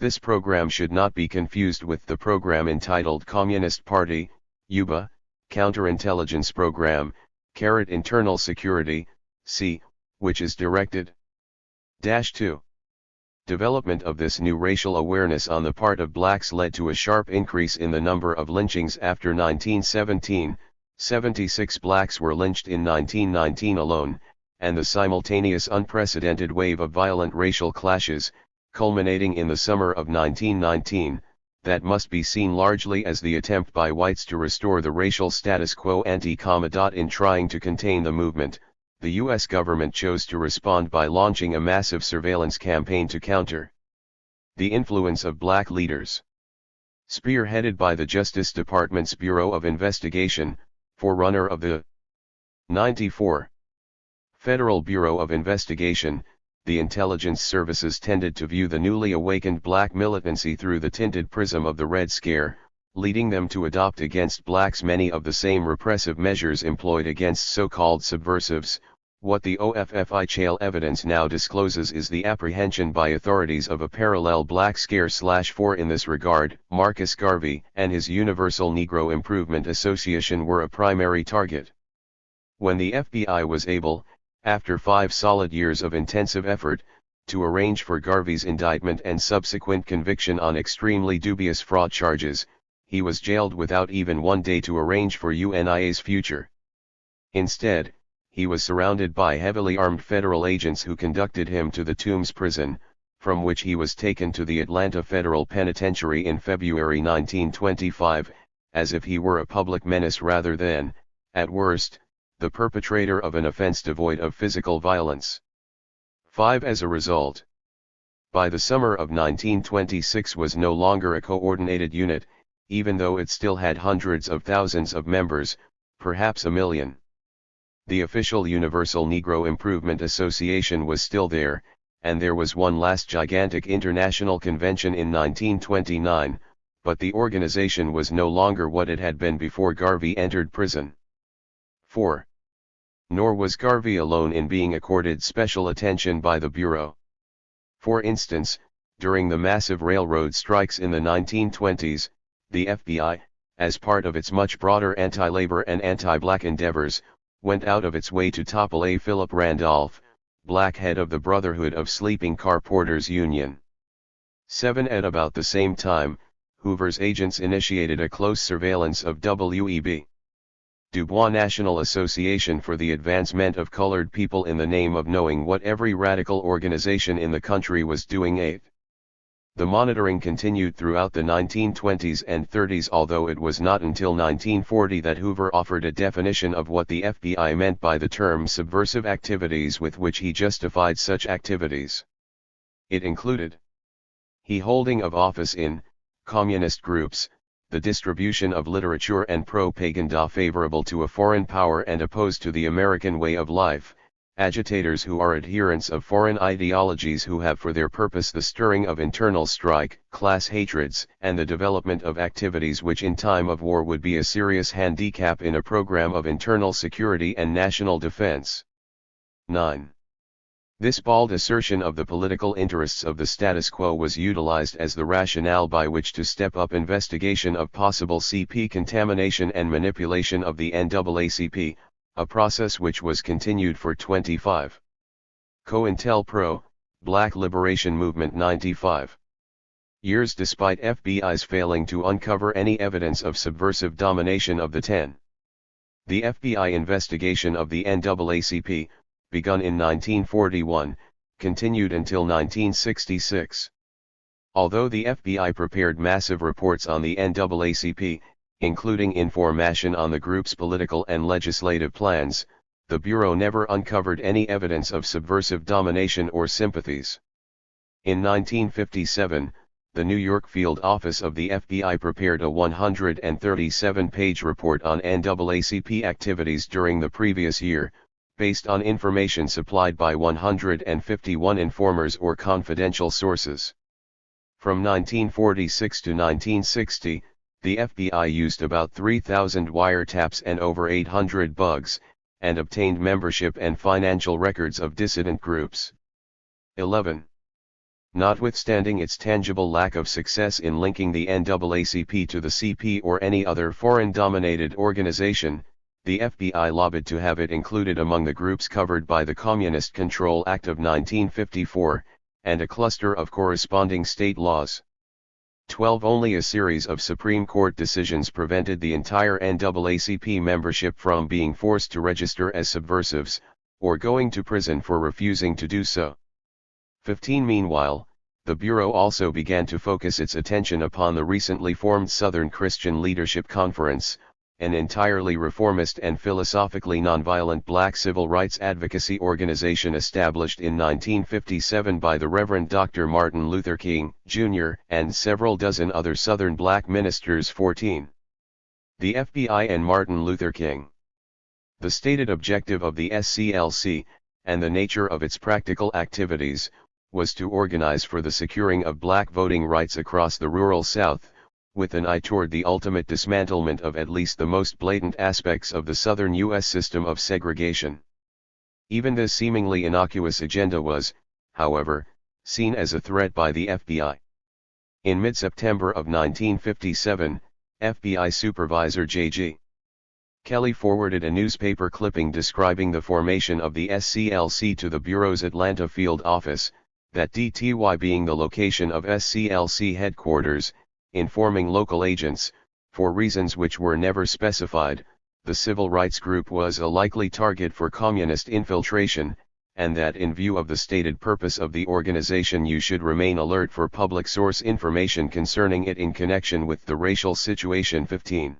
This program should not be confused with the program entitled Communist Party, UBA, Counterintelligence Program, Internal Security, C, which is directed. 2. Development of this new racial awareness on the part of blacks led to a sharp increase in the number of lynchings after 1917, 76 blacks were lynched in 1919 alone, and the simultaneous unprecedented wave of violent racial clashes, culminating in the summer of 1919, that must be seen largely as the attempt by whites to restore the racial status quo ante. In trying to contain the movement, the U.S. government chose to respond by launching a massive surveillance campaign to counter the influence of black leaders. Spearheaded by the Justice Department's Bureau of Investigation, forerunner of the 94 Federal Bureau of Investigation, the intelligence services tended to view the newly awakened black militancy through the tinted prism of the Red Scare, leading them to adopt against blacks many of the same repressive measures employed against so-called subversives. What the OFFI evidence now discloses is the apprehension by authorities of a parallel black scare. 4 In this regard, Marcus Garvey and his Universal Negro Improvement Association were a primary target. When the FBI was able, after 5 solid years of intensive effort, to arrange for Garvey's indictment and subsequent conviction on extremely dubious fraud charges, he was jailed without even one day to arrange for UNIA's future. Instead, he was surrounded by heavily armed federal agents who conducted him to the Tombs prison, from which he was taken to the Atlanta Federal Penitentiary in February 1925, as if he were a public menace rather than, at worst, the perpetrator of an offense devoid of physical violence. 5 As a result, by the summer of 1926 was no longer a coordinated unit, even though it still had hundreds of thousands of members, perhaps a million. The official Universal Negro Improvement Association was still there, and there was one last gigantic international convention in 1929, but the organization was no longer what it had been before Garvey entered prison. 4. Nor was Garvey alone in being accorded special attention by the Bureau. For instance, during the massive railroad strikes in the 1920s, the FBI, as part of its much broader anti-labor and anti-black endeavors, went out of its way to topple A. Philip Randolph, black head of the Brotherhood of Sleeping Car Porters Union. 7. At about the same time, Hoover's agents initiated a close surveillance of W.E.B. Du Bois National Association for the Advancement of Colored People in the name of knowing what every radical organization in the country was doing. 8. The monitoring continued throughout the 1920s and 30s, although it was not until 1940 that Hoover offered a definition of what the FBI meant by the term subversive activities with which he justified such activities. It included the holding of office in communist groups, the distribution of literature and propaganda favorable to a foreign power and opposed to the American way of life, agitators who are adherents of foreign ideologies who have for their purpose the stirring of internal strife, class hatreds, and the development of activities which in time of war would be a serious handicap in a program of internal security and national defense. 9. This bald assertion of the political interests of the status quo was utilized as the rationale by which to step up investigation of possible CP contamination and manipulation of the NAACP, a process which was continued for 25. COINTELPRO, Black Liberation Movement 95 years despite FBI's failing to uncover any evidence of subversive domination of the 10. The FBI investigation of the NAACP, begun in 1941, continued until 1966. Although the FBI prepared massive reports on the NAACP, including information on the group's political and legislative plans, the Bureau never uncovered any evidence of subversive domination or sympathies. In 1957, the New York field office of the FBI prepared a 137-page report on NAACP activities during the previous year, based on information supplied by 151 informers or confidential sources. From 1946 to 1960, the FBI used about 3,000 wiretaps and over 800 bugs, and obtained membership and financial records of dissident groups. 11. Notwithstanding its tangible lack of success in linking the NAACP to the CP or any other foreign-dominated organization, the FBI lobbied to have it included among the groups covered by the Communist Control Act of 1954, and a cluster of corresponding state laws. 12. Only a series of Supreme Court decisions prevented the entire NAACP membership from being forced to register as subversives, or going to prison for refusing to do so. 15. Meanwhile, the Bureau also began to focus its attention upon the recently formed Southern Christian Leadership Conference, an entirely reformist and philosophically nonviolent black civil rights advocacy organization established in 1957 by the Reverend Dr. Martin Luther King, Jr., and several dozen other Southern black ministers. 14. The FBI and Martin Luther King. The stated objective of the SCLC, and the nature of its practical activities, was to organize for the securing of black voting rights across the rural South, with an eye toward the ultimate dismantlement of at least the most blatant aspects of the Southern U.S. system of segregation. Even this seemingly innocuous agenda was, however, seen as a threat by the FBI. In mid-September of 1957, FBI Supervisor J.G. Kelly forwarded a newspaper clipping describing the formation of the SCLC to the Bureau's Atlanta field office, that DTY being the location of SCLC headquarters, informing local agents, for reasons which were never specified, the civil rights group was a likely target for communist infiltration, and that in view of the stated purpose of the organization you should remain alert for public source information concerning it in connection with the racial situation. 15.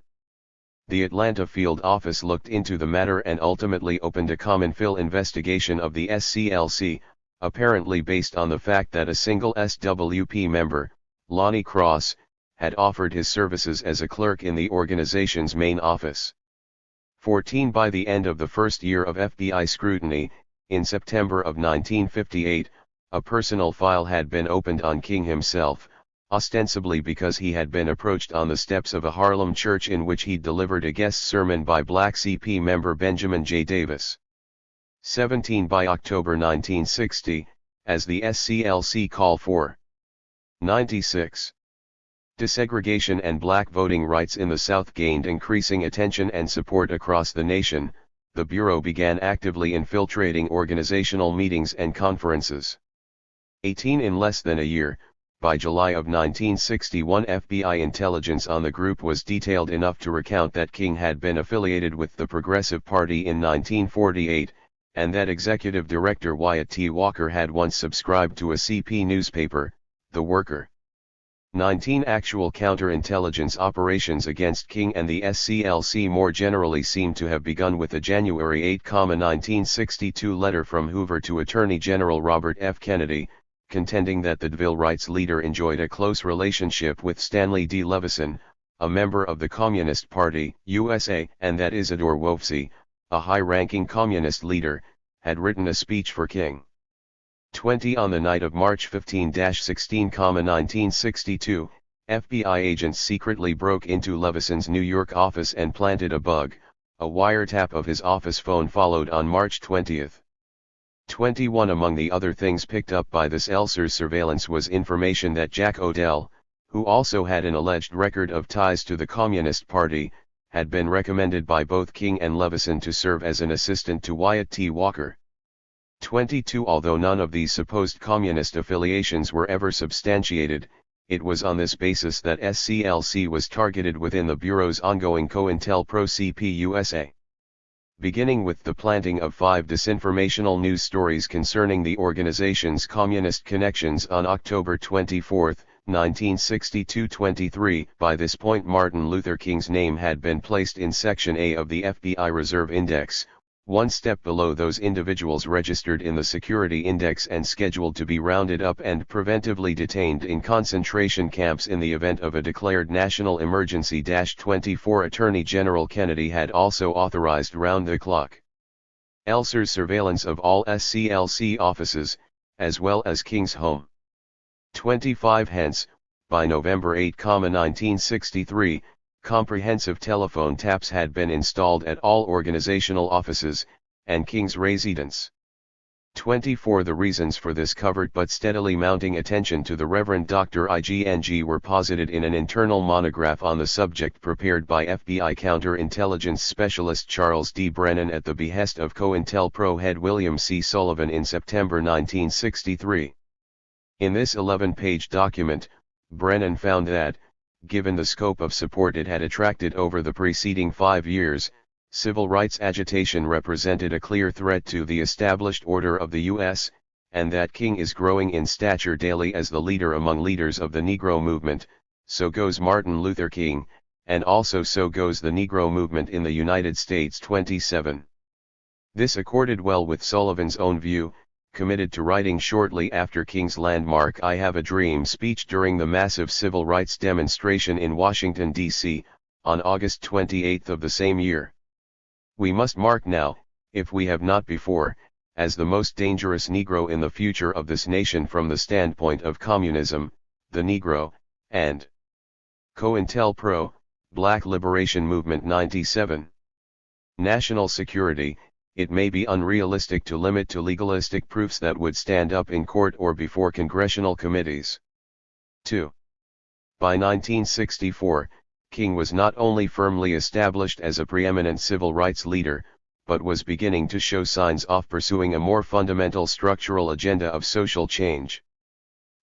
The Atlanta field office looked into the matter and ultimately opened a common fill investigation of the SCLC, apparently based on the fact that a single SWP member, Lonnie Cross, had offered his services as a clerk in the organization's main office. 14. By the end of the first year of FBI scrutiny, in September of 1958, a personal file had been opened on King himself, ostensibly because he had been approached on the steps of a Harlem church in which he delivered a guest sermon by Black CP member Benjamin J. Davis. 17 By October 1960, as the SCLC call for 96. Desegregation and black voting rights in the South gained increasing attention and support across the nation, the Bureau began actively infiltrating organizational meetings and conferences. 18 In less than a year, by July of 1961, FBI intelligence on the group was detailed enough to recount that King had been affiliated with the Progressive Party in 1948, and that Executive Director Wyatt T. Walker had once subscribed to a CP newspaper, The Worker. 19 Actual counterintelligence operations against King and the SCLC more generally seem to have begun with a January 8, 1962 letter from Hoover to Attorney General Robert F. Kennedy, contending that the civil rights leader enjoyed a close relationship with Stanley D. Levison, a member of the Communist Party, USA, and that Isidore Wolfsey, a high-ranking communist leader, had written a speech for King. 20 On the night of March 15-16, 1962, FBI agents secretly broke into Levison's New York office and planted a bug. A wiretap of his office phone followed on March 20. 21 Among the other things picked up by this Elsers surveillance was information that Jack Odell, who also had an alleged record of ties to the Communist Party, had been recommended by both King and Levison to serve as an assistant to Wyatt T. Walker. 22 Although none of these supposed communist affiliations were ever substantiated, it was on this basis that SCLC was targeted within the Bureau's ongoing COINTELPRO CP-USA. Beginning with the planting of 5 disinformational news stories concerning the organization's communist connections on October 24, 1962-23, by this point Martin Luther King's name had been placed in Section A of the FBI Reserve Index, one step below those individuals registered in the Security Index and scheduled to be rounded up and preventively detained in concentration camps in the event of a declared national emergency. 24 Attorney General Kennedy had also authorized round-the-clock Elsers surveillance of all SCLC offices, as well as King's home. 25 Hence, by November 8, 1963, comprehensive telephone taps had been installed at all organizational offices, and King's residence. 24 The reasons for this covert but steadily mounting attention to the Reverend Dr. Ing were posited in an internal monograph on the subject prepared by FBI counterintelligence specialist Charles D. Brennan at the behest of COINTELPRO head William C. Sullivan in September 1963. In this 11-page document, Brennan found that, given the scope of support it had attracted over the preceding 5 years, civil rights agitation represented a clear threat to the established order of the U.S., and that King is growing in stature daily as the leader among leaders of the Negro movement. So goes Martin Luther King, and also so goes the Negro movement in the United States. 27. This accorded well with Sullivan's own view, committed to writing shortly after King's landmark I Have a Dream speech during the massive civil rights demonstration in Washington, D.C., on August 28 of the same year. We must mark now, if we have not before, as the most dangerous Negro in the future of this nation from the standpoint of communism, the Negro, and COINTELPRO, Black Liberation Movement. 97. National security. It may be unrealistic to limit to legalistic proofs that would stand up in court or before congressional committees. 2. By 1964, King was not only firmly established as a preeminent civil rights leader, but was beginning to show signs of pursuing a more fundamental structural agenda of social change.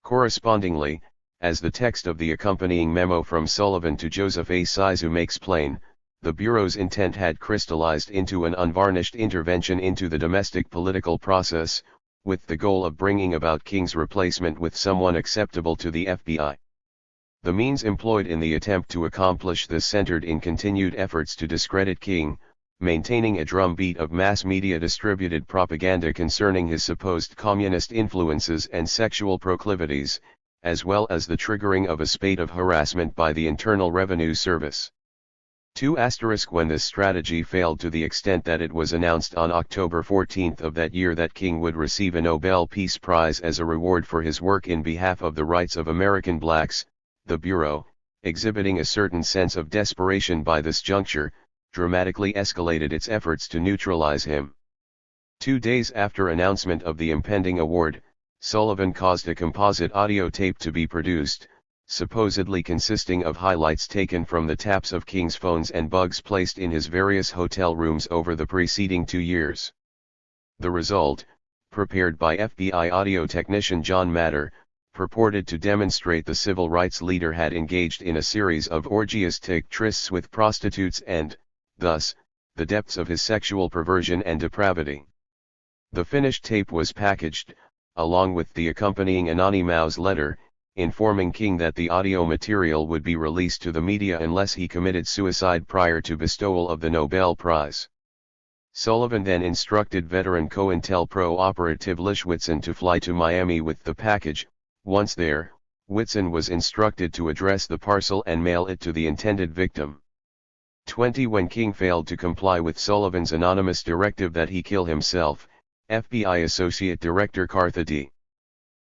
Correspondingly, as the text of the accompanying memo from Sullivan to Joseph A. Sizu makes plain, the Bureau's intent had crystallized into an unvarnished intervention into the domestic political process, with the goal of bringing about King's replacement with someone acceptable to the FBI. The means employed in the attempt to accomplish this centered in continued efforts to discredit King, maintaining a drumbeat of mass media distributed propaganda concerning his supposed communist influences and sexual proclivities, as well as the triggering of a spate of harassment by the Internal Revenue Service. 2. When this strategy failed to the extent that it was announced on October 14 of that year that King would receive a Nobel Peace Prize as a reward for his work in behalf of the rights of American blacks, The Bureau, exhibiting a certain sense of desperation by this juncture, dramatically escalated its efforts to neutralize him. 2 days after announcement of the impending award, Sullivan caused a composite audio tape to be produced, supposedly consisting of highlights taken from the taps of King's phones and bugs placed in his various hotel rooms over the preceding 2 years. The result, prepared by FBI audio technician John Matter, purported to demonstrate the civil rights leader had engaged in a series of orgiastic trysts with prostitutes and, thus, the depths of his sexual perversion and depravity. The finished tape was packaged, along with the accompanying anonymous letter, informing King that the audio material would be released to the media unless he committed suicide prior to bestowal of the Nobel Prize. Sullivan then instructed veteran COINTELPRO operative Lish Whitson to fly to Miami with the package. Once there, Whitson was instructed to address the parcel and mail it to the intended victim. 20 When King failed to comply with Sullivan's anonymous directive that he kill himself, FBI Associate Director Cartha D.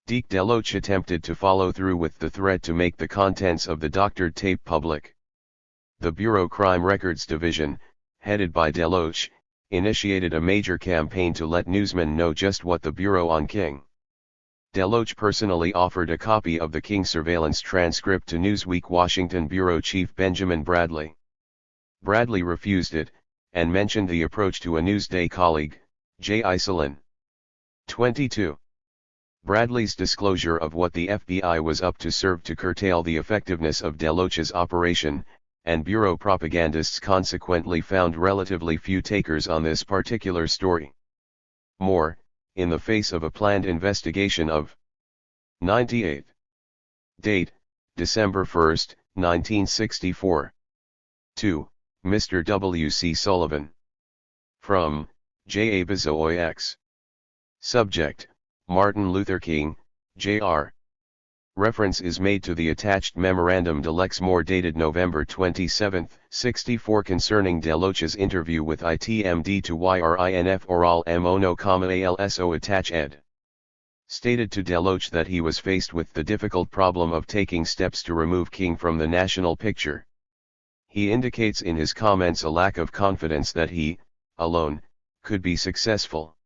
Deke Deloach attempted to follow through with the threat to make the contents of the doctored tape public. The Bureau Crime Records Division, headed by Deloach, initiated a major campaign to let newsmen know just what the Bureau on King. Deloach personally offered a copy of the King surveillance transcript to Newsweek Washington Bureau Chief Benjamin Bradley. Bradley refused it, and mentioned the approach to a Newsday colleague, J. Iselin. 22. Bradley's disclosure of what the FBI was up to served to curtail the effectiveness of Deloach's operation, and Bureau propagandists consequently found relatively few takers on this particular story. More, in the face of a planned investigation of 98. Date, December 1, 1964. 2. Mr. W. C. Sullivan. From, J. A. Bezoix. Subject, Martin Luther King, Jr. Reference is made to the attached Memorandum de Lexmore dated November 27, 64 concerning Deloach's interview with ITMD to YRINF oral mono, ALSO attach ed. Stated to Deloach that he was faced with the difficult problem of taking steps to remove King from the national picture. He indicates in his comments a lack of confidence that he, alone, could be successful.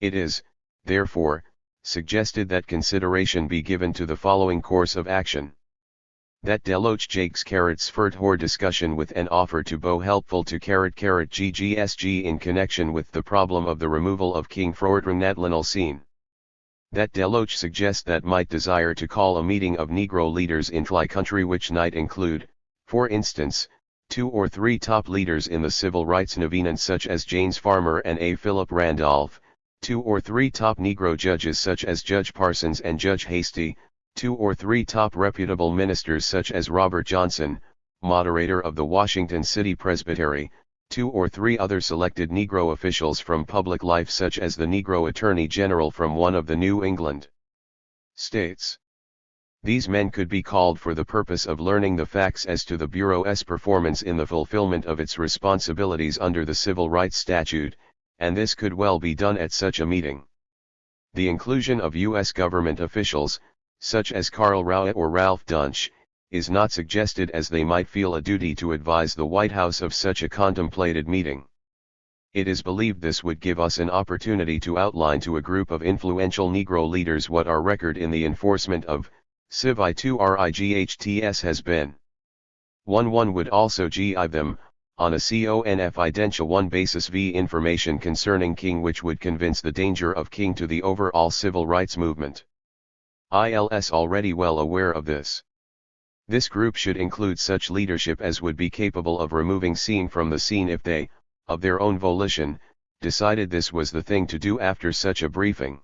It is, therefore, suggested that consideration be given to the following course of action. That Deloach Jakes FIRD-WORLDISM discussion with an offer to Bo helpful to GGSG in connection with the problem of the removal of King Frordring scene. That Deloach suggests that might desire to call a meeting of Negro leaders in Tly country which might include, for instance, 2 or 3 top leaders in the civil rights movement such as James Farmer and A. Philip Randolph, 2 or 3 top Negro judges such as Judge Parsons and Judge Hasty, 2 or 3 top reputable ministers such as Robert Johnson, moderator of the Washington City Presbytery, 2 or 3 other selected Negro officials from public life such as the Negro Attorney General from one of the New England states. These men could be called for the purpose of learning the facts as to the Bureau's performance in the fulfillment of its responsibilities under the Civil Rights Statute, and this could well be done at such a meeting. The inclusion of U.S. government officials, such as Karl Rauh or Ralph Bunche, is not suggested as they might feel a duty to advise the White House of such a contemplated meeting. It is believed this would give us an opportunity to outline to a group of influential Negro leaders what our record in the enforcement of Civ I2RIGHTS has been. One would also give them, on a confidential 1 basis v information concerning King which would convince the danger of King to the overall civil rights movement. ILS already well aware of this. This group should include such leadership as would be capable of removing King from the scene if they, of their own volition, decided this was the thing to do after such a briefing.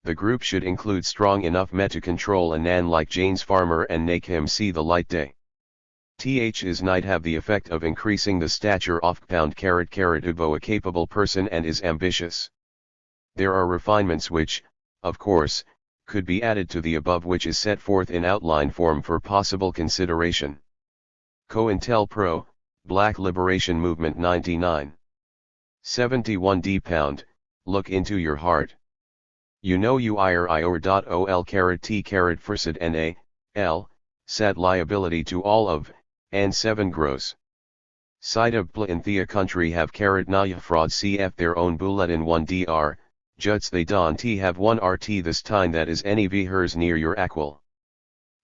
The group should include strong enough men to control a man like James Farmer and make him see the light day. Is might have the effect of increasing the stature of Ubo a capable person and is ambitious. There are refinements which, of course, could be added to the above which is set forth in outline form for possible consideration. COINTELPRO, Black Liberation Movement 99. 71 D-Pound, look into your heart. You know UIRIOR.OL T Fursid NA, L, sat liability to all of, and 7 gross. Side of Bla in Thea country have carrot naya fraud cf their own bulletin 1 dr, juts they don t have 1 rt this time that is any v hers near your aquil.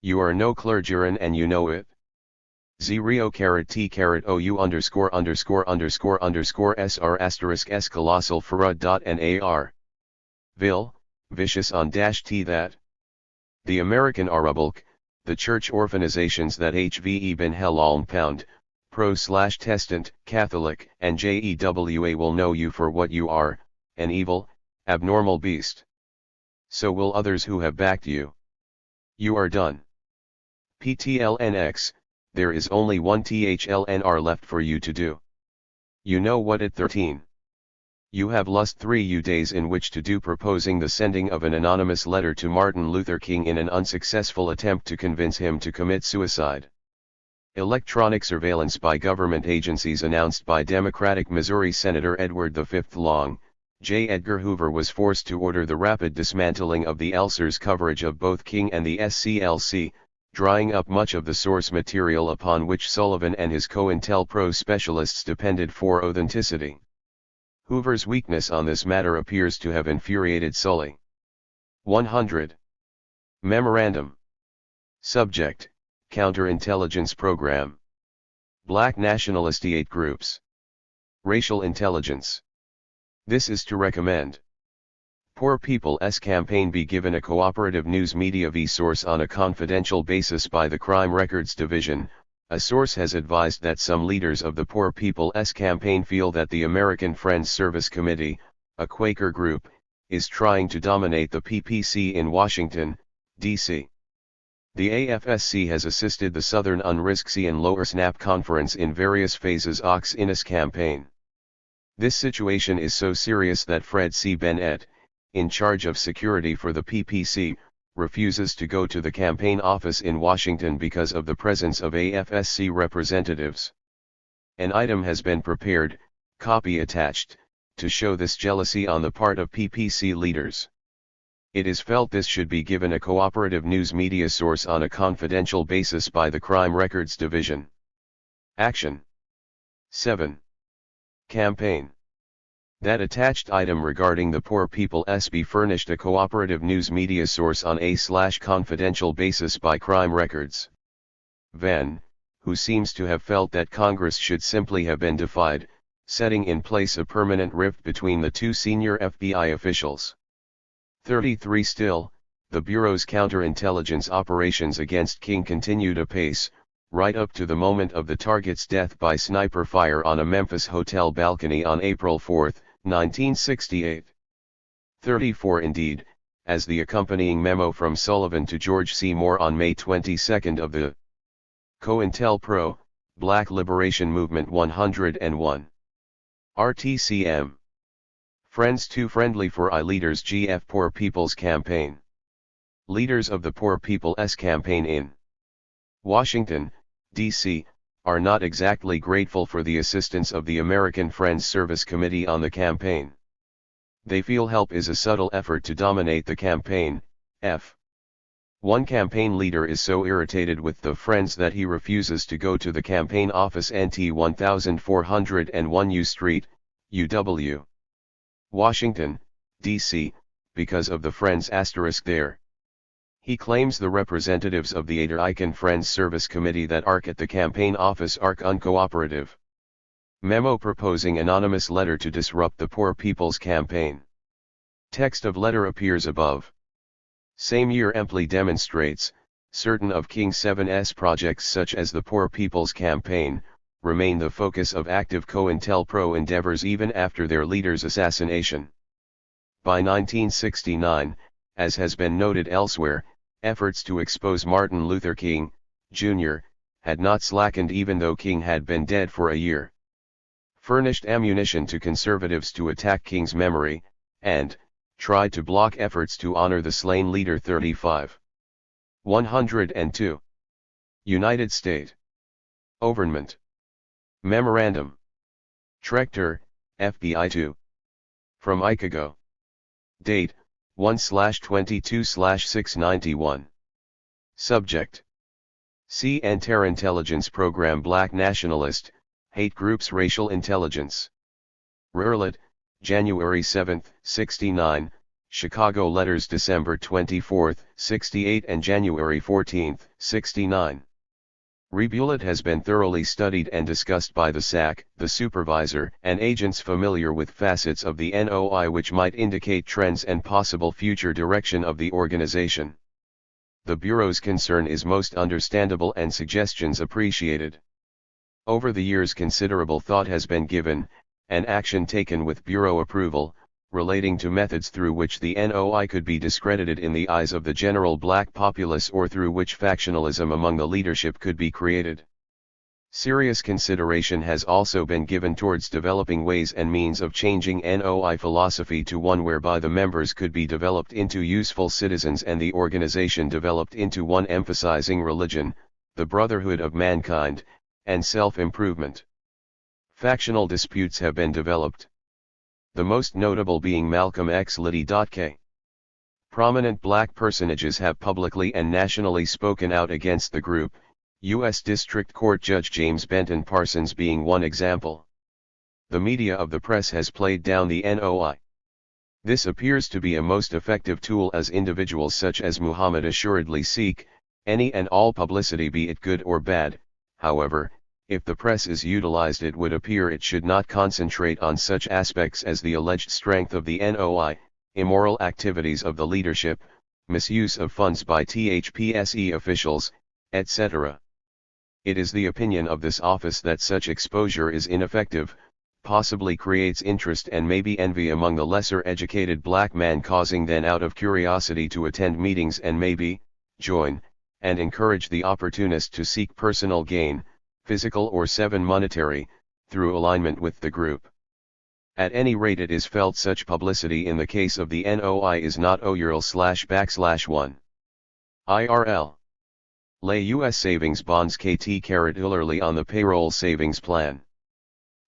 You are no clergyman and you know it. Zero carrot t carrot ou underscore underscore underscore underscore sr asterisk s colossal farad dot nar. Vil, vicious on dash t that. The American Arabulk, the church organizations that HVE bin Helal pound, pro/testant, Catholic, and JEWA will know you for what you are, an evil, abnormal beast. So will others who have backed you. You are done. PTLNX, there is only one THLNR left for you to do. You know what at 13. You have lost 3 days in which to do proposing the sending of an anonymous letter to Martin Luther King in an unsuccessful attempt to convince him to commit suicide. Electronic surveillance by government agencies announced by Democratic Missouri Senator Edward V. Long, J. Edgar Hoover was forced to order the rapid dismantling of the Elsers coverage of both King and the SCLC, drying up much of the source material upon which Sullivan and his COINTELPRO specialists depended for authenticity. Hoover's weakness on this matter appears to have infuriated Sully. 100. Memorandum. Subject, Counterintelligence Program. Black nationalistic groups. Racial intelligence. This is to recommend. Poor People's Campaign be given a cooperative news media source on a confidential basis by the Crime Records Division. A source has advised that some leaders of the Poor People's Campaign feel that the American Friends Service Committee, a Quaker group, is trying to dominate the PPC in Washington, D.C. The AFSC has assisted the Southern Unrisksy and Lower Snap Conference in various phases of its campaign. This situation is so serious that Fred C. Bennett, in charge of security for the PPC, refuses to go to the campaign office in Washington because of the presence of AFSC representatives. An item has been prepared, copy attached, to show this jealousy on the part of PPC leaders. It is felt this should be given a cooperative news media source on a confidential basis by the Crime Records Division. Action. 7. Campaign. That attached item regarding the Poor People's be furnished a cooperative news media source on a/confidential basis by Crime Records. Van, who seems to have felt that Congress should simply have been defied, setting in place a permanent rift between the two senior FBI officials. 33 Still, the Bureau's counterintelligence operations against King continued apace, right up to the moment of the target's death by sniper fire on a Memphis hotel balcony on April 4, 1968. 34 Indeed, as the accompanying memo from Sullivan to George C. Moore on May 22 of the COINTELPRO, Black Liberation Movement 101. RTCM. Friends Too Friendly for I Leaders GF Poor People's Campaign. Leaders of the Poor People's Campaign in Washington, D.C., are not exactly grateful for the assistance of the American Friends Service Committee on the campaign. They feel help is a subtle effort to dominate the campaign. One campaign leader is so irritated with the Friends that he refuses to go to the campaign office NT 1401 U Street, UW. Washington, D.C., because of the Friends asterisk there. He claims the representatives of the Icon Friends Service Committee that are at the campaign office are uncooperative. Memo proposing anonymous letter to disrupt the Poor People's Campaign. Text of letter appears above. Same year amply demonstrates, certain of King 7's projects such as the Poor People's Campaign, remain the focus of active COINTELPRO endeavors even after their leader's assassination. By 1969, as has been noted elsewhere, efforts to expose Martin Luther King, Jr., had not slackened even though King had been dead for a year. Furnished ammunition to conservatives to attack King's memory, and tried to block efforts to honor the slain leader. 35. 102. United States. Overnement. Memorandum. Trechter, FBI 2. From Icago. Date, 1/22/691. Subject. C. Interintelligence Program Black Nationalist, Hate Groups Racial Intelligence. Rurlet, January 7, 69, Chicago Letters December 24, 68 and January 14, 69. Rebullet has been thoroughly studied and discussed by the SAC, the supervisor, and agents familiar with facets of the NOI which might indicate trends and possible future direction of the organization. The Bureau's concern is most understandable and suggestions appreciated. Over the years considerable thought has been given, and action taken with Bureau approval, relating to methods through which the NOI could be discredited in the eyes of the general black populace or through which factionalism among the leadership could be created. Serious consideration has also been given towards developing ways and means of changing NOI philosophy to one whereby the members could be developed into useful citizens and the organization developed into one emphasizing religion, the brotherhood of mankind, and self-improvement. Factional disputes have been developed. The most notable being Malcolm X Liddy.K. Prominent black personages have publicly and nationally spoken out against the group, U.S. District Court Judge James Benton Parsons being one example. The media of the press has played down the NOI. This appears to be a most effective tool as individuals such as Muhammad assuredly seek, any and all publicity be it good or bad. However, if the press is utilized it would appear it should not concentrate on such aspects as the alleged strength of the NOI, immoral activities of the leadership, misuse of funds by THPSE officials, etc. It is the opinion of this office that such exposure is ineffective, possibly creates interest and maybe envy among the lesser educated black man, causing them out of curiosity to attend meetings and maybe join, and encourage the opportunist to seek personal gain, physical or monetary, through alignment with the group. At any rate it is felt such publicity in the case of the NOI is not OURL/1. IRL. Lay U.S. savings bonds KT-Ullerly on the payroll savings plan.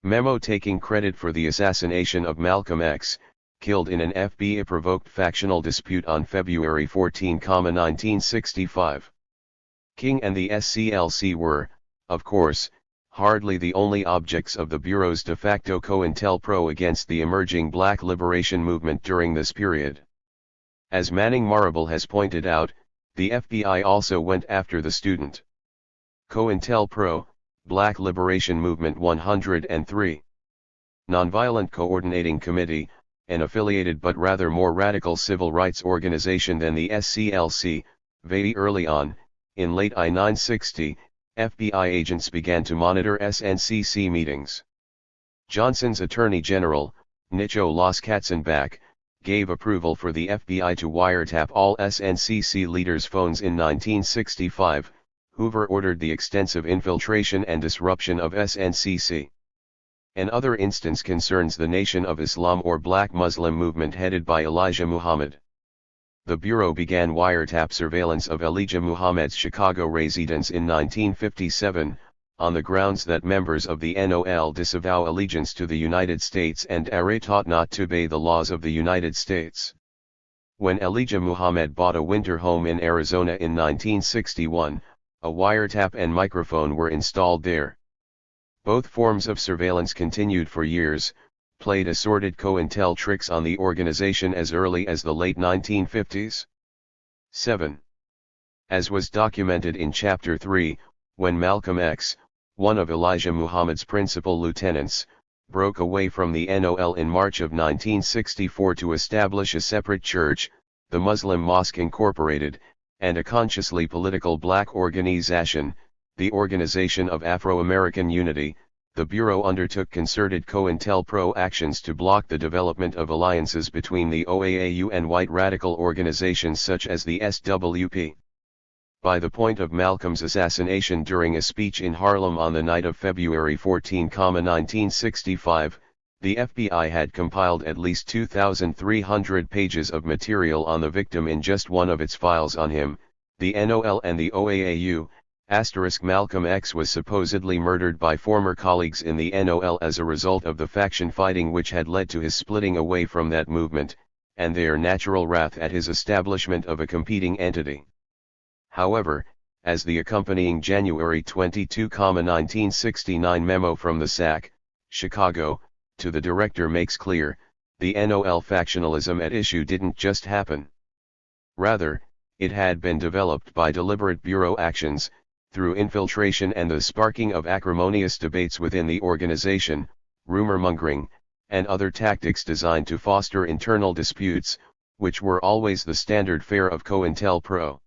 Memo taking credit for the assassination of Malcolm X, killed in an FBI-provoked factional dispute on February 14, 1965. King and the SCLC were, of course, hardly the only objects of the Bureau's de facto cointelpro against the emerging black liberation movement during this period. As Manning Marable has pointed out, the FBI also went after the student. COINTELPRO, Black Liberation Movement 103. Nonviolent Coordinating Committee, an affiliated but rather more radical civil rights organization than the SCLC, very early on, in late I-960, FBI agents began to monitor SNCC meetings. Johnson's Attorney General, Nicho Las Katzenbach, gave approval for the FBI to wiretap all SNCC leaders' phones in 1965, Hoover ordered the extensive infiltration and disruption of SNCC. Another instance concerns the Nation of Islam or Black Muslim movement headed by Elijah Muhammad. The Bureau began wiretap surveillance of Elijah Muhammad's Chicago residence in 1957, on the grounds that members of the NOL disavow allegiance to the United States and are taught not to obey the laws of the United States. When Elijah Muhammad bought a winter home in Arizona in 1961, a wiretap and microphone were installed there. Both forms of surveillance continued for years, played assorted COINTEL tricks on the organization as early as the late 1950s. 7. As was documented in Chapter 3, when Malcolm X, one of Elijah Muhammad's principal lieutenants, broke away from the NOL in March of 1964 to establish a separate church, the Muslim Mosque Incorporated, and a consciously political black organization, the Organization of Afro-American Unity, the Bureau undertook concerted COINTELPRO actions to block the development of alliances between the OAAU and white radical organizations such as the SWP. By the point of Malcolm's assassination during a speech in Harlem on the night of February 14, 1965, the FBI had compiled at least 2,300 pages of material on the victim in just one of its files on him, the NOL and the OAAU. Malcolm X was supposedly murdered by former colleagues in the NOL as a result of the faction fighting which had led to his splitting away from that movement, and their natural wrath at his establishment of a competing entity. However, as the accompanying January 22, 1969 memo from the SAC, Chicago, to the director makes clear, the NOL factionalism at issue didn't just happen. Rather, it had been developed by deliberate bureau actions, through infiltration and the sparking of acrimonious debates within the organization, rumor-mongering, and other tactics designed to foster internal disputes, which were always the standard fare of COINTELPRO.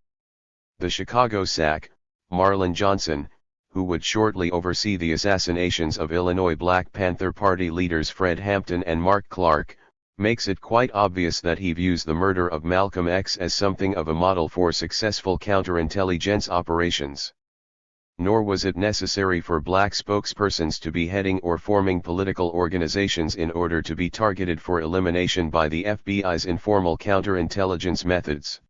The Chicago SAC, Marlin Johnson, who would shortly oversee the assassinations of Illinois Black Panther Party leaders Fred Hampton and Mark Clark, makes it quite obvious that he views the murder of Malcolm X as something of a model for successful counterintelligence operations. Nor was it necessary for black spokespersons to be heading or forming political organizations in order to be targeted for elimination by the FBI's informal counterintelligence methods.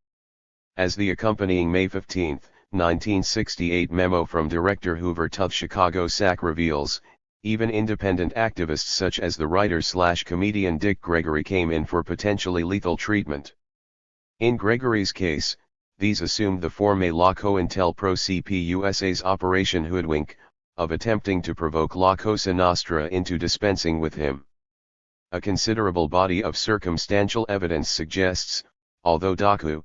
As the accompanying May 15, 1968 memo from Director Hoover to the Chicago SAC reveals, even independent activists such as the writer-slash-comedian Dick Gregory came in for potentially lethal treatment. In Gregory's case, these assumed the form a la COINTELPRO CPUSA's Operation Hoodwink, of attempting to provoke La Cosa Nostra into dispensing with him. A considerable body of circumstantial evidence suggests, although Docu.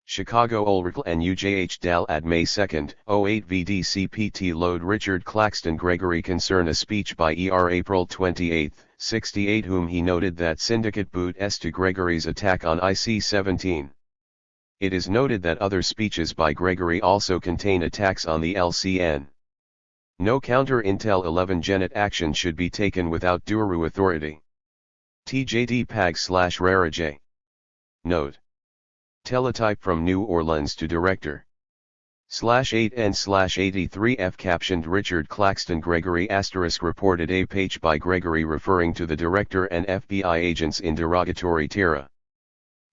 Chicago Ulrich and UJH Dal at May 2, 08 VDCPT load Richard Claxton Gregory concern a speech by ER April 28, 68 whom he noted that syndicate boot s to Gregory's attack on IC-17. It is noted that other speeches by Gregory also contain attacks on the LCN. No counter-intel 11 Genet action should be taken without due authority. TJD Pag/Rara J. Note. Teletype from New Orleans to Director. /8N/83F captioned Richard Claxton Gregory * reported a page by Gregory referring to the Director and FBI agents in derogatory terra.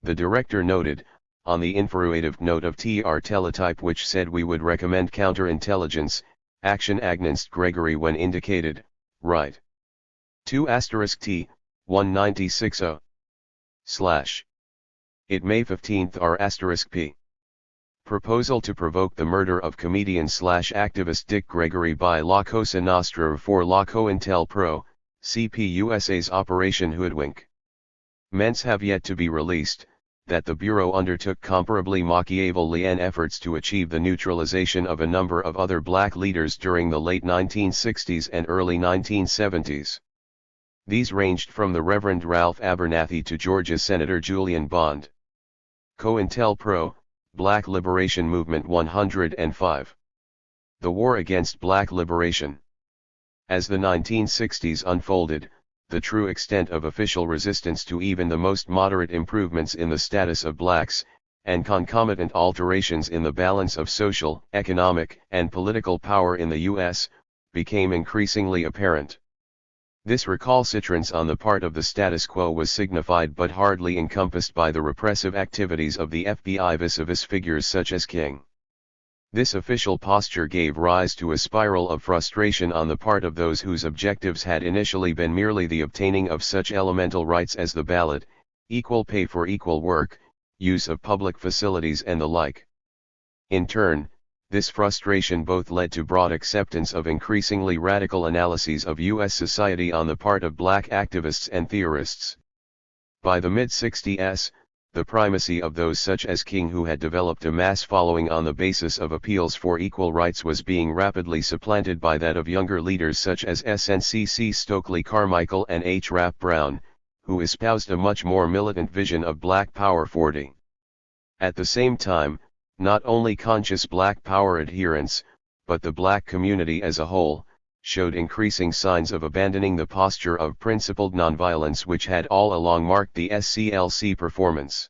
The Director noted, on the infuriative note of TR teletype which said we would recommend counterintelligence, action against Gregory when indicated, right. 2 *T, 1960. It May 15 R *P. Proposal to provoke the murder of comedian/activist Dick Gregory by La Cosa Nostra for La COINTELPRO, CPUSA's Operation Hoodwink. Ments have yet to be released, that the Bureau undertook comparably Machiavellian efforts to achieve the neutralization of a number of other black leaders during the late 1960s and early 1970s. These ranged from the Reverend Ralph Abernathy to Georgia Senator Julian Bond. COINTELPRO, Black Liberation Movement 105. The War Against Black Liberation. As the 1960s unfolded, the true extent of official resistance to even the most moderate improvements in the status of blacks, and concomitant alterations in the balance of social, economic, and political power in the U.S., became increasingly apparent. This recalcitrance on the part of the status quo was signified but hardly encompassed by the repressive activities of the FBI vis-a-vis figures such as King. This official posture gave rise to a spiral of frustration on the part of those whose objectives had initially been merely the obtaining of such elemental rights as the ballot, equal pay for equal work, use of public facilities and the like. In turn, this frustration both led to broad acceptance of increasingly radical analyses of U.S. society on the part of black activists and theorists. By the mid-60s, the primacy of those such as King who had developed a mass following on the basis of appeals for equal rights was being rapidly supplanted by that of younger leaders such as SNCC Stokely Carmichael and H. Rap Brown, who espoused a much more militant vision of Black Power 40. At the same time, not only conscious Black Power adherents, but the black community as a whole, showed increasing signs of abandoning the posture of principled nonviolence which had all along marked the SCLC performance.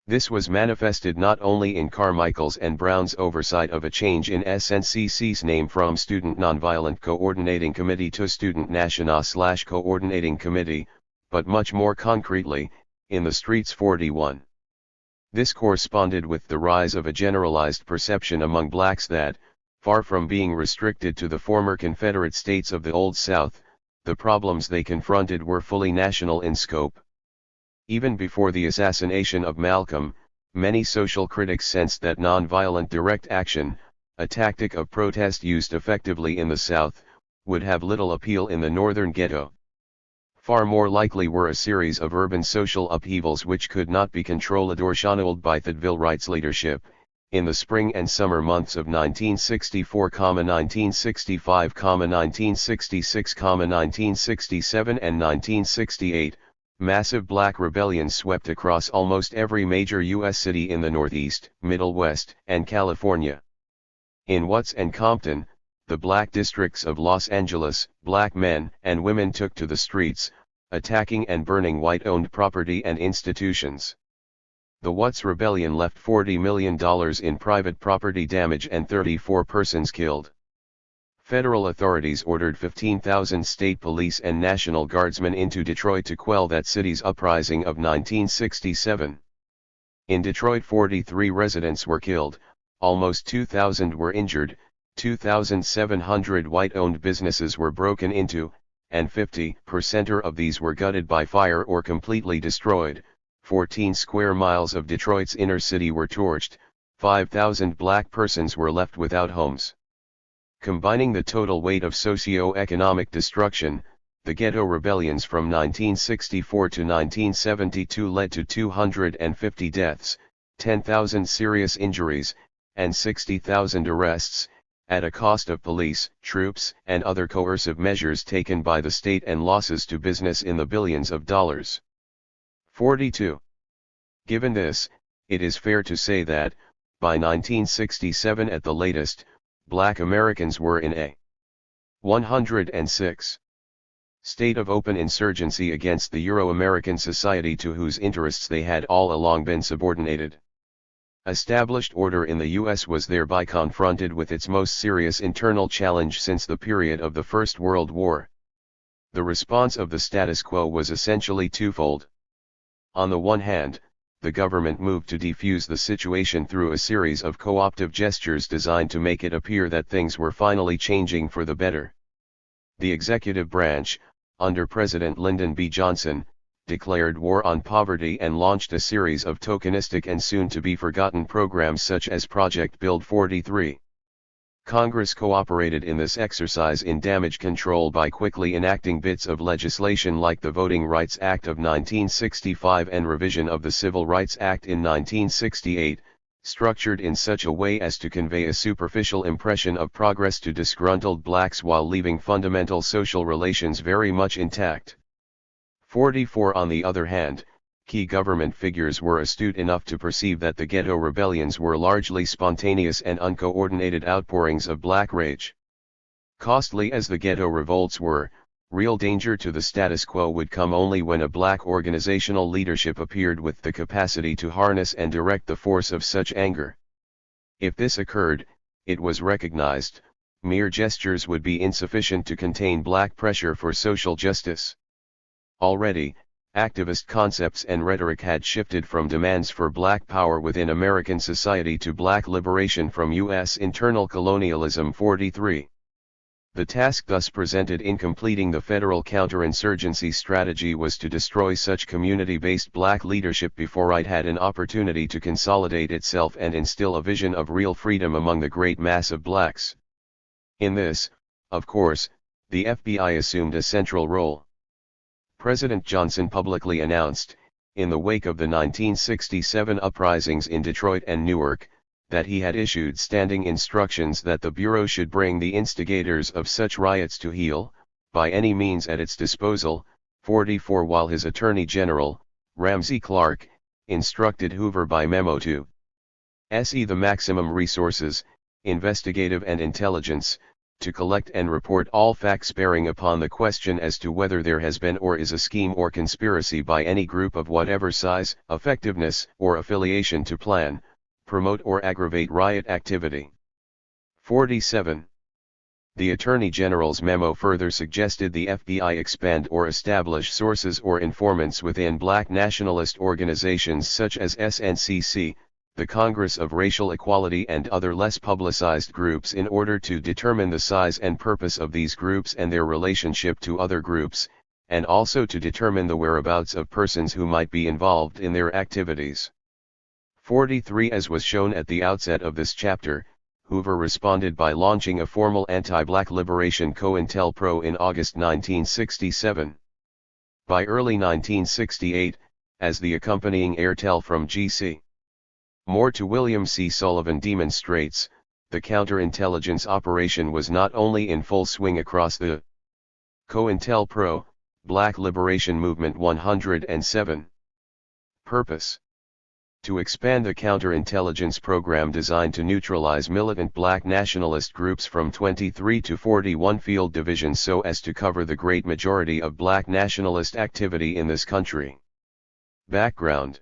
This was manifested not only in Carmichael's and Brown's oversight of a change in SNCC's name from Student Nonviolent Coordinating Committee to Student National/Coordinating Committee, but much more concretely, in the Streets 41. This corresponded with the rise of a generalized perception among blacks that, far from being restricted to the former Confederate states of the Old South, the problems they confronted were fully national in scope. Even before the assassination of Malcolm, Many social critics sensed that non-violent direct action, a tactic of protest used effectively in the South, would have little appeal in the northern ghetto. Far more likely were a series of urban social upheavals which could not be controlled or channeled by Thirdville Wright's leadership. In the spring and summer months of 1964, 1965, 1966, 1967 and 1968, massive black rebellions swept across almost every major U.S. city in the Northeast, Middle West, and California. In Watts and Compton, the black districts of Los Angeles, black men and women took to the streets, attacking and burning white-owned property and institutions. The Watts rebellion left $40 million in private property damage and 34 persons killed. Federal authorities ordered 15,000 state police and National Guardsmen into Detroit to quell that city's uprising of 1967. In Detroit, 43 residents were killed, almost 2,000 were injured, 2,700 white-owned businesses were broken into, and 50% of these were gutted by fire or completely destroyed. 14 square miles of Detroit's inner city were torched, 5,000 black persons were left without homes. Combining the total weight of socio-economic destruction, the ghetto rebellions from 1964 to 1972 led to 250 deaths, 10,000 serious injuries, and 60,000 arrests, at a cost of police, troops, and other coercive measures taken by the state and losses to business in the billions of dollars. 42. Given this, it is fair to say that, by 1967 at the latest, black Americans were in a 106 state of open insurgency against the Euro-American society to whose interests they had all along been subordinated. Established order in the U.S. was thereby confronted with its most serious internal challenge since the period of the First World War. The response of the status quo was essentially twofold. On the one hand, the government moved to defuse the situation through a series of co-optive gestures designed to make it appear that things were finally changing for the better. The executive branch, under President Lyndon B. Johnson, declared war on poverty and launched a series of tokenistic and soon-to-be-forgotten programs such as Project Build 43. Congress cooperated in this exercise in damage control by quickly enacting bits of legislation like the Voting Rights Act of 1965 and revision of the Civil Rights Act in 1968, structured in such a way as to convey a superficial impression of progress to disgruntled blacks while leaving fundamental social relations very much intact. 44. On the other hand, key government figures were astute enough to perceive that the ghetto rebellions were largely spontaneous and uncoordinated outpourings of black rage. Costly as the ghetto revolts were, real danger to the status quo would come only when a black organizational leadership appeared with the capacity to harness and direct the force of such anger. If this occurred, it was recognized, mere gestures would be insufficient to contain black pressure for social justice. Already, activist concepts and rhetoric had shifted from demands for black power within American society to black liberation from U.S. internal colonialism. 43. The task thus presented in completing the federal counterinsurgency strategy was to destroy such community-based black leadership before it had an opportunity to consolidate itself and instill a vision of real freedom among the great mass of blacks. In this, of course, the FBI assumed a central role. President Johnson publicly announced, in the wake of the 1967 uprisings in Detroit and Newark, that he had issued standing instructions that the Bureau should bring the instigators of such riots to heel, by any means at its disposal. 44. While his Attorney General, Ramsey Clark, instructed Hoover by memo to se the maximum resources, investigative and intelligence, to collect and report all facts bearing upon the question as to whether there has been or is a scheme or conspiracy by any group of whatever size, effectiveness, or affiliation to plan, promote or aggravate riot activity. 47. The Attorney General's memo further suggested the FBI expand or establish sources or informants within black nationalist organizations such as SNCC, the Congress of Racial Equality, and other less publicized groups in order to determine the size and purpose of these groups and their relationship to other groups, and also to determine the whereabouts of persons who might be involved in their activities. 43. As was shown at the outset of this chapter, Hoover responded by launching a formal anti-black liberation COINTELPRO in August 1967. By early 1968, as the accompanying airtel from G.C. Moore to William C. Sullivan demonstrates, the counterintelligence operation was not only in full swing across the COINTELPRO, Black Liberation Movement 107. Purpose: to expand the counterintelligence program designed to neutralize militant black nationalist groups from 23 to 41 field divisions so as to cover the great majority of black nationalist activity in this country. Background: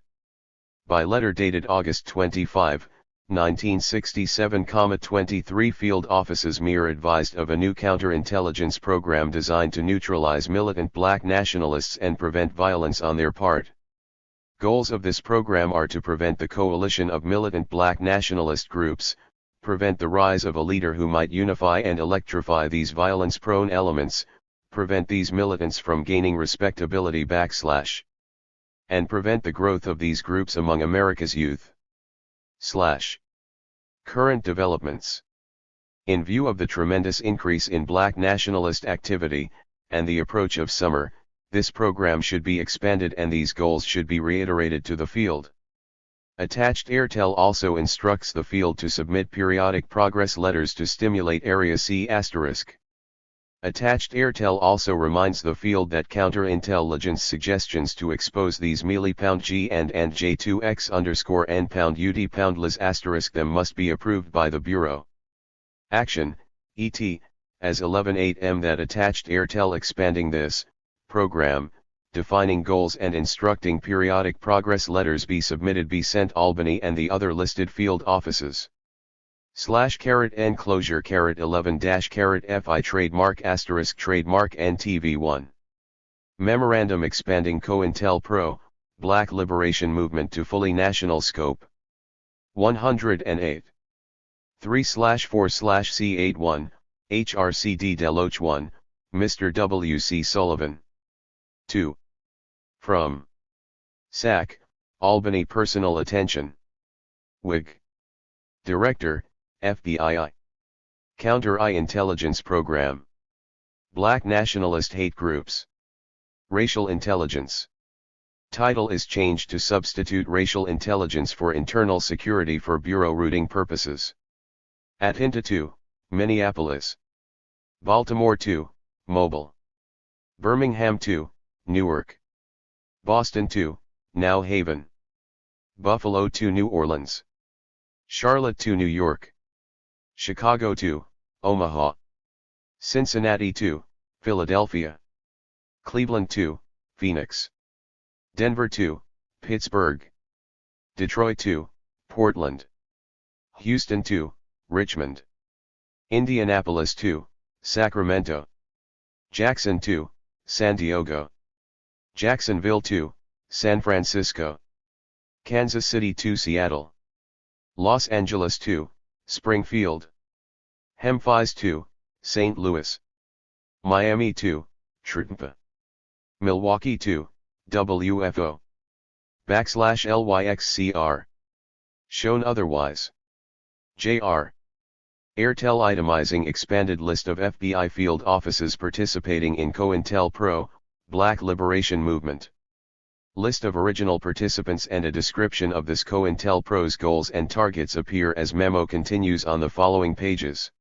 by letter dated August 25, 1967, 23 field offices Mir advised of a new counterintelligence program designed to neutralize militant black nationalists and prevent violence on their part. Goals of this program are to prevent the coalition of militant black nationalist groups, prevent the rise of a leader who might unify and electrify these violence-prone elements, prevent these militants from gaining respectability / and prevent the growth of these groups among America's youth. Current developments. In view of the tremendous increase in black nationalist activity, and the approach of summer, this program should be expanded and these goals should be reiterated to the field. Attached airtel also instructs the field to submit periodic progress letters to stimulate Area C**. Attached airtel also reminds the field that counterintelligence suggestions to expose these mealy #G and J2X_N_UD *Lis* them must be approved by the Bureau. Action, ET, as 11/8 that attached airtel expanding this program, defining goals and instructing periodic progress letters be submitted be sent Albany and the other listed field offices. /enclosure 11-FI trademark *NTV1. Memorandum expanding COINTELPRO, Black Liberation Movement to fully national scope. 108. 3/4/C81, HRCD Deloach 1, Mr. W. C. Sullivan. 2. From SAC, Albany Personal Attention. WIG. Director, FBI. Counter-Intelligence Program. Black Nationalist Hate Groups. Racial Intelligence. Title is changed to substitute Racial Intelligence for Internal Security for Bureau routing purposes. Atlanta 2, Minneapolis. Baltimore 2, Mobile. Birmingham 2, Newark. Boston 2, New Haven. Buffalo 2, New Orleans. Charlotte 2, New York. Chicago 2, Omaha. Cincinnati 2, Philadelphia. Cleveland 2, Phoenix. Denver 2, Pittsburgh. Detroit 2, Portland. Houston 2, Richmond. Indianapolis 2, Sacramento. Jackson 2, San Diego. Jacksonville 2, San Francisco. Kansas City 2, Seattle. Los Angeles 2, Springfield. Memphis 2, St. Louis. Miami 2, Tampa. Milwaukee 2, WFO. /LYXCR. Shown otherwise. JR. Airtel itemizing expanded list of FBI field offices participating in COINTELPRO, Black Liberation Movement. List of original participants and a description of this COINTELPRO's goals and targets appear as memo continues on the following pages.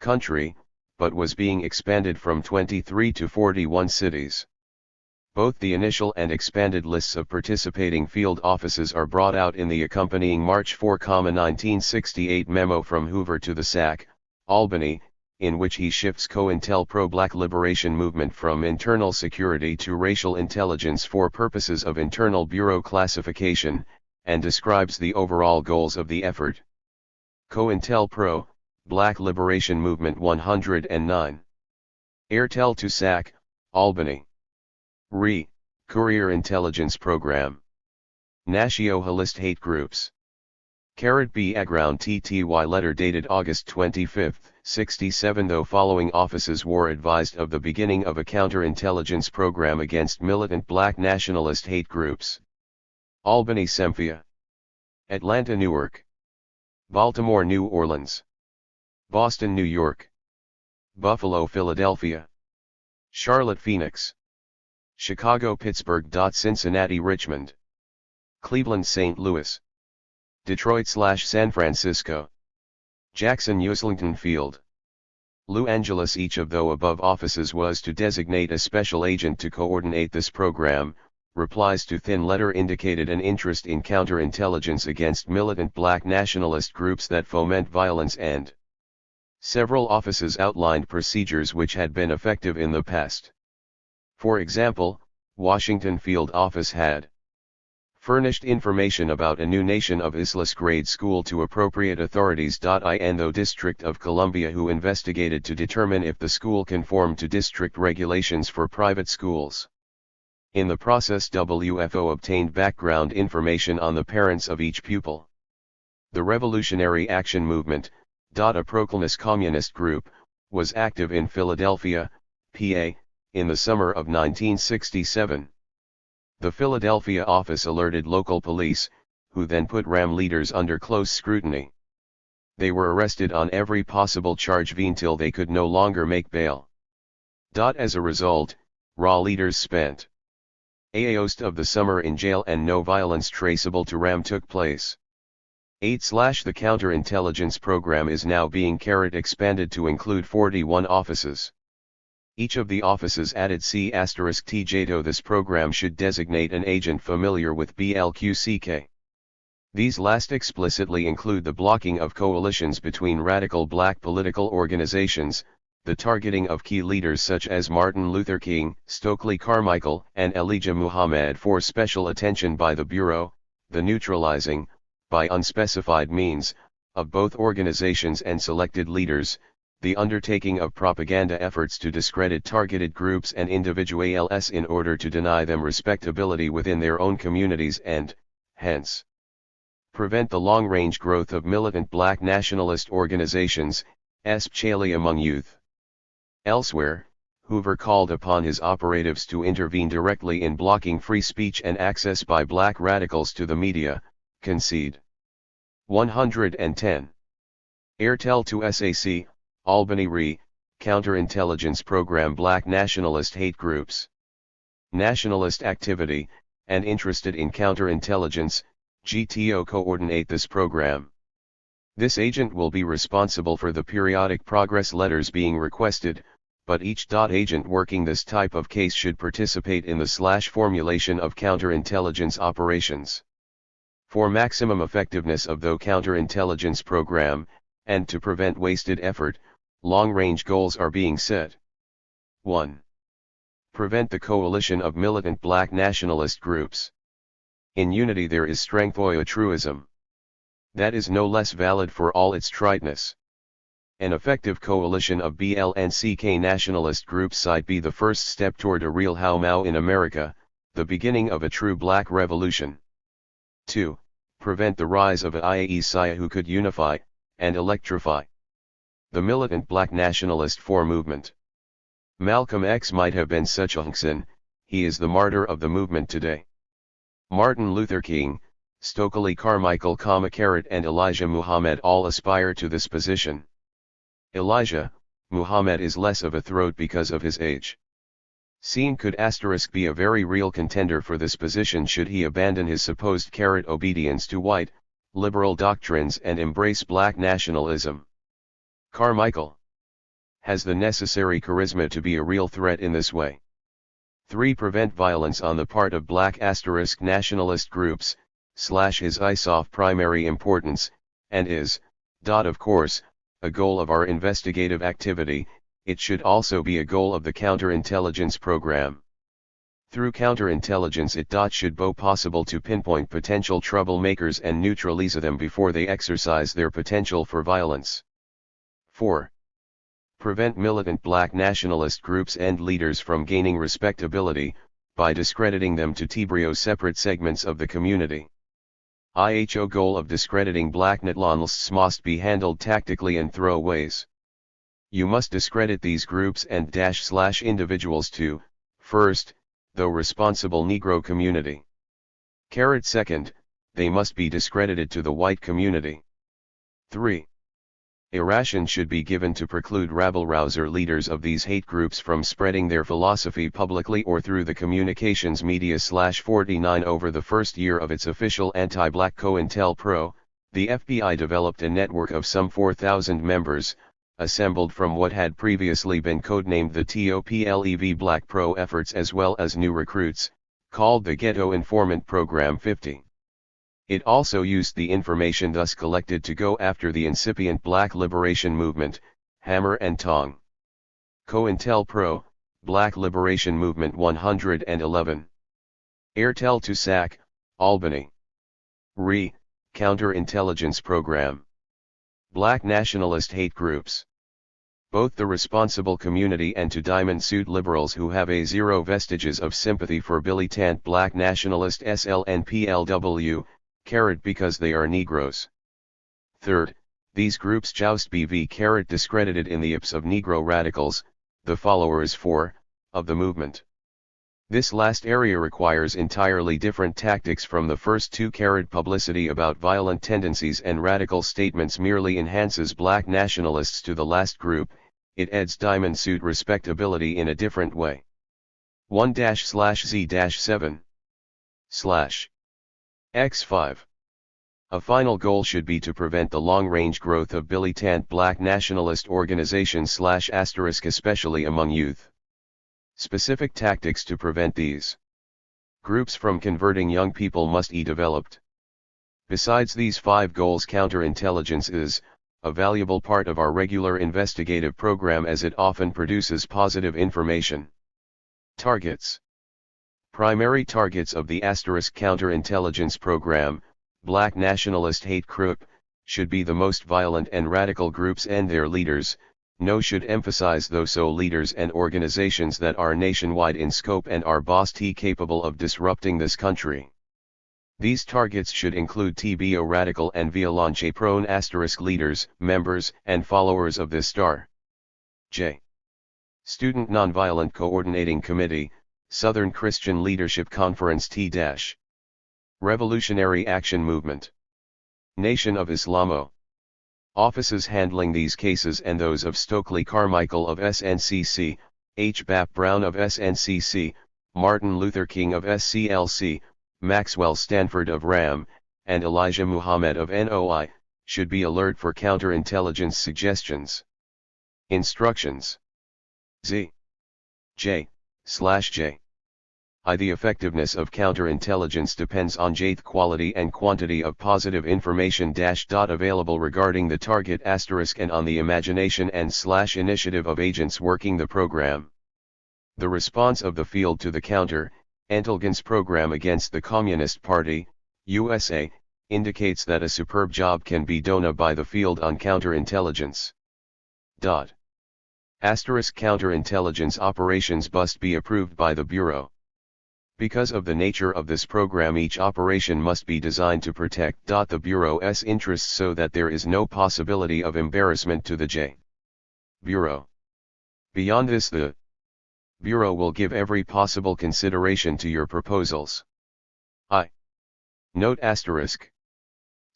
Country, but was being expanded from 23 to 41 cities. Both the initial and expanded lists of participating field offices are brought out in the accompanying March 4, 1968 memo from Hoover to the SAC, Albany, in which he shifts COINTELPRO Black Liberation Movement from internal security to racial intelligence for purposes of internal bureau classification, and describes the overall goals of the effort. COINTELPRO, Black Liberation Movement 109. Airtel to SAC, Albany. Courier Intelligence Program. Nationalist Hate Groups. B. Aground TTY letter dated August 25, 67. Though following offices were advised of the beginning of a counterintelligence program against militant black nationalist hate groups. Albany Semphia. Atlanta, Newark. Baltimore, New Orleans. Boston, New York. Buffalo, Philadelphia. Charlotte, Phoenix. Chicago, Pittsburgh. Cincinnati, Richmond. Cleveland, St. Louis. Detroit/San Francisco. Jackson, Islington Field. Los Angeles. Each of the above offices was to designate a special agent to coordinate this program. Replies to thin letter indicated an interest in counterintelligence against militant black nationalist groups that foment violence, and several offices outlined procedures which had been effective in the past. For example, Washington Field Office had furnished information about a new Nation of Islam grade school to appropriate authorities. In the District of Columbia, who investigated to determine if the school conformed to district regulations for private schools. In the process, WFO obtained background information on the parents of each pupil. The Revolutionary Action Movement, a proclamist communist group, was active in Philadelphia, PA, in the summer of 1967. The Philadelphia office alerted local police, who then put RAM leaders under close scrutiny. They were arrested on every possible charge until they could no longer make bail. As a result, RA leaders spent most of the summer in jail and no violence traceable to RAM took place. 8. The counterintelligence program is now being expanded to include 41 offices. Each of the offices added C*TJ. This program should designate an agent familiar with BLQCK. These last explicitly include the blocking of coalitions between radical black political organizations, the targeting of key leaders such as Martin Luther King, Stokely Carmichael, and Elijah Muhammad for special attention by the Bureau, the neutralizing, by unspecified means, of both organizations and selected leaders, the undertaking of propaganda efforts to discredit targeted groups and individuals in order to deny them respectability within their own communities and, hence, prevent the long-range growth of militant black nationalist organizations, especially among youth. Elsewhere, Hoover called upon his operatives to intervene directly in blocking free speech and access by black radicals to the media. Concede. 110. Airtel to SAC, Albany Re, Counterintelligence Program. Black nationalist hate groups, nationalist activity, and interested in counterintelligence, GTO coordinate this program. This agent will be responsible for the periodic progress letters being requested, but each agent working this type of case should participate in the formulation of counterintelligence operations. For maximum effectiveness of the counterintelligence program, and to prevent wasted effort, long-range goals are being set. 1. Prevent the coalition of militant black nationalist groups. In unity there is strength. A truism that is no less valid for all its triteness. An effective coalition of BLNCK nationalist groups might be the first step toward a real How Mau in America, the beginning of a true black revolution. 2. Prevent the rise of a IAESIA who could unify, and electrify the militant black nationalist movement. Malcolm X might have been such a Hunkson, he is the martyr of the movement today. Martin Luther King, Stokely Carmichael, and Elijah Muhammad all aspire to this position. Elijah Muhammad is less of a throat because of his age. Seen could be a very real contender for this position should he abandon his supposed obedience to white, liberal doctrines and embrace black nationalism. Carmichael has the necessary charisma to be a real threat in this way. 3. Prevent violence on the part of black nationalist groups, is of primary importance, and is, of course, a goal of our investigative activity. It should also be a goal of the counterintelligence program. Through counterintelligence it should be possible to pinpoint potential troublemakers and neutralize them before they exercise their potential for violence. 4. Prevent militant black nationalist groups and leaders from gaining respectability, by discrediting them to separate segments of the community. IHO goal of discrediting black nationalists must be handled tactically and through ways. You must discredit these groups and individuals to, first, the responsible Negro community. Second, they must be discredited to the white community. 3. A ration should be given to preclude rabble-rouser leaders of these hate groups from spreading their philosophy publicly or through the communications media. 49 Over the first year of its official anti-black COINTELPRO, the FBI developed a network of some 4,000 members, assembled from what had previously been codenamed the TOPLEV Black Pro efforts as well as new recruits, called the Ghetto Informant Program 50. It also used the information thus collected to go after the incipient Black Liberation Movement, Hammer and Tong. COINTELPRO, Black Liberation Movement 111. Airtel to SAC, Albany. RE, Counterintelligence Program. Black Nationalist Hate Groups. Both the responsible community and to diamond suit liberals who have a zero vestiges of sympathy for militant Black Nationalist SLNPLW, because they are Negroes. Third, these groups joust BV discredited in the IPs of Negro radicals, the followers of the movement. This last area requires entirely different tactics from the first two. Publicity about violent tendencies and radical statements merely enhances Black nationalists to the last group, it adds diamond suit respectability in a different way. 1-Z-7 X5. A final goal should be to prevent the long-range growth of militant Black nationalist organizations / especially among youth. Specific tactics to prevent these groups from converting young people must be developed. Besides these 5 goals, counterintelligence is a valuable part of our regular investigative program as it often produces positive information. Targets. Primary targets of the counterintelligence program, Black nationalist hate group, should be the most violent and radical groups and their leaders. Should emphasize those leaders and organizations that are nationwide in scope and are capable of disrupting this country. These targets should include TBO radical and violence prone leaders, members, and followers of this J. Student Nonviolent Coordinating Committee, Southern Christian Leadership Conference T- Revolutionary Action Movement. Nation of Islamo. Offices handling these cases and those of Stokely Carmichael of SNCC, H. Bap Brown of SNCC, Martin Luther King of SCLC, Maxwell Stanford of RAM, and Elijah Muhammad of NOI, should be alert for counterintelligence suggestions. Instructions. Z. J. /J. The effectiveness of counterintelligence depends on the quality and quantity of positive information available regarding the target and on the imagination and initiative of agents working the program. The response of the field to the counter-intelligence program against the Communist Party, USA, indicates that a superb job can be done by the field on counterintelligence. Counterintelligence operations must be approved by the Bureau. Because of the nature of this program, each operation must be designed to protect the Bureau's interests so that there is no possibility of embarrassment to the Bureau. Beyond this, the Bureau will give every possible consideration to your proposals. Note *.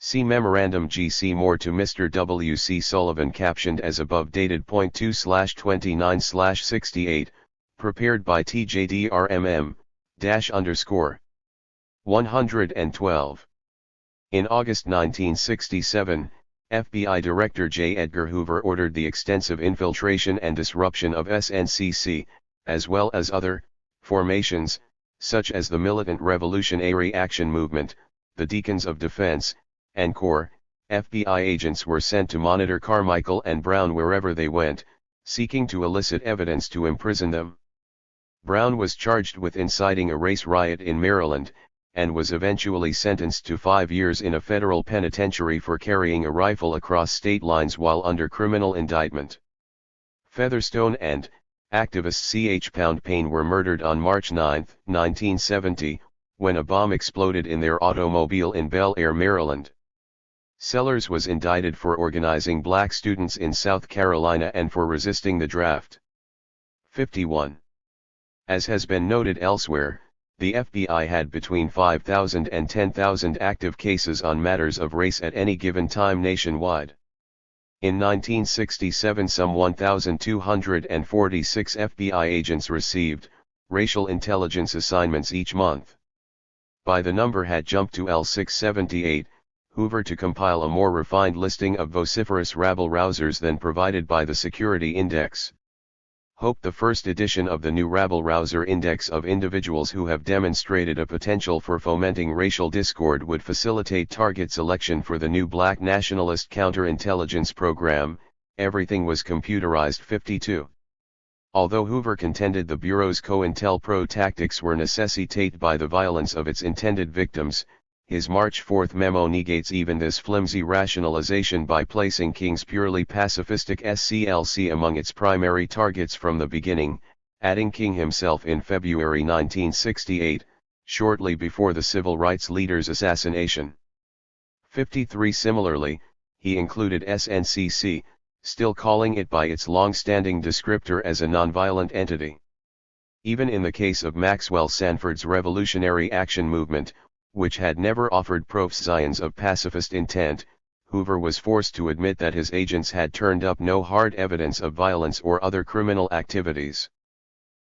See Memorandum GC more to Mr. W. C. Sullivan captioned as above dated .2/29/68, prepared by TJDRMM. _112. In August 1967, FBI Director J. Edgar Hoover ordered the extensive infiltration and disruption of SNCC, as well as other formations, such as the Militant Revolutionary Action Movement, the Deacons of Defense, and Corps. FBI agents were sent to monitor Carmichael and Brown wherever they went, seeking to elicit evidence to imprison them. Brown was charged with inciting a race riot in Maryland, and was eventually sentenced to 5 years in a federal penitentiary for carrying a rifle across state lines while under criminal indictment. Featherstone and activist C.H. Payne were murdered on March 9, 1970, when a bomb exploded in their automobile in Bel Air, Maryland. Sellers was indicted for organizing black students in South Carolina and for resisting the draft. 51. As has been noted elsewhere, The FBI had between 5,000 and 10,000 active cases on matters of race at any given time nationwide. In 1967, some 1,246 FBI agents received racial intelligence assignments each month. By the number had jumped to L678, Hoover to compile a more refined listing of vociferous rabble-rousers than provided by the Security Index. Hope the first edition of the new rabble-rouser index of individuals who have demonstrated a potential for fomenting racial discord would facilitate target selection for the new black nationalist counterintelligence program. Everything was computerized. 52. Although Hoover contended the Bureau's COINTELPRO tactics were necessitated by the violence of its intended victims, his March 4 memo negates even this flimsy rationalization by placing King's purely pacifistic SCLC among its primary targets from the beginning, adding King himself in February 1968, shortly before the civil rights leader's assassination. 53. Similarly, he included SNCC, still calling it by its long-standing descriptor as a nonviolent entity. Even in the case of Maxwell Sanford's Revolutionary Action Movement, which had never offered signs of pacifist intent, Hoover was forced to admit that his agents had turned up no hard evidence of violence or other criminal activities.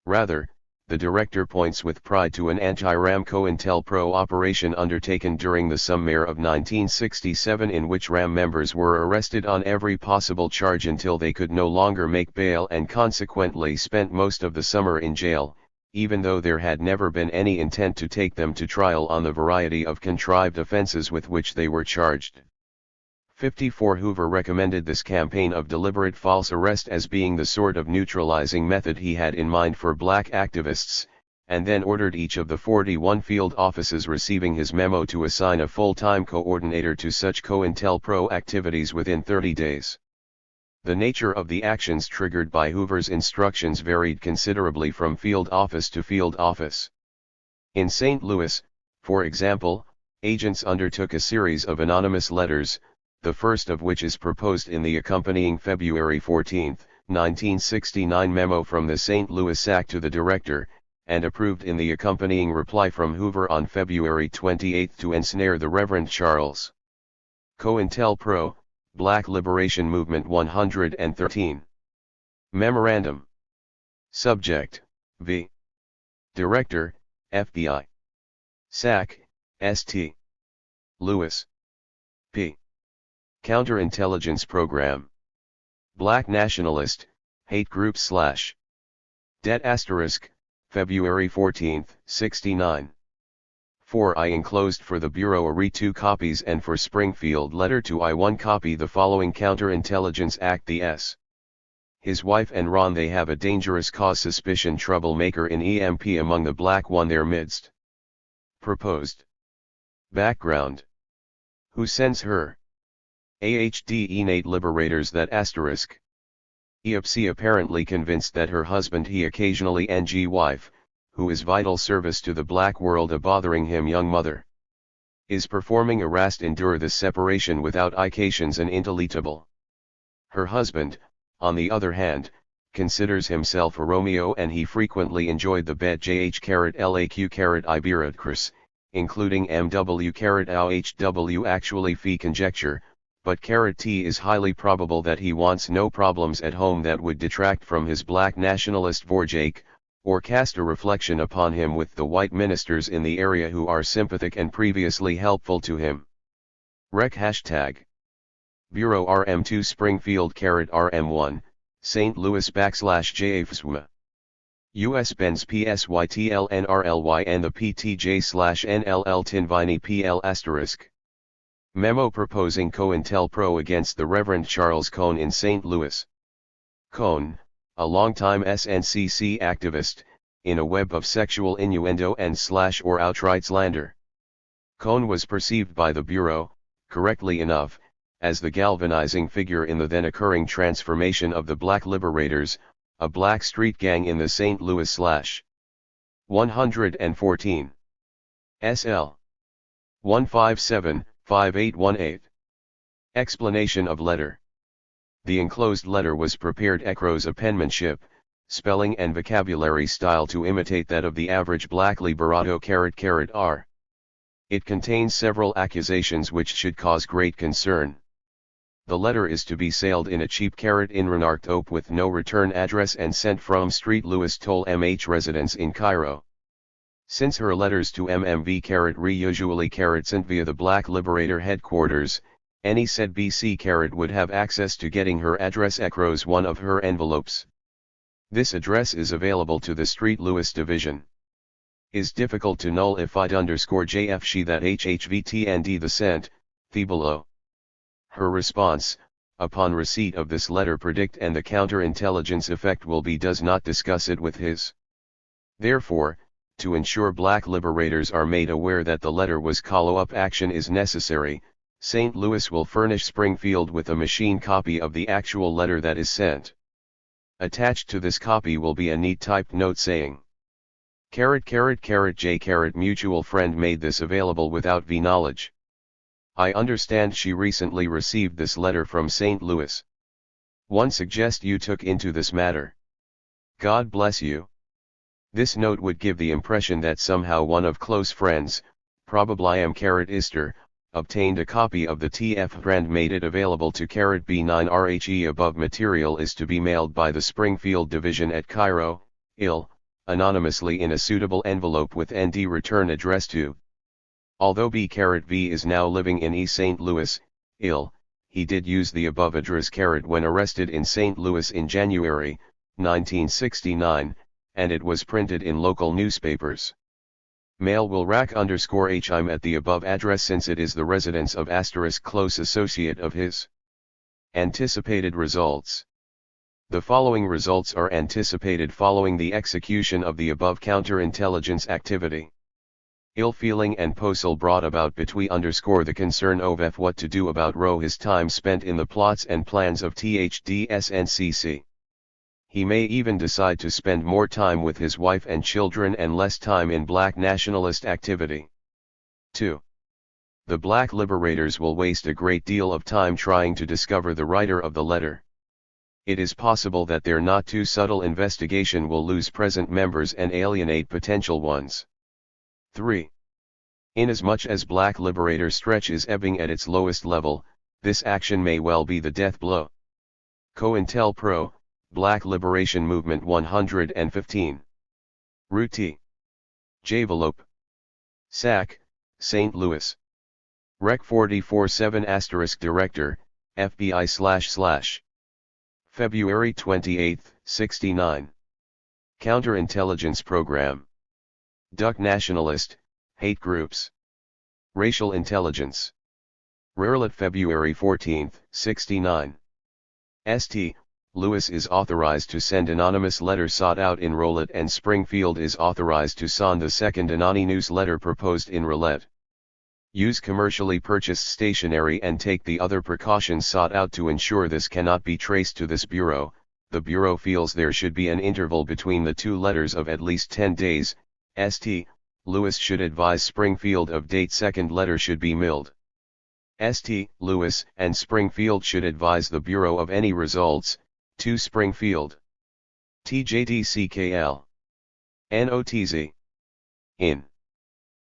Rather, the director points with pride to an anti-RAM COINTELPRO operation undertaken during the summer of 1967 in which RAM members were arrested on every possible charge until they could no longer make bail and consequently spent most of the summer in jail, even though there had never been any intent to take them to trial on the variety of contrived offenses with which they were charged. 54. Hoover recommended this campaign of deliberate false arrest as being the sort of neutralizing method he had in mind for black activists, and then ordered each of the 41 field offices receiving his memo to assign a full-time coordinator to such COINTELPRO activities within 30 days. The nature of the actions triggered by Hoover's instructions varied considerably from field office to field office. In St. Louis, for example, agents undertook a series of anonymous letters, the first of which is proposed in the accompanying February 14, 1969 memo from the St. Louis SAC to the director, and approved in the accompanying reply from Hoover on February 28 to ensnare the Reverend Charles. COINTELPRO, Black Liberation Movement 113. Memorandum. Subject, V. Director, FBI. SAC, St. Louis. P. Counterintelligence Program. Black Nationalist, Hate Group / Det *, February 14, 69. 4. I enclosed for the Bureau a re-2 copies and for Springfield letter to I1 copy the following Counterintelligence Act. The S. His wife and Ron they have a dangerous cause suspicion troublemaker in EMP among the black one their midst. Proposed. Background. Who sends her? AHD innate liberators that *. EOPC apparently convinced that her husband he occasionally ng wife, who is vital service to the black world a bothering him young mother. Is performing arrest endure this separation without ications and intelligible. Her husband, on the other hand, considers himself a Romeo and he frequently enjoyed the bed JH*LAQ Iberatcris, including MW*OHW actually fee conjecture, but T is highly probable that he wants no problems at home that would detract from his black nationalist vorjake, or cast a reflection upon him with the white ministers in the area who are sympathetic and previously helpful to him. Rec #. Bureau RM2 Springfield RM1, St. Louis /JFSWA. US Benz PSYTLNRLY and the PTJ/NLL Tinvini PL *. Memo proposing COINTELPRO against the Reverend Charles Cohn in St. Louis. Cohn, a longtime SNCC activist, in a web of sexual innuendo and / or outright slander. Cohn was perceived by the Bureau, correctly enough, as the galvanizing figure in the then occurring transformation of the Black Liberators, a black street gang in the St. Louis / 114. SL 157-5818. Explanation of letter. The enclosed letter was prepared Ecro's penmanship, spelling and vocabulary style to imitate that of the average black liberato _r. It contains several accusations which should cause great concern. The letter is to be sailed in a cheap enrenarkt with no return address and sent from Street Louis Toll MH residence in Cairo. Since her letters to MMV re usually sent via the Black Liberator headquarters, any said BC would have access to getting her address across one of her envelopes. This address is available to the Street Louis division. Is difficult to nullified _JF she that HHVTND the sent, the below. Her response, upon receipt of this letter predict and the counterintelligence effect will be does not discuss it with his. Therefore, to ensure black liberators are made aware that the letter was follow-up action is necessary, St. Louis will furnish Springfield with a machine copy of the actual letter that is sent. Attached to this copy will be a neat typed note saying, J. Mutual friend made this available without V knowledge. I understand she recently received this letter from St. Louis. One suggest you took into this matter. God bless you. This note would give the impression that somehow one of close friends, probably Ister, obtained a copy of the TF brand made it available to B9RHE. Above material is to be mailed by the Springfield Division at Cairo, anonymously in a suitable envelope with ND return address to. Although B is now living in East St. Louis, he did use the above address when arrested in St. Louis in January, 1969, and it was printed in local newspapers. Mail will rack _HIM at the above address since it is the residence of * close associate of his. Anticipated results. The following results are anticipated following the execution of the above counterintelligence activity. Ill feeling and posal brought about between the concern of what to do about his time spent in the plots and plans of THDSNCC. He may even decide to spend more time with his wife and children and less time in black nationalist activity. 2. The black liberators will waste a great deal of time trying to discover the writer of the letter. It is possible that their not too subtle investigation will lose present members and alienate potential ones. 3. Inasmuch as black liberator stretch is ebbing at its lowest level, this action may well be the death blow. COINTELPRO, Black Liberation Movement 115. Route T. Javelope. SAC, St. Louis. Rec 44-7 * Director, FBI // February 28, 69. Counterintelligence Program. Duck Nationalist, Hate Groups. Racial Intelligence. Rarely February 14, 69. St. Louis is authorized to send anonymous letter sought out in Rolette and Springfield is authorized to send the second anonymous letter proposed in Rolette. Use commercially purchased stationery and take the other precautions sought out to ensure this cannot be traced to this bureau. The bureau feels there should be an interval between the two letters of at least 10 days. St. Louis should advise Springfield of date second letter should be mailed. St. Louis and Springfield should advise the bureau of any results. To Springfield. TJDCKL. NOTZ. In.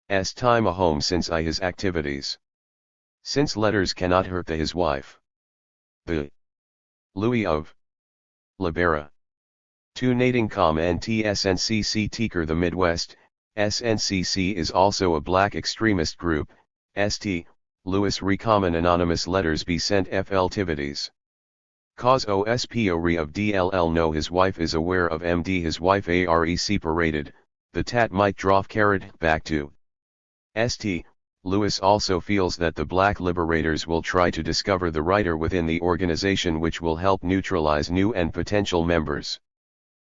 S time a home since his activities. Since letters cannot hurt his wife. The. Louis of. Libera. To Natingcom and TSNCC Teaker the Midwest. SNCC is also a black extremist group. St. Louis recommend anonymous letters be sent FL-tivities. Cause OSPORE of DLL know his wife is aware of MD his wife ARE separated, the tat might drop back to. St. Louis also feels that the black liberators will try to discover the writer within the organization which will help neutralize new and potential members.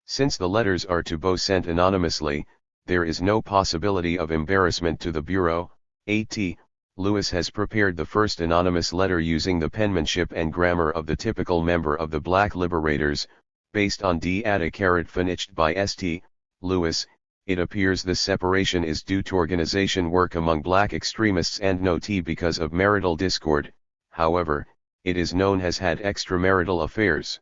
Since the letters are to be sent anonymously, there is no possibility of embarrassment to the Bureau. A.T. Louis has prepared the first anonymous letter using the penmanship and grammar of the typical member of the Black Liberators, based on data furnished by St. Louis. It appears this separation is due to organization work among black extremists and not because of marital discord. However, it is known has had extramarital affairs.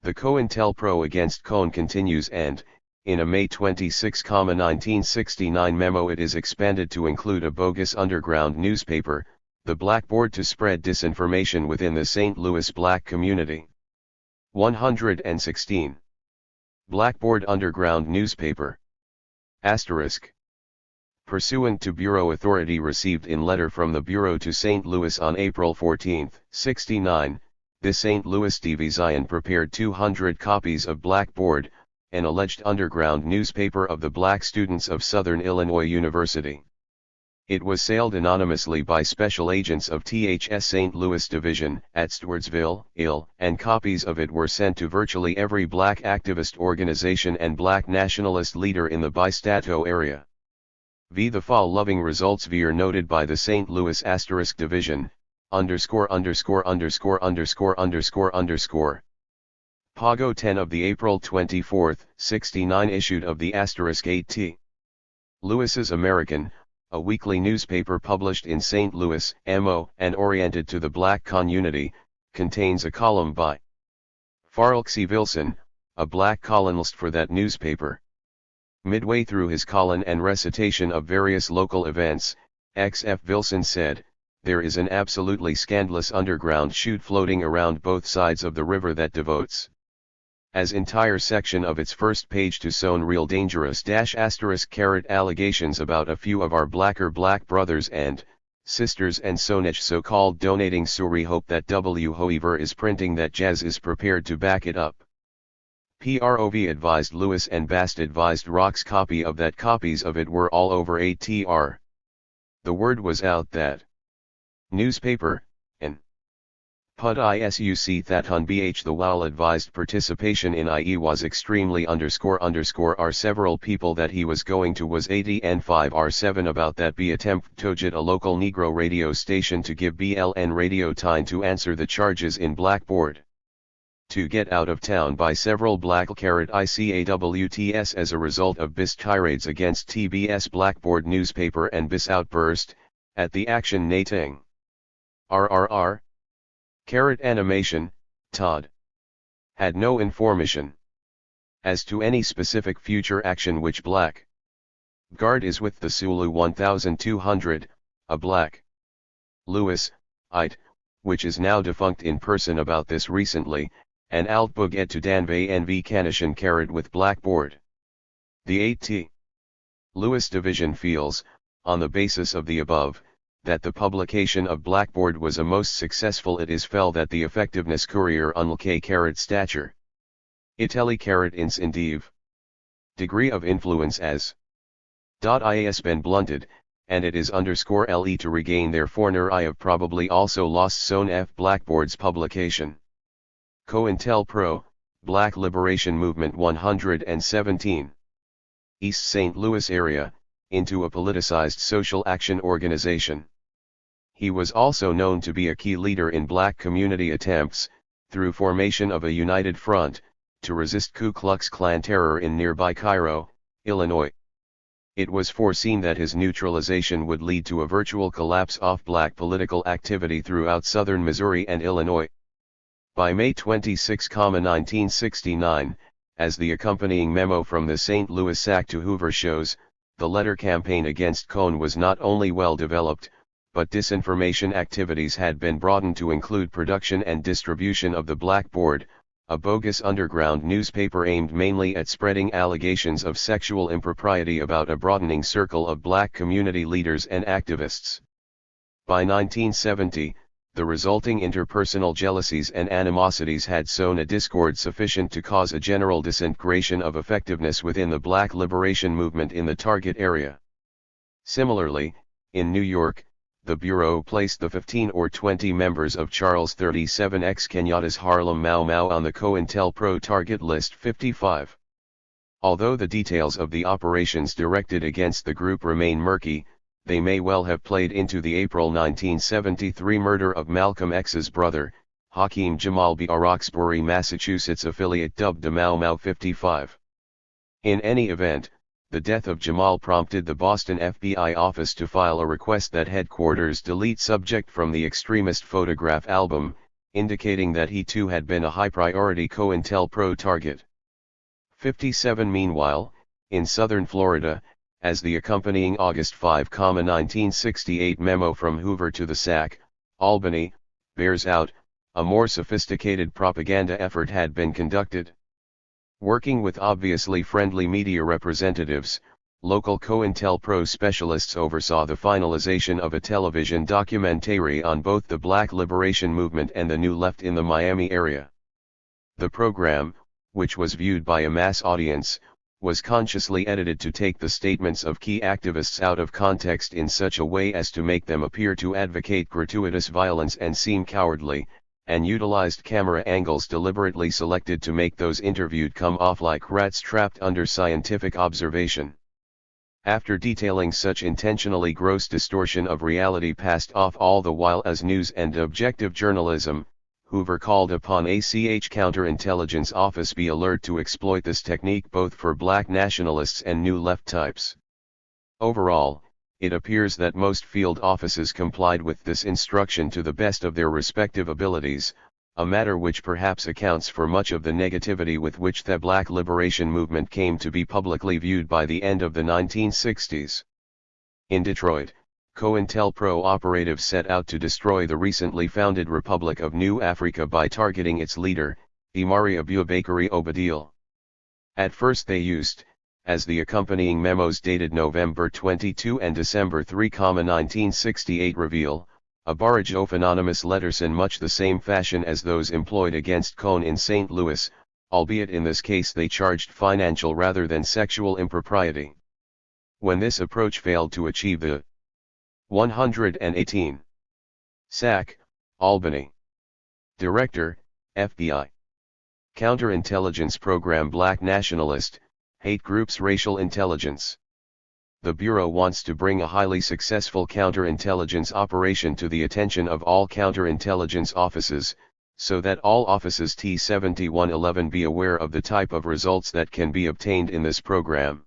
The COINTELPRO against Cohn continues and, in a May 26, 1969 memo it is expanded to include a bogus underground newspaper, the Blackboard, to spread disinformation within the St. Louis black community. 116. Blackboard underground newspaper. Asterisk. Pursuant to Bureau authority received in letter from the Bureau to St. Louis on April 14, 69, the St. Louis Division prepared 200 copies of Blackboard, an alleged underground newspaper of the black students of Southern Illinois University. It was sold anonymously by special agents of THS St. Louis Division at Stewartsville, Ill., and copies of it were sent to virtually every black activist organization and black nationalist leader in the Bistato area. The fall-loving results were noted by the St. Louis * Division, __________. Pago 10 of the April 24, 69 issued of the *8T. Louis's American, a weekly newspaper published in St. Louis, MO, and oriented to the black community, contains a column by Farrell C. Wilson, a black columnist for that newspaper. Midway through his column and recitation of various local events, X.F. Wilson said, "There is an absolutely scandalous underground chute floating around both sides of the river that devotes as entire section of its first page to sown real dangerous ** allegations about a few of our black brothers and sisters and so-called donating Suri hope that W. Hoever is printing that Jazz is prepared to back it up." PROV advised Lewis and Bast advised Rock's copy of that copies of it were all over ATR. The word was out that newspaper, and PUD ISUC Thathun BH the while advised participation in IE was extremely __r several people that he was going to was 80 and 5R7 about that B attempt to get a local Negro radio station to give BLN radio time to answer the charges in Blackboard. To get out of town by several black ICAWTS as a result of BIS tirades against TBS Blackboard newspaper and BIS outburst, at the action nating. RRR. Animation, Todd. Had no information as to any specific future action which Black Guard is with the Sulu 1200, a Black Lewis, IT, which is now defunct in person about this recently, and Altbug et to Danve NV Kanishan carried with Blackboard. The 8T. Lewis Division feels, on the basis of the above, that the publication of Blackboard was a most successful. It is felt that the effectiveness courier unlk stature. Italy ins indiv. Degree of influence as. Is been blunted, and it is _LE to regain their foreigner I have probably also lost Zone F Blackboard's publication. COINTELPRO, Black Liberation Movement 117. East St. Louis area, into a politicized social action organization. He was also known to be a key leader in black community attempts, through formation of a united front, to resist Ku Klux Klan terror in nearby Cairo, Illinois. It was foreseen that his neutralization would lead to a virtual collapse of black political activity throughout southern Missouri and Illinois. By May 26, 1969, as the accompanying memo from the St. Louis SAC to Hoover shows, the letter campaign against Cohn was not only well developed, but disinformation activities had been broadened to include production and distribution of the Blackboard, a bogus underground newspaper aimed mainly at spreading allegations of sexual impropriety about a broadening circle of black community leaders and activists. By 1970, the resulting interpersonal jealousies and animosities had sown a discord sufficient to cause a general disintegration of effectiveness within the black liberation movement in the target area. Similarly, in New York, the Bureau placed the 15 or 20 members of Charles 37X Kenyatta's Harlem Mau Mau on the COINTELPRO target list 55. Although the details of the operations directed against the group remain murky, they may well have played into the April 1973 murder of Malcolm X's brother, Hakeem Jamal B. Roxbury, Massachusetts affiliate dubbed the Mau Mau 55. In any event, the death of Jamal prompted the Boston FBI office to file a request that headquarters delete subject from the extremist photograph album, indicating that he too had been a high-priority COINTELPRO target. 57 Meanwhile, in southern Florida, as the accompanying August 5, 1968 memo from Hoover to the SAC, Albany, bears out, a more sophisticated propaganda effort had been conducted. Working with obviously friendly media representatives, local COINTELPRO specialists oversaw the finalization of a television documentary on both the Black Liberation Movement and the New Left in the Miami area. The program, which was viewed by a mass audience, was consciously edited to take the statements of key activists out of context in such a way as to make them appear to advocate gratuitous violence and seem cowardly, and utilized camera angles deliberately selected to make those interviewed come off like rats trapped under scientific observation. After detailing such intentionally gross distortion of reality passed off all the while as news and objective journalism, Hoover called upon ACH Counterintelligence Office be alert to exploit this technique both for black nationalists and New Left types. Overall, it appears that most field offices complied with this instruction to the best of their respective abilities, a matter which perhaps accounts for much of the negativity with which the Black Liberation Movement came to be publicly viewed by the end of the 1960s. In Detroit, COINTELPRO operatives set out to destroy the recently founded Republic of New Africa by targeting its leader, Imari Abubakari Obadile. At first they used, as the accompanying memos dated November 22 and December 3, 1968 reveal, a barrage of anonymous letters in much the same fashion as those employed against Cone in St. Louis, albeit in this case they charged financial rather than sexual impropriety. When this approach failed to achieve the 118. SAC, Albany. Director, FBI. Counterintelligence Program Black Nationalist, Hate Groups Racial Intelligence. The Bureau wants to bring a highly successful counterintelligence operation to the attention of all counterintelligence offices, so that all offices T7111 be aware of the type of results that can be obtained in this program.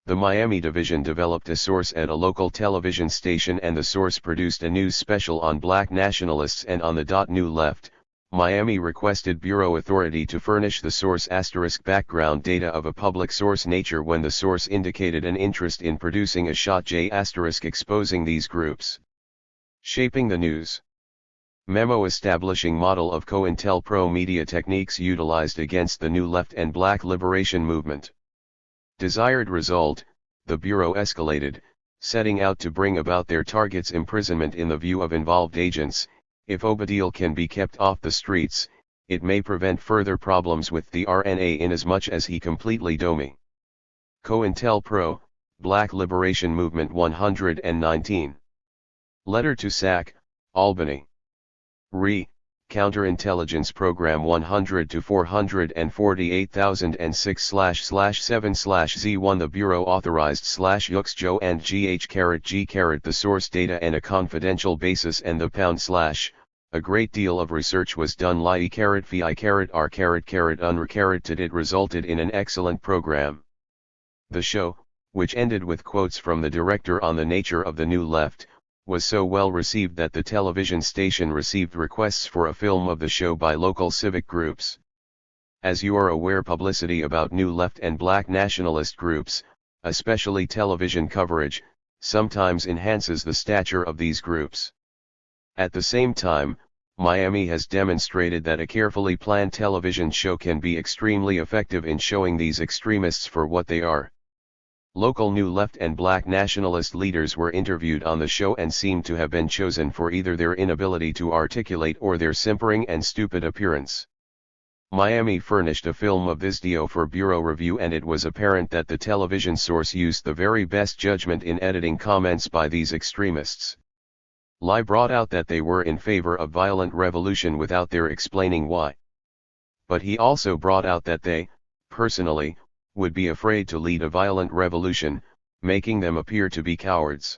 The Miami division developed a source at a local television station and the source produced a news special on black nationalists and on the New Left. Miami requested Bureau authority to furnish the source * background data of a public source nature when the source indicated an interest in producing a shot J * exposing these groups. Shaping the news. Memo establishing model of COINTELPRO media techniques utilized against the New Left and Black Liberation Movement. Desired result, the Bureau escalated, setting out to bring about their target's imprisonment in the view of involved agents. If Obadile can be kept off the streets, it may prevent further problems with the RNA inasmuch as he completely dummy. COINTELPRO, Black Liberation Movement 119. Letter to SAC, Albany. Re. Counterintelligence Program 100 to 448,006/7/Z1 The Bureau authorized /Yuxjo and GH_G_ the source data and a confidential basis and the #/ a great deal of research was done /fi_r_unrecorded it resulted in an excellent program. The show, which ended with quotes from the director on the nature of the New Left, was so well received that the television station received requests for a film of the show by local civic groups. As you are aware, publicity about New Left and Black nationalist groups, especially television coverage, sometimes enhances the stature of these groups. At the same time, Miami has demonstrated that a carefully planned television show can be extremely effective in showing these extremists for what they are. Local New Left and Black nationalist leaders were interviewed on the show and seemed to have been chosen for either their inability to articulate or their simpering and stupid appearance. Miami furnished a film of this video for Bureau review and it was apparent that the television source used the very best judgment in editing comments by these extremists. Lie brought out that they were in favor of violent revolution without their explaining why. But he also brought out that they, personally, would be afraid to lead a violent revolution, making them appear to be cowards.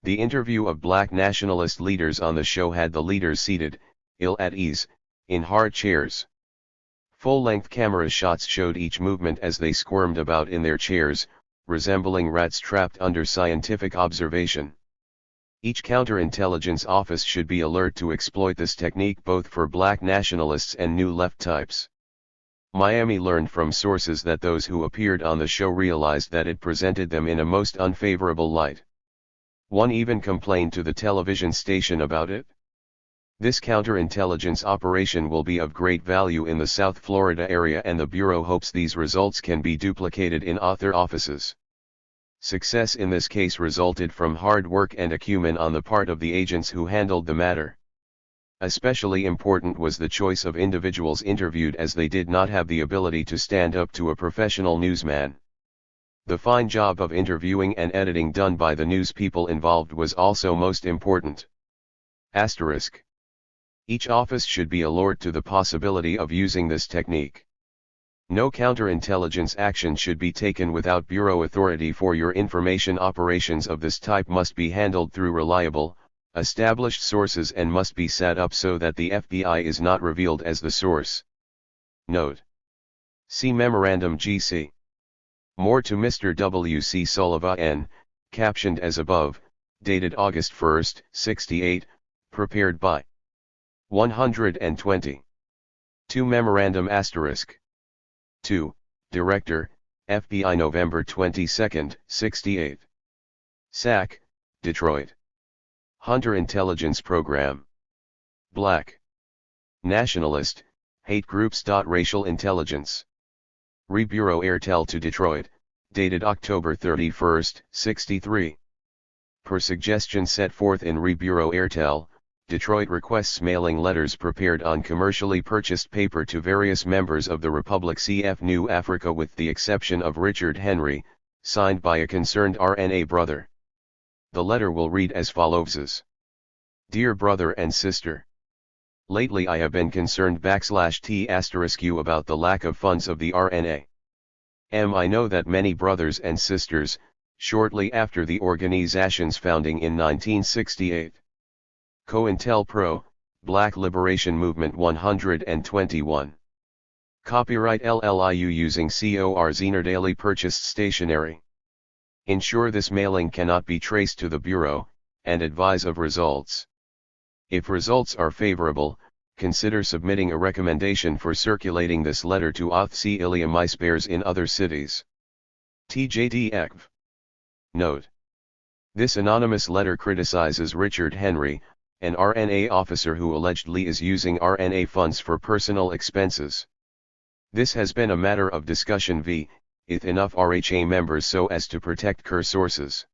The interview of black nationalist leaders on the show had the leaders seated, ill at ease, in hard chairs. Full-length camera shots showed each movement as they squirmed about in their chairs, resembling rats trapped under scientific observation. Each counterintelligence office should be alert to exploit this technique both for black nationalists and new left types. Miami learned from sources that those who appeared on the show realized that it presented them in a most unfavorable light. One even complained to the television station about it. This counterintelligence operation will be of great value in the South Florida area, and the Bureau hopes these results can be duplicated in other offices. Success in this case resulted from hard work and acumen on the part of the agents who handled the matter. Especially important was the choice of individuals interviewed, as they did not have the ability to stand up to a professional newsman. The fine job of interviewing and editing done by the news people involved was also most important. Asterisk. Each office should be alert to the possibility of using this technique. No counterintelligence action should be taken without Bureau authority, for your information operations of this type must be handled through reliable, established sources and must be set up so that the FBI is not revealed as the source. Note. See Memorandum GC. More to Mr. W. C. Sullivan, captioned as above, dated August 1, 68, prepared by 120. 2 Memorandum *. 2. Director, FBI November 22, 68. SAC, Detroit. Hunter Intelligence Program. Black. Nationalist, Hate Groups. Racial Intelligence. Re-Bureau Airtel to Detroit, dated October 31, 63. Per suggestion set forth in Re-Bureau Airtel, Detroit requests mailing letters prepared on commercially purchased paper to various members of the Republic CF New Africa with the exception of Richard Henry, signed by a concerned RNA brother. The letter will read as follows. Dear brother and sister. Lately I have been concerned /T*U about the lack of funds of the RNA. I know that many brothers and sisters, shortly after the organization's founding in 1968. COINTELPRO, Black Liberation Movement 121. Copyright LLIU using COR Zener Daily Purchased Stationery. Ensure this mailing cannot be traced to the Bureau, and advise of results. If results are favorable, consider submitting a recommendation for circulating this letter to OTHC Iliamisbears in other cities. TJDECV. Note. This anonymous letter criticizes Richard Henry, an RNA officer who allegedly is using RNA funds for personal expenses. This has been a matter of discussion with enough RHA members so as to protect core sources.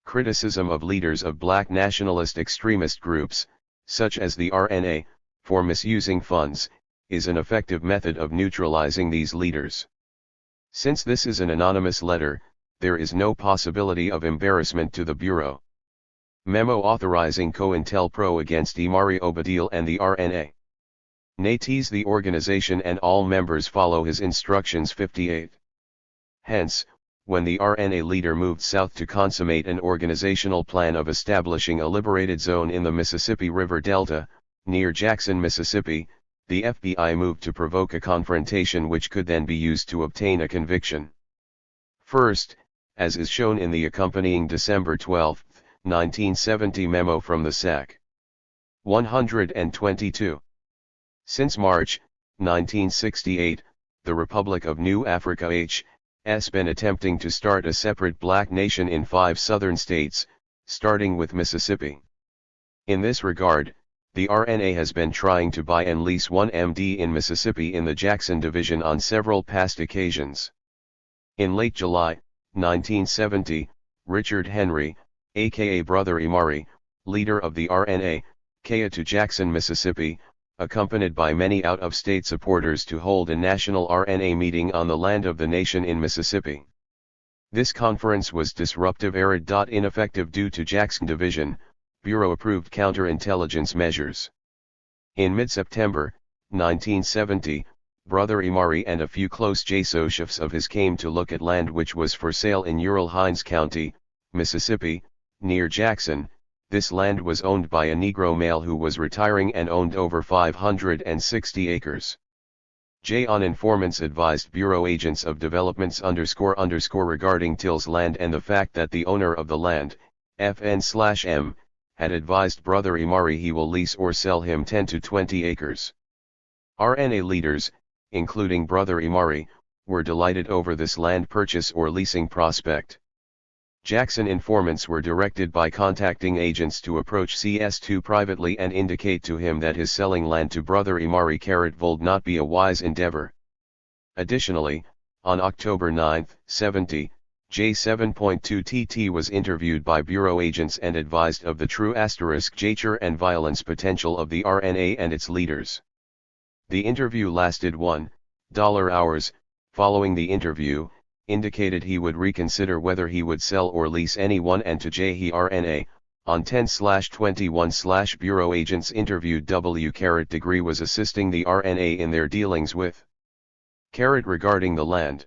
Criticism of leaders of black nationalist extremist groups, such as the RNA, for misusing funds, is an effective method of neutralizing these leaders. Since this is an anonymous letter, there is no possibility of embarrassment to the Bureau. Memo authorizing COINTELPRO against Imari Obadil and the RNA. Natees the organization and all members follow his instructions. 58. Hence, when the RNA leader moved south to consummate an organizational plan of establishing a liberated zone in the Mississippi River Delta, near Jackson, Mississippi, the FBI moved to provoke a confrontation which could then be used to obtain a conviction. First, as is shown in the accompanying December 12, 1970 memo from the SAC. 122. Since March, 1968, the Republic of New Africa has been attempting to start a separate black nation in 5 southern states, starting with Mississippi. In this regard, the RNA has been trying to buy and lease one MD in Mississippi in the Jackson Division on several past occasions. In late July, 1970, Richard Henry, aka Brother Imari, leader of the RNA, came to Jackson, Mississippi, accompanied by many out-of-state supporters to hold a national RNA meeting on the land of the nation in Mississippi. This conference was disruptive, arid, ineffective due to Jackson Division, Bureau-approved counterintelligence measures. In mid-September, 1970, Brother Imari and a few close associates of his came to look at land which was for sale in Ural-Hines County, Mississippi, near Jackson. This land was owned by a Negro male who was retiring and owned over 560 acres. On informants advised Bureau agents of developments ___ regarding Till's land and the fact that the owner of the land, FN/M, had advised Brother Imari he will lease or sell him 10 to 20 acres. RNA leaders, including Brother Imari, were delighted over this land purchase or leasing prospect. Jackson informants were directed by contacting agents to approach CS2 privately and indicate to him that his selling land to Brother Imari would not be a wise endeavor. Additionally, on October 9, 70, J7.2 TT was interviewed by bureau agents and advised of the true nature and violence potential of the RNA and its leaders. The interview lasted $1 hours. Following the interview, indicated he would reconsider whether he would sell or lease anyone, and to J. RNA, on 10/21/ bureau agents interviewed W. was assisting the RNA in their dealings with regarding the land.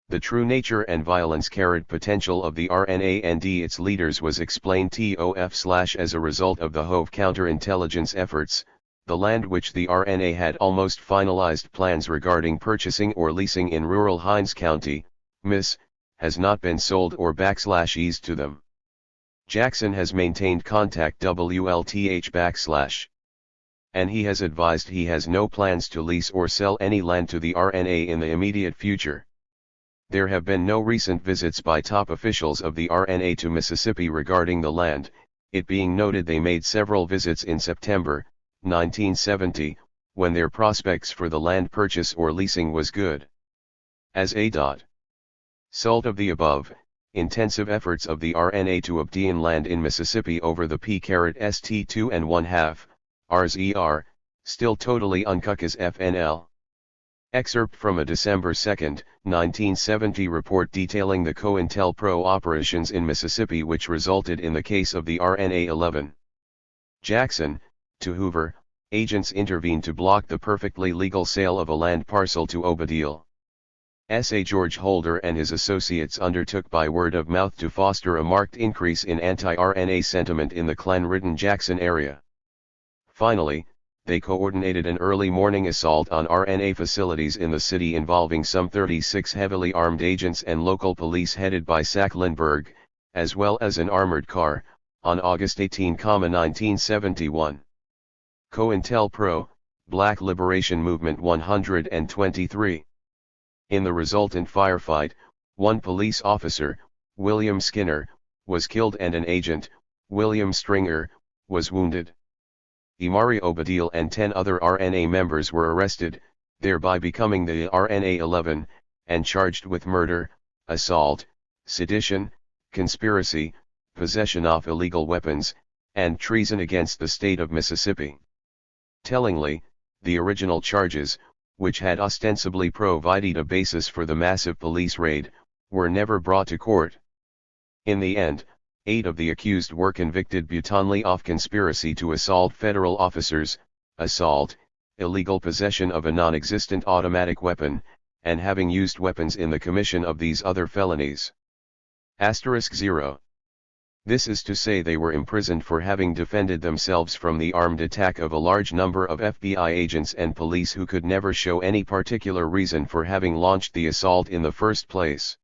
The true nature and violence potential of the RNA and its leaders was explained TOF/ as a result of the HOVE counterintelligence efforts. The land which the RNA had almost finalized plans regarding purchasing or leasing in rural Hinds County, Miss, has not been sold or /eased to them. Jackson has maintained contact WLTH /, and he has advised he has no plans to lease or sell any land to the RNA in the immediate future. There have been no recent visits by top officials of the RNA to Mississippi regarding the land, it being noted they made several visits in September 1970, when their prospects for the land purchase or leasing was good. As a result of the above, intensive efforts of the RNA to obtain land in Mississippi over the P-ST 2 1/2 RS still totally uncuckas FNL. Excerpt from a December 2, 1970 report detailing the COINTELPRO operations in Mississippi which resulted in the case of the RNA 11. Jackson, to Hoover, agents intervened to block the perfectly legal sale of a land parcel to Obadiel. S.A. George Holder and his associates undertook by word of mouth to foster a marked increase in anti-RNA sentiment in the Clan-ridden Jackson area. Finally, they coordinated an early morning assault on RNA facilities in the city involving some 36 heavily armed agents and local police headed by Sack Lindbergh, as well as an armored car, on August 18, 1971. COINTELPRO, Black Liberation Movement 123. In the resultant firefight, one police officer, William Skinner, was killed and an agent, William Stringer, was wounded. Imari Obadiel and 10 other RNA members were arrested, thereby becoming the RNA 11, and charged with murder, assault, sedition, conspiracy, possession of illegal weapons, and treason against the state of Mississippi. Tellingly, the original charges, which had ostensibly provided a basis for the massive police raid, were never brought to court. In the end, 8 of the accused were convicted blatantly of conspiracy to assault federal officers, assault, illegal possession of a non-existent automatic weapon, and having used weapons in the commission of these other felonies. *0. This is to say they were imprisoned for having defended themselves from the armed attack of a large number of FBI agents and police who could never show any particular reason for having launched the assault in the first place.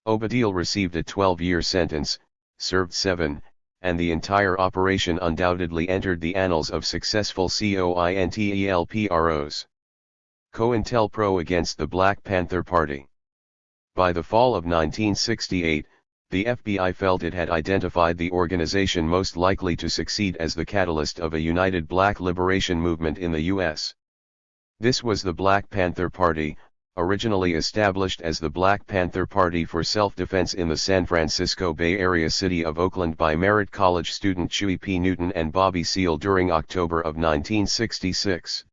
Obadiel received a 12-year sentence, served 7, and the entire operation undoubtedly entered the annals of successful COINTELPROs. COINTELPRO against the Black Panther Party. By the fall of 1968, the FBI felt it had identified the organization most likely to succeed as the catalyst of a united black liberation movement in the U.S. This was the Black Panther Party, originally established as the Black Panther Party for Self-Defense in the San Francisco Bay Area city of Oakland by Merritt College student Chewy P. Newton and Bobby Seale during October of 1966.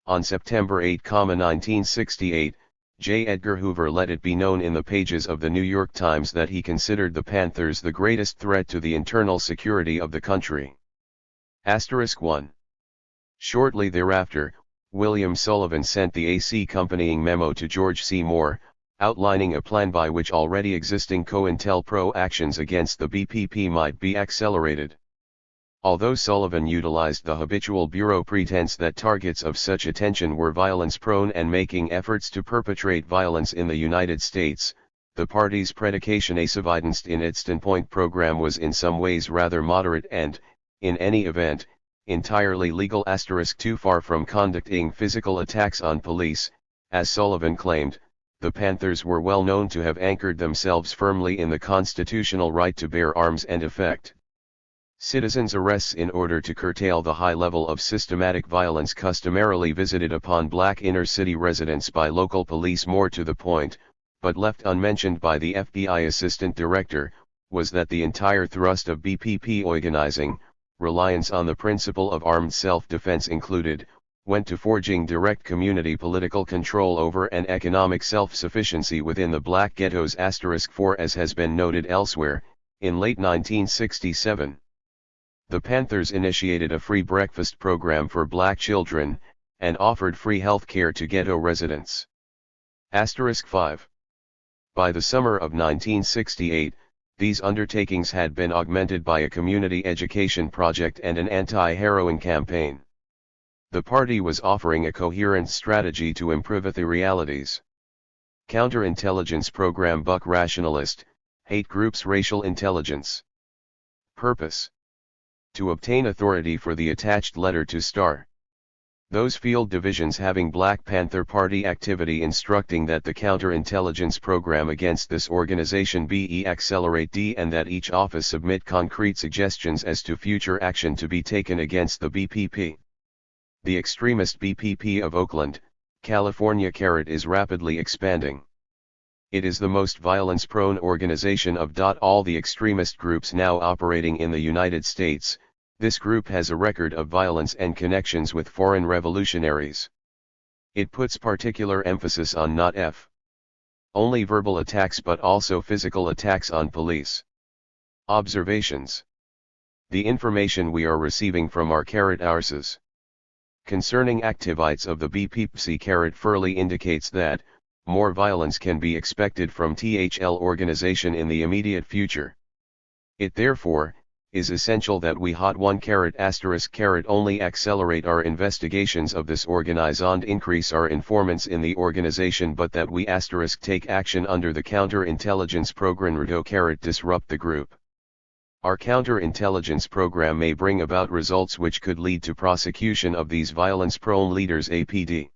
On September 8, 1968, J. Edgar Hoover let it be known in the pages of the New York Times that he considered the Panthers the greatest threat to the internal security of the country. *1. Shortly thereafter, William Sullivan sent the AC accompanying memo to George C. Moore, outlining a plan by which already existing COINTELPRO actions against the BPP might be accelerated. Although Sullivan utilized the habitual bureau pretense that targets of such attention were violence-prone and making efforts to perpetrate violence in the United States, the party's Predikationsavondst in its 10-point program was in some ways rather moderate and, in any event, entirely legal. Too far from conducting physical attacks on police, as Sullivan claimed, the Panthers were well known to have anchored themselves firmly in the constitutional right to bear arms and effect citizens' arrests in order to curtail the high level of systematic violence customarily visited upon black inner-city residents by local police. More to the point, but left unmentioned by the FBI Assistant Director, was that the entire thrust of BPP organizing, reliance on the principle of armed self-defense included, went to forging direct community political control over and economic self-sufficiency within the black ghettos. 4 As has been noted elsewhere, in late 1967, the Panthers initiated a free breakfast program for black children, and offered free health care to ghetto residents. 5. By the summer of 1968, these undertakings had been augmented by a community education project and an anti-heroin campaign. The party was offering a coherent strategy to improve the realities. Counterintelligence program. Buck rationalist, hate groups. Racial intelligence. Purpose: to obtain authority for the attached letter to star those field divisions having Black Panther Party activity, instructing that the counterintelligence program against this organization be accelerate and that each office submit concrete suggestions as to future action to be taken against the BPP. The extremist BPP of Oakland, California is rapidly expanding. It is the most violence-prone organization of all the extremist groups now operating in the United States. This group has a record of violence and connections with foreign revolutionaries. It puts particular emphasis on not only verbal attacks but also physical attacks on police. Observations: the information we are receiving from our sources concerning activities of the BPPC Furley indicates that more violence can be expected from THL organization in the immediate future. It therefore is essential that we only accelerate our investigations of this organization and increase our informants in the organization, but that we take action under the counterintelligence program disrupt the group. Our counterintelligence program may bring about results which could lead to prosecution of these violence-prone leaders. APD.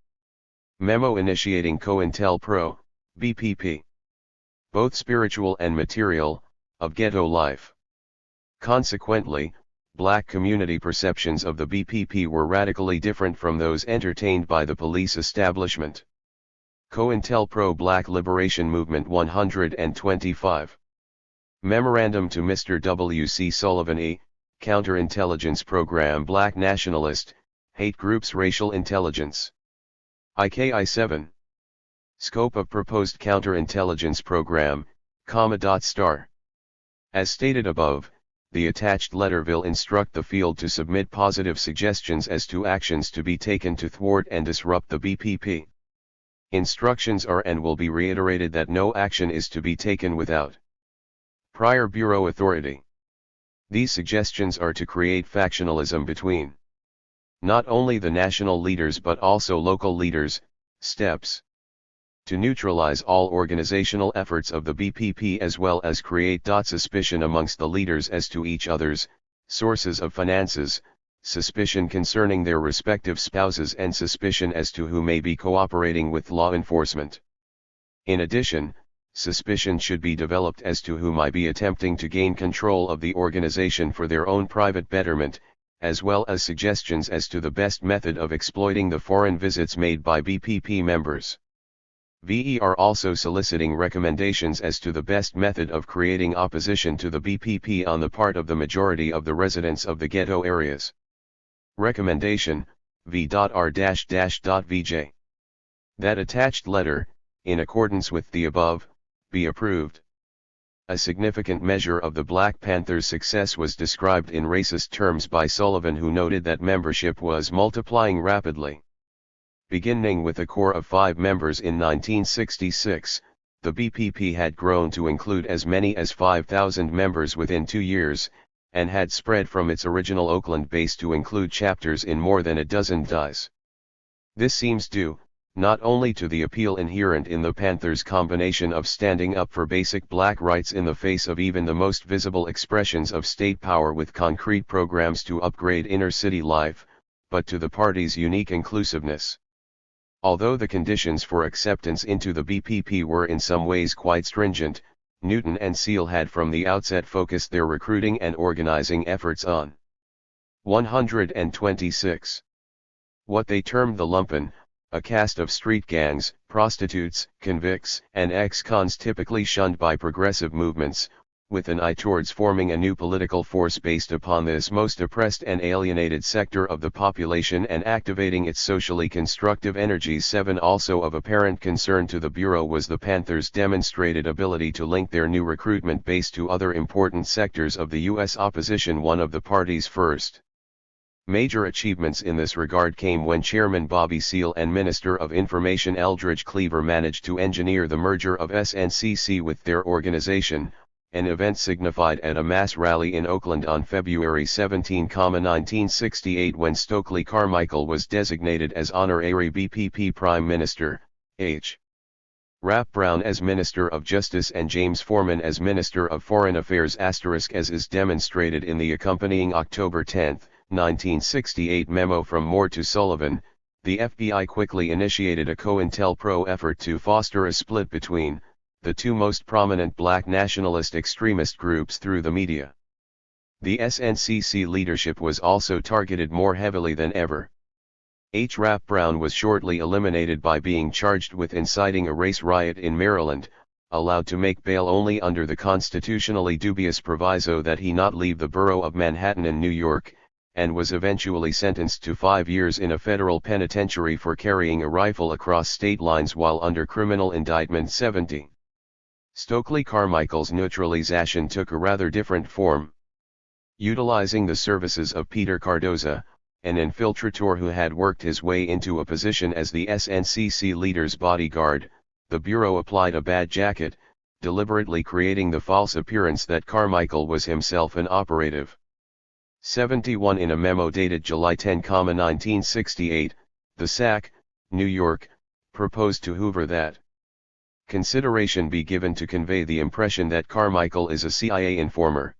Memo initiating COINTELPRO, BPP. Both spiritual and material, of ghetto life. Consequently, black community perceptions of the BPP were radically different from those entertained by the police establishment. COINTELPRO Black Liberation Movement 125. Memorandum to Mr. W. C. Sullivan E., Counterintelligence Program. Black Nationalist, Hate Groups. Racial Intelligence. IKI 7. Scope of Proposed Counterintelligence Program, Star. As stated above, the attached letter will instruct the field to submit positive suggestions as to actions to be taken to thwart and disrupt the BPP. Instructions are and will be reiterated that no action is to be taken without prior Bureau authority. These suggestions are to create factionalism between not only the national leaders but also local leaders, steps to neutralize all organizational efforts of the BPP, as well as create suspicion amongst the leaders as to each other's sources of finances, suspicion concerning their respective spouses, and suspicion as to who may be cooperating with law enforcement. In addition, suspicion should be developed as to who might be attempting to gain control of the organization for their own private betterment, as well as suggestions as to the best method of exploiting the foreign visits made by BPP members. VE are also soliciting recommendations as to the best method of creating opposition to the BPP on the part of the majority of the residents of the ghetto areas. Recommendation, V.R-VJ. That attached letter, in accordance with the above, be approved. A significant measure of the Black Panthers' success was described in racist terms by Sullivan, who noted that membership was multiplying rapidly. Beginning with a core of 5 members in 1966, the BPP had grown to include as many as 5,000 members within 2 years, and had spread from its original Oakland base to include chapters in more than a dozen DIs. This seems due, not only to the appeal inherent in the Panthers' combination of standing up for basic black rights in the face of even the most visible expressions of state power with concrete programs to upgrade inner-city life, but to the party's unique inclusiveness. Although the conditions for acceptance into the BPP were in some ways quite stringent, Newton and Seal had from the outset focused their recruiting and organizing efforts on 126. What they termed the lumpen, a caste of street gangs, prostitutes, convicts, and ex-cons typically shunned by progressive movements, with an eye towards forming a new political force based upon this most oppressed and alienated sector of the population and activating its socially constructive energies. 7. Also of apparent concern to the Bureau was the Panthers' demonstrated ability to link their new recruitment base to other important sectors of the U.S. opposition. One of the party's first major achievements in this regard came when Chairman Bobby Seale and Minister of Information Eldridge Cleaver managed to engineer the merger of SNCC with their organization, an event signified at a mass rally in Oakland on February 17, 1968 when Stokely Carmichael was designated as honorary BPP Prime Minister, H. Rap Brown as Minister of Justice and James Foreman as Minister of Foreign Affairs*, as is demonstrated in the accompanying October 10, 1968 memo from Moore to Sullivan. The FBI quickly initiated a COINTELPRO effort to foster a split between the two most prominent black nationalist extremist groups through the media. The SNCC leadership was also targeted more heavily than ever. H. Rap Brown was shortly eliminated by being charged with inciting a race riot in Maryland, allowed to make bail only under the constitutionally dubious proviso that he not leave the borough of Manhattan in New York, and was eventually sentenced to 5 years in a federal penitentiary for carrying a rifle across state lines while under criminal indictment. 17. Stokely Carmichael's neutralization took a rather different form. Utilizing the services of Peter Cardoza, an infiltrator who had worked his way into a position as the SNCC leader's bodyguard, the Bureau applied a bad jacket, deliberately creating the false appearance that Carmichael was himself an operative. 71. In a memo dated July 10, 1968, the SAC, New York, proposed to Hoover that consideration be given to convey the impression that Carmichael is a CIA informer.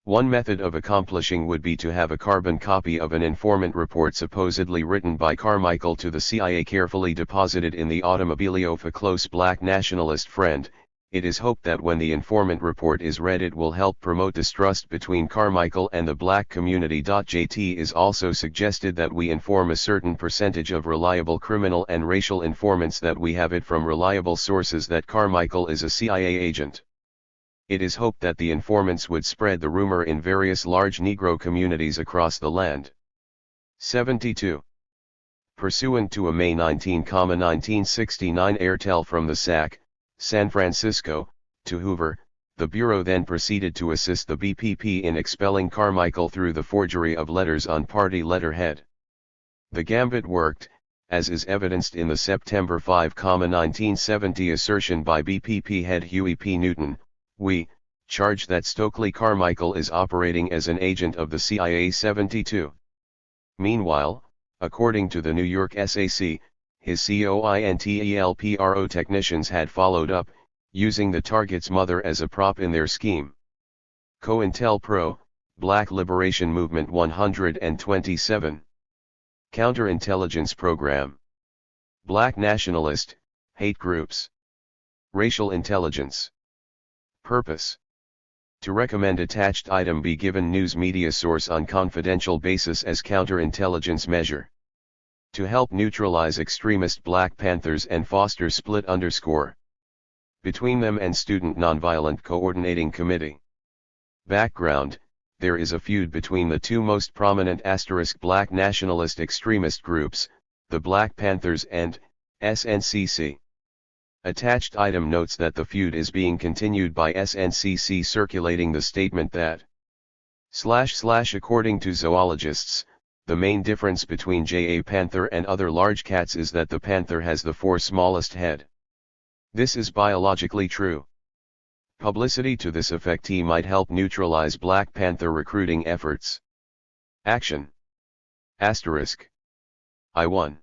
One method of accomplishing would be to have a carbon copy of an informant report supposedly written by Carmichael to the CIA carefully deposited in the automobilio of a close black nationalist friend. It is hoped that when the informant report is read it will help promote distrust between Carmichael and the black community. JT is also suggested that we inform a certain percentage of reliable criminal and racial informants that we have it from reliable sources that Carmichael is a CIA agent. It is hoped that the informants would spread the rumor in various large Negro communities across the land. 72. Pursuant to a May 19, 1969 airtel from the SAC, San Francisco, to Hoover, the Bureau then proceeded to assist the BPP in expelling Carmichael through the forgery of letters on party letterhead. The gambit worked, as is evidenced in the September 5, 1970 assertion by BPP head Huey P. Newton, "We charge that Stokely Carmichael is operating as an agent of the CIA." 72. Meanwhile, according to the New York SAC, his COINTELPRO technicians had followed up, using the target's mother as a prop in their scheme. COINTELPRO, Black Liberation Movement. 127. Counterintelligence Program. Black Nationalist, Hate Groups. Racial Intelligence. Purpose: to recommend attached item be given news media source on confidential basis as counterintelligence measure. To help neutralize extremist Black Panthers and foster split between them and Student Nonviolent Coordinating Committee. Background: there is a feud between the two most prominent Black nationalist extremist groups, the Black Panthers and SNCC. Attached item notes that the feud is being continued by SNCC circulating the statement that / according to zoologists, the main difference between J.A. panther and other large cats is that the panther has the 4 smallest head. This is biologically true. Publicity to this effect might help neutralize Black Panther recruiting efforts. Action. *. I1.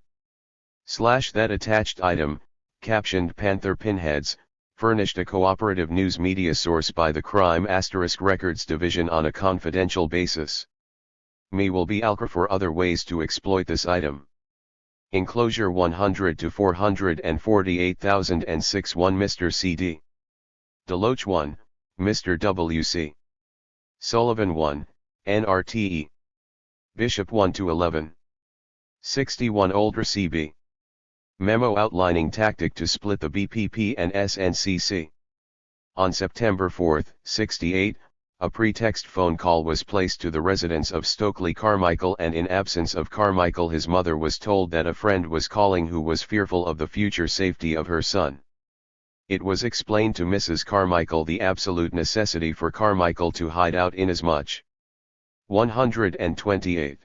That attached item, captioned Panther Pinheads, furnished a cooperative news media source by the Crime * Records Division on a confidential basis. Me will be alcra for other ways to exploit this item. Enclosure 100 to 448,006 1 Mr. CD. Deloach 1, Mr. WC. Sullivan 1, NRTE. Bishop 1 to 11. 61 Oldra CB. Memo outlining tactic to split the BPP and SNCC. On September 4, 68, a pretext phone call was placed to the residence of Stokely Carmichael, and in absence of Carmichael his mother was told that a friend was calling who was fearful of the future safety of her son. It was explained to Mrs. Carmichael the absolute necessity for Carmichael to hide out inasmuch. 128.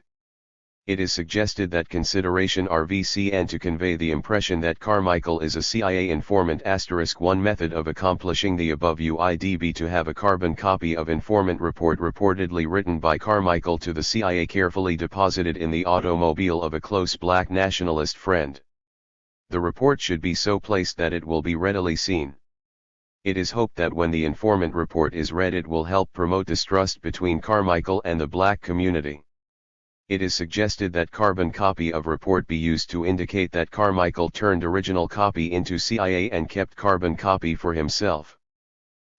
It is suggested that consideration RVCN to convey the impression that Carmichael is a CIA informant * one method of accomplishing the above would be to have a carbon copy of informant report reportedly written by Carmichael to the CIA carefully deposited in the automobile of a close black nationalist friend. The report should be so placed that it will be readily seen. It is hoped that when the informant report is read it will help promote distrust between Carmichael and the black community. It is suggested that carbon copy of report be used to indicate that Carmichael turned original copy into CIA and kept carbon copy for himself.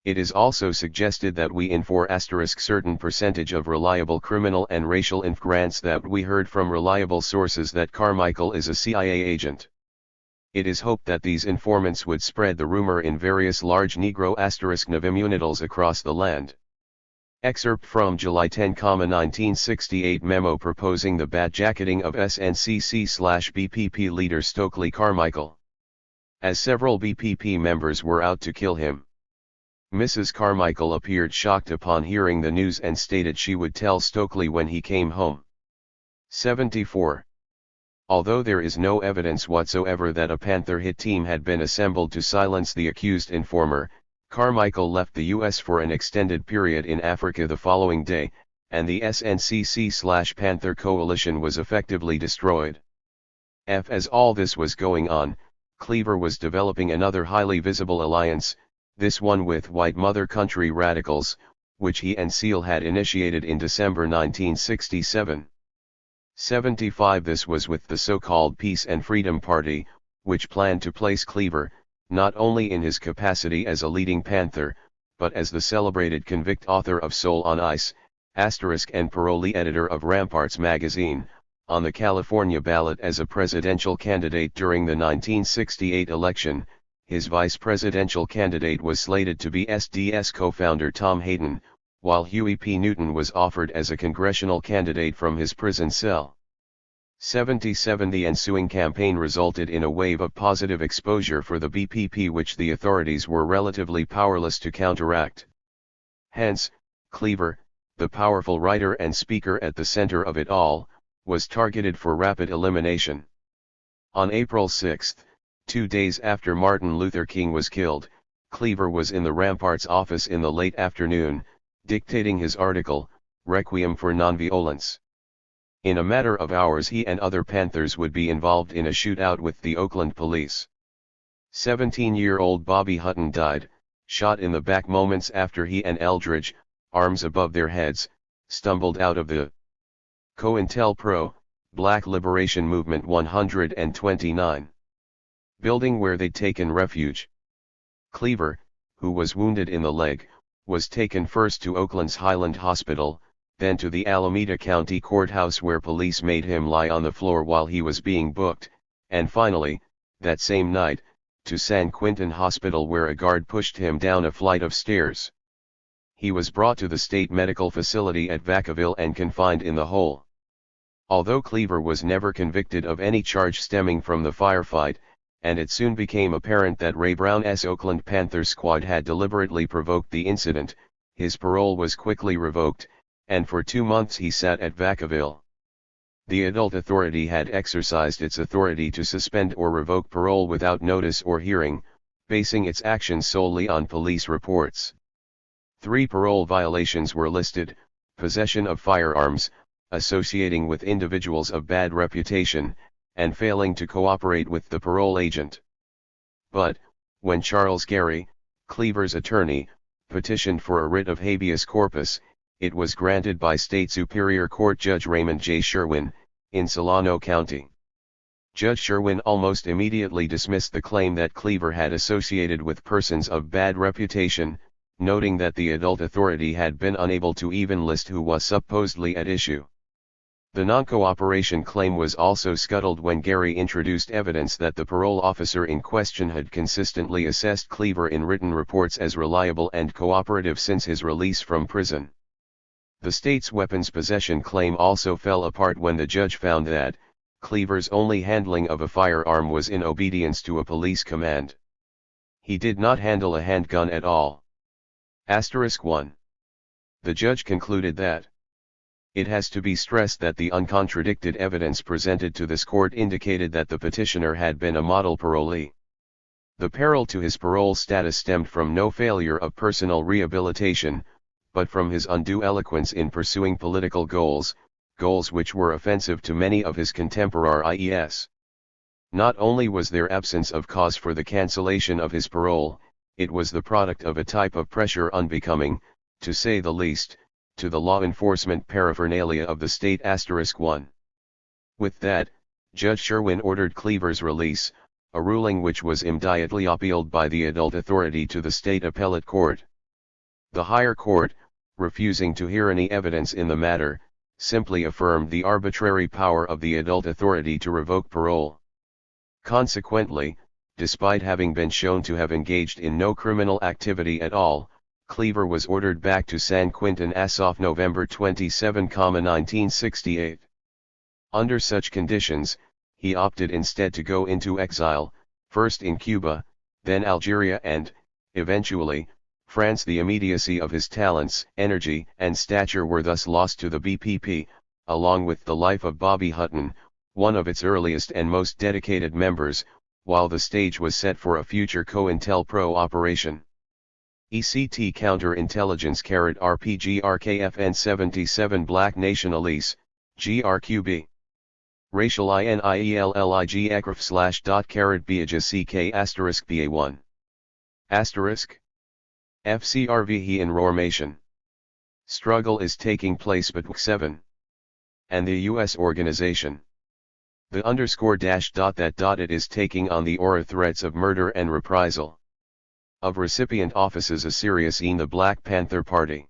It is also suggested that we infer * certain percentage of reliable criminal and racial inf grants that we heard from reliable sources that Carmichael is a CIA agent. It is hoped that these informants would spread the rumor in various large Negro * navimunitals across the land. Excerpt from July 10, 1968 memo proposing the badjacketing of SNCC/BPP leader Stokely Carmichael. As several BPP members were out to kill him. Mrs. Carmichael appeared shocked upon hearing the news and stated she would tell Stokely when he came home. 74. Although there is no evidence whatsoever that a Panther hit team had been assembled to silence the accused informer, Carmichael left the U.S. for an extended period in Africa the following day, and the SNCC/Panther coalition was effectively destroyed. As all this was going on, Cleaver was developing another highly visible alliance, this one with white mother country radicals, which he and Seal had initiated in December 1967. 75 This was with the so-called Peace and Freedom Party, which planned to place Cleaver, not only in his capacity as a leading Panther, but as the celebrated convict author of Soul on Ice, * and parolee editor of Ramparts magazine, on the California ballot as a presidential candidate during the 1968 election. His vice presidential candidate was slated to be SDS co-founder Tom Hayden, while Huey P. Newton was offered as a congressional candidate from his prison cell. 77 The ensuing campaign resulted in a wave of positive exposure for the BPP which the authorities were relatively powerless to counteract. Hence, Cleaver, the powerful writer and speaker at the center of it all, was targeted for rapid elimination. On April 6, 2 days after Martin Luther King was killed, Cleaver was in the Ramparts office in the late afternoon, dictating his article, Requiem for Nonviolence. In a matter of hours he and other Panthers would be involved in a shootout with the Oakland police. 17-year-old Bobby Hutton died, shot in the back moments after he and Eldridge, arms above their heads, stumbled out of the COINTELPRO, Black Liberation Movement 129 building where they'd taken refuge. Cleaver, who was wounded in the leg, was taken first to Oakland's Highland Hospital, then to the Alameda County Courthouse where police made him lie on the floor while he was being booked, and finally, that same night, to San Quentin Hospital where a guard pushed him down a flight of stairs. He was brought to the state medical facility at Vacaville and confined in the hole. Although Cleaver was never convicted of any charge stemming from the firefight, and it soon became apparent that Ray Brown's Oakland Panthers squad had deliberately provoked the incident, his parole was quickly revoked, and for 2 months he sat at Vacaville. The adult authority had exercised its authority to suspend or revoke parole without notice or hearing, basing its actions solely on police reports. 3 parole violations were listed: possession of firearms, associating with individuals of bad reputation, and failing to cooperate with the parole agent. But, when Charles Gary, Cleaver's attorney, petitioned for a writ of habeas corpus, it was granted by State Superior Court Judge Raymond J. Sherwin, in Solano County. Judge Sherwin almost immediately dismissed the claim that Cleaver had associated with persons of bad reputation, noting that the adult authority had been unable to even list who was supposedly at issue. The non-cooperation claim was also scuttled when Gary introduced evidence that the parole officer in question had consistently assessed Cleaver in written reports as reliable and cooperative since his release from prison. The state's weapons possession claim also fell apart when the judge found that Cleaver's only handling of a firearm was in obedience to a police command. He did not handle a handgun at all. *1. The judge concluded that it has to be stressed that the uncontradicted evidence presented to this court indicated that the petitioner had been a model parolee. The peril to his parole status stemmed from no failure of personal rehabilitation, but from his undue eloquence in pursuing political goals which were offensive to many of his contemporaries. Not only was there absence of cause for the cancellation of his parole, it was the product of a type of pressure unbecoming, to say the least, to the law enforcement paraphernalia of the state. *1. With that, Judge Sherwin ordered Cleaver's release, a ruling which was immediately appealed by the adult authority to the state appellate court. The higher court, refusing to hear any evidence in the matter, simply affirmed the arbitrary power of the adult authority to revoke parole. Consequently, despite having been shown to have engaged in no criminal activity at all, Cleaver was ordered back to San Quintin as of November 27, 1968. Under such conditions, he opted instead to go into exile, first in Cuba, then Algeria and, eventually, France. The immediacy of his talents, energy, and stature were thus lost to the BPP, along with the life of Bobby Hutton, one of its earliest and most dedicated members, while the stage was set for a future COINTELPRO operation. ECT Counterintelligence RPG RKFN 77 Black Nationalese, GRQB. Racial INIELLIG ECRF /BAJA CK *BA1. FCRV he information. Struggle is taking place between 7 and the U.S. organization. The _that it is taking on the aura threats of murder and reprisal of recipient offices a serious in the Black Panther Party.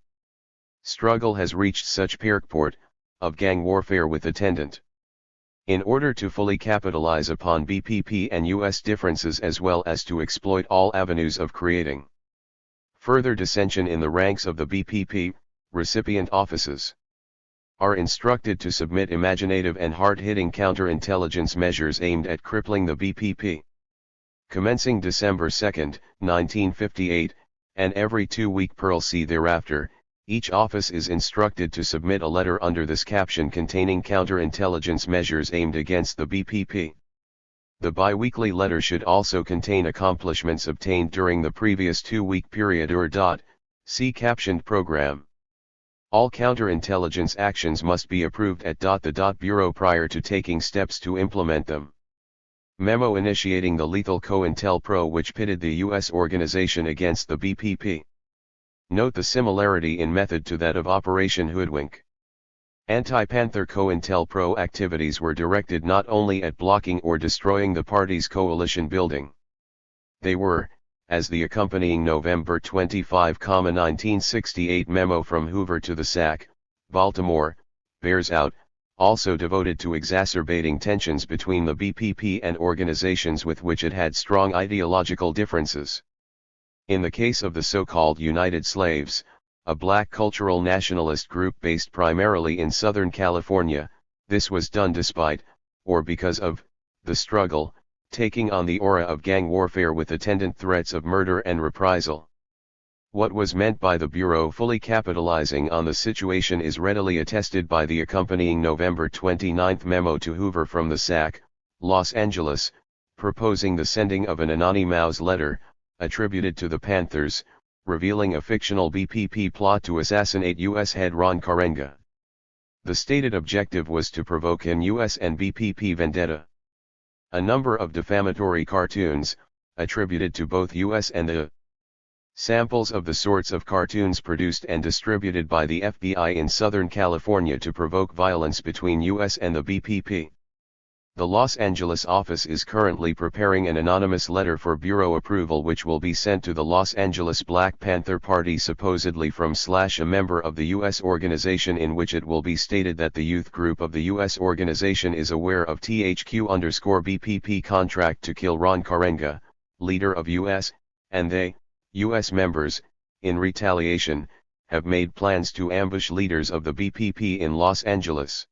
Struggle has reached such purport of gang warfare with attendant. In order to fully capitalize upon BPP and U.S. differences as well as to exploit all avenues of creating further dissension in the ranks of the BPP, recipient offices are instructed to submit imaginative and hard-hitting counterintelligence measures aimed at crippling the BPP. Commencing December 2, 1958, and every 2-week see thereafter, each office is instructed to submit a letter under this caption containing counterintelligence measures aimed against the BPP. The bi-weekly letter should also contain accomplishments obtained during the previous 2-week period see captioned program. All counterintelligence actions must be approved at the Bureau prior to taking steps to implement them. Memo initiating the lethal COINTELPRO which pitted the U.S. organization against the BPP. Note the similarity in method to that of Operation Hoodwink. Anti-Panther COINTELPRO activities were directed not only at blocking or destroying the party's coalition building. They were, as the accompanying November 25, 1968 memo from Hoover to the SAC, Baltimore, bears out, also devoted to exacerbating tensions between the BPP and organizations with which it had strong ideological differences. In the case of the so-called United Slaves, a black cultural nationalist group based primarily in Southern California, this was done despite, or because of, the struggle, taking on the aura of gang warfare with attendant threats of murder and reprisal. What was meant by the Bureau fully capitalizing on the situation is readily attested by the accompanying November 29 memo to Hoover from the SAC, Los Angeles, proposing the sending of an anonymous letter, attributed to the Panthers, revealing a fictional BPP plot to assassinate U.S. head Ron Karenga. The stated objective was to provoke an U.S. and BPP vendetta. A number of defamatory cartoons, attributed to both US and the samples of the sorts of cartoons produced and distributed by the FBI in Southern California to provoke violence between US and the BPP. The Los Angeles office is currently preparing an anonymous letter for bureau approval which will be sent to the Los Angeles Black Panther Party supposedly from / a member of the U.S. organization, in which it will be stated that the youth group of the U.S. organization is aware of THQ_BPP contract to kill Ron Karenga, leader of U.S., and they, U.S. members, in retaliation, have made plans to ambush leaders of the BPP in Los Angeles.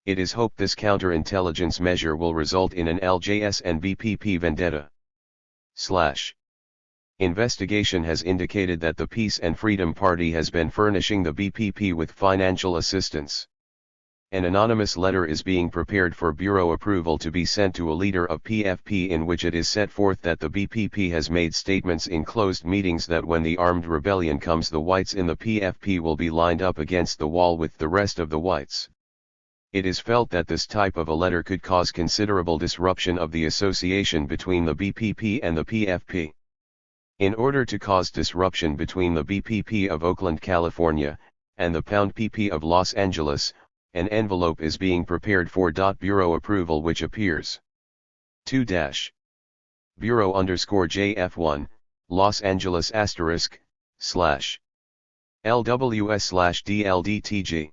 It is hoped this counterintelligence measure will result in an LJS and BPP vendetta. Investigation has indicated that the Peace and Freedom Party has been furnishing the BPP with financial assistance. An anonymous letter is being prepared for bureau approval to be sent to a leader of PFP, in which it is set forth that the BPP has made statements in closed meetings that when the armed rebellion comes, the whites in the PFP will be lined up against the wall with the rest of the whites. It is felt that this type of a letter could cause considerable disruption of the association between the BPP and the PFP. In order to cause disruption between the BPP of Oakland, California, and the #PP of Los Angeles, an envelope is being prepared for bureau approval, which appears 2- Bureau_JF1, Los Angeles */ LWS/DLDTG.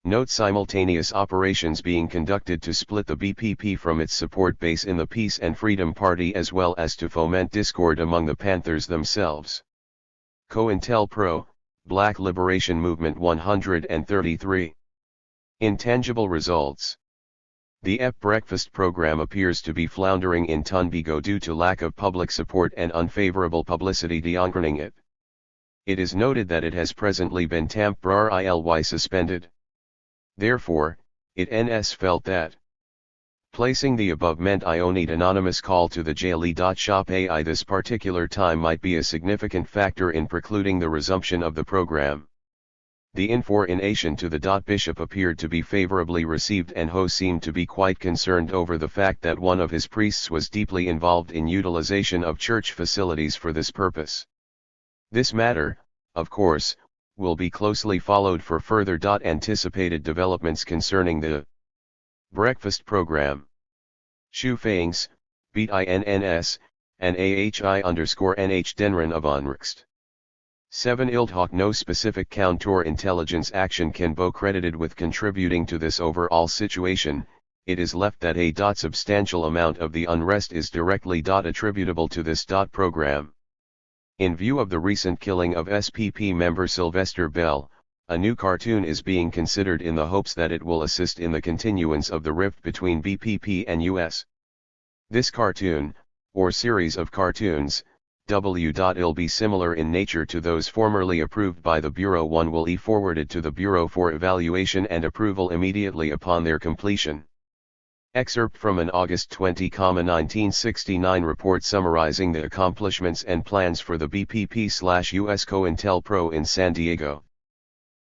Note: simultaneous operations being conducted to split the BPP from its support base in the Peace and Freedom Party, as well as to foment discord among the Panthers themselves. COINTELPRO, Black Liberation Movement 133. Intangible results. The EP breakfast program appears to be floundering in Tunbigo due to lack of public support and unfavorable publicity surrounding it. It is noted that it has presently been temporarily suspended. Therefore, it NS felt that placing the above meant I need anonymous call to the jaily.shop AI this particular time might be a significant factor in precluding the resumption of the program. The information to the bishop appeared to be favorably received, and Ho seemed to be quite concerned over the fact that one of his priests was deeply involved in utilization of church facilities for this purpose. This matter, of course, will be closely followed for further anticipated developments concerning the breakfast program. Shu Feings, Beat INNS, and AHI_NH Denren of Onrxt. 7 Ildhawk. No specific counterintelligence action can be credited with contributing to this overall situation. It is left that a substantial amount of the unrest is directly attributable to this program. In view of the recent killing of SPP member Sylvester Bell, a new cartoon is being considered in the hopes that it will assist in the continuance of the rift between BPP and US. This cartoon, or series of cartoons, will be similar in nature to those formerly approved by the Bureau. One will be forwarded to the Bureau for evaluation and approval immediately upon their completion. Excerpt from an August 20, 1969 report summarizing the accomplishments and plans for the BPP/US COINTELPRO in San Diego.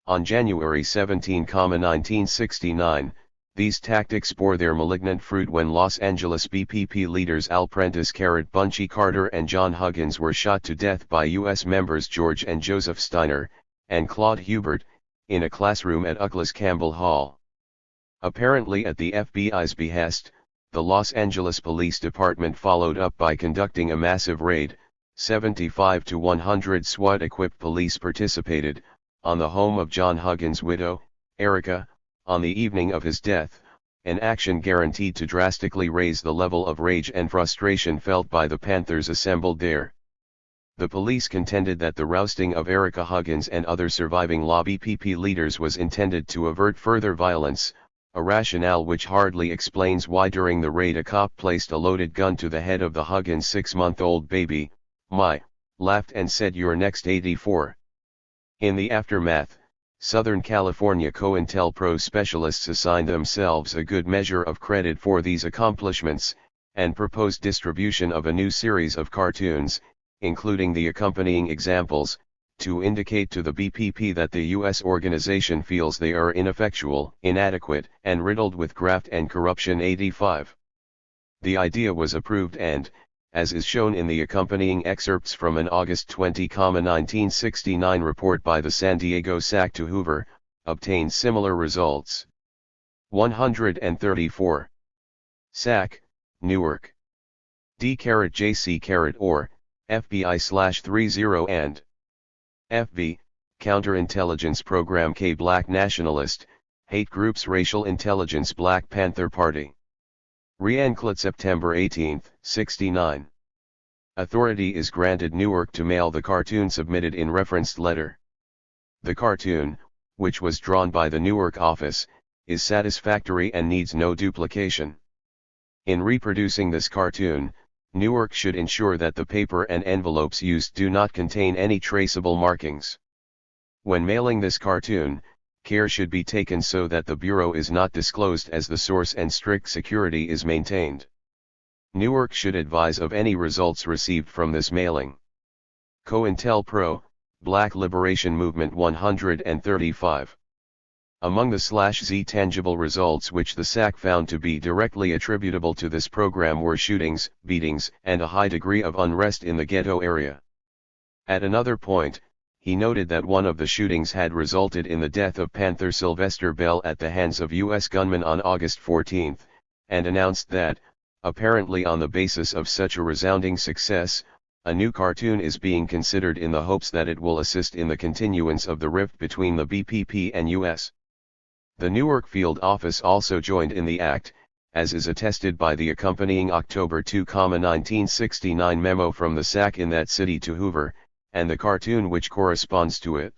On January 17, 1969, these tactics bore their malignant fruit when Los Angeles BPP leaders Al Prentice, Bunchy Carter and John Huggins were shot to death by U.S. members George and Joseph Steiner, and Claude Hubert, in a classroom at UCLA's Campbell Hall. Apparently at the FBI's behest, the Los Angeles Police Department followed up by conducting a massive raid. 75 to 100 SWAT-equipped police participated, on the home of John Huggins' widow, Erica, on the evening of his death, an action guaranteed to drastically raise the level of rage and frustration felt by the Panthers assembled there. The police contended that the rousting of Erica Huggins and other surviving law BPP leaders was intended to avert further violence, a rationale which hardly explains why during the raid a cop placed a loaded gun to the head of the Huggins' 6-month-old baby, laughed and said, "You're next, 84. In the aftermath, Southern California COINTELPRO specialists assigned themselves a good measure of credit for these accomplishments, and proposed distribution of a new series of cartoons, including the accompanying examples, to indicate to the BPP that the U.S. organization feels they are ineffectual, inadequate, and riddled with graft and corruption. 85. The idea was approved and, as is shown in the accompanying excerpts from an August 20, 1969 report by the San Diego SAC to Hoover, obtained similar results. 134. SAC, Newark. D-JC or, FBI/30 and FB, Counterintelligence Program K Black Nationalist, Hate Groups Racial Intelligence Black Panther Party. Re-Enclate September 18, 69. Authority is granted Newark to mail the cartoon submitted in referenced letter. The cartoon, which was drawn by the Newark office, is satisfactory and needs no duplication. In reproducing this cartoon, Newark should ensure that the paper and envelopes used do not contain any traceable markings. When mailing this cartoon, care should be taken so that the Bureau is not disclosed as the source and strict security is maintained. Newark should advise of any results received from this mailing. COINTELPRO, Black Liberation Movement 135. Among the /Z tangible results which the SAC found to be directly attributable to this program were shootings, beatings, and a high degree of unrest in the ghetto area. At another point, he noted that one of the shootings had resulted in the death of Panther Sylvester Bell at the hands of U.S. gunmen on August 14, and announced that, apparently on the basis of such a resounding success, a new cartoon is being considered in the hopes that it will assist in the continuance of the rift between the BPP and U.S. The Newark field office also joined in the act, as is attested by the accompanying October 2, 1969 memo from the SAC in that city to Hoover, and the cartoon which corresponds to it.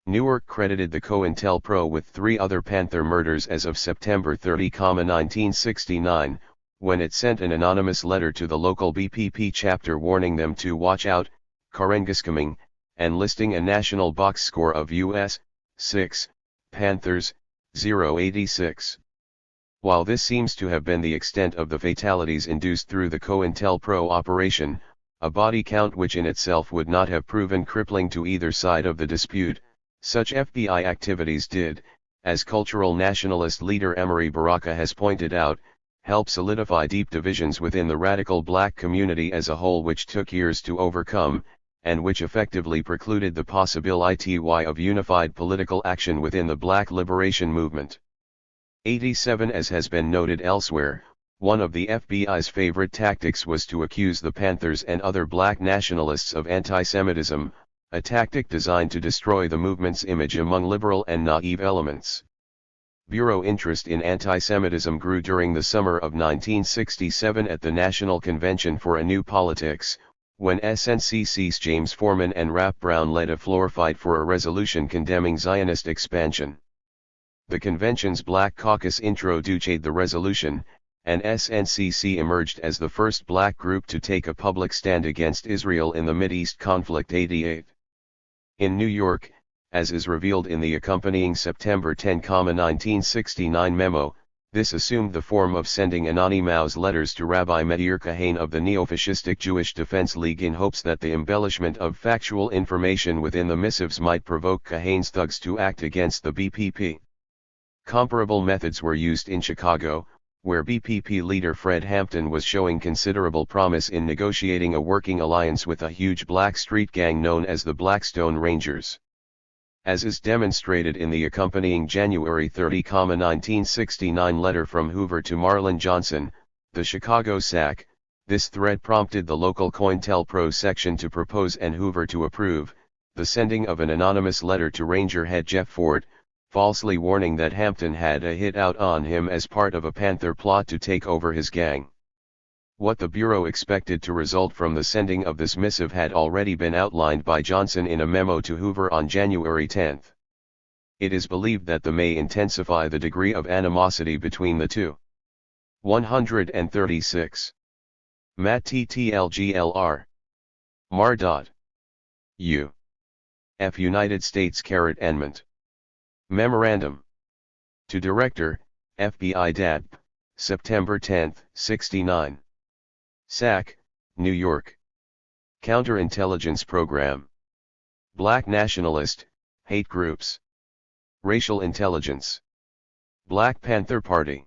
Newark credited the COINTELPRO with 3 other Panther murders as of September 30, 1969, when it sent an anonymous letter to the local BPP chapter warning them to watch out, Karengaskaming, and listing a national box score of US 6 Panthers 086. While this seems to have been the extent of the fatalities induced through the COINTELPRO operation, a body count which in itself would not have proven crippling to either side of the dispute, such FBI activities did, as cultural nationalist leader Emory Baraka has pointed out, help solidify deep divisions within the radical black community as a whole which took years to overcome, and which effectively precluded the possibility of unified political action within the black liberation movement. 87. As has been noted elsewhere, one of the FBI's favorite tactics was to accuse the Panthers and other black nationalists of anti-Semitism, a tactic designed to destroy the movement's image among liberal and naive elements. Bureau interest in anti-Semitism grew during the summer of 1967 at the National Convention for a New Politics, when SNCC's James Forman and Rap Brown led a floor fight for a resolution condemning Zionist expansion. The convention's Black Caucus introduced the resolution, and SNCC emerged as the first black group to take a public stand against Israel in the Mideast conflict. 88. In New York, as is revealed in the accompanying September 10, 1969 memo, this assumed the form of sending anonymous letters to Rabbi Meir Kahane of the Neo-Fascistic Jewish Defense League in hopes that the embellishment of factual information within the missives might provoke Kahane's thugs to act against the BPP. Comparable methods were used in Chicago, where BPP leader Fred Hampton was showing considerable promise in negotiating a working alliance with a huge black street gang known as the Blackstone Rangers. As is demonstrated in the accompanying January 30, 1969 letter from Hoover to Marlon Johnson, the Chicago SAC, this threat prompted the local COINTELPRO section to propose and Hoover to approve, the sending of an anonymous letter to Ranger head Jeff Ford, falsely warning that Hampton had a hit out on him as part of a Panther plot to take over his gang. What the Bureau expected to result from the sending of this missive had already been outlined by Johnson in a memo to Hoover on January 10. It is believed that the may intensify the degree of animosity between the two. 136. Mat TTLGLR. Mar. U. F. United States Enmant. Memorandum. To Director, FBI DAP, September 10, 69. SAC, New York. Counterintelligence Program. Black Nationalist, Hate Groups. Racial Intelligence. Black Panther Party.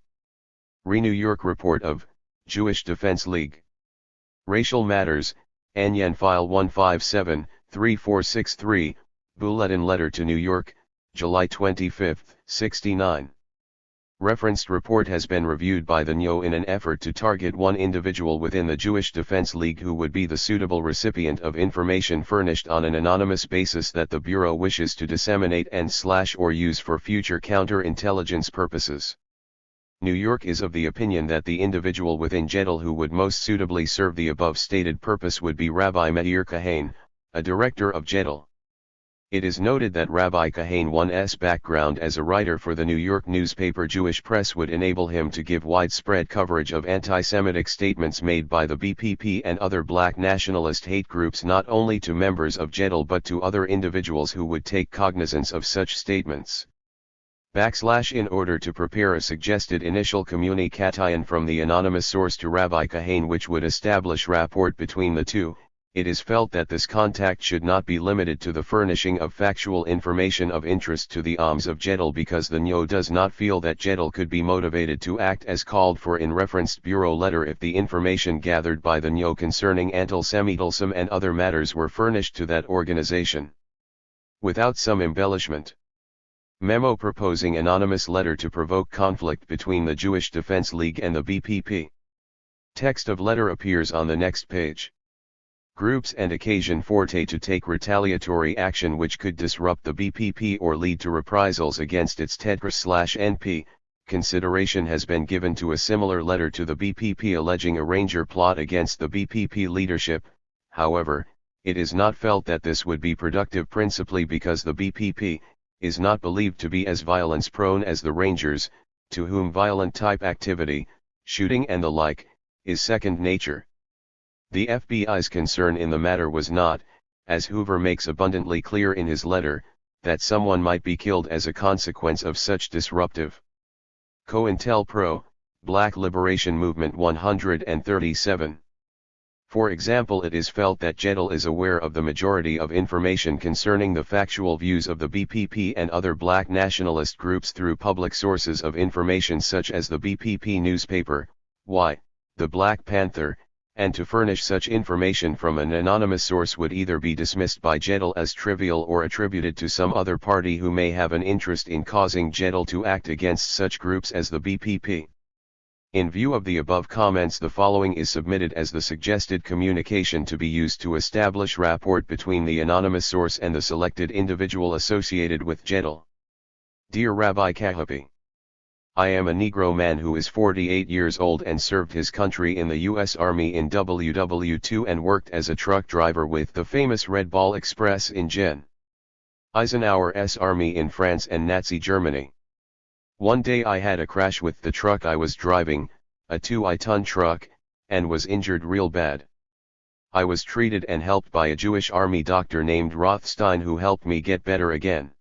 Re-New York Report of Jewish Defense League. Racial Matters, Anyan File 157-3463, Bulletin Letter to New York, July 25, 69. Referenced report has been reviewed by the NYO in an effort to target one individual within the Jewish Defense League who would be the suitable recipient of information furnished on an anonymous basis that the Bureau wishes to disseminate and/or use for future counterintelligence purposes. New York is of the opinion that the individual within JEDL who would most suitably serve the above stated purpose would be Rabbi Meir Kahane, a director of JEDL. It is noted that Rabbi Kahane I's background as a writer for the New York newspaper Jewish Press would enable him to give widespread coverage of anti-Semitic statements made by the BPP and other black nationalist hate groups not only to members of JEDL but to other individuals who would take cognizance of such statements. In order to prepare a suggested initial communication from the anonymous source to Rabbi Kahane which would establish rapport between the two, it is felt that this contact should not be limited to the furnishing of factual information of interest to the Ams of JEDL because the NYO does not feel that JEDL could be motivated to act as called for in referenced Bureau letter if the information gathered by the NYO concerning anti-Semitism and other matters were furnished to that organization. Without some embellishment. Memo proposing anonymous letter to provoke conflict between the Jewish Defense League and the BPP. Text of letter appears on the next page. Groups and occasion forte to take retaliatory action which could disrupt the BPP or lead to reprisals against its THIRD-NP. Consideration has been given to a similar letter to the BPP alleging a ranger plot against the BPP leadership. However, it is not felt that this would be productive principally because the BPP is not believed to be as violence-prone as the Rangers, to whom violent type activity, shooting and the like, is second nature. The FBI's concern in the matter was not, as Hoover makes abundantly clear in his letter, that someone might be killed as a consequence of such disruptive. COINTELPRO, Black Liberation Movement 137. For example, it is felt that JEDL is aware of the majority of information concerning the factual views of the BPP and other black nationalist groups through public sources of information such as the BPP newspaper, the Black Panther, and to furnish such information from an anonymous source would either be dismissed by JEDL as trivial or attributed to some other party who may have an interest in causing JEDL to act against such groups as the BPP. In view of the above comments, the following is submitted as the suggested communication to be used to establish rapport between the anonymous source and the selected individual associated with JEDL. Dear Rabbi Kahapi, I am a Negro man who is 48 years old and served his country in the U.S. Army in WW2 and worked as a truck driver with the famous Red Ball Express in Gen. Eisenhower's army in France and Nazi Germany. One day I had a crash with the truck I was driving, a 2-ton truck, and was injured real bad. I was treated and helped by a Jewish army doctor named Rothstein who helped me get better again.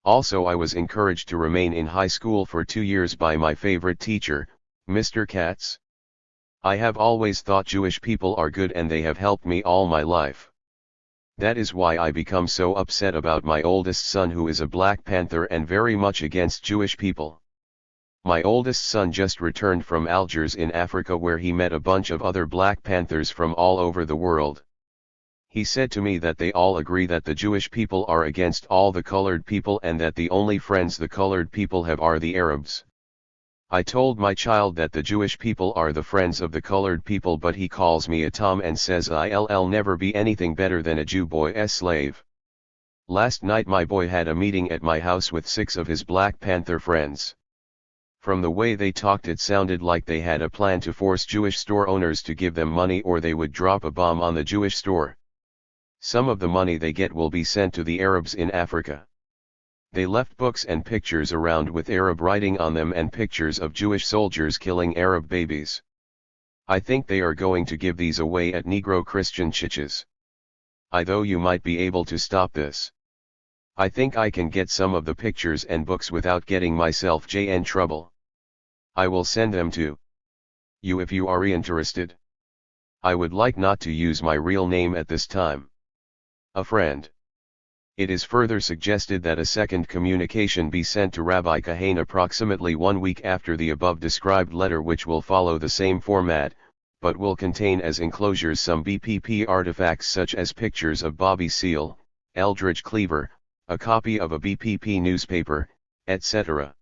Also, I was encouraged to remain in high school for 2 years by my favorite teacher, Mr. Katz. I have always thought Jewish people are good and they have helped me all my life. That is why I become so upset about my oldest son who is a Black Panther and very much against Jewish people. My oldest son just returned from Algiers in Africa where he met a bunch of other Black Panthers from all over the world. He said to me that they all agree that the Jewish people are against all the colored people and that the only friends the colored people have are the Arabs. I told my child that the Jewish people are the friends of the colored people, but he calls me a Tom and says I'll never be anything better than a Jew boy's slave. Last night my boy had a meeting at my house with 6 of his Black Panther friends. From the way they talked it sounded like they had a plan to force Jewish store owners to give them money or they would drop a bomb on the Jewish store. Some of the money they get will be sent to the Arabs in Africa. They left books and pictures around with Arab writing on them and pictures of Jewish soldiers killing Arab babies. I think they are going to give these away at Negro Christian churches. Though you might be able to stop this. I think I can get some of the pictures and books without getting myself in trouble. I will send them to you if you are interested. I would like not to use my real name at this time. A friend. It is further suggested that a second communication be sent to Rabbi Kahane approximately 1 week after the above described letter, which will follow the same format, but will contain as enclosures some BPP artifacts such as pictures of Bobby Seale, Eldridge Cleaver, a copy of a BPP newspaper, etc.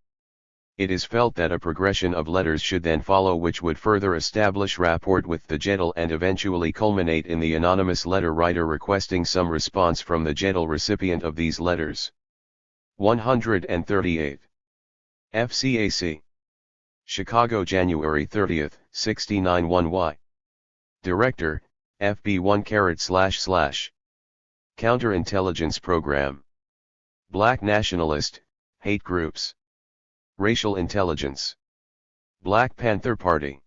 It is felt that a progression of letters should then follow, which would further establish rapport with the Jedel and eventually culminate in the anonymous letter writer requesting some response from the Jedel recipient of these letters. 138. FCAC. Chicago, January 30, 69 1Y. Director, FB1// Counterintelligence Program. Black Nationalist, Hate Groups. Racial Intelligence. Black Panther Party.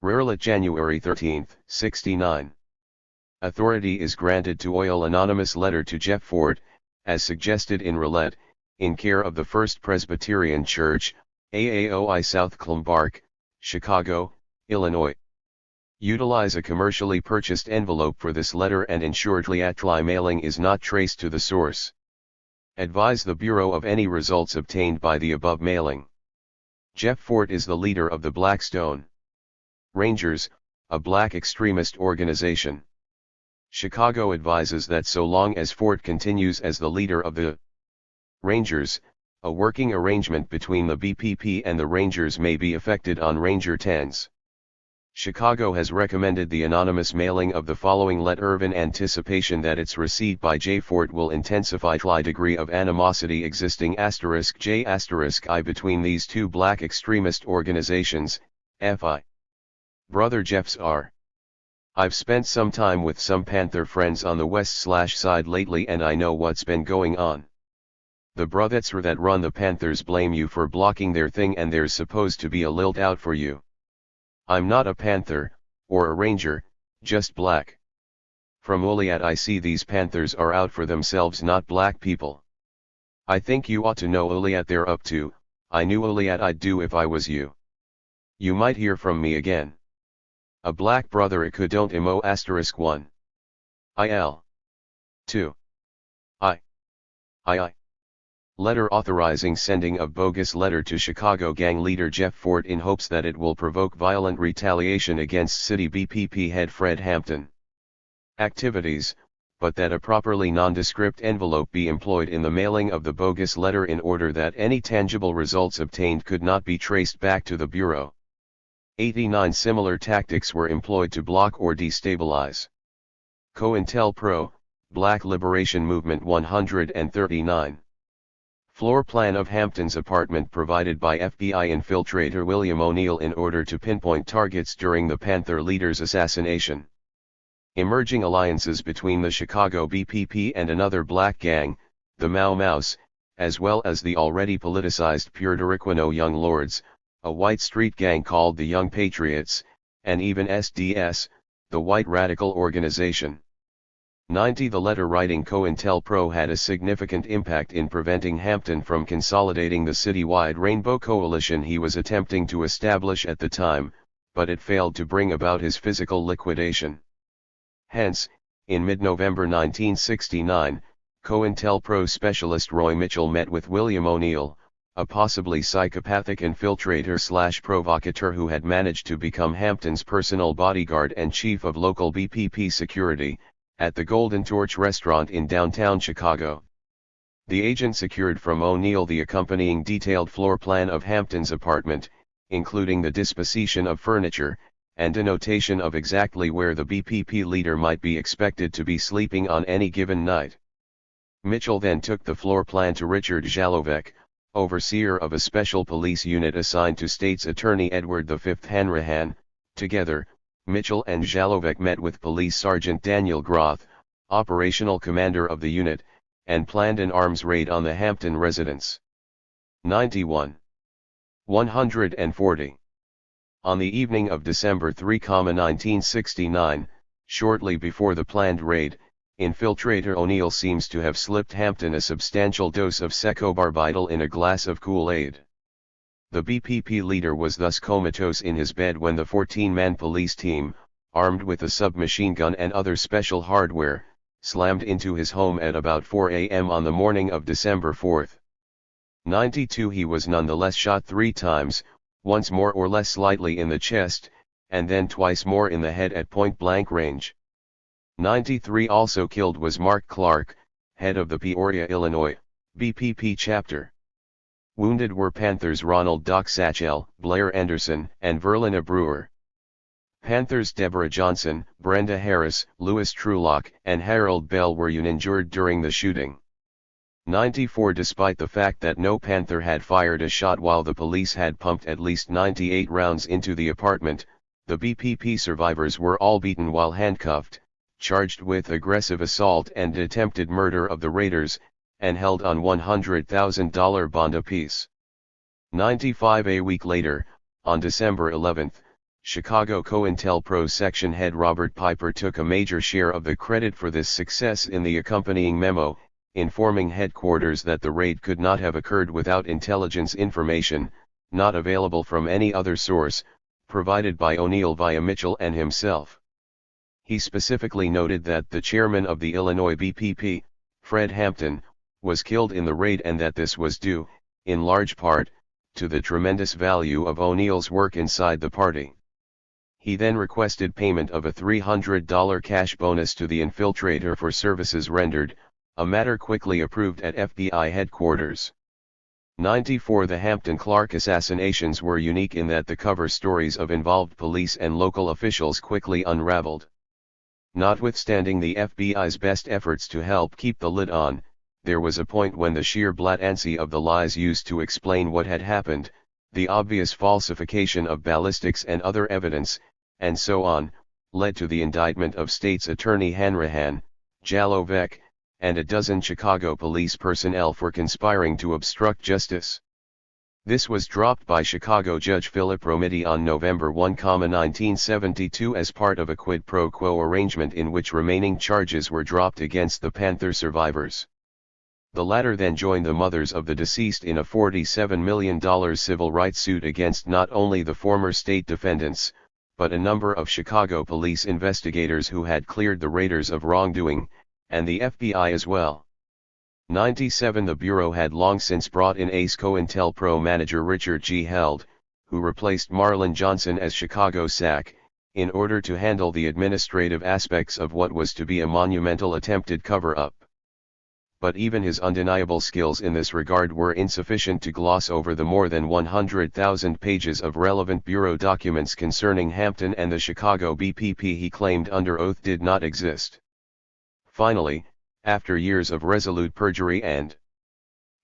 Ruralite, January 13, 69. Authority is granted to oil anonymous letter to Jeff Fort, as suggested in Roulette, in care of the First Presbyterian Church, AAOI South Clombark, Chicago, Illinois. Utilize a commercially purchased envelope for this letter and ensure Tliatli mailing is not traced to the source. Advise the Bureau of any results obtained by the above mailing. Jeff Fort is the leader of the Blackstone Rangers, a black extremist organization. Chicago advises that so long as Fort continues as the leader of the Rangers, a working arrangement between the BPP and the Rangers may be effected on Ranger 10s. Chicago has recommended the anonymous mailing of the following letter in anticipation that its receipt by J. Fort will intensify the degree of animosity existing *J*I between these two black extremist organizations, FI. Brother Jeff's R. I've spent some time with some Panther friends on the west/side lately and I know what's been going on. The brothers that run the Panthers blame you for blocking their thing and there's supposed to be a lilt out for you. I'm not a Panther, or a Ranger, just black. From Oliat I see these Panthers are out for themselves, not black people. I think you ought to know Oliat they're up to. I knew Oliat I'd do if I was you. You might hear from me again. A black brother I could don't emo *1. IL. 2. I. Letter authorizing sending of bogus letter to Chicago gang leader Jeff Fort in hopes that it will provoke violent retaliation against city BPP head Fred Hampton. Activities, but that a properly nondescript envelope be employed in the mailing of the bogus letter in order that any tangible results obtained could not be traced back to the Bureau. 89 similar tactics were employed to block or destabilize. COINTELPRO, Black Liberation Movement 139. Floor plan of Hampton's apartment provided by FBI infiltrator William O'Neill in order to pinpoint targets during the Panther leader's assassination. Emerging alliances between the Chicago BPP and another black gang, the Mau Maus, as well as the already politicized Puerto Young Lords, a white street gang called the Young Patriots, and even SDS, the white radical organization. 90 The letter-writing COINTELPRO had a significant impact in preventing Hampton from consolidating the citywide Rainbow Coalition he was attempting to establish at the time, but it failed to bring about his physical liquidation. Hence, in mid-November 1969, COINTELPRO specialist Roy Mitchell met with William O'Neill, a possibly psychopathic infiltrator/provocateur who had managed to become Hampton's personal bodyguard and chief of local BPP security, at the Golden Torch restaurant in downtown Chicago. The agent secured from O'Neill the accompanying detailed floor plan of Hampton's apartment, including the disposition of furniture, and a notation of exactly where the BPP leader might be expected to be sleeping on any given night. Mitchell then took the floor plan to Richard Jalovec, overseer of a special police unit assigned to State's Attorney Edward V. Hanrahan. Together, Mitchell and Jalovec met with Police Sergeant Daniel Groth, operational commander of the unit, and planned an arms raid on the Hampton residence. 91. 140. On the evening of December 3, 1969, shortly before the planned raid, infiltrator O'Neill seems to have slipped Hampton a substantial dose of secobarbital in a glass of Kool-Aid. The BPP leader was thus comatose in his bed when the 14-man police team, armed with a submachine gun and other special hardware, slammed into his home at about 4 a.m. on the morning of December 4. 92 He was nonetheless shot 3 times, once more or less slightly in the chest, and then twice more in the head at point-blank range. 93 Also killed was Mark Clark, head of the Peoria, Illinois, BPP chapter. Wounded were Panthers Ronald Doc Satchell, Blair Anderson, and Verlina Brewer. Panthers Deborah Johnson, Brenda Harris, Louis Trulock, and Harold Bell were uninjured during the shooting. 94 Despite the fact that no Panther had fired a shot while the police had pumped at least 98 rounds into the apartment, the BPP survivors were all beaten while handcuffed, charged with aggressive assault and attempted murder of the raiders, and held on $100,000 bond apiece. 95 A week later, on December 11, Chicago COINTELPRO section head Robert Piper took a major share of the credit for this success in the accompanying memo, informing headquarters that the raid could not have occurred without intelligence information, not available from any other source, provided by O'Neill via Mitchell and himself. He specifically noted that the chairman of the Illinois BPP, Fred Hampton, was killed in the raid and that this was due, in large part, to the tremendous value of O'Neill's work inside the party. He then requested payment of a $300 cash bonus to the infiltrator for services rendered, a matter quickly approved at FBI headquarters. 94 The Hampton-Clark assassinations were unique in that the cover stories of involved police and local officials quickly unraveled. Notwithstanding the FBI's best efforts to help keep the lid on, there was a point when the sheer blatancy of the lies used to explain what had happened, the obvious falsification of ballistics and other evidence, and so on, led to the indictment of State's Attorney Hanrahan, Jalovec, and a dozen Chicago police personnel for conspiring to obstruct justice. This was dropped by Chicago Judge Philip Romiti on November 1, 1972 as part of a quid pro quo arrangement in which remaining charges were dropped against the Panther survivors. The latter then joined the mothers of the deceased in a $47 million civil rights suit against not only the former state defendants, but a number of Chicago police investigators who had cleared the raiders of wrongdoing, and the FBI as well. 97 The Bureau had long since brought in ace COINTELPRO manager Richard G. Held, who replaced Marlon Johnson as Chicago SAC, in order to handle the administrative aspects of what was to be a monumental attempted cover-up. But even his undeniable skills in this regard were insufficient to gloss over the more than 100,000 pages of relevant Bureau documents concerning Hampton and the Chicago BPP he claimed under oath did not exist. Finally, after years of resolute perjury and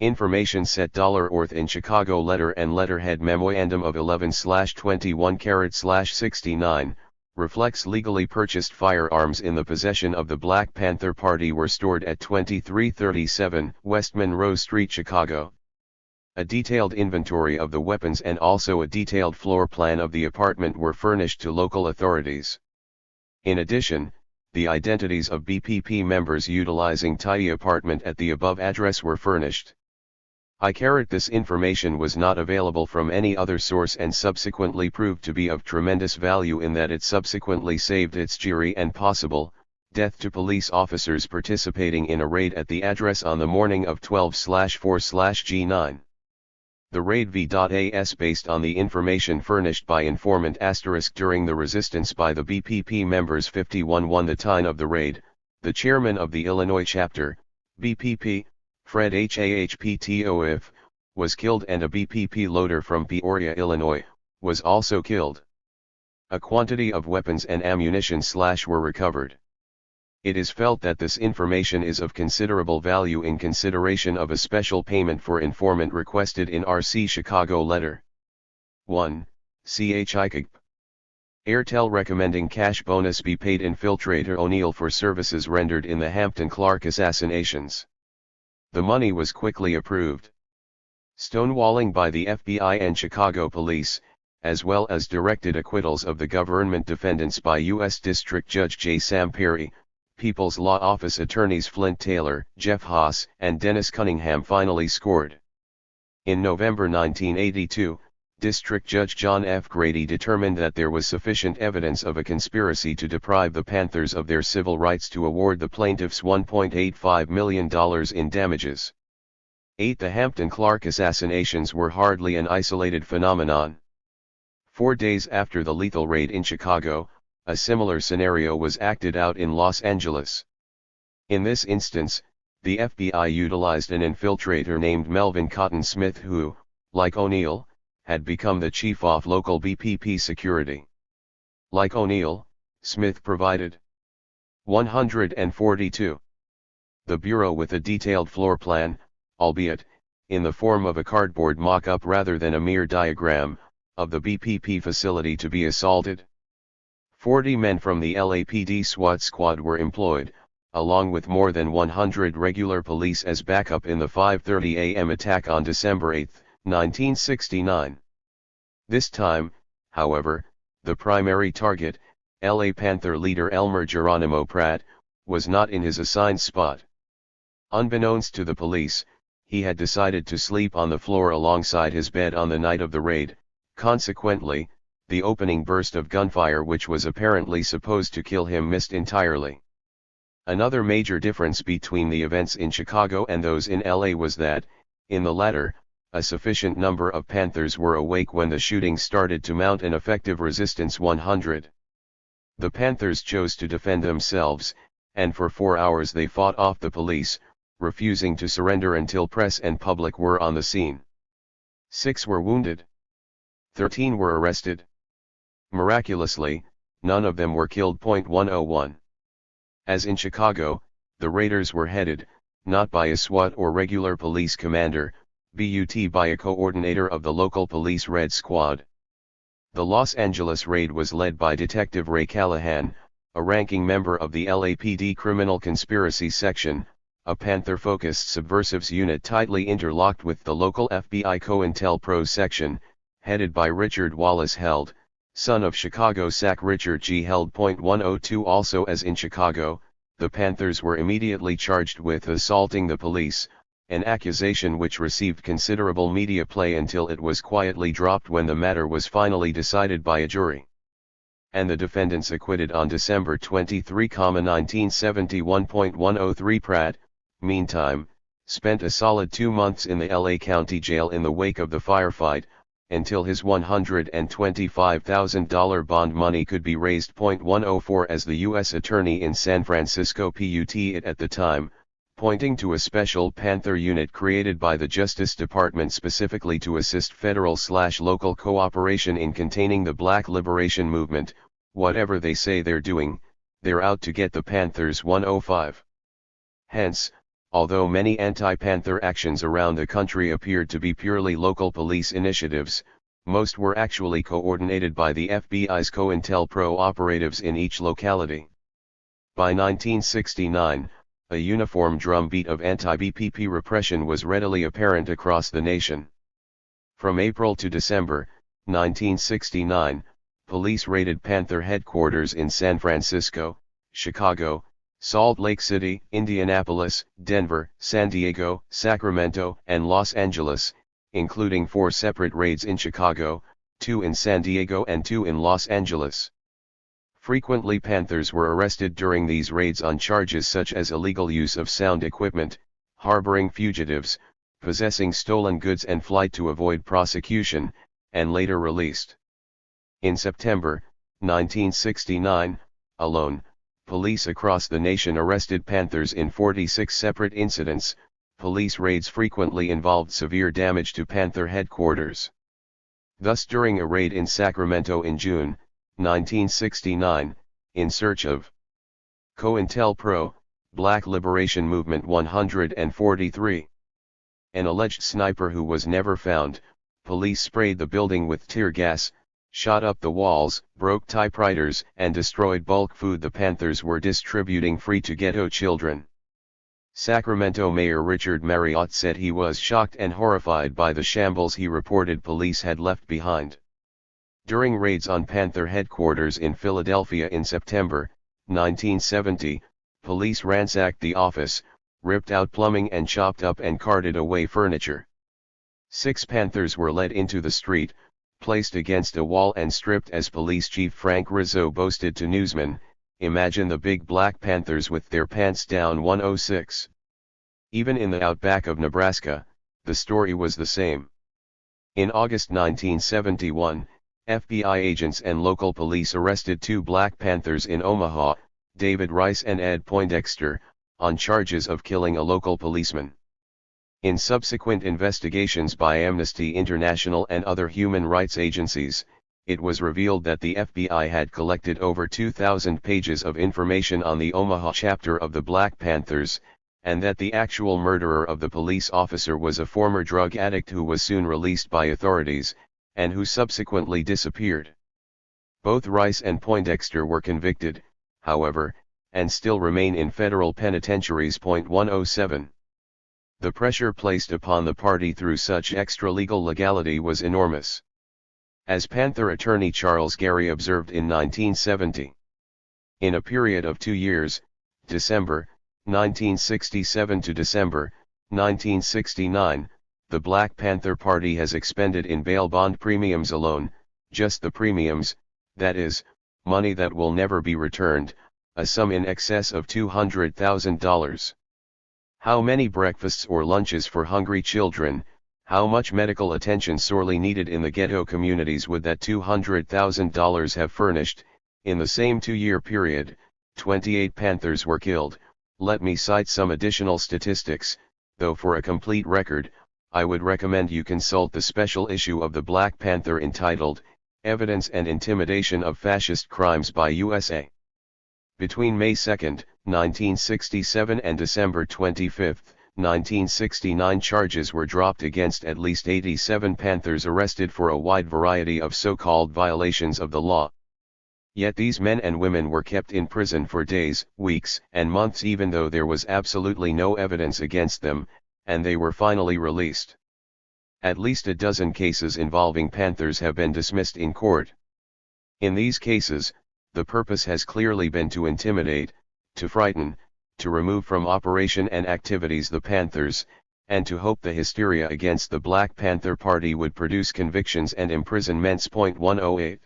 information set $orth in Chicago letter and letterhead memorandum of 11/21 / 69, reflects legally purchased firearms in the possession of the Black Panther Party were stored at 2337 West Monroe Street, Chicago. A detailed inventory of the weapons and also a detailed floor plan of the apartment were furnished to local authorities. In addition, the identities of BPP members utilizing the apartment at the above address were furnished. This information was not available from any other source and subsequently proved to be of tremendous value in that it subsequently saved its jury and possible death to police officers participating in a raid at the address on the morning of 12/4/G9. The raid v.as based on the information furnished by informant * during the resistance by the BPP members 51 The time of the raid, the chairman of the Illinois chapter, BPP, Fred Hahptoif, was killed and a BPP loader from Peoria, Illinois, was also killed. A quantity of weapons and ammunition / were recovered. It is felt that this information is of considerable value in consideration of a special payment for informant requested in RC Chicago letter. 1. CHICAG. Airtel recommending cash bonus be paid infiltrator O'Neill for services rendered in the Hampton-Clark assassinations. The money was quickly approved. Stonewalling by the FBI and Chicago police, as well as directed acquittals of the government defendants by U.S. District Judge J. Sam Perry, People's Law Office attorneys Flint Taylor, Jeff Haas, and Dennis Cunningham finally scored. In November 1982, District Judge John F. Grady determined that there was sufficient evidence of a conspiracy to deprive the Panthers of their civil rights to award the plaintiffs $1.85 million in damages. 8. The Hampton-Clark assassinations were hardly an isolated phenomenon. 4 days after the lethal raid in Chicago, a similar scenario was acted out in Los Angeles. In this instance, the FBI utilized an infiltrator named Melvin Cotton Smith who, like O'Neill, had become the chief of local BPP security. Like O'Neill, Smith provided 142. The Bureau with a detailed floor plan, albeit, in the form of a cardboard mock-up rather than a mere diagram, of the BPP facility to be assaulted. 40 men from the LAPD SWAT squad were employed, along with more than 100 regular police as backup in the 5:30 a.m. attack on December 8, 1969. This time, however, the primary target, LA Panther leader Elmer Geronimo Pratt, was not in his assigned spot. Unbeknownst to the police, he had decided to sleep on the floor alongside his bed on the night of the raid. Consequently, the opening burst of gunfire which was apparently supposed to kill him missed entirely. Another major difference between the events in Chicago and those in LA was that, in the latter, a sufficient number of Panthers were awake when the shooting started to mount an effective resistance. 100. The Panthers chose to defend themselves, and for 4 hours they fought off the police, refusing to surrender until press and public were on the scene. 6 were wounded. 13 were arrested. Miraculously, none of them were killed. 101. As in Chicago, the raiders were headed, not by a SWAT or regular police commander, but by a coordinator of the local police Red Squad. The Los Angeles raid was led by Detective Ray Callahan, a ranking member of the LAPD Criminal Conspiracy Section, a Panther-focused subversives unit tightly interlocked with the local FBI COINTELPRO section, headed by Richard Wallace Held, son of Chicago SAC Richard G. Held. 102. Also as in Chicago, the Panthers were immediately charged with assaulting the police, an accusation which received considerable media play until it was quietly dropped when the matter was finally decided by a jury. And the defendants acquitted on December 23, 1971. 103. Pratt, meantime, spent a solid 2 months in the LA County Jail in the wake of the firefight, until his $125,000 bond money could be raised. 104. As the U.S. Attorney in San Francisco put it at the time, pointing to a special Panther unit created by the Justice Department specifically to assist federal/local cooperation in containing the Black Liberation Movement, whatever they say they're doing, they're out to get the Panthers. 105. Hence, although many anti-Panther actions around the country appeared to be purely local police initiatives, most were actually coordinated by the FBI's COINTELPRO operatives in each locality. By 1969, a uniform drumbeat of anti-BPP repression was readily apparent across the nation. From April to December 1969, police raided Panther headquarters in San Francisco, Chicago, Salt Lake City, Indianapolis, Denver, San Diego, Sacramento, and Los Angeles, including 4 separate raids in Chicago, 2 in San Diego and 2 in Los Angeles. Frequently Panthers were arrested during these raids on charges such as illegal use of sound equipment, harboring fugitives, possessing stolen goods and flight to avoid prosecution, and later released. In September 1969, alone, police across the nation arrested Panthers in 46 separate incidents. Police raids frequently involved severe damage to Panther headquarters. Thus during a raid in Sacramento in June 1969, in search of COINTELPRO, Black Liberation Movement 143. An alleged sniper who was never found, police sprayed the building with tear gas, shot up the walls, broke typewriters, and destroyed bulk food the Panthers were distributing free to ghetto children. Sacramento Mayor Richard Marriott said he was shocked and horrified by the shambles he reported police had left behind. During raids on Panther headquarters in Philadelphia in September 1970, police ransacked the office, ripped out plumbing and chopped up and carted away furniture. 6 Panthers were led into the street, placed against a wall and stripped as Police Chief Frank Rizzo boasted to newsmen, "Imagine the big Black Panthers with their pants down 106. Even in the outback of Nebraska, the story was the same. In August 1971, FBI agents and local police arrested two Black Panthers in Omaha, David Rice and Ed Poindexter, on charges of killing a local policeman. In subsequent investigations by Amnesty International and other human rights agencies, it was revealed that the FBI had collected over 2,000 pages of information on the Omaha chapter of the Black Panthers, and that the actual murderer of the police officer was a former drug addict who was soon released by authorities, and who subsequently disappeared. Both Rice and Poindexter were convicted, however, and still remain in federal penitentiaries. 107. The pressure placed upon the party through such extra-legal legality was enormous. As Panther attorney Charles Gary observed in 1970. In a period of 2 years, December 1967 to December 1969, the Black Panther Party has expended in bail bond premiums alone, just the premiums, that is, money that will never be returned, a sum in excess of $200,000. How many breakfasts or lunches for hungry children, how much medical attention sorely needed in the ghetto communities would that $200,000 have furnished? In the same 2-year period, 28 Panthers were killed. Let me cite some additional statistics, though for a complete record, I would recommend you consult the special issue of the Black Panther entitled, Evidence and Intimidation of Fascist Crimes by USA. Between May 2, 1967 and December 25, 1969 charges were dropped against at least 87 Panthers arrested for a wide variety of so-called violations of the law. Yet these men and women were kept in prison for days, weeks, and months even though there was absolutely no evidence against them, and they were finally released. At least a dozen cases involving Panthers have been dismissed in court. In these cases, the purpose has clearly been to intimidate, to frighten, to remove from operation and activities the Panthers, and to hope the hysteria against the Black Panther Party would produce convictions and imprisonments. 108.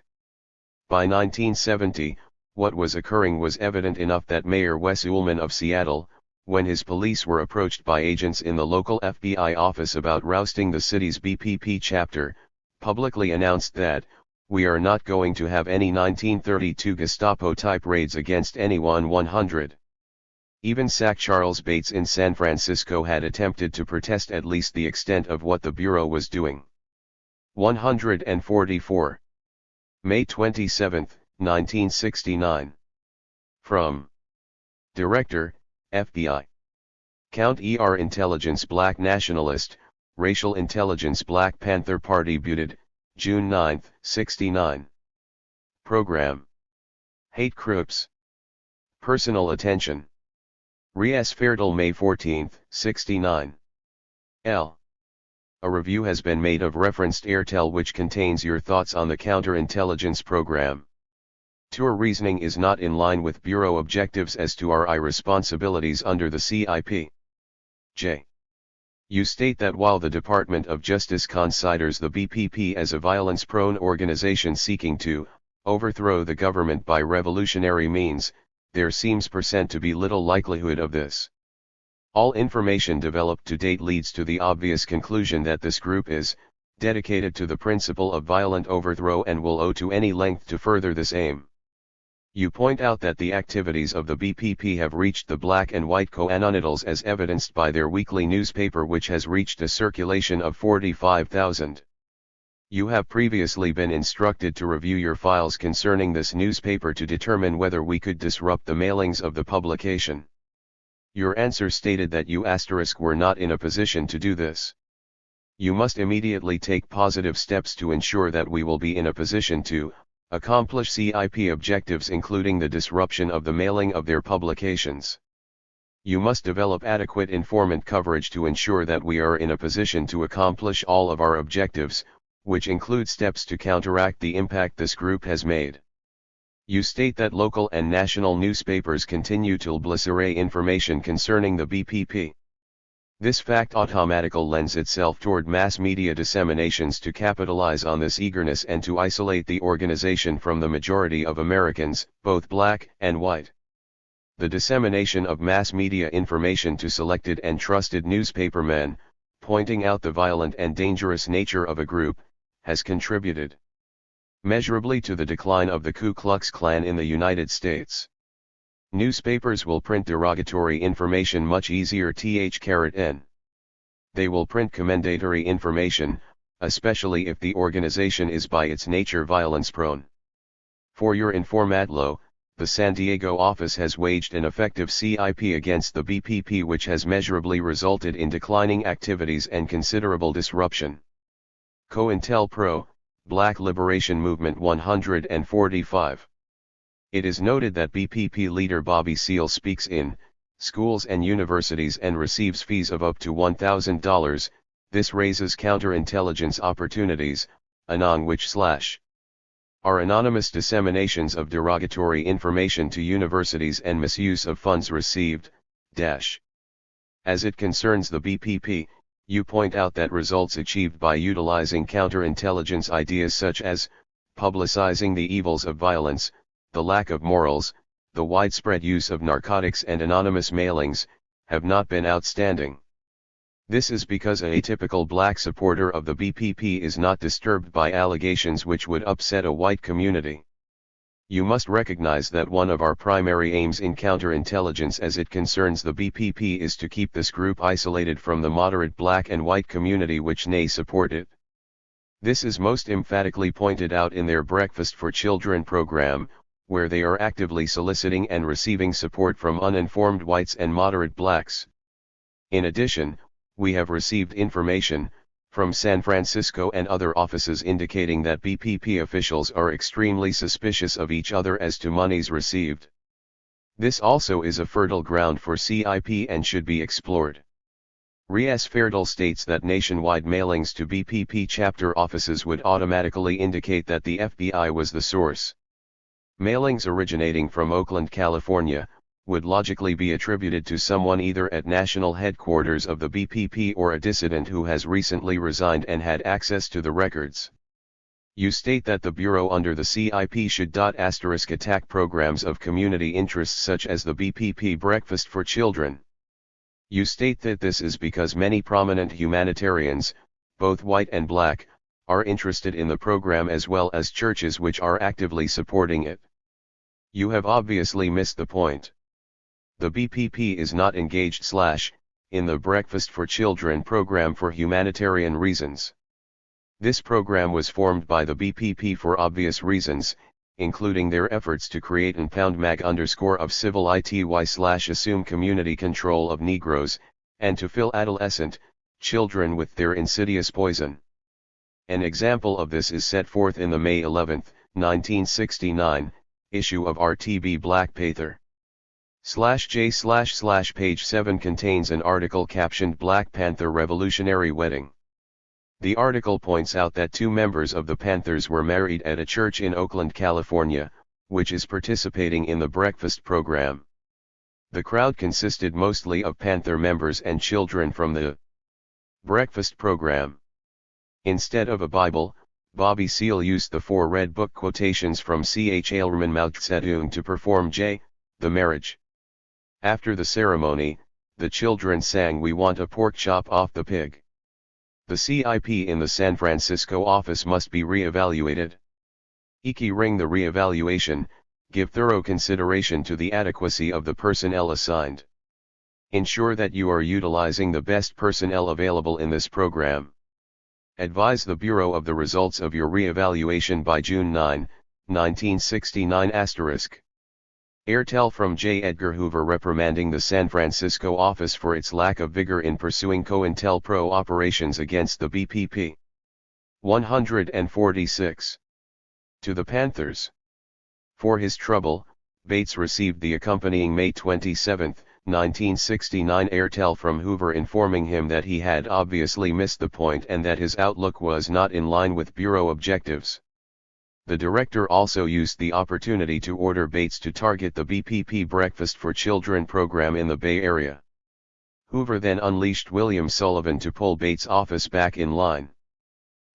By 1970, what was occurring was evident enough that Mayor Wes Ullman of Seattle, when his police were approached by agents in the local FBI office about rousting the city's BPP chapter, publicly announced that, "We are not going to have any 1932 Gestapo-type raids against anyone." 100. Even SAC Charles Bates in San Francisco had attempted to protest at least the extent of what the Bureau was doing. 144. May 27, 1969. From Director, FBI. Counter Intelligence Black Nationalist, Racial Intelligence Black Panther Party Buted, June 9, 69. Program. Hate Groups. Personal Attention. Ries Ferdel May 14, 69. L. A review has been made of referenced Airtel which contains your thoughts on the counterintelligence program. Your reasoning is not in line with Bureau objectives as to our responsibilities under the CIP. J. You state that while the Department of Justice considers the BPP as a violence-prone organization seeking to overthrow the government by revolutionary means, there seems to be little likelihood of this. All information developed to date leads to the obvious conclusion that this group is dedicated to the principle of violent overthrow and will go to any length to further this aim. You point out that the activities of the BPP have reached the black and white co-anonitals as evidenced by their weekly newspaper which has reached a circulation of 45,000. You have previously been instructed to review your files concerning this newspaper to determine whether we could disrupt the mailings of the publication. Your answer stated that you were not in a position to do this. You must immediately take positive steps to ensure that we will be in a position to accomplish CIP objectives including the disruption of the mailing of their publications. You must develop adequate informant coverage to ensure that we are in a position to accomplish all of our objectives, which include steps to counteract the impact this group has made. You state that local and national newspapers continue to publish information concerning the BPP. This fact automatically lends itself toward mass media disseminations to capitalize on this eagerness and to isolate the organization from the majority of Americans, both black and white. The dissemination of mass media information to selected and trusted newspapermen, pointing out the violent and dangerous nature of a group, has contributed measurably to the decline of the Ku Klux Klan in the United States. Newspapers will print derogatory information much easier n. They will print commendatory information, especially if the organization is by its nature violence-prone. For your informatlo, the San Diego office has waged an effective CIP against the BPP, which has measurably resulted in declining activities and considerable disruption. COINTELPRO, Black Liberation Movement 145. It is noted that BPP leader Bobby Seale speaks in schools and universities and receives fees of up to $1,000. This raises counterintelligence opportunities, anon which are anonymous disseminations of derogatory information to universities and misuse of funds received. As it concerns the BPP, you point out that results achieved by utilizing counterintelligence ideas such as publicizing the evils of violence, the lack of morals, the widespread use of narcotics and anonymous mailings, have not been outstanding. This is because a typical black supporter of the BPP is not disturbed by allegations which would upset a white community. You must recognize that one of our primary aims in counterintelligence as it concerns the BPP is to keep this group isolated from the moderate black and white community which may support it. This is most emphatically pointed out in their Breakfast for Children program, where they are actively soliciting and receiving support from uninformed whites and moderate blacks. In addition, we have received information from San Francisco and other offices indicating that BPP officials are extremely suspicious of each other as to monies received. This also is a fertile ground for CIP and should be explored. Ries Ferdal states that nationwide mailings to BPP chapter offices would automatically indicate that the FBI was the source. Mailings originating from Oakland, California, would logically be attributed to someone either at national headquarters of the BPP or a dissident who has recently resigned and had access to the records. You state that the Bureau under the CIP should attack programs of community interest such as the BPP Breakfast for Children. You state that this is because many prominent humanitarians, both white and black, are interested in the program as well as churches which are actively supporting it. You have obviously missed the point. The BPP is not engaged in the Breakfast for Children program for humanitarian reasons. This program was formed by the BPP for obvious reasons, including their efforts to create an #mag_of civil ity/assume community control of Negroes, and to fill adolescent children with their insidious poison. An example of this is set forth in the May 11, 1969, issue of RTB Black Panther. /J/ page 7 contains an article captioned Black Panther Revolutionary Wedding. The article points out that two members of the Panthers were married at a church in Oakland, California, which is participating in the breakfast program. The crowd consisted mostly of Panther members and children from the breakfast program. Instead of a Bible, Bobby Seale used the four Red Book quotations from Ch. Ailman Mao Zedong to perform the marriage. After the ceremony, the children sang "We Want a Pork Chop Off the Pig." The CIP in the San Francisco office must be re-evaluated. Ring the re-evaluation, give thorough consideration to the adequacy of the personnel assigned. Ensure that you are utilizing the best personnel available in this program. Advise the Bureau of the results of your re-evaluation by June 9, 1969 *. Airtel from J. Edgar Hoover reprimanding the San Francisco office for its lack of vigor in pursuing COINTELPRO operations against the BPP. 146. To the Panthers. For his trouble, Bates received the accompanying May 27, 1969 Airtel from Hoover informing him that he had obviously missed the point and that his outlook was not in line with Bureau objectives. The director also used the opportunity to order Bates to target the BPP Breakfast for Children program in the Bay Area. Hoover then unleashed William Sullivan to pull Bates' office back in line.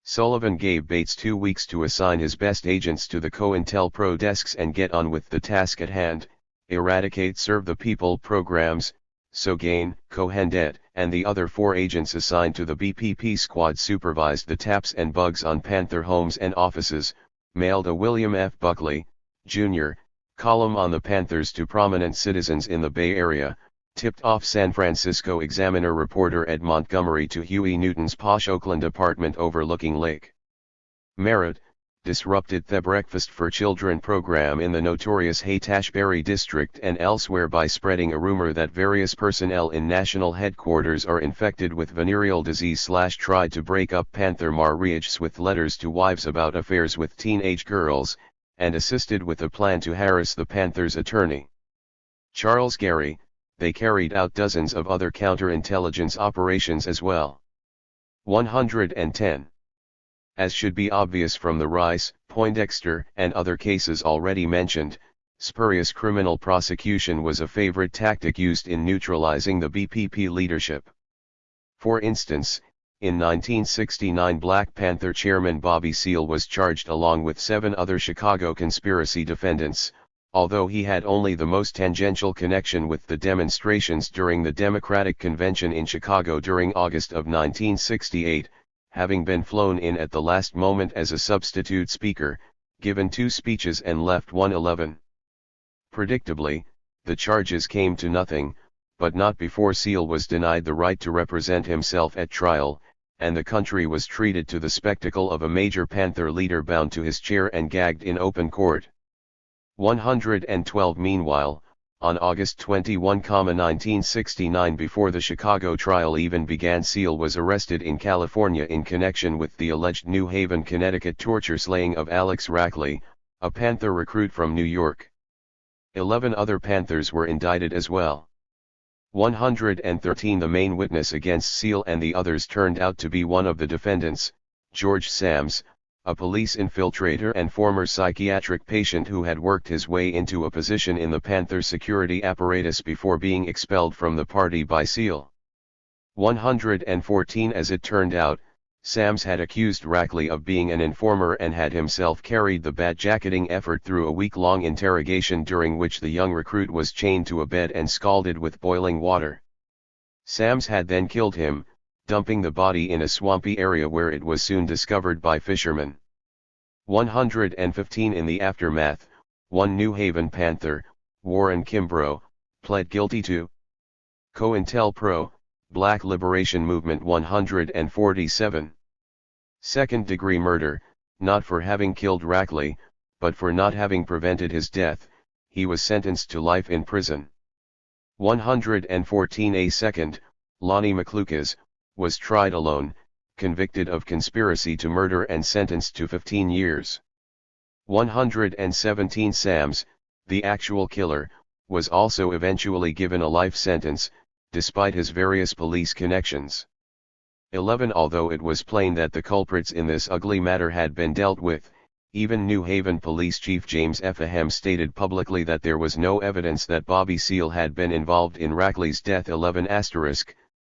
Sullivan gave Bates 2 weeks to assign his best agents to the COINTELPRO desks and get on with the task at hand, eradicate Serve the People programs. Sogain, Cohendet, and the other 4 agents assigned to the BPP squad supervised the taps and bugs on Panther homes and offices, mailed a William F. Buckley, Jr., column on the Panthers to prominent citizens in the Bay Area, tipped off San Francisco Examiner reporter Ed Montgomery to Huey Newton's posh Oakland apartment overlooking Lake Merritt, disrupted the Breakfast for Children program in the notorious Haight-Ashbury district and elsewhere by spreading a rumor that various personnel in national headquarters are infected with venereal disease / tried to break up Panther marriages with letters to wives about affairs with teenage girls, and assisted with a plan to harass the Panthers' attorney Charles Gary. They carried out dozens of other counterintelligence operations as well. 110. As should be obvious from the Rice, Poindexter, and other cases already mentioned, spurious criminal prosecution was a favorite tactic used in neutralizing the BPP leadership. For instance, in 1969 Black Panther chairman Bobby Seale was charged along with 7 other Chicago conspiracy defendants, although he had only the most tangential connection with the demonstrations during the Democratic Convention in Chicago during August of 1968, having been flown in at the last moment as a substitute speaker, given 2 speeches and left 111. Predictably, the charges came to nothing, but not before Seale was denied the right to represent himself at trial, and the country was treated to the spectacle of a major Panther leader bound to his chair and gagged in open court. 112. Meanwhile, on August 21, 1969, before the Chicago trial even began, Seale was arrested in California in connection with the alleged New Haven, Connecticut torture slaying of Alex Rackley, a Panther recruit from New York. 11 other Panthers were indicted as well. 113. The main witness against Seale and the others turned out to be one of the defendants, George Sams, a police infiltrator and former psychiatric patient who had worked his way into a position in the Panther security apparatus before being expelled from the party by Seale. 114. As it turned out, Sams had accused Rackley of being an informer and had himself carried the badjacketing effort through a week-long interrogation during which the young recruit was chained to a bed and scalded with boiling water. Sams had then killed him, dumping the body in a swampy area where it was soon discovered by fishermen. 115. In the aftermath, one New Haven Panther, Warren Kimbrough, pled guilty to COINTELPRO, Black Liberation Movement. 147. Second-degree murder, not for having killed Rackley, but for not having prevented his death, he was sentenced to life in prison. 114. A second, Lonnie McLucas, was tried alone, convicted of conspiracy to murder and sentenced to 15 years. 117. Sams, the actual killer, was also eventually given a life sentence, despite his various police connections. 11. Although it was plain that the culprits in this ugly matter had been dealt with, even New Haven Police Chief James Effingham stated publicly that there was no evidence that Bobby Seale had been involved in Rackley's death. 11.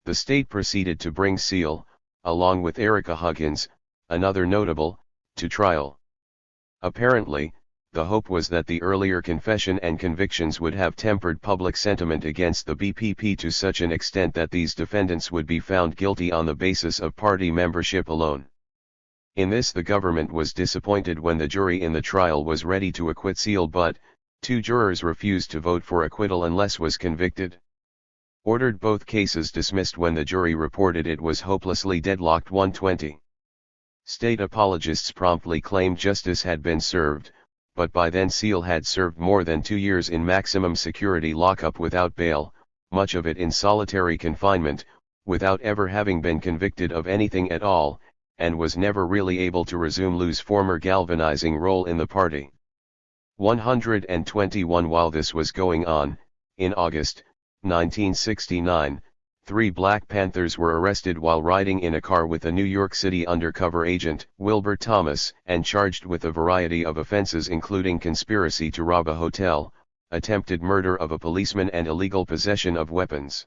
The state proceeded to bring Seale, along with Erica Huggins, another notable, to trial. Apparently, the hope was that the earlier confession and convictions would have tempered public sentiment against the BPP to such an extent that these defendants would be found guilty on the basis of party membership alone. In this the government was disappointed when the jury in the trial was ready to acquit Seale, but 2 jurors refused to vote for acquittal unless was convicted. Ordered both cases dismissed when the jury reported it was hopelessly deadlocked. 120. State apologists promptly claimed justice had been served, but by then Seale had served more than 2 years in maximum security lockup without bail, much of it in solitary confinement, without ever having been convicted of anything at all, and was never really able to resume Lou's former galvanizing role in the party. 121. While this was going on, in August 1969, 3 Black Panthers were arrested while riding in a car with a New York City undercover agent, Wilbur Thomas, and charged with a variety of offenses including conspiracy to rob a hotel, attempted murder of a policeman and illegal possession of weapons.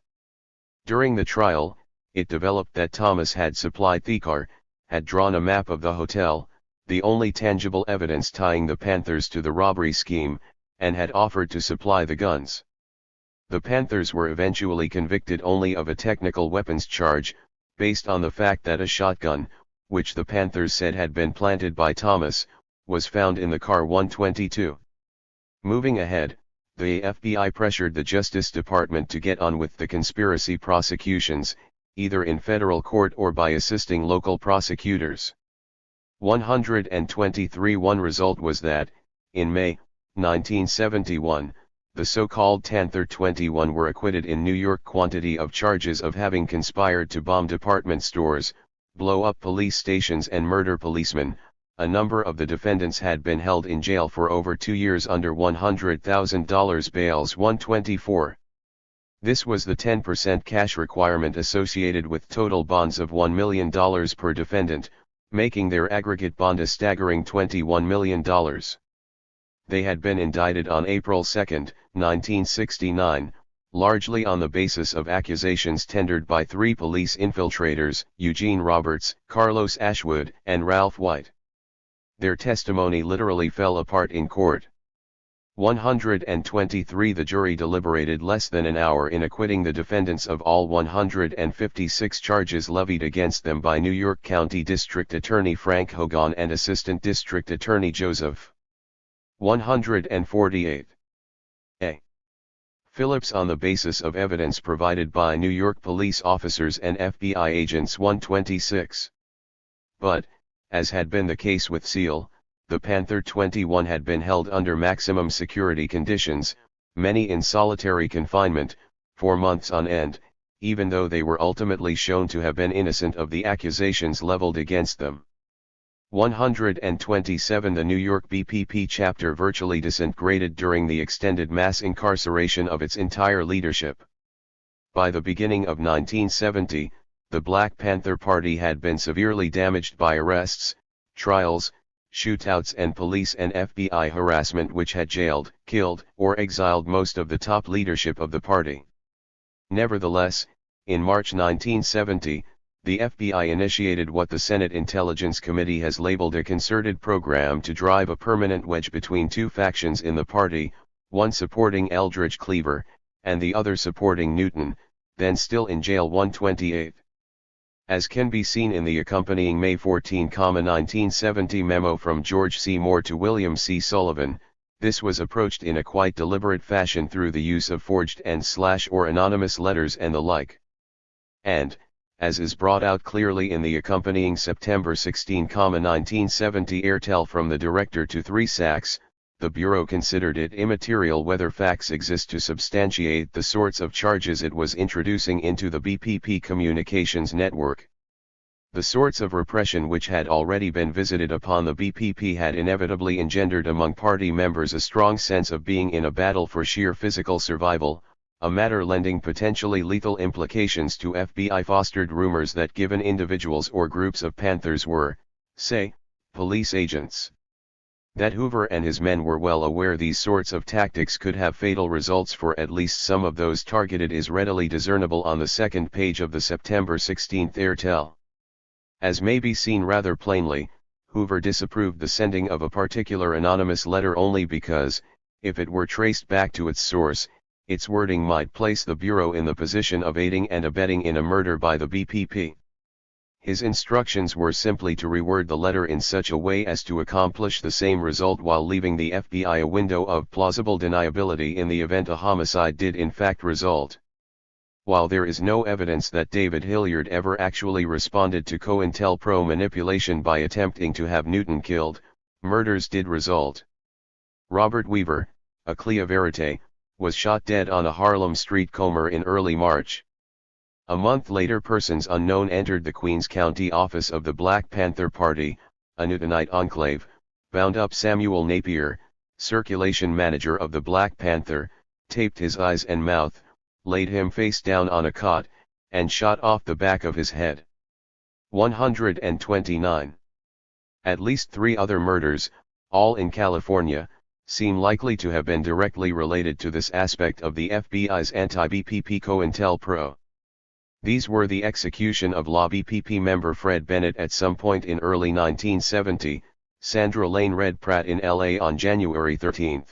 During the trial, it developed that Thomas had supplied Thikar, had drawn a map of the hotel, the only tangible evidence tying the Panthers to the robbery scheme, and had offered to supply the guns. The Panthers were eventually convicted only of a technical weapons charge, based on the fact that a shotgun, which the Panthers said had been planted by Thomas, was found in the car 122. Moving ahead, the FBI pressured the Justice Department to get on with the conspiracy prosecutions, either in federal court or by assisting local prosecutors. 123. One result was that, in May 1971, the so-called THIRD-21 were acquitted in New York quantity of charges of having conspired to bomb department stores, blow up police stations and murder policemen. A number of the defendants had been held in jail for over 2 years under $100,000 bails. 124. This was the 10% cash requirement associated with total bonds of $1 million per defendant, making their aggregate bond a staggering $21 million. They had been indicted on April 2, 1969, largely on the basis of accusations tendered by 3 police infiltrators, Eugene Roberts, Carlos Ashwood, and Ralph White. Their testimony literally fell apart in court. 123. The jury deliberated less than an hour in acquitting the defendants of all 156 charges levied against them by New York County District Attorney Frank Hogan and Assistant District Attorney Joseph 148. A. Phillips on the basis of evidence provided by New York police officers and FBI agents. 126. But, as had been the case with Seal, the Panther 21 had been held under maximum security conditions, many in solitary confinement, for months on end, even though they were ultimately shown to have been innocent of the accusations leveled against them. 127. The New York BPP chapter virtually disintegrated during the extended mass incarceration of its entire leadership. By the beginning of 1970, the Black Panther Party had been severely damaged by arrests, trials, shootouts and police and FBI harassment which had jailed, killed, or exiled most of the top leadership of the party. Nevertheless, in March 1970, the FBI initiated what the Senate Intelligence Committee has labeled a concerted program to drive a permanent wedge between 2 factions in the party, one supporting Eldridge Cleaver, and the other supporting Newton, then still in jail. 128. As can be seen in the accompanying May 14, 1970 memo from George C. Moore to William C. Sullivan, this was approached in a quite deliberate fashion through the use of forged and/or anonymous letters and the like. And, as is brought out clearly in the accompanying September 16, 1970 airtel from the director to 3 Sachs, the Bureau considered it immaterial whether facts exist to substantiate the sorts of charges it was introducing into the BPP communications network. The sorts of repression which had already been visited upon the BPP had inevitably engendered among party members a strong sense of being in a battle for sheer physical survival, a matter lending potentially lethal implications to FBI-fostered rumors that given individuals or groups of Panthers were, say, police agents. That Hoover and his men were well aware these sorts of tactics could have fatal results for at least some of those targeted is readily discernible on the second page of the September 16 airtel. As may be seen rather plainly, Hoover disapproved the sending of a particular anonymous letter only because, if it were traced back to its source, its wording might place the Bureau in the position of aiding and abetting in a murder by the BPP. His instructions were simply to reword the letter in such a way as to accomplish the same result while leaving the FBI a window of plausible deniability in the event a homicide did in fact result. While there is no evidence that David Hilliard ever actually responded to COINTELPRO manipulation by attempting to have Newton killed, murders did result. Robert Weaver, a Clea Verite, was shot dead on a Harlem street corner in early March. A month later persons unknown entered the Queens County office of the Black Panther Party, a Newtonite enclave, bound up Samuel Napier, circulation manager of the Black Panther, taped his eyes and mouth, laid him face down on a cot, and shot off the back of his head. 129. At least 3 other murders, all in California, seem likely to have been directly related to this aspect of the FBI's anti-BPP COINTELPRO. These were the execution of Law BPP member Fred Bennett at some point in early 1970, Sandra Lane Red Pratt in LA on January 13.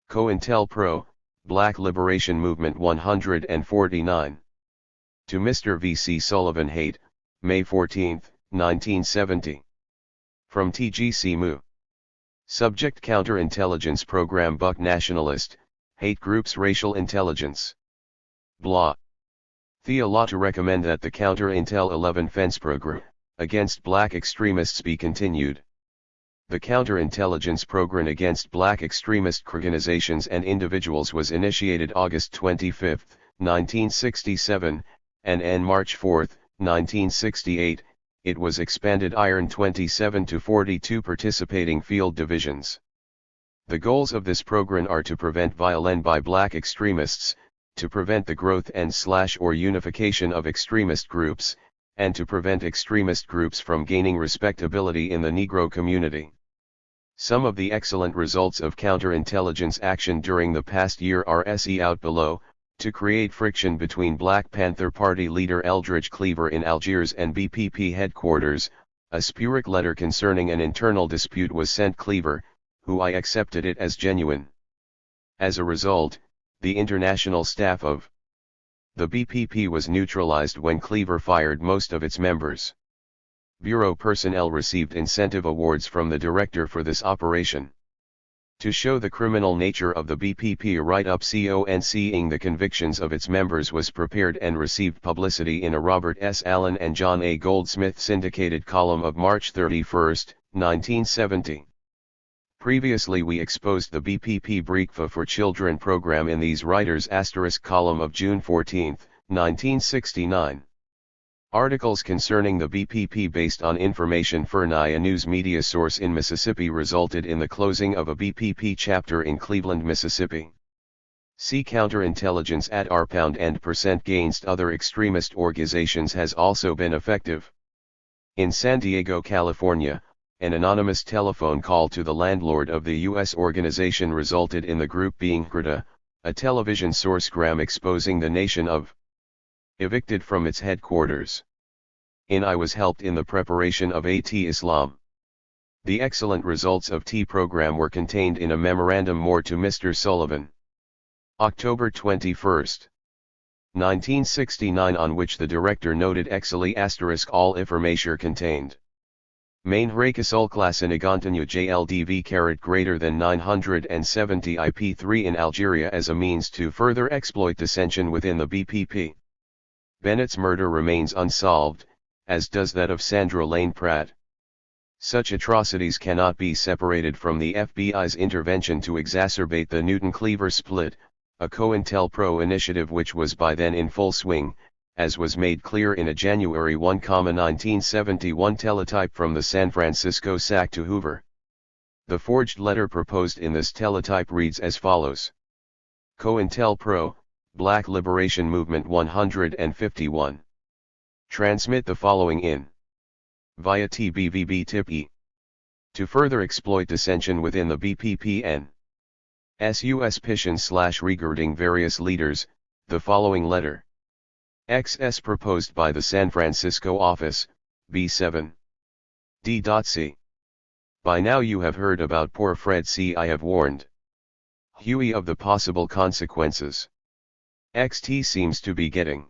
COINTELPRO, Black Liberation Movement 149. To Mr. V.C. Sullivan Haight, May 14, 1970. From TGC MU. Subject Counterintelligence Program Buck Nationalist, Hate Groups Racial Intelligence. Blah. The law to recommend that the Counter-Intel 11 Fence Program against black extremists be continued. The counterintelligence program against black extremist organizations and individuals was initiated August 25, 1967, and on March 4, 1968, it was expanded iron 27 to 42 participating field divisions. The goals of this program are to prevent violence by black extremists, to prevent the growth and/or unification of extremist groups, and to prevent extremist groups from gaining respectability in the Negro community. Some of the excellent results of counterintelligence action during the past year are see out below: to create friction between Black Panther Party leader Eldridge Cleaver in Algiers and BPP headquarters, a spuric letter concerning an internal dispute was sent Cleaver, who I accepted it as genuine. As a result, the international staff of the BPP was neutralized when Cleaver fired most of its members. Bureau personnel received incentive awards from the director for this operation. To show the criminal nature of the BPP, a write-up concerning the convictions of its members was prepared and received publicity in a Robert S. Allen and John A. Goldsmith syndicated column of March 31, 1970. Previously we exposed the BPP Breakfast for Children program in these writers' * column of June 14, 1969. Articles concerning the BPP based on information furnished a news media source in Mississippi resulted in the closing of a BPP chapter in Cleveland, Mississippi. See counterintelligence at @R# and % against other extremist organizations has also been effective. In San Diego, California, an anonymous telephone call to the landlord of the U.S. organization resulted in the group being HRDA, a television sourcegram exposing the nation of evicted from its headquarters. I was helped in the preparation of Islam. The excellent results of T program were contained in a memorandum more to Mr. Sullivan. October 21, 1969, on which the director noted * all information contained. Main Hrakesulclas in Agantanya JLDV greater than 970 IP3 in Algeria as a means to further exploit dissension within the BPP. Bennett's murder remains unsolved, as does that of Sandra Lane Pratt. Such atrocities cannot be separated from the FBI's intervention to exacerbate the Newton-Cleaver split, a COINTELPRO initiative which was by then in full swing, as was made clear in a January 1, 1971 teletype from the San Francisco SAC to Hoover. The forged letter proposed in this teletype reads as follows: COINTELPRO, Black Liberation Movement 151. Transmit the following in via TBVB tip E. To further exploit dissension within the BPPN. suspicion/regarding various leaders, the following letter. XS proposed by the San Francisco office, B7. D.C. By now you have heard about poor Fred C. I have warned Huey of the possible consequences. XT seems to be getting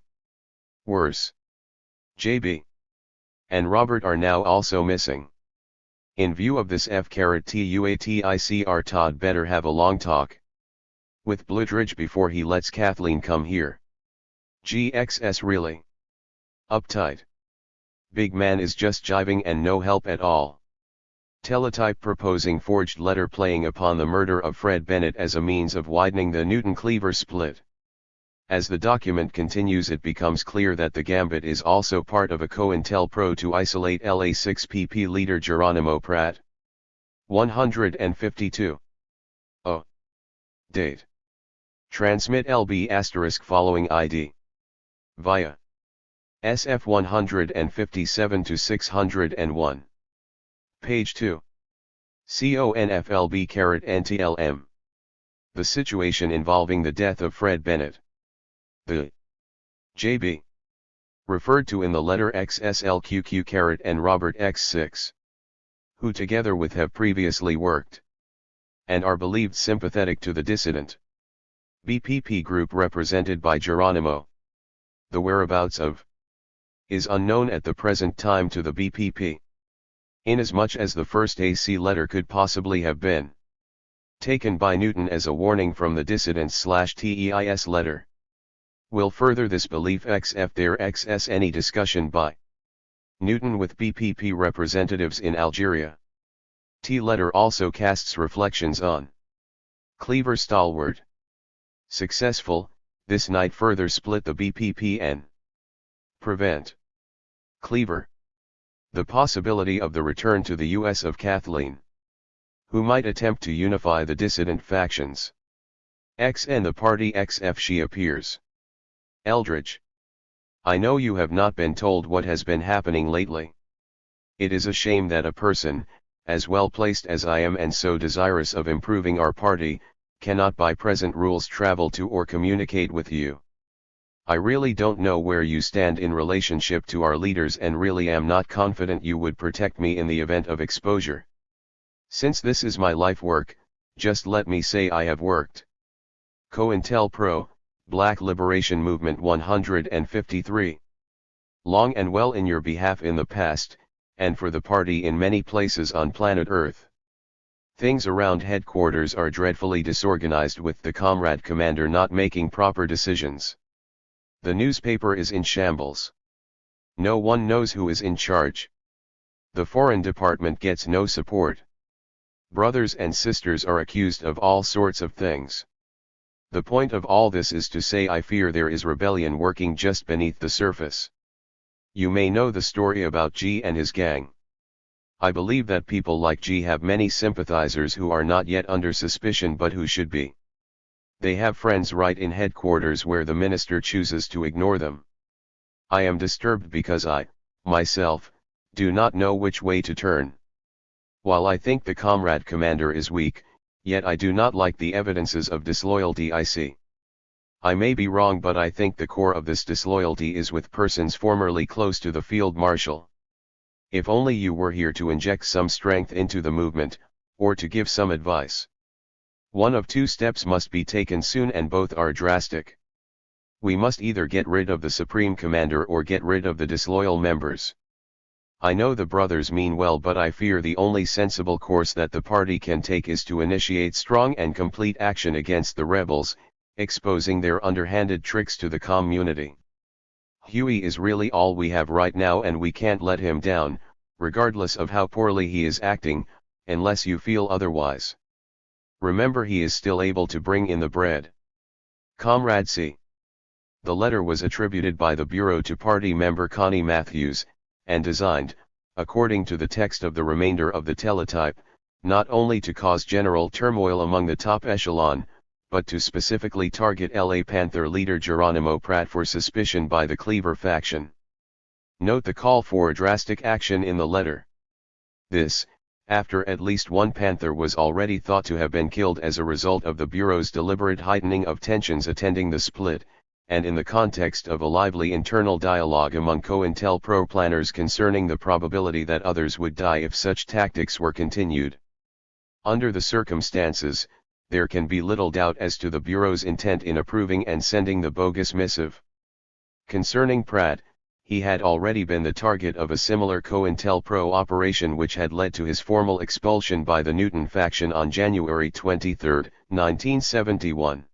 worse. JB and Robert are now also missing. In view of this F*TUATICR Todd better have a long talk with Bludridge before he lets Kathleen come here. GXS really uptight. Big man is just jiving and no help at all. Teletype proposing forged letter playing upon the murder of Fred Bennett as a means of widening the Newton-Cleaver split. As the document continues, it becomes clear that the gambit is also part of a COINTELPRO to isolate LA6PP leader Geronimo Pratt. 152. Oh. Date. Transmit LB* following ID. Via SF 157 to 601. Page 2. CONFLB*NTLM. The situation involving the death of Fred Bennett. The JB referred to in the letter XSLQQ and Robert X6, who together with have previously worked and are believed sympathetic to the dissident BPP group represented by Geronimo. The whereabouts of is unknown at the present time to the BPP, inasmuch as the first AC letter could possibly have been taken by Newton as a warning from the dissidents/TEIS letter. Will further this belief XF there XS any discussion by Newton with BPP representatives in Algeria. T letter also casts reflections on Cleaver stalwart. Successful, this night further split the BPP and prevent Cleaver the possibility of the return to the US of Kathleen, who might attempt to unify the dissident factions. X and the party XF she appears. Eldridge. I know you have not been told what has been happening lately. It is a shame that a person, as well placed as I am and so desirous of improving our party, cannot by present rules travel to or communicate with you. I really don't know where you stand in relationship to our leaders and really am not confident you would protect me in the event of exposure. Since this is my life work, just let me say I have worked. COINTELPRO, Black Liberation Movement 153. Long and well in your behalf in the past, and for the party in many places on planet Earth. Things around headquarters are dreadfully disorganized with the comrade commander not making proper decisions. The newspaper is in shambles. No one knows who is in charge. The Foreign Department gets no support. Brothers and sisters are accused of all sorts of things. The point of all this is to say I fear there is rebellion working just beneath the surface. You may know the story about G and his gang. I believe that people like G have many sympathizers who are not yet under suspicion but who should be. They have friends right in headquarters where the minister chooses to ignore them. I am disturbed because I, myself, do not know which way to turn. While I think the comrade commander is weak, yet I do not like the evidences of disloyalty I see. I may be wrong but I think the core of this disloyalty is with persons formerly close to the field marshal. If only you were here to inject some strength into the movement, or to give some advice. One of two steps must be taken soon and both are drastic. We must either get rid of the Supreme Commander or get rid of the disloyal members. I know the brothers mean well but I fear the only sensible course that the party can take is to initiate strong and complete action against the rebels, exposing their underhanded tricks to the community. Huey is really all we have right now and we can't let him down, regardless of how poorly he is acting, unless you feel otherwise. Remember he is still able to bring in the bread. Comrade C. The letter was attributed by the Bureau to party member Connie Matthews, and designed, according to the text of the remainder of the teletype, not only to cause general turmoil among the top echelon, but to specifically target LA Panther leader Geronimo Pratt for suspicion by the Cleaver faction. Note the call for drastic action in the letter. This, after at least one Panther was already thought to have been killed as a result of the Bureau's deliberate heightening of tensions attending the split, and in the context of a lively internal dialogue among COINTELPRO planners concerning the probability that others would die if such tactics were continued. Under the circumstances, there can be little doubt as to the Bureau's intent in approving and sending the bogus missive. Concerning Pratt, he had already been the target of a similar COINTELPRO operation which had led to his formal expulsion by the Newton faction on January 23, 1971.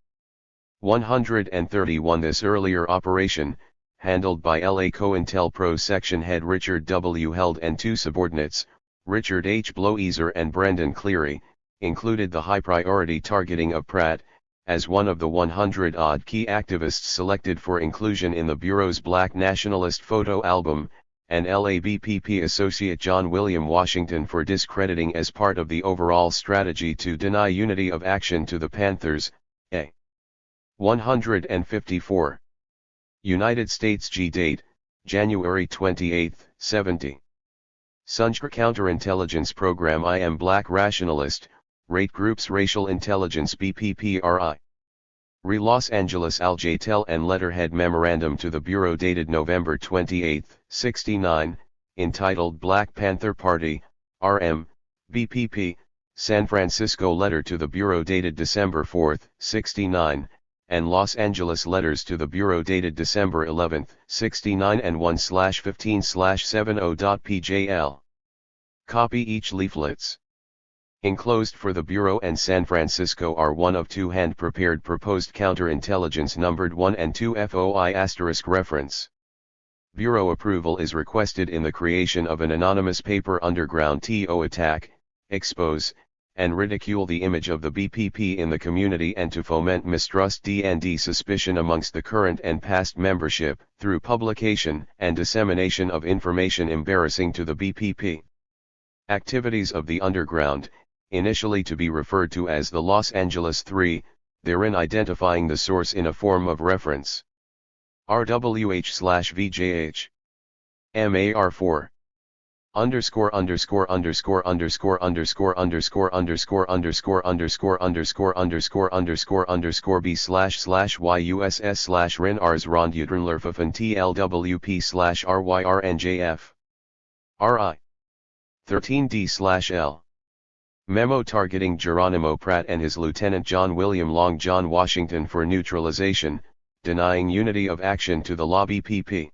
131 This earlier operation, handled by LA COINTELPRO section head Richard W. Held and two subordinates, Richard H. Bloeser and Brendan Cleary, included the high-priority targeting of Pratt, as one of the 100-odd key activists selected for inclusion in the Bureau's Black Nationalist photo album, and LABPP associate John William Washington for discrediting as part of the overall strategy to deny unity of action to the Panthers. 154. United States G. Date, January 28, 70. Sunjur Counterintelligence Program I am Black Rationalist, Rate Groups Racial Intelligence BPPRI. Los Angeles Alcatel and letterhead memorandum to the Bureau dated November 28, 69, entitled Black Panther Party, RM, BPP, San Francisco letter to the Bureau dated December 4, 69, and Los Angeles letters to the Bureau dated December 11, 69 and 1/15/70.pjl. Copy each leaflets. Enclosed for the Bureau and San Francisco are one of two hand-prepared proposed counterintelligence numbered 1 and 2 FOI * reference. Bureau approval is requested in the creation of an anonymous paper underground TO attack, expose, and ridicule the image of the BPP in the community and to foment mistrust and suspicion amongst the current and past membership, through publication and dissemination of information embarrassing to the BPP. Activities of the underground, initially to be referred to as the Los Angeles 3, therein identifying the source in a form of reference. RWH/VJH. MAR4. Underscore underscore underscore underscore underscore underscore underscore underscore underscore underscore underscore underscore underscore B//YUSS/RIN Rs Rondudrenlerfafen TLWP/RYRNJF. RI. 13D/L. Memo targeting Geronimo Pratt and his Lieutenant John William Long John Washington for neutralization, denying unity of action to the law BPP.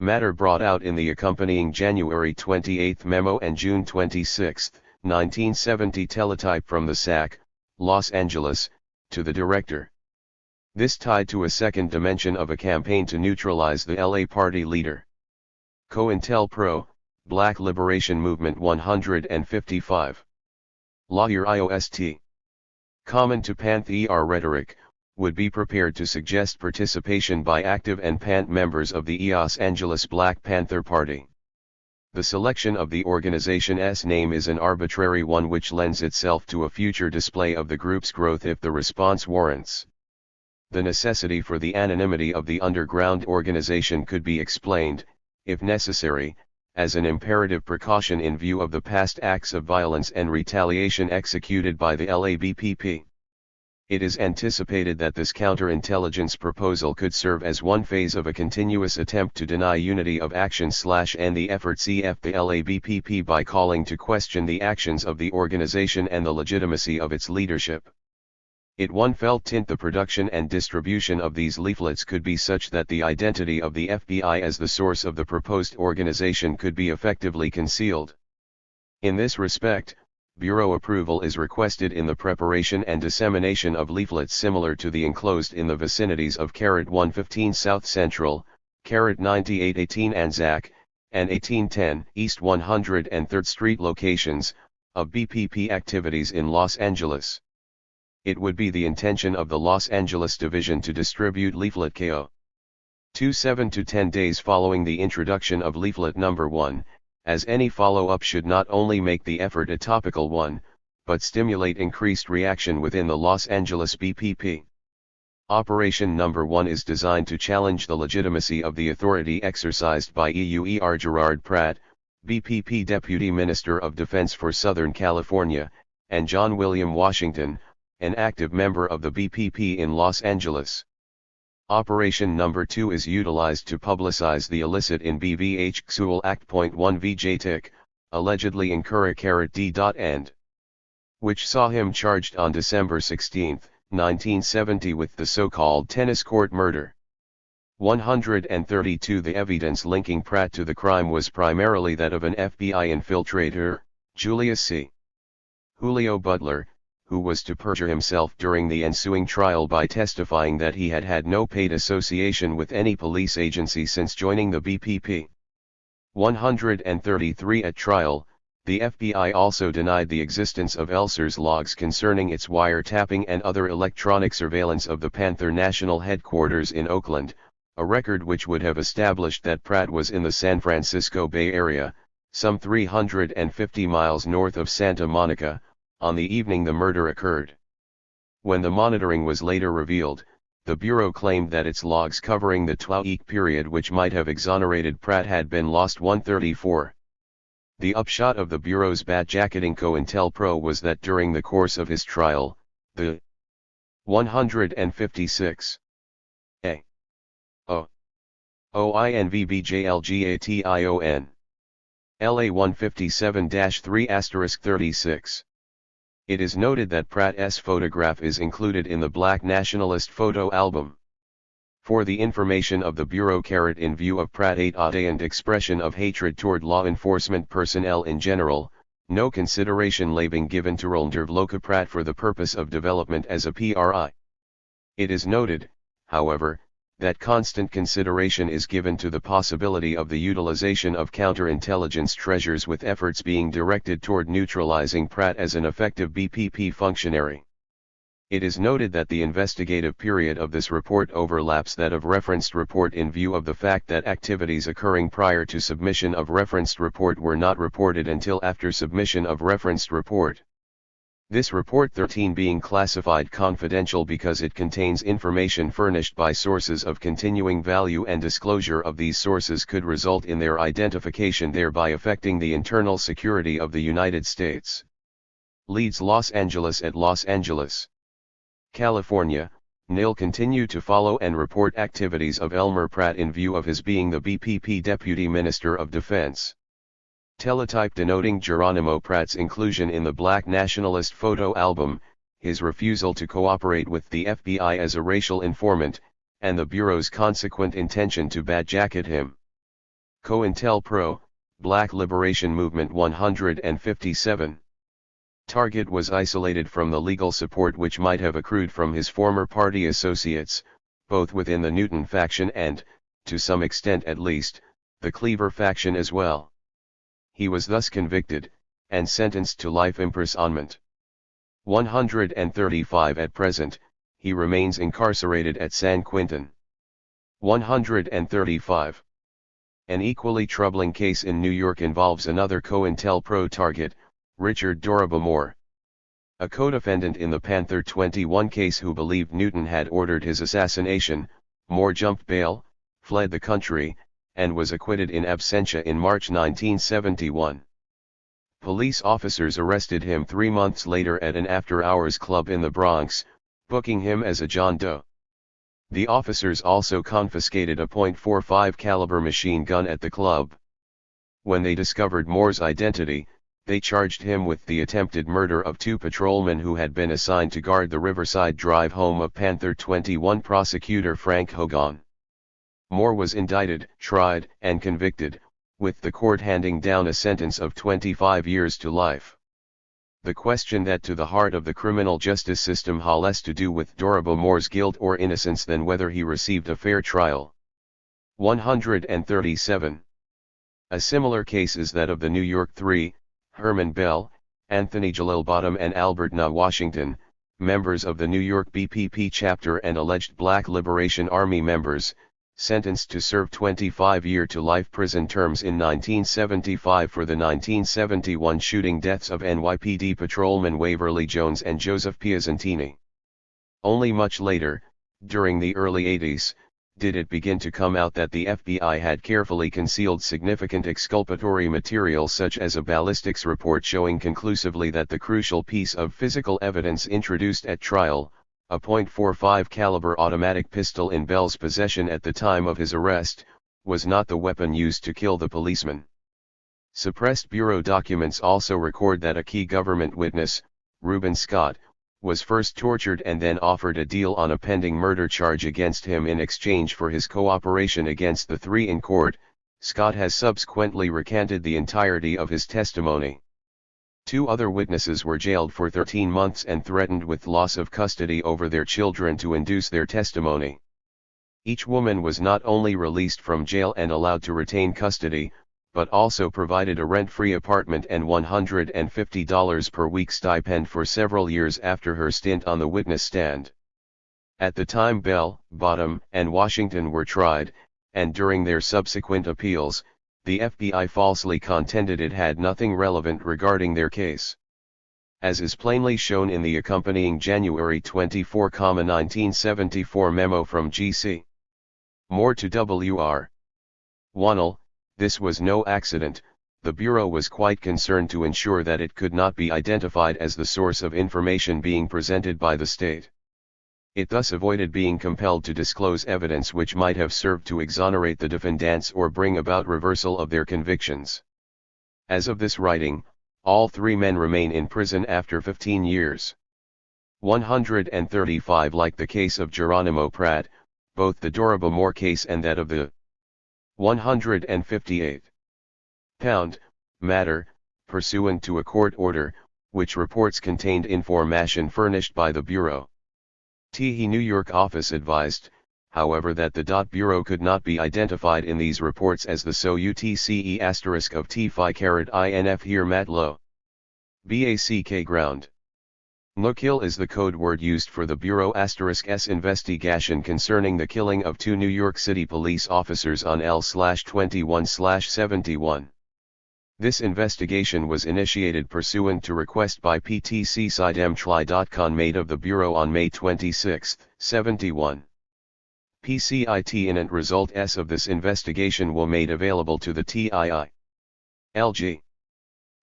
Matter brought out in the accompanying January 28 memo and June 26, 1970 teletype from the SAC, Los Angeles, to the director. This tied to a second dimension of a campaign to neutralize the LA party leader. COINTELPRO, Black Liberation Movement 155. Lawyer IOST. Common to PANTH-ER rhetoric, would be prepared to suggest participation by active and PANT members of the Los Angeles Black Panther Party. The selection of the organization's name is an arbitrary one which lends itself to a future display of the group's growth if the response warrants. The necessity for the anonymity of the underground organization could be explained, if necessary, as an imperative precaution in view of the past acts of violence and retaliation executed by the LABPP. It is anticipated that this counterintelligence proposal could serve as one phase of a continuous attempt to deny unity of action / and the effort CF the LABPP by calling to question the actions of the organization and the legitimacy of its leadership. It one felt tint the production and distribution of these leaflets could be such that the identity of the FBI as the source of the proposed organization could be effectively concealed. In this respect, Bureau approval is requested in the preparation and dissemination of leaflets similar to the enclosed in the vicinities of 115 South Central, 9818 Anzac, and 1810 East 103rd Street locations, of BPP activities in Los Angeles. It would be the intention of the Los Angeles Division to distribute leaflet KO. 7 to 10 days following the introduction of leaflet number 1, as any follow-up should not only make the effort a topical one, but stimulate increased reaction within the Los Angeles BPP. Operation number 1 is designed to challenge the legitimacy of the authority exercised by EUER Gerard Pratt, BPP Deputy Minister of Defense for Southern California, and John William Washington, an active member of the BPP in Los Angeles. Operation number 2 is utilized to publicize the illicit in BVH XUL Act.1 VJ-TIC, allegedly incur D. and which saw him charged on December 16, 1970 with the so-called tennis court murder. 132 The evidence linking Pratt to the crime was primarily that of an FBI infiltrator, Julius C. Julio Butler, who was to perjure himself during the ensuing trial by testifying that he had had no paid association with any police agency since joining the BPP. 133 At trial, the FBI also denied the existence of Elser's logs concerning its wiretapping and other electronic surveillance of the Panther National Headquarters in Oakland, a record which would have established that Pratt was in the San Francisco Bay Area, some 350 miles north of Santa Monica, on the evening the murder occurred. When the monitoring was later revealed, the Bureau claimed that its logs covering the 12-week period which might have exonerated Pratt had been lost. 134. The upshot of the Bureau's bat-jacketing COINTELPRO was that during the course of his trial, the 156. A. O. OINVBJLGATION. LA 157-3*36. It is noted that Pratt's photograph is included in the Black Nationalist photo album. For the information of the Bureau in view of Pratt 8 and expression of hatred toward law enforcement personnel in general, no consideration being given to Loka Pratt for the purpose of development as a PRI. It is noted, however, that constant consideration is given to the possibility of the utilization of counterintelligence treasures, with efforts being directed toward neutralizing Pratt as an effective BPP functionary. It is noted that the investigative period of this report overlaps that of referenced report in view of the fact that activities occurring prior to submission of referenced report were not reported until after submission of referenced report. This report 13 being classified confidential because it contains information furnished by sources of continuing value, and disclosure of these sources could result in their identification, thereby affecting the internal security of the United States. Leads Los Angeles. At Los Angeles, California, NIL continue to follow and report activities of Elmer Pratt in view of his being the BPP Deputy Minister of Defense. Teletype denoting Geronimo Pratt's inclusion in the Black Nationalist photo album, his refusal to cooperate with the FBI as a racial informant, and the Bureau's consequent intention to badjacket him. COINTELPRO, Black Liberation Movement 157. Target was isolated from the legal support which might have accrued from his former party associates, both within the Newton faction and, to some extent at least, the Cleaver faction as well. He was thus convicted, and sentenced to life imprisonment. 135. At present, he remains incarcerated at San Quentin. 135. An equally troubling case in New York involves another COINTELPRO target, Richard Dorabamore. A co-defendant in the Panther 21 case who believed Newton had ordered his assassination, Moore jumped bail, fled the country, and was acquitted in absentia in March 1971. Police officers arrested him 3 months later at an after-hours club in the Bronx, booking him as a John Doe. The officers also confiscated a .45 caliber machine gun at the club. When they discovered Moore's identity, they charged him with the attempted murder of 2 patrolmen who had been assigned to guard the Riverside Drive home of Panther 21 prosecutor Frank Hogan. Moore was indicted, tried, and convicted, with the court handing down a sentence of 25 years to life. The question that to the heart of the criminal justice system has less to do with Dorabamore's guilt or innocence than whether he received a fair trial. 137. A similar case is that of the New York Three, Herman Bell, Anthony Jalil Bottom and Albert Na Washington, members of the New York BPP chapter and alleged Black Liberation Army members, sentenced to serve 25-year to life prison terms in 1975 for the 1971 shooting deaths of NYPD patrolman Waverly Jones and Joseph Piazzantini. Only much later, during the early 80s, did it begin to come out that the FBI had carefully concealed significant exculpatory material such as a ballistics report showing conclusively that the crucial piece of physical evidence introduced at trial, a .45 caliber automatic pistol in Bell's possession at the time of his arrest, was not the weapon used to kill the policeman. Suppressed Bureau documents also record that a key government witness, Reuben Scott, was first tortured and then offered a deal on a pending murder charge against him in exchange for his cooperation against the three in court. Scott has subsequently recanted the entirety of his testimony. 2 other witnesses were jailed for 13 months and threatened with loss of custody over their children to induce their testimony. Each woman was not only released from jail and allowed to retain custody, but also provided a rent-free apartment and $150 per week stipend for several years after her stint on the witness stand. At the time Bell, Bottom, and Washington were tried, and during their subsequent appeals, the FBI falsely contended it had nothing relevant regarding their case. As is plainly shown in the accompanying January 24, 1974 memo from G.C. Moore to W.R. Wannell, this was no accident. The Bureau was quite concerned to ensure that it could not be identified as the source of information being presented by the state. It thus avoided being compelled to disclose evidence which might have served to exonerate the defendants or bring about reversal of their convictions. As of this writing, all three men remain in prison after 15 years. 135. Like the case of Geronimo Pratt, both the Doroba Moore case and that of the 158 pound matter, pursuant to a court order, which reports contained information furnished by the Bureau. THI New York office advised, however, that the Bureau could not be identified in these reports as the so UTCE asterisk of T-Phi-INF here Matlow. BACK ground. No kill is the code word used for the Bureau *S investigation concerning the killing of two New York City police officers on L/21/71. This investigation was initiated pursuant to request by PTC SIDEMTRI.con made of the Bureau on May 26, 71. PCIT and result S of this investigation will made available to the TII. LG.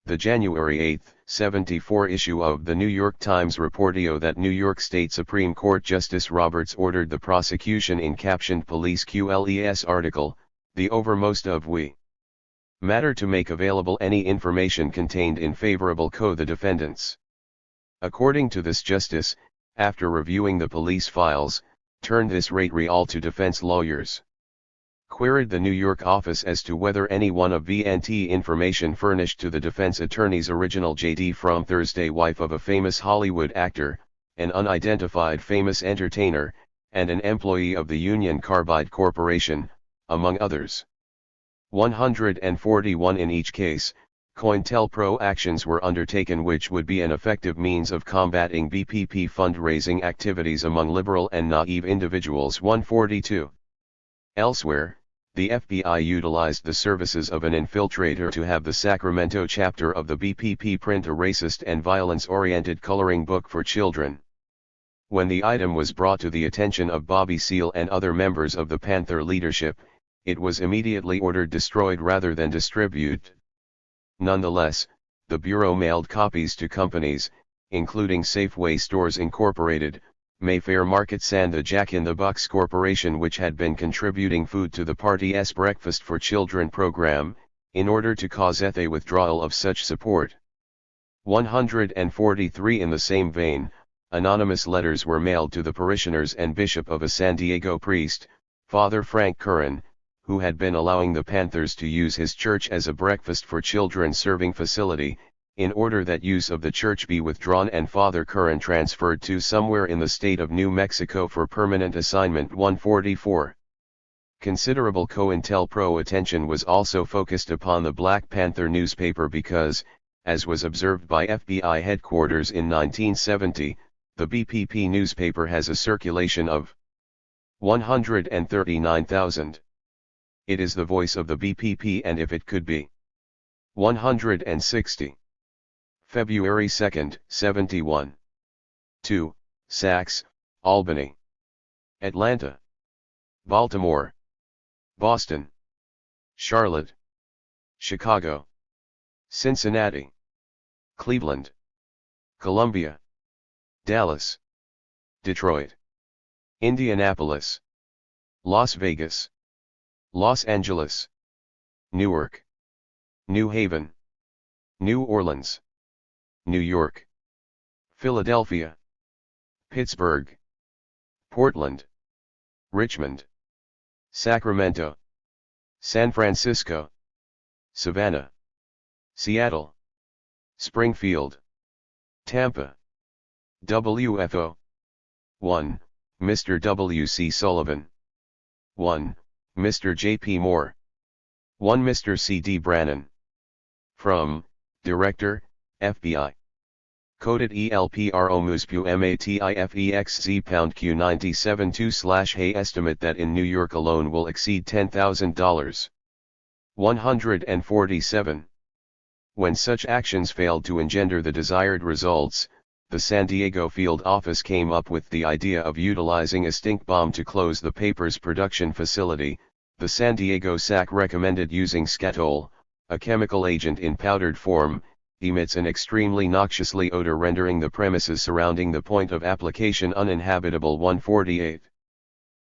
The January 8, 74 issue of the New York Times reportio that New York State Supreme Court Justice Roberts ordered the prosecution in captioned Police QLES article, the overmost of we matter to make available any information contained in favorable co the defendants. According to this justice, after reviewing the police files, turned this rate real to defense lawyers. Queried the New York office as to whether any one of VNT information furnished to the defense attorney's original JD from Thursday wife of a famous Hollywood actor, an unidentified famous entertainer, and an employee of the Union Carbide Corporation, among others. 141 in each case, cointelpro actions were undertaken which would be an effective means of combating BPP fundraising activities among liberal and naive individuals. 142. Elsewhere, the FBI utilized the services of an infiltrator to have the Sacramento chapter of the BPP print a racist and violence-oriented coloring book for children. When the item was brought to the attention of Bobby Seale and other members of the Panther leadership, it was immediately ordered destroyed rather than distribute. Nonetheless, the Bureau mailed copies to companies, including Safeway Stores Incorporated, Mayfair Markets and the Jack in the Box Corporation, which had been contributing food to the party's Breakfast for Children program, in order to cause a withdrawal of such support. 143 In the same vein, anonymous letters were mailed to the parishioners and bishop of a San Diego priest, Father Frank Curran, who had been allowing the Panthers to use his church as a breakfast for children serving facility, in order that use of the church be withdrawn and Father Curran transferred to somewhere in the state of New Mexico for permanent assignment. 144. Considerable COINTELPRO attention was also focused upon the Black Panther newspaper because, as was observed by FBI headquarters in 1970, the BPP newspaper has a circulation of 139,000. It is the voice of the BPP, and if it could be 160. February 2, 71. 2. Sachs, Albany, Atlanta, Baltimore, Boston, Charlotte, Chicago, Cincinnati, Cleveland, Columbia, Dallas, Detroit, Indianapolis, Las Vegas, Los Angeles, Newark, New Haven, New Orleans, New York, Philadelphia, Pittsburgh, Portland, Richmond, Sacramento, San Francisco, Savannah, Seattle, Springfield, Tampa. WFO 1. Mr. W. C. Sullivan 1. Mr. J. P. Moore 1. Mr. C. D. Brannan. From, Director, FBI. Coded ELPRO MUSPU MATIFEXZ pound Q97-2/Hay estimate that in New York alone will exceed $10,000. 147. When such actions failed to engender the desired results, the San Diego field office came up with the idea of utilizing a stink bomb to close the paper's production facility. The San Diego SAC recommended using scatol, a chemical agent in powdered form, emits an extremely noxiously odor rendering the premises surrounding the point of application uninhabitable. 148.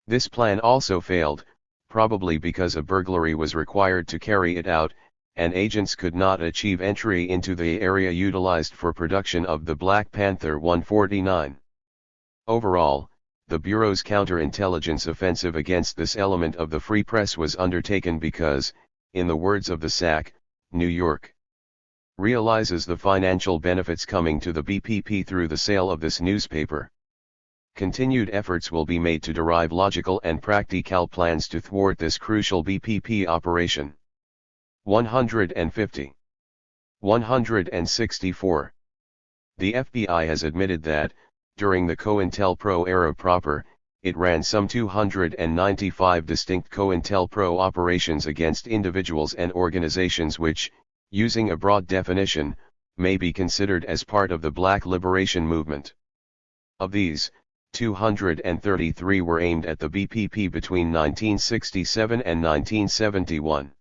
This plan also failed, probably because a burglary was required to carry it out, and agents could not achieve entry into the area utilized for production of the Black Panther. 149. Overall, the Bureau's counterintelligence offensive against this element of the free press was undertaken because, in the words of the SAC, New York realizes the financial benefits coming to the BPP through the sale of this newspaper. Continued efforts will be made to derive logical and practical plans to thwart this crucial BPP operation. 150. 164. The FBI has admitted that, during the COINTELPRO era proper, it ran some 295 distinct COINTELPRO operations against individuals and organizations which, using a broad definition, may be considered as part of the Black Liberation Movement. Of these, 233 were aimed at the BPP between 1967 and 1971.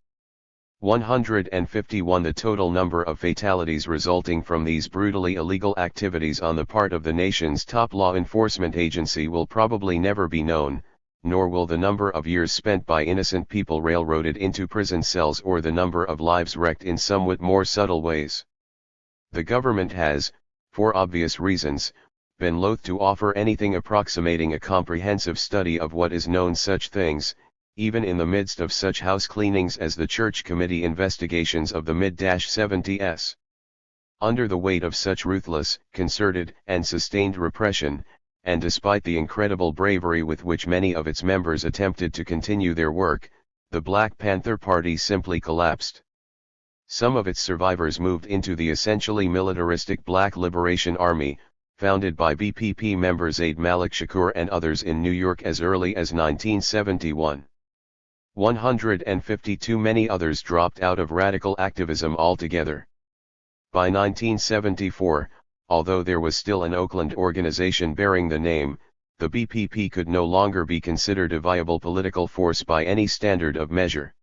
151. The total number of fatalities resulting from these brutally illegal activities on the part of the nation's top law enforcement agency will probably never be known, nor will the number of years spent by innocent people railroaded into prison cells or the number of lives wrecked in somewhat more subtle ways. The government has, for obvious reasons, been loath to offer anything approximating a comprehensive study of what is known such things, even in the midst of such house cleanings as the Church Committee investigations of the mid-70s. Under the weight of such ruthless, concerted, and sustained repression, and despite the incredible bravery with which many of its members attempted to continue their work, the Black Panther Party simply collapsed. Some of its survivors moved into the essentially militaristic Black Liberation Army, founded by BPP member Zaid Malik Shakur and others in New York as early as 1971. 152. Many others dropped out of radical activism altogether. By 1974, although there was still an Oakland organization bearing the name, the BPP could no longer be considered a viable political force by any standard of measure.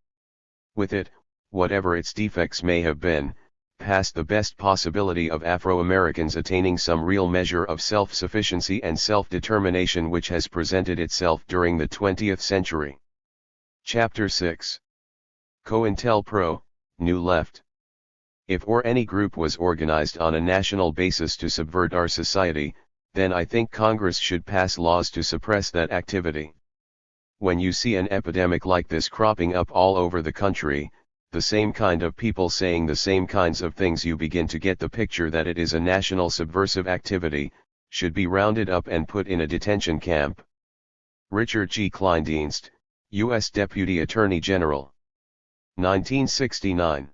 With it, whatever its defects may have been, passed the best possibility of Afro-Americans attaining some real measure of self-sufficiency and self-determination which has presented itself during the 20th century. Chapter 6. COINTELPRO, New Left. If or any group was organized on a national basis to subvert our society, then I think Congress should pass laws to suppress that activity. When you see an epidemic like this cropping up all over the country, the same kind of people saying the same kinds of things, you begin to get the picture that it is a national subversive activity, should be rounded up and put in a detention camp. Richard G. Kleindienst, U.S. Deputy Attorney General. 1969.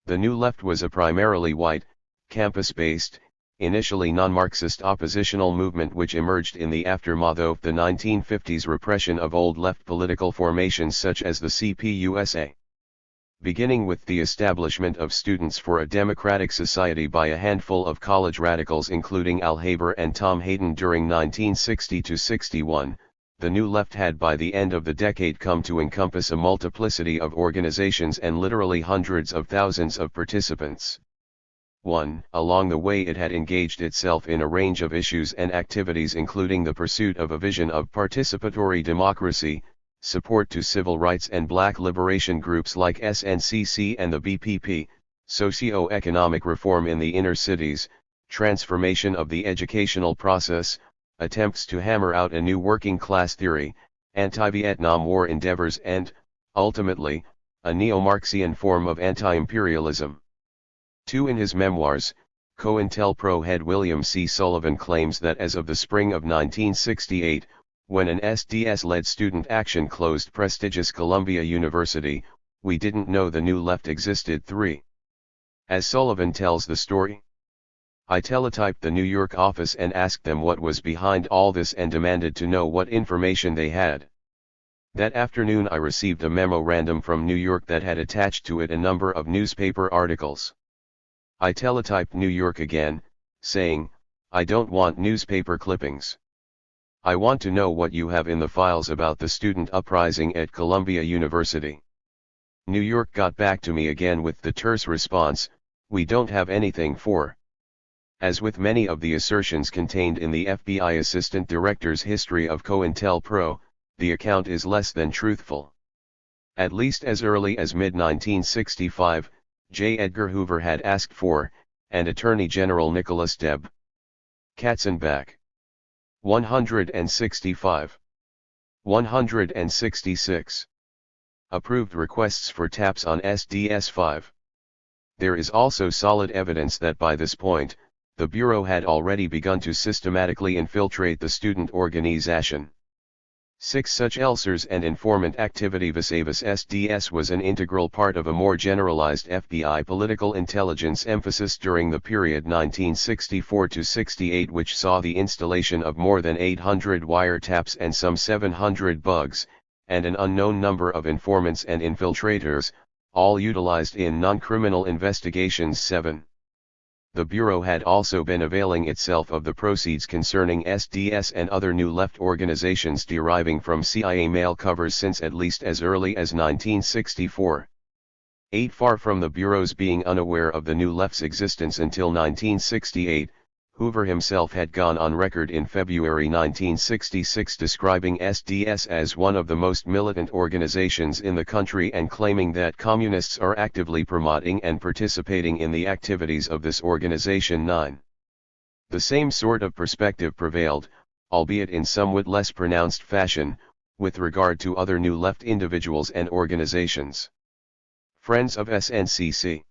The New Left was a primarily white, campus-based, initially non-Marxist oppositional movement which emerged in the aftermath of the 1950s repression of old left political formations such as the CPUSA. Beginning with the establishment of Students for a Democratic Society by a handful of college radicals including Al Haber and Tom Hayden during 1960–61, the New Left had by the end of the decade come to encompass a multiplicity of organizations and literally hundreds of thousands of participants. 1. Along the way it had engaged itself in a range of issues and activities including the pursuit of a vision of participatory democracy, support to civil rights and black liberation groups like SNCC and the BPP, socio-economic reform in the inner cities, transformation of the educational process, attempts to hammer out a new working class theory, anti-Vietnam War endeavors and, ultimately, a neo-Marxian form of anti-imperialism. 2. In his memoirs, COINTELPRO head William C. Sullivan claims that as of the spring of 1968, when an SDS-led student action closed prestigious Columbia University, we didn't know the New Left existed. 3. As Sullivan tells the story, I teletyped the New York office and asked them what was behind all this and demanded to know what information they had. That afternoon I received a memorandum from New York that had attached to it a number of newspaper articles. I teletyped New York again, saying, I don't want newspaper clippings. I want to know what you have in the files about the student uprising at Columbia University. New York got back to me again with the terse response, We don't have anything for. As with many of the assertions contained in the FBI Assistant Director's History of COINTELPRO, the account is less than truthful. At least as early as mid-1965, J. Edgar Hoover had asked for, and Attorney General Nicholas Deb. Katzenbach. 165. 166. Approved requests for taps on SDS-5. There is also solid evidence that by this point, the Bureau had already begun to systematically infiltrate the student organization. 6. Such ulcers and informant activity vis-a-vis SDS was an integral part of a more generalized FBI political intelligence emphasis during the period 1964-68, which saw the installation of more than 800 wiretaps and some 700 bugs, and an unknown number of informants and infiltrators, all utilized in non-criminal investigations. 7. The Bureau had also been availing itself of the proceeds concerning SDS and other New Left organizations deriving from CIA mail covers since at least as early as 1964. 8. Far from the Bureau's being unaware of the New Left's existence until 1968, Hoover himself had gone on record in February 1966 describing SDS as one of the most militant organizations in the country and claiming that communists are actively promoting and participating in the activities of this organization. 9. The same sort of perspective prevailed, albeit in somewhat less pronounced fashion, with regard to other New Left individuals and organizations. Friends of SNCC.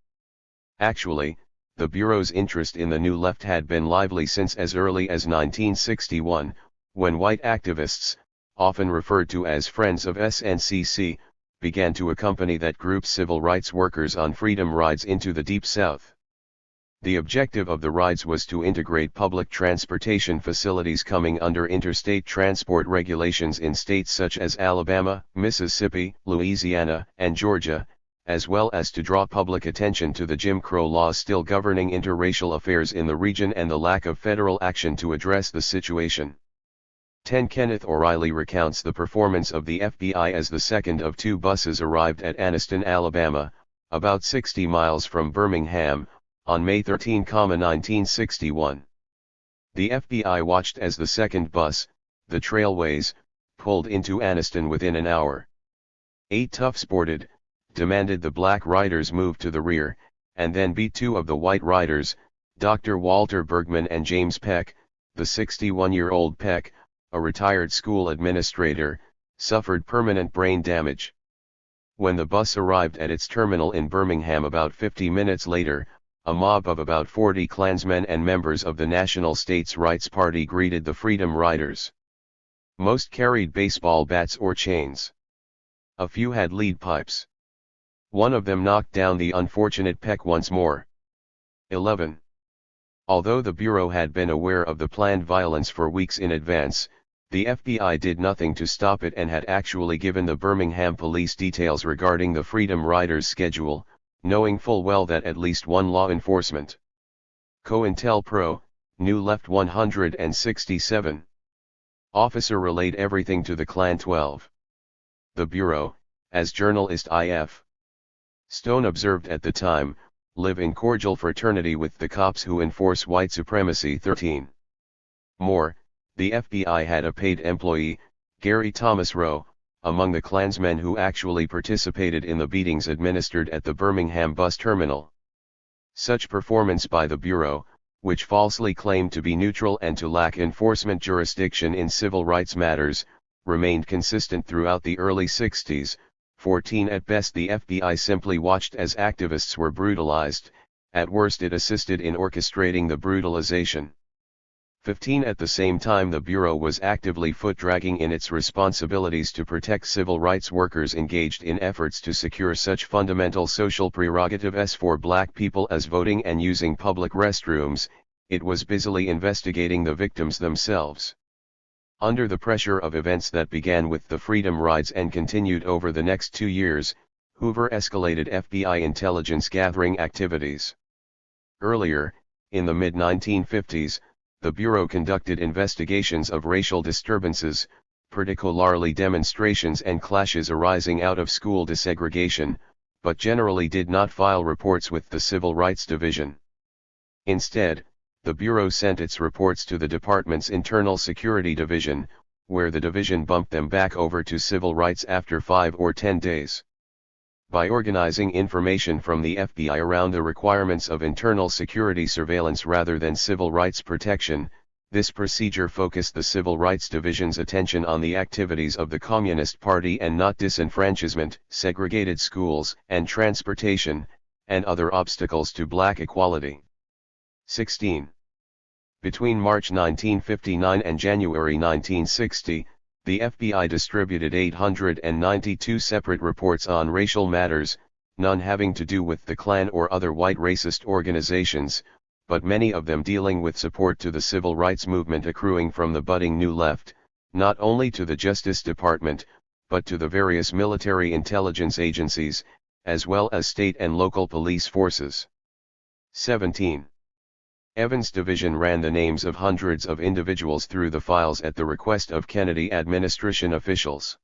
Actually, the Bureau's interest in the New Left had been lively since as early as 1961, when white activists, often referred to as Friends of SNCC, began to accompany that group's civil rights workers on freedom rides into the Deep South. The objective of the rides was to integrate public transportation facilities coming under interstate transport regulations in states such as Alabama, Mississippi, Louisiana, and Georgia, as well as to draw public attention to the Jim Crow laws still governing interracial affairs in the region and the lack of federal action to address the situation. 10. Kenneth O'Reilly recounts the performance of the FBI as the second of two buses arrived at Anniston, Alabama, about 60 miles from Birmingham, on May 13, 1961. The FBI watched as the second bus, the Trailways, pulled into Anniston within an hour. 8. Tough sported, demanded the black riders move to the rear, and then beat two of the white riders, Dr. Walter Bergman and James Peck. The 61-year-old Peck, a retired school administrator, suffered permanent brain damage. When the bus arrived at its terminal in Birmingham about 50 minutes later, a mob of about 40 Klansmen and members of the National States Rights Party greeted the Freedom Riders. Most carried baseball bats or chains. A few had lead pipes. One of them knocked down the unfortunate Peck once more. 11. Although the Bureau had been aware of the planned violence for weeks in advance, the FBI did nothing to stop it and had actually given the Birmingham police details regarding the Freedom Riders' schedule, knowing full well that at least one law enforcement COINTELPRO, New Left 167. Officer relayed everything to the Klan 12. The Bureau, as journalist I.F. Stone observed at the time, live in cordial fraternity with the cops who enforce white supremacy. 13. More, the FBI had a paid employee, Gary Thomas Rowe, among the Klansmen who actually participated in the beatings administered at the Birmingham bus terminal. Such performance by the Bureau, which falsely claimed to be neutral and to lack enforcement jurisdiction in civil rights matters, remained consistent throughout the early 60s. 14. At best the FBI simply watched as activists were brutalized, at worst it assisted in orchestrating the brutalization. 15. At the same time the Bureau was actively foot-dragging in its responsibilities to protect civil rights workers engaged in efforts to secure such fundamental social prerogatives for black people as voting and using public restrooms. It was busily investigating the victims themselves. Under the pressure of events that began with the Freedom Rides and continued over the next 2 years, Hoover escalated FBI intelligence gathering activities. Earlier, in the mid-1950s, the Bureau conducted investigations of racial disturbances, particularly demonstrations and clashes arising out of school desegregation, but generally did not file reports with the Civil Rights Division. Instead, the Bureau sent its reports to the department's Internal Security Division, where the division bumped them back over to Civil Rights after 5 or 10 days. By organizing information from the FBI around the requirements of internal security surveillance rather than civil rights protection, this procedure focused the Civil Rights Division's attention on the activities of the Communist Party and not disenfranchisement, segregated schools and transportation, and other obstacles to black equality. 16. Between March 1959 and January 1960, the FBI distributed 892 separate reports on racial matters, none having to do with the Klan or other white racist organizations, but many of them dealing with support to the civil rights movement accruing from the budding New Left, not only to the Justice Department, but to the various military intelligence agencies, as well as state and local police forces. 17. Evans' division ran the names of hundreds of individuals through the files at the request of Kennedy administration officials.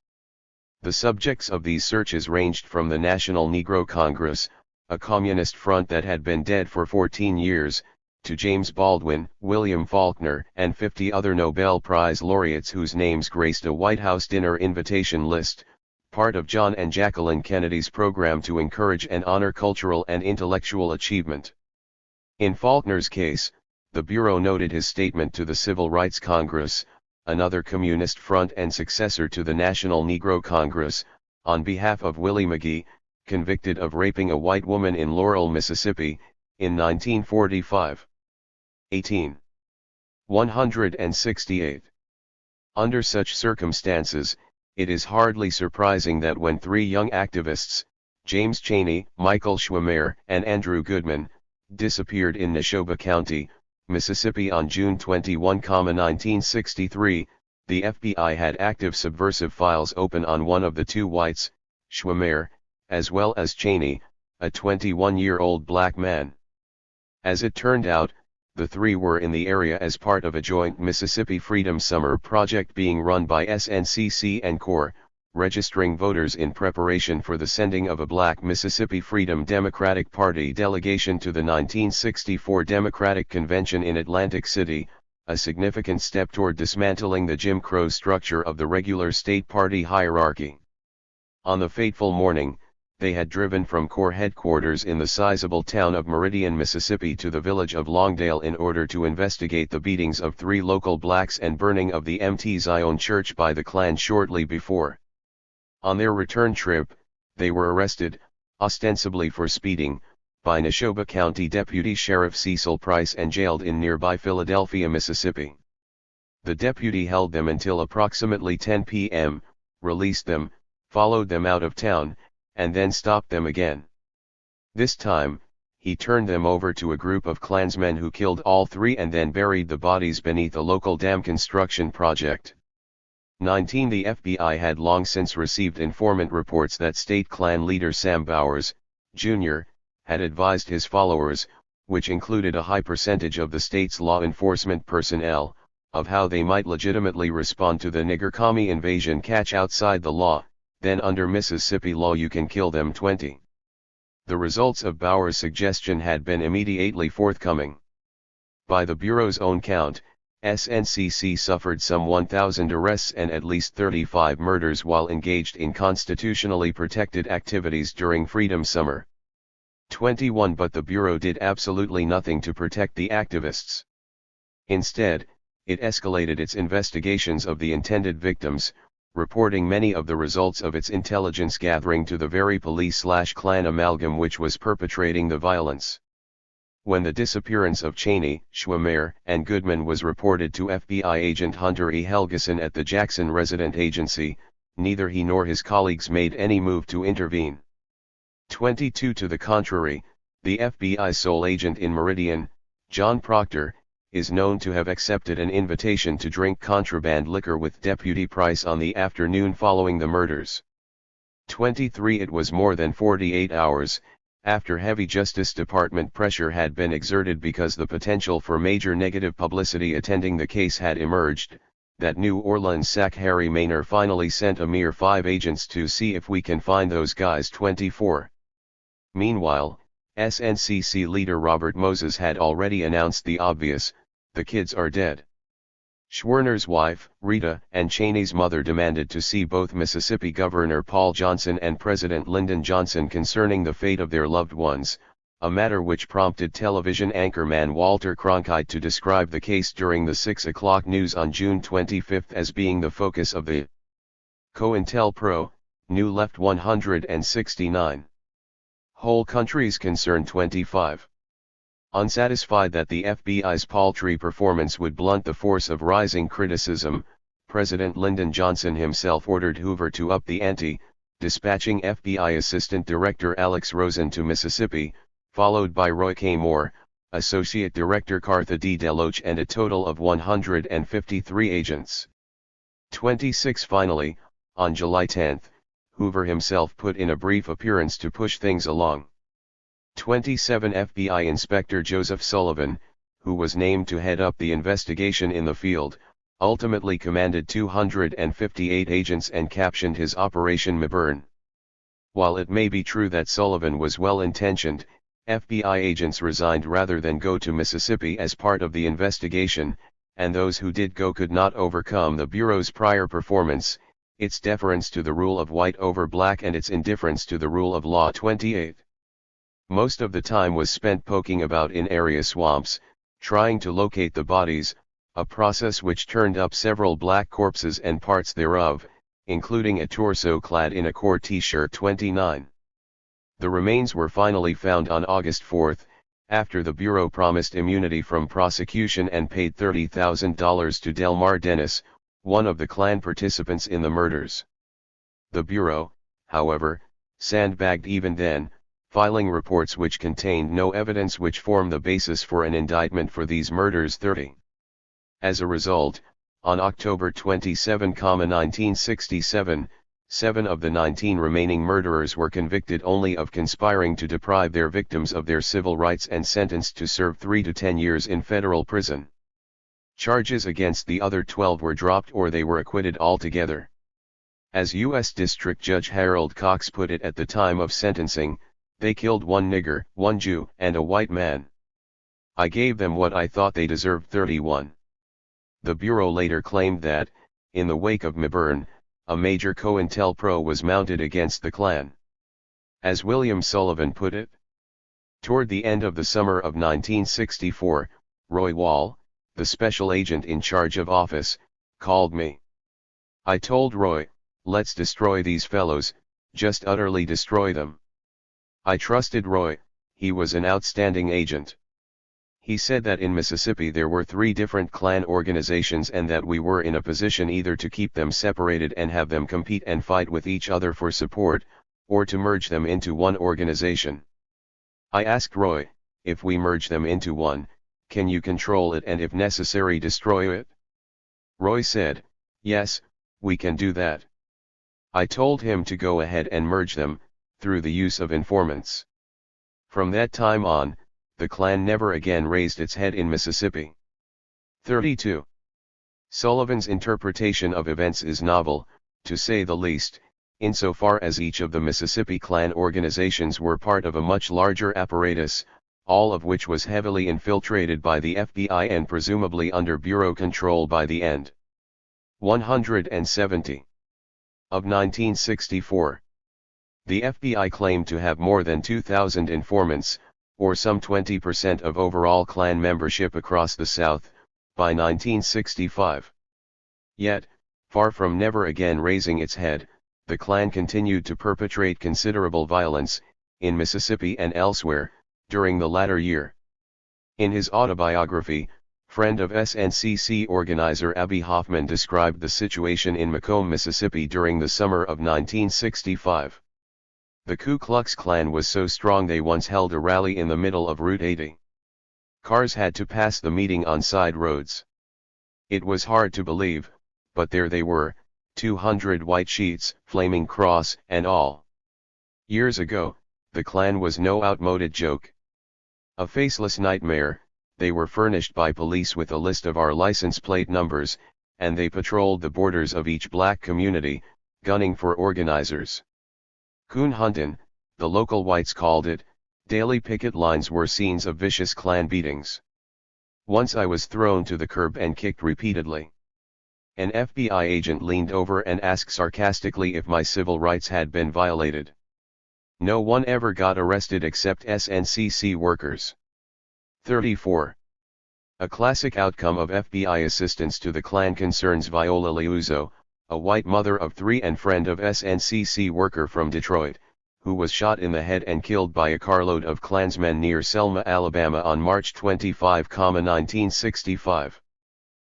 The subjects of these searches ranged from the National Negro Congress, a communist front that had been dead for 14 years, to James Baldwin, William Faulkner, and 50 other Nobel Prize laureates whose names graced a White House dinner invitation list, part of John and Jacqueline Kennedy's program to encourage and honor cultural and intellectual achievement. In Faulkner's case, the Bureau noted his statement to the Civil Rights Congress, another communist front and successor to the National Negro Congress, on behalf of Willie McGee, convicted of raping a white woman in Laurel, Mississippi, in 1945. 18. 168. Under such circumstances, it is hardly surprising that when 3 young activists, James Chaney, Michael Schwimmer, and Andrew Goodman, disappeared in Neshoba County, Mississippi on June 21, 1963, the FBI had active subversive files open on one of the 2 whites, Schwimmer, as well as Chaney, a 21-year-old black man. As it turned out, the 3 were in the area as part of a joint Mississippi Freedom Summer project being run by SNCC and CORE, registering voters in preparation for the sending of a black Mississippi Freedom Democratic Party delegation to the 1964 Democratic Convention in Atlantic City, a significant step toward dismantling the Jim Crow structure of the regular state party hierarchy. On the fateful morning, they had driven from CORE headquarters in the sizable town of Meridian, Mississippi to the village of Longdale in order to investigate the beatings of 3 local blacks and burning of the Mt. Zion Church by the Klan shortly before. On their return trip, they were arrested, ostensibly for speeding, by Neshoba County Deputy Sheriff Cecil Price and jailed in nearby Philadelphia, Mississippi. The deputy held them until approximately 10 p.m., released them, followed them out of town, and then stopped them again. This time, he turned them over to a group of Klansmen who killed all 3 and then buried the bodies beneath a local dam construction project. 19. The FBI had long since received informant reports that state Klan leader Sam Bowers, Jr., had advised his followers, which included a high percentage of the state's law enforcement personnel, of how they might legitimately respond to the nigger commie invasion catch outside the law. Then under Mississippi law you can kill them 20. The results of Bowers' suggestion had been immediately forthcoming. By the Bureau's own count, SNCC suffered some 1,000 arrests and at least 35 murders while engaged in constitutionally protected activities during Freedom Summer. 21. But the Bureau did absolutely nothing to protect the activists. Instead, it escalated its investigations of the intended victims, reporting many of the results of its intelligence gathering to the very police/Klan amalgam which was perpetrating the violence. When the disappearance of Chaney, Schwimmer, and Goodman was reported to FBI agent Hunter E. Helgeson at the Jackson Resident Agency, neither he nor his colleagues made any move to intervene. 22. To the contrary, the FBI sole agent in Meridian, John Proctor, is known to have accepted an invitation to drink contraband liquor with Deputy Price on the afternoon following the murders. 23. It was more than 48 hours, after heavy Justice Department pressure had been exerted because the potential for major negative publicity attending the case had emerged, that New Orleans SAC Harry Maynor finally sent a mere 5 agents to see if we can find those guys. 24. Meanwhile, SNCC leader Robert Moses had already announced the obvious: the kids are dead. Schwerner's wife, Rita, and Cheney's mother demanded to see both Mississippi Governor Paul Johnson and President Lyndon Johnson concerning the fate of their loved ones, a matter which prompted television anchorman Walter Cronkite to describe the case during the 6 o'clock news on June 25 as being the focus of the COINTELPRO, New Left 169. Whole Countries Concern 25. Unsatisfied that the FBI's paltry performance would blunt the force of rising criticism, President Lyndon Johnson himself ordered Hoover to up the ante, dispatching FBI Assistant Director Alex Rosen to Mississippi, followed by Roy K. Moore, Associate Director Cartha D. Deloach, and a total of 153 agents. 26. Finally, on July 10, Hoover himself put in a brief appearance to push things along. 27. FBI Inspector Joseph Sullivan, who was named to head up the investigation in the field, ultimately commanded 258 agents and captioned his Operation Mayburn. While it may be true that Sullivan was well-intentioned, FBI agents resigned rather than go to Mississippi as part of the investigation, and those who did go could not overcome the Bureau's prior performance, its deference to the rule of white over black, and its indifference to the rule of law. 28. Most of the time was spent poking about in area swamps, trying to locate the bodies, a process which turned up several black corpses and parts thereof, including a torso clad in a Corps t-shirt. 29. The remains were finally found on August 4, after the Bureau promised immunity from prosecution and paid $30,000 to Delmar Dennis, one of the Klan participants in the murders. The Bureau, however, sandbagged even then, filing reports which contained no evidence which form the basis for an indictment for these murders. 30. As a result, on October 27, 1967, 7 of the 19 remaining murderers were convicted only of conspiring to deprive their victims of their civil rights and sentenced to serve 3 to 10 years in federal prison. Charges against the other 12 were dropped or they were acquitted altogether. As U.S. District Judge Harold Cox put it at the time of sentencing, they killed one nigger, one Jew, and a white man. I gave them what I thought they deserved. 31. The Bureau later claimed that, in the wake of Mayburn, a major COINTELPRO was mounted against the Klan. As William Sullivan put it, toward the end of the summer of 1964, Roy Wall, the special agent in charge of office, called me. I told Roy, let's destroy these fellows, just utterly destroy them. I trusted Roy, he was an outstanding agent. He said that in Mississippi there were 3 different Klan organizations and that we were in a position either to keep them separated and have them compete and fight with each other for support, or to merge them into one organization. I asked Roy, if we merge them into one, can you control it and if necessary destroy it? Roy said, yes, we can do that. I told him to go ahead and merge them, through the use of informants. From that time on, the Klan never again raised its head in Mississippi. 32. Sullivan's interpretation of events is novel, to say the least, insofar as each of the Mississippi Klan organizations were part of a much larger apparatus, all of which was heavily infiltrated by the FBI and presumably under Bureau control by the end. 170. Of 1964. The FBI claimed to have more than 2,000 informants, or some 20% of overall Klan membership across the South, by 1965. Yet, far from never again raising its head, the Klan continued to perpetrate considerable violence, in Mississippi and elsewhere, during the latter year. In his autobiography, friend of SNCC organizer Abby Hoffman described the situation in Macomb, Mississippi during the summer of 1965. The Ku Klux Klan was so strong they once held a rally in the middle of Route 80. Cars had to pass the meeting on side roads. It was hard to believe, but there they were, 200 white sheets, flaming cross, and all. Years ago, the Klan was no outmoded joke. A faceless nightmare. They were furnished by police with a list of our license plate numbers, and they patrolled the borders of each black community, gunning for organizers. Coon Huntin, the local whites called it, daily picket lines were scenes of vicious Klan beatings. Once I was thrown to the curb and kicked repeatedly. An FBI agent leaned over and asked sarcastically if my civil rights had been violated. No one ever got arrested except SNCC workers. 34. A classic outcome of FBI assistance to the Klan concerns Viola Liuzzo, a white mother of 3 and friend of SNCC worker from Detroit, who was shot in the head and killed by a carload of Klansmen near Selma, Alabama on March 25, 1965.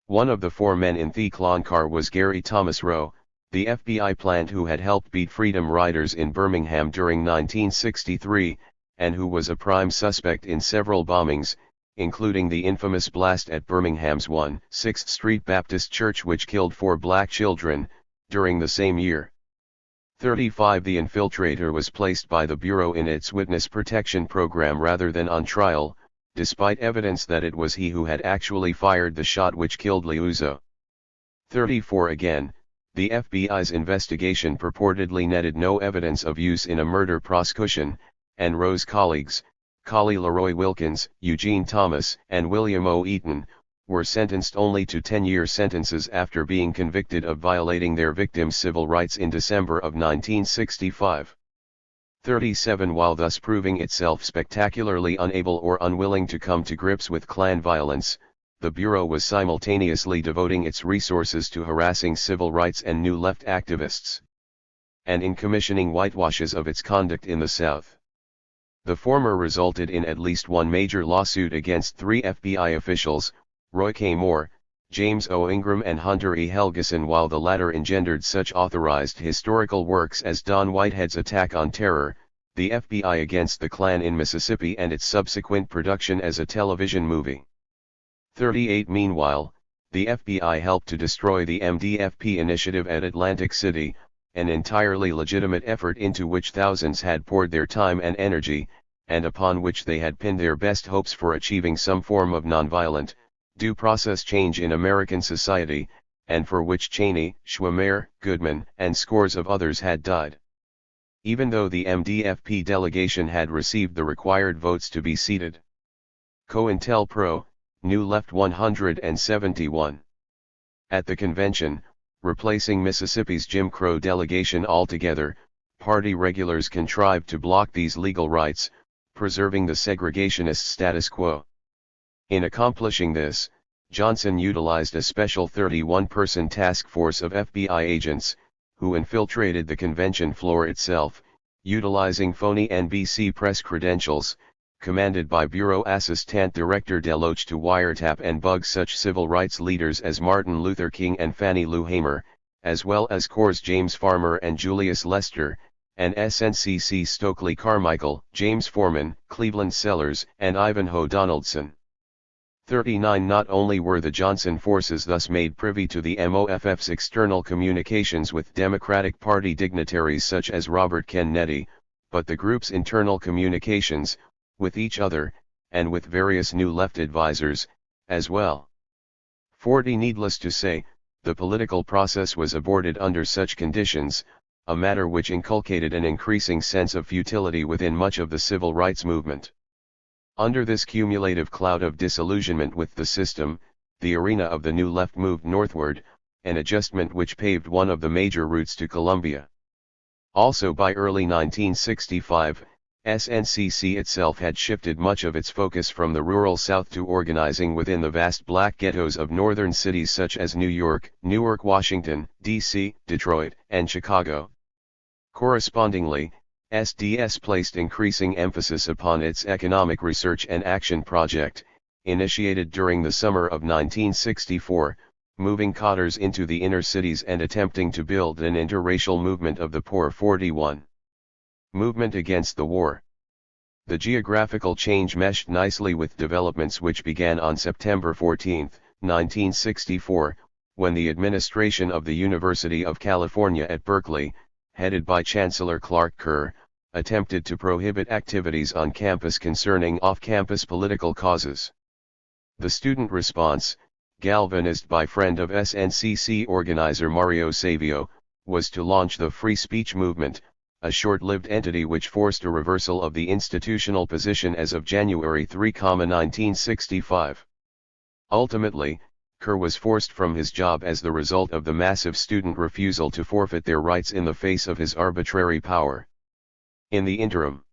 One of the 4 men in the Klan car was Gary Thomas Rowe, the FBI plant who had helped beat Freedom Riders in Birmingham during 1963, and who was a prime suspect in several bombings, including the infamous blast at Birmingham's 1/6th Street Baptist Church which killed 4 black children, during the same year. 35. The infiltrator was placed by the Bureau in its witness protection program rather than on trial, despite evidence that it was he who had actually fired the shot which killed Liuzzo. 34. Again, the FBI's investigation purportedly netted no evidence of use in a murder prosecution, and Rowe's colleagues, Collie Leroy Wilkins, Eugene Thomas, and William O. Eaton, were sentenced only to 10-year sentences after being convicted of violating their victims' civil rights in December of 1965. 37. While thus proving itself spectacularly unable or unwilling to come to grips with Klan violence, the Bureau was simultaneously devoting its resources to harassing civil rights and New Left activists, and in commissioning whitewashes of its conduct in the South. The former resulted in at least one major lawsuit against 3 FBI officials, Roy K. Moore, James O. Ingram and Hunter E. Helgeson, while the latter engendered such authorized historical works as Don Whitehead's Attack on Terror, The FBI Against the Klan in Mississippi and its subsequent production as a television movie. 38. Meanwhile, the FBI helped to destroy the MDFP initiative at Atlantic City, an entirely legitimate effort into which thousands had poured their time and energy, and upon which they had pinned their best hopes for achieving some form of nonviolent, due process change in American society, and for which Cheney, Schwimmer, Goodman, and scores of others had died. Even though the MDFP delegation had received the required votes to be seated. COINTELPRO, New Left 171. At the convention, replacing Mississippi's Jim Crow delegation altogether, party regulars contrived to block these legal rights, preserving the segregationist status quo. In accomplishing this, Johnson utilized a special 31-person task force of FBI agents, who infiltrated the convention floor itself, utilizing phony NBC press credentials, commanded by Bureau Assistant Director DeLoach to wiretap and bug such civil rights leaders as Martin Luther King and Fannie Lou Hamer, as well as Corps' James Farmer and Julius Lester, and SNCC Stokely Carmichael, James Foreman, Cleveland Sellers, and Ivanhoe Donaldson. 39. Not only were the Johnson forces thus made privy to the MOFF's external communications with Democratic Party dignitaries such as Robert Kennedy, but the group's internal communications, with each other, and with various New Left advisors, as well. 40. Needless to say, the political process was aborted under such conditions, a matter which inculcated an increasing sense of futility within much of the civil rights movement. Under this cumulative cloud of disillusionment with the system, the arena of the New Left moved northward, an adjustment which paved one of the major routes to Columbia. Also by early 1965, SNCC itself had shifted much of its focus from the rural South to organizing within the vast black ghettos of northern cities such as New York, Newark, Washington, D.C., Detroit, and Chicago. Correspondingly, SDS placed increasing emphasis upon its Economic Research and Action Project, initiated during the summer of 1964, moving cotters into the inner cities and attempting to build an interracial movement of the poor. 41. Movement against the war. The geographical change meshed nicely with developments which began on September 14, 1964, when the administration of the University of California at Berkeley, headed by Chancellor Clark Kerr, attempted to prohibit activities on campus concerning off-campus political causes. The student response, galvanized by friend of SNCC organizer Mario Savio, was to launch the free speech movement, a short-lived entity which forced a reversal of the institutional position as of January 3, 1965. Ultimately, Kerr was forced from his job as the result of the massive student refusal to forfeit their rights in the face of his arbitrary power. In the interim,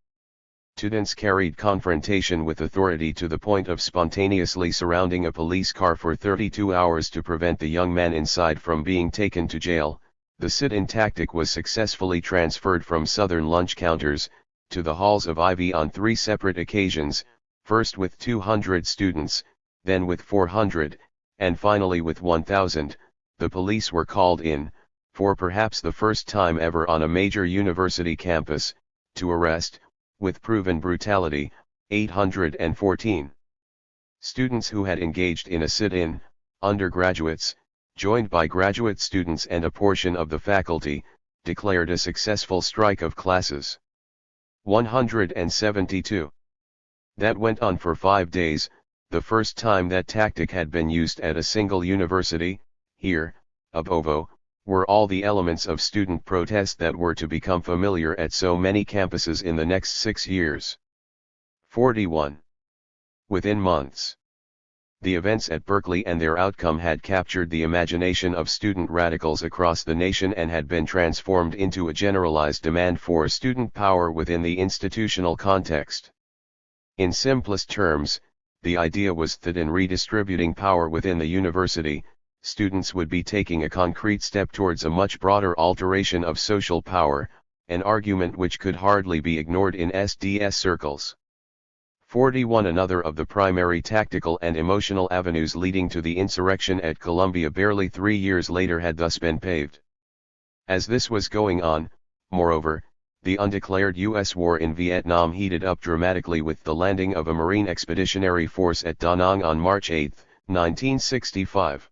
students carried confrontation with authority to the point of spontaneously surrounding a police car for 32 hours to prevent the young man inside from being taken to jail. The sit-in tactic was successfully transferred from southern lunch counters to the halls of Ivy on 3 separate occasions, first with 200 students, then with 400, and finally with 1,000. The police were called in, for perhaps the first time ever on a major university campus, to arrest, with proven brutality, 814 students who had engaged in a sit-in. Undergraduates, joined by graduate students and a portion of the faculty, declared a successful strike of classes. 172. That went on for 5 days, the first time that tactic had been used at a single university. Here, above, were all the elements of student protest that were to become familiar at so many campuses in the next 6 years. 41. Within months, the events at Berkeley and their outcome had captured the imagination of student radicals across the nation and had been transformed into a generalized demand for student power within the institutional context. In simplest terms, the idea was that in redistributing power within the university, students would be taking a concrete step towards a much broader alteration of social power, an argument which could hardly be ignored in SDS circles. 41. Another of the primary tactical and emotional avenues leading to the insurrection at Columbia barely 3 years later had thus been paved. As this was going on, moreover, the undeclared U.S. war in Vietnam heated up dramatically with the landing of a Marine Expeditionary Force at Da Nang on March 8, 1965.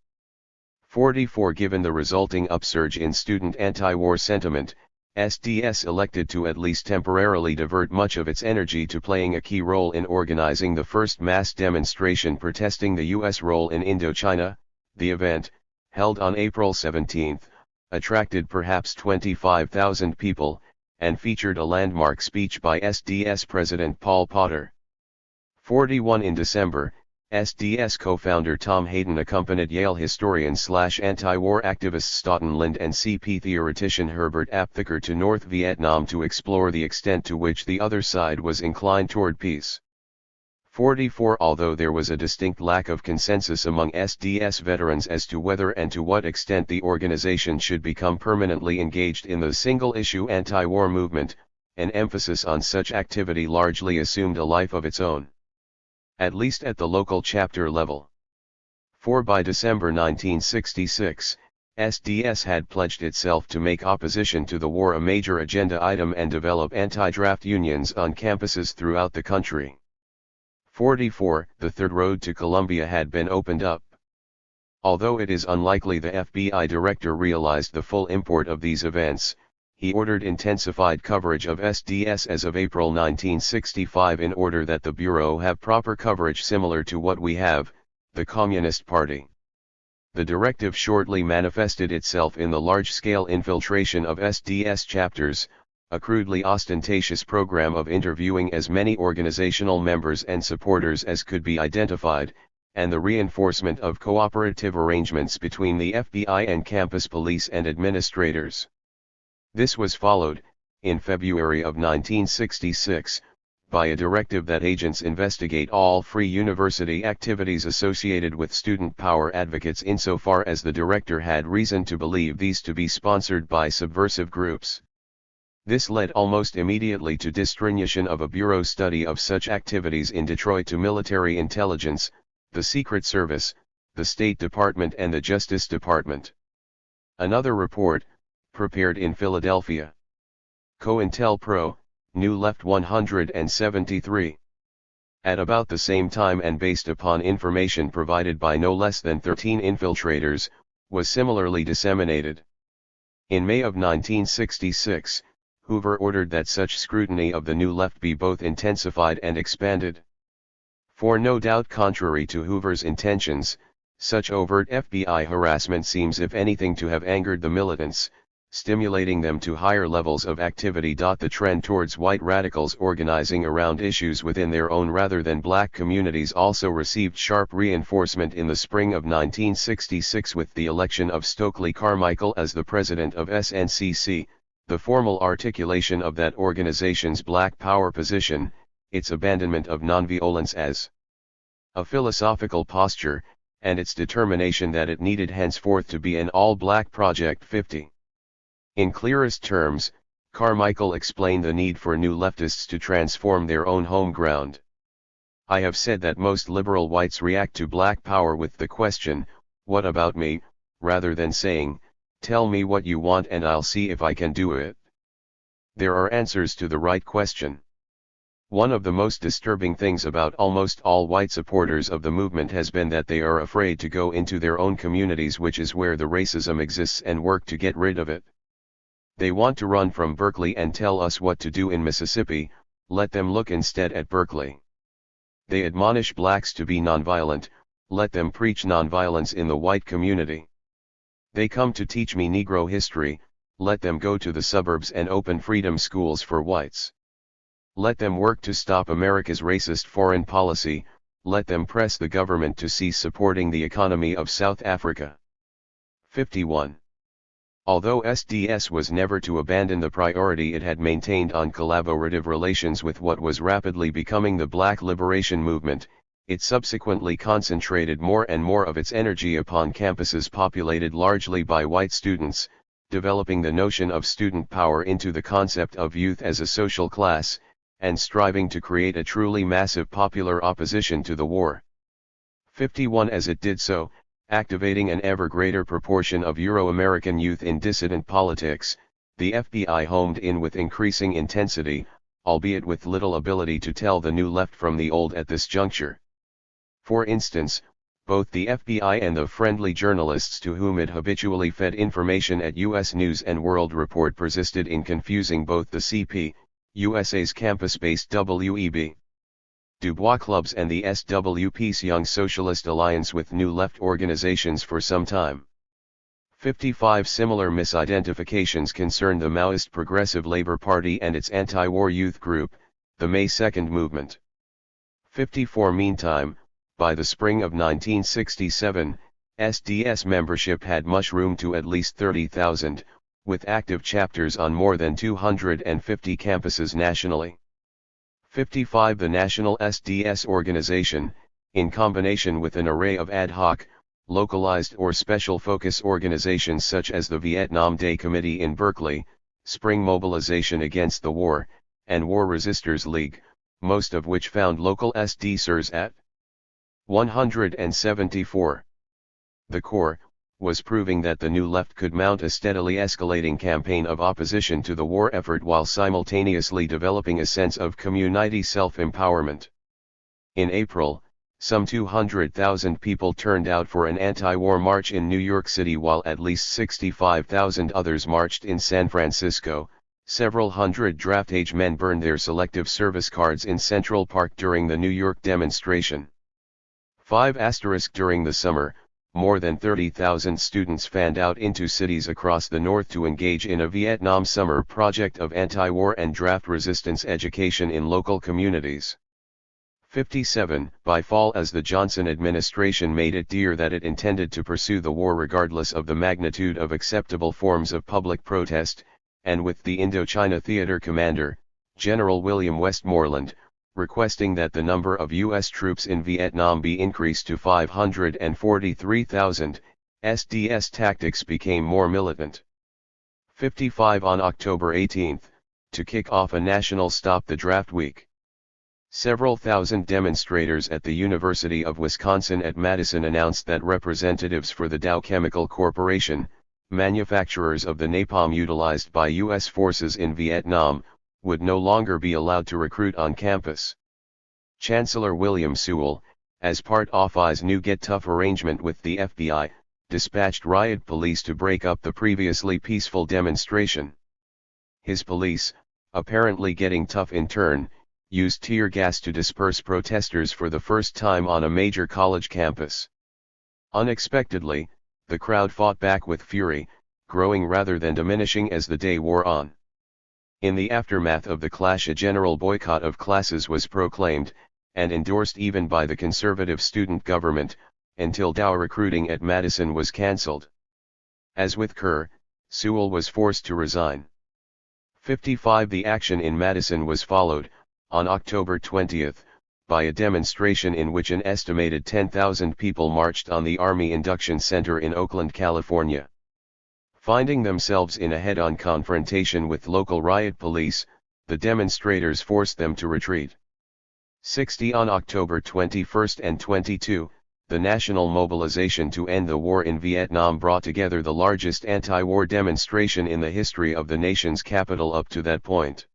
44. Given the resulting upsurge in student anti-war sentiment, SDS elected to at least temporarily divert much of its energy to playing a key role in organizing the first mass demonstration protesting the U.S. role in Indochina. The event, held on April 17, attracted perhaps 25,000 people, and featured a landmark speech by SDS President Paul Potter. 41. In December, SDS co-founder Tom Hayden accompanied Yale historian/anti-war activist Stoughton Lind and CP theoretician Herbert Aptheker to North Vietnam to explore the extent to which the other side was inclined toward peace. 44. Although there was a distinct lack of consensus among SDS veterans as to whether and to what extent the organization should become permanently engaged in the single-issue anti-war movement, an emphasis on such activity largely assumed a life of its own, at least at the local chapter level. For by December 1966, SDS had pledged itself to make opposition to the war a major agenda item and develop anti-draft unions on campuses throughout the country. 44. The third road to Columbia had been opened up. Although it is unlikely the FBI director realized the full import of these events, he ordered intensified coverage of SDS as of April 1965 in order that the Bureau have proper coverage similar to what we have, the Communist Party. The directive shortly manifested itself in the large-scale infiltration of SDS chapters, a crudely ostentatious program of interviewing as many organizational members and supporters as could be identified, and the reinforcement of cooperative arrangements between the FBI and campus police and administrators. This was followed, in February of 1966, by a directive that agents investigate all free university activities associated with student power advocates insofar as the director had reason to believe these to be sponsored by subversive groups. This led almost immediately to distribution of a bureau study of such activities in Detroit to military intelligence, the Secret Service, the State Department and the Justice Department. Another report, prepared in Philadelphia. COINTELPRO, New Left 173. At about the same time and based upon information provided by no less than 13 infiltrators, was similarly disseminated. In May of 1966, Hoover ordered that such scrutiny of the New Left be both intensified and expanded. For no doubt contrary to Hoover's intentions, such overt FBI harassment seems if anything to have angered the militants, stimulating them to higher levels of activity. The trend towards white radicals organizing around issues within their own rather than black communities also received sharp reinforcement in the spring of 1966 with the election of Stokely Carmichael as the president of SNCC, the formal articulation of that organization's black power position, its abandonment of nonviolence as a philosophical posture, and its determination that it needed henceforth to be an all-black project. 50. In clearest terms, Carmichael explained the need for new leftists to transform their own home ground. I have said that most liberal whites react to black power with the question, "What about me?" rather than saying, "Tell me what you want and I'll see if I can do it." There are answers to the right question. One of the most disturbing things about almost all white supporters of the movement has been that they are afraid to go into their own communities, which is where the racism exists, and work to get rid of it. They want to run from Berkeley and tell us what to do in Mississippi. Let them look instead at Berkeley. They admonish blacks to be nonviolent. Let them preach nonviolence in the white community. They come to teach me Negro history. Let them go to the suburbs and open freedom schools for whites. Let them work to stop America's racist foreign policy. Let them press the government to cease supporting the economy of South Africa. 51. Although SDS was never to abandon the priority it had maintained on collaborative relations with what was rapidly becoming the Black Liberation Movement, it subsequently concentrated more and more of its energy upon campuses populated largely by white students, developing the notion of student power into the concept of youth as a social class, and striving to create a truly massive popular opposition to the war. 51. As it did so, activating an ever greater proportion of Euro-American youth in dissident politics, the FBI homed in with increasing intensity, albeit with little ability to tell the new left from the old at this juncture. For instance, both the FBI and the friendly journalists to whom it habitually fed information at U.S. News and World Report persisted in confusing both the CP, USA's campus-based W.E.B. Du Bois clubs and the SWP's Young Socialist Alliance with New Left organizations for some time. 55. Similar misidentifications concern the Maoist Progressive Labor Party and its anti-war youth group, the May 2nd Movement. 54. Meantime, by the spring of 1967, SDS membership had mushroomed to at least 30,000, with active chapters on more than 250 campuses nationally. 55. The National SDS organization, in combination with an array of ad hoc, localized or special focus organizations such as the Vietnam Day Committee in Berkeley, Spring Mobilization Against the War, and War Resisters League, most of which found local SDSers at 174. The core was proving that the New Left could mount a steadily escalating campaign of opposition to the war effort while simultaneously developing a sense of community self-empowerment. In April, some 200,000 people turned out for an anti-war march in New York City while at least 65,000 others marched in San Francisco. Several hundred draft-age men burned their selective service cards in Central Park during the New York demonstration. 5. During the summer, more than 30,000 students fanned out into cities across the North to engage in a Vietnam summer project of anti-war and draft resistance education in local communities. 57. By fall, as the Johnson administration made it clear that it intended to pursue the war regardless of the magnitude of acceptable forms of public protest, and with the Indochina Theater commander, General William Westmoreland, requesting that the number of U.S. troops in Vietnam be increased to 543,000, SDS tactics became more militant. 55. On October 18, to kick off a national Stop the Draft Week, several thousand demonstrators at the University of Wisconsin at Madison announced that representatives for the Dow Chemical Corporation, manufacturers of the napalm utilized by U.S. forces in Vietnam, would no longer be allowed to recruit on campus. Chancellor William Sewell, as part of his new Get Tough arrangement with the FBI, dispatched riot police to break up the previously peaceful demonstration. His police, apparently getting tough in turn, used tear gas to disperse protesters for the first time on a major college campus. Unexpectedly, the crowd fought back with fury, growing rather than diminishing as the day wore on. In the aftermath of the clash, a general boycott of classes was proclaimed, and endorsed even by the conservative student government, until Dow recruiting at Madison was cancelled. As with Kerr, Sewell was forced to resign. 55 The action in Madison was followed, on October 20, by a demonstration in which an estimated 10,000 people marched on the Army Induction Center in Oakland, California. Finding themselves in a head-on confrontation with local riot police, the demonstrators forced them to retreat. 60 On October 21 and 22, the national mobilization to end the war in Vietnam brought together the largest anti-war demonstration in the history of the nation's capital up to that point.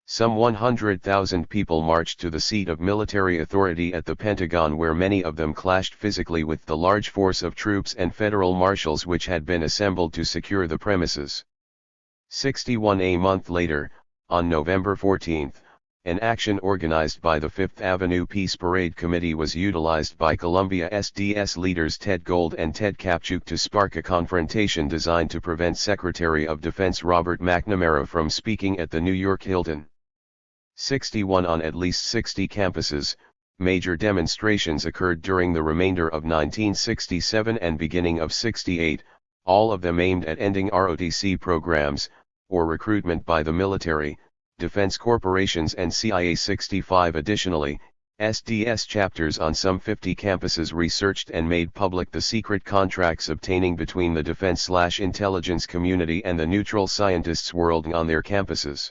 Some 100,000 people marched to the seat of military authority at the Pentagon, where many of them clashed physically with the large force of troops and federal marshals which had been assembled to secure the premises. 61 A month later, on November 14, an action organized by the Fifth Avenue Peace Parade Committee was utilized by Columbia SDS leaders Ted Gold and Ted Kapchuk to spark a confrontation designed to prevent Secretary of Defense Robert McNamara from speaking at the New York Hilton. 61 On at least 60 campuses, major demonstrations occurred during the remainder of 1967 and beginning of 68, all of them aimed at ending ROTC programs, or recruitment by the military, defense corporations and CIA. 65 Additionally, SDS chapters on some 50 campuses researched and made public the secret contracts obtaining between the defense/intelligence community and the neutral scientists world on their campuses.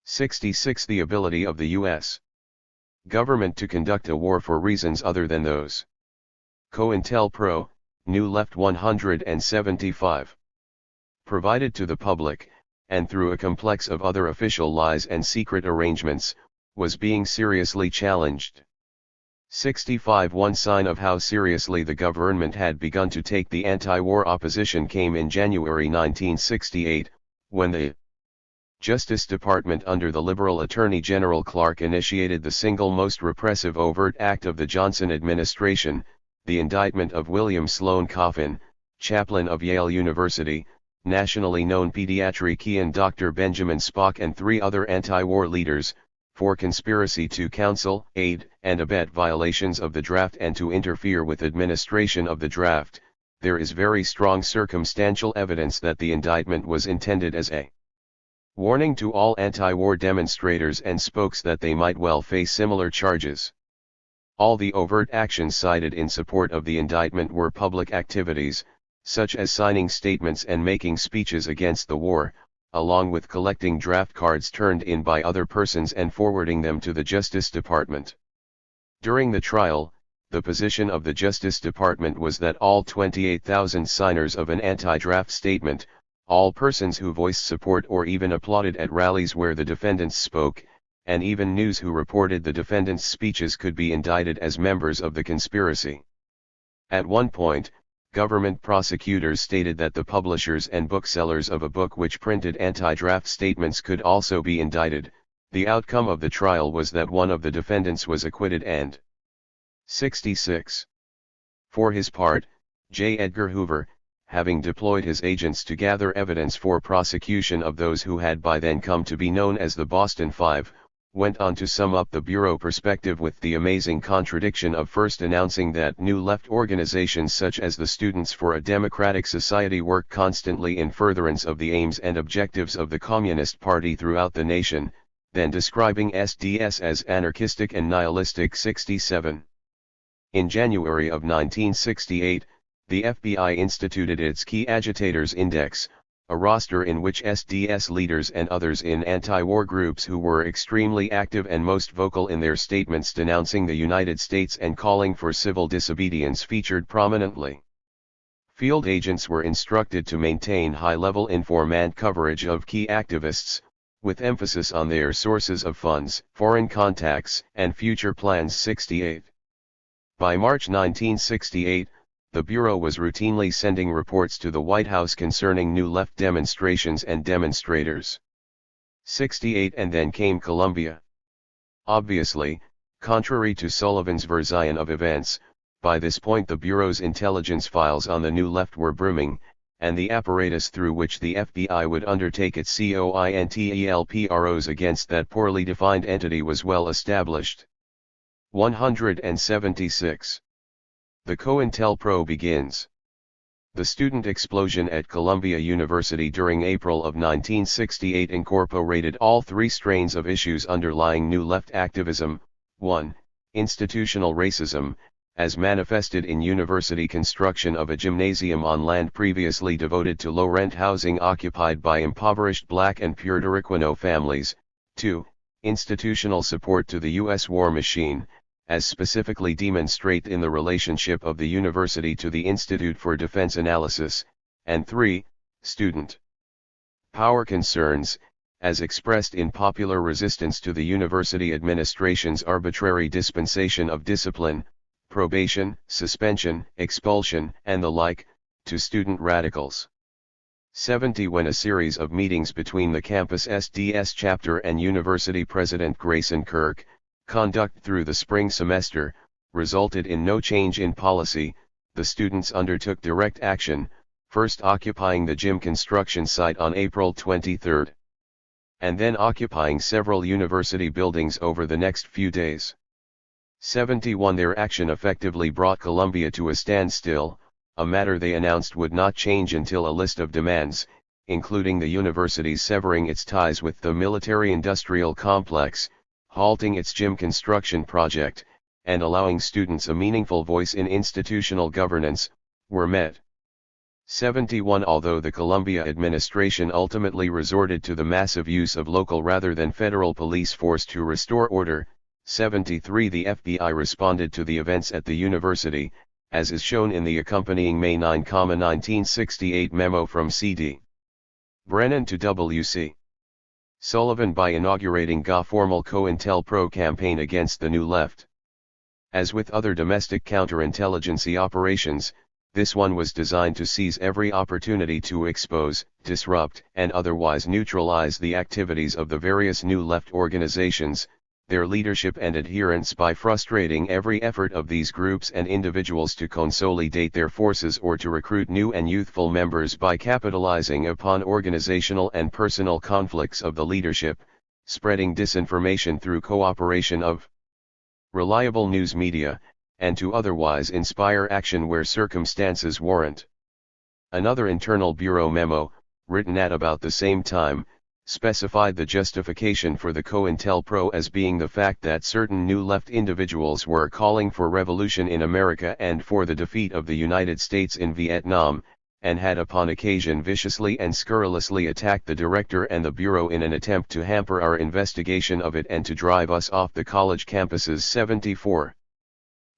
66 The ability of the U.S. government to conduct a war for reasons other than those. COINTELPRO, New Left 175. Provided to the public, and through a complex of other official lies and secret arrangements, was being seriously challenged. 65 One sign of how seriously the government had begun to take the anti-war opposition came in January 1968, when the Justice Department under the Liberal Attorney General Clark initiated the single most repressive overt act of the Johnson administration, the indictment of William Sloane Coffin, chaplain of Yale University, nationally known pediatrician Dr. Benjamin Spock and 3 other anti-war leaders, for conspiracy to counsel, aid, and abet violations of the draft and to interfere with administration of the draft. There is very strong circumstantial evidence that the indictment was intended as a warning to all anti-war demonstrators and spokes that they might well face similar charges. All the overt actions cited in support of the indictment were public activities, such as signing statements and making speeches against the war, along with collecting draft cards turned in by other persons and forwarding them to the Justice Department. During the trial, the position of the Justice Department was that all 28,000 signers of an anti-draft statement, all persons who voiced support or even applauded at rallies where the defendants spoke, and even news who reported the defendants' speeches could be indicted as members of the conspiracy. At one point, government prosecutors stated that the publishers and booksellers of a book which printed anti-draft statements could also be indicted. The outcome of the trial was that one of the defendants was acquitted and 66. For his part, J. Edgar Hoover, having deployed his agents to gather evidence for prosecution of those who had by then come to be known as the Boston Five, went on to sum up the Bureau perspective with the amazing contradiction of first announcing that New Left organizations such as the Students for a Democratic Society work constantly in furtherance of the aims and objectives of the Communist Party throughout the nation, then describing SDS as anarchistic and nihilistic. 67. In January of 1968, the FBI instituted its Key Agitators Index, a roster in which SDS leaders and others in anti-war groups who were extremely active and most vocal in their statements denouncing the United States and calling for civil disobedience featured prominently. Field agents were instructed to maintain high-level informant coverage of key activists, with emphasis on their sources of funds, foreign contacts, and future plans. 68. By March 1968, the Bureau was routinely sending reports to the White House concerning New Left demonstrations and demonstrators. 68. And then came Columbia. Obviously, contrary to Sullivan's version of events, by this point the Bureau's intelligence files on the New Left were brimming, and the apparatus through which the FBI would undertake its cointelpros against that poorly defined entity was well established. 176. The COINTELPRO begins. The student explosion at Columbia University during April of 1968 incorporated all three strains of issues underlying New Left activism. 1. Institutional racism, as manifested in university construction of a gymnasium on land previously devoted to low-rent housing occupied by impoverished Black and Puerto Rican families. 2. Institutional support to the U.S. war machine, as specifically demonstrated in the relationship of the university to the Institute for Defense Analysis. And 3. Student power concerns, as expressed in popular resistance to the university administration's arbitrary dispensation of discipline, probation, suspension, expulsion, and the like, to student radicals. 70. When a series of meetings between the campus SDS chapter and university president Grayson Kirk, conduct through the spring semester, resulted in no change in policy, the students undertook direct action, first occupying the gym construction site on April 23, and then occupying several university buildings over the next few days. 71. Their action effectively brought Columbia to a standstill, a matter they announced would not change until a list of demands, including the university severing its ties with the military-industrial complex, halting its gym construction project, and allowing students a meaningful voice in institutional governance, were met. 71. Although the Columbia administration ultimately resorted to the massive use of local rather than federal police force to restore order, 73. The FBI responded to the events at the university, as is shown in the accompanying May 9, 1968 memo from C.D. Brennan to W.C. Sullivan by inaugurating a formal COINTELPRO campaign against the New Left. As with other domestic counterintelligence operations, this one was designed to seize every opportunity to expose, disrupt, and otherwise neutralize the activities of the various New Left organizations, their leadership and adherents, by frustrating every effort of these groups and individuals to consolidate their forces or to recruit new and youthful members, by capitalizing upon organizational and personal conflicts of the leadership, spreading disinformation through cooperation of reliable news media, and to otherwise inspire action where circumstances warrant. Another internal bureau memo, written at about the same time, specified the justification for the COINTELPRO as being the fact that certain New Left individuals were calling for revolution in America and for the defeat of the United States in Vietnam, and had upon occasion viciously and scurrilously attacked the director and the bureau in an attempt to hamper our investigation of it and to drive us off the college campuses. 74.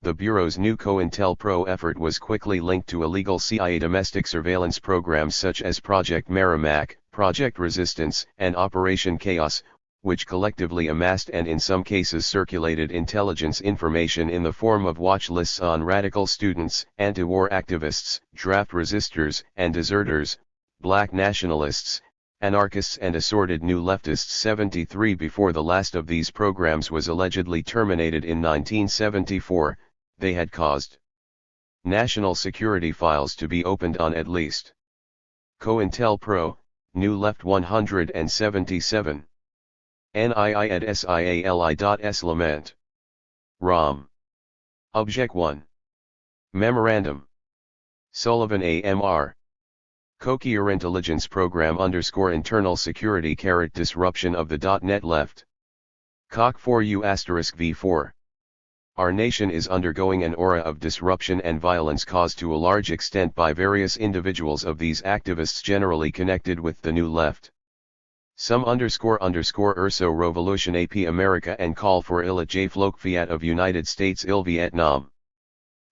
The Bureau's new COINTELPRO effort was quickly linked to illegal CIA domestic surveillance programs such as Project Merrimack, Project Resistance, and Operation Chaos, which collectively amassed and in some cases circulated intelligence information in the form of watch lists on radical students, anti-war activists, draft resistors and deserters, black nationalists, anarchists and assorted new leftists. 73. Before the last of these programs was allegedly terminated in 1974, they had caused national security files to be opened on at least COINTELPRO, New Left. 177. NII at SIALI.S Lament. ROM. Object 1. Memorandum. Sullivan AMR. Cohere Intelligence Program _ Internal Security _ Disruption of the .NET Left. Cock 4U *V4. Our nation is undergoing an aura of disruption and violence caused to a large extent by various individuals of these activists generally connected with the New Left. Some _urso revolution AP America and call for il J Fiat of United States il Vietnam.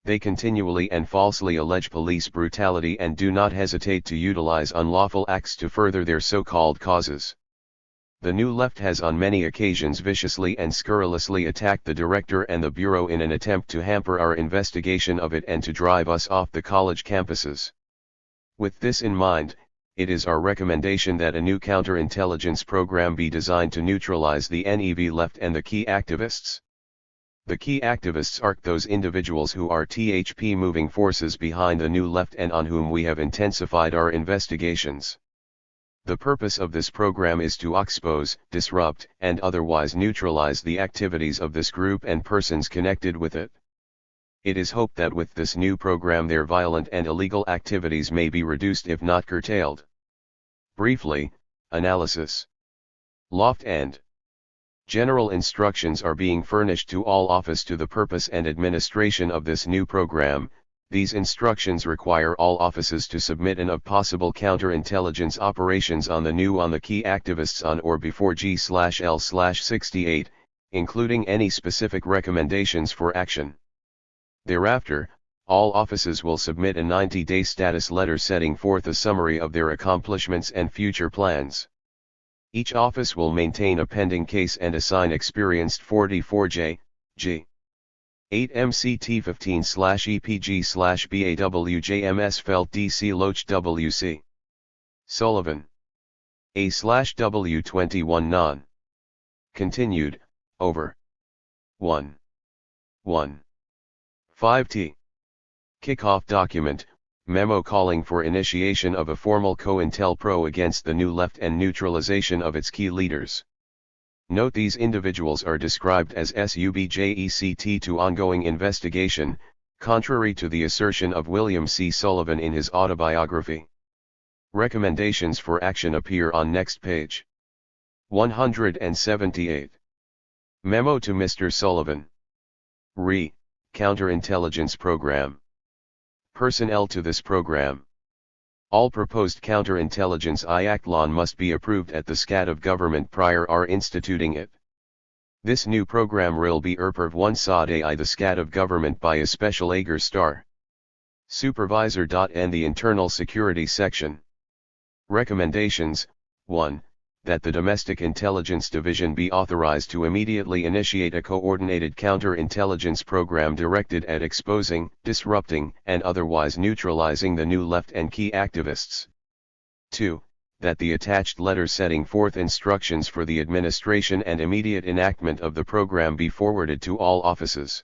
They continually and falsely allege police brutality and do not hesitate to utilize unlawful acts to further their so-called causes. The New Left has on many occasions viciously and scurrilously attacked the director and the bureau in an attempt to hamper our investigation of it and to drive us off the college campuses. With this in mind, it is our recommendation that a new counterintelligence program be designed to neutralize the NEV Left and the key activists. The key activists are those individuals who are THP moving forces behind the New Left and on whom we have intensified our investigations. The purpose of this program is to expose, disrupt, and otherwise neutralize the activities of this group and persons connected with it. It is hoped that with this new program their violent and illegal activities may be reduced if not curtailed. Briefly, analysis. Loft and general instructions are being furnished to all office to the purpose and administration of this new program. These instructions require all offices to submit an of possible counterintelligence operations on the key activists on or before G/L/68, including any specific recommendations for action. Thereafter, all offices will submit a 90-day status letter setting forth a summary of their accomplishments and future plans. Each office will maintain a pending case and assign experienced 44J, G. 8 MCT 15/EPG/BAWJMS Felt DC Loach WC. Sullivan. A/W21 Non. Continued, over. 1. 5T. Kickoff document, memo calling for initiation of a formal cointelpro against the New Left and neutralization of its key leaders. Note these individuals are described as subject to ongoing investigation, contrary to the assertion of William C. Sullivan in his autobiography. Recommendations for action appear on next page. 178. Memo to Mr. Sullivan. Re. Counterintelligence Program. Personnel to this program. All proposed counterintelligence Act law must be approved at the SCAD of government prior to instituting it. This new program will be approved once the SCAD of government by a special Ager star. Supervisor. And the Internal Security Section. Recommendations: 1. That the Domestic Intelligence Division be authorized to immediately initiate a coordinated counterintelligence program directed at exposing, disrupting, and otherwise neutralizing the New Left and key activists. 2. That the attached letter setting forth instructions for the administration and immediate enactment of the program be forwarded to all offices.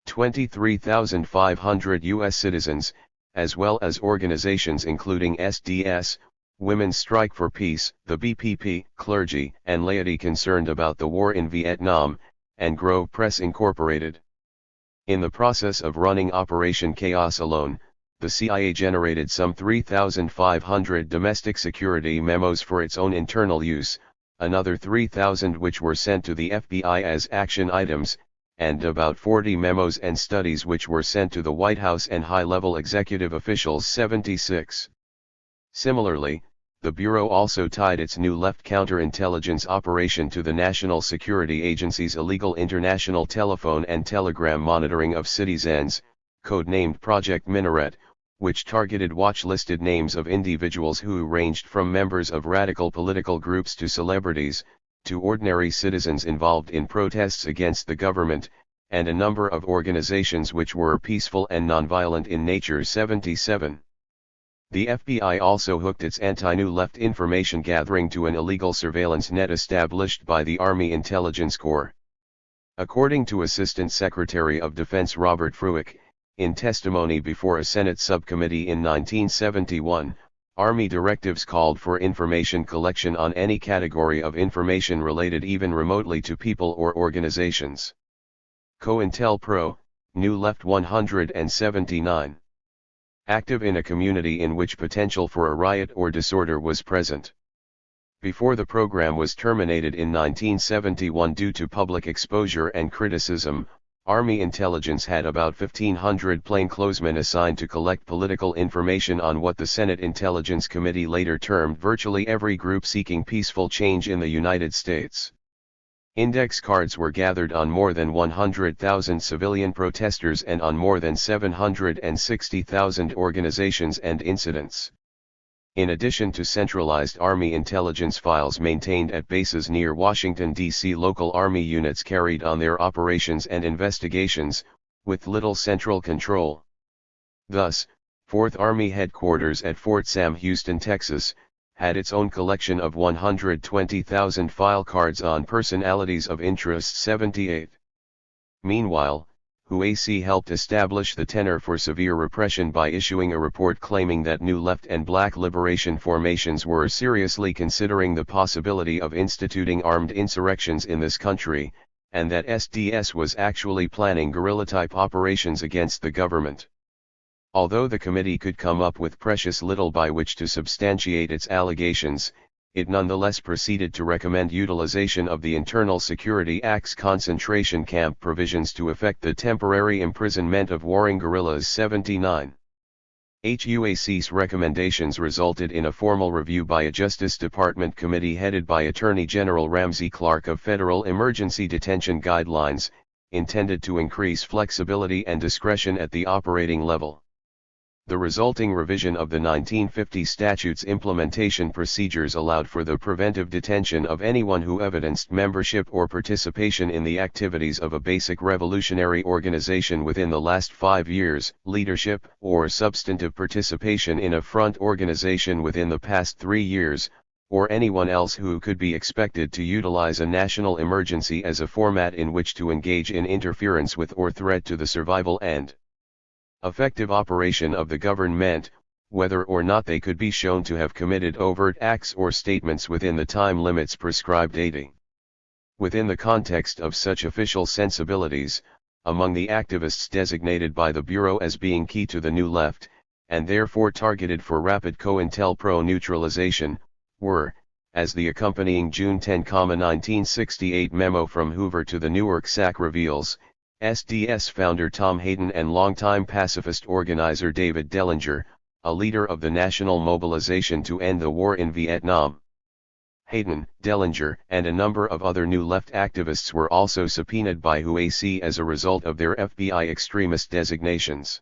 23,500 U.S. citizens, as well as organizations including SDS, Women's Strike for Peace, the BPP, clergy and laity concerned about the war in Vietnam, and Grove Press Incorporated. In the process of running Operation Chaos alone, the CIA generated some 3,500 domestic security memos for its own internal use, another 3,000 which were sent to the FBI as action items, and about 40 memos and studies which were sent to the White House and high-level executive officials. 76. Similarly, the Bureau also tied its New Left counterintelligence operation to the National Security Agency's illegal international telephone and telegram monitoring of citizens, codenamed Project Minaret, which targeted watch-listed names of individuals who ranged from members of radical political groups to celebrities, to ordinary citizens involved in protests against the government, and a number of organizations which were peaceful and nonviolent in nature. 77. The FBI also hooked its anti-New Left information gathering to an illegal surveillance net established by the Army Intelligence Corps. According to Assistant Secretary of Defense Robert Fruick, in testimony before a Senate subcommittee in 1971, Army directives called for information collection on any category of information related even remotely to people or organizations. COINTELPRO, New Left 179. Active in a community in which potential for a riot or disorder was present. Before the program was terminated in 1971 due to public exposure and criticism, Army intelligence had about 1,500 plainclothesmen assigned to collect political information on what the Senate Intelligence Committee later termed virtually every group seeking peaceful change in the United States. Index cards were gathered on more than 100,000 civilian protesters and on more than 760,000 organizations and incidents. In addition to centralized Army intelligence files maintained at bases near Washington, D.C., local Army units carried on their operations and investigations, with little central control. Thus, 4th Army Headquarters at Fort Sam Houston, Texas, had its own collection of 120,000 file cards on personalities of interest. 78. Meanwhile, Huasi helped establish the tenor for severe repression by issuing a report claiming that new left and black liberation formations were seriously considering the possibility of instituting armed insurrections in this country, and that SDS was actually planning guerrilla-type operations against the government. Although the committee could come up with precious little by which to substantiate its allegations, it nonetheless proceeded to recommend utilization of the Internal Security Act's concentration camp provisions to effect the temporary imprisonment of warring guerrillas. 79. HUAC's recommendations resulted in a formal review by a Justice Department committee headed by Attorney General Ramsey Clark of Federal Emergency Detention Guidelines, intended to increase flexibility and discretion at the operating level. The resulting revision of the 1950 statute's implementation procedures allowed for the preventive detention of anyone who evidenced membership or participation in the activities of a basic revolutionary organization within the last 5 years, leadership or substantive participation in a front organization within the past 3 years, or anyone else who could be expected to utilize a national emergency as a format in which to engage in interference with or threat to the survival and effective operation of the government, whether or not they could be shown to have committed overt acts or statements within the time limits prescribed. 80. Within the context of such official sensibilities, among the activists designated by the Bureau as being key to the New Left, and therefore targeted for rapid COINTELPRO neutralization, were, as the accompanying June 10, 1968 memo from Hoover to the Newark SAC reveals, SDS founder Tom Hayden and longtime pacifist organizer David Dellinger, a leader of the national mobilization to end the war in Vietnam. Hayden, Dellinger, and a number of other New Left activists were also subpoenaed by Huasi as a result of their FBI extremist designations.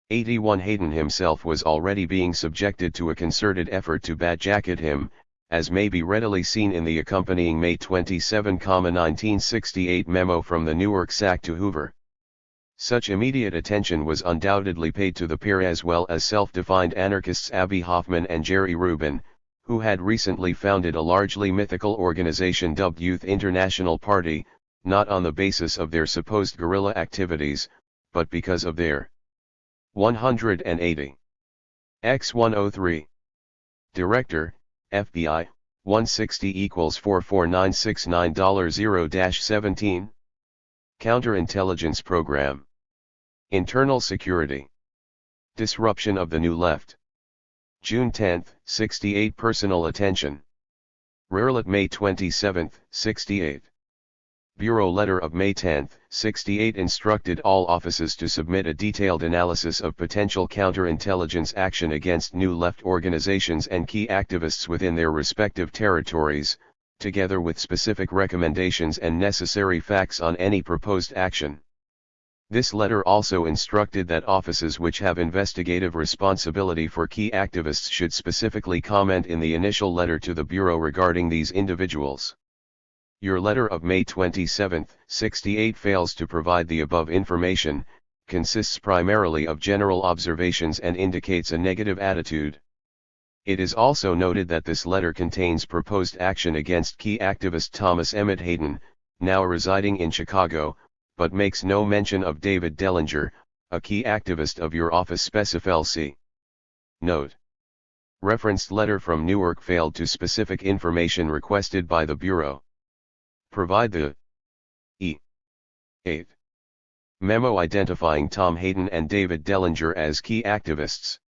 81. Hayden himself was already being subjected to a concerted effort to badjacket him, as may be readily seen in the accompanying May 27, 1968 memo from the Newark SAC to Hoover. Such immediate attention was undoubtedly paid to the pair as well as self-defined anarchists Abby Hoffman and Jerry Rubin, who had recently founded a largely mythical organization dubbed Youth International Party, not on the basis of their supposed guerrilla activities, but because of their 180 x 103. Director, FBI, 160 = 44969.0-17. Counterintelligence Program. Internal Security. Disruption of the New Left. June 10, 68 Personal Attention. Rarely May 27, 68. Bureau letter of May 10, 68 instructed all offices to submit a detailed analysis of potential counterintelligence action against New Left organizations and key activists within their respective territories, together with specific recommendations and necessary facts on any proposed action. This letter also instructed that offices which have investigative responsibility for key activists should specifically comment in the initial letter to the Bureau regarding these individuals. Your letter of May 27, 68 fails to provide the above information, consists primarily of general observations and indicates a negative attitude. It is also noted that this letter contains proposed action against key activist Thomas Emmett Hayden, now residing in Chicago, but makes no mention of David Dellinger, a key activist of your office LC. Note: referenced letter from Newark failed to specific information requested by the Bureau. Provide the E8 memo identifying Tom Hayden and David Dellinger as key activists.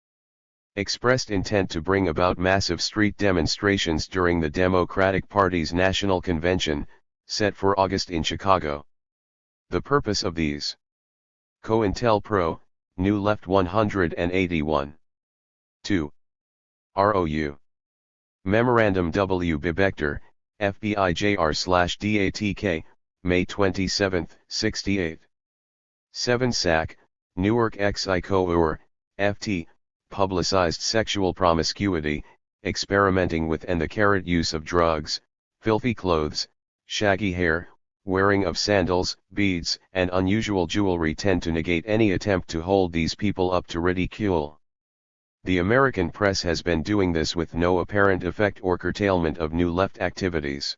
Expressed intent to bring about massive street demonstrations during the Democratic Party's National Convention, set for August in Chicago. The purpose of these. COINTELPRO, New Left 181. 2. ROU. Memorandum W. Bebector, FBI JR/DATK, May 27, 68. 7. SAC, Newark XICO FT, publicized sexual promiscuity, experimenting with and the use of drugs, filthy clothes, shaggy hair, wearing of sandals, beads, and unusual jewelry tend to negate any attempt to hold these people up to ridicule. The American press has been doing this with no apparent effect or curtailment of New Left activities.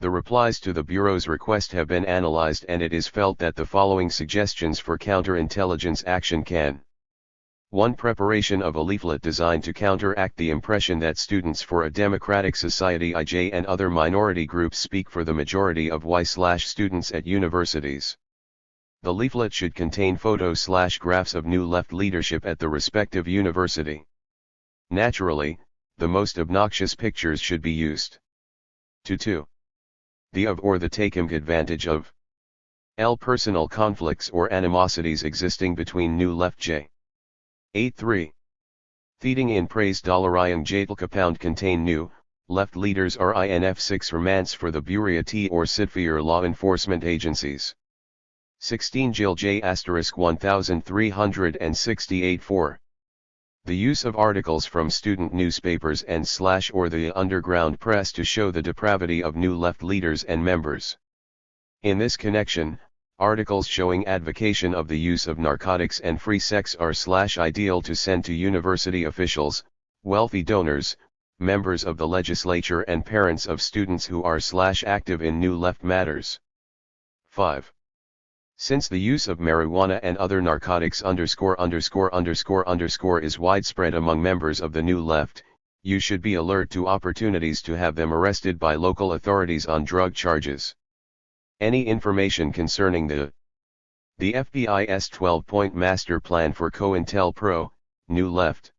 The replies to the Bureau's request have been analyzed, and it is felt that the following suggestions for counterintelligence action can: 1. Preparation of a leaflet designed to counteract the impression that Students for a Democratic Society (IJ) and other minority groups speak for the majority of Y/students at universities. The leaflet should contain photos/graphs of New Left leadership at the respective university. Naturally, the most obnoxious pictures should be used. 2. The of or the taking advantage of personal conflicts or animosities existing between New Left J. 8.3. Feeding in praise $ing jatlka contain New Left leaders RINF6 romance for the Bureau T or Sitfir law enforcement agencies. 16 Jill J *1368 4. The use of articles from student newspapers and / or the underground press to show the depravity of New Left leaders and members. In this connection, articles showing advocation of the use of narcotics and free sex are / ideal to send to university officials, wealthy donors, members of the legislature and parents of students who are / active in New Left matters. 5. Since the use of marijuana and other narcotics ____ is widespread among members of the New Left, you should be alert to opportunities to have them arrested by local authorities on drug charges. Any information concerning the FBI's 12-point master plan for COINTELPRO, New Left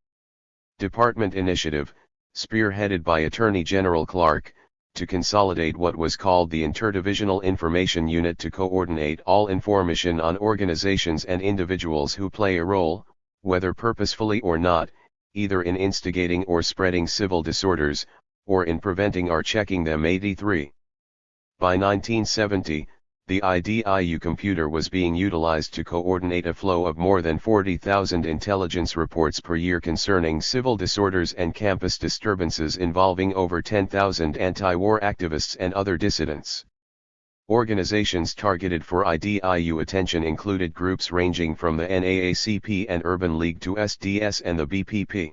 Department initiative, spearheaded by Attorney General Clark, to consolidate what was called the Interdivisional Information Unit to coordinate all information on organizations and individuals who play a role, whether purposefully or not, either in instigating or spreading civil disorders, or in preventing or checking them. 83. By 1970, the IDIU computer was being utilized to coordinate a flow of more than 40,000 intelligence reports per year concerning civil disorders and campus disturbances involving over 10,000 anti-war activists and other dissidents. Organizations targeted for IDIU attention included groups ranging from the NAACP and Urban League to SDS and the BPP.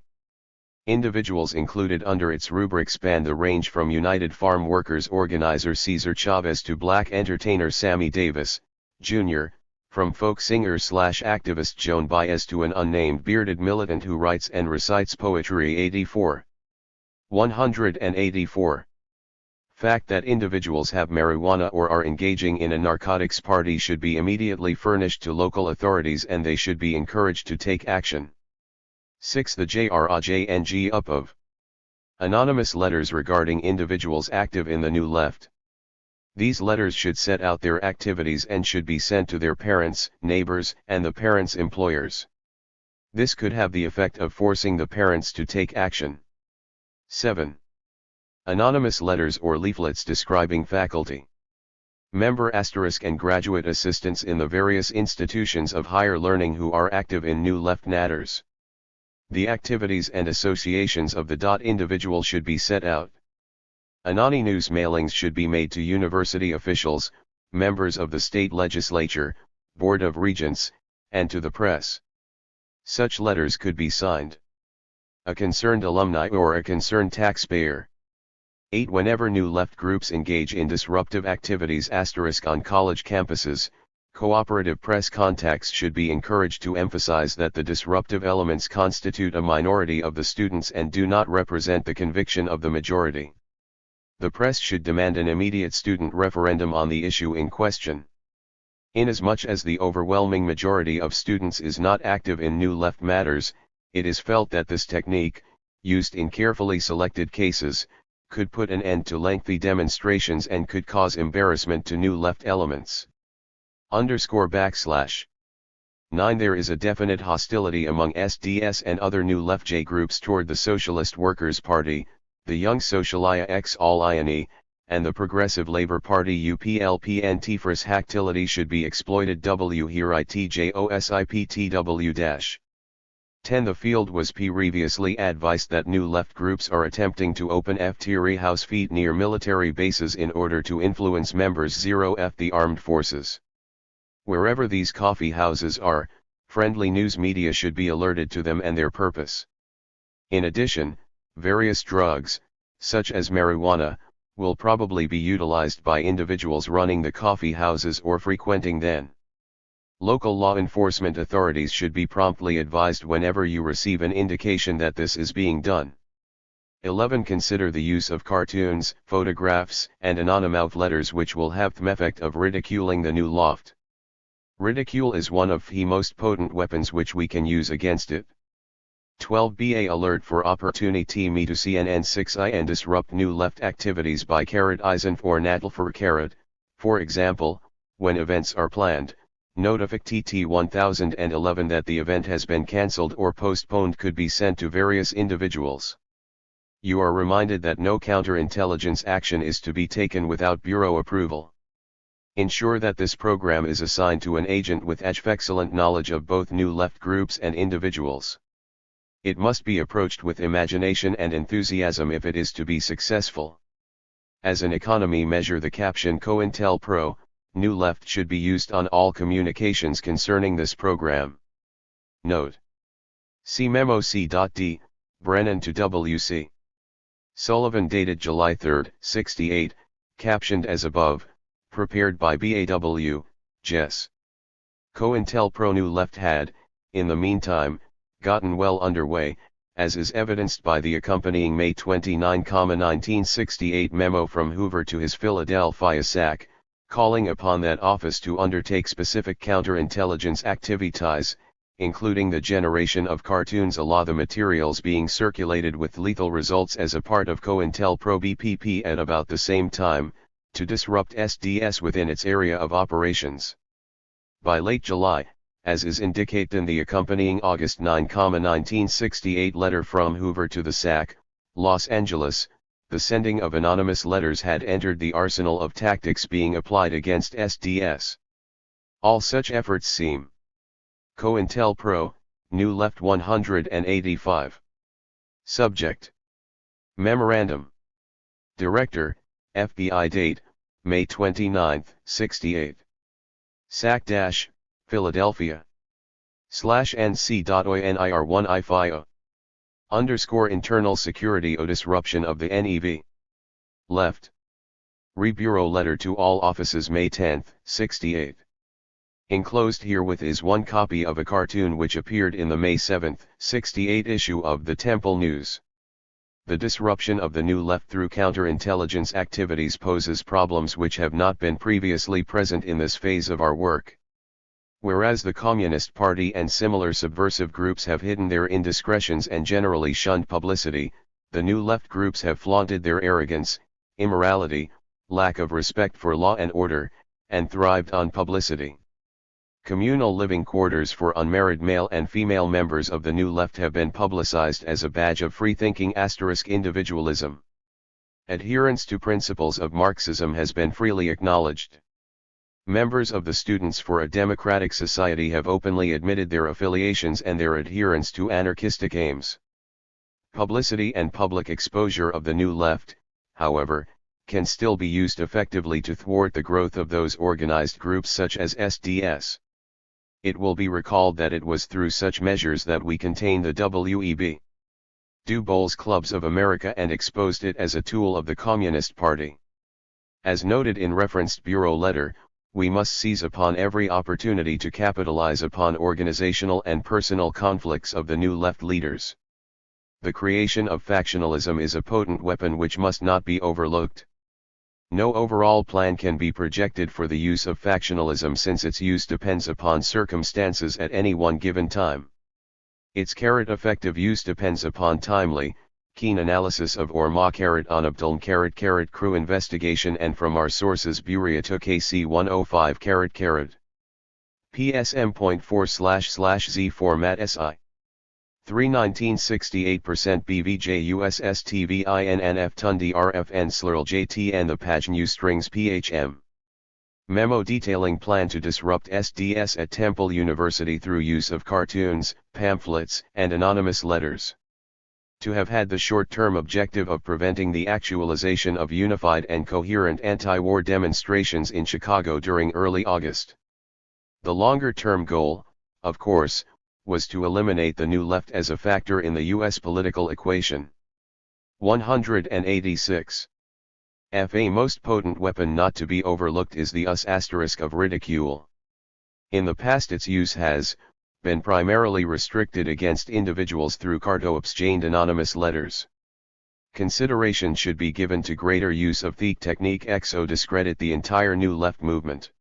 Individuals included under its rubric spanned the range from United Farm Workers organizer Cesar Chavez to black entertainer Sammy Davis, Jr., from folk singer/activist Joan Baez to an unnamed bearded militant who writes and recites poetry. 84. 184. Fact that individuals have marijuana or are engaging in a narcotics party should be immediately furnished to local authorities and they should be encouraged to take action. 6. The JRAJNG up of anonymous letters regarding individuals active in the New Left. These letters should set out their activities and should be sent to their parents, neighbors, and the parents' employers. This could have the effect of forcing the parents to take action. 7. Anonymous letters or leaflets describing faculty, member * and graduate assistants in the various institutions of higher learning who are active in New Left matters. The activities and associations of the individual should be set out. Anonymous mailings should be made to university officials, members of the state legislature, Board of Regents, and to the press. Such letters could be signed a concerned alumni or a concerned taxpayer. 8. Whenever New Left groups engage in disruptive activities * on college campuses, cooperative press contacts should be encouraged to emphasize that the disruptive elements constitute a minority of the students and do not represent the conviction of the majority. The press should demand an immediate student referendum on the issue in question. Inasmuch as the overwhelming majority of students is not active in New Left matters, it is felt that this technique, used in carefully selected cases, could put an end to lengthy demonstrations and could cause embarrassment to New Left elements. _/. 9. There is a definite hostility among SDS and other New Left J groups toward the Socialist Workers' Party, the Young Socialia x All-INE, and the Progressive Labour Party UPLPN. Tifris hactility should be exploited. Here itjosiptw 10. The field was previously advised that New Left groups are attempting to open FTRI house feet near military bases in order to influence members 0F the armed forces. Wherever these coffee houses are, friendly news media should be alerted to them and their purpose. In addition, various drugs, such as marijuana, will probably be utilized by individuals running the coffee houses or frequenting them. Local law enforcement authorities should be promptly advised whenever you receive an indication that this is being done. 11. Consider the use of cartoons, photographs, and anonymous letters which will have the effect of ridiculing the new loft. Ridicule is one of the most potent weapons which we can use against it. 12. Be alert for opportunity me to CNN 6I and disrupt new left activities by eisen for natal for for example, when events are planned, notify TT 1011 that the event has been cancelled or postponed could be sent to various individuals. You are reminded that no counterintelligence action is to be taken without Bureau approval. Ensure that this program is assigned to an agent with excellent knowledge of both new left groups and individuals. It must be approached with imagination and enthusiasm if it is to be successful. As an economy measure, the caption COINTELPRO, New Left should be used on all communications concerning this program. Note. See Memo C.D, Brennan to W.C. Sullivan dated July 3, 68, captioned as above, prepared by BAW, Jess. COINTELPRO New Left had, in the meantime, gotten well underway, as is evidenced by the accompanying May 29, 1968 memo from Hoover to his Philadelphia SAC, calling upon that office to undertake specific counterintelligence activities, including the generation of cartoons a la the materials being circulated with lethal results as a part of COINTELPRO BPP at about the same time, to disrupt SDS within its area of operations. By late July, as is indicated in the accompanying August 9, 1968 letter from Hoover to the SAC, Los Angeles, the sending of anonymous letters had entered the arsenal of tactics being applied against SDS. All such efforts seem. COINTELPRO, New Left 185. Subject. Memorandum. Director, FBI date, May 29, 68. SAC- Philadelphia. /nc.oinir1ifio. _internal security o disruption of the NEV. Left. Re-Bureau letter to all offices May 10, 68. Enclosed herewith is one copy of a cartoon which appeared in the May 7, 68 issue of the Temple News. The disruption of the New Left through counterintelligence activities poses problems which have not been previously present in this phase of our work. Whereas the Communist Party and similar subversive groups have hidden their indiscretions and generally shunned publicity, the New Left groups have flaunted their arrogance, immorality, lack of respect for law and order, and thrived on publicity. Communal living quarters for unmarried male and female members of the New Left have been publicized as a badge of free-thinking individualism. Adherence to principles of Marxism has been freely acknowledged. Members of the Students for a Democratic Society have openly admitted their affiliations and their adherence to anarchistic aims. Publicity and public exposure of the New Left, however, can still be used effectively to thwart the growth of those organized groups such as SDS. It will be recalled that it was through such measures that we contained the WEB. Du Bois Clubs of America and exposed it as a tool of the Communist Party. As noted in referenced Bureau letter, we must seize upon every opportunity to capitalize upon organizational and personal conflicts of the New Left leaders. The creation of factionalism is a potent weapon which must not be overlooked. No overall plan can be projected for the use of factionalism since its use depends upon circumstances at any one given time. Its effective use depends upon timely, keen analysis of ORMA crew investigation and from our sources Burea to KC 105 PSM.4/Z format SI 3/1968% BVJ USS TVINNF Tundi RFN slurl JTN the Page New Strings PHM. Memo detailing plan to disrupt SDS at Temple University through use of cartoons, pamphlets, and anonymous letters. To have had the short-term objective of preventing the actualization of unified and coherent anti-war demonstrations in Chicago during early August. The longer-term goal, of course, was to eliminate the New Left as a factor in the U.S. political equation. 186. A most potent weapon not to be overlooked is the us asterisk of ridicule. In the past its use has been primarily restricted against individuals through carto-exchanged anonymous letters. Consideration should be given to greater use of the technique XO discredit the entire New Left movement.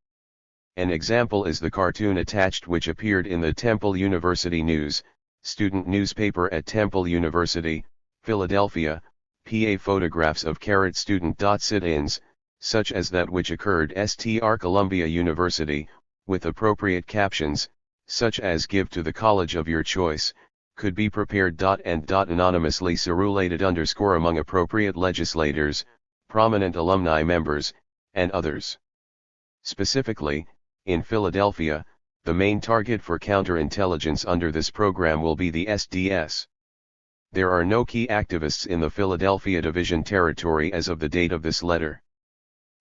An example is the cartoon attached which appeared in the Temple University News, student newspaper at Temple University, Philadelphia, PA. Photographs of student sit-ins, such as that which occurred at Columbia University, with appropriate captions, such as "Give to the college of your choice," could be prepared and anonymously circulated among appropriate legislators, prominent alumni members, and others. Specifically, in Philadelphia, the main target for counterintelligence under this program will be the SDS. There are no key activists in the Philadelphia Division territory as of the date of this letter.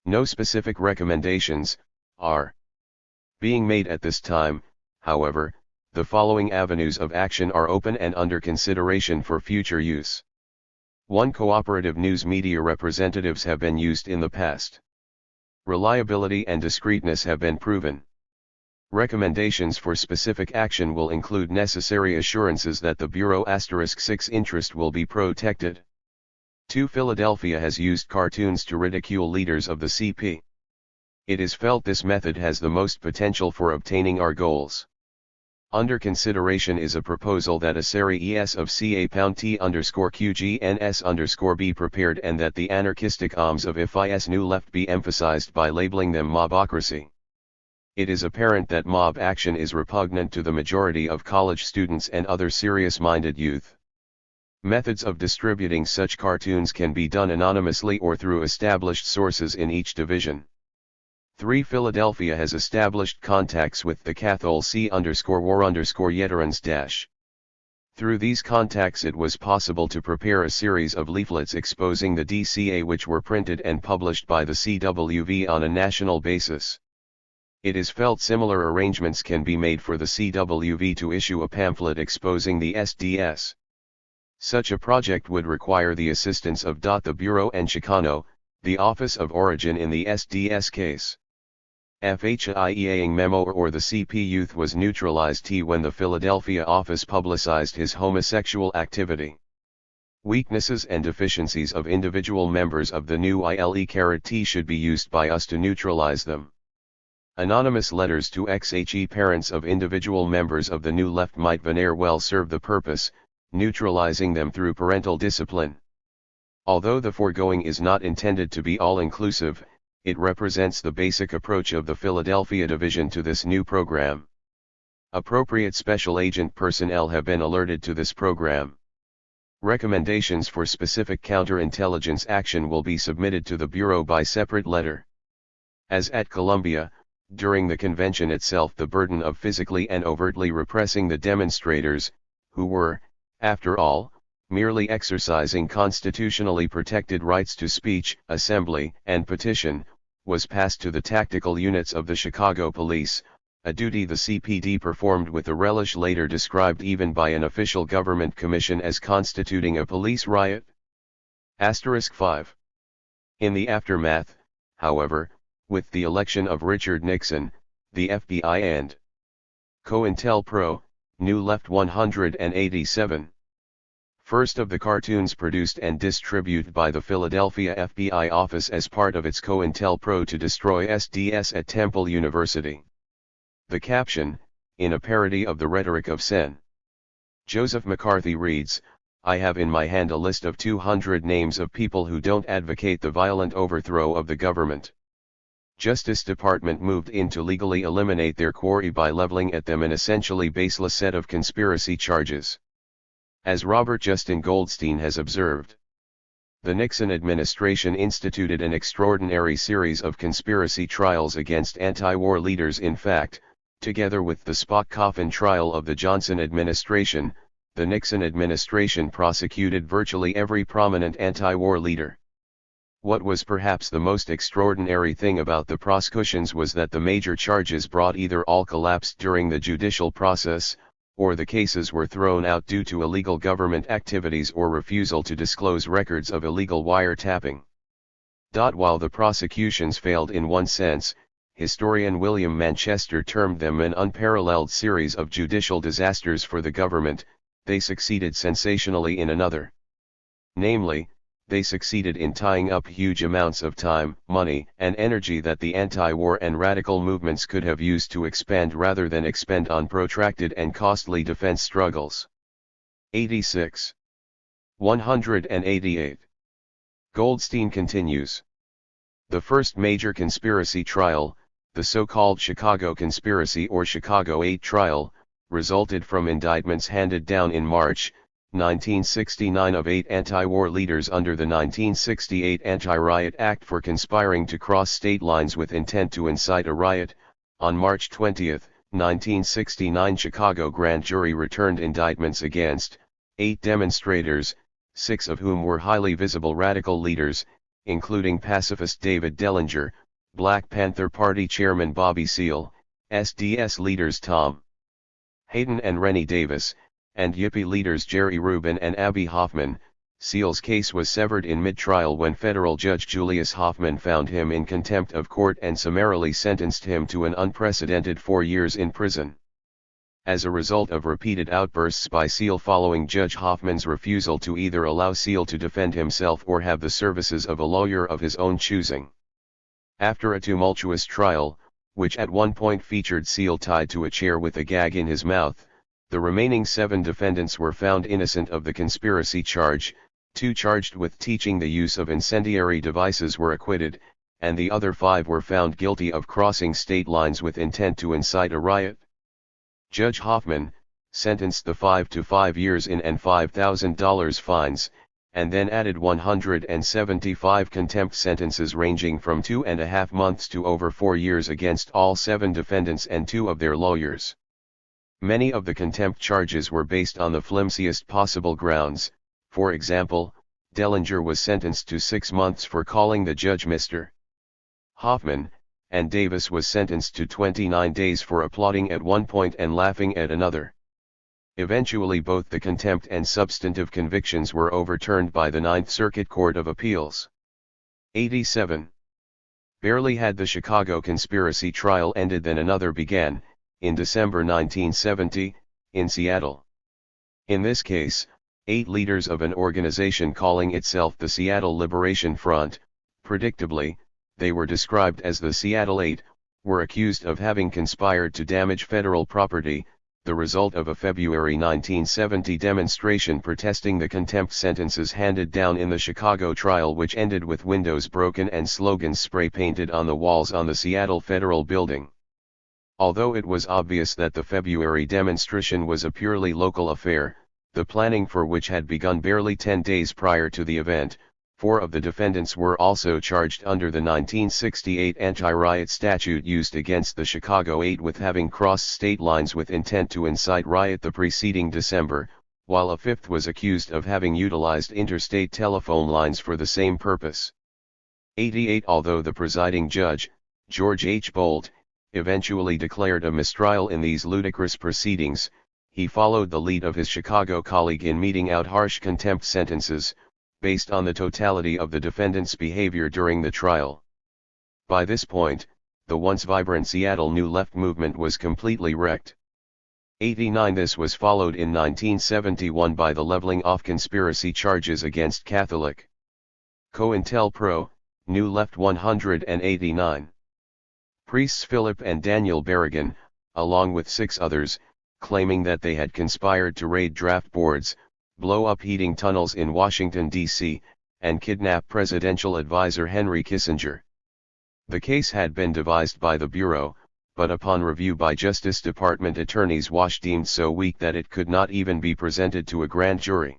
No specific recommendations are being made at this time. However, the following avenues of action are open and under consideration for future use. 1. Cooperative news media representatives have been used in the past. Reliability and discreetness have been proven. Recommendations for specific action will include necessary assurances that the Bureau *6 interest will be protected. 2. Philadelphia has used cartoons to ridicule leaders of the CP. It is felt this method has the most potential for obtaining our goals. Under consideration is a proposal that a series of CA_T_QGNS_ be prepared and that the anarchistic arms of FIS New Left be emphasized by labeling them mobocracy. It is apparent that mob action is repugnant to the majority of college students and other serious-minded youth. Methods of distributing such cartoons can be done anonymously or through established sources in each division. 3. Philadelphia has established contacts with the Cathol C_War_Yeterans-. Through these contacts it was possible to prepare a series of leaflets exposing the DCA which were printed and published by the CWV on a national basis. It is felt similar arrangements can be made for the CWV to issue a pamphlet exposing the SDS. Such a project would require the assistance of the Bureau and Chicano, the office of origin in the SDS case. FHIEAing memo or the CP youth was neutralized when the Philadelphia office publicized his homosexual activity. Weaknesses and deficiencies of individual members of the new ILE-T should be used by us to neutralize them. Anonymous letters to XHE parents of individual members of the New Left might very well serve the purpose, neutralizing them through parental discipline. Although the foregoing is not intended to be all-inclusive, it represents the basic approach of the Philadelphia Division to this new program. Appropriate special agent personnel have been alerted to this program. Recommendations for specific counterintelligence action will be submitted to the Bureau by separate letter. As at Columbia, during the convention itself the burden of physically and overtly repressing the demonstrators, who were, after all, merely exercising constitutionally protected rights to speech, assembly, and petition, was passed to the tactical units of the Chicago Police, a duty the CPD performed with a relish later described even by an official government commission as constituting a police riot. *5. In the aftermath, however, with the election of Richard Nixon, the FBI and COINTELPRO, New Left 187. First of the cartoons produced and distributed by the Philadelphia FBI office as part of its COINTELPRO to destroy SDS at Temple University. The caption, in a parody of the rhetoric of Sen. Joseph McCarthy reads, "I have in my hand a list of 200 names of people who don't advocate the violent overthrow of the government. Justice Department moved in to legally eliminate their quarry by leveling at them an essentially baseless set of conspiracy charges. As Robert Justin Goldstein has observed, the Nixon administration instituted an extraordinary series of conspiracy trials against anti-war leaders. In fact, together with the Spock coffin trial of the Johnson administration, the Nixon administration prosecuted virtually every prominent anti-war leader. What was perhaps the most extraordinary thing about the prosecutions was that the major charges brought either all collapsed during the judicial process, or the cases were thrown out due to illegal government activities or refusal to disclose records of illegal wiretapping. While the prosecutions failed in one sense, historian William Manchester termed them an unparalleled series of judicial disasters for the government. They succeeded sensationally in another. Namely, they succeeded in tying up huge amounts of time, money, and energy that the anti-war and radical movements could have used to expand rather than expend on protracted and costly defense struggles. 86. 188. Goldstein continues. The first major conspiracy trial, the so-called Chicago Conspiracy or Chicago 8 trial, resulted from indictments handed down in March 1969 of 8 anti-war leaders under the 1968 Anti-Riot Act for conspiring to cross state lines with intent to incite a riot. On March 20, 1969, Chicago grand jury returned indictments against 8 demonstrators, 6 of whom were highly visible radical leaders, including pacifist David Dellinger, Black Panther Party chairman Bobby Seale, SDS leaders Tom Hayden and Rennie Davis, and Yippie leaders Jerry Rubin and Abby Hoffman. Seale's case was severed in mid-trial when federal judge Julius Hoffman found him in contempt of court and summarily sentenced him to an unprecedented 4 years in prison. As a result of repeated outbursts by Seale following Judge Hoffman's refusal to either allow Seale to defend himself or have the services of a lawyer of his own choosing. After a tumultuous trial, which at one point featured Seale tied to a chair with a gag in his mouth, the remaining 7 defendants were found innocent of the conspiracy charge. 2 charged with teaching the use of incendiary devices were acquitted, and the other 5 were found guilty of crossing state lines with intent to incite a riot. Judge Hoffman sentenced the 5 to 5 years in and $5,000 fines, and then added 175 contempt sentences ranging from 2.5 months to over 4 years against all 7 defendants and 2 of their lawyers. Many of the contempt charges were based on the flimsiest possible grounds. For example, Dellinger was sentenced to 6 months for calling the judge Mr. Hoffman, and Davis was sentenced to 29 days for applauding at one point and laughing at another. Eventually both the contempt and substantive convictions were overturned by the Ninth Circuit Court of Appeals. 87. Barely had the Chicago conspiracy trial ended than another began, in December 1970, in Seattle. In this case, 8 leaders of an organization calling itself the Seattle Liberation Front, predictably, they were described as the Seattle 8, were accused of having conspired to damage federal property, the result of a February 1970 demonstration protesting the contempt sentences handed down in the Chicago trial, which ended with windows broken and slogans spray-painted on the walls on the Seattle Federal Building. Although it was obvious that the February demonstration was a purely local affair, the planning for which had begun barely 10 days prior to the event, 4 of the defendants were also charged under the 1968 anti-riot statute used against the Chicago 8 with having crossed state lines with intent to incite riot the preceding December, while a 5th was accused of having utilized interstate telephone lines for the same purpose. 88. Although the presiding judge, George H. Bolt, eventually declared a mistrial in these ludicrous proceedings, he followed the lead of his Chicago colleague in meting out harsh contempt sentences, based on the totality of the defendants' behavior during the trial. By this point, the once vibrant Seattle New Left movement was completely wrecked. 89. This was followed in 1971 by the leveling off conspiracy charges against Catholic COINTELPRO, New Left 189. Priests Philip and Daniel Berrigan, along with 6 others, claiming that they had conspired to raid draft boards, blow up heating tunnels in Washington, D.C., and kidnap presidential advisor Henry Kissinger. The case had been devised by the Bureau, but upon review by Justice Department attorneys Wash deemed so weak that it could not even be presented to a grand jury.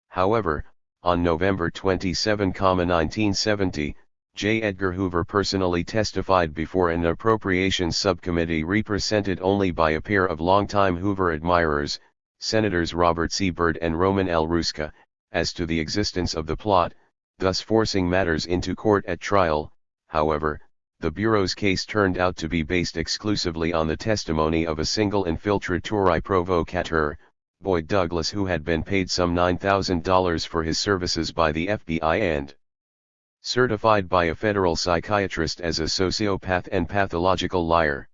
However, on November 27, 1970, J. Edgar Hoover personally testified before an appropriations subcommittee represented only by a pair of longtime Hoover admirers, Senators Robert C. Byrd and Roman L. Ruska, as to the existence of the plot, thus forcing matters into court at trial. However, the Bureau's case turned out to be based exclusively on the testimony of a single infiltratori provocateur, Boyd Douglas, who had been paid some $9,000 for his services by the FBI and certified by a federal psychiatrist as a sociopath and pathological liar.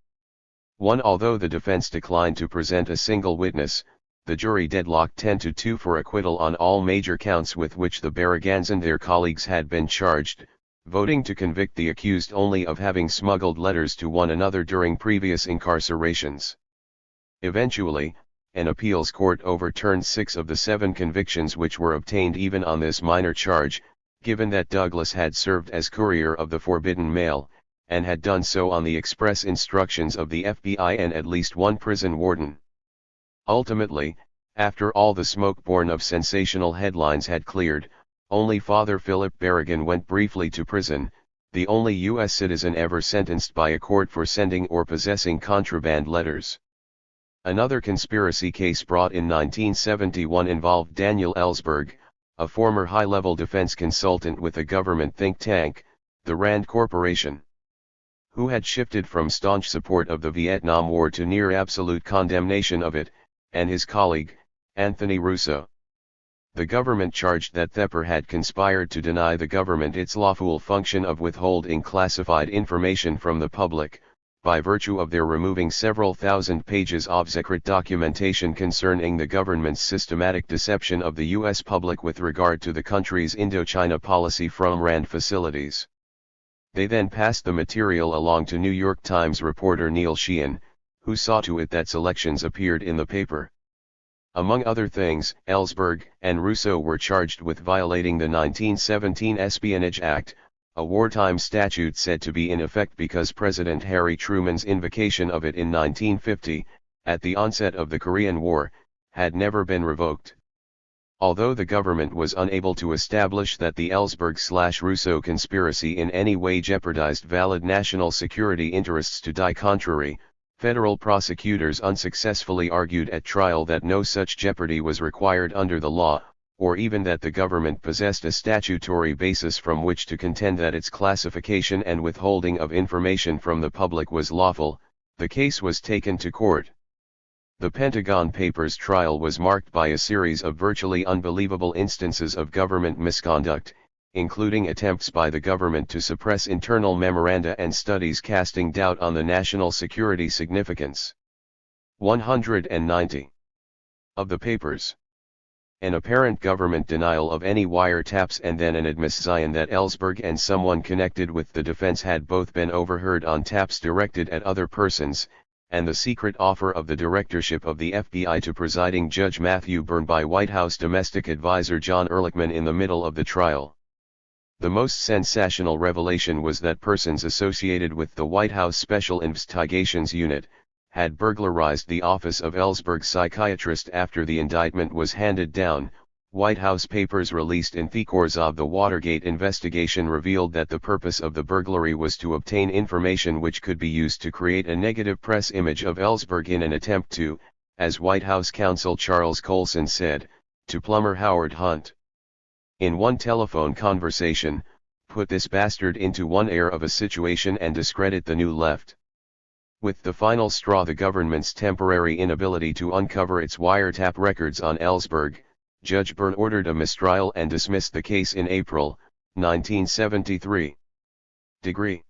1. Although the defense declined to present a single witness, the jury deadlocked 10-2 for acquittal on all major counts with which the Barragans and their colleagues had been charged, voting to convict the accused only of having smuggled letters to one another during previous incarcerations. Eventually, an appeals court overturned 6 of the 7 convictions which were obtained even on this minor charge, given that Douglas had served as courier of the forbidden mail, and had done so on the express instructions of the FBI and at least one prison warden. Ultimately, after all the smoke born of sensational headlines had cleared, only Father Philip Barragan went briefly to prison, the only U.S. citizen ever sentenced by a court for sending or possessing contraband letters. Another conspiracy case brought in 1971 involved Daniel Ellsberg, a former high-level defense consultant with a government think tank, the Rand Corporation, who had shifted from staunch support of the Vietnam War to near absolute condemnation of it, and his colleague, Anthony Russo. The government charged that Thepper had conspired to deny the government its lawful function of withholding classified information from the public, by virtue of their removing several thousand pages of secret documentation concerning the government's systematic deception of the U.S. public with regard to the country's Indochina policy from Rand facilities. They then passed the material along to New York Times reporter Neil Sheehan, who saw to it that selections appeared in the paper. Among other things, Ellsberg and Russo were charged with violating the 1917 Espionage Act, a wartime statute said to be in effect because President Harry Truman's invocation of it in 1950, at the onset of the Korean War, had never been revoked. Although the government was unable to establish that the Ellsberg/Russo conspiracy in any way jeopardized valid national security interests to die contrary, federal prosecutors unsuccessfully argued at trial that no such jeopardy was required under the law, or even that the government possessed a statutory basis from which to contend that its classification and withholding of information from the public was lawful. The case was taken to court. The Pentagon Papers trial was marked by a series of virtually unbelievable instances of government misconduct, including attempts by the government to suppress internal memoranda and studies casting doubt on the national security significance. 190 of the papers. An apparent government denial of any wiretaps and then an admission that Ellsberg and someone connected with the defense had both been overheard on taps directed at other persons, and the secret offer of the directorship of the FBI to presiding Judge Matthew Byrne by White House domestic advisor John Ehrlichman in the middle of the trial. The most sensational revelation was that persons associated with the White House Special Investigations Unit had burglarized the office of Ellsberg's psychiatrist after the indictment was handed down. White House papers released in the course of the Watergate investigation revealed that the purpose of the burglary was to obtain information which could be used to create a negative press image of Ellsberg in an attempt to, as White House counsel Charles Colson said, to plumber Howard Hunt. In one telephone conversation, put this bastard into one air of a situation and discredit the new left. With the final straw, the government's temporary inability to uncover its wiretap records on Ellsberg, Judge Byrne ordered a mistrial and dismissed the case in April, 1973. Degree.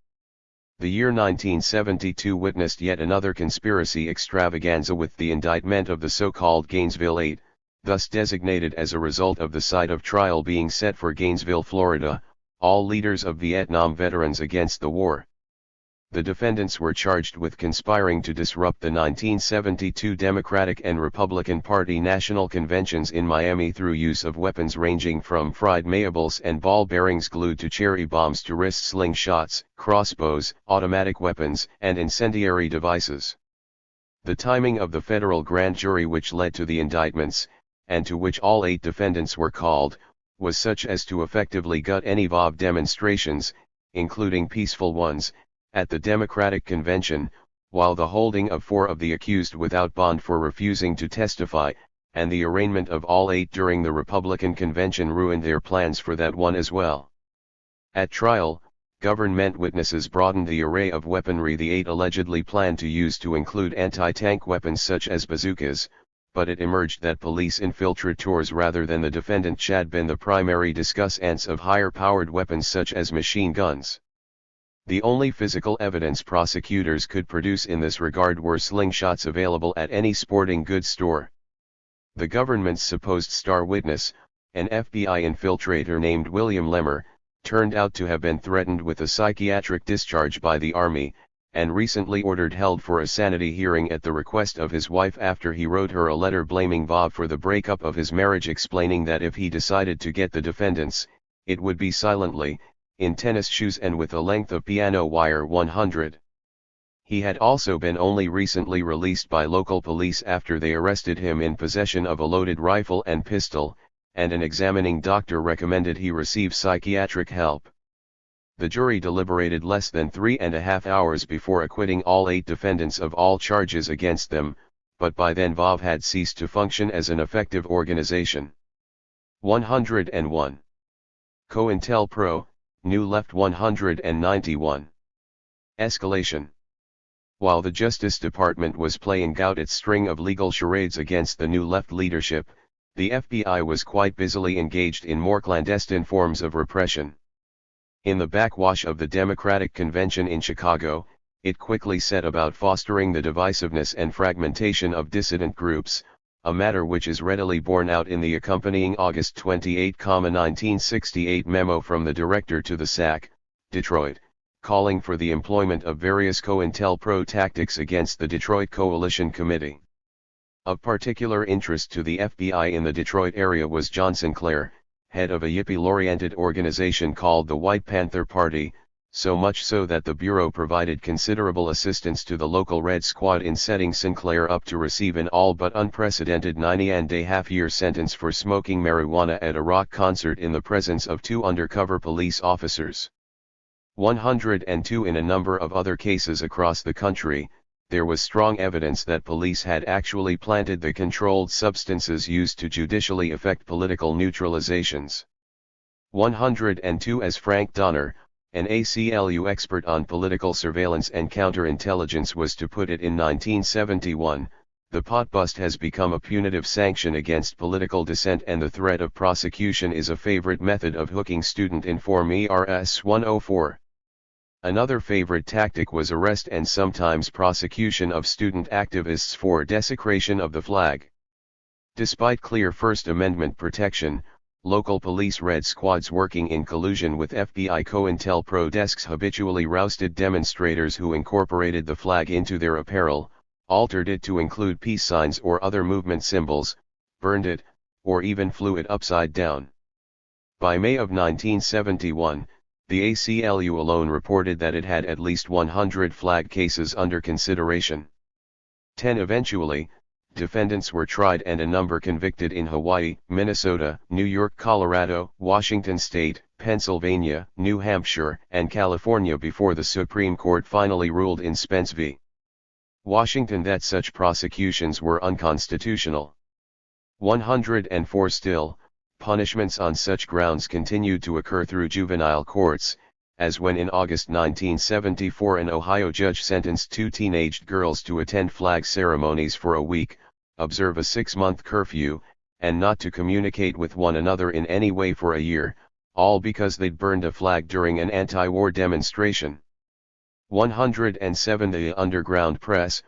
The year 1972 witnessed yet another conspiracy extravaganza with the indictment of the so-called Gainesville Eight, thus designated as a result of the site of trial being set for Gainesville, Florida, all leaders of Vietnam veterans against the war. The defendants were charged with conspiring to disrupt the 1972 Democratic and Republican Party national conventions in Miami through use of weapons ranging from fried mayables and ball bearings glued to cherry bombs to wrist slingshots, crossbows, automatic weapons, and incendiary devices. The timing of the federal grand jury which led to the indictments, and to which all 8 defendants were called, was such as to effectively gut any VOV demonstrations, including peaceful ones, at the Democratic Convention, while the holding of 4 of the accused without bond for refusing to testify, and the arraignment of all 8 during the Republican Convention ruined their plans for that one as well. At trial, government witnesses broadened the array of weaponry the 8 allegedly planned to use to include anti-tank weapons such as bazookas, but it emerged that police infiltrators rather than the defendant had been the primary discussants of higher-powered weapons such as machine guns. The only physical evidence prosecutors could produce in this regard were slingshots available at any sporting goods store. The government's supposed star witness, an FBI infiltrator named William Lemmer, turned out to have been threatened with a psychiatric discharge by the Army, and recently ordered held for a sanity hearing at the request of his wife after he wrote her a letter blaming Bob for the breakup of his marriage, explaining that if he decided to get the defendants, it would be silently, in tennis shoes and with a length of piano wire 100. He had also been only recently released by local police after they arrested him in possession of a loaded rifle and pistol, and an examining doctor recommended he receive psychiatric help. The jury deliberated less than 3.5 hours before acquitting all 8 defendants of all charges against them, but by then VOV had ceased to function as an effective organization. 101. COINTELPRO, New Left 191. Escalation. While the Justice Department was playing out its string of legal charades against the New Left leadership, the FBI was quite busily engaged in more clandestine forms of repression. In the backwash of the Democratic Convention in Chicago, it quickly set about fostering the divisiveness and fragmentation of dissident groups, a matter which is readily borne out in the accompanying August 28, 1968 memo from the director to the SAC, Detroit, calling for the employment of various COINTELPRO tactics against the Detroit Coalition Committee. Of particular interest to the FBI in the Detroit area was John Sinclair, head of a Yippie-oriented organization called the White Panther Party, so much so that the Bureau provided considerable assistance to the local Red Squad in setting Sinclair up to receive an all but unprecedented 90.5-year sentence for smoking marijuana at a rock concert in the presence of 2 undercover police officers. 102. In a number of other cases across the country, there was strong evidence that police had actually planted the controlled substances used to judicially effect political neutralizations. 102. As Frank Donner, an ACLU expert on political surveillance and counterintelligence was to put it in 1971, the pot bust has become a punitive sanction against political dissent, and the threat of prosecution is a favorite method of hooking student inform ERS 104. Another favorite tactic was arrest and sometimes prosecution of student activists for desecration of the flag. Despite clear First Amendment protection, local police Red Squads working in collusion with FBI COINTELPRO desks habitually rousted demonstrators who incorporated the flag into their apparel, altered it to include peace signs or other movement symbols, burned it, or even flew it upside down. By May of 1971, the ACLU alone reported that it had at least 100 flag cases under consideration. 10 eventually, defendants were tried and a number convicted in Hawaii, Minnesota, New York, Colorado, Washington State, Pennsylvania, New Hampshire, and California before the Supreme Court finally ruled in Spence v. Washington that such prosecutions were unconstitutional. 104. Still, punishments on such grounds continued to occur through juvenile courts, as when in August 1974 an Ohio judge sentenced 2 teenaged girls to attend flag ceremonies for a week, observe a 6-month curfew, and not to communicate with one another in any way for a year, all because they'd burned a flag during an anti-war demonstration. 107. The underground press,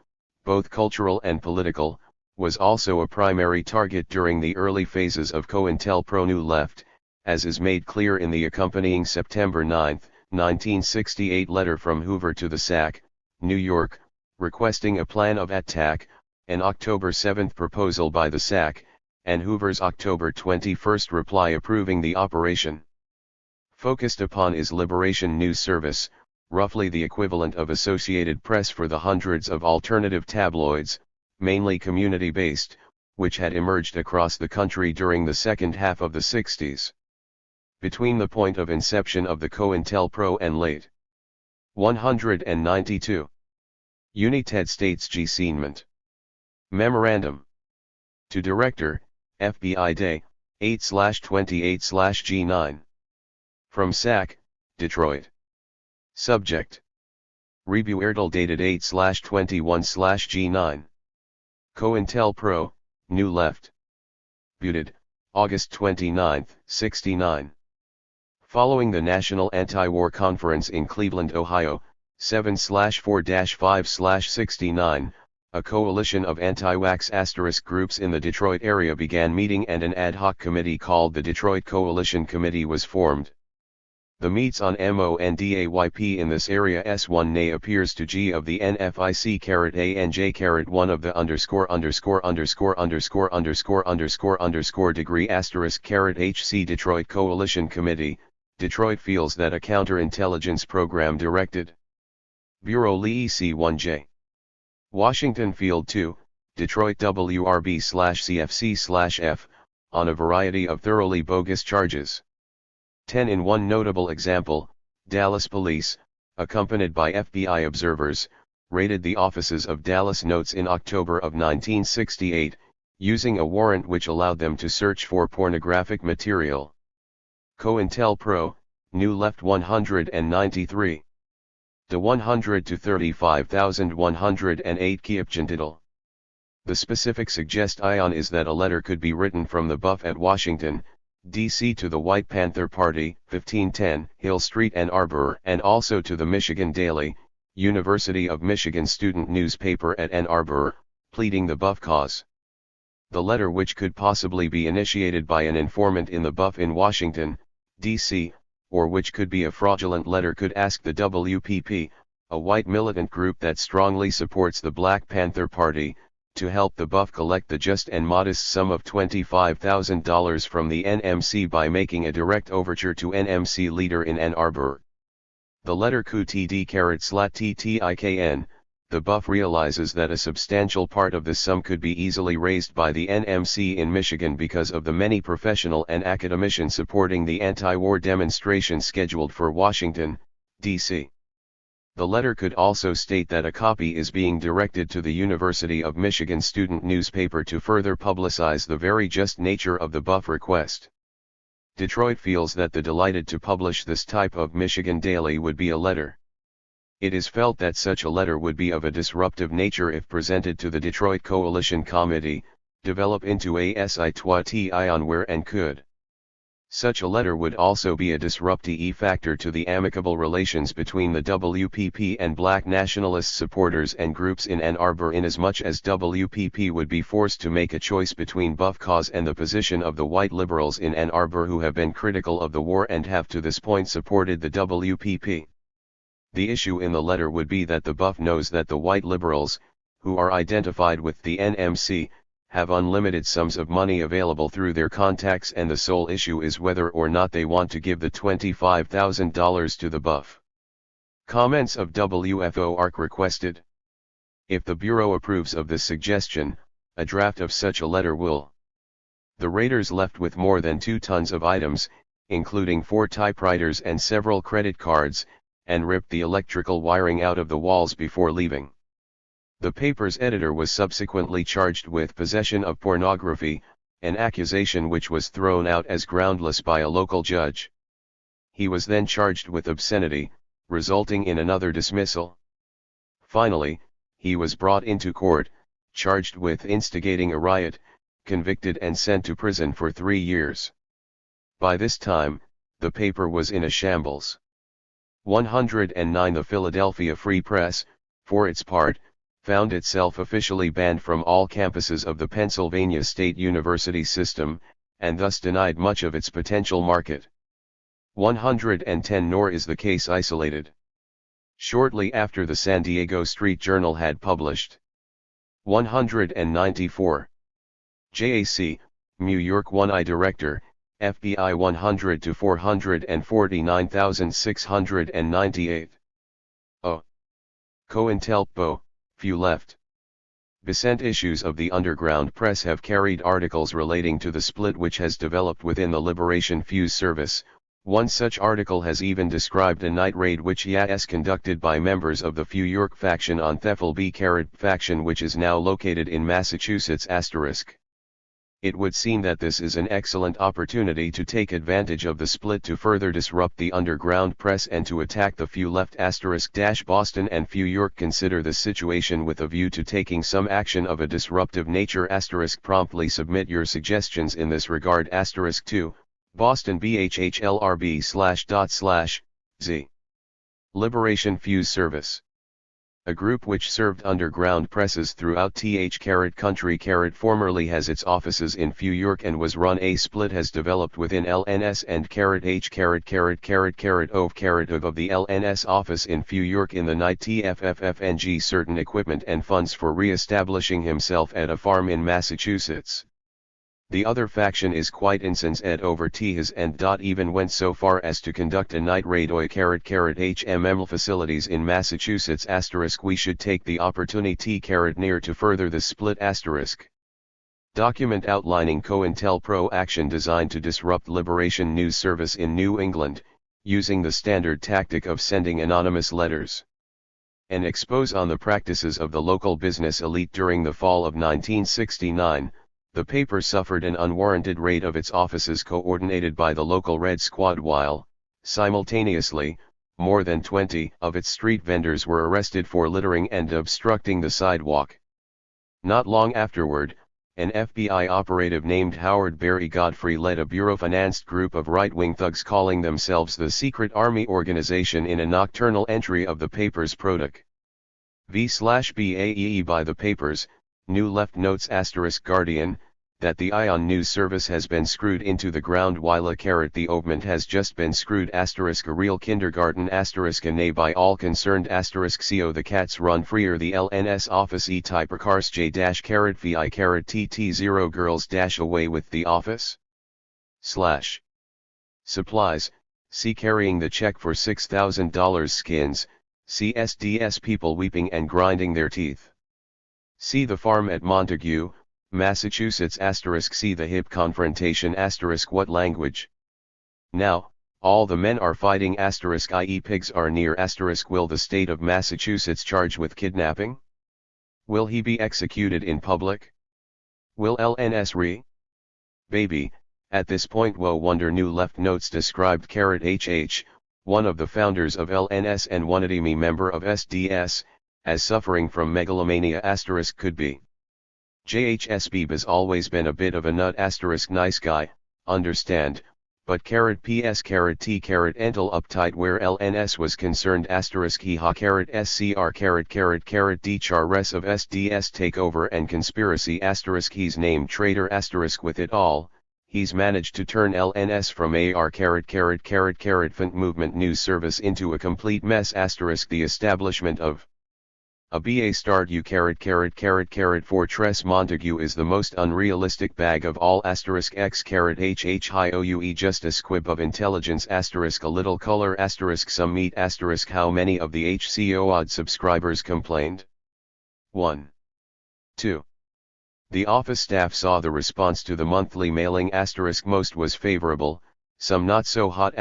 both cultural and political, was also a primary target during the early phases of COINTELPRO New Left, as is made clear in the accompanying September 9, 1968 letter from Hoover to the SAC, New York, requesting a plan of attack, an October 7 proposal by the SAC, and Hoover's October 21 reply approving the operation. Focused upon is Liberation News Service, roughly the equivalent of Associated Press for the hundreds of alternative tabloids, mainly community-based, which had emerged across the country during the second half of the 60s. Between the point of inception of the COINTELPRO and late. 192. United States G. Seinement. Memorandum. To Director, FBI Day, 8/28/G9. From SAC, Detroit. Subject. Rebuerdel dated 8/21/G9. COINTELPRO, New Left. Buted, August 29, 69. Following the National Anti-War Conference in Cleveland, Ohio, 7/4-5/69, a coalition of anti-wax groups in the Detroit area began meeting and an ad hoc committee called the Detroit Coalition Committee was formed. The meets on MONDAYP in this area S1 nay appears to G of the NFIC _A and J _1 of the ________ degree *HC Detroit Coalition Committee. Detroit feels that a counterintelligence program directed Bureau Lee C1J. Washington Field 2, Detroit WRB/CFC/F, on a variety of thoroughly bogus charges. 10 in one notable example, Dallas police, accompanied by FBI observers, raided the offices of Dallas Notes in October of 1968, using a warrant which allowed them to search for pornographic material. COINTELPRO, New Left 193. De 100 to 35,108 Kiepchentitel. The specific suggest ion is that a letter could be written from the Buff at Washington, D.C. to the White Panther Party, 1510 Hill Street, Ann Arbor, and also to the Michigan Daily, University of Michigan student newspaper at Ann Arbor, pleading the Buff cause. The letter, which could possibly be initiated by an informant in the Buff in Washington, D.C., or which could be a fraudulent letter, could ask the WPP, a white militant group that strongly supports the Black Panther Party, to help the Buff collect the just and modest sum of $25,000 from the NMC by making a direct overture to NMC leader in Ann Arbor. The letter QTD/TTIKN, the Buff realizes that a substantial part of this sum could be easily raised by the NMC in Michigan because of the many professional and academicians supporting the anti-war demonstration scheduled for Washington, D.C. The letter could also state that a copy is being directed to the University of Michigan student newspaper to further publicize the very just nature of the Buff request. Detroit feels that the delighted to publish this type of Michigan Daily would be a letter. It is felt that such a letter would be of a disruptive nature if presented to the Detroit Coalition Committee, develop into a situation where and could. Such a letter would also be a disruptive factor to the amicable relations between the WPP and black nationalist supporters and groups in Ann Arbor, inasmuch as WPP would be forced to make a choice between Buff cause and the position of the white liberals in Ann Arbor who have been critical of the war and have to this point supported the WPP. The issue in the letter would be that the Buff knows that the white liberals, who are identified with the NMC, have unlimited sums of money available through their contacts, and the sole issue is whether or not they want to give the $25,000 to the Buff. Comments of WFO ARC requested. If the Bureau approves of this suggestion, a draft of such a letter will. The raiders left with more than 2 tons of items, including 4 typewriters and several credit cards, and ripped the electrical wiring out of the walls before leaving. The paper's editor was subsequently charged with possession of pornography, an accusation which was thrown out as groundless by a local judge. He was then charged with obscenity, resulting in another dismissal. Finally, he was brought into court, charged with instigating a riot, convicted and sent to prison for 3 years. By this time, the paper was in a shambles. 109 The Philadelphia Free Press, for its part, found itself officially banned from all campuses of the Pennsylvania State University system, and thus denied much of its potential market. 110 Nor is the case isolated. Shortly after the San Diego Street Journal had published 194. JAC, New York 1I Director, FBI 100 to 449,698. COINTELPRO, few left. Besant issues of the underground press have carried articles relating to the split which has developed within the Liberation Fuse Service. One such article has even described a night raid which was conducted by members of the Few York faction on Thefel B. faction, which is now located in Massachusetts *. It would seem that this is an excellent opportunity to take advantage of the split to further disrupt the underground press and to attack the few left. Boston and Few York consider the situation with a view to taking some action of a disruptive nature. Promptly submit your suggestions in this regard. 2. Boston BHHLRB/./Z. Liberation Fuse Service. A group which served underground presses throughout country formerly has its offices in Few York and was run. A split has developed within LNS and H of the LNS office in Few York in the night. TFFFNG certain equipment and funds for re-establishing himself at a farm in Massachusetts. The other faction is quite incensed over his and even went so far as to conduct a night raid HMM facilities in Massachusetts. We should take the opportunity near to further the split. Document outlining COINTELPRO action designed to disrupt Liberation News Service in New England, using the standard tactic of sending anonymous letters. An expose on the practices of the local business elite. During the fall of 1969, the paper suffered an unwarranted raid of its offices coordinated by the local Red Squad while, simultaneously, more than 20 of its street vendors were arrested for littering and obstructing the sidewalk. Not long afterward, an FBI operative named Howard Barry Godfrey led a bureau-financed group of right-wing thugs calling themselves the Secret Army Organization in a nocturnal entry of the paper's product. V/BAEE by the papers. New Left notes Guardian, that the Ion News Service has been screwed into the ground while the ointment has just been screwed a real kindergarten nay by all concerned co the cats run freer the LNS office type cars J-fi TT0 girls away with the office. Supplies, C carrying the check for $6,000 skins, CSDS people weeping and grinding their teeth. See the farm at Montague, Massachusetts See the hip confrontation what language? Now, all the men are fighting i.e. pigs are near will the state of Massachusetts charge with kidnapping? Will he be executed in public? Will LNS baby, at this point wonder New Left notes described HH, one of the founders of LNS and one enemy member of SDS, as suffering from megalomania could be. JHS has always been a bit of a nut nice guy, understand, but T ental uptight where LNS was concerned he ha SCR D char res of SDS takeover and conspiracy he's named traitor with it all, he's managed to turn LNS from fnt movement news service into a complete mess the establishment of a BA start Fortress Montague is the most unrealistic bag of all X HHIOUE just a squib of intelligence a little color some meat how many of the HCOOD subscribers complained? 1. 2. The office staff saw the response to the monthly mailing most was favorable, some not so hot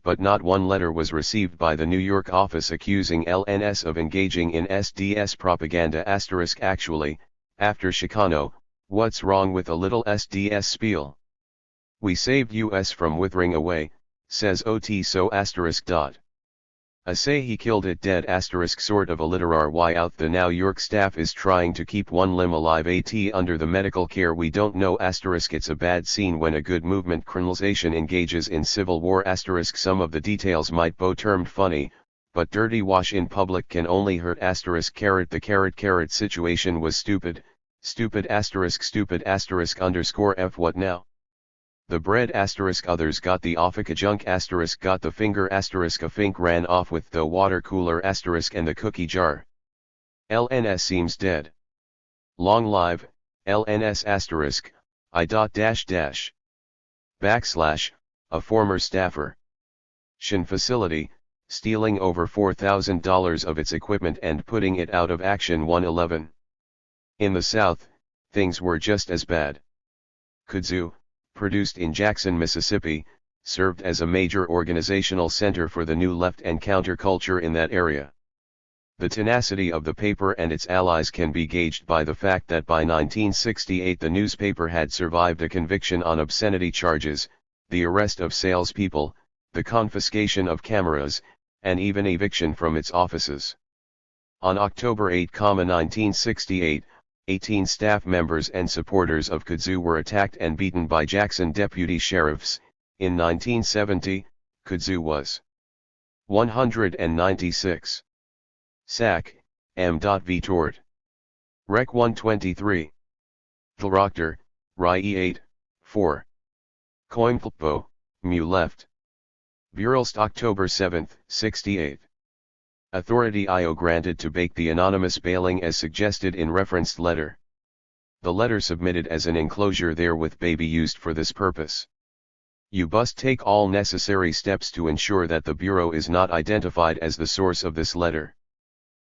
but not one letter was received by the New York office accusing LNS of engaging in SDS propaganda actually, after Chicano, what's wrong with a little SDS spiel? We saved US from withering away, says OT so I say he killed it dead sort of a literar why out the New York staff is trying to keep one limb alive under the medical care we don't know it's a bad scene when a good movement criminalization engages in civil war some of the details might be termed funny, but dirty wash in public can only hurt the situation was stupid F what now? The bread others got the offica junk got the finger a fink ran off with the water cooler and the cookie jar. LNS seems dead. Long live, LNS I. A former staffer. Shin facility, stealing over $4,000 of its equipment and putting it out of action 111. In the South, things were just as bad. Kudzu, produced in Jackson, Mississippi, served as a major organizational center for the New Left and counterculture in that area. The tenacity of the paper and its allies can be gauged by the fact that by 1968 the newspaper had survived a conviction on obscenity charges, the arrest of salespeople, the confiscation of cameras, and even eviction from its offices. On October 8, 1968, 18 staff members and supporters of kudzu were attacked and beaten by Jackson deputy sheriffs. In 1970, kudzu was 196. SAC, M.V. Tort. Rec. 123. Dlrockter, Rie 8, 4. Cointelpro, Mu left. Burelst October 7, 68. Authority IO granted to bake the anonymous bailing as suggested in referenced letter. The letter submitted as an enclosure therewith may be used for this purpose. You must take all necessary steps to ensure that the Bureau is not identified as the source of this letter.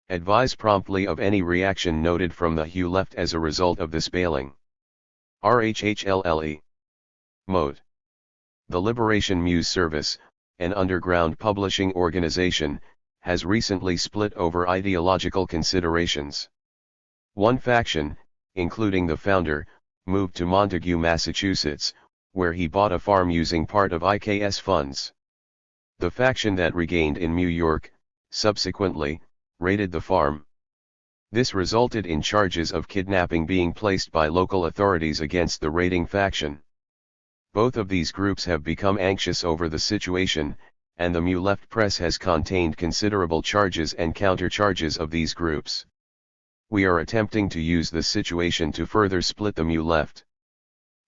Advise promptly of any reaction noted from the HU left as a result of this bailing. RHHLLE. Mode. The Liberation Muse Service, an underground publishing organization, has recently split over ideological considerations. One faction, including the founder, moved to Montague, Massachusetts, where he bought a farm using part of IKS funds. The faction that regained in New York, subsequently, raided the farm. This resulted in charges of kidnapping being placed by local authorities against the raiding faction. Both of these groups have become anxious over the situation, and the Mu Left press has contained considerable charges and countercharges of these groups. We are attempting to use this situation to further split the Mu Left.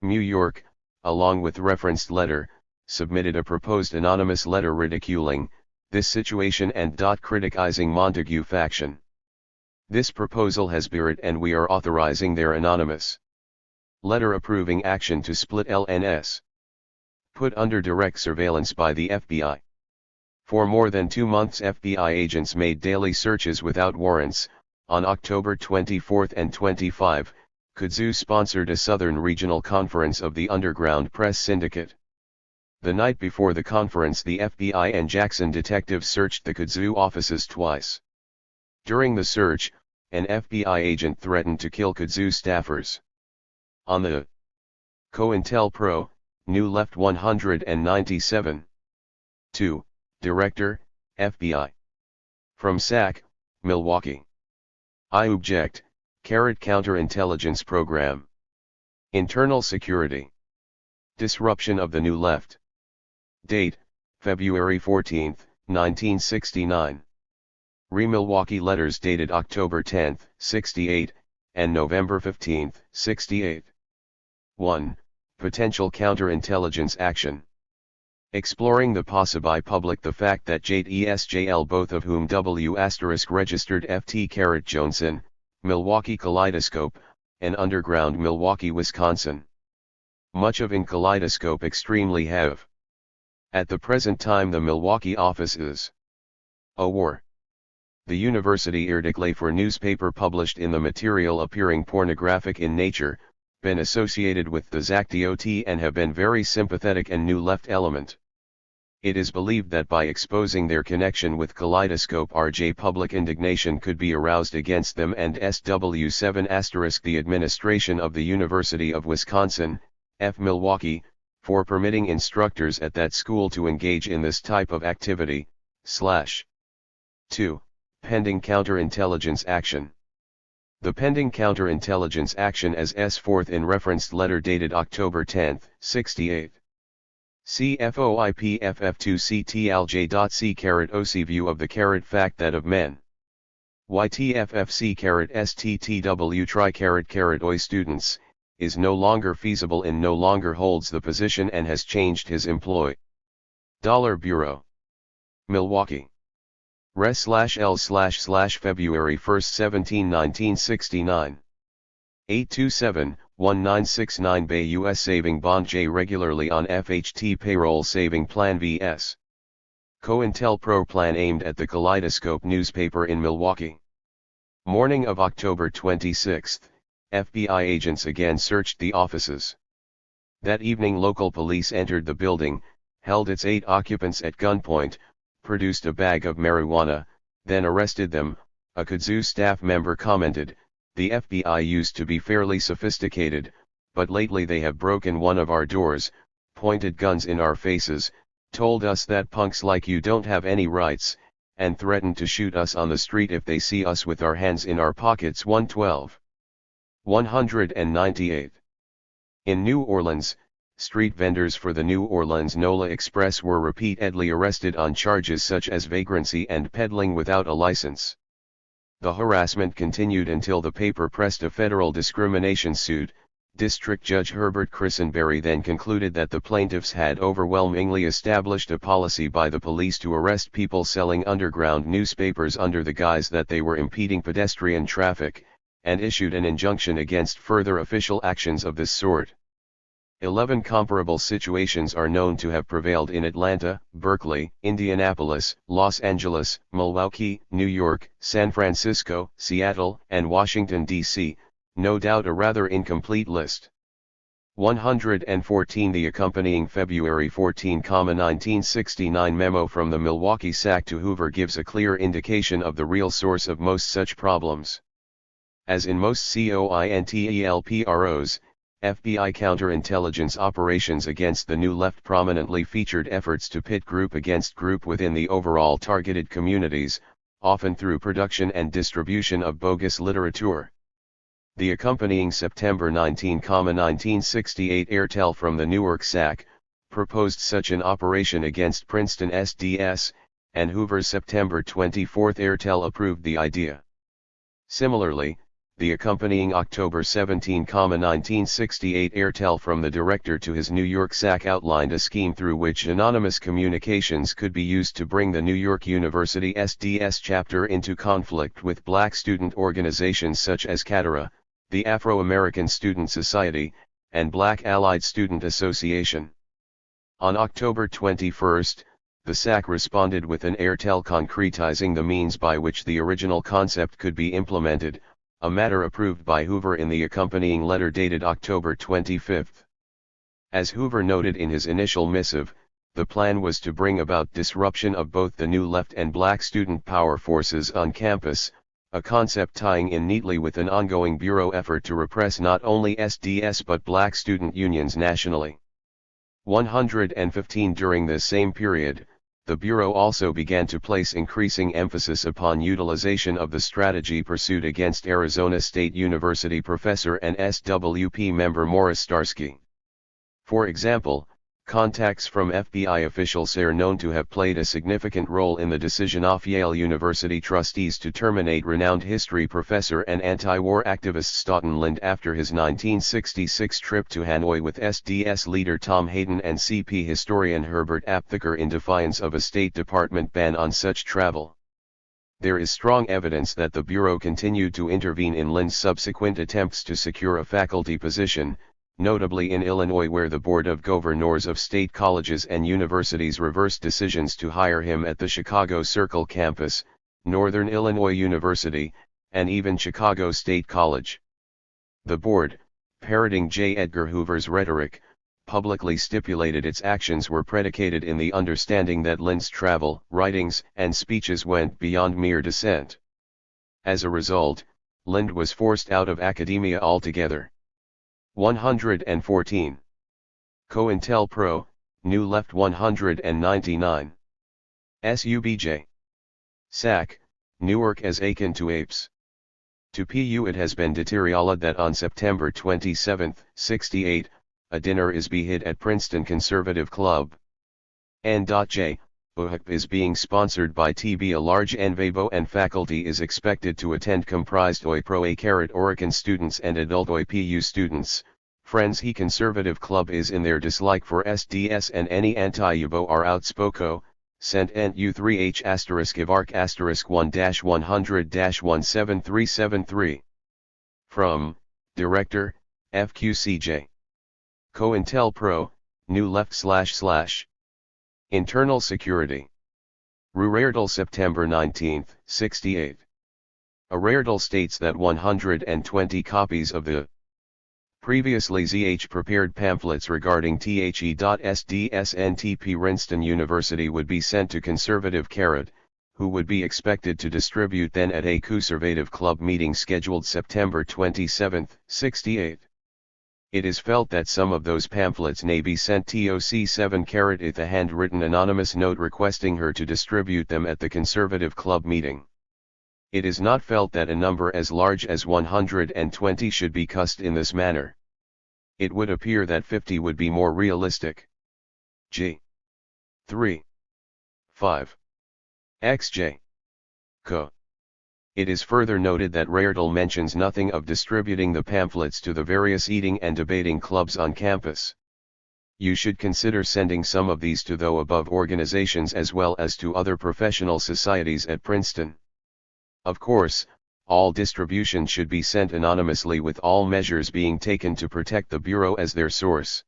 New York, along with referenced letter, submitted a proposed anonymous letter ridiculing this situation and criticizing Montague faction. This proposal has been and we are authorizing their anonymous letter approving action to split LNS. Put under direct surveillance by the FBI. For more than 2 months FBI agents made daily searches without warrants. On October 24 and 25, kudzu sponsored a Southern Regional Conference of the Underground Press Syndicate. The night before the conference the FBI and Jackson detectives searched the kudzu offices twice. During the search, an FBI agent threatened to kill kudzu staffers. On the COINTELPRO, New Left 197. 2. Director, FBI. From SAC, Milwaukee. I object, Counterintelligence Program. Internal Security. Disruption of the New Left. Date, February 14, 1969. Milwaukee letters dated October 10, 68, and November 15, 68. 1. Potential counterintelligence action. Exploring the possible public the fact that JTSJL both of whom W** registered FT Johnson, Milwaukee Kaleidoscope, and Underground Milwaukee, Wisconsin. Much of in Kaleidoscope extremely have. At the present time the Milwaukee office is a war. The university article for newspaper published in the material appearing pornographic in nature, been associated with the ZAC-DOT and have been very sympathetic and New Left element. It is believed that by exposing their connection with Kaleidoscope RJ public indignation could be aroused against them and SW7** the administration of the University of Wisconsin, F. Milwaukee, for permitting instructors at that school to engage in this type of activity, / 2. Pending counterintelligence action. The pending counterintelligence action as S4th in referenced letter dated October 10, 68. CFOIPFF2CTLJ.C*OC view of the fact that of men. YTFFC*STTW tri*OI students, is no longer feasible and no longer holds the position and has changed his employ. Dollar Bureau. Milwaukee. Res/L/February 1, 1969. 827-1969 Bay U.S. Saving Bond J regularly on FHT Payroll Saving Plan vs. COINTELPRO Plan aimed at the Kaleidoscope newspaper in Milwaukee. Morning of October 26, FBI agents again searched the offices. That evening local police entered the building, held its 8 occupants at gunpoint, produced a bag of marijuana, then arrested them, A kudzu staff member commented, "The FBI used to be fairly sophisticated, but lately they have broken one of our doors, pointed guns in our faces, told us that punks like you don't have any rights, and threatened to shoot us on the street if they see us with our hands in our pockets." 112. 198. In New Orleans, street vendors for the New Orleans NOLA Express were repeatedly arrested on charges such as vagrancy and peddling without a license. The harassment continued until the paper pressed a federal discrimination suit. District Judge Herbert Christenberry then concluded that the plaintiffs had overwhelmingly established a policy by the police to arrest people selling underground newspapers under the guise that they were impeding pedestrian traffic, and issued an injunction against further official actions of this sort. 11 comparable situations are known to have prevailed in Atlanta, Berkeley, Indianapolis, Los Angeles, Milwaukee, New York, San Francisco, Seattle, and Washington, D.C., no doubt a rather incomplete list. 114. The accompanying February 14, 1969 memo from the Milwaukee SAC to Hoover gives a clear indication of the real source of most such problems. As in most COINTELPROs, FBI counterintelligence operations against the New Left prominently featured efforts to pit group against group within the overall targeted communities, often through production and distribution of bogus literature. The accompanying September 19, 1968 airtel from the Newark SAC proposed such an operation against Princeton SDS, and Hoover's September 24 airtel approved the idea. Similarly, the accompanying October 17, 1968 airtel from the director to his New York SAC outlined a scheme through which anonymous communications could be used to bring the New York University SDS chapter into conflict with black student organizations such as CATARA, the Afro-American Student Society, and Black Allied Student Association. On October 21, the SAC responded with an airtel concretizing the means by which the original concept could be implemented, a matter approved by Hoover in the accompanying letter dated October 25. As Hoover noted in his initial missive, the plan was to bring about disruption of both the New Left and black student power forces on campus, a concept tying in neatly with an ongoing Bureau effort to repress not only SDS but black student unions nationally. 115. During this same period, the Bureau also began to place increasing emphasis upon utilization of the strategy pursued against Arizona State University professor and SWP member Morris Starsky. For example, contacts from FBI officials are known to have played a significant role in the decision of Yale University trustees to terminate renowned history professor and anti-war activist Stoughton Lind after his 1966 trip to Hanoi with SDS leader Tom Hayden and CP historian Herbert Aptheker in defiance of a State Department ban on such travel. There is strong evidence that the Bureau continued to intervene in Lind's subsequent attempts to secure a faculty position, notably in Illinois, where the Board of Governors of state colleges and universities reversed decisions to hire him at the Chicago Circle campus, Northern Illinois University, and even Chicago State College. The board, parroting J. Edgar Hoover's rhetoric, publicly stipulated its actions were predicated in the understanding that Lind's travel, writings, and speeches went beyond mere dissent. As a result, Lind was forced out of academia altogether. 114. COINTELPRO, New Left. 199. SUBJ. SAC, Newark as akin to apes. To PU it has been deteriorated that on September 27, 68, a dinner is beheld at Princeton Conservative Club. N.J. UHC is being sponsored by TB. A large envabo and faculty is expected to attend, comprised oi pro a Oregon students and adult oi PU students. Friends, he Conservative Club is in their dislike for SDS and any anti-UBO are outspoko, sent ent U3H *Ivark *1-100-17373. From, Director, FQCJ. COINTELPRO, New Left // Internal Security. Rureardal September 19, 68. Rureardal states that 120 copies of the previously ZH prepared pamphlets regarding THE.SDS NTP Princeton University would be sent to conservative who would be expected to distribute them at a conservative club meeting scheduled September 27, 68. It is felt that some of those pamphlets may be sent TOC 7 with a handwritten anonymous note requesting her to distribute them at the conservative club meeting. It is not felt that a number as large as 120 should be cussed in this manner. It would appear that 50 would be more realistic. G. 3. 5. XJ. Co. It is further noted that Rerdel mentions nothing of distributing the pamphlets to the various eating and debating clubs on campus. You should consider sending some of these to the above organizations as well as to other professional societies at Princeton. Of course, all distribution should be sent anonymously with all measures being taken to protect the Bureau as their source.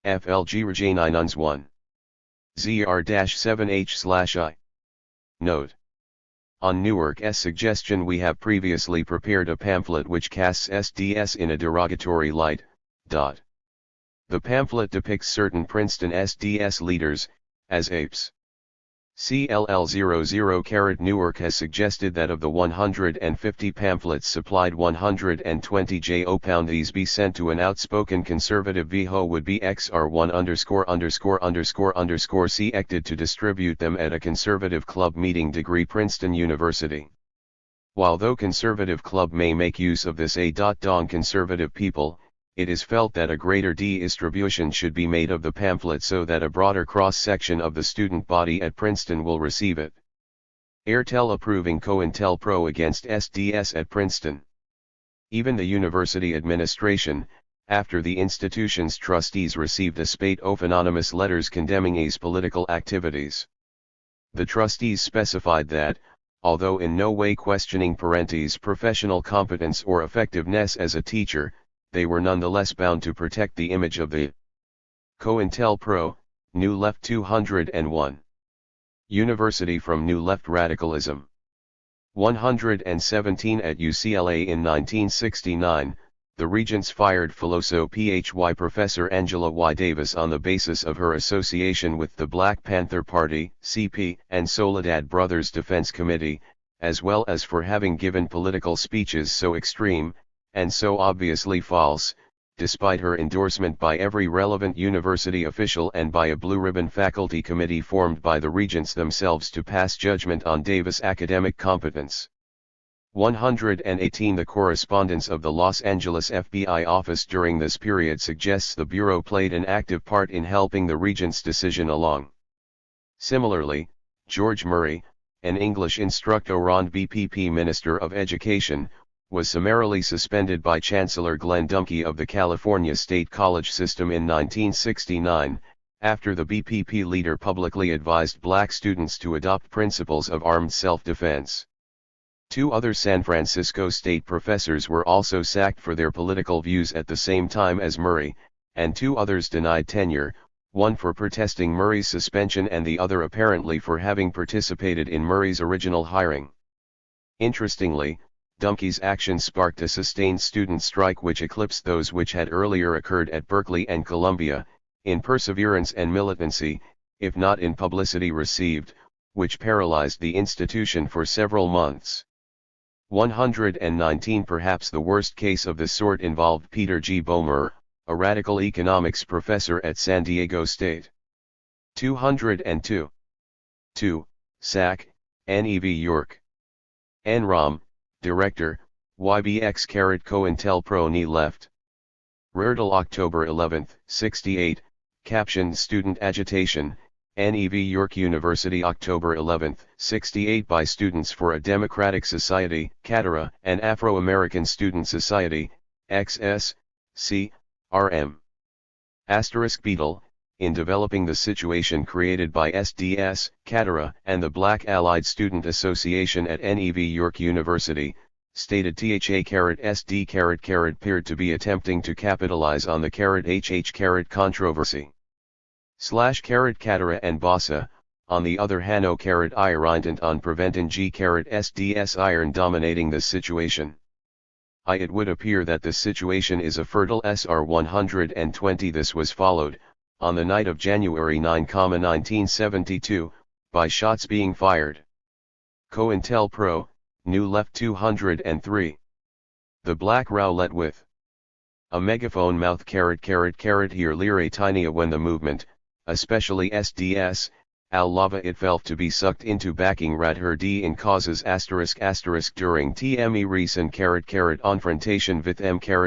FLG Rejanine 1. ZR-7H/I. Note. On Newark's suggestion we have previously prepared a pamphlet which casts SDS in a derogatory light. The pamphlet depicts certain Princeton SDS leaders as apes. CLL00 Newark has suggested that of the 150 pamphlets supplied 120 these be sent to an outspoken conservative VHO would be XR1_____C acted to distribute them at a conservative club meeting degree Princeton University. While though conservative club may make use of this dong conservative people, it is felt that a greater distribution should be made of the pamphlet so that a broader cross-section of the student body at Princeton will receive it. Airtel approving COINTELPRO against SDS at Princeton. Even the university administration, after the institution's trustees received a spate of anonymous letters condemning his political activities. The trustees specified that, although in no way questioning Parenti's professional competence or effectiveness as a teacher, they were nonetheless bound to protect the image of the COINTELPRO, New Left 201. University from New Left Radicalism. 117 At UCLA in 1969, the Regents fired Philosophy Phy Professor Angela Y. Davis on the basis of her association with the Black Panther Party, CP, and Soledad Brothers Defense Committee, as well as for having given political speeches so extreme, and so obviously false, despite her endorsement by every relevant university official and by a blue-ribbon faculty committee formed by the regents themselves to pass judgment on Davis' academic competence. 118 The correspondence of the Los Angeles FBI office during this period suggests the Bureau played an active part in helping the regents' decision along. Similarly, George Murray, an English instructor and BPP Minister of Education, was summarily suspended by Chancellor Glenn Dumke of the California State College system in 1969, after the BPP leader publicly advised black students to adopt principles of armed self-defense. 2 other San Francisco State professors were also sacked for their political views at the same time as Murray, and 2 others denied tenure, one for protesting Murray's suspension and the other apparently for having participated in Murray's original hiring. Interestingly, Dumke's action sparked a sustained student strike which eclipsed those which had earlier occurred at Berkeley and Columbia, in perseverance and militancy, if not in publicity received, which paralyzed the institution for several months. 119 Perhaps the worst case of this sort involved Peter G. Boehmer, a radical economics professor at San Diego State. 202. 2. Sack, Nev York. Enrom, Director, YBX COINTELPRO Ni Left. Rerdel October 11, 68, Caption Student Agitation, Nev York University October 11, 68 by Students for a Democratic Society, Catara, and Afro-American Student Society, XS, C, RM. Beetle, in developing the situation created by SDS, Catara, and the Black Allied Student Association at Nev York University, stated THA-SD appeared to be attempting to capitalize on the HH controversy. Catara and Bassa, on the other hand irindant on preventing SDS iron dominating this situation. It would appear that this situation is a fertile SR 120. This was followed, on the night of January 9, 1972, by shots being fired. COINTELPRO, New Left 203. The Black Rowlett with a megaphone mouth here lire tiny when the movement, especially SDS, al lava itself to be sucked into backing her d in causes during tme recent confrontation with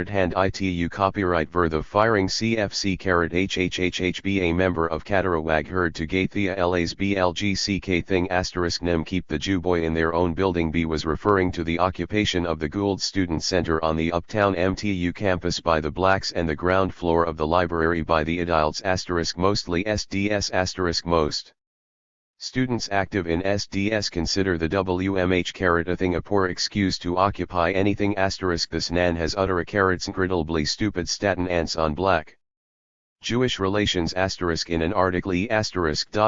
hand itu copyright ver the firing cfc hhhhb a member of Catarawag heard to Gathia las blgck thing nim keep the Jew boy in their own building. B was referring to the occupation of the Gould Student Center on the uptown MTU campus by the blacks and the ground floor of the library by the adults mostly SDS most. Students active in SDS consider the WMH a thing a poor excuse to occupy anything this nan has utter a incredibly stupid statin ants on black Jewish relations in an article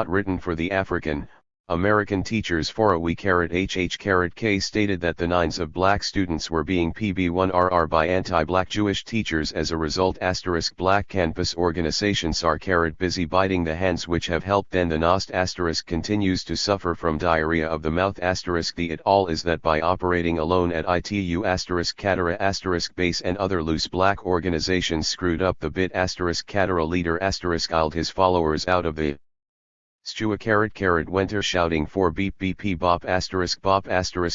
written for the African American Teachers for a Week HH stated that the nines of black students were being PB1RR by anti-black Jewish teachers. As a result black campus organizations are busy biting the hands which have helped. Then the NOST continues to suffer from diarrhea of the mouth the it all is that by operating alone at ITU Catara base and other loose black organizations screwed up the bit Catara leader iled his followers out of the Stua wenter shouting for beep bop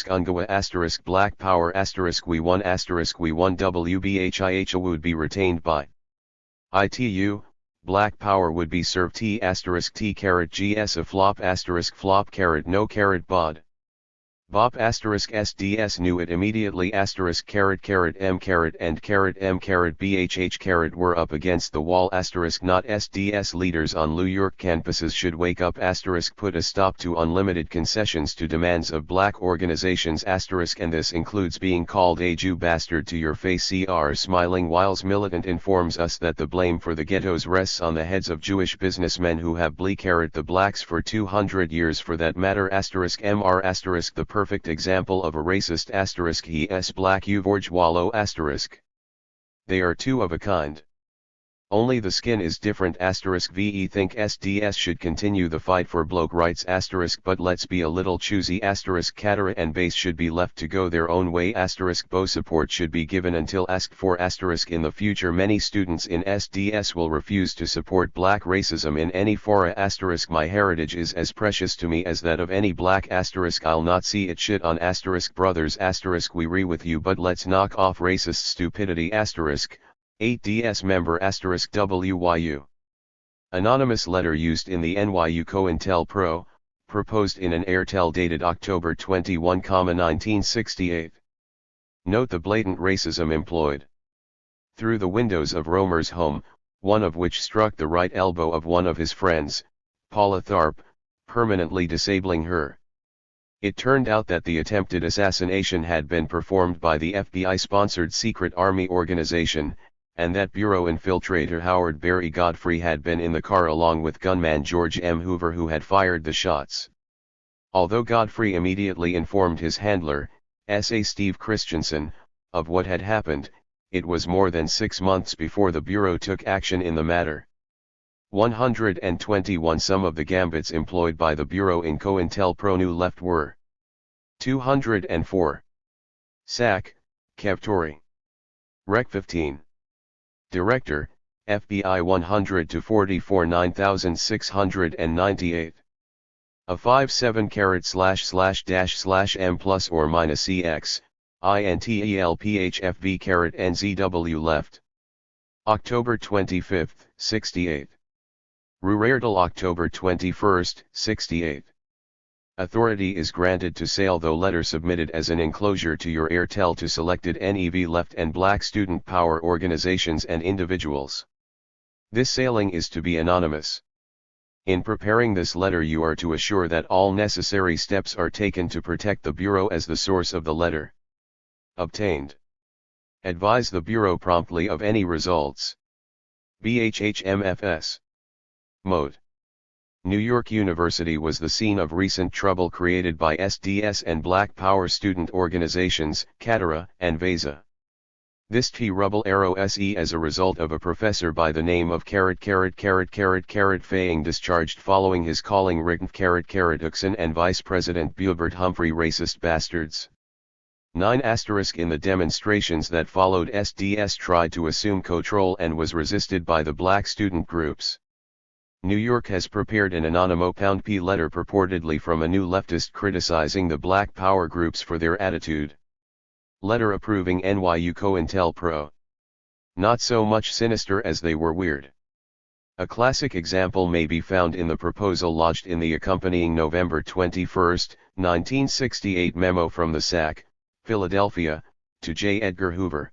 ungawa black power we won WBHIH would be retained by ITU, black power would be served T gs a flop no bod. Bop SDS knew it immediately M and BHH were up against the wall not SDS leaders on New York campuses should wake up put a stop to unlimited concessions to demands of black organizations and this includes being called a Jew bastard to your face. CR smiling whiles militant informs us that the blame for the ghettos rests on the heads of Jewish businessmen who have the blacks for 200 years for that matter MR the perfect example of a racist he s black uvorge wallow They are two of a kind. Only the skin is different ve think SDS should continue the fight for bloke rights but let's be a little choosy Catara and base should be left to go their own way bo support should be given until asked for in the future. Many students in SDS will refuse to support black racism in any fora my heritage is as precious to me as that of any black I'll not see it shit on brothers we re with you but let's knock off racist stupidity 8DS member WYU. Anonymous letter used in the NYU COINTELPRO, proposed in an Airtel dated October 21, 1968. Note the blatant racism employed. Through the windows of Romer's home, one of which struck the right elbow of one of his friends, Paula Tharp, permanently disabling her. It turned out that the attempted assassination had been performed by the FBI-sponsored secret army organization, and that bureau infiltrator Howard Barry Godfrey had been in the car along with gunman George M. Hoover who had fired the shots. Although Godfrey immediately informed his handler, S.A. Steve Christensen, of what had happened, it was more than 6 months before the bureau took action in the matter. 121 Some of the gambits employed by the bureau in COINTELPRO New Left were 204. Sack, Kevtori. Rec 15. Director, FBI 100 to 44 9698. A 57///m plus or minus EX, INTELPHFV NZW left. October 25, 68. Ruerdal October 21, 68. Authority is granted to sale though letter submitted as an enclosure to your Airtel to selected NEV left and black student power organizations and individuals. This sailing is to be anonymous. In preparing this letter you are to assure that all necessary steps are taken to protect the Bureau as the source of the letter obtained. Advise the Bureau promptly of any results. BHHMFS. Mode. New York University was the scene of recent trouble created by SDS and Black Power student organizations, Catara and VESA. This THIRD-WORLDISM as a result of a professor by the name of Faying discharged following his calling written Uxon and Vice President Bubert Humphrey racist bastards. 9 In the demonstrations that followed, SDS tried to assume control and was resisted by the black student groups. New York has prepared an anonymous #P letter purportedly from a new leftist criticizing the black power groups for their attitude. Letter approving NYU cointelpro. Not so much sinister as they were weird. A classic example may be found in the proposal lodged in the accompanying November 21, 1968 memo from the SAC, Philadelphia, to J. Edgar Hoover.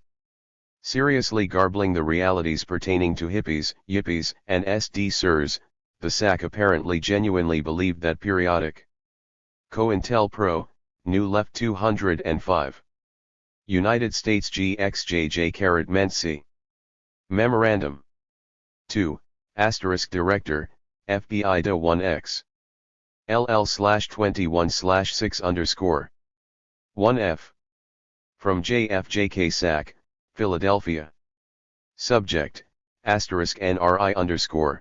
Seriously garbling the realities pertaining to hippies, yippies, and SD-sirs, the SAC apparently genuinely believed that periodic. cointelpro, New Left 205. United States GXJJ:*C. Memorandum. 2. Director, FBI DA 1X. LL/21/6 1F. From JFJK SAC, Philadelphia. Subject, *NRI_.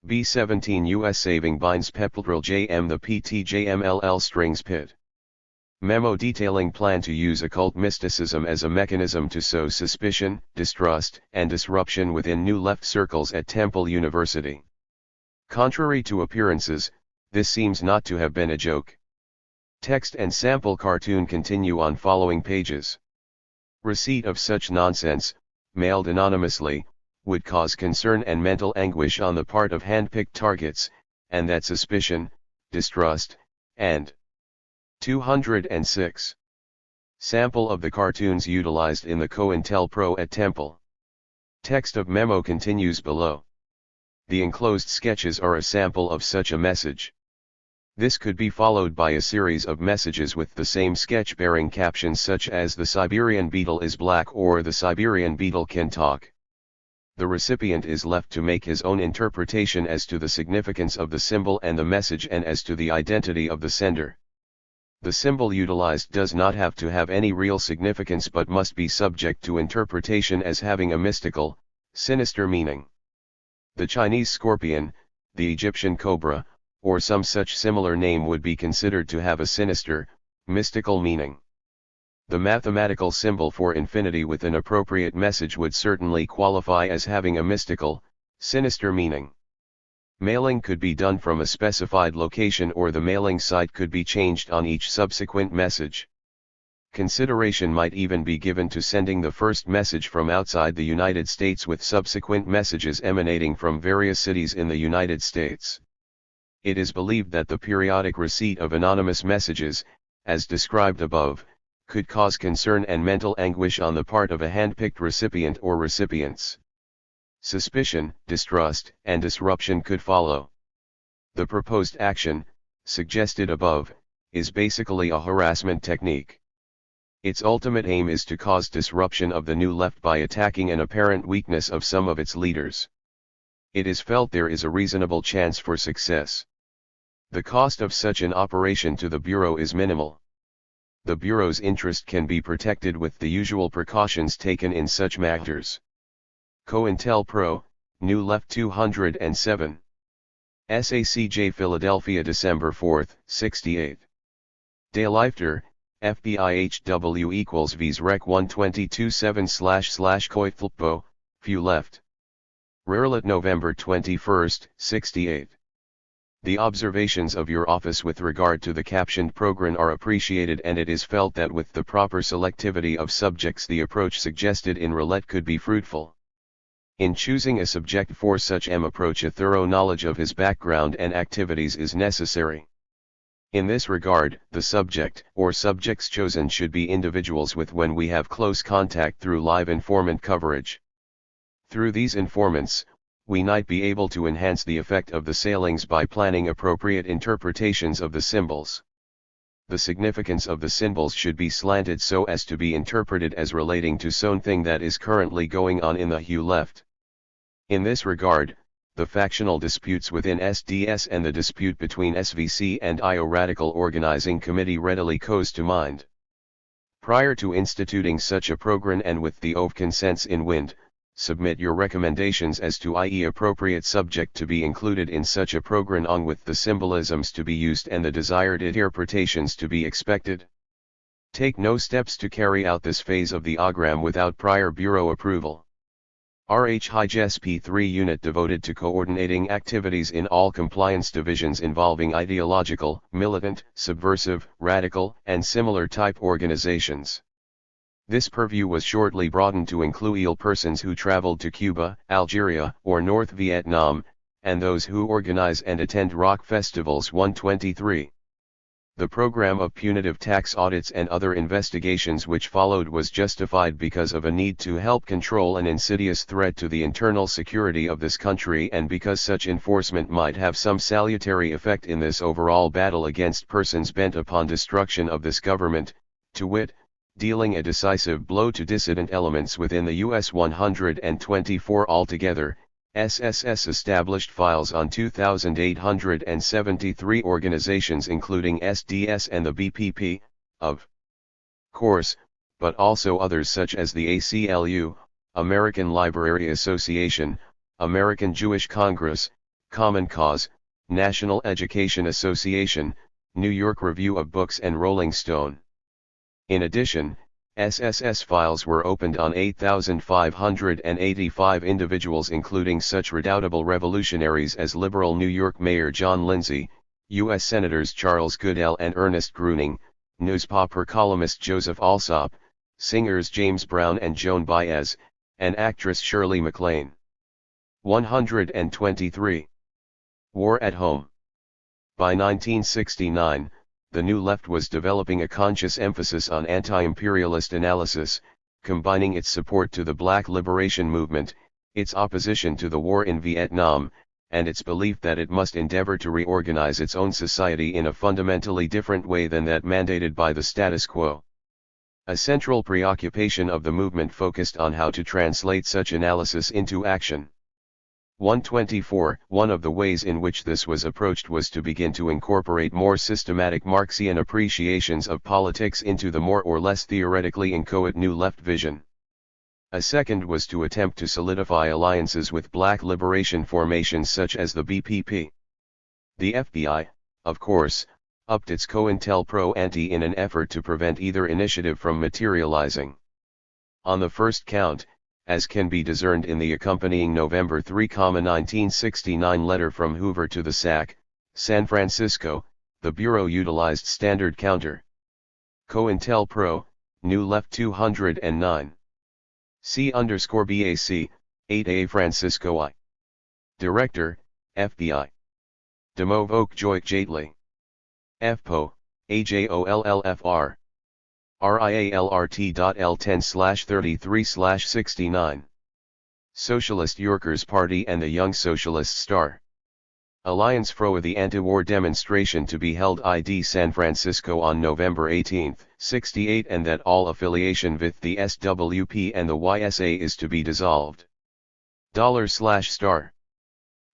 B17 US Saving Binds Pepldrill JM the PTJMLL Strings Pit. Memo detailing plan to use occult mysticism as a mechanism to sow suspicion, distrust, and disruption within New Left circles at Temple University. Contrary to appearances, this seems not to have been a joke. Text and sample cartoon continue on following pages. Receipt of such nonsense, mailed anonymously, would cause concern and mental anguish on the part of hand-picked targets, and that suspicion, distrust, and 206. Sample of the cartoons utilized in the cointelpro at Temple. Text of memo continues below. The enclosed sketches are a sample of such a message. This could be followed by a series of messages with the same sketch bearing captions such as "The Siberian beetle is black" or "The Siberian beetle can talk." The recipient is left to make his own interpretation as to the significance of the symbol and the message and as to the identity of the sender. The symbol utilized does not have to have any real significance but must be subject to interpretation as having a mystical, sinister meaning. The Chinese scorpion, the Egyptian cobra, or some such similar name would be considered to have a sinister, mystical meaning. The mathematical symbol for infinity with an appropriate message would certainly qualify as having a mystical, sinister meaning. Mailing could be done from a specified location or the mailing site could be changed on each subsequent message. Consideration might even be given to sending the first message from outside the United States with subsequent messages emanating from various cities in the United States. It is believed that the periodic receipt of anonymous messages, as described above, could cause concern and mental anguish on the part of a hand-picked recipient or recipients. Suspicion, distrust, and disruption could follow. The proposed action, suggested above, is basically a harassment technique. Its ultimate aim is to cause disruption of the New Left by attacking an apparent weakness of some of its leaders. It is felt there is a reasonable chance for success. The cost of such an operation to the Bureau is minimal. The Bureau's interest can be protected with the usual precautions taken in such matters. cointelpro, New Left 207. SACJ Philadelphia December 4, 68. De Lifter, FBI HW equals Vs Rec 122.7//cointelpro, Few Left. Rarely November 21, 68. The observations of your office with regard to the captioned program are appreciated and it is felt that with the proper selectivity of subjects the approach suggested in Roulette could be fruitful. In choosing a subject for such an approach a thorough knowledge of his background and activities is necessary. In this regard, the subject or subjects chosen should be individuals with when we have close contact through live informant coverage. Through these informants, we might be able to enhance the effect of the sailings by planning appropriate interpretations of the symbols. The significance of the symbols should be slanted so as to be interpreted as relating to something that is currently going on in the Hugh Left. In this regard, the factional disputes within SDS and the dispute between SVC and IO Radical Organizing Committee readily goes to mind. Prior to instituting such a program and with the OV consents in wind, submit your recommendations as to i.e. appropriate subject to be included in such a program along with the symbolisms to be used and the desired interpretations to be expected. Take no steps to carry out this phase of the program without prior Bureau approval. RHIGSP3 unit devoted to coordinating activities in all compliance divisions involving ideological, militant, subversive, radical, and similar type organizations. This purview was shortly broadened to include persons who traveled to Cuba, Algeria, or North Vietnam, and those who organize and attend rock festivals. 123. The program of punitive tax audits and other investigations which followed was justified because of a need to help control an insidious threat to the internal security of this country and because such enforcement might have some salutary effect in this overall battle against persons bent upon destruction of this government, to wit, dealing a decisive blow to dissident elements within the U.S. 124 altogether. SSS established files on 2,873 organizations including SDS and the BPP, of course, but also others such as the ACLU, American Library Association, American Jewish Congress, Common Cause, National Education Association, New York Review of Books and Rolling Stone. In addition, SSS files were opened on 8,585 individuals including such redoubtable revolutionaries as liberal New York Mayor John Lindsay, U.S. Senators Charles Goodell and Ernest Gruening, newspaper columnist Joseph Alsop, singers James Brown and Joan Baez, and actress Shirley MacLaine. 123. War at Home. By 1969, the New Left was developing a conscious emphasis on anti-imperialist analysis, combining its support to the Black Liberation Movement, its opposition to the war in Vietnam, and its belief that it must endeavor to reorganize its own society in a fundamentally different way than that mandated by the status quo. A central preoccupation of the movement focused on how to translate such analysis into action. 124. One of the ways in which this was approached was to begin to incorporate more systematic Marxian appreciations of politics into the more or less theoretically inchoate New Left vision. A second was to attempt to solidify alliances with black liberation formations such as the BPP. The FBI, of course, upped its COINTELPRO ante in an effort to prevent either initiative from materializing. On the first count, as can be discerned in the accompanying November 3, 1969 letter from Hoover to the SAC, San Francisco, the Bureau utilized standard counter. COINTELPRO, New Left 209. C_BAC, 8A Francisco I. Director, FBI. Demov Oakjoy Jaitley. FPO, AJOLLFR. RIALRT.L10/33/69. Socialist Yorkers Party and the Young Socialist Star. Alliance for the anti-war demonstration to be held in San Francisco on November 18, 68 and that all affiliation with the SWP and the YSA is to be dissolved. $**.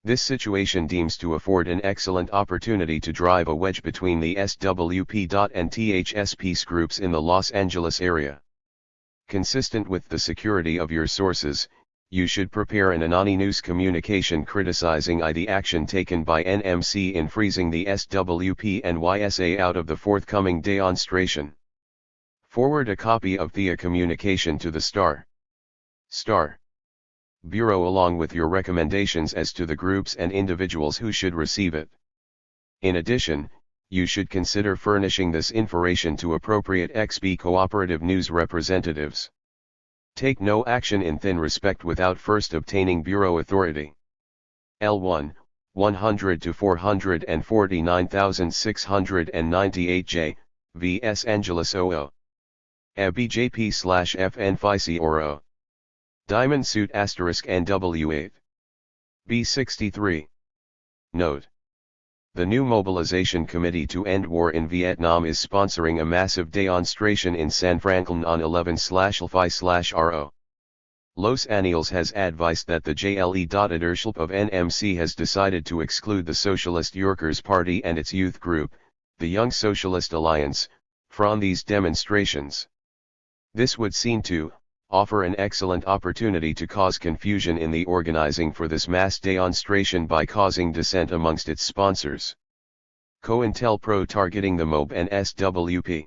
This situation deems to afford an excellent opportunity to drive a wedge between the SWP. And THSP's groups in the Los Angeles area. Consistent with the security of your sources, you should prepare an anonymous communication criticizing the action taken by NMC in freezing the SWP and YSA out of the forthcoming demonstration. Forward a copy of the communication to the Star Bureau along with your recommendations as to the groups and individuals who should receive it. In addition, you should consider furnishing this information to appropriate XP cooperative news representatives. Take no action in thin respect without first obtaining Bureau authority. L1, 100 to 449,698 J, V.S. Angeles OO. ABJP/FN FICE or O. Diamond Suit *NW8. B63. Note. The new Mobilization Committee to End War in Vietnam is sponsoring a massive demonstration in San Francisco on 11/LFI/RO. Los Angeles has advised that the JLE.leadership of NMC has decided to exclude the Socialist Yorkers Party and its youth group, the Young Socialist Alliance, from these demonstrations. This would seem to offer an excellent opportunity to cause confusion in the organizing for this mass demonstration by causing dissent amongst its sponsors. COINTELPRO targeting the MOB and SWP.